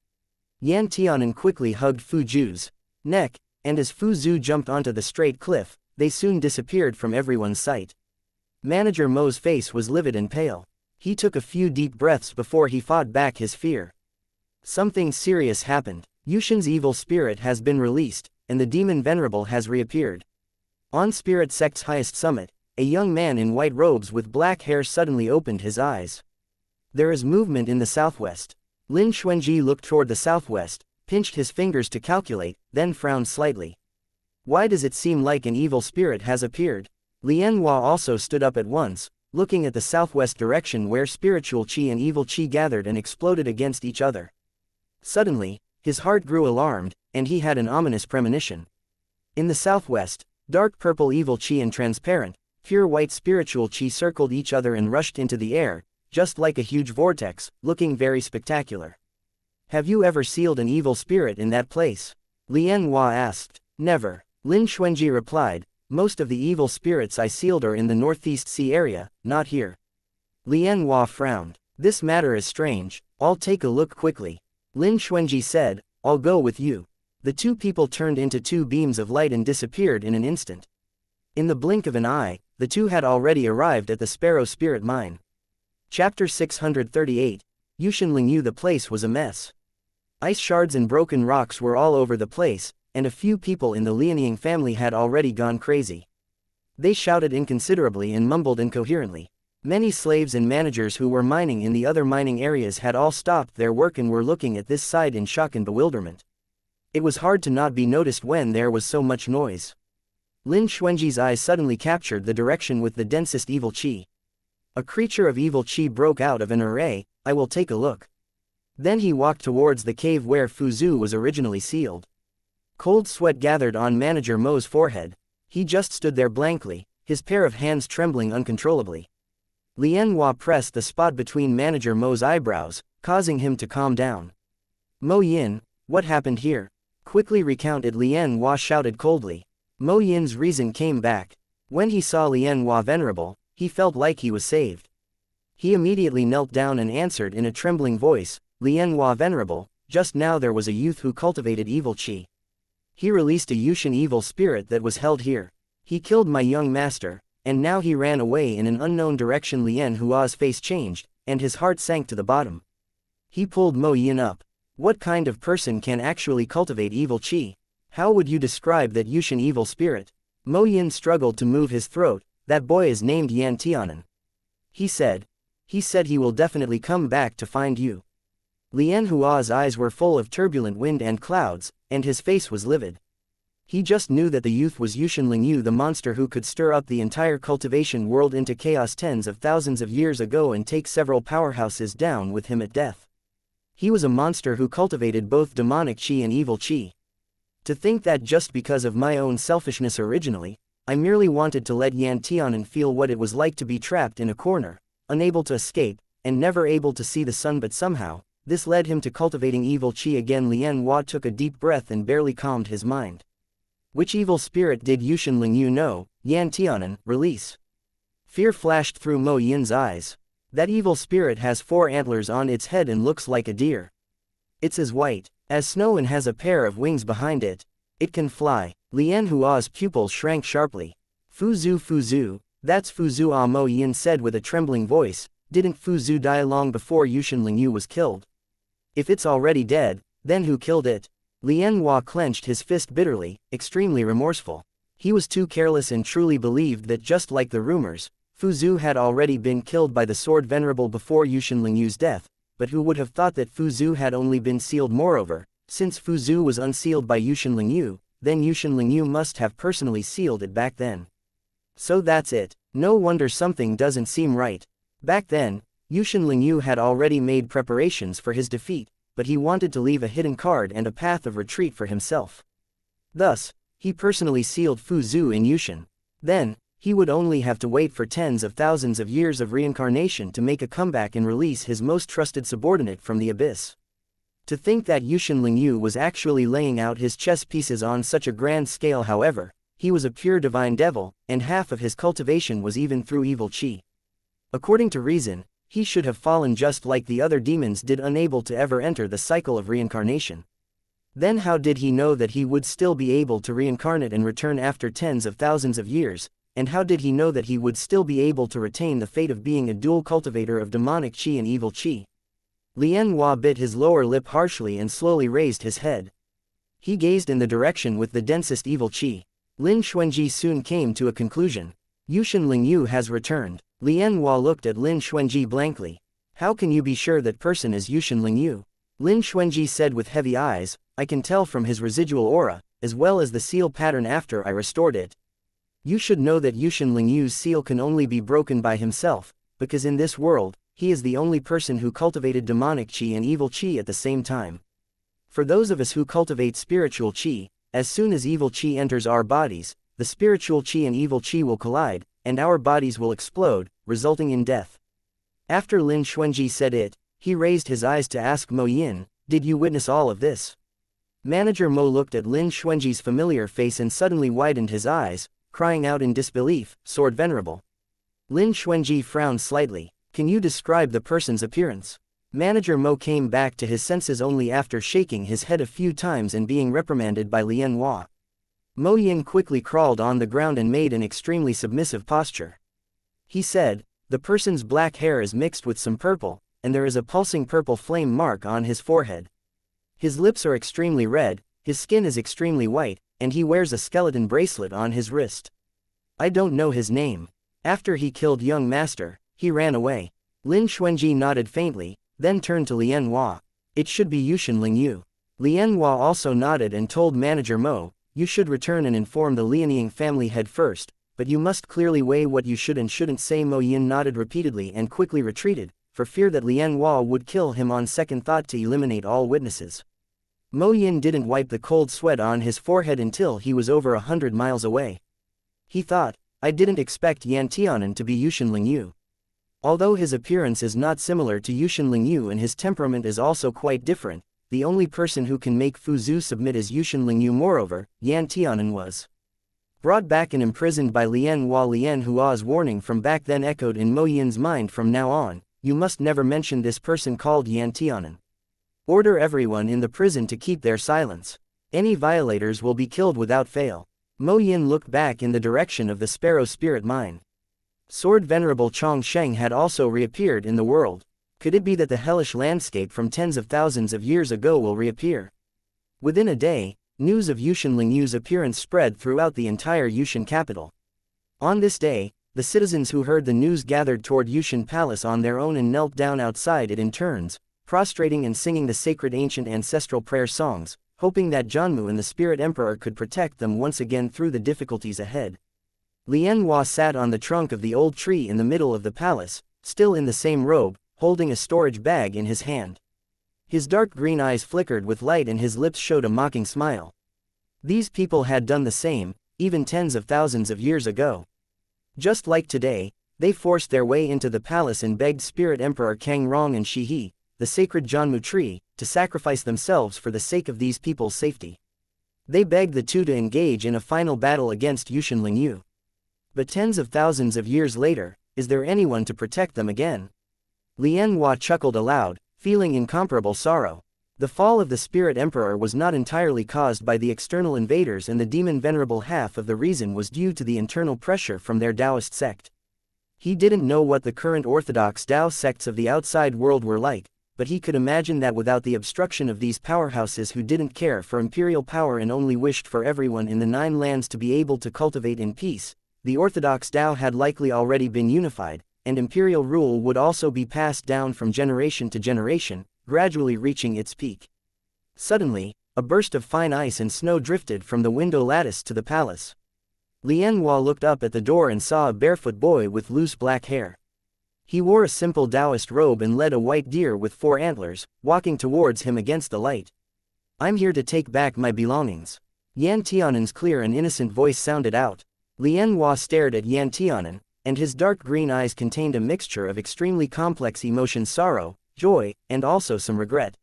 Yan Tianan quickly hugged Fu Zhu's neck, and as Fu Zhu jumped onto the straight cliff, they soon disappeared from everyone's sight. Manager Mo's face was livid and pale. He took a few deep breaths before he fought back his fear. Something serious happened. Yushan's evil spirit has been released, and the demon venerable has reappeared. On Spirit Sect's highest summit, a young man in white robes with black hair suddenly opened his eyes. There is movement in the southwest. Lin Xuanji looked toward the southwest, pinched his fingers to calculate, then frowned slightly. Why does it seem like an evil spirit has appeared? Lian Hua also stood up at once, looking at the southwest direction where spiritual qi and evil qi gathered and exploded against each other. Suddenly, his heart grew alarmed, and he had an ominous premonition. In the southwest, dark purple evil qi and transparent, pure white spiritual qi circled each other and rushed into the air, just like a huge vortex, looking very spectacular. Have you ever sealed an evil spirit in that place? Lian Hua asked. Never. Lin Xuanji replied, most of the evil spirits I sealed are in the Northeast Sea area, not here. Lian Hua frowned. This matter is strange, I'll take a look quickly. Lin Xuanji said, I'll go with you. The two people turned into two beams of light and disappeared in an instant. In the blink of an eye, the two had already arrived at the Sparrow Spirit Mine. Chapter 638, Yushin Lingyu. The place was a mess. Ice shards and broken rocks were all over the place, and a few people in the Lianying family had already gone crazy. They shouted inconsiderably and mumbled incoherently. Many slaves and managers who were mining in the other mining areas had all stopped their work and were looking at this side in shock and bewilderment. It was hard to not be noticed when there was so much noise. Lin Xuanji's eyes suddenly captured the direction with the densest evil qi. A creature of evil qi broke out of an array. I will take a look. Then he walked towards the cave where Fuzu was originally sealed. Cold sweat gathered on Manager Mo's forehead. He just stood there blankly, his pair of hands trembling uncontrollably. Lian Hua pressed the spot between Manager Mo's eyebrows, causing him to calm down. Mo Yin, what happened here? Quickly recount it. Lian Hua shouted coldly. Mo Yin's reason came back. When he saw Lian Hua venerable, he felt like he was saved. He immediately knelt down and answered in a trembling voice, Lian Hua venerable, just now there was a youth who cultivated evil qi. He released a Yushin evil spirit that was held here. He killed my young master, and now he ran away in an unknown direction. Lian Hua's face changed, and his heart sank to the bottom. He pulled Mo Yin up. What kind of person can actually cultivate evil qi? How would you describe that Yushin evil spirit? Mo Yin struggled to move his throat. That boy is named Yan Tianan. He said he will definitely come back to find you. Lian Hua's eyes were full of turbulent wind and clouds, and his face was livid. He just knew that the youth was Yushin Lingyu, the monster who could stir up the entire cultivation world into chaos tens of thousands of years ago and take several powerhouses down with him at death. He was a monster who cultivated both demonic qi and evil qi. To think that just because of my own selfishness originally, I merely wanted to let Yan Tianan feel what it was like to be trapped in a corner, unable to escape, and never able to see the sun, but somehow, this led him to cultivating evil qi again. Lian Hua took a deep breath and barely calmed his mind. Which evil spirit did Yushin Lingyu know? Yan Tianan, release. Fear flashed through Mo Yin's eyes. That evil spirit has 4 antlers on its head and looks like a deer. It's as white as snow and has a pair of wings behind it. It can fly. Lian Hua's pupils shrank sharply. Fuzu, that's Fuzu. Mo Yin said with a trembling voice. Didn't Fuzu die long before Yushin Lingyu was killed? If it's already dead, then who killed it? Lian Hua clenched his fist bitterly, extremely remorseful. He was too careless and truly believed that just like the rumors, Fuzu had already been killed by the Sword Venerable before Yushin Lingyu's death, but who would have thought that Fuzu had only been sealed? Moreover, since Fuzu was unsealed by Yushin Lingyu, then Yushin Lingyu must have personally sealed it back then. So that's it. No wonder something doesn't seem right. Back then, Yushin Lingyu had already made preparations for his defeat, but he wanted to leave a hidden card and a path of retreat for himself. Thus, he personally sealed Fuzu in Yushin. Then, he would only have to wait for tens of thousands of years of reincarnation to make a comeback and release his most trusted subordinate from the abyss. To think that Yushin Lingyu was actually laying out his chess pieces on such a grand scale. However, he was a pure divine devil, and half of his cultivation was even through evil qi. According to reason, he should have fallen just like the other demons did, unable to ever enter the cycle of reincarnation. Then how did he know that he would still be able to reincarnate and return after tens of thousands of years, and how did he know that he would still be able to retain the fate of being a dual cultivator of demonic qi and evil qi? Lian Hua bit his lower lip harshly and slowly raised his head. He gazed in the direction with the densest evil qi. Lin Xuanji soon came to a conclusion. Yushin Lingyu has returned. Lian Hua looked at Lin Xuanji blankly. How can you be sure that person is Yushin Lingyu? Lin Xuanji said with heavy eyes, I can tell from his residual aura, as well as the seal pattern after I restored it. You should know that Yushin Lingyu's seal can only be broken by himself, because in this world, he is the only person who cultivated demonic qi and evil qi at the same time. For those of us who cultivate spiritual qi, as soon as evil qi enters our bodies, the spiritual qi and evil qi will collide, and our bodies will explode, resulting in death. After Lin Xuanji said it, he raised his eyes to ask Mo Yin, did you witness all of this? Manager Mo looked at Lin Xuanji's familiar face and suddenly widened his eyes, crying out in disbelief, Sword Venerable. Lin Xuanji frowned slightly. Can you describe the person's appearance? Manager Mo came back to his senses only after shaking his head a few times and being reprimanded by Lian Hua. Mo Yin quickly crawled on the ground and made an extremely submissive posture. He said, the person's black hair is mixed with some purple, and there is a pulsing purple flame mark on his forehead. His lips are extremely red, his skin is extremely white, and he wears a skeleton bracelet on his wrist. I don't know his name. After he killed young master, he ran away. Lin Xuanji nodded faintly, then turned to Lian Hua. It should be Yushin Lingyu. Lian Hua also nodded and told Manager Mo, you should return and inform the Lianying family head first, but you must clearly weigh what you should and shouldn't say. Mo Yin nodded repeatedly and quickly retreated, for fear that Lian Hua would kill him on second thought to eliminate all witnesses. Mo Yin didn't wipe the cold sweat on his forehead until he was over 100 miles away. He thought, I didn't expect Yan Tianan to be Yushin Lingyu. Although his appearance is not similar to Yushin Lingyu and his temperament is also quite different, the only person who can make Fu Zhu submit is Yushin Lingyu. Moreover, Yan Tianan was brought back and imprisoned by Lian Hua. Lian Hua's warning from back then echoed in Mo Yin's mind. From now on, you must never mention this person called Yan Tianan. Order everyone in the prison to keep their silence. Any violators will be killed without fail. Mo Yin looked back in the direction of the Sparrow Spirit Mine. Sword Venerable Chong Sheng had also reappeared in the world. Could it be that the hellish landscape from tens of thousands of years ago will reappear? Within a day, news of Yushin Lingyu's appearance spread throughout the entire Yushin capital. On this day, the citizens who heard the news gathered toward Yushin Palace on their own and knelt down outside it in turns, prostrating and singing the sacred ancient ancestral prayer songs, hoping that Janmu and the Spirit Emperor could protect them once again through the difficulties ahead. Lian Hua sat on the trunk of the old tree in the middle of the palace, still in the same robe, holding a storage bag in his hand. His dark green eyes flickered with light and his lips showed a mocking smile. These people had done the same, even tens of thousands of years ago. Just like today, they forced their way into the palace and begged Spirit Emperor Kang Rong and Shi He, the sacred Janmu tree, to sacrifice themselves for the sake of these people's safety. They begged the two to engage in a final battle against Yushin Lingyu. But tens of thousands of years later, is there anyone to protect them again? Lian Hua chuckled aloud, feeling incomparable sorrow. The fall of the Spirit Emperor was not entirely caused by the external invaders, and the demon venerable half of the reason was due to the internal pressure from their Taoist sect. He didn't know what the current orthodox Tao sects of the outside world were like, but he could imagine that without the obstruction of these powerhouses who didn't care for imperial power and only wished for everyone in the Nine Lands to be able to cultivate in peace, the orthodox Tao had likely already been unified, and imperial rule would also be passed down from generation to generation, gradually reaching its peak. Suddenly, a burst of fine ice and snow drifted from the window lattice to the palace. Lian Hua looked up at the door and saw a barefoot boy with loose black hair. He wore a simple Taoist robe and led a white deer with 4 antlers, walking towards him against the light. I'm here to take back my belongings. Yan Tianan's clear and innocent voice sounded out. Lian Hua stared at Yan Tianan, and his dark green eyes contained a mixture of extremely complex emotions: sorrow, joy, and also some regret.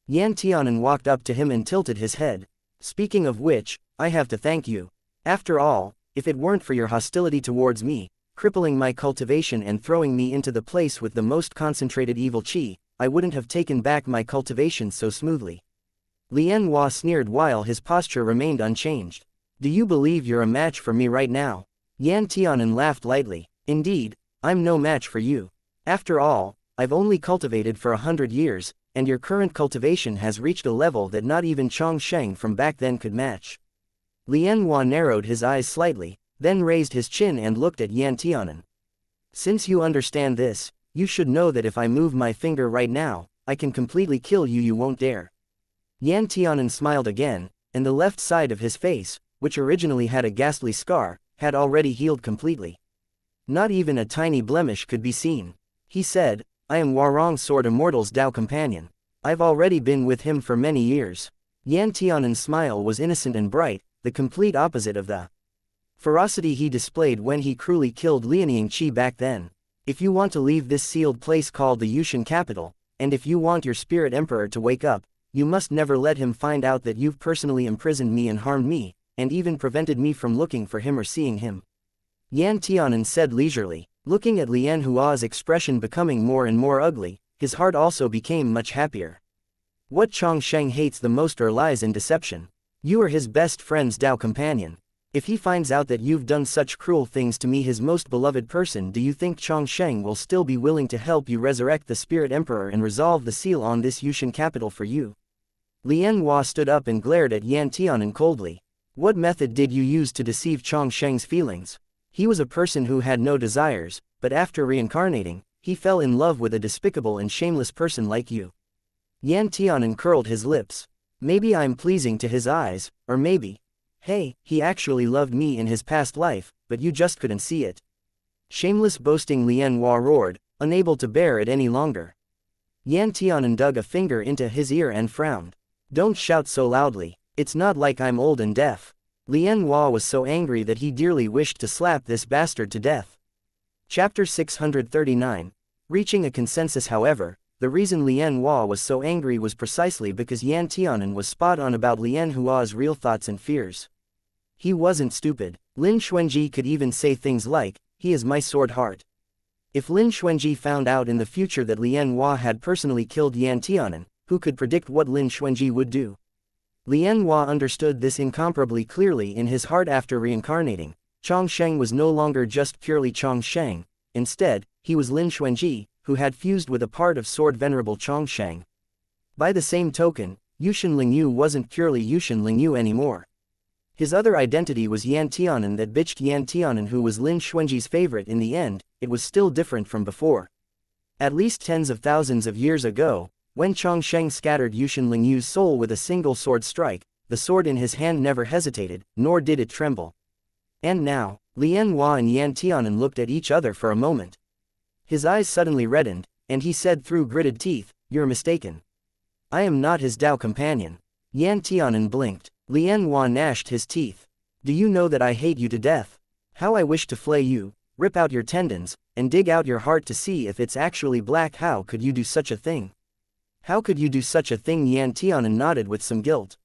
Yan Tianan walked up to him and tilted his head. Speaking of which, I have to thank you. After all, if it weren't for your hostility towards me, crippling my cultivation and throwing me into the place with the most concentrated evil qi, I wouldn't have taken back my cultivation so smoothly. Lian Hua sneered while his posture remained unchanged. Do you believe you're a match for me right now? Yan Tianan laughed lightly. Indeed, I'm no match for you. After all, I've only cultivated for 100 years, and your current cultivation has reached a level that not even Xianxia from back then could match. Lien Hua narrowed his eyes slightly, then raised his chin and looked at Yan Tianan. Since you understand this, you should know that if I move my finger right now, I can completely kill you. You won't dare. Yan Tianan smiled again, and the left side of his face, which originally had a ghastly scar, had already healed completely. Not even a tiny blemish could be seen. He said, I am Warong Sword Immortal's Dao companion. I've already been with him for many years. Yan Tianan's smile was innocent and bright, the complete opposite of the ferocity he displayed when he cruelly killed Lianying Qi back then. If you want to leave this sealed place called the Yushan capital, and if you want your spirit emperor to wake up, you must never let him find out that you've personally imprisoned me and harmed me, and even prevented me from looking for him or seeing him. Yan Tianan said leisurely, looking at Lien Hua's expression becoming more and more ugly. His heart also became much happier. What Xianxia hates the most are lies and deception. You are his best friend's Dao companion. If he finds out that you've done such cruel things to me, his most beloved person, do you think Xianxia will still be willing to help you resurrect the Spirit Emperor and resolve the seal on this Yushan capital for you? Lien Hua stood up and glared at Yan Tianan coldly. What method did you use to deceive Xianxia's feelings? He was a person who had no desires, but after reincarnating, he fell in love with a despicable and shameless person like you. Yan Tianan curled his lips. Maybe I'm pleasing to his eyes, or maybe, hey, he actually loved me in his past life, but you just couldn't see it. Shameless boasting, Lien Hua roared, unable to bear it any longer. Yan Tianan dug a finger into his ear and frowned. Don't shout so loudly, it's not like I'm old and deaf. Lien Hua was so angry that he dearly wished to slap this bastard to death. Chapter 639. Reaching a consensus. However, the reason Lien Hua was so angry was precisely because Yan Tianan was spot on about Lien Hua's real thoughts and fears. He wasn't stupid. Lin Xuanji could even say things like, he is my sword heart. If Lin Xuanji found out in the future that Lien Hua had personally killed Yan Tianan, who could predict what Lin Xuanji would do? Lien Hua understood this incomparably clearly in his heart after reincarnating. Xianxia was no longer just purely Xianxia. Instead, he was Lin Xuanji, who had fused with a part of Sword Venerable Xianxia. By the same token, Yushan Lingyu wasn't purely Yushan Lingyu anymore. His other identity was Yan Tianan that bitched Yan Tianan, who was Lin Xuanji's favorite. In the end, it was still different from before. At least tens of thousands of years ago, when Xianxia scattered Yushan Lingyu's soul with a single sword strike, the sword in his hand never hesitated, nor did it tremble. And now, Lien Hua and Yan Tianan looked at each other for a moment. His eyes suddenly reddened, and he said through gritted teeth, "You're mistaken. I am not his Dao companion." Yan Tianan blinked. Lien Hua gnashed his teeth. "Do you know that I hate you to death? How I wish to flay you, rip out your tendons, and dig out your heart to see if it's actually black. How could you do such a thing? How could you do such a thing?" Yan Tianan nodded with some guilt.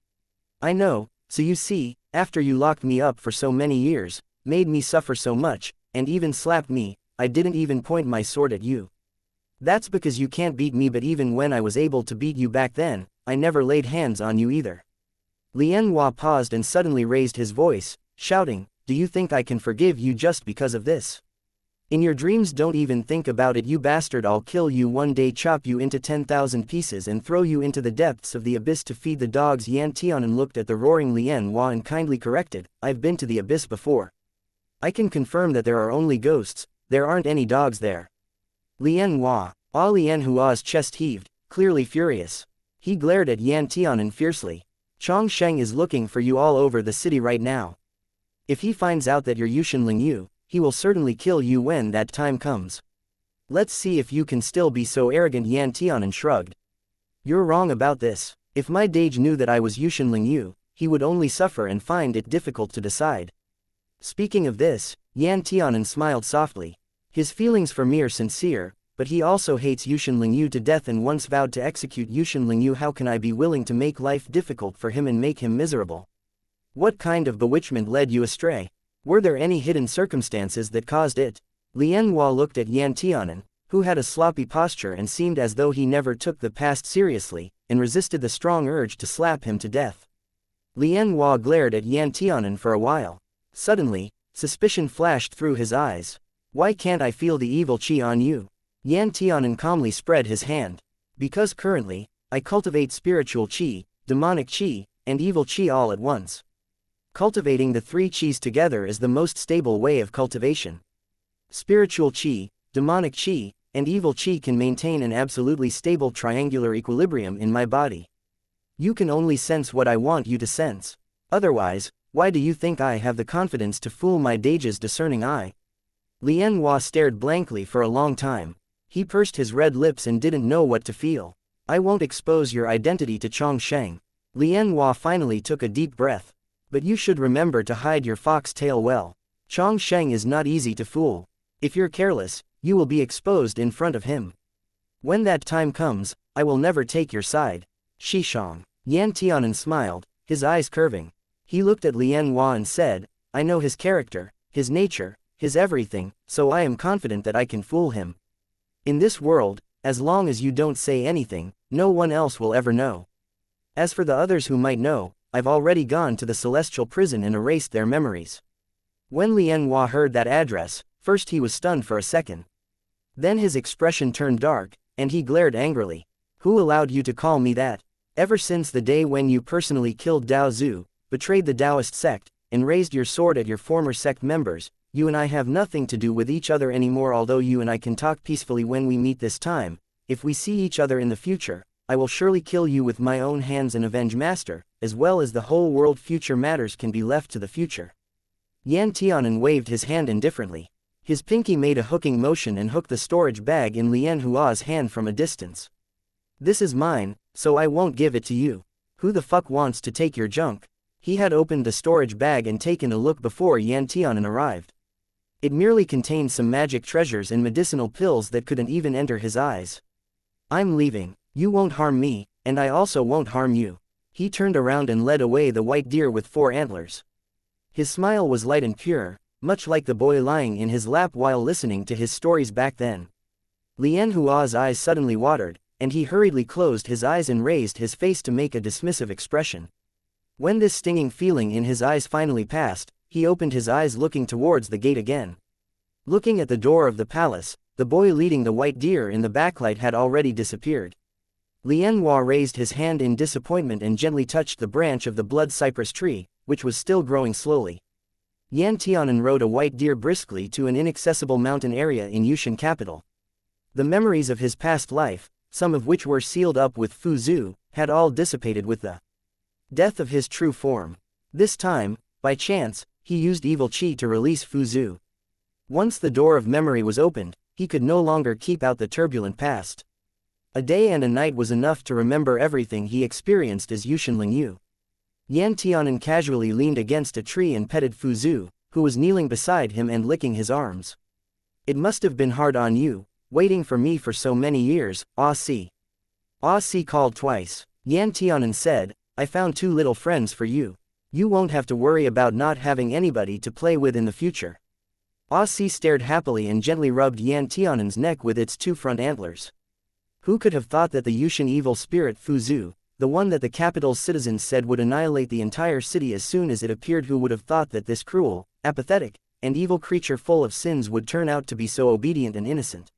"I know, so you see, after you locked me up for so many years, made me suffer so much, and even slapped me, I didn't even point my sword at you. That's because you can't beat me, but even when I was able to beat you back then, I never laid hands on you either." Lien Hua paused and suddenly raised his voice, shouting, "Do you think I can forgive you just because of this? In your dreams, don't even think about it, you bastard. I'll kill you one day, chop you into 10,000 pieces and throw you into the depths of the abyss to feed the dogs." Yan Tianan looked at the roaring Lien Hua and kindly corrected, "I've been to the abyss before. I can confirm that there are only ghosts, there aren't any dogs there." Lien Hua. Lien Hua's chest heaved, clearly furious. He glared at Yan Tianan fiercely. "Xianxia is looking for you all over the city right now. If he finds out that you're Yushan Lingyu, he will certainly kill you when that time comes. Let's see if you can still be so arrogant." Yan Tianan shrugged. "You're wrong about this. If my Dage knew that I was Yushan Lingyu, he would only suffer and find it difficult to decide." Speaking of this, Yan Tianan smiled softly. His feelings for me are sincere, but he also hates Yushan Lingyu to death and once vowed to execute Yushan Lingyu. How can I be willing to make life difficult for him and make him miserable? What kind of bewitchment led you astray? Were there any hidden circumstances that caused it? Lien Hua looked at Yan Tianan, who had a sloppy posture and seemed as though he never took the past seriously, and resisted the strong urge to slap him to death. Lien Hua glared at Yan Tianan for a while. Suddenly, suspicion flashed through his eyes. "Why can't I feel the evil chi on you?" Yan Tianan calmly spread his hand. "Because currently, I cultivate spiritual qi, demonic qi, and evil qi all at once. Cultivating the three qis together is the most stable way of cultivation. Spiritual qi, demonic qi, and evil qi can maintain an absolutely stable triangular equilibrium in my body. You can only sense what I want you to sense. Otherwise, why do you think I have the confidence to fool my Dage's discerning eye? Lien Hua stared blankly for a long time. He pursed his red lips and didn't know what to feel. I won't expose your identity to Chong Sheng. Lien Hua finally took a deep breath. But you should remember to hide your fox tail well. Chong Sheng is not easy to fool. If you're careless, you will be exposed in front of him. When that time comes, I will never take your side. Shishong. Yan Tianan smiled, his eyes curving. He looked at Lien Hua and said, I know his character, his nature, his everything, so I am confident that I can fool him. In this world, as long as you don't say anything, no one else will ever know. As for the others who might know, I've already gone to the celestial prison and erased their memories. When Lien Hua heard that address, first he was stunned for a second. Then his expression turned dark, and he glared angrily. Who allowed you to call me that? Ever since the day when you personally killed Dao Zhu, betrayed the Taoist sect, and raised your sword at your former sect members, you and I have nothing to do with each other anymore. Although you and I can talk peacefully when we meet this time, if we see each other in the future, I will surely kill you with my own hands and avenge Master, as well as the whole world. Future matters can be left to the future. Yan Tianan waved his hand indifferently. His pinky made a hooking motion and hooked the storage bag in Lien Hua's hand from a distance. This is mine, so I won't give it to you. Who the fuck wants to take your junk? He had opened the storage bag and taken a look before Yan Tianan arrived. It merely contained some magic treasures and medicinal pills that couldn't even enter his eyes. I'm leaving. You won't harm me, and I also won't harm you. He turned around and led away the white deer with 4 antlers. His smile was light and pure, much like the boy lying in his lap while listening to his stories back then. Lien Hua's eyes suddenly watered, and he hurriedly closed his eyes and raised his face to make a dismissive expression. When this stinging feeling in his eyes finally passed, he opened his eyes looking towards the gate again. Looking at the door of the palace, the boy leading the white deer in the backlight had already disappeared. Lien Hua raised his hand in disappointment and gently touched the branch of the blood cypress tree, which was still growing slowly. Yan Tianan rode a white deer briskly to an inaccessible mountain area in Yushan capital. The memories of his past life, some of which were sealed up with Fu Zhu, had all dissipated with the death of his true form. This time, by chance, he used evil qi to release Fu Zhu. Once the door of memory was opened, he could no longer keep out the turbulent past. A day and a night was enough to remember everything he experienced as Yushan Lingyu. Yan Tianan casually leaned against a tree and petted Fu Zhu, who was kneeling beside him and licking his arms. It must have been hard on you, waiting for me for so many years, Ah Si. Ah Si called twice. Yan Tianan said, I found 2 little friends for you. You won't have to worry about not having anybody to play with in the future. Ah Si stared happily and gently rubbed Yan Tianan's neck with its 2 front antlers. Who could have thought that the Yushan evil spirit Fu Zhu, the one that the capital's citizens said would annihilate the entire city as soon as it appeared, who would have thought that this cruel, apathetic, and evil creature full of sins would turn out to be so obedient and innocent?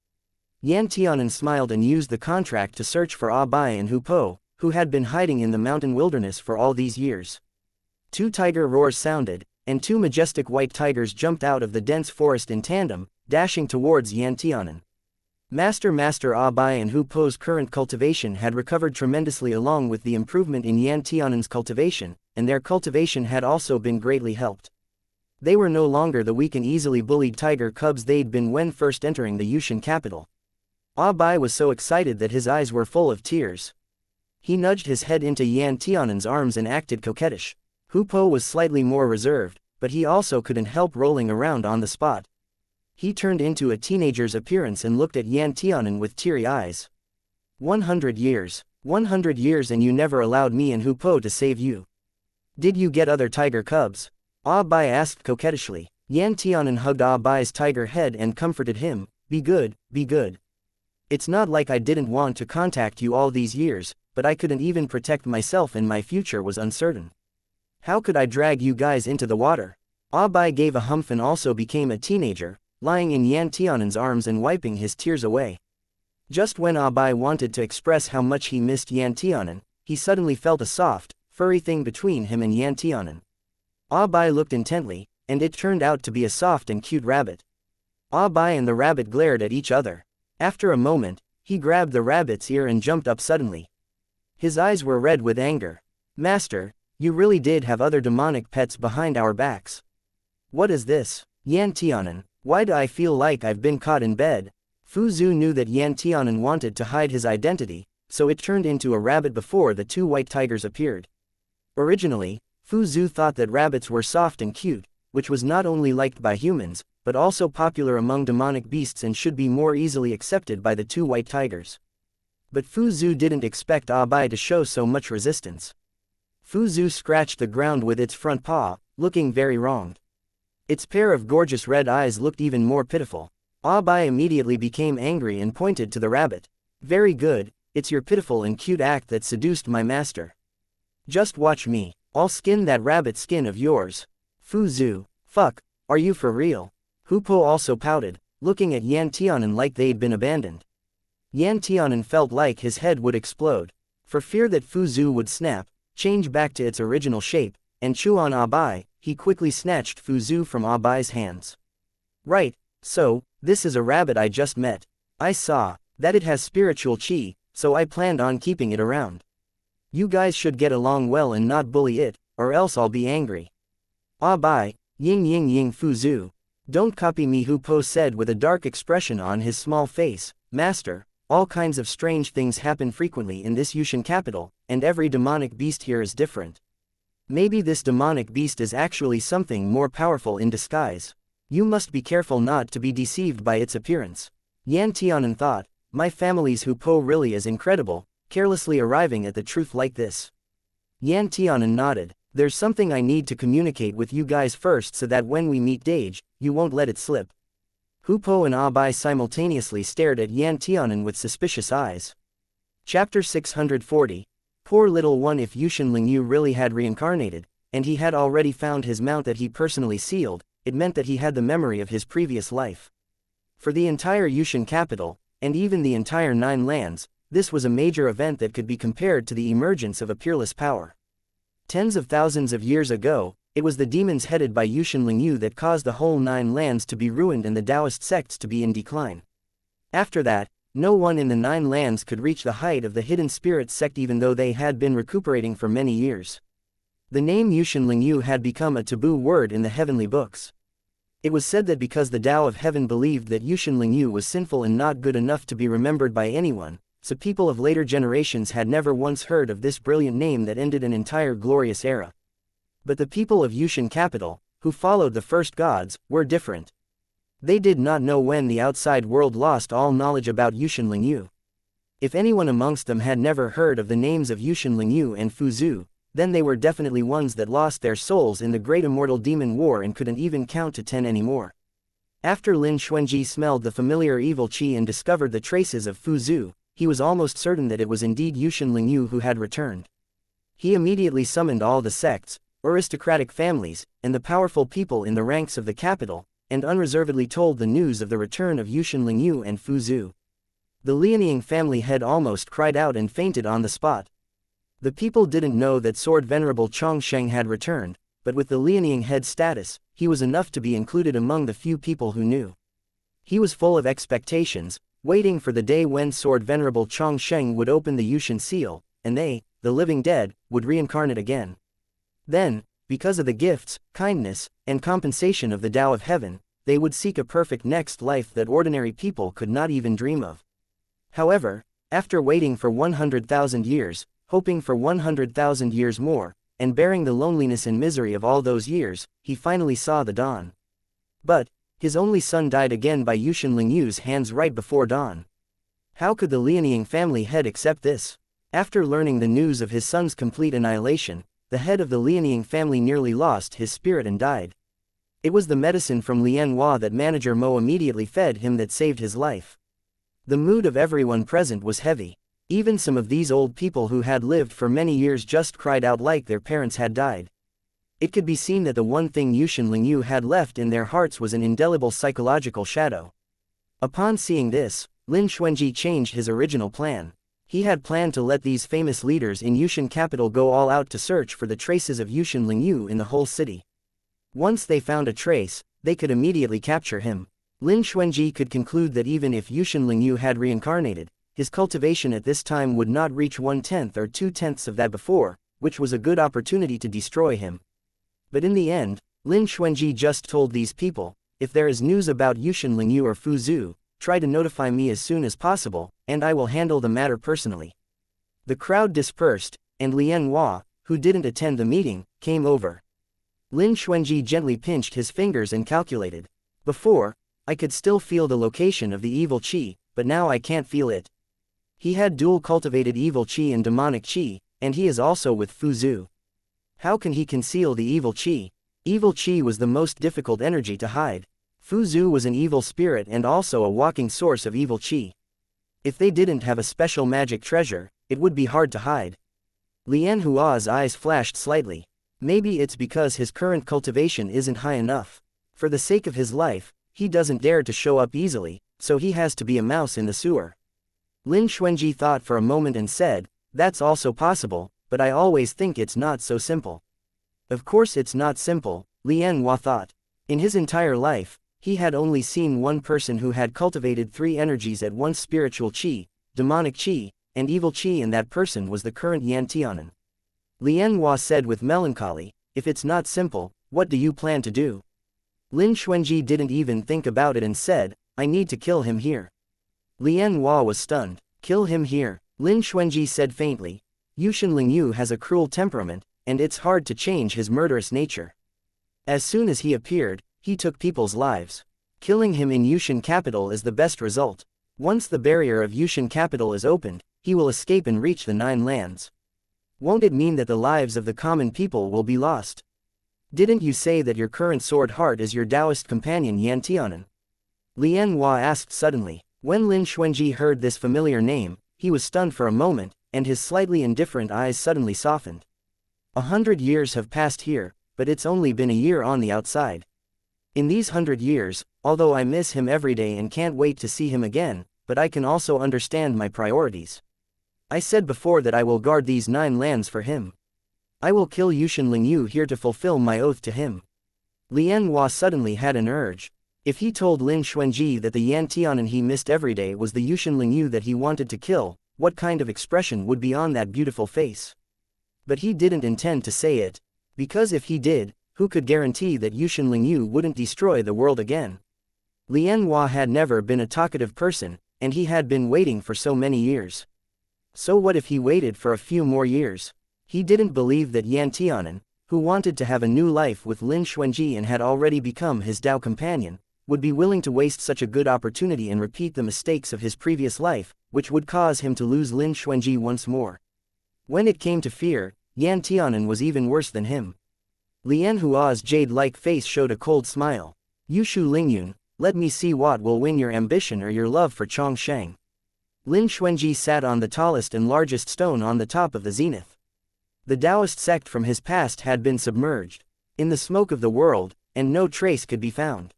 Yan Tianan smiled and used the contract to search for Ah Bai and Hu Po, who had been hiding in the mountain wilderness for all these years. 2 tiger roars sounded, and 2 majestic white tigers jumped out of the dense forest in tandem, dashing towards Yan Tianan. Master Ah Bai and Hu Po's current cultivation had recovered tremendously along with the improvement in Yan Tianan's cultivation, and their cultivation had also been greatly helped. They were no longer the weak and easily bullied tiger cubs they'd been when first entering the Yushan capital. Ah Bai was so excited that his eyes were full of tears. He nudged his head into Yan Tianan's arms and acted coquettish. Hu Po was slightly more reserved, but he also couldn't help rolling around on the spot. He turned into a teenager's appearance and looked at Yan Tianan with teary eyes. 100 years. 100 years and you never allowed me and Hu Po to save you. Did you get other tiger cubs? Ah Bai asked coquettishly. Yan Tianan hugged Ah Bai's tiger head and comforted him. Be good, be good. It's not like I didn't want to contact you all these years, but I couldn't even protect myself and my future was uncertain. How could I drag you guys into the water? Ah Bai gave a humph and also became a teenager, lying in Yan Tianan's arms and wiping his tears away. Just when Abai wanted to express how much he missed Yan Tianan, he suddenly felt a soft, furry thing between him and Yan Tianan. Abai looked intently, and it turned out to be a soft and cute rabbit. Abai and the rabbit glared at each other. After a moment, he grabbed the rabbit's ear and jumped up suddenly. His eyes were red with anger. "Master, you really did have other demonic pets behind our backs. What is this? Yan Tianan, why do I feel like I've been caught in bed?" Fu Zhu knew that Yan Tianan wanted to hide his identity, so it turned into a rabbit before the two white tigers appeared. Originally, Fu Zhu thought that rabbits were soft and cute, which was not only liked by humans, but also popular among demonic beasts and should be more easily accepted by the two white tigers. But Fu Zhu didn't expect Abai to show so much resistance. Fu Zhu scratched the ground with its front paw, looking very wronged. Its pair of gorgeous red eyes looked even more pitiful. Abai immediately became angry and pointed to the rabbit. "Very good, it's your pitiful and cute act that seduced my master. Just watch me, I'll skin that rabbit skin of yours." Fu Zhu, "Fuck, are you for real?" Hupo also pouted, looking at Yan Tianan like they'd been abandoned. Yan Tianan felt like his head would explode. For fear that Fu Zhu would snap, change back to its original shape, and chew on Abai, he quickly snatched Fu Zhu from Abai's hands. "Right, so, this is a rabbit I just met. I saw that it has spiritual chi, so I planned on keeping it around. You guys should get along well and not bully it, or else I'll be angry." "Abai, ying Fu Zhu. Don't copy me," Hu Po said with a dark expression on his small face. "Master, all kinds of strange things happen frequently in this Yushan capital, and every demonic beast here is different. Maybe this demonic beast is actually something more powerful in disguise. You must be careful not to be deceived by its appearance." Yan Tianan thought, "My family's Hu Po really is incredible, carelessly arriving at the truth like this." Yan Tianan nodded. "There's something I need to communicate with you guys first so that when we meet Dage, you won't let it slip." Hu Po and Abai simultaneously stared at Yan Tianan with suspicious eyes. Chapter 640. Poor little one. If Yushan Lingyu really had reincarnated, and he had already found his mount that he personally sealed, it meant that he had the memory of his previous life. For the entire Yushan capital, and even the entire Nine Lands, this was a major event that could be compared to the emergence of a peerless power. Tens of thousands of years ago, it was the demons headed by Yushan Lingyu that caused the whole Nine Lands to be ruined and the Taoist sects to be in decline. After that, no one in the Nine Lands could reach the height of the Hidden Spirit sect even though they had been recuperating for many years. The name Yushan Lingyu had become a taboo word in the heavenly books. It was said that because the Tao of Heaven believed that Yushan Lingyu was sinful and not good enough to be remembered by anyone, so people of later generations had never once heard of this brilliant name that ended an entire glorious era. But the people of Yushan capital, who followed the first gods, were different. They did not know when the outside world lost all knowledge about Yushan Lingyu. If anyone amongst them had never heard of the names of Yushan Lingyu and Fu Zhu, then they were definitely ones that lost their souls in the great immortal demon war and couldn't even count to 10 anymore. After Lin Xuanji smelled the familiar evil qi and discovered the traces of Fu Zhu, he was almost certain that it was indeed Yushan Lingyu who had returned. He immediately summoned all the sects, aristocratic families, and the powerful people in the ranks of the capital, and unreservedly told the news of the return of Yushan Lingyu and Fu Zhu. The Lianying family head almost cried out and fainted on the spot. The people didn't know that Sword Venerable Chongsheng had returned, but with the Lianying head status, he was enough to be included among the few people who knew. He was full of expectations, waiting for the day when Sword Venerable Chongsheng would open the Yushan seal, and they, the living dead, would reincarnate again. Then, because of the gifts, kindness, and compensation of the Tao of Heaven, they would seek a perfect next life that ordinary people could not even dream of. However, after waiting for 100,000 years, hoping for 100,000 years more, and bearing the loneliness and misery of all those years, he finally saw the dawn. But his only son died again by Yushan Lingyu's hands right before dawn. How could the Lianying family head accept this? After learning the news of his son's complete annihilation, the head of the Lianying family nearly lost his spirit and died. It was the medicine from Lianhua that Manager Mo immediately fed him that saved his life. The mood of everyone present was heavy. Even some of these old people who had lived for many years just cried out like their parents had died. It could be seen that the one thing Yushan Lingyu had left in their hearts was an indelible psychological shadow. Upon seeing this, Lin Xuanji changed his original plan. He had planned to let these famous leaders in Yushan capital go all out to search for the traces of Yushan Lingyu in the whole city. Once they found a trace, they could immediately capture him. Lin Xuanji could conclude that even if Yushan Lingyu had reincarnated, his cultivation at this time would not reach 1/10 or 2/10 of that before, which was a good opportunity to destroy him. But in the end, Lin Xuanji just told these people, if there is news about Yushan Lingyu or Fu Zhu, try to notify me as soon as possible, and I will handle the matter personally. The crowd dispersed, and Lian Hua, who didn't attend the meeting, came over. Lin Xuanji gently pinched his fingers and calculated. Before, I could still feel the location of the evil qi, but now I can't feel it. He had dual cultivated evil qi and demonic qi, and he is also with Fu Zhu. How can he conceal the evil qi? Evil qi was the most difficult energy to hide. Fu Zhu was an evil spirit and also a walking source of evil qi. If they didn't have a special magic treasure, it would be hard to hide. Lian Hua's eyes flashed slightly. Maybe it's because his current cultivation isn't high enough. For the sake of his life, he doesn't dare to show up easily, so he has to be a mouse in the sewer. Lin Xuanji thought for a moment and said, that's also possible, but I always think it's not so simple. Of course it's not simple, Lian Hua thought. In his entire life, he had only seen one person who had cultivated 3 energies at once: spiritual qi, demonic qi, and evil qi, and that person was the current Yan Tianan. Lian Hua said with melancholy, if it's not simple, what do you plan to do? Lin Xuanji didn't even think about it and said, I need to kill him here. Lian Hua was stunned. Kill him here, Lin Xuanji said faintly. Yushan Lingyu has a cruel temperament, and it's hard to change his murderous nature. As soon as he appeared, he took people's lives. Killing him in Yushan capital is the best result. Once the barrier of Yushan capital is opened, he will escape and reach the 9 lands. Won't it mean that the lives of the common people will be lost? Didn't you say that your current sword heart is your Taoist companion Yan Tianan? Lian Hua asked suddenly. When Lin Xuanji heard this familiar name, he was stunned for a moment, and his slightly indifferent eyes suddenly softened. 100 years have passed here, but it's only been a year on the outside. In these 100 years, although I miss him every day and can't wait to see him again, but I can also understand my priorities. I said before that I will guard these 9 lands for him. I will kill Yushan Lingyu here to fulfill my oath to him. Lian Hua suddenly had an urge. If he told Lin Xuanji that the Yan Tianan he missed every day was the Yushan Lingyu that he wanted to kill, what kind of expression would be on that beautiful face? But he didn't intend to say it. Because if he did, who could guarantee that Yushan Lingyu wouldn't destroy the world again? Lian Hua had never been a talkative person, and he had been waiting for so many years. So what if he waited for a few more years? He didn't believe that Yan Tianan, who wanted to have a new life with Lin Xuanji and had already become his Tao companion, would be willing to waste such a good opportunity and repeat the mistakes of his previous life, which would cause him to lose Lin Xuanji once more. When it came to fear, Yan Tianan was even worse than him. Lian Hua's jade-like face showed a cold smile. Yushu Lingyun, let me see what will win your ambition or your love for Chongsheng. Lin Xuanji sat on the tallest and largest stone on the top of the zenith. The Taoist sect from his past had been submerged in the smoke of the world, and no trace could be found.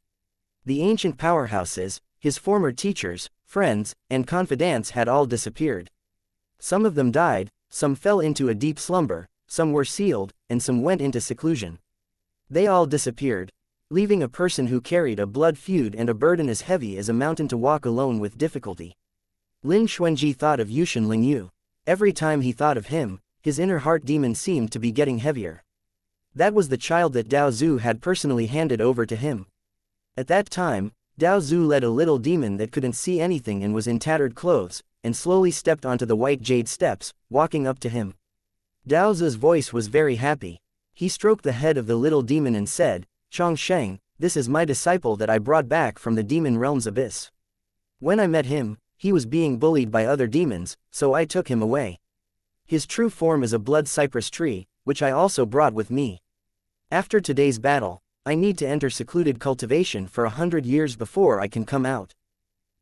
The ancient powerhouses, his former teachers, friends, and confidants had all disappeared. Some of them died, some fell into a deep slumber, some were sealed, and some went into seclusion. They all disappeared, leaving a person who carried a blood feud and a burden as heavy as a mountain to walk alone with difficulty. Lin Xuanji thought of Yushan Lingyu. Every time he thought of him, his inner heart demon seemed to be getting heavier. That was the child that Dao Zhu had personally handed over to him. At that time, Dao Zhu led a little demon that couldn't see anything and was in tattered clothes, and slowly stepped onto the white jade steps, walking up to him. Dao Zhu's voice was very happy. He stroked the head of the little demon and said, Chongsheng, this is my disciple that I brought back from the demon realm's abyss. When I met him, he was being bullied by other demons, so I took him away. His true form is a blood cypress tree, which I also brought with me. After today's battle, I need to enter secluded cultivation for 100 years before I can come out.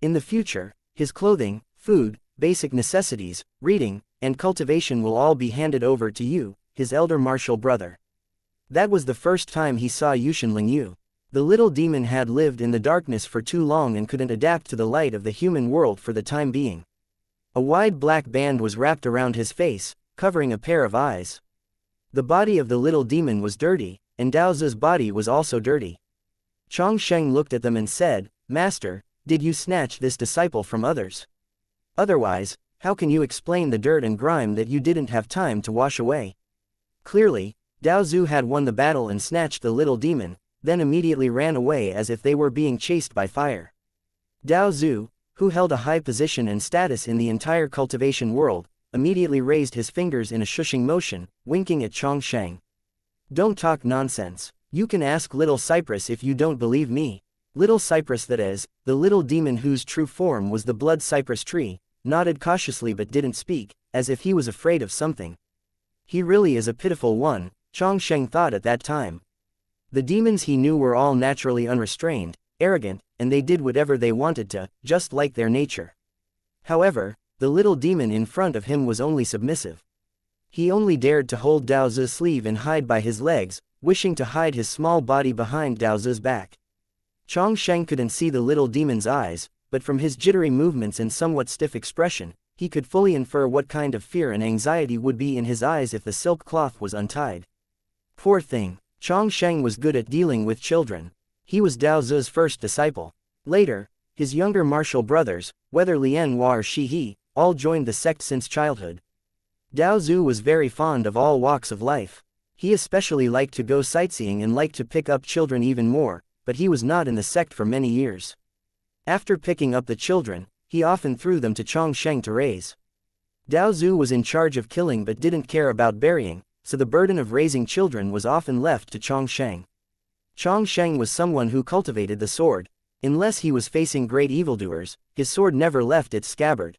In the future, his clothing, food, basic necessities, reading, and cultivation will all be handed over to you, his elder martial brother. That was the first time he saw Yushan Lingyu. The little demon had lived in the darkness for too long and couldn't adapt to the light of the human world for the time being. A wide black band was wrapped around his face, covering a pair of eyes. The body of the little demon was dirty, and Daozu's body was also dirty. Chongsheng looked at them and said, "Master, did you snatch this disciple from others? Otherwise, how can you explain the dirt and grime that you didn't have time to wash away?" Clearly, Daozu had won the battle and snatched the little demon, then immediately ran away as if they were being chased by fire. Daozu, who held a high position and status in the entire cultivation world, immediately raised his fingers in a shushing motion, winking at Chongsheng. "Don't talk nonsense. You can ask Little Cypress if you don't believe me." Little Cypress, that is, the little demon whose true form was the blood cypress tree, nodded cautiously but didn't speak, as if he was afraid of something. He really is a pitiful one, Chongsheng thought at that time. The demons he knew were all naturally unrestrained, arrogant, and they did whatever they wanted to, just like their nature. However, the little demon in front of him was only submissive. He only dared to hold Daozu's sleeve and hide by his legs, wishing to hide his small body behind Daozu's back. Chongsheng couldn't see the little demon's eyes, but from his jittery movements and somewhat stiff expression, he could fully infer what kind of fear and anxiety would be in his eyes if the silk cloth was untied. Poor thing. Chongsheng was good at dealing with children. He was Daozu's first disciple. Later, his younger martial brothers, whether Lianhua or Shihe, all joined the sect since childhood. Daozu was very fond of all walks of life. He especially liked to go sightseeing and liked to pick up children even more, but he was not in the sect for many years. After picking up the children, he often threw them to Chongsheng to raise. Daozu was in charge of killing but didn't care about burying, so the burden of raising children was often left to Chongsheng. Chongsheng was someone who cultivated the sword. Unless he was facing great evildoers, his sword never left its scabbard.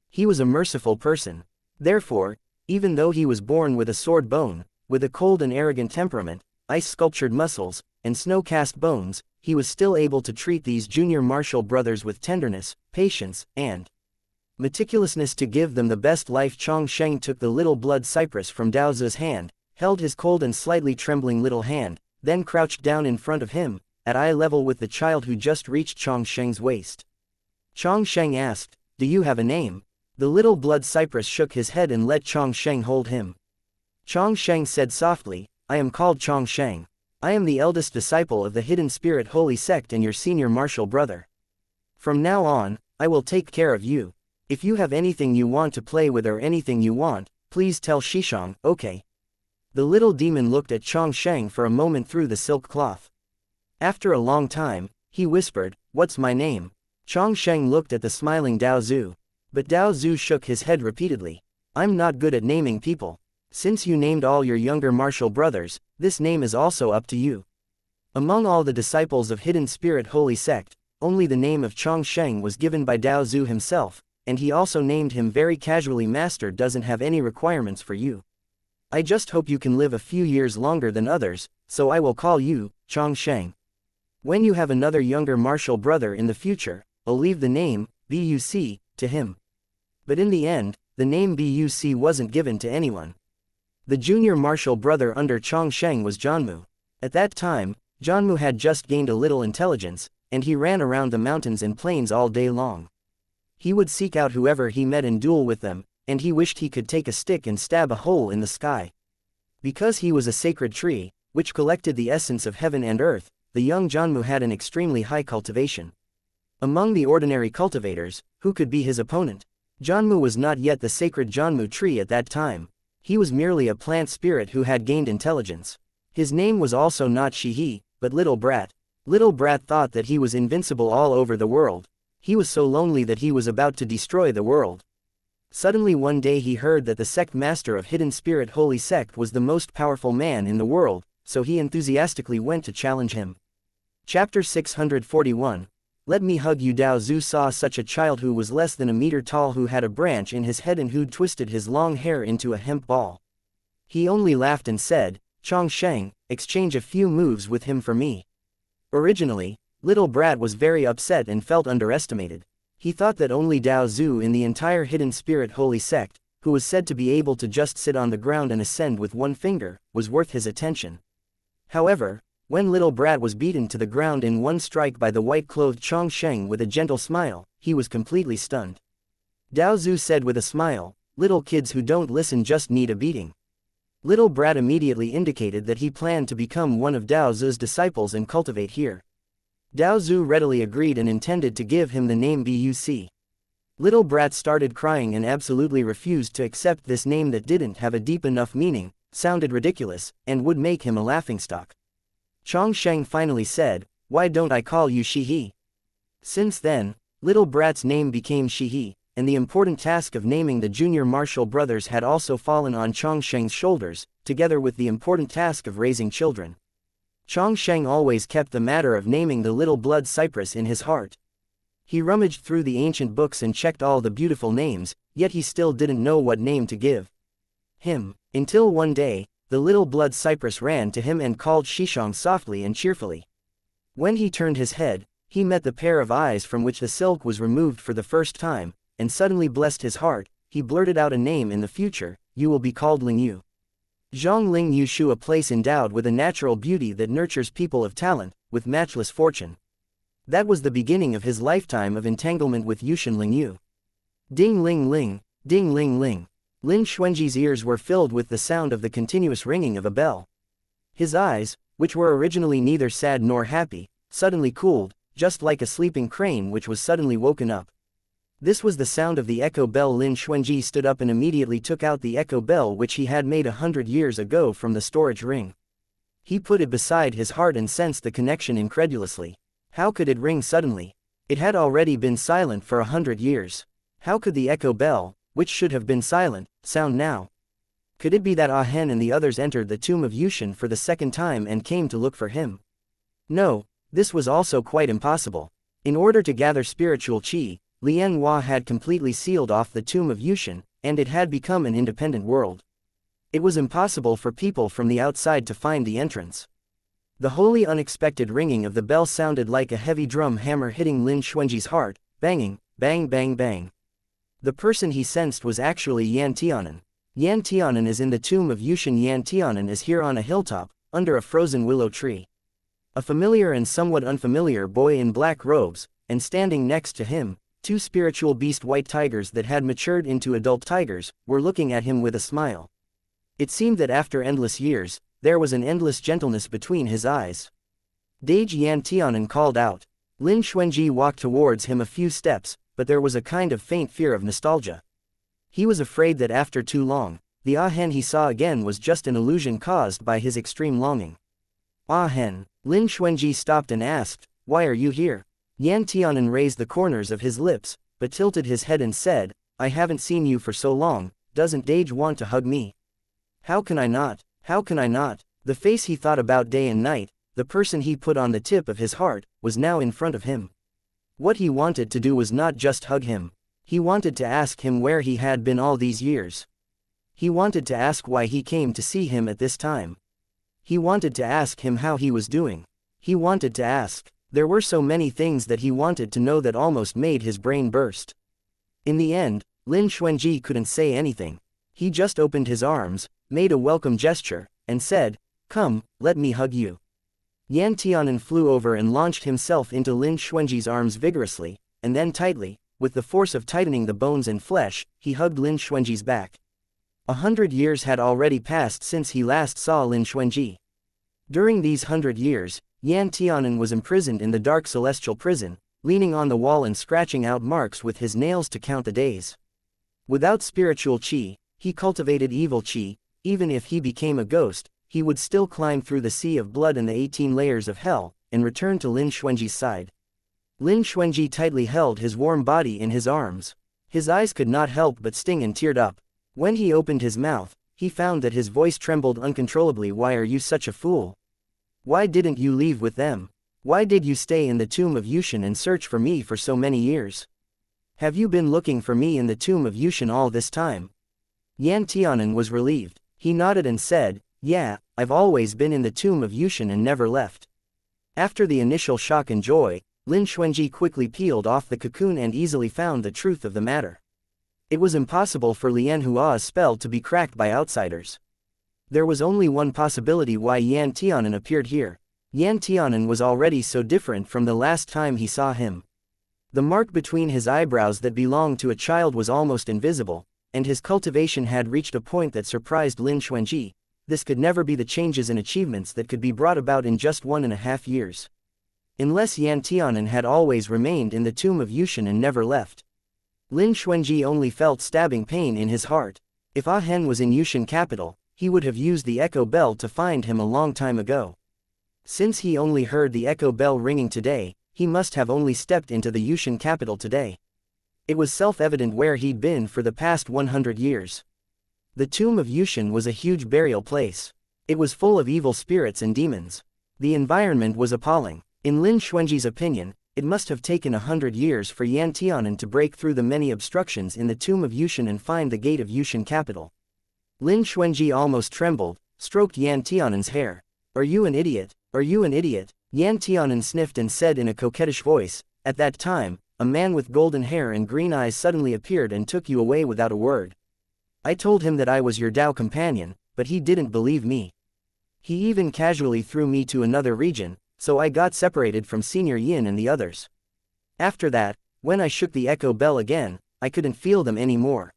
He was a merciful person. Therefore, even though he was born with a sword bone, with a cold and arrogant temperament, ice-sculptured muscles, and snow-cast bones, he was still able to treat these junior martial brothers with tenderness, patience, and meticulousness to give them the best life. Chongsheng took the little blood cypress from Daozu's hand, held his cold and slightly trembling little hand, then crouched down in front of him, at eye level with the child who just reached Chongsheng's waist. Chongsheng asked, "Do you have a name?" The little blood cypress shook his head and let Chongsheng hold him. Chongsheng said softly, "I am called Chongsheng. I am the eldest disciple of the Hidden Spirit Holy Sect and your senior martial brother. From now on, I will take care of you. If you have anything you want to play with or anything you want, please tell Shishang, okay?" The little demon looked at Chongsheng for a moment through the silk cloth. After a long time, he whispered, "What's my name?" Chongsheng looked at the smiling Daozu. But Daozu shook his head repeatedly. "I'm not good at naming people. Since you named all your younger martial brothers, this name is also up to you." Among all the disciples of Hidden Spirit Holy Sect, only the name of Chongsheng was given by Daozu himself, and he also named him very casually. "Master doesn't have any requirements for you. I just hope you can live a few years longer than others, so I will call you Chongsheng. When you have another younger martial brother in the future, I'll leave the name Buc to him." But in the end, the name Buc wasn't given to anyone. The junior martial brother under Chongsheng was Janmu. At that time, Janmu had just gained a little intelligence, and he ran around the mountains and plains all day long. He would seek out whoever he met and duel with them, and he wished he could take a stick and stab a hole in the sky. Because he was a sacred tree, which collected the essence of heaven and earth, the young Janmu had an extremely high cultivation. Among the ordinary cultivators, who could be his opponent? Janmu was not yet the sacred Janmu tree at that time. He was merely a plant spirit who had gained intelligence. His name was also not Shihe, but Little Brat. Little Brat thought that he was invincible all over the world. He was so lonely that he was about to destroy the world. Suddenly one day he heard that the sect master of Hidden Spirit Holy Sect was the most powerful man in the world, so he enthusiastically went to challenge him. Chapter 641. Let me hug you. Daozu saw such a child who was less than a meter tall, who had a branch in his head and who'd twisted his long hair into a hemp ball. He only laughed and said, "Chongsheng, exchange a few moves with him for me." Originally, Little Brat was very upset and felt underestimated. He thought that only Daozu in the entire Hidden Spirit Holy Sect, who was said to be able to just sit on the ground and ascend with one finger, was worth his attention. However, When little brat was beaten to the ground in one strike by the white-clothed Chong Sheng with a gentle smile, he was completely stunned. Dao Zhu said with a smile, "Little kids who don't listen just need a beating." Little brat immediately indicated that he planned to become one of Dao Zhu's disciples and cultivate here. Dao Zhu readily agreed and intended to give him the name Buc. Little brat started crying and absolutely refused to accept this name that didn't have a deep enough meaning, sounded ridiculous, and would make him a laughingstock. Chong Sheng finally said, "Why don't I call you Shihi?" Since then, little brat's name became Shihi, and the important task of naming the junior Marshall brothers had also fallen on Chong Sheng's shoulders, together with the important task of raising children. Chong Sheng always kept the matter of naming the little blood cypress in his heart. He rummaged through the ancient books and checked all the beautiful names, yet he still didn't know what name to give him, until one day, the little blood cypress ran to him and called Shishong softly and cheerfully. When he turned his head, he met the pair of eyes from which the silk was removed for the first time, and suddenly blessed his heart. He blurted out a name in the future: "You will be called Ling Yu." Zhang Ling Yu Shu, a place endowed with a natural beauty that nurtures people of talent, with matchless fortune. That was the beginning of his lifetime of entanglement with Yushin Ling Yu. Ding ling ling, ding ling ling. Lin Xuanji's ears were filled with the sound of the continuous ringing of a bell. His eyes, which were originally neither sad nor happy, suddenly cooled, just like a sleeping crane which was suddenly woken up. This was the sound of the echo bell. Lin Xuanji stood up and immediately took out the echo bell which he had made 100 years ago from the storage ring. He put it beside his heart and sensed the connection incredulously. How could it ring suddenly? It had already been silent for 100 years. How could the echo bell, which should have been silent, sound now? Could it be that Ah Hen and the others entered the tomb of Yushin for the second time and came to look for him? No, this was also quite impossible. In order to gather spiritual qi, Lian Hua had completely sealed off the tomb of Yushin, and it had become an independent world. It was impossible for people from the outside to find the entrance. The wholly unexpected ringing of the bell sounded like a heavy drum hammer hitting Lin Xuanji's heart, banging, bang bang bang. The person he sensed was actually Yan Tianan. Yan Tianan is in the tomb of Yushin. Yan Tianan is here on a hilltop, under a frozen willow tree. A familiar and somewhat unfamiliar boy in black robes, and standing next to him, two spiritual beast white tigers that had matured into adult tigers, were looking at him with a smile. It seemed that after endless years, there was an endless gentleness between his eyes. Dage Yan Tianan called out. Lin Xuanji walked towards him a few steps, but there was a kind of faint fear of nostalgia. He was afraid that after too long, the Ah Hen he saw again was just an illusion caused by his extreme longing. Ah Hen. Lin Xuanji stopped and asked, "Why are you here?" Yan Tianan raised the corners of his lips, but tilted his head and said, "I haven't seen you for so long. Doesn't Dage want to hug me?" How can I not? How can I not? The face he thought about day and night, the person he put on the tip of his heart, was now in front of him. What he wanted to do was not just hug him. He wanted to ask him where he had been all these years. He wanted to ask why he came to see him at this time. He wanted to ask him how he was doing. He wanted to ask. There were so many things that he wanted to know that almost made his brain burst. In the end, Lin Xuanji couldn't say anything. He just opened his arms, made a welcome gesture, and said, "Come, let me hug you." Yan Tianan flew over and launched himself into Lin Xuanji's arms vigorously, and then tightly, with the force of tightening the bones and flesh, he hugged Lin Xuanji's back. 100 years had already passed since he last saw Lin Xuanji. During these 100 years, Yan Tianan was imprisoned in the dark celestial prison, leaning on the wall and scratching out marks with his nails to count the days. Without spiritual qi, he cultivated evil qi. Even if he became a ghost, he would still climb through the sea of blood and the 18 layers of hell, and return to Lin Xuanji's side. Lin Xuanji tightly held his warm body in his arms. His eyes could not help but sting and teared up. When he opened his mouth, he found that his voice trembled uncontrollably. "Why are you such a fool? Why didn't you leave with them? Why did you stay in the tomb of Yushin and search for me for so many years? Have you been looking for me in the tomb of Yushin all this time?" Yan Tianan was relieved. He nodded and said, "Yeah, I've always been in the tomb of Yushin and never left." After the initial shock and joy, Lin Xuanji quickly peeled off the cocoon and easily found the truth of the matter. It was impossible for Lian Hua's spell to be cracked by outsiders. There was only one possibility why Yan Tianan appeared here. Yan Tianan was already so different from the last time he saw him. The mark between his eyebrows that belonged to a child was almost invisible, and his cultivation had reached a point that surprised Lin Xuanji. This could never be the changes and achievements that could be brought about in just 1.5 years. Unless Yan Tianan had always remained in the tomb of Yushin and never left. Lin Xuanji only felt stabbing pain in his heart. If Ah Hen was in Yushin capital, he would have used the echo bell to find him a long time ago. Since he only heard the echo bell ringing today, he must have only stepped into the Yushin capital today. It was self-evident where he'd been for the past 100 years. The tomb of Yushin was a huge burial place. It was full of evil spirits and demons. The environment was appalling. In Lin Xuanji's opinion, it must have taken 100 years for Yan Tianan to break through the many obstructions in the tomb of Yushin and find the gate of Yushin capital. Lin Xuanji almost trembled, stroked Yan Tianan's hair. "Are you an idiot? Are you an idiot?" Yan Tianan sniffed and said in a coquettish voice. At that time, a man with golden hair and green eyes suddenly appeared and took you away without a word. I told him that I was your Dao companion, but he didn't believe me. He even casually threw me to another region, so I got separated from Senior Yin and the others. After that, when I shook the echo bell again, I couldn't feel them anymore.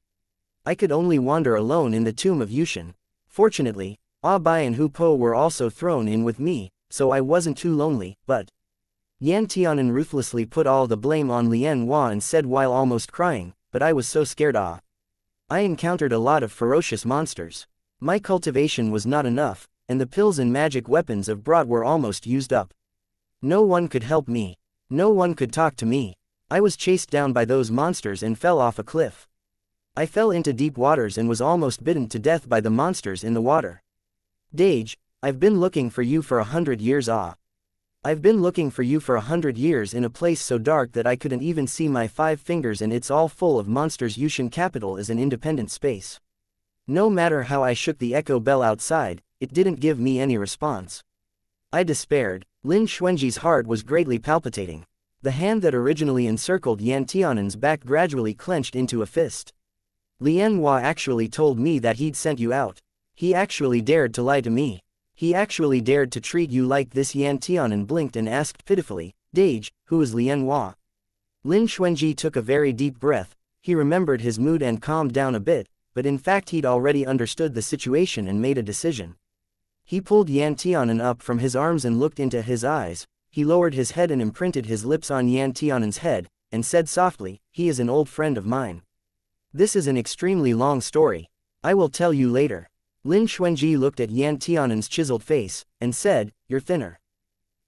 I could only wander alone in the tomb of Yushin. Fortunately, Ah Bai and Hu Po were also thrown in with me, so I wasn't too lonely, but... Yan Tianan ruthlessly put all the blame on Lien Hua and said while almost crying, "But I was so scared. I encountered a lot of ferocious monsters. My cultivation was not enough, and the pills and magic weapons I've brought were almost used up. No one could help me. No one could talk to me. I was chased down by those monsters and fell off a cliff. I fell into deep waters and was almost bitten to death by the monsters in the water. Dage, I've been looking for you for 100 years. I've been looking for you for 100 years in a place so dark that I couldn't even see my 5 fingers, and it's all full of monsters. Yushin capital is an independent space. No matter how I shook the echo bell outside, it didn't give me any response. I despaired." Lin Xuanji's heart was greatly palpitating. The hand that originally encircled Yan Tianan's back gradually clenched into a fist. "Lien Hua actually told me that he'd sent you out. He actually dared to lie to me. He actually dared to treat you like this." Yan Tianan blinked and asked pitifully, "Dage, who is Lien Hua?" Lin Xuanji took a very deep breath. He remembered his mood and calmed down a bit, but in fact he'd already understood the situation and made a decision. He pulled Yan Tianan up from his arms and looked into his eyes. He lowered his head and imprinted his lips on Yan Tianan's head, and said softly, "He is an old friend of mine. This is an extremely long story. I will tell you later." Lin Xuanji looked at Yan Tianan's chiseled face, and said, "You're thinner.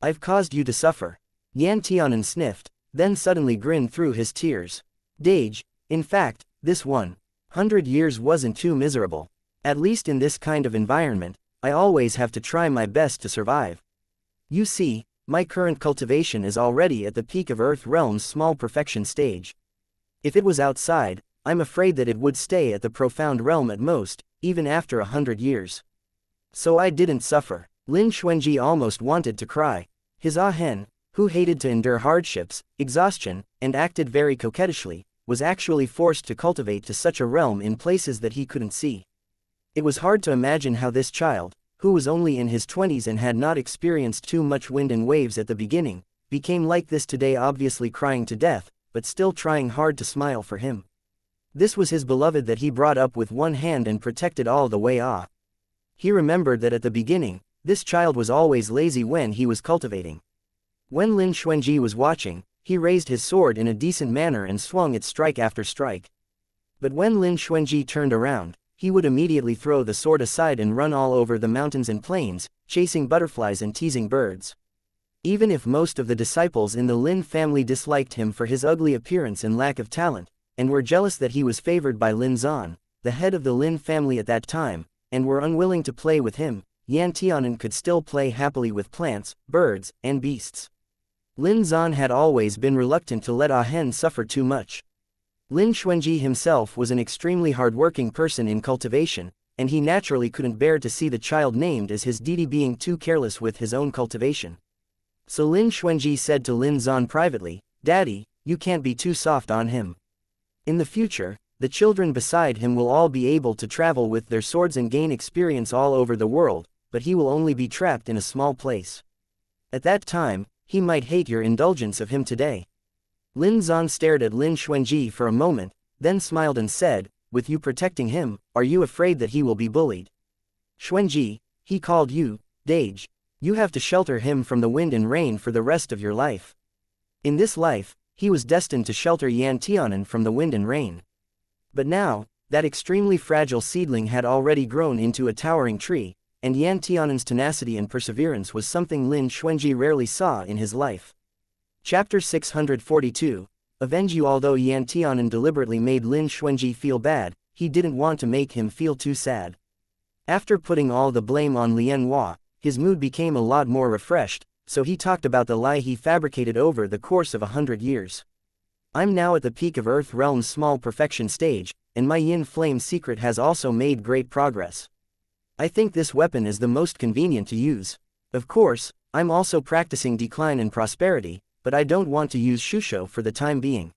I've caused you to suffer." Yan Tianan sniffed, then suddenly grinned through his tears. "Dage, in fact, this 100 years wasn't too miserable. At least in this kind of environment, I always have to try my best to survive. You see, my current cultivation is already at the peak of Earth Realm's small perfection stage. If it was outside, I'm afraid that it would stay at the profound realm at most, even after 100 years. So I didn't suffer." Lin Xuanji almost wanted to cry. His Ah Hen, who hated to endure hardships, exhaustion, and acted very coquettishly, was actually forced to cultivate to such a realm in places that he couldn't see. It was hard to imagine how this child, who was only in his 20s and had not experienced too much wind and waves at the beginning, became like this today, obviously crying to death, but still trying hard to smile for him. This was his beloved that he brought up with one hand and protected all the way. He remembered that at the beginning, this child was always lazy when he was cultivating. When Lin Xuanji was watching, he raised his sword in a decent manner and swung it strike after strike. But when Lin Xuanji turned around, he would immediately throw the sword aside and run all over the mountains and plains, chasing butterflies and teasing birds. Even if most of the disciples in the Lin family disliked him for his ugly appearance and lack of talent, and were jealous that he was favored by Lin Zan, the head of the Lin family at that time, and were unwilling to play with him, Yan Tianan could still play happily with plants, birds, and beasts. Lin Zan had always been reluctant to let Ah Hen suffer too much. Lin Xuanji himself was an extremely hard-working person in cultivation, and he naturally couldn't bear to see the child named as his Didi being too careless with his own cultivation. So Lin Xuanji said to Lin Zan privately, "Daddy, you can't be too soft on him. In the future, the children beside him will all be able to travel with their swords and gain experience all over the world, but he will only be trapped in a small place. At that time, he might hate your indulgence of him today. Lin Zan stared at Lin Xuanji for a moment, then smiled and said, with you protecting him, are you afraid that he will be bullied? Xuanji, he called you, Dage. You have to shelter him from the wind and rain for the rest of your life. In this life, he was destined to shelter Yan Tianan from the wind and rain. But now, that extremely fragile seedling had already grown into a towering tree, and Yan Tianan's tenacity and perseverance was something Lin Xuanji rarely saw in his life. Chapter 642, Avenge You. Although Yan Tianan deliberately made Lin Xuanji feel bad, he didn't want to make him feel too sad. After putting all the blame on Lian Hua, his mood became a lot more refreshed, so he talked about the lie he fabricated over the course of 100 years. I'm now at the peak of Earth Realm's small perfection stage, and my yin flame secret has also made great progress. I think this weapon is the most convenient to use. Of course, I'm also practicing decline and prosperity, but I don't want to use Shusho for the time being.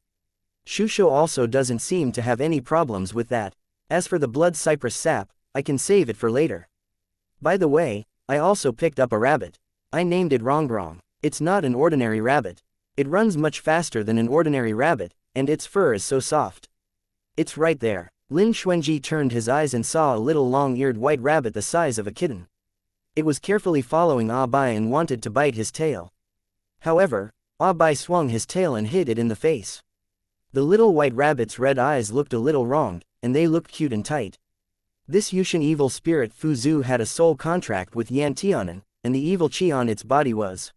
Shusho also doesn't seem to have any problems with that. As for the blood cypress sap, I can save it for later. By the way, I also picked up a rabbit. I named it Rongrong. It's not an ordinary rabbit. It runs much faster than an ordinary rabbit, and its fur is so soft. It's right there. Lin Xuanji turned his eyes and saw a little long-eared white rabbit the size of a kitten. It was carefully following Bai and wanted to bite his tail. However, Bai swung his tail and hit it in the face. The little white rabbit's red eyes looked a little wronged, and they looked cute and tight. This Yushin evil spirit Fu Zhu had a soul contract with Yan Tianan, and the evil qi on its body was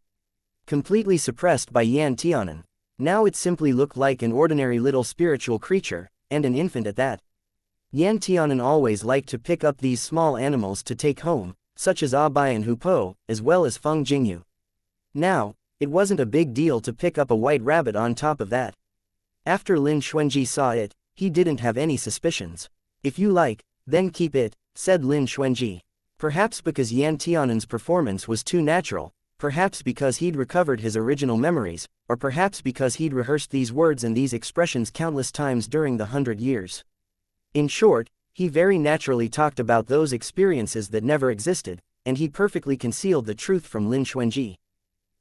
completely suppressed by Yan Tianan. Now it simply looked like an ordinary little spiritual creature, and an infant at that. Yan Tianan always liked to pick up these small animals to take home, such as Bai and Hupo, as well as Feng Jingyu. Now, it wasn't a big deal to pick up a white rabbit on top of that. After Lin Xuanji saw it, he didn't have any suspicions. If you like, then keep it, said Lin Xuanji. Perhaps because Yan Tianan's performance was too natural, perhaps because he'd recovered his original memories, or perhaps because he'd rehearsed these words and these expressions countless times during the 100 years. In short, he very naturally talked about those experiences that never existed, and he perfectly concealed the truth from Lin Xuanji.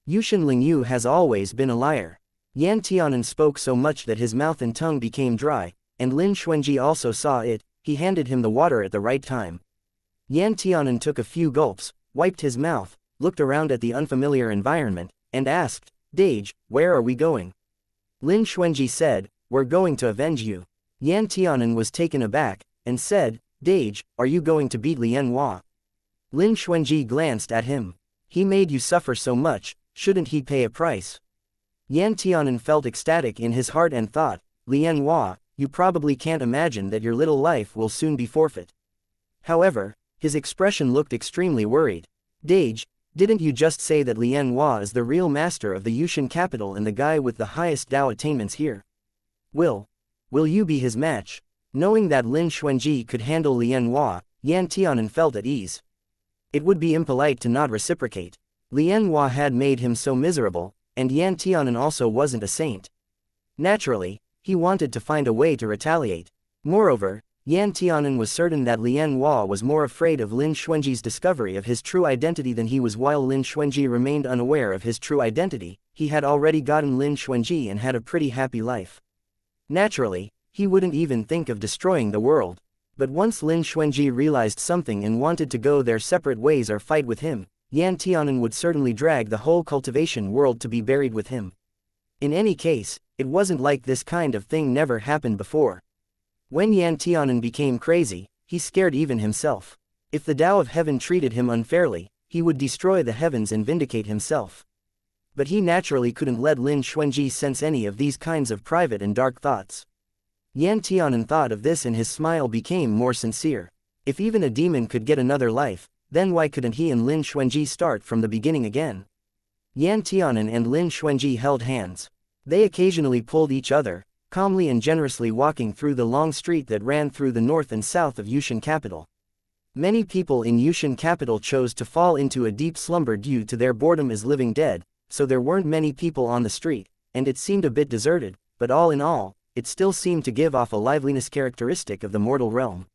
Yushin Lingyu has always been a liar. Yan Tianan spoke so much that his mouth and tongue became dry, and Lin Xuanji also saw it. He handed him the water at the right time. Yan Tianan took a few gulps, wiped his mouth, looked around at the unfamiliar environment, and asked, Dage, where are we going? Lin Xuanji said, we're going to avenge you. Yan Tianan was taken aback, and said, Dage, are you going to beat Lian Hua? Lin Xuanji glanced at him. He made you suffer so much, shouldn't he pay a price? Yan Tianan felt ecstatic in his heart and thought, Lian Hua, you probably can't imagine that your little life will soon be forfeit. However, his expression looked extremely worried. Dage, didn't you just say that Lian Hua is the real master of the Yushin capital and the guy with the highest Dao attainments here? Will you be his match? Knowing that Lin Xuanji could handle Lian Hua, Yan Tianan felt at ease. It would be impolite to not reciprocate. Lian Hua had made him so miserable, and Yan Tianan also wasn't a saint. Naturally, he wanted to find a way to retaliate. Moreover, Yan Tianan was certain that Lian Hua was more afraid of Lin Xuanji's discovery of his true identity than he was. While Lin Xuanji remained unaware of his true identity, he had already gotten Lin Xuanji and had a pretty happy life. Naturally, he wouldn't even think of destroying the world. But once Lin Xuanji realized something and wanted to go their separate ways or fight with him, Yan Tianan would certainly drag the whole cultivation world to be buried with him. In any case, it wasn't like this kind of thing never happened before. When Yan Tianan became crazy, he scared even himself. If the Tao of Heaven treated him unfairly, he would destroy the heavens and vindicate himself. But he naturally couldn't let Lin Xuanji sense any of these kinds of private and dark thoughts. Yan Tianan thought of this and his smile became more sincere. If even a demon could get another life, then why couldn't he and Lin Xuanji start from the beginning again? Yan Tianan and Lin Xuanji held hands. They occasionally pulled each other, calmly and generously walking through the long street that ran through the north and south of Yushin capital. Many people in Yushin capital chose to fall into a deep slumber due to their boredom as living dead, so there weren't many people on the street, and it seemed a bit deserted, but all in all, it still seemed to give off a liveliness characteristic of the mortal realm.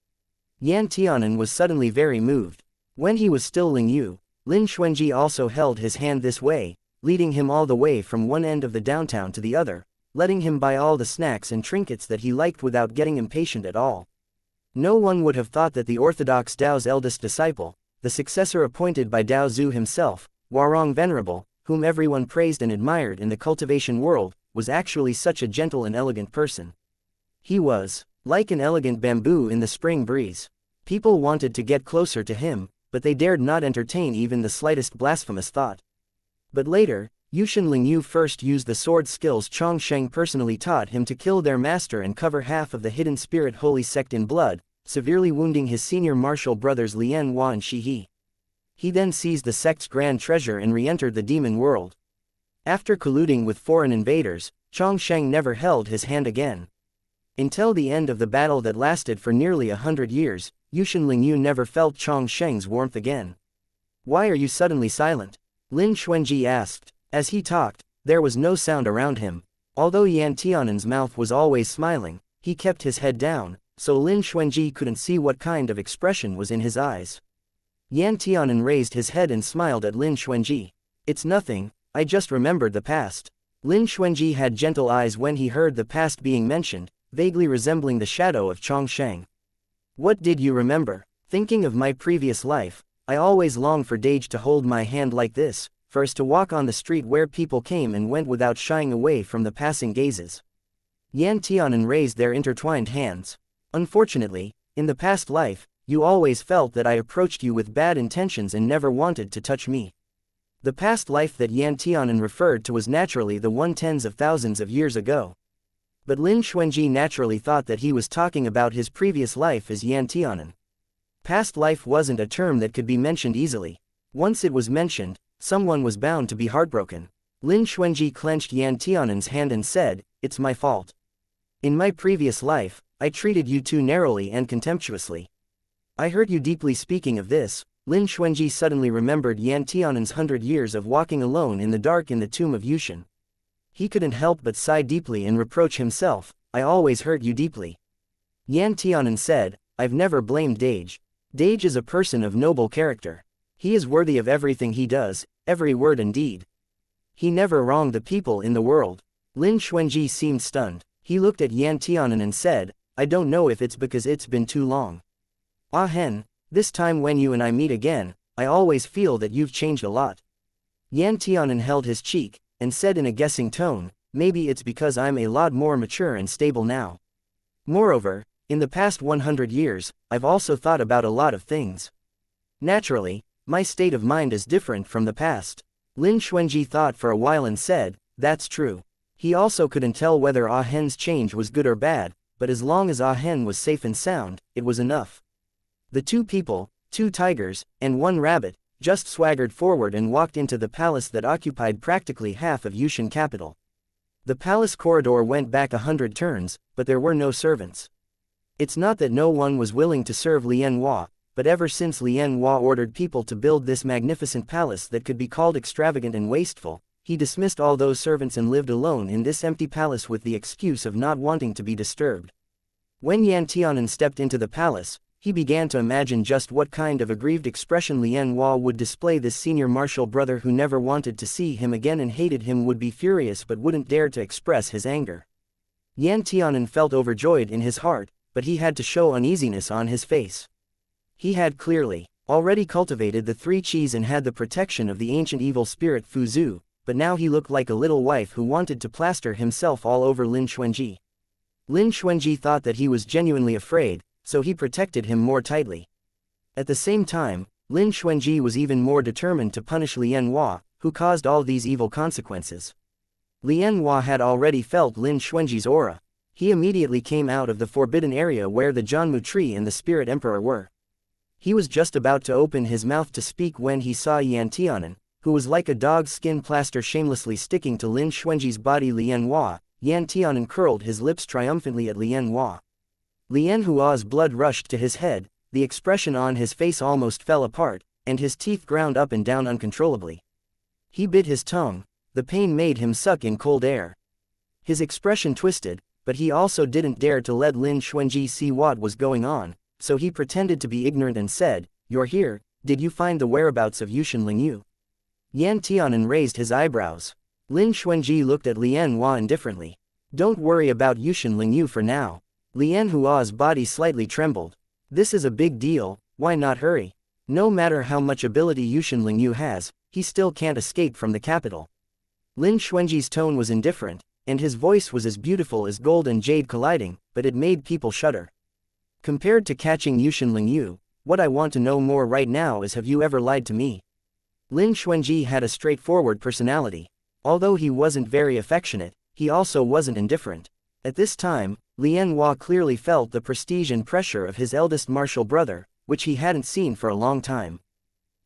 Yan Tianan was suddenly very moved. When he was still Lingyu, Lin Xuanji also held his hand this way, leading him all the way from one end of the downtown to the other, letting him buy all the snacks and trinkets that he liked without getting impatient at all. No one would have thought that the orthodox Dao's eldest disciple, the successor appointed by Dao Zhu himself, Warong Venerable, whom everyone praised and admired in the cultivation world, was actually such a gentle and elegant person. He was like an elegant bamboo in the spring breeze. People wanted to get closer to him, but they dared not entertain even the slightest blasphemous thought. But later, Yushin Lingyu first used the sword skills Chong Sheng personally taught him to kill their master and cover half of the hidden spirit holy sect in blood, severely wounding his senior martial brothers Lian Hua and Shi He. He then seized the sect's grand treasure and re-entered the demon world. After colluding with foreign invaders, Chong Sheng never held his hand again. Until the end of the battle that lasted for nearly 100 years, Yushin Lingyu never felt Chong Sheng's warmth again. "Why are you suddenly silent?" Lin Xuanji asked. As he talked, there was no sound around him. Although Yan Tianan's mouth was always smiling, he kept his head down, so Lin Xuanji couldn't see what kind of expression was in his eyes. Yan Tianan raised his head and smiled at Lin Xuanji. "It's nothing, I just remembered the past." Lin Xuanji had gentle eyes when he heard the past being mentioned, vaguely resembling the shadow of Chong Sheng. "What did you remember?" "Thinking of my previous life, I always longed for Dage to hold my hand like this, for us to walk on the street where people came and went without shying away from the passing gazes." Yan Tianan raised their intertwined hands. "Unfortunately, in the past life, you always felt that I approached you with bad intentions and never wanted to touch me." The past life that Yan Tianan referred to was naturally the one tens of thousands of years ago. But Lin Xuanji naturally thought that he was talking about his previous life as Yan Tianan. Past life wasn't a term that could be mentioned easily. Once it was mentioned, someone was bound to be heartbroken. Lin Xuanji clenched Yan Tianan's hand and said, "It's my fault. In my previous life, I treated you too narrowly and contemptuously. I hurt you deeply." Speaking of this, Lin Xuanji suddenly remembered Yan Tianan's 100 years of walking alone in the dark in the tomb of Yushin. He couldn't help but sigh deeply and reproach himself, "I always hurt you deeply." Yan Tianan said, "I've never blamed Dage. Dage is a person of noble character. He is worthy of everything he does, every word and deed. He never wronged the people in the world." Lin Xuanji seemed stunned. He looked at Yan Tianan and said, "I don't know if it's because it's been too long. Ah Hen, this time when you and I meet again, I always feel that you've changed a lot." Yan Tianan held his cheek, and said in a guessing tone, "Maybe it's because I'm a lot more mature and stable now. Moreover, in the past 100 years, I've also thought about a lot of things. Naturally, my state of mind is different from the past." Lin Xuanji thought for a while and said, "That's true." He also couldn't tell whether Ah Hen's change was good or bad, but as long as Ah Hen was safe and sound, it was enough. The two people, 2 tigers, and 1 rabbit, just swaggered forward and walked into the palace that occupied practically half of Yushin capital. The palace corridor went back 100 turns, but there were no servants. It's not that no one was willing to serve Lian Hua, but ever since Lian Hua ordered people to build this magnificent palace that could be called extravagant and wasteful, he dismissed all those servants and lived alone in this empty palace with the excuse of not wanting to be disturbed. When Yan Tianan stepped into the palace, he began to imagine just what kind of aggrieved expression Lian Hua would display. This senior martial brother who never wanted to see him again and hated him would be furious but wouldn't dare to express his anger. Yan Tianan felt overjoyed in his heart, but he had to show uneasiness on his face. He had clearly already cultivated the 3 Qis and had the protection of the ancient evil spirit Fuzu, but now he looked like a little wife who wanted to plaster himself all over Lin Xuanji. Lin Xuanji thought that he was genuinely afraid, so he protected him more tightly. At the same time, Lin Xuanji was even more determined to punish Lian Hua, who caused all these evil consequences. Lian Hua had already felt Lin Xuanji's aura. He immediately came out of the forbidden area where the Jianmu tree and the Spirit Emperor were. He was just about to open his mouth to speak when he saw Yan Tianan, who was like a dog's skin plaster shamelessly sticking to Lin Xuanji's body. Lian Hua. Yan Tianan curled his lips triumphantly at Lian Hua. Lian Hua's blood rushed to his head, the expression on his face almost fell apart, and his teeth ground up and down uncontrollably. He bit his tongue. The pain made him suck in cold air. His expression twisted, but he also didn't dare to let Lin Xuanji see what was going on, so he pretended to be ignorant and said, "You're here, did you find the whereabouts of Yushin Lingyu? Yan Tianan raised his eyebrows. Lin Xuanji looked at Lian Hua indifferently. Don't worry about Yushin Lingyu for now. Lian Hua's body slightly trembled. This is a big deal, why not hurry? No matter how much ability Yushin Lingyu has, he still can't escape from the capital. Lin Xuanji's tone was indifferent, and his voice was as beautiful as gold and jade colliding, but it made people shudder. Compared to catching Yushin Lingyu, what I want to know more right now is, have you ever lied to me? Lin Xuanji had a straightforward personality. Although he wasn't very affectionate, he also wasn't indifferent. At this time, Lian Hua clearly felt the prestige and pressure of his eldest martial brother, which he hadn't seen for a long time.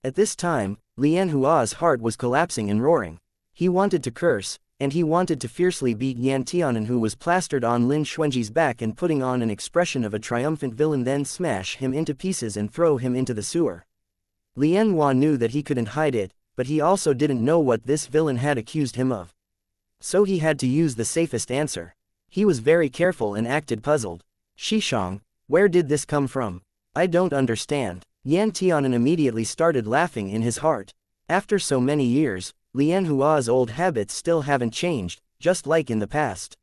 At this time, Lian Hua's heart was collapsing and roaring. He wanted to curse, and he wanted to fiercely beat Yan Tianan, who was plastered on Lin Xuanji's back and putting on an expression of a triumphant villain, then smash him into pieces and throw him into the sewer. Lian Hua knew that he couldn't hide it, but he also didn't know what this villain had accused him of. So he had to use the safest answer. He was very careful and acted puzzled. Shishong, where did this come from? I don't understand. Yan Tianan immediately started laughing in his heart. After so many years, Lian Hua's old habits still haven't changed, just like in the past.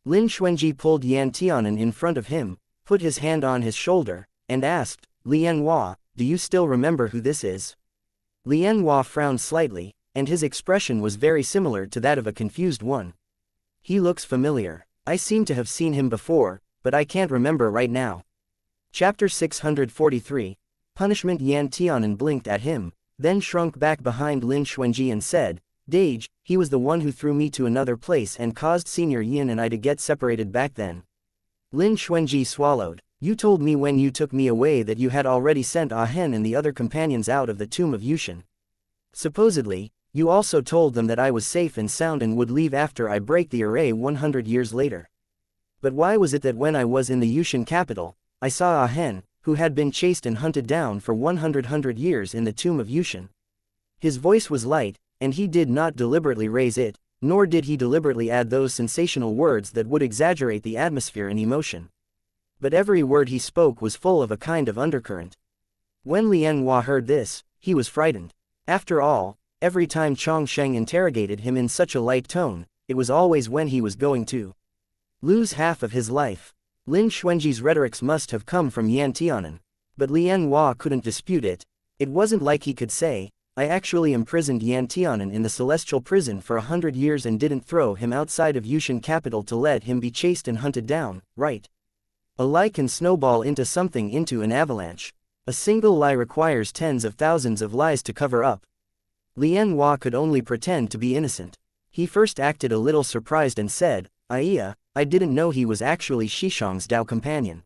Lin Xuanji pulled Yan Tianan in front of him, put his hand on his shoulder, and asked, Lian Hua, do you still remember who this is? Lian Hua frowned slightly, and his expression was very similar to that of a confused one. He looks familiar. I seem to have seen him before, but I can't remember right now. Chapter 643. Punishment. Yan Tianan blinked at him, then shrunk back behind Lin Xuanji and said, Dage, he was the one who threw me to another place and caused Senior Yin and I to get separated back then. Lin Xuanji swallowed. You told me when you took me away that you had already sent Ah Hen and the other companions out of the tomb of Yushin. Supposedly, you also told them that I was safe and sound and would leave after I break the array 100 years later. But why was it that when I was in the Yushin capital, I saw Ah Hen, who had been chased and hunted down for 100 years in the tomb of Yushin? His voice was light, and he did not deliberately raise it, nor did he deliberately add those sensational words that would exaggerate the atmosphere and emotion. But every word he spoke was full of a kind of undercurrent. When Lian Hua heard this, he was frightened. After all, every time Chong Sheng interrogated him in such a light tone, it was always when he was going to lose half of his life. Lin Xuanji's rhetorics must have come from Yan Tianan. But Lian Hua couldn't dispute it. It wasn't like he could say, I actually imprisoned Yan Tianan in the celestial prison for 100 years and didn't throw him outside of Yushin capital to let him be chased and hunted down, right? A lie can snowball into something, into an avalanche. A single lie requires tens of thousands of lies to cover up. Lian Hua could only pretend to be innocent. He first acted a little surprised and said, I didn't know he was actually Shishong's Dao companion.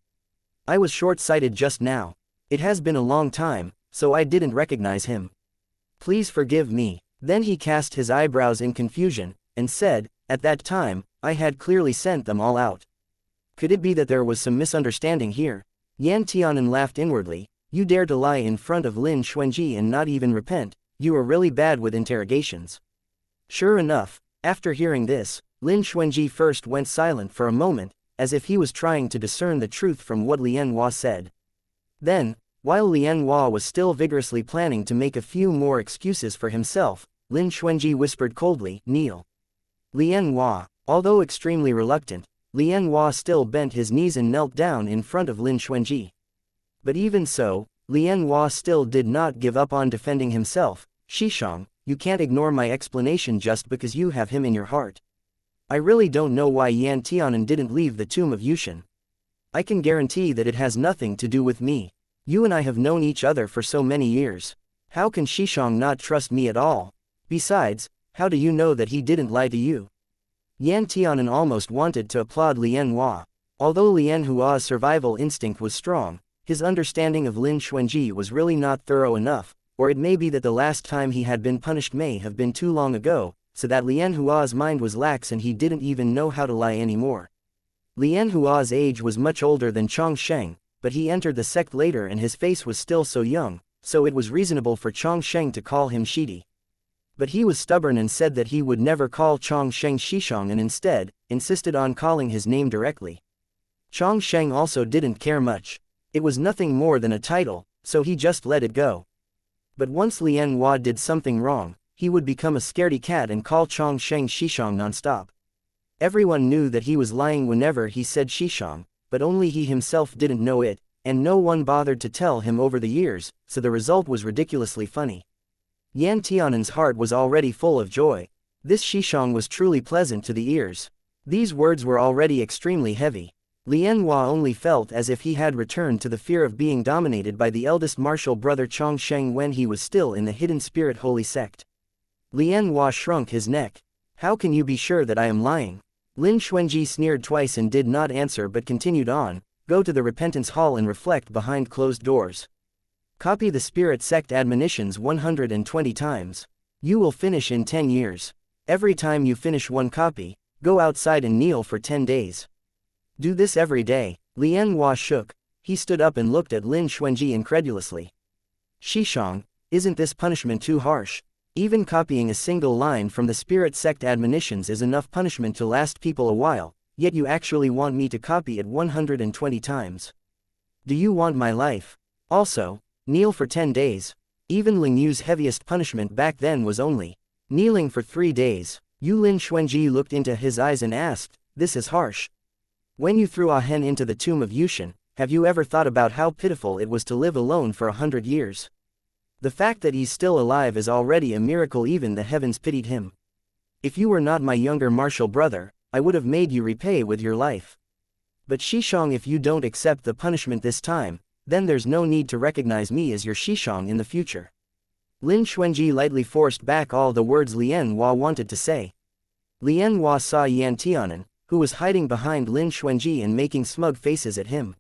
I was short-sighted just now. It has been a long time, so I didn't recognize him. Please forgive me. Then he cast his eyebrows in confusion, and said, at that time, I had clearly sent them all out. Could it be that there was some misunderstanding here? Yan Tianan laughed inwardly. You dare to lie in front of Lin Xuanji and not even repent. You are really bad with interrogations. Sure enough, after hearing this, Lin Xuanji first went silent for a moment, as if he was trying to discern the truth from what Lian Hua said. Then, while Lian Hua was still vigorously planning to make a few more excuses for himself, Lin Xuanji whispered coldly, kneel. Lian Hua, although extremely reluctant, Lian Hua still bent his knees and knelt down in front of Lin Xuanji. But even so, Lian Hua still did not give up on defending himself. Shishong, you can't ignore my explanation just because you have him in your heart. I really don't know why Yan Tianan didn't leave the tomb of Yushin. I can guarantee that it has nothing to do with me. You and I have known each other for so many years. How can Shishong not trust me at all? Besides, how do you know that he didn't lie to you? Yan Tianan almost wanted to applaud Lian Hua. Although Lian Hua's survival instinct was strong, his understanding of Lin Xuanji was really not thorough enough, or it may be that the last time he had been punished may have been too long ago, so that Lian Hua's mind was lax and he didn't even know how to lie anymore. Lian Hua's age was much older than Chong Sheng, but he entered the sect later and his face was still so young, so it was reasonable for Chong Sheng to call him Shidi. But he was stubborn and said that he would never call Chong Sheng Shishong and instead, insisted on calling his name directly. Chong Sheng also didn't care much. It was nothing more than a title, so he just let it go. But once Lian Hua did something wrong, he would become a scaredy cat and call Chong Sheng Shishong non-stop. Everyone knew that he was lying whenever he said Shishong, but only he himself didn't know it, and no one bothered to tell him over the years, so the result was ridiculously funny. Yan Tianan's heart was already full of joy. This Shishong was truly pleasant to the ears. These words were already extremely heavy. Lian Hua only felt as if he had returned to the fear of being dominated by the eldest martial brother Chong Sheng when he was still in the Hidden Spirit Holy Sect. Lian Hua shrunk his neck. How can you be sure that I am lying? Lin Xuanji sneered twice and did not answer but continued on. Go to the Repentance Hall and reflect behind closed doors. Copy the Spirit Sect admonitions 120 times. You will finish in 10 years. Every time you finish one copy, go outside and kneel for 10 days. Do this every day. Lian Hua shook. He stood up and looked at Lin Xuanji incredulously. Shishong, isn't this punishment too harsh? Even copying a single line from the Spirit Sect admonitions is enough punishment to last people a while, yet you actually want me to copy it 120 times. Do you want my life? Also, kneel for 10 days. Even Ling Yu's heaviest punishment back then was only kneeling for 3 days. Lin Xuanji looked into his eyes and asked, this is harsh. When you threw Ah Hen into the tomb of Yushin, have you ever thought about how pitiful it was to live alone for 100 years? The fact that he's still alive is already a miracle. Even the heavens pitied him. If you were not my younger martial brother, I would have made you repay with your life. But Shishong, if you don't accept the punishment this time, then there's no need to recognize me as your Shishong in the future. Lin Xuanji lightly forced back all the words Lian Hua wanted to say. Lian Hua saw Yan Tianan, who was hiding behind Lin Xuanji and making smug faces at him.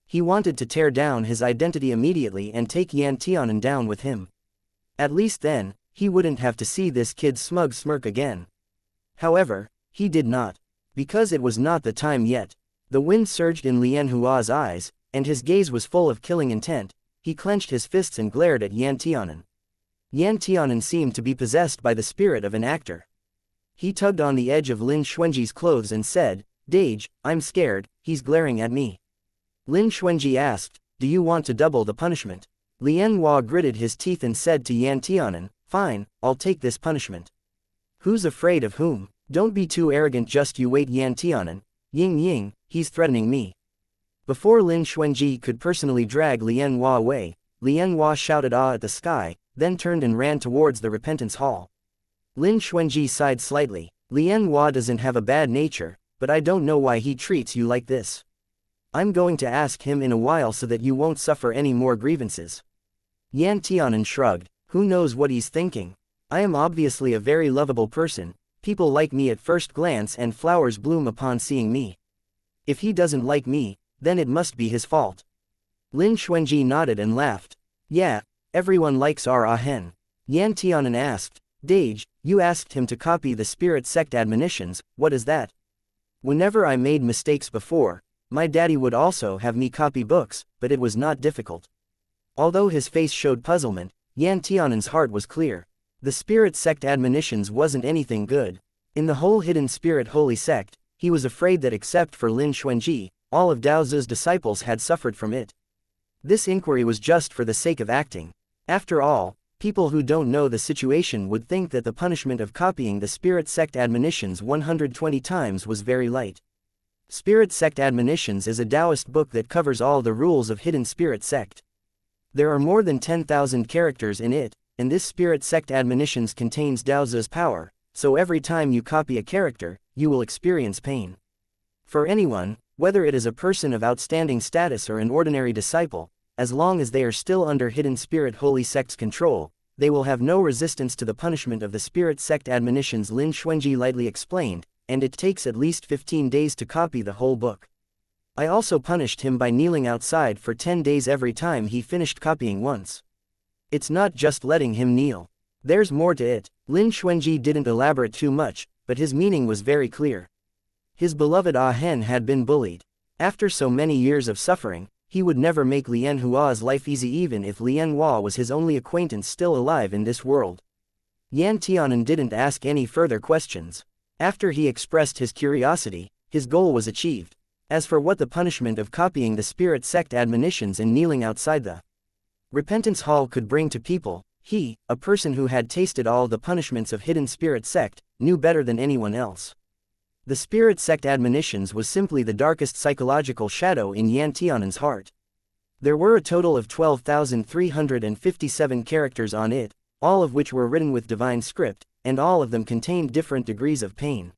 He wanted to tear down his identity immediately and take Yan Tianan down with him. At least then, he wouldn't have to see this kid's smug smirk again. However, he did not. Because it was not the time yet. The wind surged in Lian Hua's eyes, and his gaze was full of killing intent. He clenched his fists and glared at Yan Tianan. Yan Tianan seemed to be possessed by the spirit of an actor. He tugged on the edge of Lin Xuanji's clothes and said, Dage, I'm scared, he's glaring at me. Lin Xuanji asked, do you want to double the punishment? Lian Hua gritted his teeth and said to Yan Tianan, fine, I'll take this punishment. Who's afraid of whom? Don't be too arrogant, just you wait. Yan Tianan, Ying Ying, he's threatening me. Before Lin Xuanji could personally drag Lian Hua away, Lian Hua shouted ah at the sky, then turned and ran towards the Repentance Hall. Lin Xuanji sighed slightly. Lian Hua doesn't have a bad nature, but I don't know why he treats you like this. I'm going to ask him in a while so that you won't suffer any more grievances. Yan Tianan shrugged. Who knows what he's thinking? I am obviously a very lovable person. People like me at first glance and flowers bloom upon seeing me. If he doesn't like me, then it must be his fault. Lin Xuanji nodded and laughed. Yeah, everyone likes our Ah Hen. Yan Tianan asked, Dage, you asked him to copy the Spirit Sect admonitions, what is that? Whenever I made mistakes before, my daddy would also have me copy books, but it was not difficult. Although his face showed puzzlement, Yan Tianan's heart was clear. The Spirit Sect admonitions wasn't anything good. In the whole Hidden Spirit Holy Sect, he was afraid that except for Lin Xuanji, all of Dao Zi's disciples had suffered from it. This inquiry was just for the sake of acting. After all, people who don't know the situation would think that the punishment of copying the Spirit Sect admonitions 120 times was very light. Spirit Sect Admonitions is a Taoist book that covers all the rules of Hidden Spirit Sect. There are more than 10,000 characters in it, and this Spirit Sect Admonitions contains Dao Zi's power, so every time you copy a character, you will experience pain. For anyone, whether it is a person of outstanding status or an ordinary disciple, as long as they are still under Hidden Spirit Holy Sect's control, they will have no resistance to the punishment of the Spirit Sect admonitions. Lin Xuanji lightly explained, and it takes at least 15 days to copy the whole book. I also punished him by kneeling outside for 10 days every time he finished copying once. It's not just letting him kneel. There's more to it. Lin Xuanji didn't elaborate too much, but his meaning was very clear. His beloved Ah Hen had been bullied. After so many years of suffering, he would never make Lian Hua's life easy even if Lian Hua was his only acquaintance still alive in this world. Yan Tianan didn't ask any further questions. After he expressed his curiosity, his goal was achieved. As for what the punishment of copying the Spirit Sect admonitions and kneeling outside the Repentance Hall could bring to people, He, a person who had tasted all the punishments of Hidden Spirit Sect, knew better than anyone else. The Spirit Sect admonitions was simply the darkest psychological shadow in Yan Tianan's heart. There were a total of 12,357 characters on it, all of which were written with divine script, and all of them contained different degrees of pain.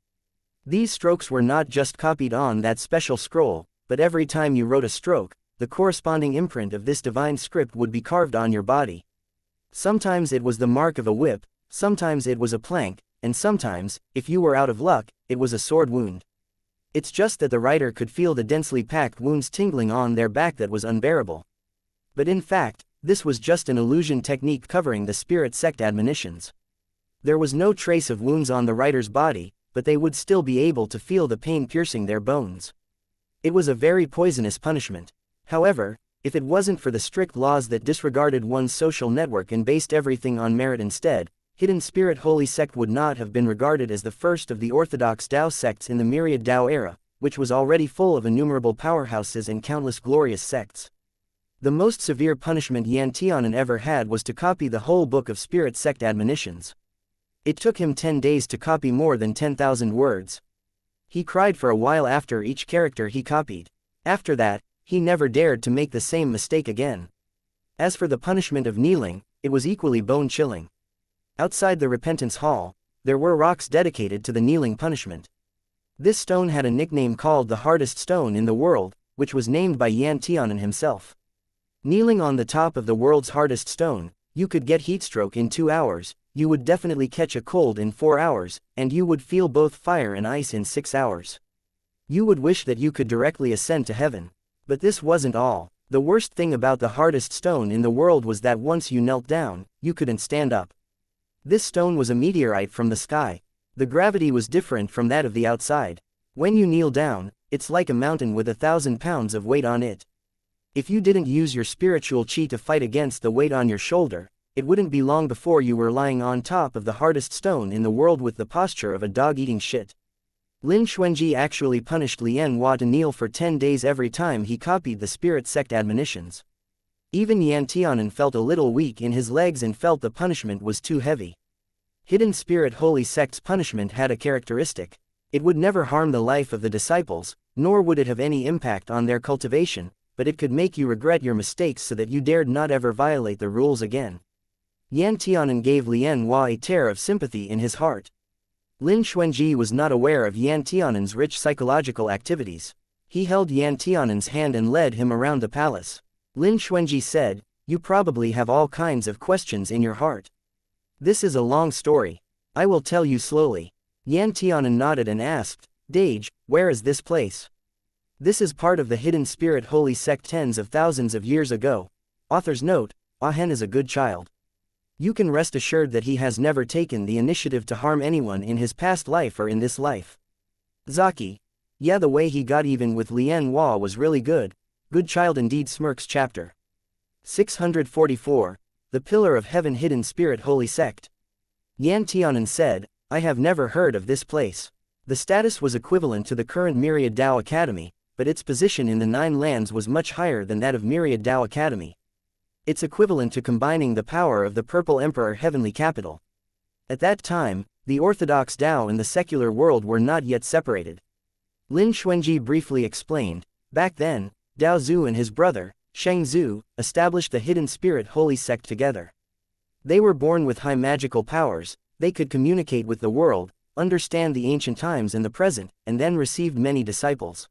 These strokes were not just copied on that special scroll, but every time you wrote a stroke, the corresponding imprint of this divine script would be carved on your body. Sometimes it was the mark of a whip, sometimes it was a plank, and sometimes, if you were out of luck, it was a sword wound. It's just that the writer could feel the densely packed wounds tingling on their back that was unbearable. But in fact, this was just an illusion technique covering the Spirit Sect admonitions. There was no trace of wounds on the writer's body, but they would still be able to feel the pain piercing their bones. It was a very poisonous punishment. However, if it wasn't for the strict laws that disregarded one's social network and based everything on merit instead, Hidden Spirit Holy Sect would not have been regarded as the first of the orthodox Tao sects in the myriad Tao era, which was already full of innumerable powerhouses and countless glorious sects. The most severe punishment Yan Tianan ever had was to copy the whole book of Spirit Sect admonitions. It took him 10 days to copy more than 10,000 words. He cried for a while after each character he copied. After that, he never dared to make the same mistake again. As for the punishment of kneeling, it was equally bone-chilling. Outside the Repentance Hall, there were rocks dedicated to the kneeling punishment. This stone had a nickname called the hardest stone in the world, which was named by Yan Tianan himself. Kneeling on the top of the world's hardest stone, you could get heatstroke in 2 hours, you would definitely catch a cold in 4 hours, and you would feel both fire and ice in 6 hours. You would wish that you could directly ascend to heaven. But this wasn't all. The worst thing about the hardest stone in the world was that once you knelt down, you couldn't stand up. This stone was a meteorite from the sky. The gravity was different from that of the outside. When you kneel down, it's like a mountain with 1,000 pounds of weight on it. If you didn't use your spiritual chi to fight against the weight on your shoulder, it wouldn't be long before you were lying on top of the hardest stone in the world with the posture of a dog eating shit. Lin Xuanji actually punished Lian Hua to kneel for 10 days every time he copied the Spirit Sect admonitions. Even Yan Tianan felt a little weak in his legs and felt the punishment was too heavy. Hidden Spirit Holy Sect's punishment had a characteristic. It would never harm the life of the disciples, nor would it have any impact on their cultivation, but it could make you regret your mistakes so that you dared not ever violate the rules again. Yan Tianan gave Lian Hua a tear of sympathy in his heart. Lin Xuanji was not aware of Yan Tianan's rich psychological activities. He held Yan Tianan's hand and led him around the palace. Lin Xuanji said, "You probably have all kinds of questions in your heart. This is a long story. I will tell you slowly." Yan Tianan nodded and asked, "Dage, where is this place?" This is part of the Hidden Spirit Holy Sect tens of thousands of years ago. Author's note, Ahen is a good child. You can rest assured that he has never taken the initiative to harm anyone in his past life or in this life. Zaki. Yeah, the way he got even with Lian Hua was really good. Good child indeed. Smirks. Chapter 644, The Pillar of Heaven. Hidden Spirit Holy Sect. Yan Tianan said, "I have never heard of this place." The status was equivalent to the current Myriad Tao Academy, but its position in the Nine Lands was much higher than that of Myriad Tao Academy. It's equivalent to combining the power of the Purple Emperor Heavenly Capital. At that time, the orthodox Tao and the secular world were not yet separated. Lin Xuanji briefly explained, back then, Dao Zhu and his brother, Sheng Zhu, established the Hidden Spirit Holy Sect together. They were born with high magical powers, they could communicate with the world, understand the ancient times and the present, and then received many disciples.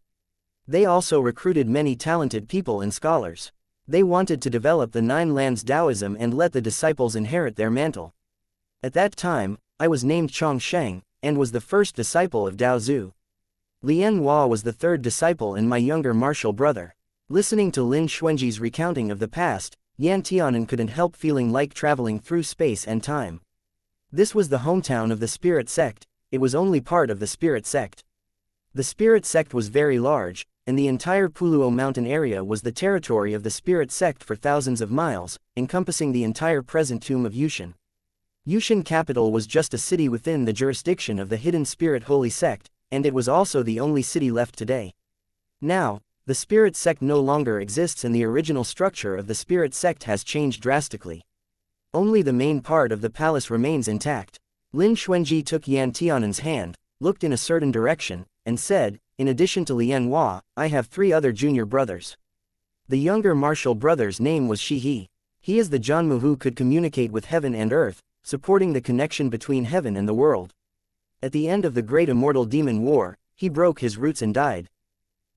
They also recruited many talented people and scholars. They wanted to develop the Nine Lands Taoism and let the disciples inherit their mantle. At that time, I was named Chong Sheng, and was the first disciple of Dao Zhu. Lian Hua was the third disciple and my younger martial brother. Listening to Lin Xuanji's recounting of the past, Yan Tianan couldn't help feeling like traveling through space and time. This was the hometown of the Spirit Sect. It was only part of the Spirit Sect. The Spirit Sect was very large, and the entire Puluo mountain area was the territory of the Spirit Sect for thousands of miles, encompassing the entire present tomb of Yushan. Yushan capital was just a city within the jurisdiction of the Hidden Spirit Holy Sect, and it was also the only city left today. Now, the Spirit Sect no longer exists and the original structure of the Spirit Sect has changed drastically. Only the main part of the palace remains intact. Lin Xuanji took Yan Tianan's hand, looked in a certain direction, and said, in addition to Lian Hua, I have 3 other junior brothers. The younger martial brother's name was Shi He. He is the Jianmu who could communicate with heaven and earth, supporting the connection between heaven and the world. At the end of the Great Immortal Demon War, he broke his roots and died.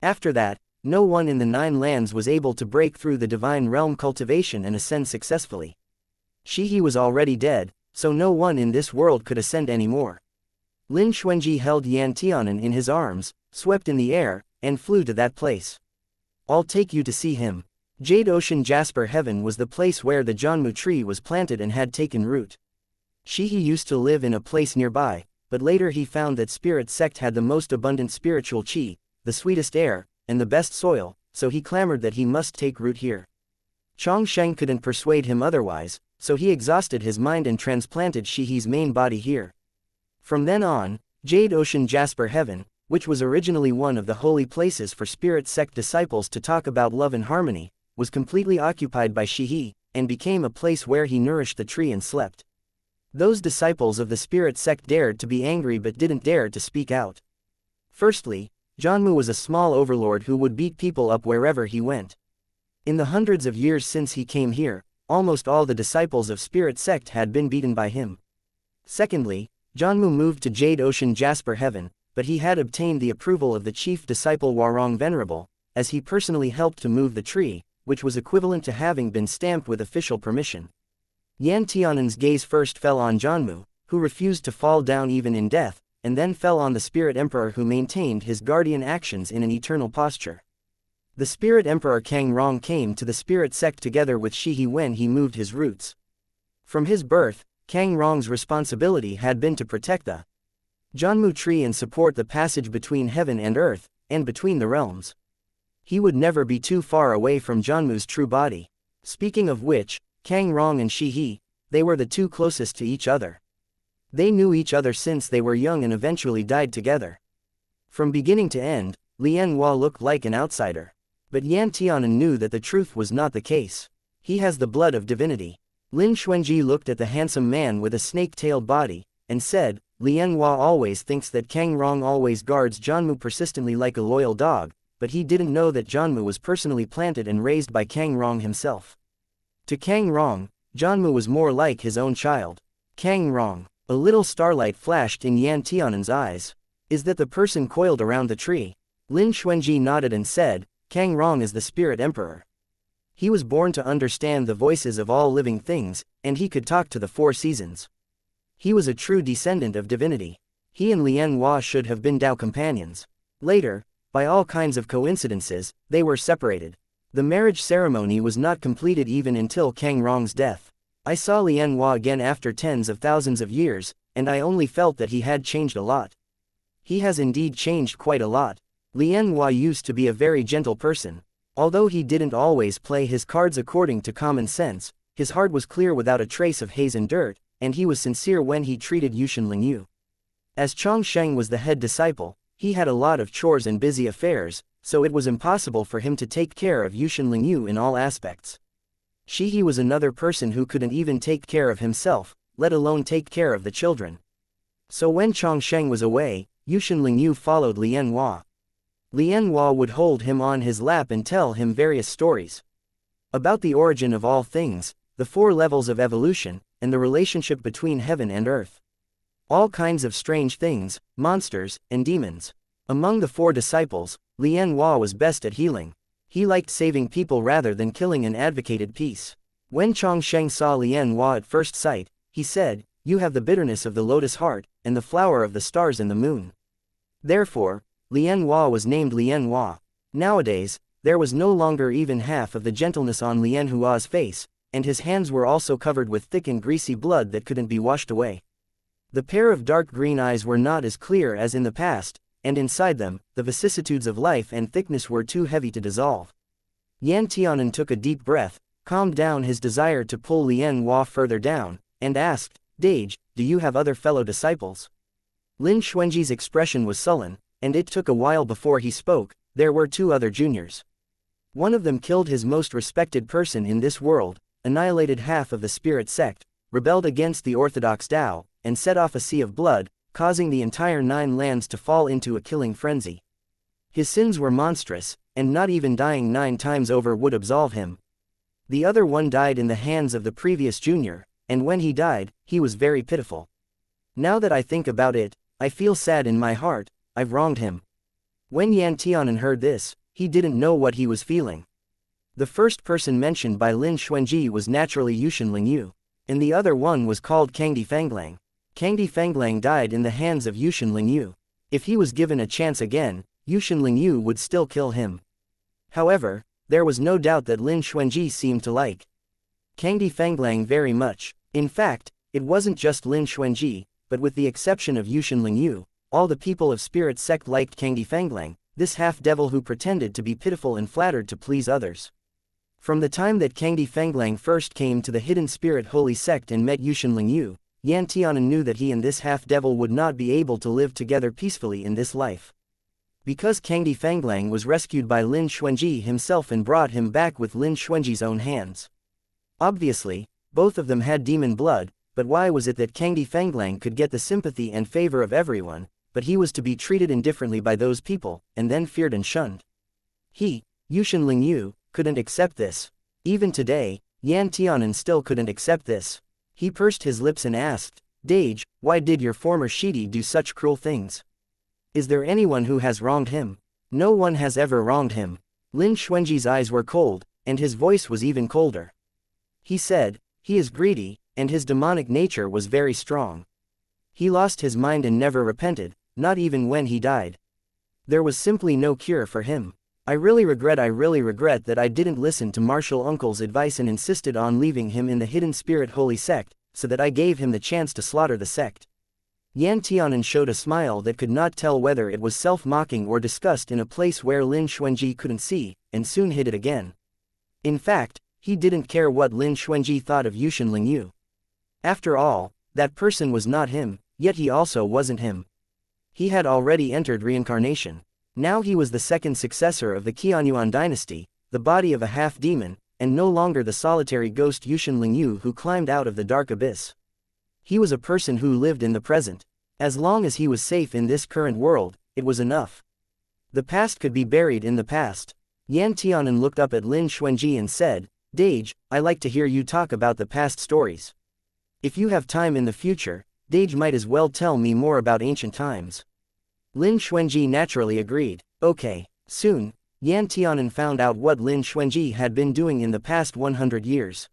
After that, no one in the 9 lands was able to break through the divine realm cultivation and ascend successfully. Shi He was already dead, so no one in this world could ascend anymore. Lin Xuanji held Yan Tianan in his arms, swept in the air, and flew to that place. I'll take you to see him. Jade Ocean Jasper Heaven was the place where the Jianmu tree was planted and had taken root. Shi He used to live in a place nearby, but later he found that Spirit Sect had the most abundant spiritual qi, the sweetest air, and the best soil, so he clamored that he must take root here. Chong Sheng couldn't persuade him otherwise, so he exhausted his mind and transplanted Shi He's main body here. From then on, Jade Ocean Jasper Heaven, which was originally one of the holy places for Spirit Sect disciples to talk about love and harmony, was completely occupied by Shi He, and became a place where he nourished the tree and slept. Those disciples of the Spirit Sect dared to be angry but didn't dare to speak out. Firstly, Jianmu was a small overlord who would beat people up wherever he went. In the hundreds of years since he came here, almost all the disciples of Spirit Sect had been beaten by him. Secondly, Jianmu moved to Jade Ocean Jasper Heaven, but he had obtained the approval of the chief disciple Warong Venerable, as he personally helped to move the tree, which was equivalent to having been stamped with official permission. Yan Tianan's gaze first fell on Jianmu, who refused to fall down even in death, and then fell on the Spirit Emperor who maintained his guardian actions in an eternal posture. The Spirit Emperor Kang Rong came to the Spirit Sect together with Shi He when he moved his roots. From his birth, Kang Rong's responsibility had been to protect the Jianmu tree and support the passage between heaven and earth, and between the realms. He would never be too far away from Jianmu's true body. Speaking of which, Kang Rong and Shi He, they were the 2 closest to each other. They knew each other since they were young and eventually died together. From beginning to end, Lian Hua looked like an outsider. But Yan Tianan knew that the truth was not the case. He has the blood of divinity. Lin Xuanji looked at the handsome man with a snake-tailed body, and said, Lian Hua always thinks that Kang Rong always guards Jianmu persistently like a loyal dog, but he didn't know that Jianmu was personally planted and raised by Kang Rong himself. To Kang Rong, Jianmu was more like his own child. Kang Rong. A little starlight flashed in Yan Tianan's eyes. Is that the person coiled around the tree? Lin Xuanji nodded and said, Kang Rong is the Spirit Emperor. He was born to understand the voices of all living things, and he could talk to the 4 seasons. He was a true descendant of divinity. He and Lian Hua should have been Dao companions. Later, by all kinds of coincidences, they were separated. The marriage ceremony was not completed even until Kang Rong's death. I saw Lian Hua again after tens of thousands of years, and I only felt that he had changed a lot. He has indeed changed quite a lot. Lian Hua used to be a very gentle person. Although he didn't always play his cards according to common sense, his heart was clear without a trace of haze and dirt, and he was sincere when he treated Yushin Lingyu. As Chong Sheng was the head disciple, he had a lot of chores and busy affairs, so it was impossible for him to take care of Yushin Lingyu in all aspects. Shi He was another person who couldn't even take care of himself, let alone take care of the children. So when Chong Sheng was away, Yushin Lingyu followed Lian Hua. Lian Hua would hold him on his lap and tell him various stories about the origin of all things, the 4 levels of evolution, and the relationship between heaven and earth. All kinds of strange things, monsters, and demons. Among the 4 disciples, Lian Hua was best at healing. He liked saving people rather than killing and advocated peace. When Chong Sheng saw Lian Hua at first sight, he said, You have the bitterness of the lotus heart, and the flower of the stars and the moon. Therefore, Lian Hua was named Lian Hua. Nowadays, there was no longer even half of the gentleness on Lian Hua's face, and his hands were also covered with thick and greasy blood that couldn't be washed away. The pair of dark green eyes were not as clear as in the past, and inside them, the vicissitudes of life and thickness were too heavy to dissolve. Yan Tianan took a deep breath, calmed down his desire to pull Lian Hua further down, and asked, Dage, do you have other fellow disciples? Lin Xuanji's expression was sullen, and it took a while before he spoke. There were 2 other juniors. One of them killed his most respected person in this world, annihilated half of the spirit sect, rebelled against the orthodox Tao, and set off a sea of blood, causing the entire 9 lands to fall into a killing frenzy. His sins were monstrous, and not even dying 9 times over would absolve him. The other one died in the hands of the previous junior, and when he died, he was very pitiful. Now that I think about it, I feel sad in my heart. I've wronged him. When Yan Tianan heard this, he didn't know what he was feeling. The first person mentioned by Lin Xuanji was naturally Yushin Lingyu, and the other one was called Kangdi Fanglang. Kangdi Fanglang died in the hands of Yushin Lingyu. If he was given a chance again, Yushin Lingyu would still kill him. However, there was no doubt that Lin Xuanji seemed to like Kangdi Fanglang very much. In fact, it wasn't just Lin Xuanji, but with the exception of Yushin Lingyu, all the people of Spirit Sect liked Kangdi Fanglang, this half-devil who pretended to be pitiful and flattered to please others. From the time that Kangdi Fanglang first came to the Hidden Spirit Holy Sect and met Yushin Lingyu, Yan Tianan knew that he and this half-devil would not be able to live together peacefully in this life. Because Kangdi Fanglang was rescued by Lin Xuanji himself and brought him back with Lin Xuanji's own hands. Obviously, both of them had demon blood, but why was it that Kangdi Fanglang could get the sympathy and favor of everyone, but he was to be treated indifferently by those people, and then feared and shunned? He, Yushin Lingyu, couldn't accept this. Even today, Yan Tianan still couldn't accept this. He pursed his lips and asked, "Dage, why did your former Shidi do such cruel things? Is there anyone who has wronged him?" "No one has ever wronged him." Lin Xuanji's eyes were cold, and his voice was even colder. He said, "He is greedy, and his demonic nature was very strong. He lost his mind and never repented, not even when he died. There was simply no cure for him. I really regret that I didn't listen to Martial Uncle's advice and insisted on leaving him in the Hidden Spirit Holy Sect, so that I gave him the chance to slaughter the sect." Yan Tianan showed a smile that could not tell whether it was self-mocking or disgust in a place where Lin Xuanji couldn't see, and soon hid it again. In fact, he didn't care what Lin Xuanji thought of Yushin Lingyu. After all, that person was not him, yet he also wasn't him. He had already entered reincarnation. Now he was the second successor of the Qianyuan dynasty, the body of a half-demon, and no longer the solitary ghost Yushin Lingyu who climbed out of the dark abyss. He was a person who lived in the present. As long as he was safe in this current world, it was enough. The past could be buried in the past. Yan Tianan looked up at Lin Xuanji and said, "Dage, I like to hear you talk about the past stories. If you have time in the future, Dage might as well tell me more about ancient times." Lin Xuanji naturally agreed. Okay. Soon, Yan Tianan found out what Lin Xuanji had been doing in the past 100 years.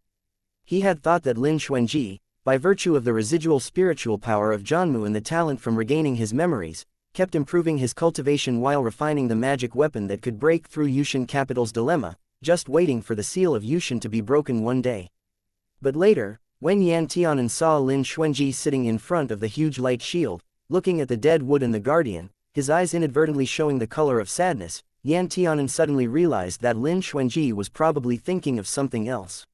He had thought that Lin Xuanji, by virtue of the residual spiritual power of Zhanmu and the talent from regaining his memories, kept improving his cultivation while refining the magic weapon that could break through Yushin Capital's dilemma, just waiting for the seal of Yushin to be broken one day. But later, when Yan Tianan saw Lin Xuanji sitting in front of the huge light shield, looking at the dead wood and the guardian, his eyes inadvertently showing the color of sadness, Yan Tianan suddenly realized that Lin Xuanji was probably thinking of something else.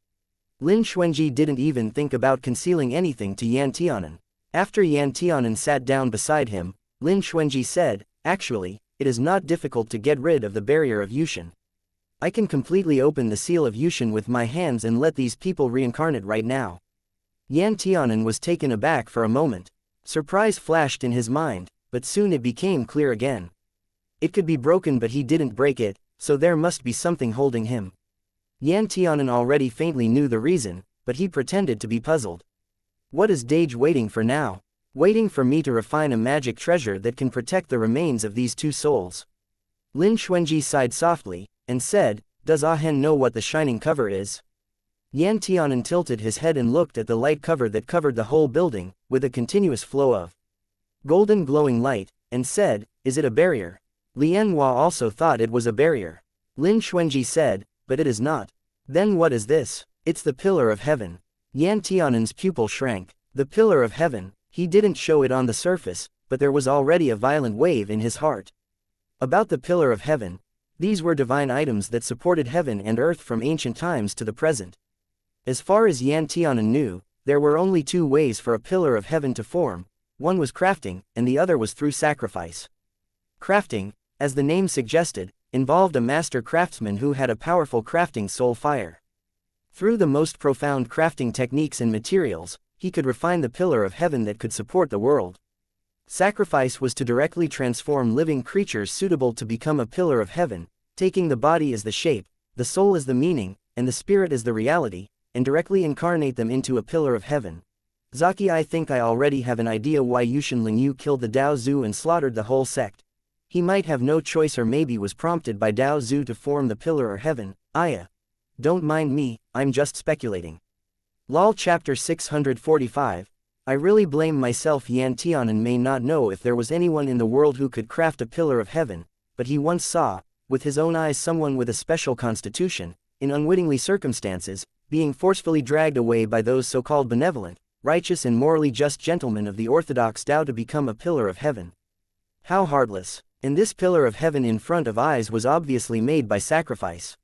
Lin Xuanji didn't even think about concealing anything to Yan Tianan. After Yan Tianan sat down beside him, Lin Xuanji said, "Actually, it is not difficult to get rid of the barrier of Yushin. I can completely open the seal of Yushin with my hands and let these people reincarnate right now." Yan Tianan was taken aback for a moment. Surprise flashed in his mind, but soon it became clear again. It could be broken, but he didn't break it, so there must be something holding him. Yan Tianan already faintly knew the reason, but he pretended to be puzzled. "What is Dage waiting for now?" "Waiting for me to refine a magic treasure that can protect the remains of these two souls." Lin Xuanji sighed softly, and said, "Does Ah Hen know what the shining cover is?" Yan Tianan tilted his head and looked at the light cover that covered the whole building, with a continuous flow of golden glowing light, and said, "Is it a barrier?" Lian Hua also thought it was a barrier. Lin Xuanji said, "But it is not." "Then what is this?" "It's the pillar of heaven." Yan Tianan's pupil shrank. The pillar of heaven. He didn't show it on the surface, but there was already a violent wave in his heart. About the pillar of heaven. These were divine items that supported heaven and earth from ancient times to the present. As far as Yan Tianan knew, there were only two ways for a pillar of heaven to form. One was crafting, and the other was through sacrifice. Crafting, as the name suggested, involved a master craftsman who had a powerful crafting soul fire. Through the most profound crafting techniques and materials, he could refine the pillar of heaven that could support the world. Sacrifice was to directly transform living creatures suitable to become a pillar of heaven, taking the body as the shape, the soul as the meaning, and the spirit as the reality, and directly incarnate them into a pillar of heaven. Zaki, I think I already have an idea why Yushin Lingyu killed the Dao Zhu and slaughtered the whole sect. He might have no choice, or maybe was prompted by Dao Zhu to form the pillar of heaven. Aya. Don't mind me, I'm just speculating. Lol. Chapter 645. I really blame myself. Yan Tianan may not know if there was anyone in the world who could craft a pillar of heaven, but he once saw, with his own eyes, someone with a special constitution, in unwittingly circumstances, being forcefully dragged away by those so-called benevolent, righteous and morally just gentlemen of the orthodox Tao to become a pillar of heaven. How heartless! And this pillar of heaven in front of eyes was obviously made by sacrifice.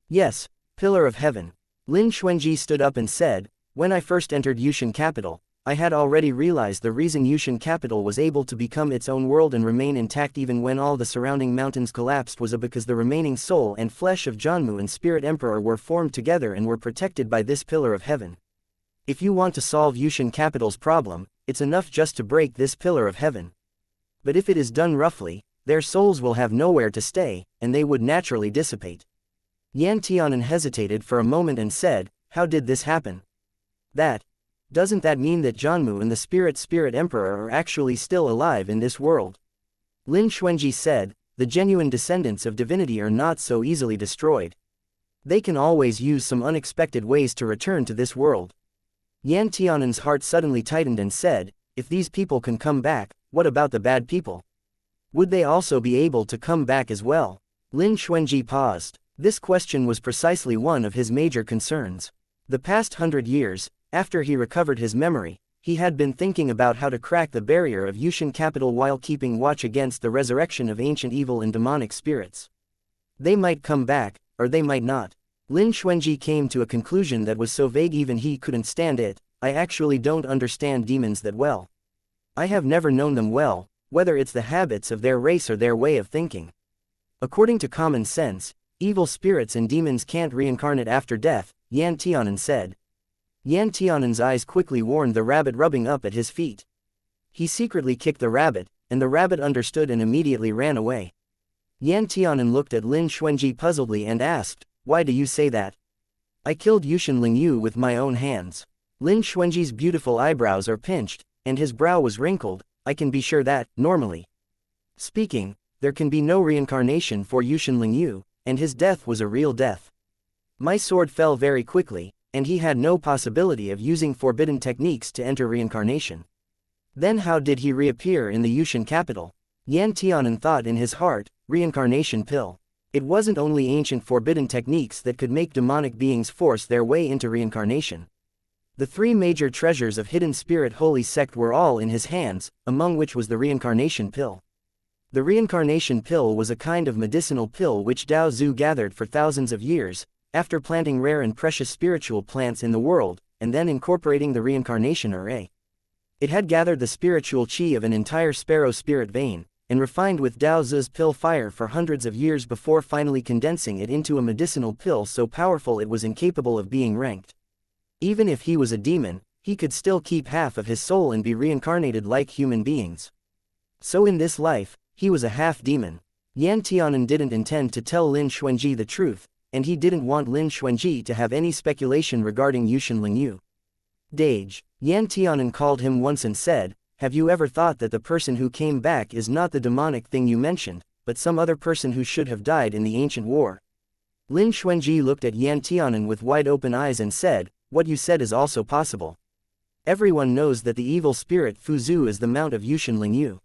Yes, pillar of heaven. Lin Xuanji stood up and said, when I first entered Yushin Capital, I had already realized the reason Yushin Capital was able to become its own world and remain intact even when all the surrounding mountains collapsed was because the remaining soul and flesh of Janmu and Spirit Emperor were formed together and were protected by this pillar of heaven. If you want to solve Yushin Capital's problem, it's enough just to break this pillar of heaven. But if it is done roughly, their souls will have nowhere to stay, and they would naturally dissipate. Yan Tianan hesitated for a moment and said, how did this happen? Doesn't that mean that Janmu and the Spirit Emperor are actually still alive in this world? Lin Xuanji said, the genuine descendants of divinity are not so easily destroyed. They can always use some unexpected ways to return to this world. Yan Tianan's heart suddenly tightened and said, if these people can come back, what about the bad people? Would they also be able to come back as well? Lin Xuanji paused. This question was precisely one of his major concerns. The past 100 years, after he recovered his memory, he had been thinking about how to crack the barrier of Yushin Capital while keeping watch against the resurrection of ancient evil and demonic spirits. They might come back, or they might not. Lin Xuanji came to a conclusion that was so vague even he couldn't stand it. I actually don't understand demons that well. I have never known them well, whether it's the habits of their race or their way of thinking. According to common sense, evil spirits and demons can't reincarnate after death, Yan Tianan said. Yan Tianan's eyes quickly warned the rabbit rubbing up at his feet. He secretly kicked the rabbit, and the rabbit understood and immediately ran away. Yan Tianan looked at Lin Xuanji puzzledly and asked, why do you say that? I killed Yushin Lingyu with my own hands. Lin Xuanji's beautiful eyebrows are pinched, and his brow was wrinkled. I can be sure that, normally speaking, there can be no reincarnation for Yushin Lingyu, and his death was a real death. My sword fell very quickly, and he had no possibility of using forbidden techniques to enter reincarnation. Then how did he reappear in the Yushin capital? Yan Tianan thought in his heart, reincarnation pill. It wasn't only ancient forbidden techniques that could make demonic beings force their way into reincarnation. The three major treasures of Hidden Spirit Holy Sect were all in his hands, among which was the reincarnation pill. The reincarnation pill was a kind of medicinal pill which Dao Zhu gathered for thousands of years, after planting rare and precious spiritual plants in the world, and then incorporating the reincarnation array. It had gathered the spiritual chi of an entire sparrow spirit vein, and refined with Dao Zhu's pill fire for hundreds of years before finally condensing it into a medicinal pill so powerful it was incapable of being ranked. Even if he was a demon, he could still keep half of his soul and be reincarnated like human beings. So in this life, he was a half-demon. Yan Tianan didn't intend to tell Lin Xuanji the truth, and he didn't want Lin Xuanji to have any speculation regarding Yushin Lingyu. Dage. Yan Tianan called him once and said, have you ever thought that the person who came back is not the demonic thing you mentioned, but some other person who should have died in the ancient war? Lin Xuanji looked at Yan Tianan with wide-open eyes and said, what you said is also possible. Everyone knows that the evil spirit Fuzhu is the mount of Yushin Lingyu.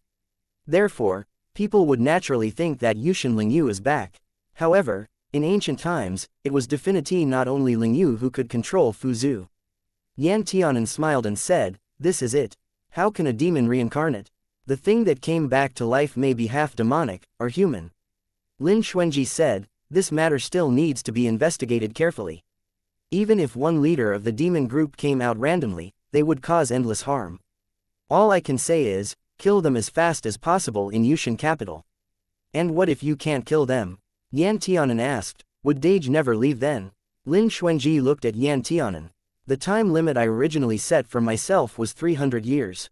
Therefore, people would naturally think that Yushin Lingyu is back. However, in ancient times, it was definitely not only Lingyu who could control Fuzhu. Yan Tianan smiled and said, this is it. How can a demon reincarnate? The thing that came back to life may be half demonic, or human. Lin Xuanji said, this matter still needs to be investigated carefully. Even if one leader of the demon group came out randomly, they would cause endless harm. All I can say is, kill them as fast as possible in Yushin capital. And what if you can't kill them? Yan Tianan asked, would Dage never leave then? Lin Xuanji looked at Yan Tianan. The time limit I originally set for myself was 300 years.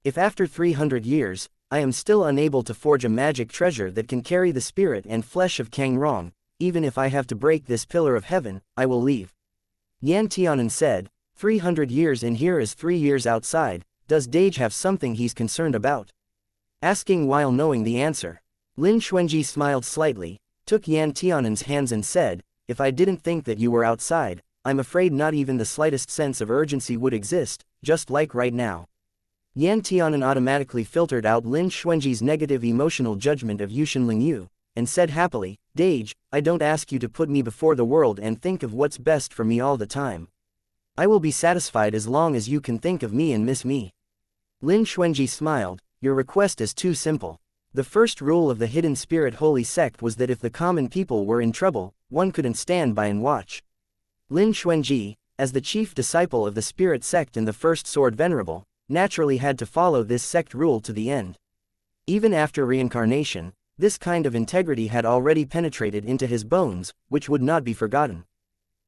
If after 300 years, I am still unable to forge a magic treasure that can carry the spirit and flesh of Kang Rong, even if I have to break this pillar of heaven, I will leave. Yan Tianan said, 300 years in here is 3 years outside, does Dage have something he's concerned about? Asking while knowing the answer. Lin Xuanji smiled slightly, took Yan Tianan's hands and said, if I didn't think that you were outside, I'm afraid not even the slightest sense of urgency would exist, just like right now. Yan Tianan automatically filtered out Lin Xuanji's negative emotional judgment of Yushin Lingyu, and said happily, Dage, I don't ask you to put me before the world and think of what's best for me all the time. I will be satisfied as long as you can think of me and miss me. Lin Xuanji smiled, your request is too simple. The first rule of the Hidden Spirit Holy Sect was that if the common people were in trouble, one couldn't stand by and watch. Lin Xuanji, as the chief disciple of the Spirit Sect and the First Sword Venerable, naturally had to follow this sect rule to the end. Even after reincarnation, this kind of integrity had already penetrated into his bones, which would not be forgotten.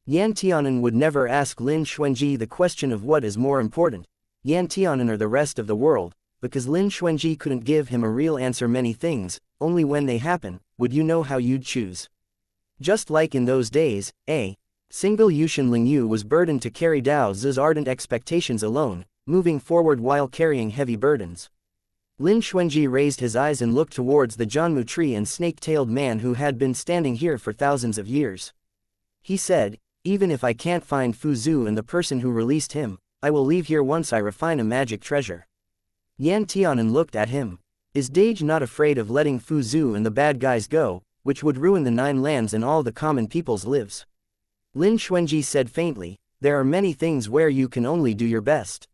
Yan Tianan would never ask Lin Xuanji the question of what is more important, Yan Tianan or the rest of the world, because Lin Xuanji couldn't give him a real answer. Many things, only when they happen, would you know how you'd choose. Just like in those days, a single Yushin Lingyu was burdened to carry Dao Zi's ardent expectations alone, moving forward while carrying heavy burdens. Lin Xuanji raised his eyes and looked towards the Jianmu tree and snake-tailed man who had been standing here for thousands of years. He said, even if I can't find Fu Zhu and the person who released him, I will leave here once I refine a magic treasure. Yan Tianan looked at him. Is Dage not afraid of letting Fu Zhu and the bad guys go, which would ruin the 9 lands and all the common people's lives? Lin Xuanji said faintly, there are many things where you can only do your best.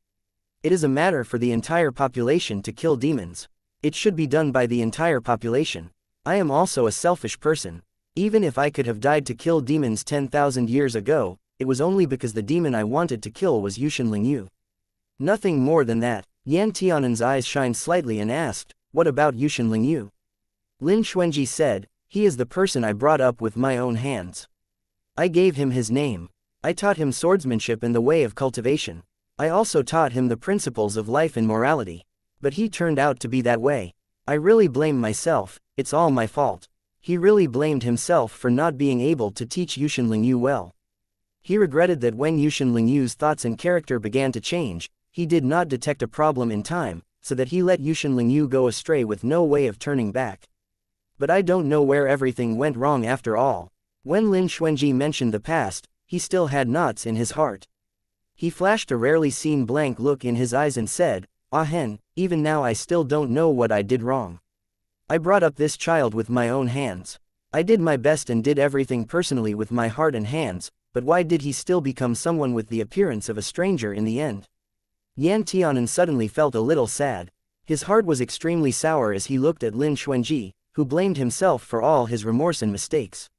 It is a matter for the entire population to kill demons. It should be done by the entire population. I am also a selfish person. Even if I could have died to kill demons 10,000 years ago, it was only because the demon I wanted to kill was Yushin Lingyu. Nothing more than that. Yan Tianan's eyes shined slightly and asked, what about Yushin Lingyu? Lin Xuanji said, he is the person I brought up with my own hands. I gave him his name. I taught him swordsmanship and the way of cultivation. I also taught him the principles of life and morality. But he turned out to be that way. I really blame myself, it's all my fault. He really blamed himself for not being able to teach Yushin Lingyu well. He regretted that when Yushin Lingyu's thoughts and character began to change, he did not detect a problem in time, so that he let Yushin Lingyu go astray with no way of turning back. But I don't know where everything went wrong after all. When Lin Xuanji mentioned the past, he still had knots in his heart. He flashed a rarely seen blank look in his eyes and said, Ah Hen, even now I still don't know what I did wrong. I brought up this child with my own hands. I did my best and did everything personally with my heart and hands, but why did he still become someone with the appearance of a stranger in the end? Yan Tianan suddenly felt a little sad. His heart was extremely sour as he looked at Lin Xuanji, who blamed himself for all his remorse and mistakes.